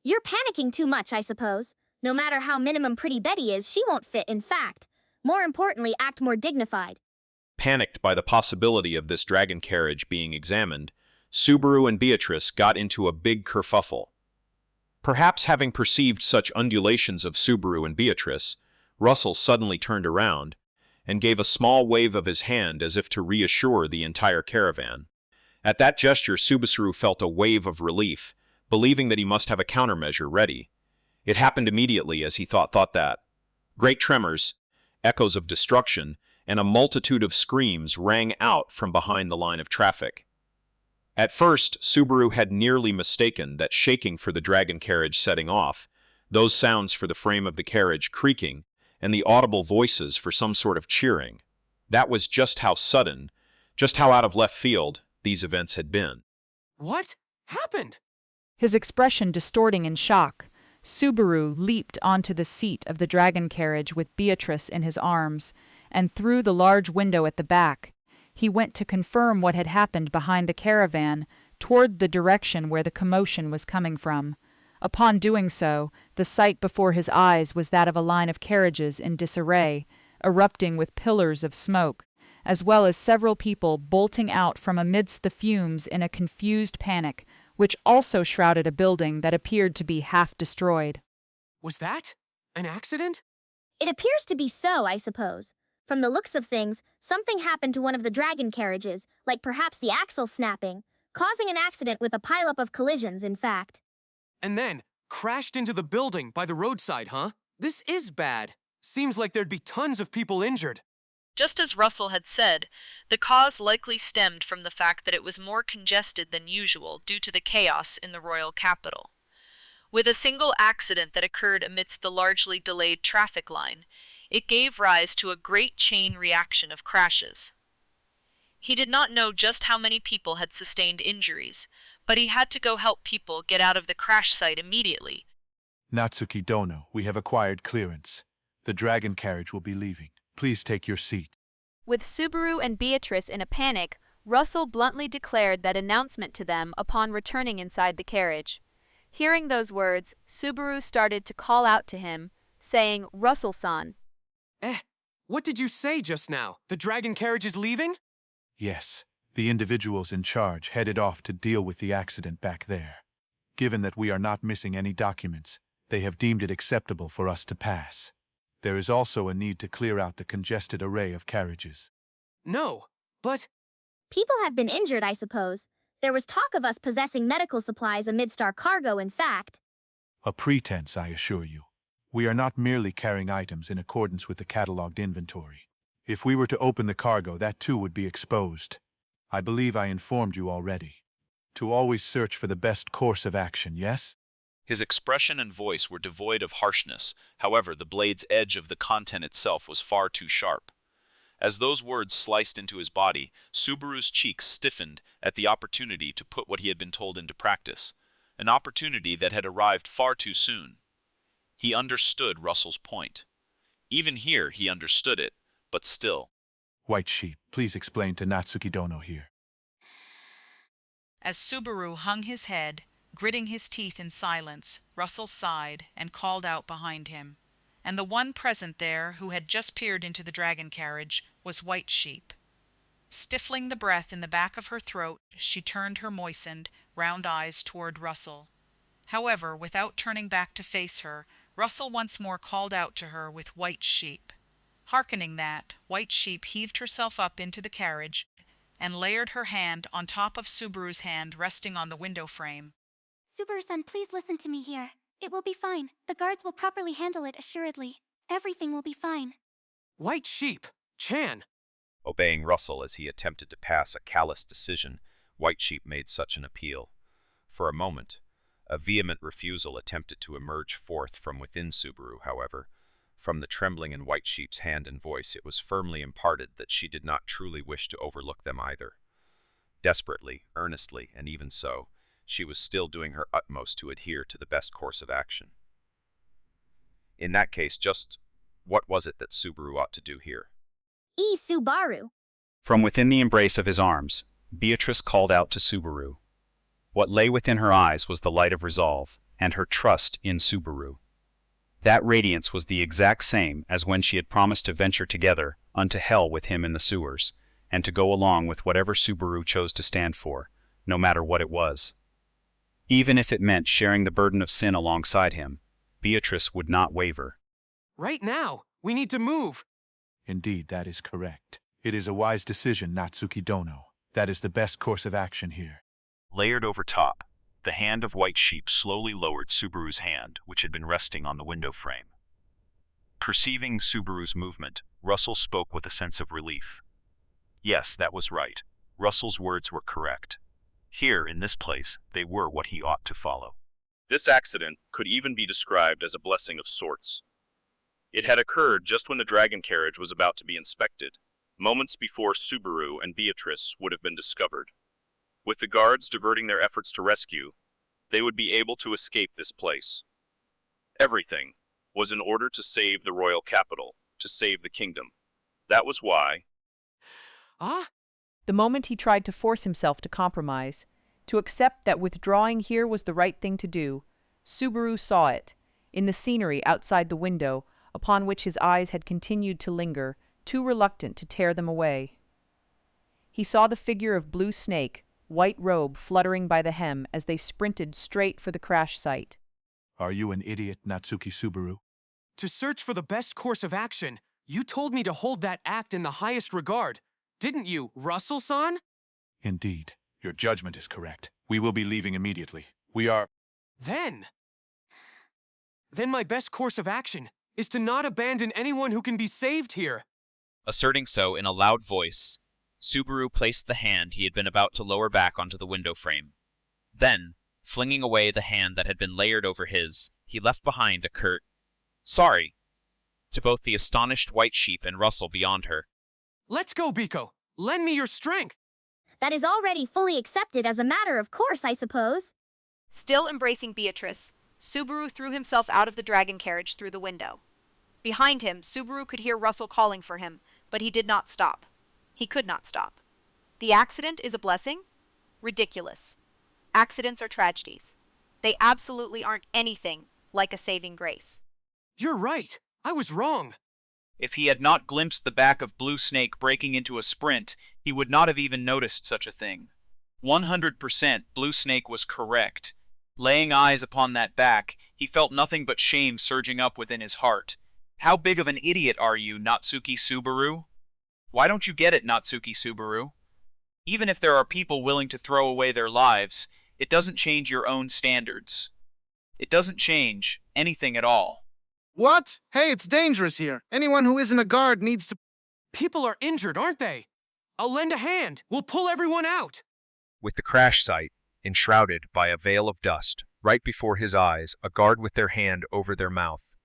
You're panicking too much, I suppose. No matter how minimum Pretty Betty is, she won't fit, in fact. More importantly, act more dignified.
Panicked by the possibility of this dragon carriage being examined, Subaru and Beatrice got into a big kerfuffle. Perhaps having perceived such undulations of Subaru and Beatrice, Russell suddenly turned around and gave a small wave of his hand as if to reassure the entire caravan. At that gesture, Subaru felt a wave of relief, believing that he must have a countermeasure ready. It happened immediately as he thought that. Great tremors, echoes of destruction, and a multitude of screams rang out from behind the line of traffic. At first, Subaru had nearly mistaken that shaking for the dragon carriage setting off, those sounds for the frame of the carriage creaking, and the audible voices for some sort of cheering. That was just how sudden, just how out of left field these events had been.
What happened?
His expression distorting in shock, Subaru leaped onto the seat of the dragon carriage with Beatrice in his arms, and through the large window at the back, he went to confirm what had happened behind the caravan, toward the direction where the commotion was coming from. Upon doing so, the sight before his eyes was that of a line of carriages in disarray, erupting with pillars of smoke, as well as several people bolting out from amidst the fumes in a confused panic, which also shrouded a building that appeared to be half destroyed.
Was that an accident?
It appears to be so, I suppose. From the looks of things, something happened to one of the dragon carriages, like perhaps the axle snapping, causing an accident with a pileup of collisions, in fact.
And then crashed into the building by the roadside, huh? This is bad. Seems like there'd be tons of people injured.
Just as Russell had said, the cause likely stemmed from the fact that it was more congested than usual due to the chaos in the royal capital. With a single accident that occurred amidst the largely delayed traffic line, it gave rise to a great chain reaction of crashes. He did not know just how many people had sustained injuries, but he had to go help people get out of the crash site immediately.
Natsuki Dono, we have acquired clearance. The dragon carriage will be leaving. Please take your seat.
With Subaru and Beatrice in a panic,
Russell bluntly declared that announcement to them upon returning inside the carriage. Hearing those words, Subaru started to call out to him, saying, "Russell-san."
What did you say just now? The dragon carriage is leaving?
Yes, the individuals in charge headed off to deal with the accident back there. Given that we are not missing any documents, they have deemed it acceptable for us to pass. There is also a need to clear out the congested array of carriages.
No, but...
People have been injured, I suppose. There was talk of us possessing medical supplies amidst our cargo, in fact.
A pretense, I assure you. We are not merely carrying items in accordance with the catalogued inventory. If we were to open the cargo, that too would be exposed. I believe I informed you already. To always search for the best course of action, yes?
His expression and voice were devoid of harshness. However, the blade's edge of the content itself was far too sharp. As those words sliced into his body, Subaru's cheeks stiffened at the opportunity to put what he had been told into practice, an opportunity that had arrived far too soon. He understood Russell's point. Even here he understood it, but still.
White Sheep, please explain to Natsuki Dono here.
As Subaru hung his head, gritting his teeth in silence, Russell sighed and called out behind him. And the one present there who had just peered into the dragon carriage was White Sheep. Stifling the breath in the back of her throat, she turned her moistened, round eyes toward Russell. However, without turning back to face her, Russell once more called out to her with White Sheep. Hearkening that, White Sheep heaved herself up into the carriage and layered her hand on top of Subaru's hand resting on the window frame.
Subaru-san, please listen to me here. It will be fine. The guards will properly handle it, assuredly. Everything will be fine.
White Sheep! Chan!
Obeying Russell as he attempted to pass a callous decision, White Sheep made such an appeal. For a moment, a vehement refusal attempted to emerge forth from within Subaru, however. From the trembling in White Sheep's hand and voice, it was firmly imparted that she did not truly wish to overlook them either. Desperately, earnestly, and even so, she was still doing her utmost to adhere to the best course of action. In that case, just what was it that Subaru ought to do here?
Subaru.
From within the embrace of his arms, Beatrice called out to Subaru. What lay within her eyes was the light of resolve, and her trust in Subaru. That radiance was the exact same as when she had promised to venture together unto hell with him in the sewers, and to go along with whatever Subaru chose to stand for, no matter what it was. Even if it meant sharing the burden of sin alongside him, Beatrice would not waver.
Right now! We need to move!
Indeed, that is correct. It is a wise decision, Natsuki Dono. That is the best course of action here.
Layered over top, the hand of White Sheep slowly lowered Subaru's hand, which had been resting on the window frame. Perceiving Subaru's movement, Russell spoke with a sense of relief. Yes, that was right. Russell's words were correct. Here, in this place, they were what he ought to follow.
This accident could even be described as a blessing of sorts. It had occurred just when the dragon carriage was about to be inspected, moments before Subaru and Beatrice would have been discovered. With the guards diverting their efforts to rescue, they would be able to escape this place. Everything was in order to save the royal capital, to save the kingdom. That was why...
The moment he tried to force himself to compromise, to accept that withdrawing here was the right thing to do, Subaru saw it, in the scenery outside the window, upon which his eyes had continued to linger, too reluctant to tear them away. He saw the figure of Blue Snake, white robe fluttering by the hem as they sprinted straight for the crash site.
Are you an idiot, Natsuki Subaru?
To search for the best course of action, you told me to hold that act in the highest regard. Didn't you, Russell-san?
Indeed. Your judgment is correct. We will be leaving immediately. We are...
Then my best course of action is to not abandon anyone who can be saved here.
Asserting so in a loud voice, Subaru placed the hand he had been about to lower back onto the window frame. Then, flinging away the hand that had been layered over his, he left behind a curt, "Sorry," to both the astonished White Sheep and Russell beyond her.
Let's go, Biko. Lend me your strength.
That is already fully accepted as a matter of course, I suppose.
Still embracing Beatrice, Subaru threw himself out of the dragon carriage through the window. Behind him, Subaru could hear Russell calling for him, but he did not stop. He could not stop. The accident is a blessing? Ridiculous. Accidents are tragedies. They absolutely aren't anything like a saving grace.
You're right. I was wrong.
If he had not glimpsed the back of Blue Snake breaking into a sprint, he would not have even noticed such a thing. 100% Blue Snake was correct. Laying eyes upon that back, he felt nothing but shame surging up within his heart. How big of an idiot are you, Natsuki Subaru? Why don't you get it, Natsuki Subaru? Even if there are people willing to throw away their lives, it doesn't change your own standards. It doesn't change anything at all.
What? Hey, it's dangerous here. Anyone who isn't a guard needs to...
People are injured, aren't they? I'll lend a hand. We'll pull everyone out.
With the crash site enshrouded by a veil of dust, right before his eyes, a guard with their hand over their mouth.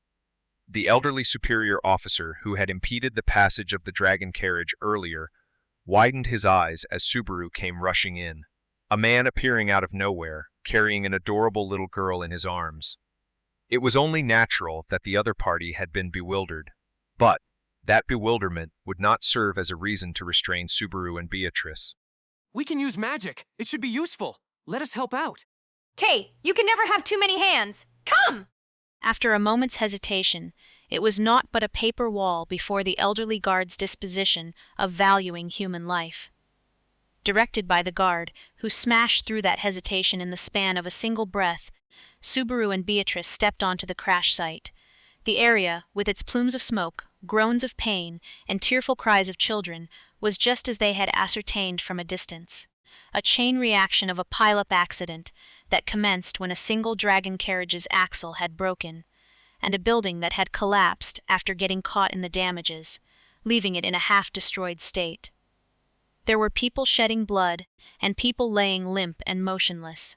The elderly superior officer who had impeded the passage of the dragon carriage earlier widened his eyes as Subaru came rushing in. A man appearing out of nowhere, carrying an adorable little girl in his arms. It was only natural that the other party had been bewildered, but that bewilderment would not serve as a reason to restrain Subaru and Beatrice.
We can use magic. It should be useful. Let us help out.
Kay, you can never have too many hands. Come!
After a moment's hesitation, it was naught but a paper wall before the elderly guard's disposition of valuing human life. Directed by the guard, who smashed through that hesitation in the span of a single breath, Subaru and Beatrice stepped onto the crash site. The area, with its plumes of smoke, groans of pain, and tearful cries of children, was just as they had ascertained from a distance. A chain reaction of a pile-up accident that commenced when a single dragon carriage's axle had broken, and a building that had collapsed after getting caught in the damages, leaving it in a half-destroyed state. There were people shedding blood, and people laying limp and motionless.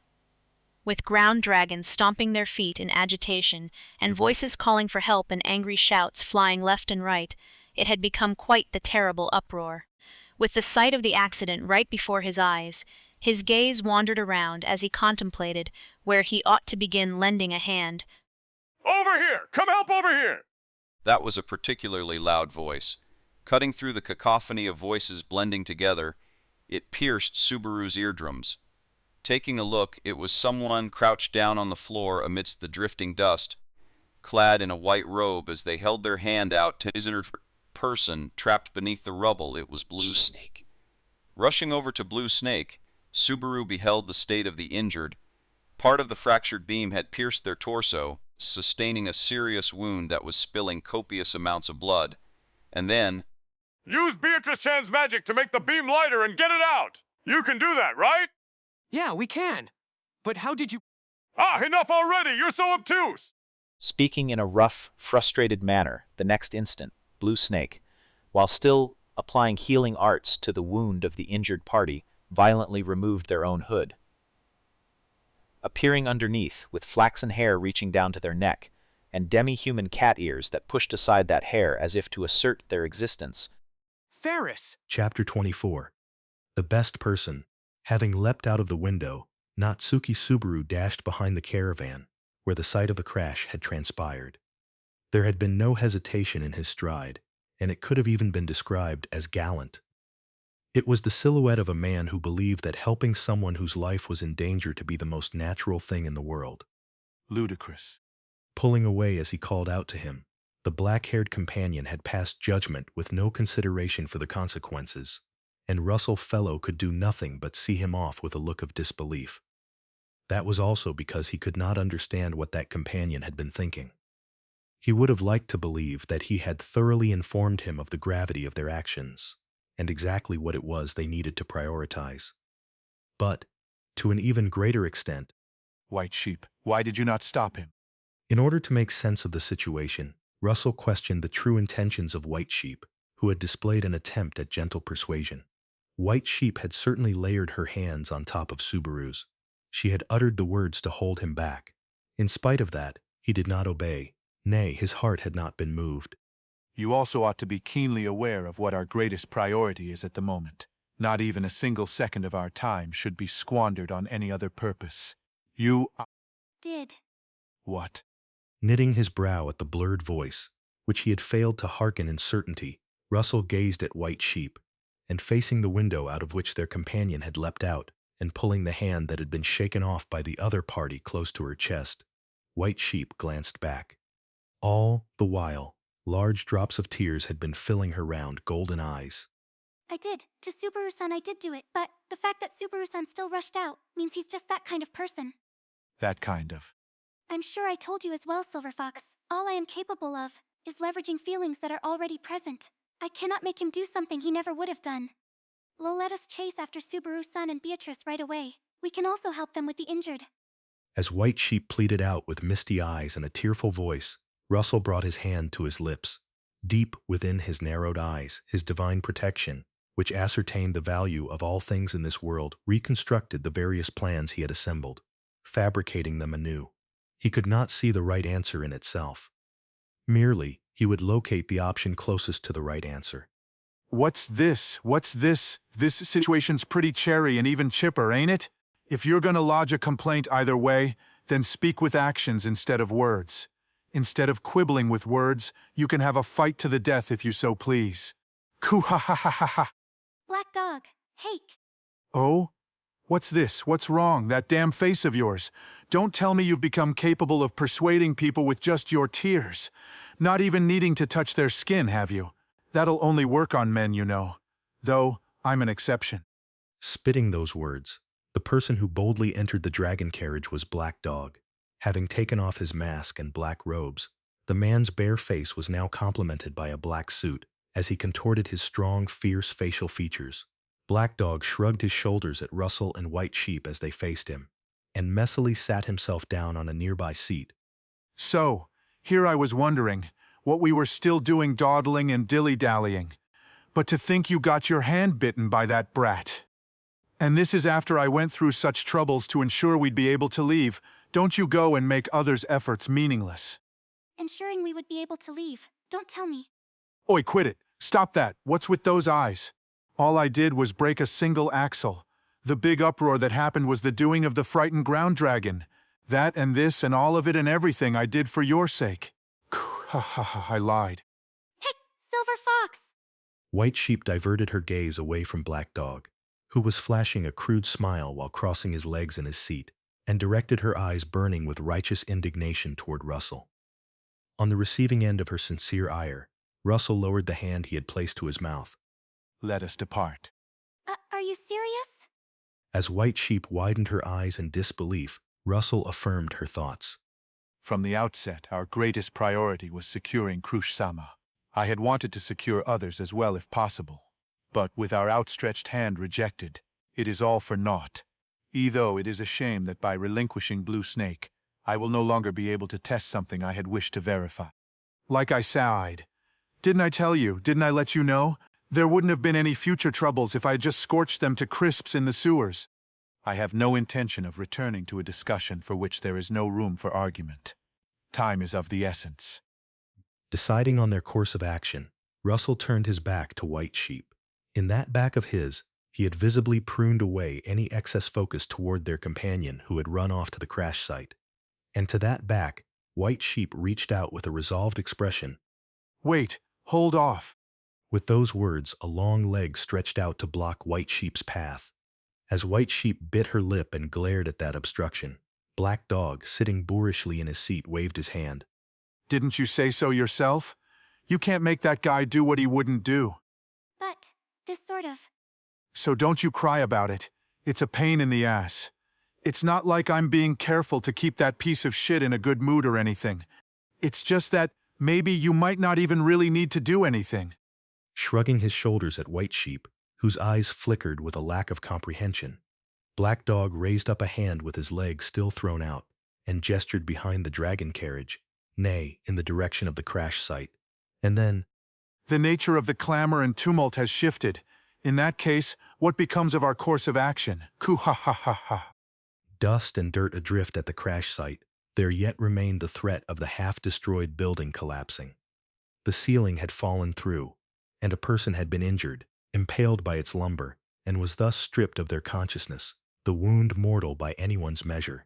With ground dragons stomping their feet in agitation, and voices calling for help and angry shouts flying left and right, it had become quite the terrible uproar. With the sight of the accident right before his eyes, his gaze wandered around as he contemplated where he ought to begin lending a hand.
Over here! Come help over here!
That was a particularly loud voice. Cutting through the cacophony of voices blending together, it pierced Subaru's eardrums. Taking a look, it was someone crouched down on the floor amidst the drifting dust, clad in a white robe as they held their hand out to his inner person trapped beneath the rubble. It was Blue Snake. Rushing over to Blue Snake, Subaru beheld the state of the injured. Part of the fractured beam had pierced their torso, sustaining a serious wound that was spilling copious amounts of blood. And then...
Use Beatrice Chan's magic to make the beam lighter and get it out! You can do that, right?
Yeah, we can. But how did you...
Ah, enough already! You're so obtuse!
Speaking in a rough, frustrated manner, the next instant, Blue Snake, while still applying healing arts to the wound of the injured party, violently removed their own hood. Appearing underneath, with flaxen hair reaching down to their neck, and demi-human cat ears that pushed aside that hair as if to assert their existence.
Ferris!
Chapter 24. The best person. Having leapt out of the window, Natsuki Subaru dashed behind the caravan, where the site of the crash had transpired. There had been no hesitation in his stride, and it could have even been described as gallant. It was the silhouette of a man who believed that helping someone whose life was in danger to be the most natural thing in the world.
Ludicrous.
Pulling away as he called out to him, the black-haired companion had passed judgment with no consideration for the consequences, and Russell Fellow could do nothing but see him off with a look of disbelief. That was also because he could not understand what that companion had been thinking. He would have liked to believe that he had thoroughly informed him of the gravity of their actions, and exactly what it was they needed to prioritize. But, to an even greater extent,
White Sheep, why did you not stop him?
In order to make sense of the situation, Russell questioned the true intentions of White Sheep, who had displayed an attempt at gentle persuasion. White Sheep had certainly layered her hands on top of Subaru's. She had uttered the words to hold him back. In spite of that, he did not obey. Nay, his heart had not been moved.
You also ought to be keenly aware of what our greatest priority is at the moment. Not even a single second of our time should be squandered on any other purpose. You...
Did.
What?
Knitting his brow at the blurred voice, which he had failed to hearken in certainty, Russell gazed at White Sheep, and facing the window out of which their companion had leapt out, and pulling the hand that had been shaken off by the other party close to her chest, White Sheep glanced back. All the while, large drops of tears had been filling her round, golden eyes.
I did. To Subaru-san, I did do it, but the fact that Subaru-san still rushed out means he's just that kind of person.
That kind of.
I'm sure I told you as well, Silver Fox. All I am capable of is leveraging feelings that are already present. I cannot make him do something he never would have done. Let us chase after Subaru-san and Beatrice right away. We can also help them with the injured.
As White Sheep pleaded out with misty eyes and a tearful voice, Russell brought his hand to his lips. Deep within his narrowed eyes, his divine protection, which ascertained the value of all things in this world, reconstructed the various plans he had assembled, fabricating them anew. He could not see the right answer in itself. Merely, he would locate the option closest to the right answer.
What's this? What's this? This situation's pretty cherry and even chipper, ain't it? If you're gonna lodge a complaint either way, then speak with actions instead of words. Instead of quibbling with words, you can have a fight to the death if you so please. Koo-ha-ha-ha-ha-ha.
Black Dog, Hake.
Oh? What's this? What's wrong? That damn face of yours. Don't tell me you've become capable of persuading people with just your tears. Not even needing to touch their skin, have you? That'll only work on men, you know. Though, I'm an exception.
Spitting those words, the person who boldly entered the dragon carriage was Black Dog. Having taken off his mask and black robes, the man's bare face was now complemented by a black suit, as he contorted his strong, fierce facial features. Black Dog shrugged his shoulders at Russell and White Sheep as they faced him, and messily sat himself down on a nearby seat.
So, here I was wondering what we were still doing dawdling and dilly-dallying. But to think you got your hand bitten by that brat. And this is after I went through such troubles to ensure we'd be able to leave. Don't you go and make others' efforts meaningless.
Ensuring we would be able to leave. Don't tell me.
Oi, quit it. Stop that. What's with those eyes? All I did was break a single axle. The big uproar that happened was the doing of the frightened ground dragon. That and this and all of it and everything I did for your sake. Ha ha ha, I lied.
Hey, Silver Fox!
White Sheep diverted her gaze away from Black Dog, who was flashing a crude smile while crossing his legs in his seat, and directed her eyes burning with righteous indignation toward Russell. On the receiving end of her sincere ire, Russell lowered the hand he had placed to his mouth.
Let us depart.
Are you serious?
As White Sheep widened her eyes in disbelief, Russell affirmed her thoughts.
From the outset, our greatest priority was securing Crusch-sama. I had wanted to secure others as well if possible. But with our outstretched hand rejected, it is all for naught. Though it is a shame that by relinquishing Blue Snake, I will no longer be able to test something I had wished to verify. Like I sighed. Didn't I tell you, didn't I let you know? There wouldn't have been any future troubles if I had just scorched them to crisps in the sewers. I have no intention of returning to a discussion for which there is no room for argument. Time is of the essence.
Deciding on their course of action, Russell turned his back to White Sheep. In that back of his, he had visibly pruned away any excess focus toward their companion who had run off to the crash site. And to that back, White Sheep reached out with a resolved expression.
Wait, hold off.
With those words, a long leg stretched out to block White Sheep's path. As White Sheep bit her lip and glared at that obstruction, Black Dog, sitting boorishly in his seat, waved his hand.
Didn't you say so yourself? You can't make that guy do what he wouldn't do.
But, this sort of...
So don't you cry about it. It's a pain in the ass. It's not like I'm being careful to keep that piece of shit in a good mood or anything. It's just that maybe you might not even really need to do anything.
Shrugging his shoulders at White Sheep, whose eyes flickered with a lack of comprehension, Black Dog raised up a hand with his leg still thrown out and gestured behind the dragon carriage, nay, in the direction of the crash site. And then,
the nature of the clamor and tumult has shifted. In that case, what becomes of our course of action? Koo-ha-ha-ha-ha.
Dust and dirt adrift at the crash site, there yet remained the threat of the half-destroyed building collapsing. The ceiling had fallen through, and a person had been injured, impaled by its lumber, and was thus stripped of their consciousness, the wound mortal by anyone's measure.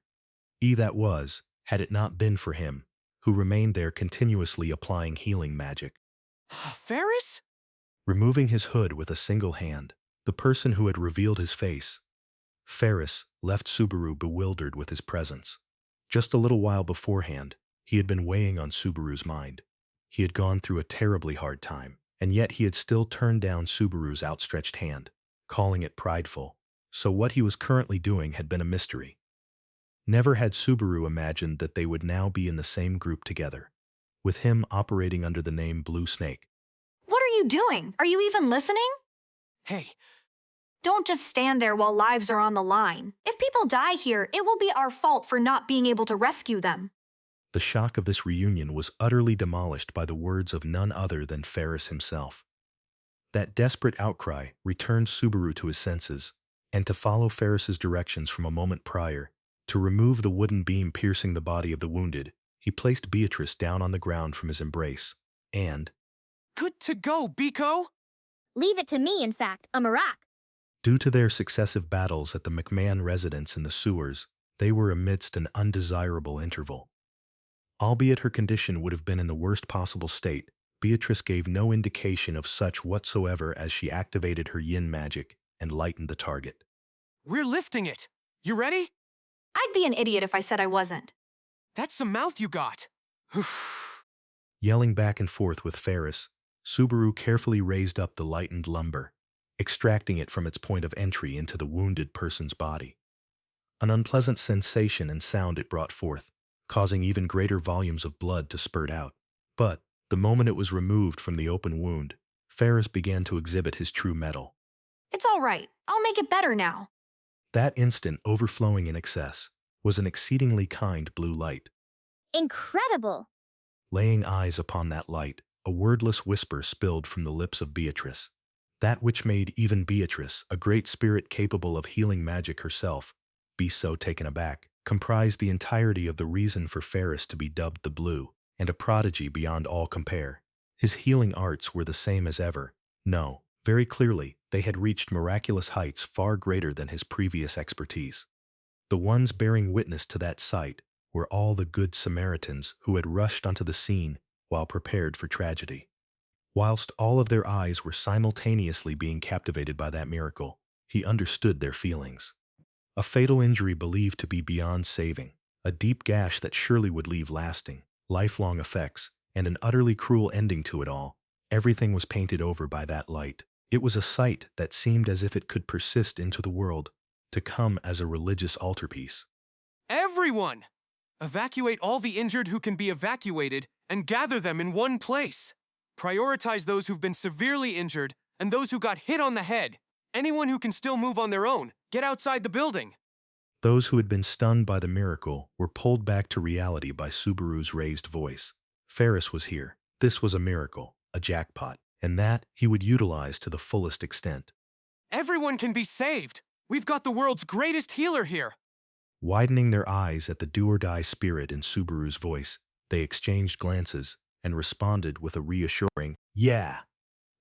That was, had it not been for him, who remained there continuously applying healing magic.
Ferris?
removing his hood with a single hand. The person who had revealed his face, Ferris, left Subaru bewildered with his presence. Just a little while beforehand, he had been weighing on Subaru's mind. He had gone through a terribly hard time, and yet he had still turned down Subaru's outstretched hand, calling it prideful. So what he was currently doing had been a mystery. Never had Subaru imagined that they would now be in the same group together, with him operating under the name Blue Snake.
What are you doing? Are you even listening?
Hey.
Don't just stand there while lives are on the line. If people die here, it will be our fault for not being able to rescue them.
The shock of this reunion was utterly demolished by the words of none other than Ferris himself. That desperate outcry returned Subaru to his senses, and to follow Ferris's directions from a moment prior, to remove the wooden beam piercing the body of the wounded, he placed Beatrice down on the ground from his embrace, and...
Good to go, Biko!
Leave it to me, in fact, Amarak.
Due to their successive battles at the McMahon residence in the sewers, they were amidst an undesirable interval. Albeit her condition would have been in the worst possible state, Beatrice gave no indication of such whatsoever as she activated her yin magic and lightened the target.
We're lifting it! You ready?
I'd be an idiot if I said I wasn't.
That's some mouth you got.
Yelling back and forth with Ferris, Subaru carefully raised up the lightened lumber, extracting it from its point of entry into the wounded person's body. An unpleasant sensation and sound it brought forth, causing even greater volumes of blood to spurt out. But, the moment it was removed from the open wound, Ferris began to exhibit his true mettle.
It's all right. I'll make it better now.
That instant, overflowing in excess, was an exceedingly kind blue light.
Incredible!
Laying eyes upon that light, a wordless whisper spilled from the lips of Beatrice. That which made even Beatrice, a great spirit capable of healing magic herself, be so taken aback, comprised the entirety of the reason for Ferris to be dubbed the Blue, and a prodigy beyond all compare. His healing arts were the same as ever. No, very clearly, they had reached miraculous heights far greater than his previous expertise. The ones bearing witness to that sight were all the good Samaritans who had rushed onto the scene while prepared for tragedy. Whilst all of their eyes were simultaneously being captivated by that miracle, he understood their feelings. A fatal injury believed to be beyond saving, a deep gash that surely would leave lasting, lifelong effects, and an utterly cruel ending to it all. Everything was painted over by that light. It was a sight that seemed as if it could persist into the world, to come as a religious altarpiece.
Everyone! Evacuate all the injured who can be evacuated and gather them in one place. Prioritize those who've been severely injured and those who got hit on the head. Anyone who can still move on their own, get outside the building.
Those who had been stunned by the miracle were pulled back to reality by Subaru's raised voice. Ferris was here. This was a miracle, a jackpot, and that he would utilize to the fullest extent.
Everyone can be saved. We've got the world's greatest healer here.
Widening their eyes at the do-or-die spirit in Subaru's voice, they exchanged glances and responded with a reassuring, "Yeah."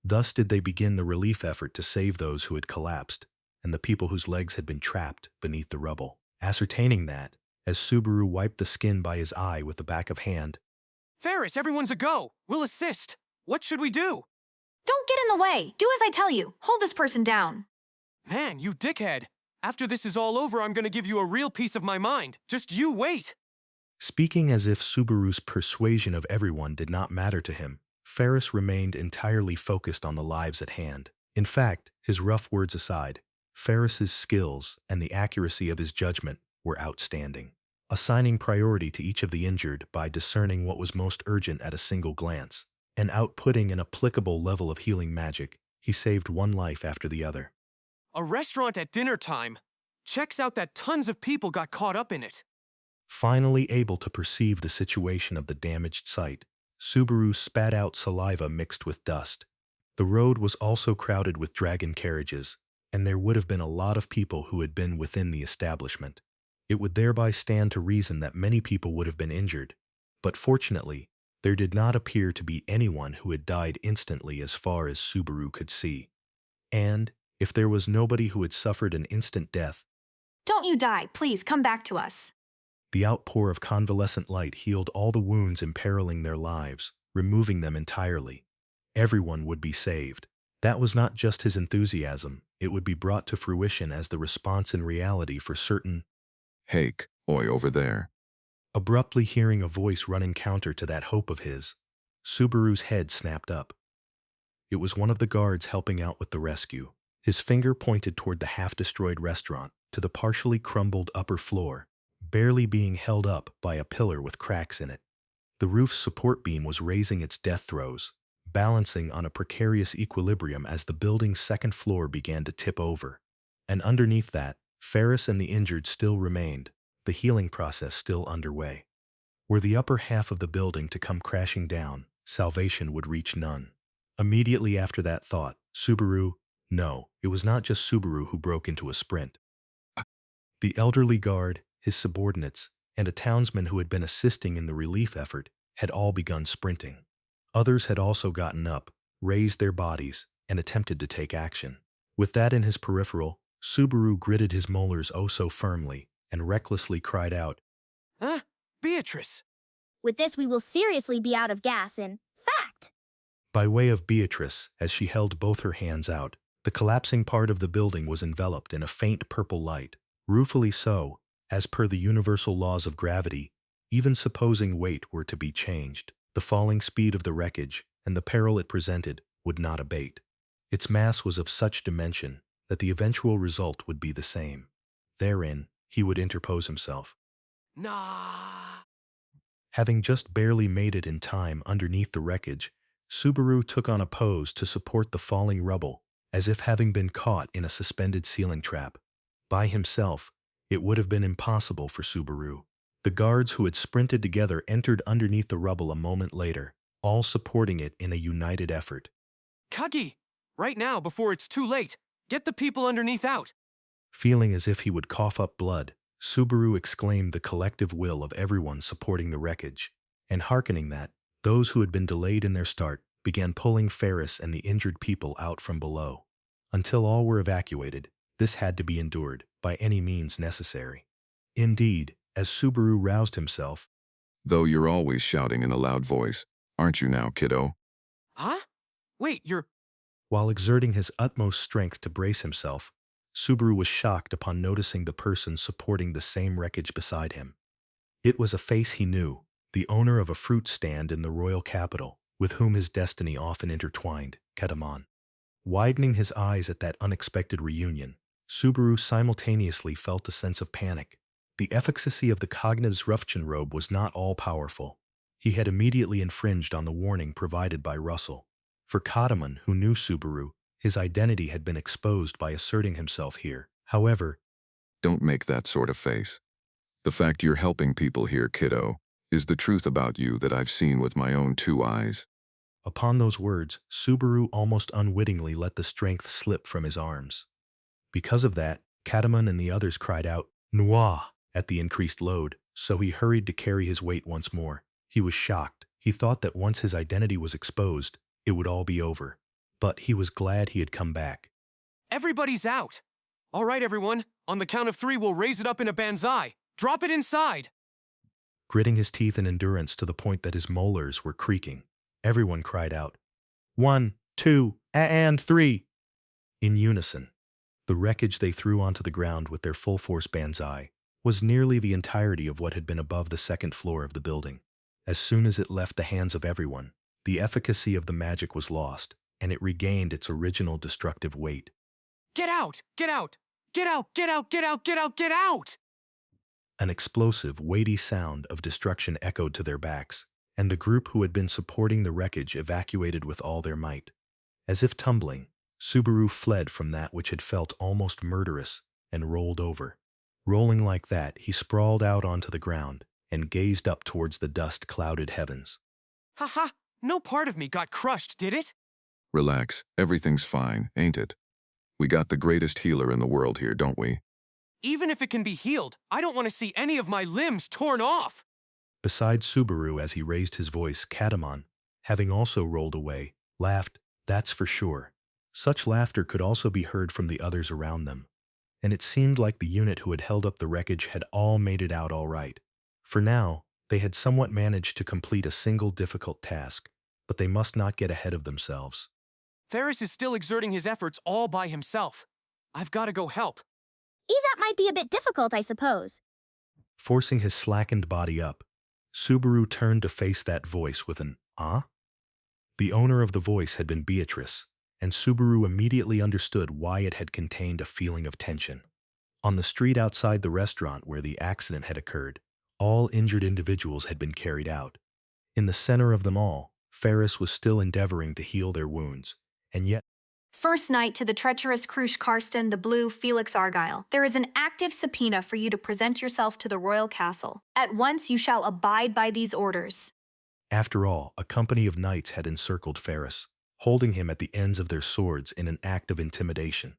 Thus did they begin the relief effort to save those who had collapsed, and the people whose legs had been trapped beneath the rubble. Ascertaining that, as Subaru wiped the skin by his eye with the back of hand,
Ferris, everyone's a go. We'll assist. What should we do?
Don't get in the way. Do as I tell you. Hold this person down.
Man, you dickhead. After this is all over, I'm gonna give you a real piece of my mind. Just you wait.
Speaking as if Subaru's persuasion of everyone did not matter to him, Ferris remained entirely focused on the lives at hand. In fact, his rough words aside, Ferris's skills and the accuracy of his judgment were outstanding. Assigning priority to each of the injured by discerning what was most urgent at a single glance, and outputting an applicable level of healing magic, he saved one life after the other.
A restaurant at dinner time. Checks out that tons of people got caught up in it.
Finally able to perceive the situation of the damaged site, Subaru spat out saliva mixed with dust. The road was also crowded with dragon carriages, and there would have been a lot of people who had been within the establishment. It would thereby stand to reason that many people would have been injured, but fortunately, there did not appear to be anyone who had died instantly as far as Subaru could see. And, if there was nobody who had suffered an instant death,
Don't you die. Please come back to us.
the outpour of convalescent light healed all the wounds imperiling their lives, removing them entirely. Everyone would be saved. That was not just his enthusiasm, it would be brought to fruition as the response in reality for certain.
Hake, oi over there.
Abruptly hearing a voice running counter to that hope of his, Subaru's head snapped up. It was one of the guards helping out with the rescue. His finger pointed toward the half-destroyed restaurant, to the partially crumbled upper floor, barely being held up by a pillar with cracks in it. The roof's support beam was raising its death throes, balancing on a precarious equilibrium as the building's second floor began to tip over. And underneath that, Ferris and the injured still remained, the healing process still underway. Were the upper half of the building to come crashing down, salvation would reach none. Immediately after that thought, No, it was not just Subaru who broke into a sprint. The elderly guard, his subordinates, and a townsman who had been assisting in the relief effort had all begun sprinting. Others had also gotten up, raised their bodies, and attempted to take action. With that in his peripheral, Subaru gritted his molars oh so firmly and recklessly cried out,
Huh? Beatrice!
With this, we will seriously be out of gas in fact.
By way of Beatrice, as she held both her hands out, the collapsing part of the building was enveloped in a faint purple light, ruefully so, as per the universal laws of gravity, even supposing weight were to be changed. The falling speed of the wreckage and the peril it presented would not abate. Its mass was of such dimension that the eventual result would be the same. Therein, he would interpose himself.
Nah.
Having just barely made it in time underneath the wreckage, Subaru took on a pose to support the falling rubble, as if having been caught in a suspended ceiling trap. By himself, it would have been impossible for Subaru. The guards who had sprinted together entered underneath the rubble a moment later, all supporting it in a united effort.
Kagi! Right now, before it's too late, get the people underneath out.
Feeling as if he would cough up blood, Subaru exclaimed the collective will of everyone supporting the wreckage, and hearkening that, those who had been delayed in their start began pulling Ferris and the injured people out from below. Until all were evacuated, this had to be endured, by any means necessary. Indeed, as Subaru roused himself,
Though you're always shouting in a loud voice, aren't you now, kiddo?
Huh? Wait, you're...
While exerting his utmost strength to brace himself, Subaru was shocked upon noticing the person supporting the same wreckage beside him. It was a face he knew, the owner of a fruit stand in the royal capital, with whom his destiny often intertwined, Ketamon. Widening his eyes at that unexpected reunion, Subaru simultaneously felt a sense of panic. The efficacy of the cognitive's Rufchen robe was not all-powerful. He had immediately infringed on the warning provided by Russell. For Ketamon, who knew Subaru, his identity had been exposed by asserting himself here. However,
Don't make that sort of face. The fact you're helping people here, kiddo, is the truth about you that I've seen with my own 2 eyes.
Upon those words, Subaru almost unwittingly let the strength slip from his arms. Because of that, Ketamon and the others cried out, Noir, at the increased load, so he hurried to carry his weight once more. He was shocked. He thought that once his identity was exposed, it would all be over. But he was glad he had come back.
Everybody's out. All right, everyone. On the count of 3, we'll raise it up in a banzai. Drop it inside.
Gritting his teeth in endurance to the point that his molars were creaking, everyone cried out, 1, 2, and 3. In unison, the wreckage they threw onto the ground with their full-force banzai was nearly the entirety of what had been above the second floor of the building. As soon as it left the hands of everyone, the efficacy of the magic was lost, and it regained its original destructive weight.
Get out! Get out! Get out! Get out! Get out! Get out! Get out!
An explosive, weighty sound of destruction echoed to their backs, and the group who had been supporting the wreckage evacuated with all their might. As if tumbling, Subaru fled from that which had felt almost murderous and rolled over. Rolling like that, he sprawled out onto the ground and gazed up towards the dust-clouded heavens.
Haha! No part of me got crushed, did it?
Relax, everything's fine, ain't it? We got the greatest healer in the world here, don't we?
Even if it can be healed, I don't want to see any of my limbs torn off.
Beside Subaru as he raised his voice, Ketamon, having also rolled away, laughed, that's for sure. Such laughter could also be heard from the others around them, and it seemed like the unit who had held up the wreckage had all made it out all right. For now, they had somewhat managed to complete a single difficult task, but they must not get ahead of themselves.
Ferris is still exerting his efforts all by himself. I've got to go help.
That might be a bit difficult, I suppose.
Forcing his slackened body up, Subaru turned to face that voice with an, "Ah?" The owner of the voice had been Beatrice, and Subaru immediately understood why it had contained a feeling of tension. On the street outside the restaurant where the accident had occurred, all injured individuals had been carried out. In the center of them all, Ferris was still endeavoring to heal their wounds, and yet
First Knight to the treacherous Crusch Karsten the Blue Felix Argyle. There is an active subpoena for you to present yourself to the royal castle. At once you shall abide by these orders.
after all, a company of knights had encircled Ferris, holding him at the ends of their swords in an act of intimidation.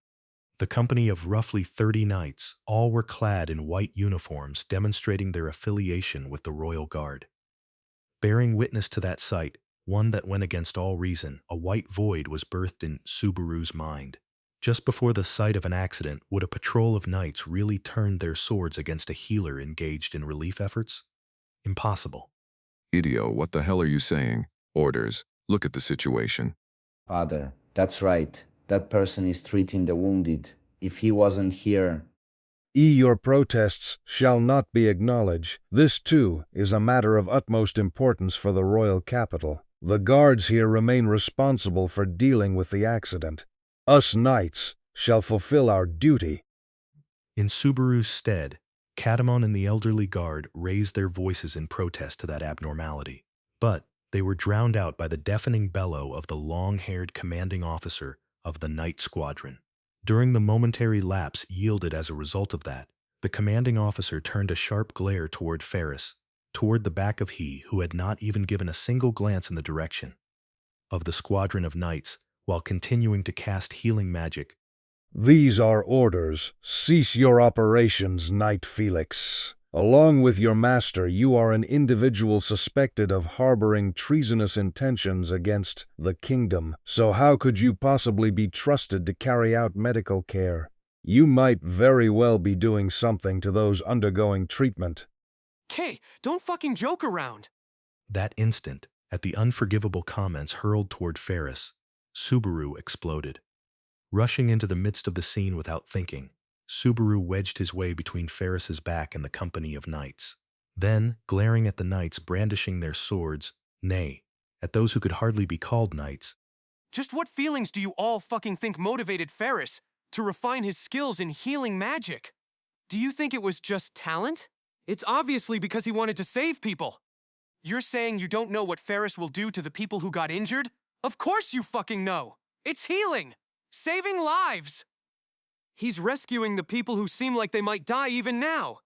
The company of roughly 30 knights, all were clad in white uniforms demonstrating their affiliation with the royal guard. Bearing witness to that sight, one that went against all reason, a white void was birthed in Subaru's mind. Just before the sight of an accident, would a patrol of knights really turn their swords against a healer engaged in relief efforts? Impossible.
Idio, what the hell are you saying? Orders. Look at the situation.
Father, that's right. That person is treating the wounded. If he wasn't here...
Your protests shall not be acknowledged. This, too, is a matter of utmost importance for the royal capital. The guards here remain responsible for dealing with the accident. Us knights shall fulfill our duty.
In Subaru's stead, Catamon and the elderly guard raised their voices in protest to that abnormality. But they were drowned out by the deafening bellow of the long-haired commanding officer of the Knight Squadron. During the momentary lapse yielded as a result of that, the commanding officer turned a sharp glare toward Ferris, toward the back of he who had not even given a single glance in the direction of the squadron of knights, while continuing to cast healing magic.
These are orders. Cease your operations, Knight Felix. Along with your master, you are an individual suspected of harboring treasonous intentions against the kingdom. So how could you possibly be trusted to carry out medical care? You might very well be doing something to those undergoing treatment.
Kay, don't fucking joke around.
That instant, at the unforgivable comments hurled toward Ferris, Subaru exploded. Rushing into the midst of the scene without thinking, Subaru wedged his way between Ferris's back and the company of knights. Then, glaring at the knights brandishing their swords, nay, at those who could hardly be called knights.
Just what feelings do you all fucking think motivated Ferris to refine his skills in healing magic? Do you think it was just talent? It's obviously because he wanted to save people. You're saying you don't know what Ferris will do to the people who got injured? Of course you fucking know! It's healing! Saving lives! He's rescuing the people who seem like they might die even now.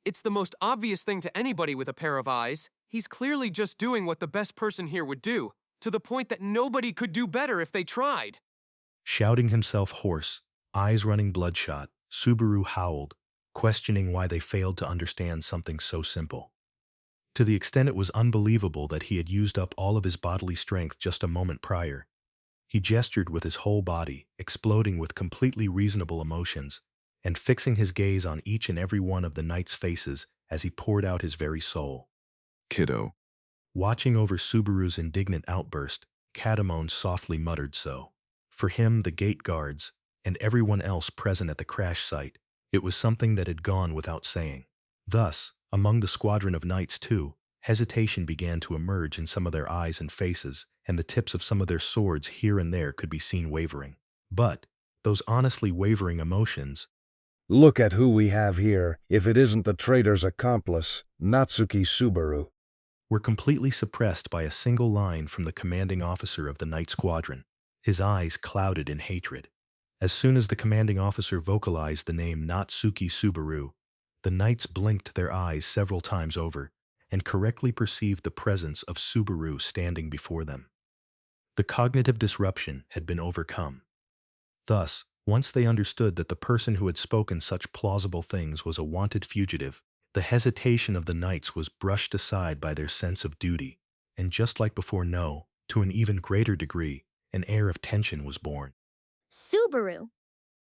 It's the most obvious thing to anybody with a pair of eyes. He's clearly just doing what the best person here would do, to the point that nobody could do better if they tried.
Shouting himself hoarse, eyes running bloodshot, Subaru howled, questioning why they failed to understand something so simple. To the extent it was unbelievable that he had used up all of his bodily strength just a moment prior. He gestured with his whole body, exploding with completely reasonable emotions, and fixing his gaze on each and every one of the knights' faces as he poured out his very soul.
Kiddo.
Watching over Subaru's indignant outburst, Catamon softly muttered so. For him, the gate guards, and everyone else present at the crash site, it was something that had gone without saying. Thus, among the squadron of knights too, hesitation began to emerge in some of their eyes and faces, and the tips of some of their swords here and there could be seen wavering. But those honestly wavering emotions...
Look at who we have here, if it isn't the traitor's accomplice, Natsuki Subaru.
Were completely suppressed by a single line from the commanding officer of the Knight Squadron, his eyes clouded in hatred. As soon as the commanding officer vocalized the name Natsuki Subaru, the knights blinked their eyes several times over, and correctly perceived the presence of Subaru standing before them. The cognitive disruption had been overcome. Thus, once they understood that the person who had spoken such plausible things was a wanted fugitive, the hesitation of the knights was brushed aside by their sense of duty, and just like before, to an even greater degree, an air of tension was born.
Subaru.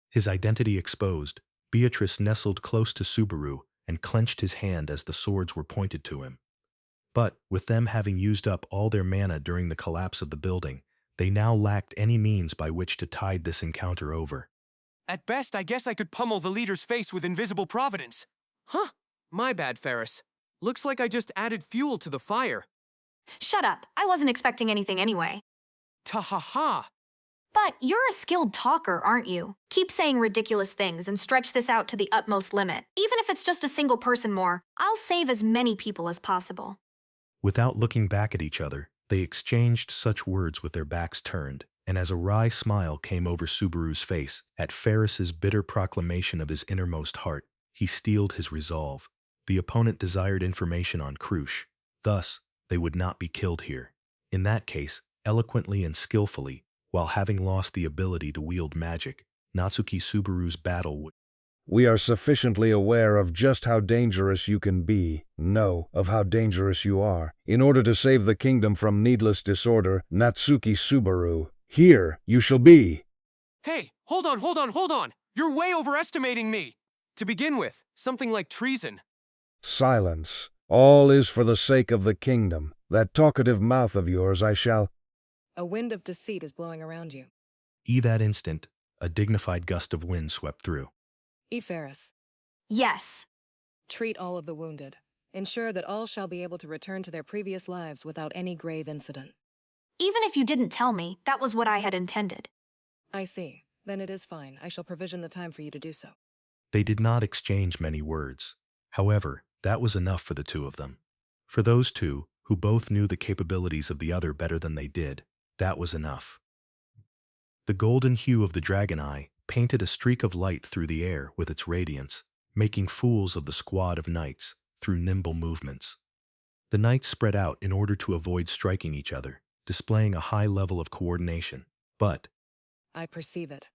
His identity exposed, Beatrice nestled close to Subaru and clenched his hand as the swords were pointed to him. But, with them having used up all their mana during the collapse of the building, They now lacked any means by which to tide this encounter over.
At best, I guess I could pummel the leader's face with invisible providence. Huh. My bad, Ferris. Looks like I just added fuel to the fire.
Shut up. I wasn't expecting anything anyway.
Ta-ha-ha.
But you're a skilled talker, aren't you? Keep saying ridiculous things and stretch this out to the utmost limit. Even if it's just a single person more, I'll save as many people as possible.
Without looking back at each other, they exchanged such words with their backs turned, and as a wry smile came over Subaru's face at Ferris's bitter proclamation of his innermost heart, he steeled his resolve. The opponent desired information on Crusch. Thus, they would not be killed here. In that case, eloquently and skillfully, while having lost the ability to wield magic, Natsuki Subaru's battle would...
We are sufficiently aware of just how dangerous you can be, no, of how dangerous you are. In order to save the kingdom from needless disorder, Natsuki Subaru, here you shall be.
Hey, hold on. You're way overestimating me. To begin with, something like treason.
Silence. All is for the sake of the kingdom. That talkative mouth of yours I shall...
A wind of deceit is blowing around you.
That instant, a dignified gust of wind swept through.
Ferris.
Yes.
Treat all of the wounded. Ensure that all shall be able to return to their previous lives without any grave incident.
Even if you didn't tell me, that was what I had intended.
I see. Then it is fine. I shall provision the time for you to do so.
They did not exchange many words. However, that was enough for the two of them. For those two, who both knew the capabilities of the other better than they did, that was enough. The golden hue of the dragon eye painted a streak of light through the air with its radiance, making fools of the squad of knights through nimble movements. The knights spread out in order to avoid striking each other, displaying a high level of coordination, but...
I perceive it.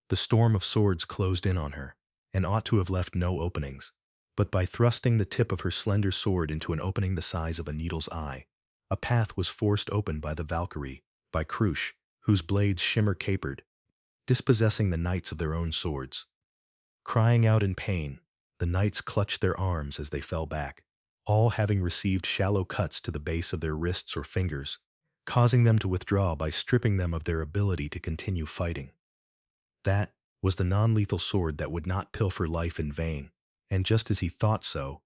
The storm of swords closed in on her, and ought to have left no openings, but by thrusting the tip of her slender sword into an opening the size of a needle's eye, a path was forced open by the Valkyrie, by Crusch, whose blades capered, dispossessing the knights of their own swords. Crying out in pain, the knights clutched their arms as they fell back, all having received shallow cuts to the base of their wrists or fingers, causing them to withdraw by stripping them of their ability to continue fighting. That was the non-lethal sword that would not pilfer life in vain, and just as he thought so...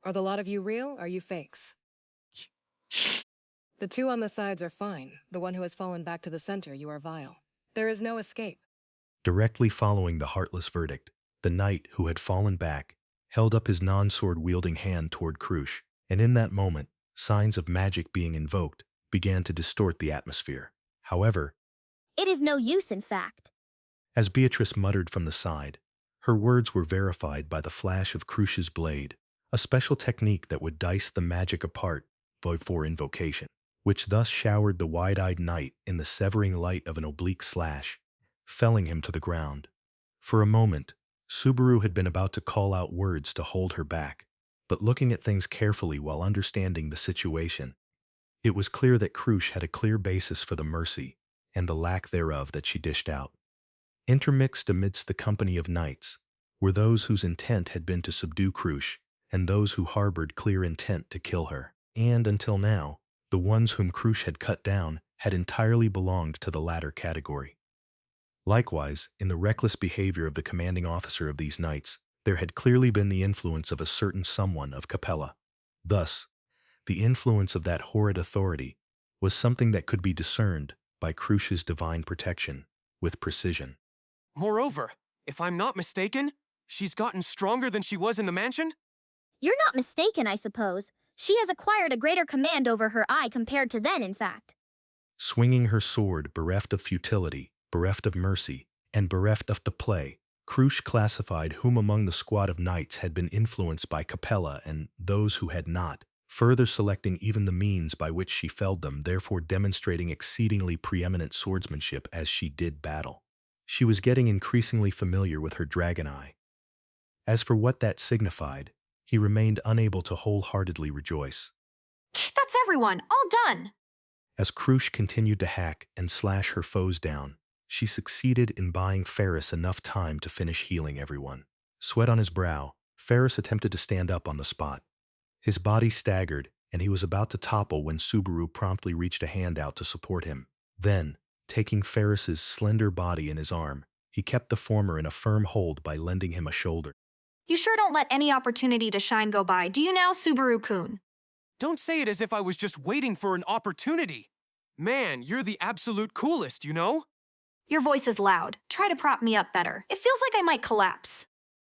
Are the lot of you real, or are you fakes? The two on the sides are fine. The one who has fallen back to the center, you are vile. There is no escape.
Directly following the heartless verdict, the knight who had fallen back held up his non-sword-wielding hand toward Crusch, and in that moment, signs of magic being invoked began to distort the atmosphere. However,
it is no use, in fact.
As Beatrice muttered from the side, her words were verified by the flash of Crusch's blade, a special technique that would dice the magic apart before invocation, which thus showered the wide-eyed knight in the severing light of an oblique slash, felling him to the ground. For a moment, Subaru had been about to call out words to hold her back, but looking at things carefully while understanding the situation, it was clear that Crusch had a clear basis for the mercy and the lack thereof that she dished out. Intermixed amidst the company of knights were those whose intent had been to subdue Crusch and those who harbored clear intent to kill her, and until now, the ones whom Crusch had cut down had entirely belonged to the latter category. Likewise, in the reckless behavior of the commanding officer of these knights, there had clearly been the influence of a certain someone of Capella. Thus, the influence of that horrid authority was something that could be discerned by Crusch's divine protection with precision.
Moreover, if I'm not mistaken, she's gotten stronger than she was in the mansion?
You're not mistaken, I suppose. She has acquired a greater command over her eye compared to then, in fact.
Swinging her sword, bereft of futility, bereft of mercy, and bereft of play, Crusch classified whom among the squad of knights had been influenced by Capella and those who had not, further selecting even the means by which she felled them, therefore demonstrating exceedingly preeminent swordsmanship as she did battle. She was getting increasingly familiar with her dragon eye. As for what that signified, he remained unable to wholeheartedly rejoice.
That's everyone, all done!
As Crusch continued to hack and slash her foes down, she succeeded in buying Ferris enough time to finish healing everyone. Sweat on his brow, Ferris attempted to stand up on the spot. His body staggered, and he was about to topple when Subaru promptly reached a hand out to support him. Then, taking Ferris's slender body in his arm, he kept the former in a firm hold by lending him a shoulder.
You sure don't let any opportunity to shine go by, do you now, Subaru-kun?
Don't say it as if I was just waiting for an opportunity. Man, you're the absolute coolest, you know?
Your voice is loud. Try to prop me up better. It feels like I might collapse.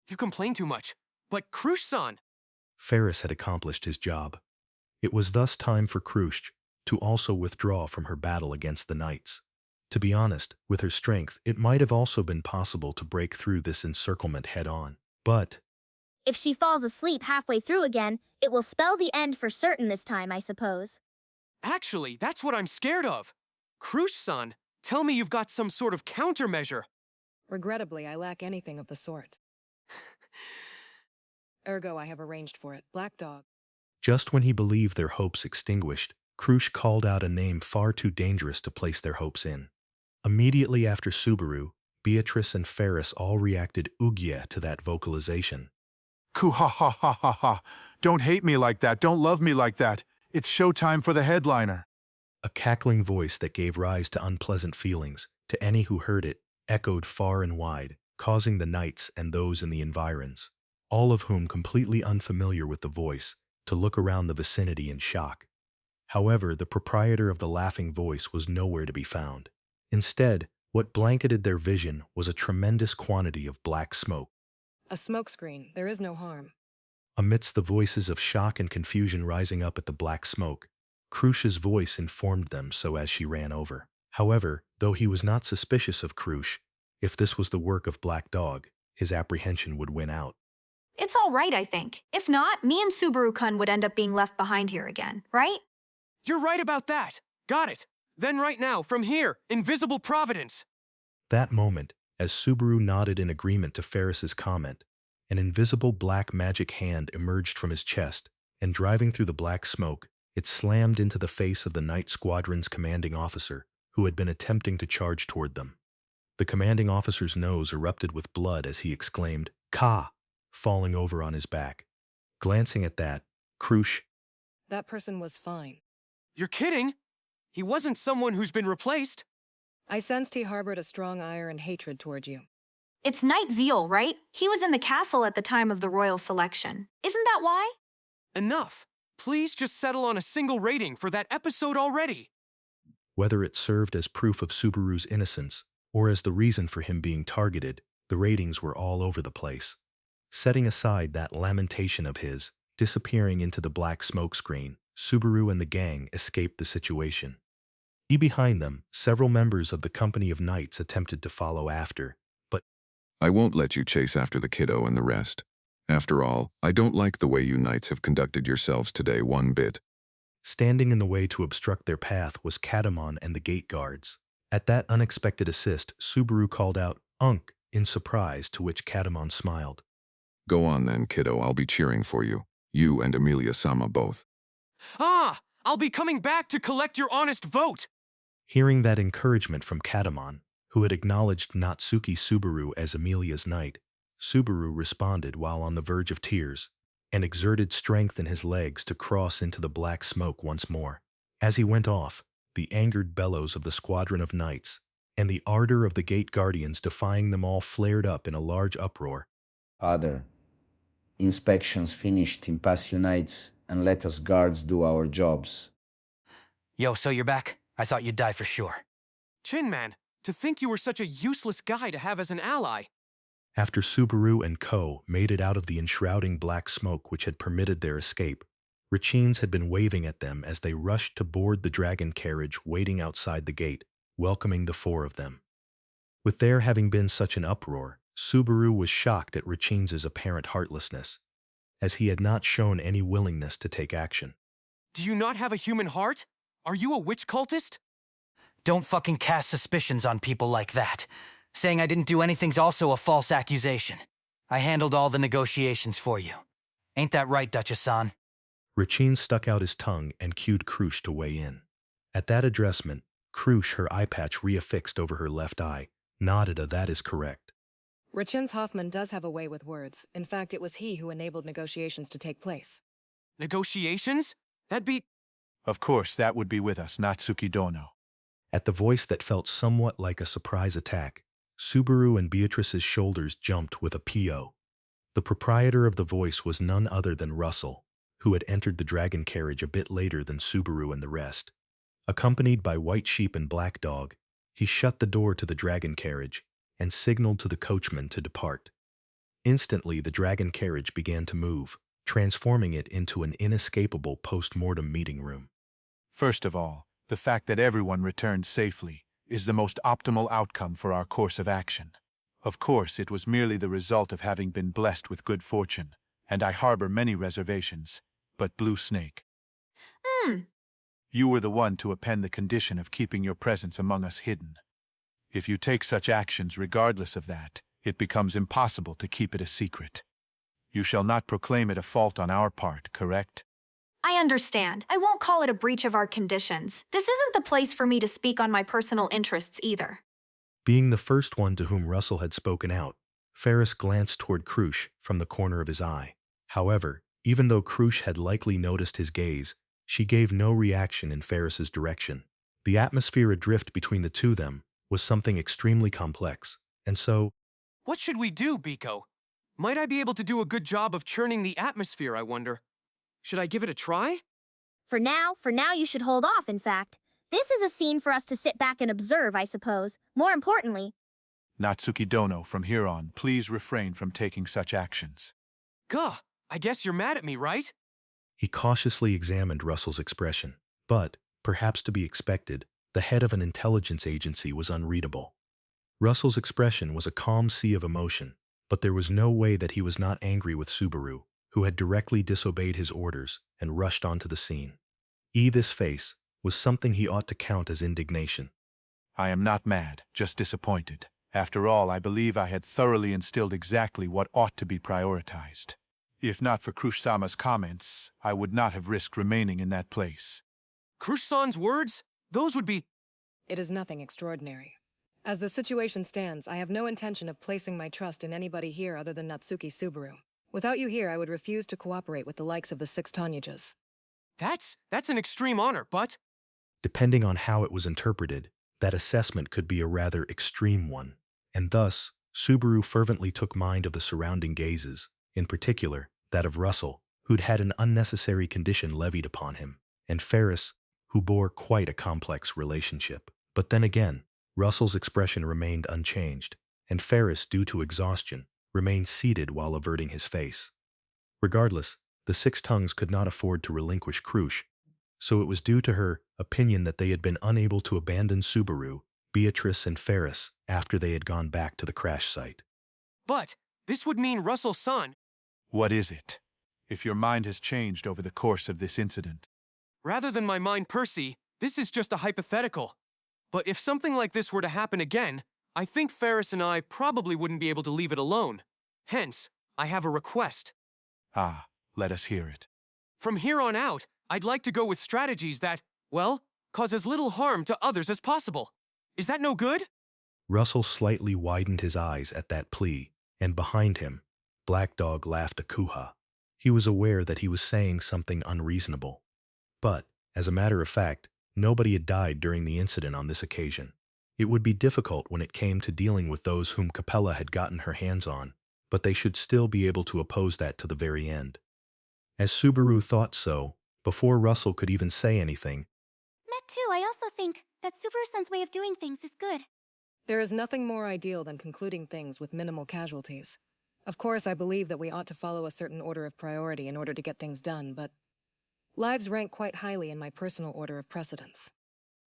You complain too much. But Crusch-san...
Ferris had accomplished his job. It was thus time for Crusch to also withdraw from her battle against the knights. To be honest, with her strength, it might have also been possible to break through this encirclement head-on. But...
if she falls asleep halfway through again, it will spell the end for certain this time, I suppose.
Actually, that's what I'm scared of. Crusch-san, tell me you've got some sort of countermeasure.
Regrettably, I lack anything of the sort. Ergo, I have arranged for it. Black Dog.
just when he believed their hopes extinguished, Crusch called out a name far too dangerous to place their hopes in. Immediately after Subaru, Beatrice and Ferris all reacted "Ugia" to that vocalization.
Ku ha ha ha ha ha. Don't hate me like that. Don't love me like that. It's showtime for the headliner.
A cackling voice that gave rise to unpleasant feelings to any who heard it echoed far and wide, causing the knights and those in the environs, all of whom completely unfamiliar with the voice, to look around the vicinity in shock. However, the proprietor of the laughing voice was nowhere to be found. Instead, what blanketed their vision was a tremendous quantity of black smoke.
A smokescreen. There is no harm.
Amidst the voices of shock and confusion rising up at the black smoke, Crusch's voice informed them so as she ran over. However, though he was not suspicious of Crusch, if this was the work of Black Dog, his apprehension would win out.
It's all right, I think. If not, me and Subaru-kun would end up being left behind here again, right?
You're right about that. Got it. Then right now, from here, invisible providence.
That moment, as Subaru nodded in agreement to Ferris's comment, an invisible black magic hand emerged from his chest, and driving through the black smoke, it slammed into the face of the Night Squadron's commanding officer, who had been attempting to charge toward them. The commanding officer's nose erupted with blood as he exclaimed, "Ka!" falling over on his back. Glancing at that, Crusch...
That person was fine.
You're kidding? He wasn't someone who's been replaced.
I sensed he harbored a strong ire and hatred toward you.
It's Knight Zeal, right? He was in the castle at the time of the royal selection. Isn't that why?
Enough. Please just settle on a single rating for that episode already.
Whether it served as proof of Subaru's innocence, or as the reason for him being targeted, the ratings were all over the place. Setting aside that lamentation of his, disappearing into the black smoke screen, Subaru and the gang escaped the situation. Behind them, several members of the company of knights attempted to follow after, but...
I won't let you chase after the kiddo and the rest. After all, I don't like the way you knights have conducted yourselves today one bit.
Standing in the way to obstruct their path was Katamon and the gate guards. At that unexpected assist, Subaru called out, "Unk," in surprise, to which Katamon smiled.
Go on then, kiddo, I'll be cheering for you. You and Amelia-sama both.
Ah! I'll be coming back to collect your honest vote!
Hearing that encouragement from Katamon, who had acknowledged Natsuki Subaru as Amelia's knight, Subaru responded while on the verge of tears, and exerted strength in his legs to cross into the black smoke once more. As he went off, the angered bellows of the squadron of knights, and the ardor of the gate guardians defying them all flared up in a large uproar.
Father, inspections finished in past unites, and let us guards do our jobs.
Yo, so you're back? I thought you'd die for sure.
Chin Man, to think you were such a useless guy to have as an ally.
After Subaru and Ko made it out of the enshrouding black smoke which had permitted their escape, Rachines had been waving at them as they rushed to board the dragon carriage waiting outside the gate, welcoming the four of them. With there having been such an uproar, Subaru was shocked at Rachines' apparent heartlessness, as he had not shown any willingness to take action.
Do you not have a human heart? Are you a witch cultist?
Don't fucking cast suspicions on people like that. Saying I didn't do anything's also a false accusation. I handled all the negotiations for you. Ain't that right, Duchess-san?
Rachines stuck out his tongue and cued Crusch to weigh in. At that addressment, Crusch, her eye patch reaffixed over her left eye, nodded a "that is correct."
Rachins Hoffman does have a way with words. In fact, it was he who enabled negotiations to take place.
Negotiations? That'd be...
Of course, that would be with us, Natsuki Dono.
At the voice that felt somewhat like a surprise attack, Subaru and Beatrice's shoulders jumped with a P.O. The proprietor of the voice was none other than Russell, who had entered the dragon carriage a bit later than Subaru and the rest. Accompanied by White Sheep and Black Dog, he shut the door to the dragon carriage and signaled to the coachman to depart. Instantly, the dragon carriage began to move, transforming it into an inescapable post-mortem meeting room.
First of all, the fact that everyone returned safely is the most optimal outcome for our course of action. Of course, it was merely the result of having been blessed with good fortune, and I harbor many reservations, but Blue Snake. You were the one to append the condition of keeping your presence among us hidden. If you take such actions regardless of that, it becomes impossible to keep it a secret. You shall not proclaim it a fault on our part, correct?
I understand. I won't call it a breach of our conditions. This isn't the place for me to speak on my personal interests either.
Being the first one to whom Russell had spoken out, Ferris glanced toward Crusch from the corner of his eye. However, even though Crusch had likely noticed his gaze, she gave no reaction in Ferris's direction. The atmosphere adrift between the two of them was something extremely complex, and so...
What should we do, Biko? Might I be able to do a good job of churning the atmosphere, I wonder? Should I give it a try?
For now, you should hold off, in fact. This is a scene for us to sit back and observe, I suppose. More importantly...
Natsuki Dono, from here on, please refrain from taking such actions.
Gah, I guess you're mad at me, right?
He cautiously examined Russell's expression, but, perhaps to be expected, the head of an intelligence agency was unreadable. Russell's expression was a calm sea of emotion, but there was no way that he was not angry with Subaru, who had directly disobeyed his orders and rushed onto the scene. This face was something he ought to count as indignation.
I am not mad, just disappointed. After all, I believe I had thoroughly instilled exactly what ought to be prioritized. If not for Crusch-sama's comments, I would not have risked remaining in that place.
Crusch-san's words? Those would be...
It is nothing extraordinary. As the situation stands, I have no intention of placing my trust in anybody here other than Natsuki Subaru. Without you here, I would refuse to cooperate with the likes of the 6 Tonyages.
That's an extreme honor, but...
Depending on how it was interpreted, that assessment could be a rather extreme one, and thus, Subaru fervently took mind of the surrounding gazes, in particular, that of Russell, who'd had an unnecessary condition levied upon him, and Ferris, who bore quite a complex relationship. But then again, Russell's expression remained unchanged, and Ferris, due to exhaustion, remained seated while averting his face. Regardless, the 6 tongues could not afford to relinquish Crusch, so it was due to her opinion that they had been unable to abandon Subaru, Beatrice, and Ferris after they had gone back to the crash site.
But this would mean Russell-san...
What is it? If your mind has changed over the course of this incident.
Rather than my mind, Percy, this is just a hypothetical. But if something like this were to happen again, I think Ferris and I probably wouldn't be able to leave it alone. Hence, I have a request.
Ah, let us hear it.
From here on out, I'd like to go with strategies that, well, cause as little harm to others as possible. Is that no good?
Russell slightly widened his eyes at that plea, and behind him, Black Dog laughed a kuha. He was aware that he was saying something unreasonable. But, as a matter of fact, nobody had died during the incident on this occasion. It would be difficult when it came to dealing with those whom Capella had gotten her hands on, but they should still be able to oppose that to the very end. As Subaru thought so, before Russell could even say anything,
Me too, I also think that Subaru-san's way of doing things is good.
There is nothing more ideal than concluding things with minimal casualties. Of course, I believe that we ought to follow a certain order of priority in order to get things done, but lives rank quite highly in my personal order of precedence.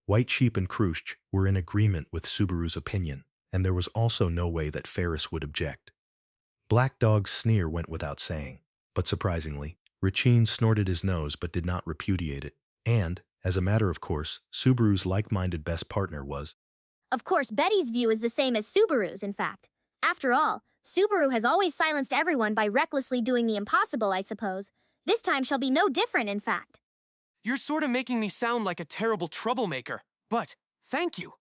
White Sheep and Crusch were in agreement with Subaru's opinion, and there was also no way that Ferris would object. Black Dog's sneer went without saying, but surprisingly, Rachin snorted his nose but did not repudiate it, and, as a matter of course, Subaru's like-minded best partner was...
Of course, Betty's view is the same as Subaru's, in fact. After all, Subaru has always silenced everyone by recklessly doing the impossible, I suppose. This time shall be no different, in fact.
You're sort of making me sound like a terrible troublemaker, but thank you.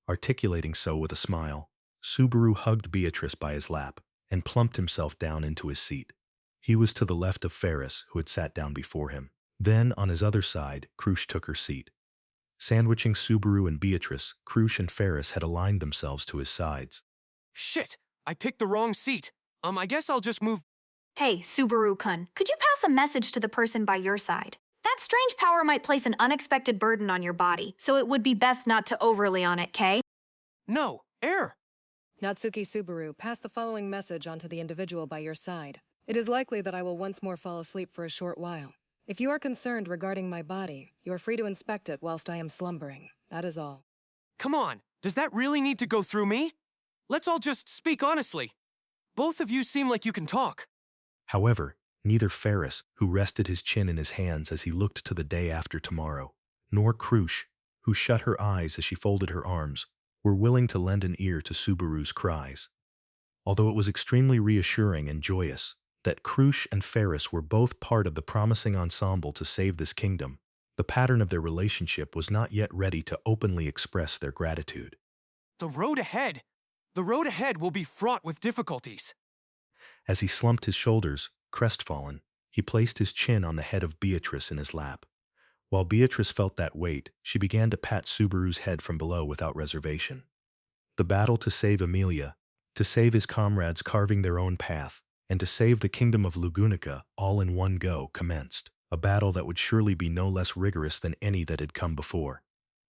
Articulating so with a smile, Subaru hugged Beatrice by his lap and plumped himself down into his seat. He was to the left of Ferris, who had sat down before him. Then, on his other side, Crusch took her seat. Sandwiching Subaru and Beatrice, Crusch and Ferris had aligned themselves to his sides.
Shit, I picked the wrong seat. I guess I'll just move.
Hey, Subaru-kun, could you pass a message to the person by your side? That strange power might place an unexpected burden on your body, so it would be best not to overly on it, Kay?
No, air.
Natsuki Subaru, pass the following message onto the individual by your side. It is likely that I will once more fall asleep for a short while. If you are concerned regarding my body, you are free to inspect it whilst I am slumbering. That is all.
Come on, does that really need to go through me? Let's all just speak honestly. Both of you seem like you can talk.
However, neither Ferris, who rested his chin in his hands as he looked to the day after tomorrow, nor Crusch, who shut her eyes as she folded her arms, were willing to lend an ear to Subaru's cries. Although it was extremely reassuring and joyous that Crusch and Ferris were both part of the promising ensemble to save this kingdom, the pattern of their relationship was not yet ready to openly express their gratitude.
The road ahead will be fraught with difficulties.
As he slumped his shoulders, crestfallen, he placed his chin on the head of Beatrice in his lap. While Beatrice felt that weight, she began to pat Subaru's head from below without reservation. The battle to save Amelia, to save his comrades carving their own path, and to save the kingdom of Lugunica all in one go commenced, a battle that would surely be no less rigorous than any that had come before.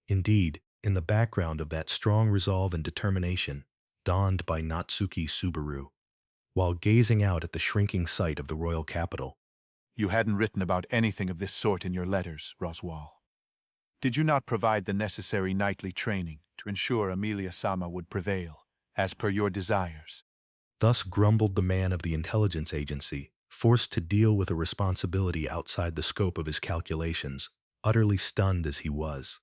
Indeed, in the background of that strong resolve and determination, dawned by Natsuki Subaru. While gazing out at the shrinking sight of the royal capital,
You hadn't written about anything of this sort in your letters, Roswal. Did you not provide the necessary nightly training to ensure Amelia-sama would prevail, as per your desires?
thus grumbled the man of the intelligence agency, forced to deal with a responsibility outside the scope of his calculations, utterly stunned as he was.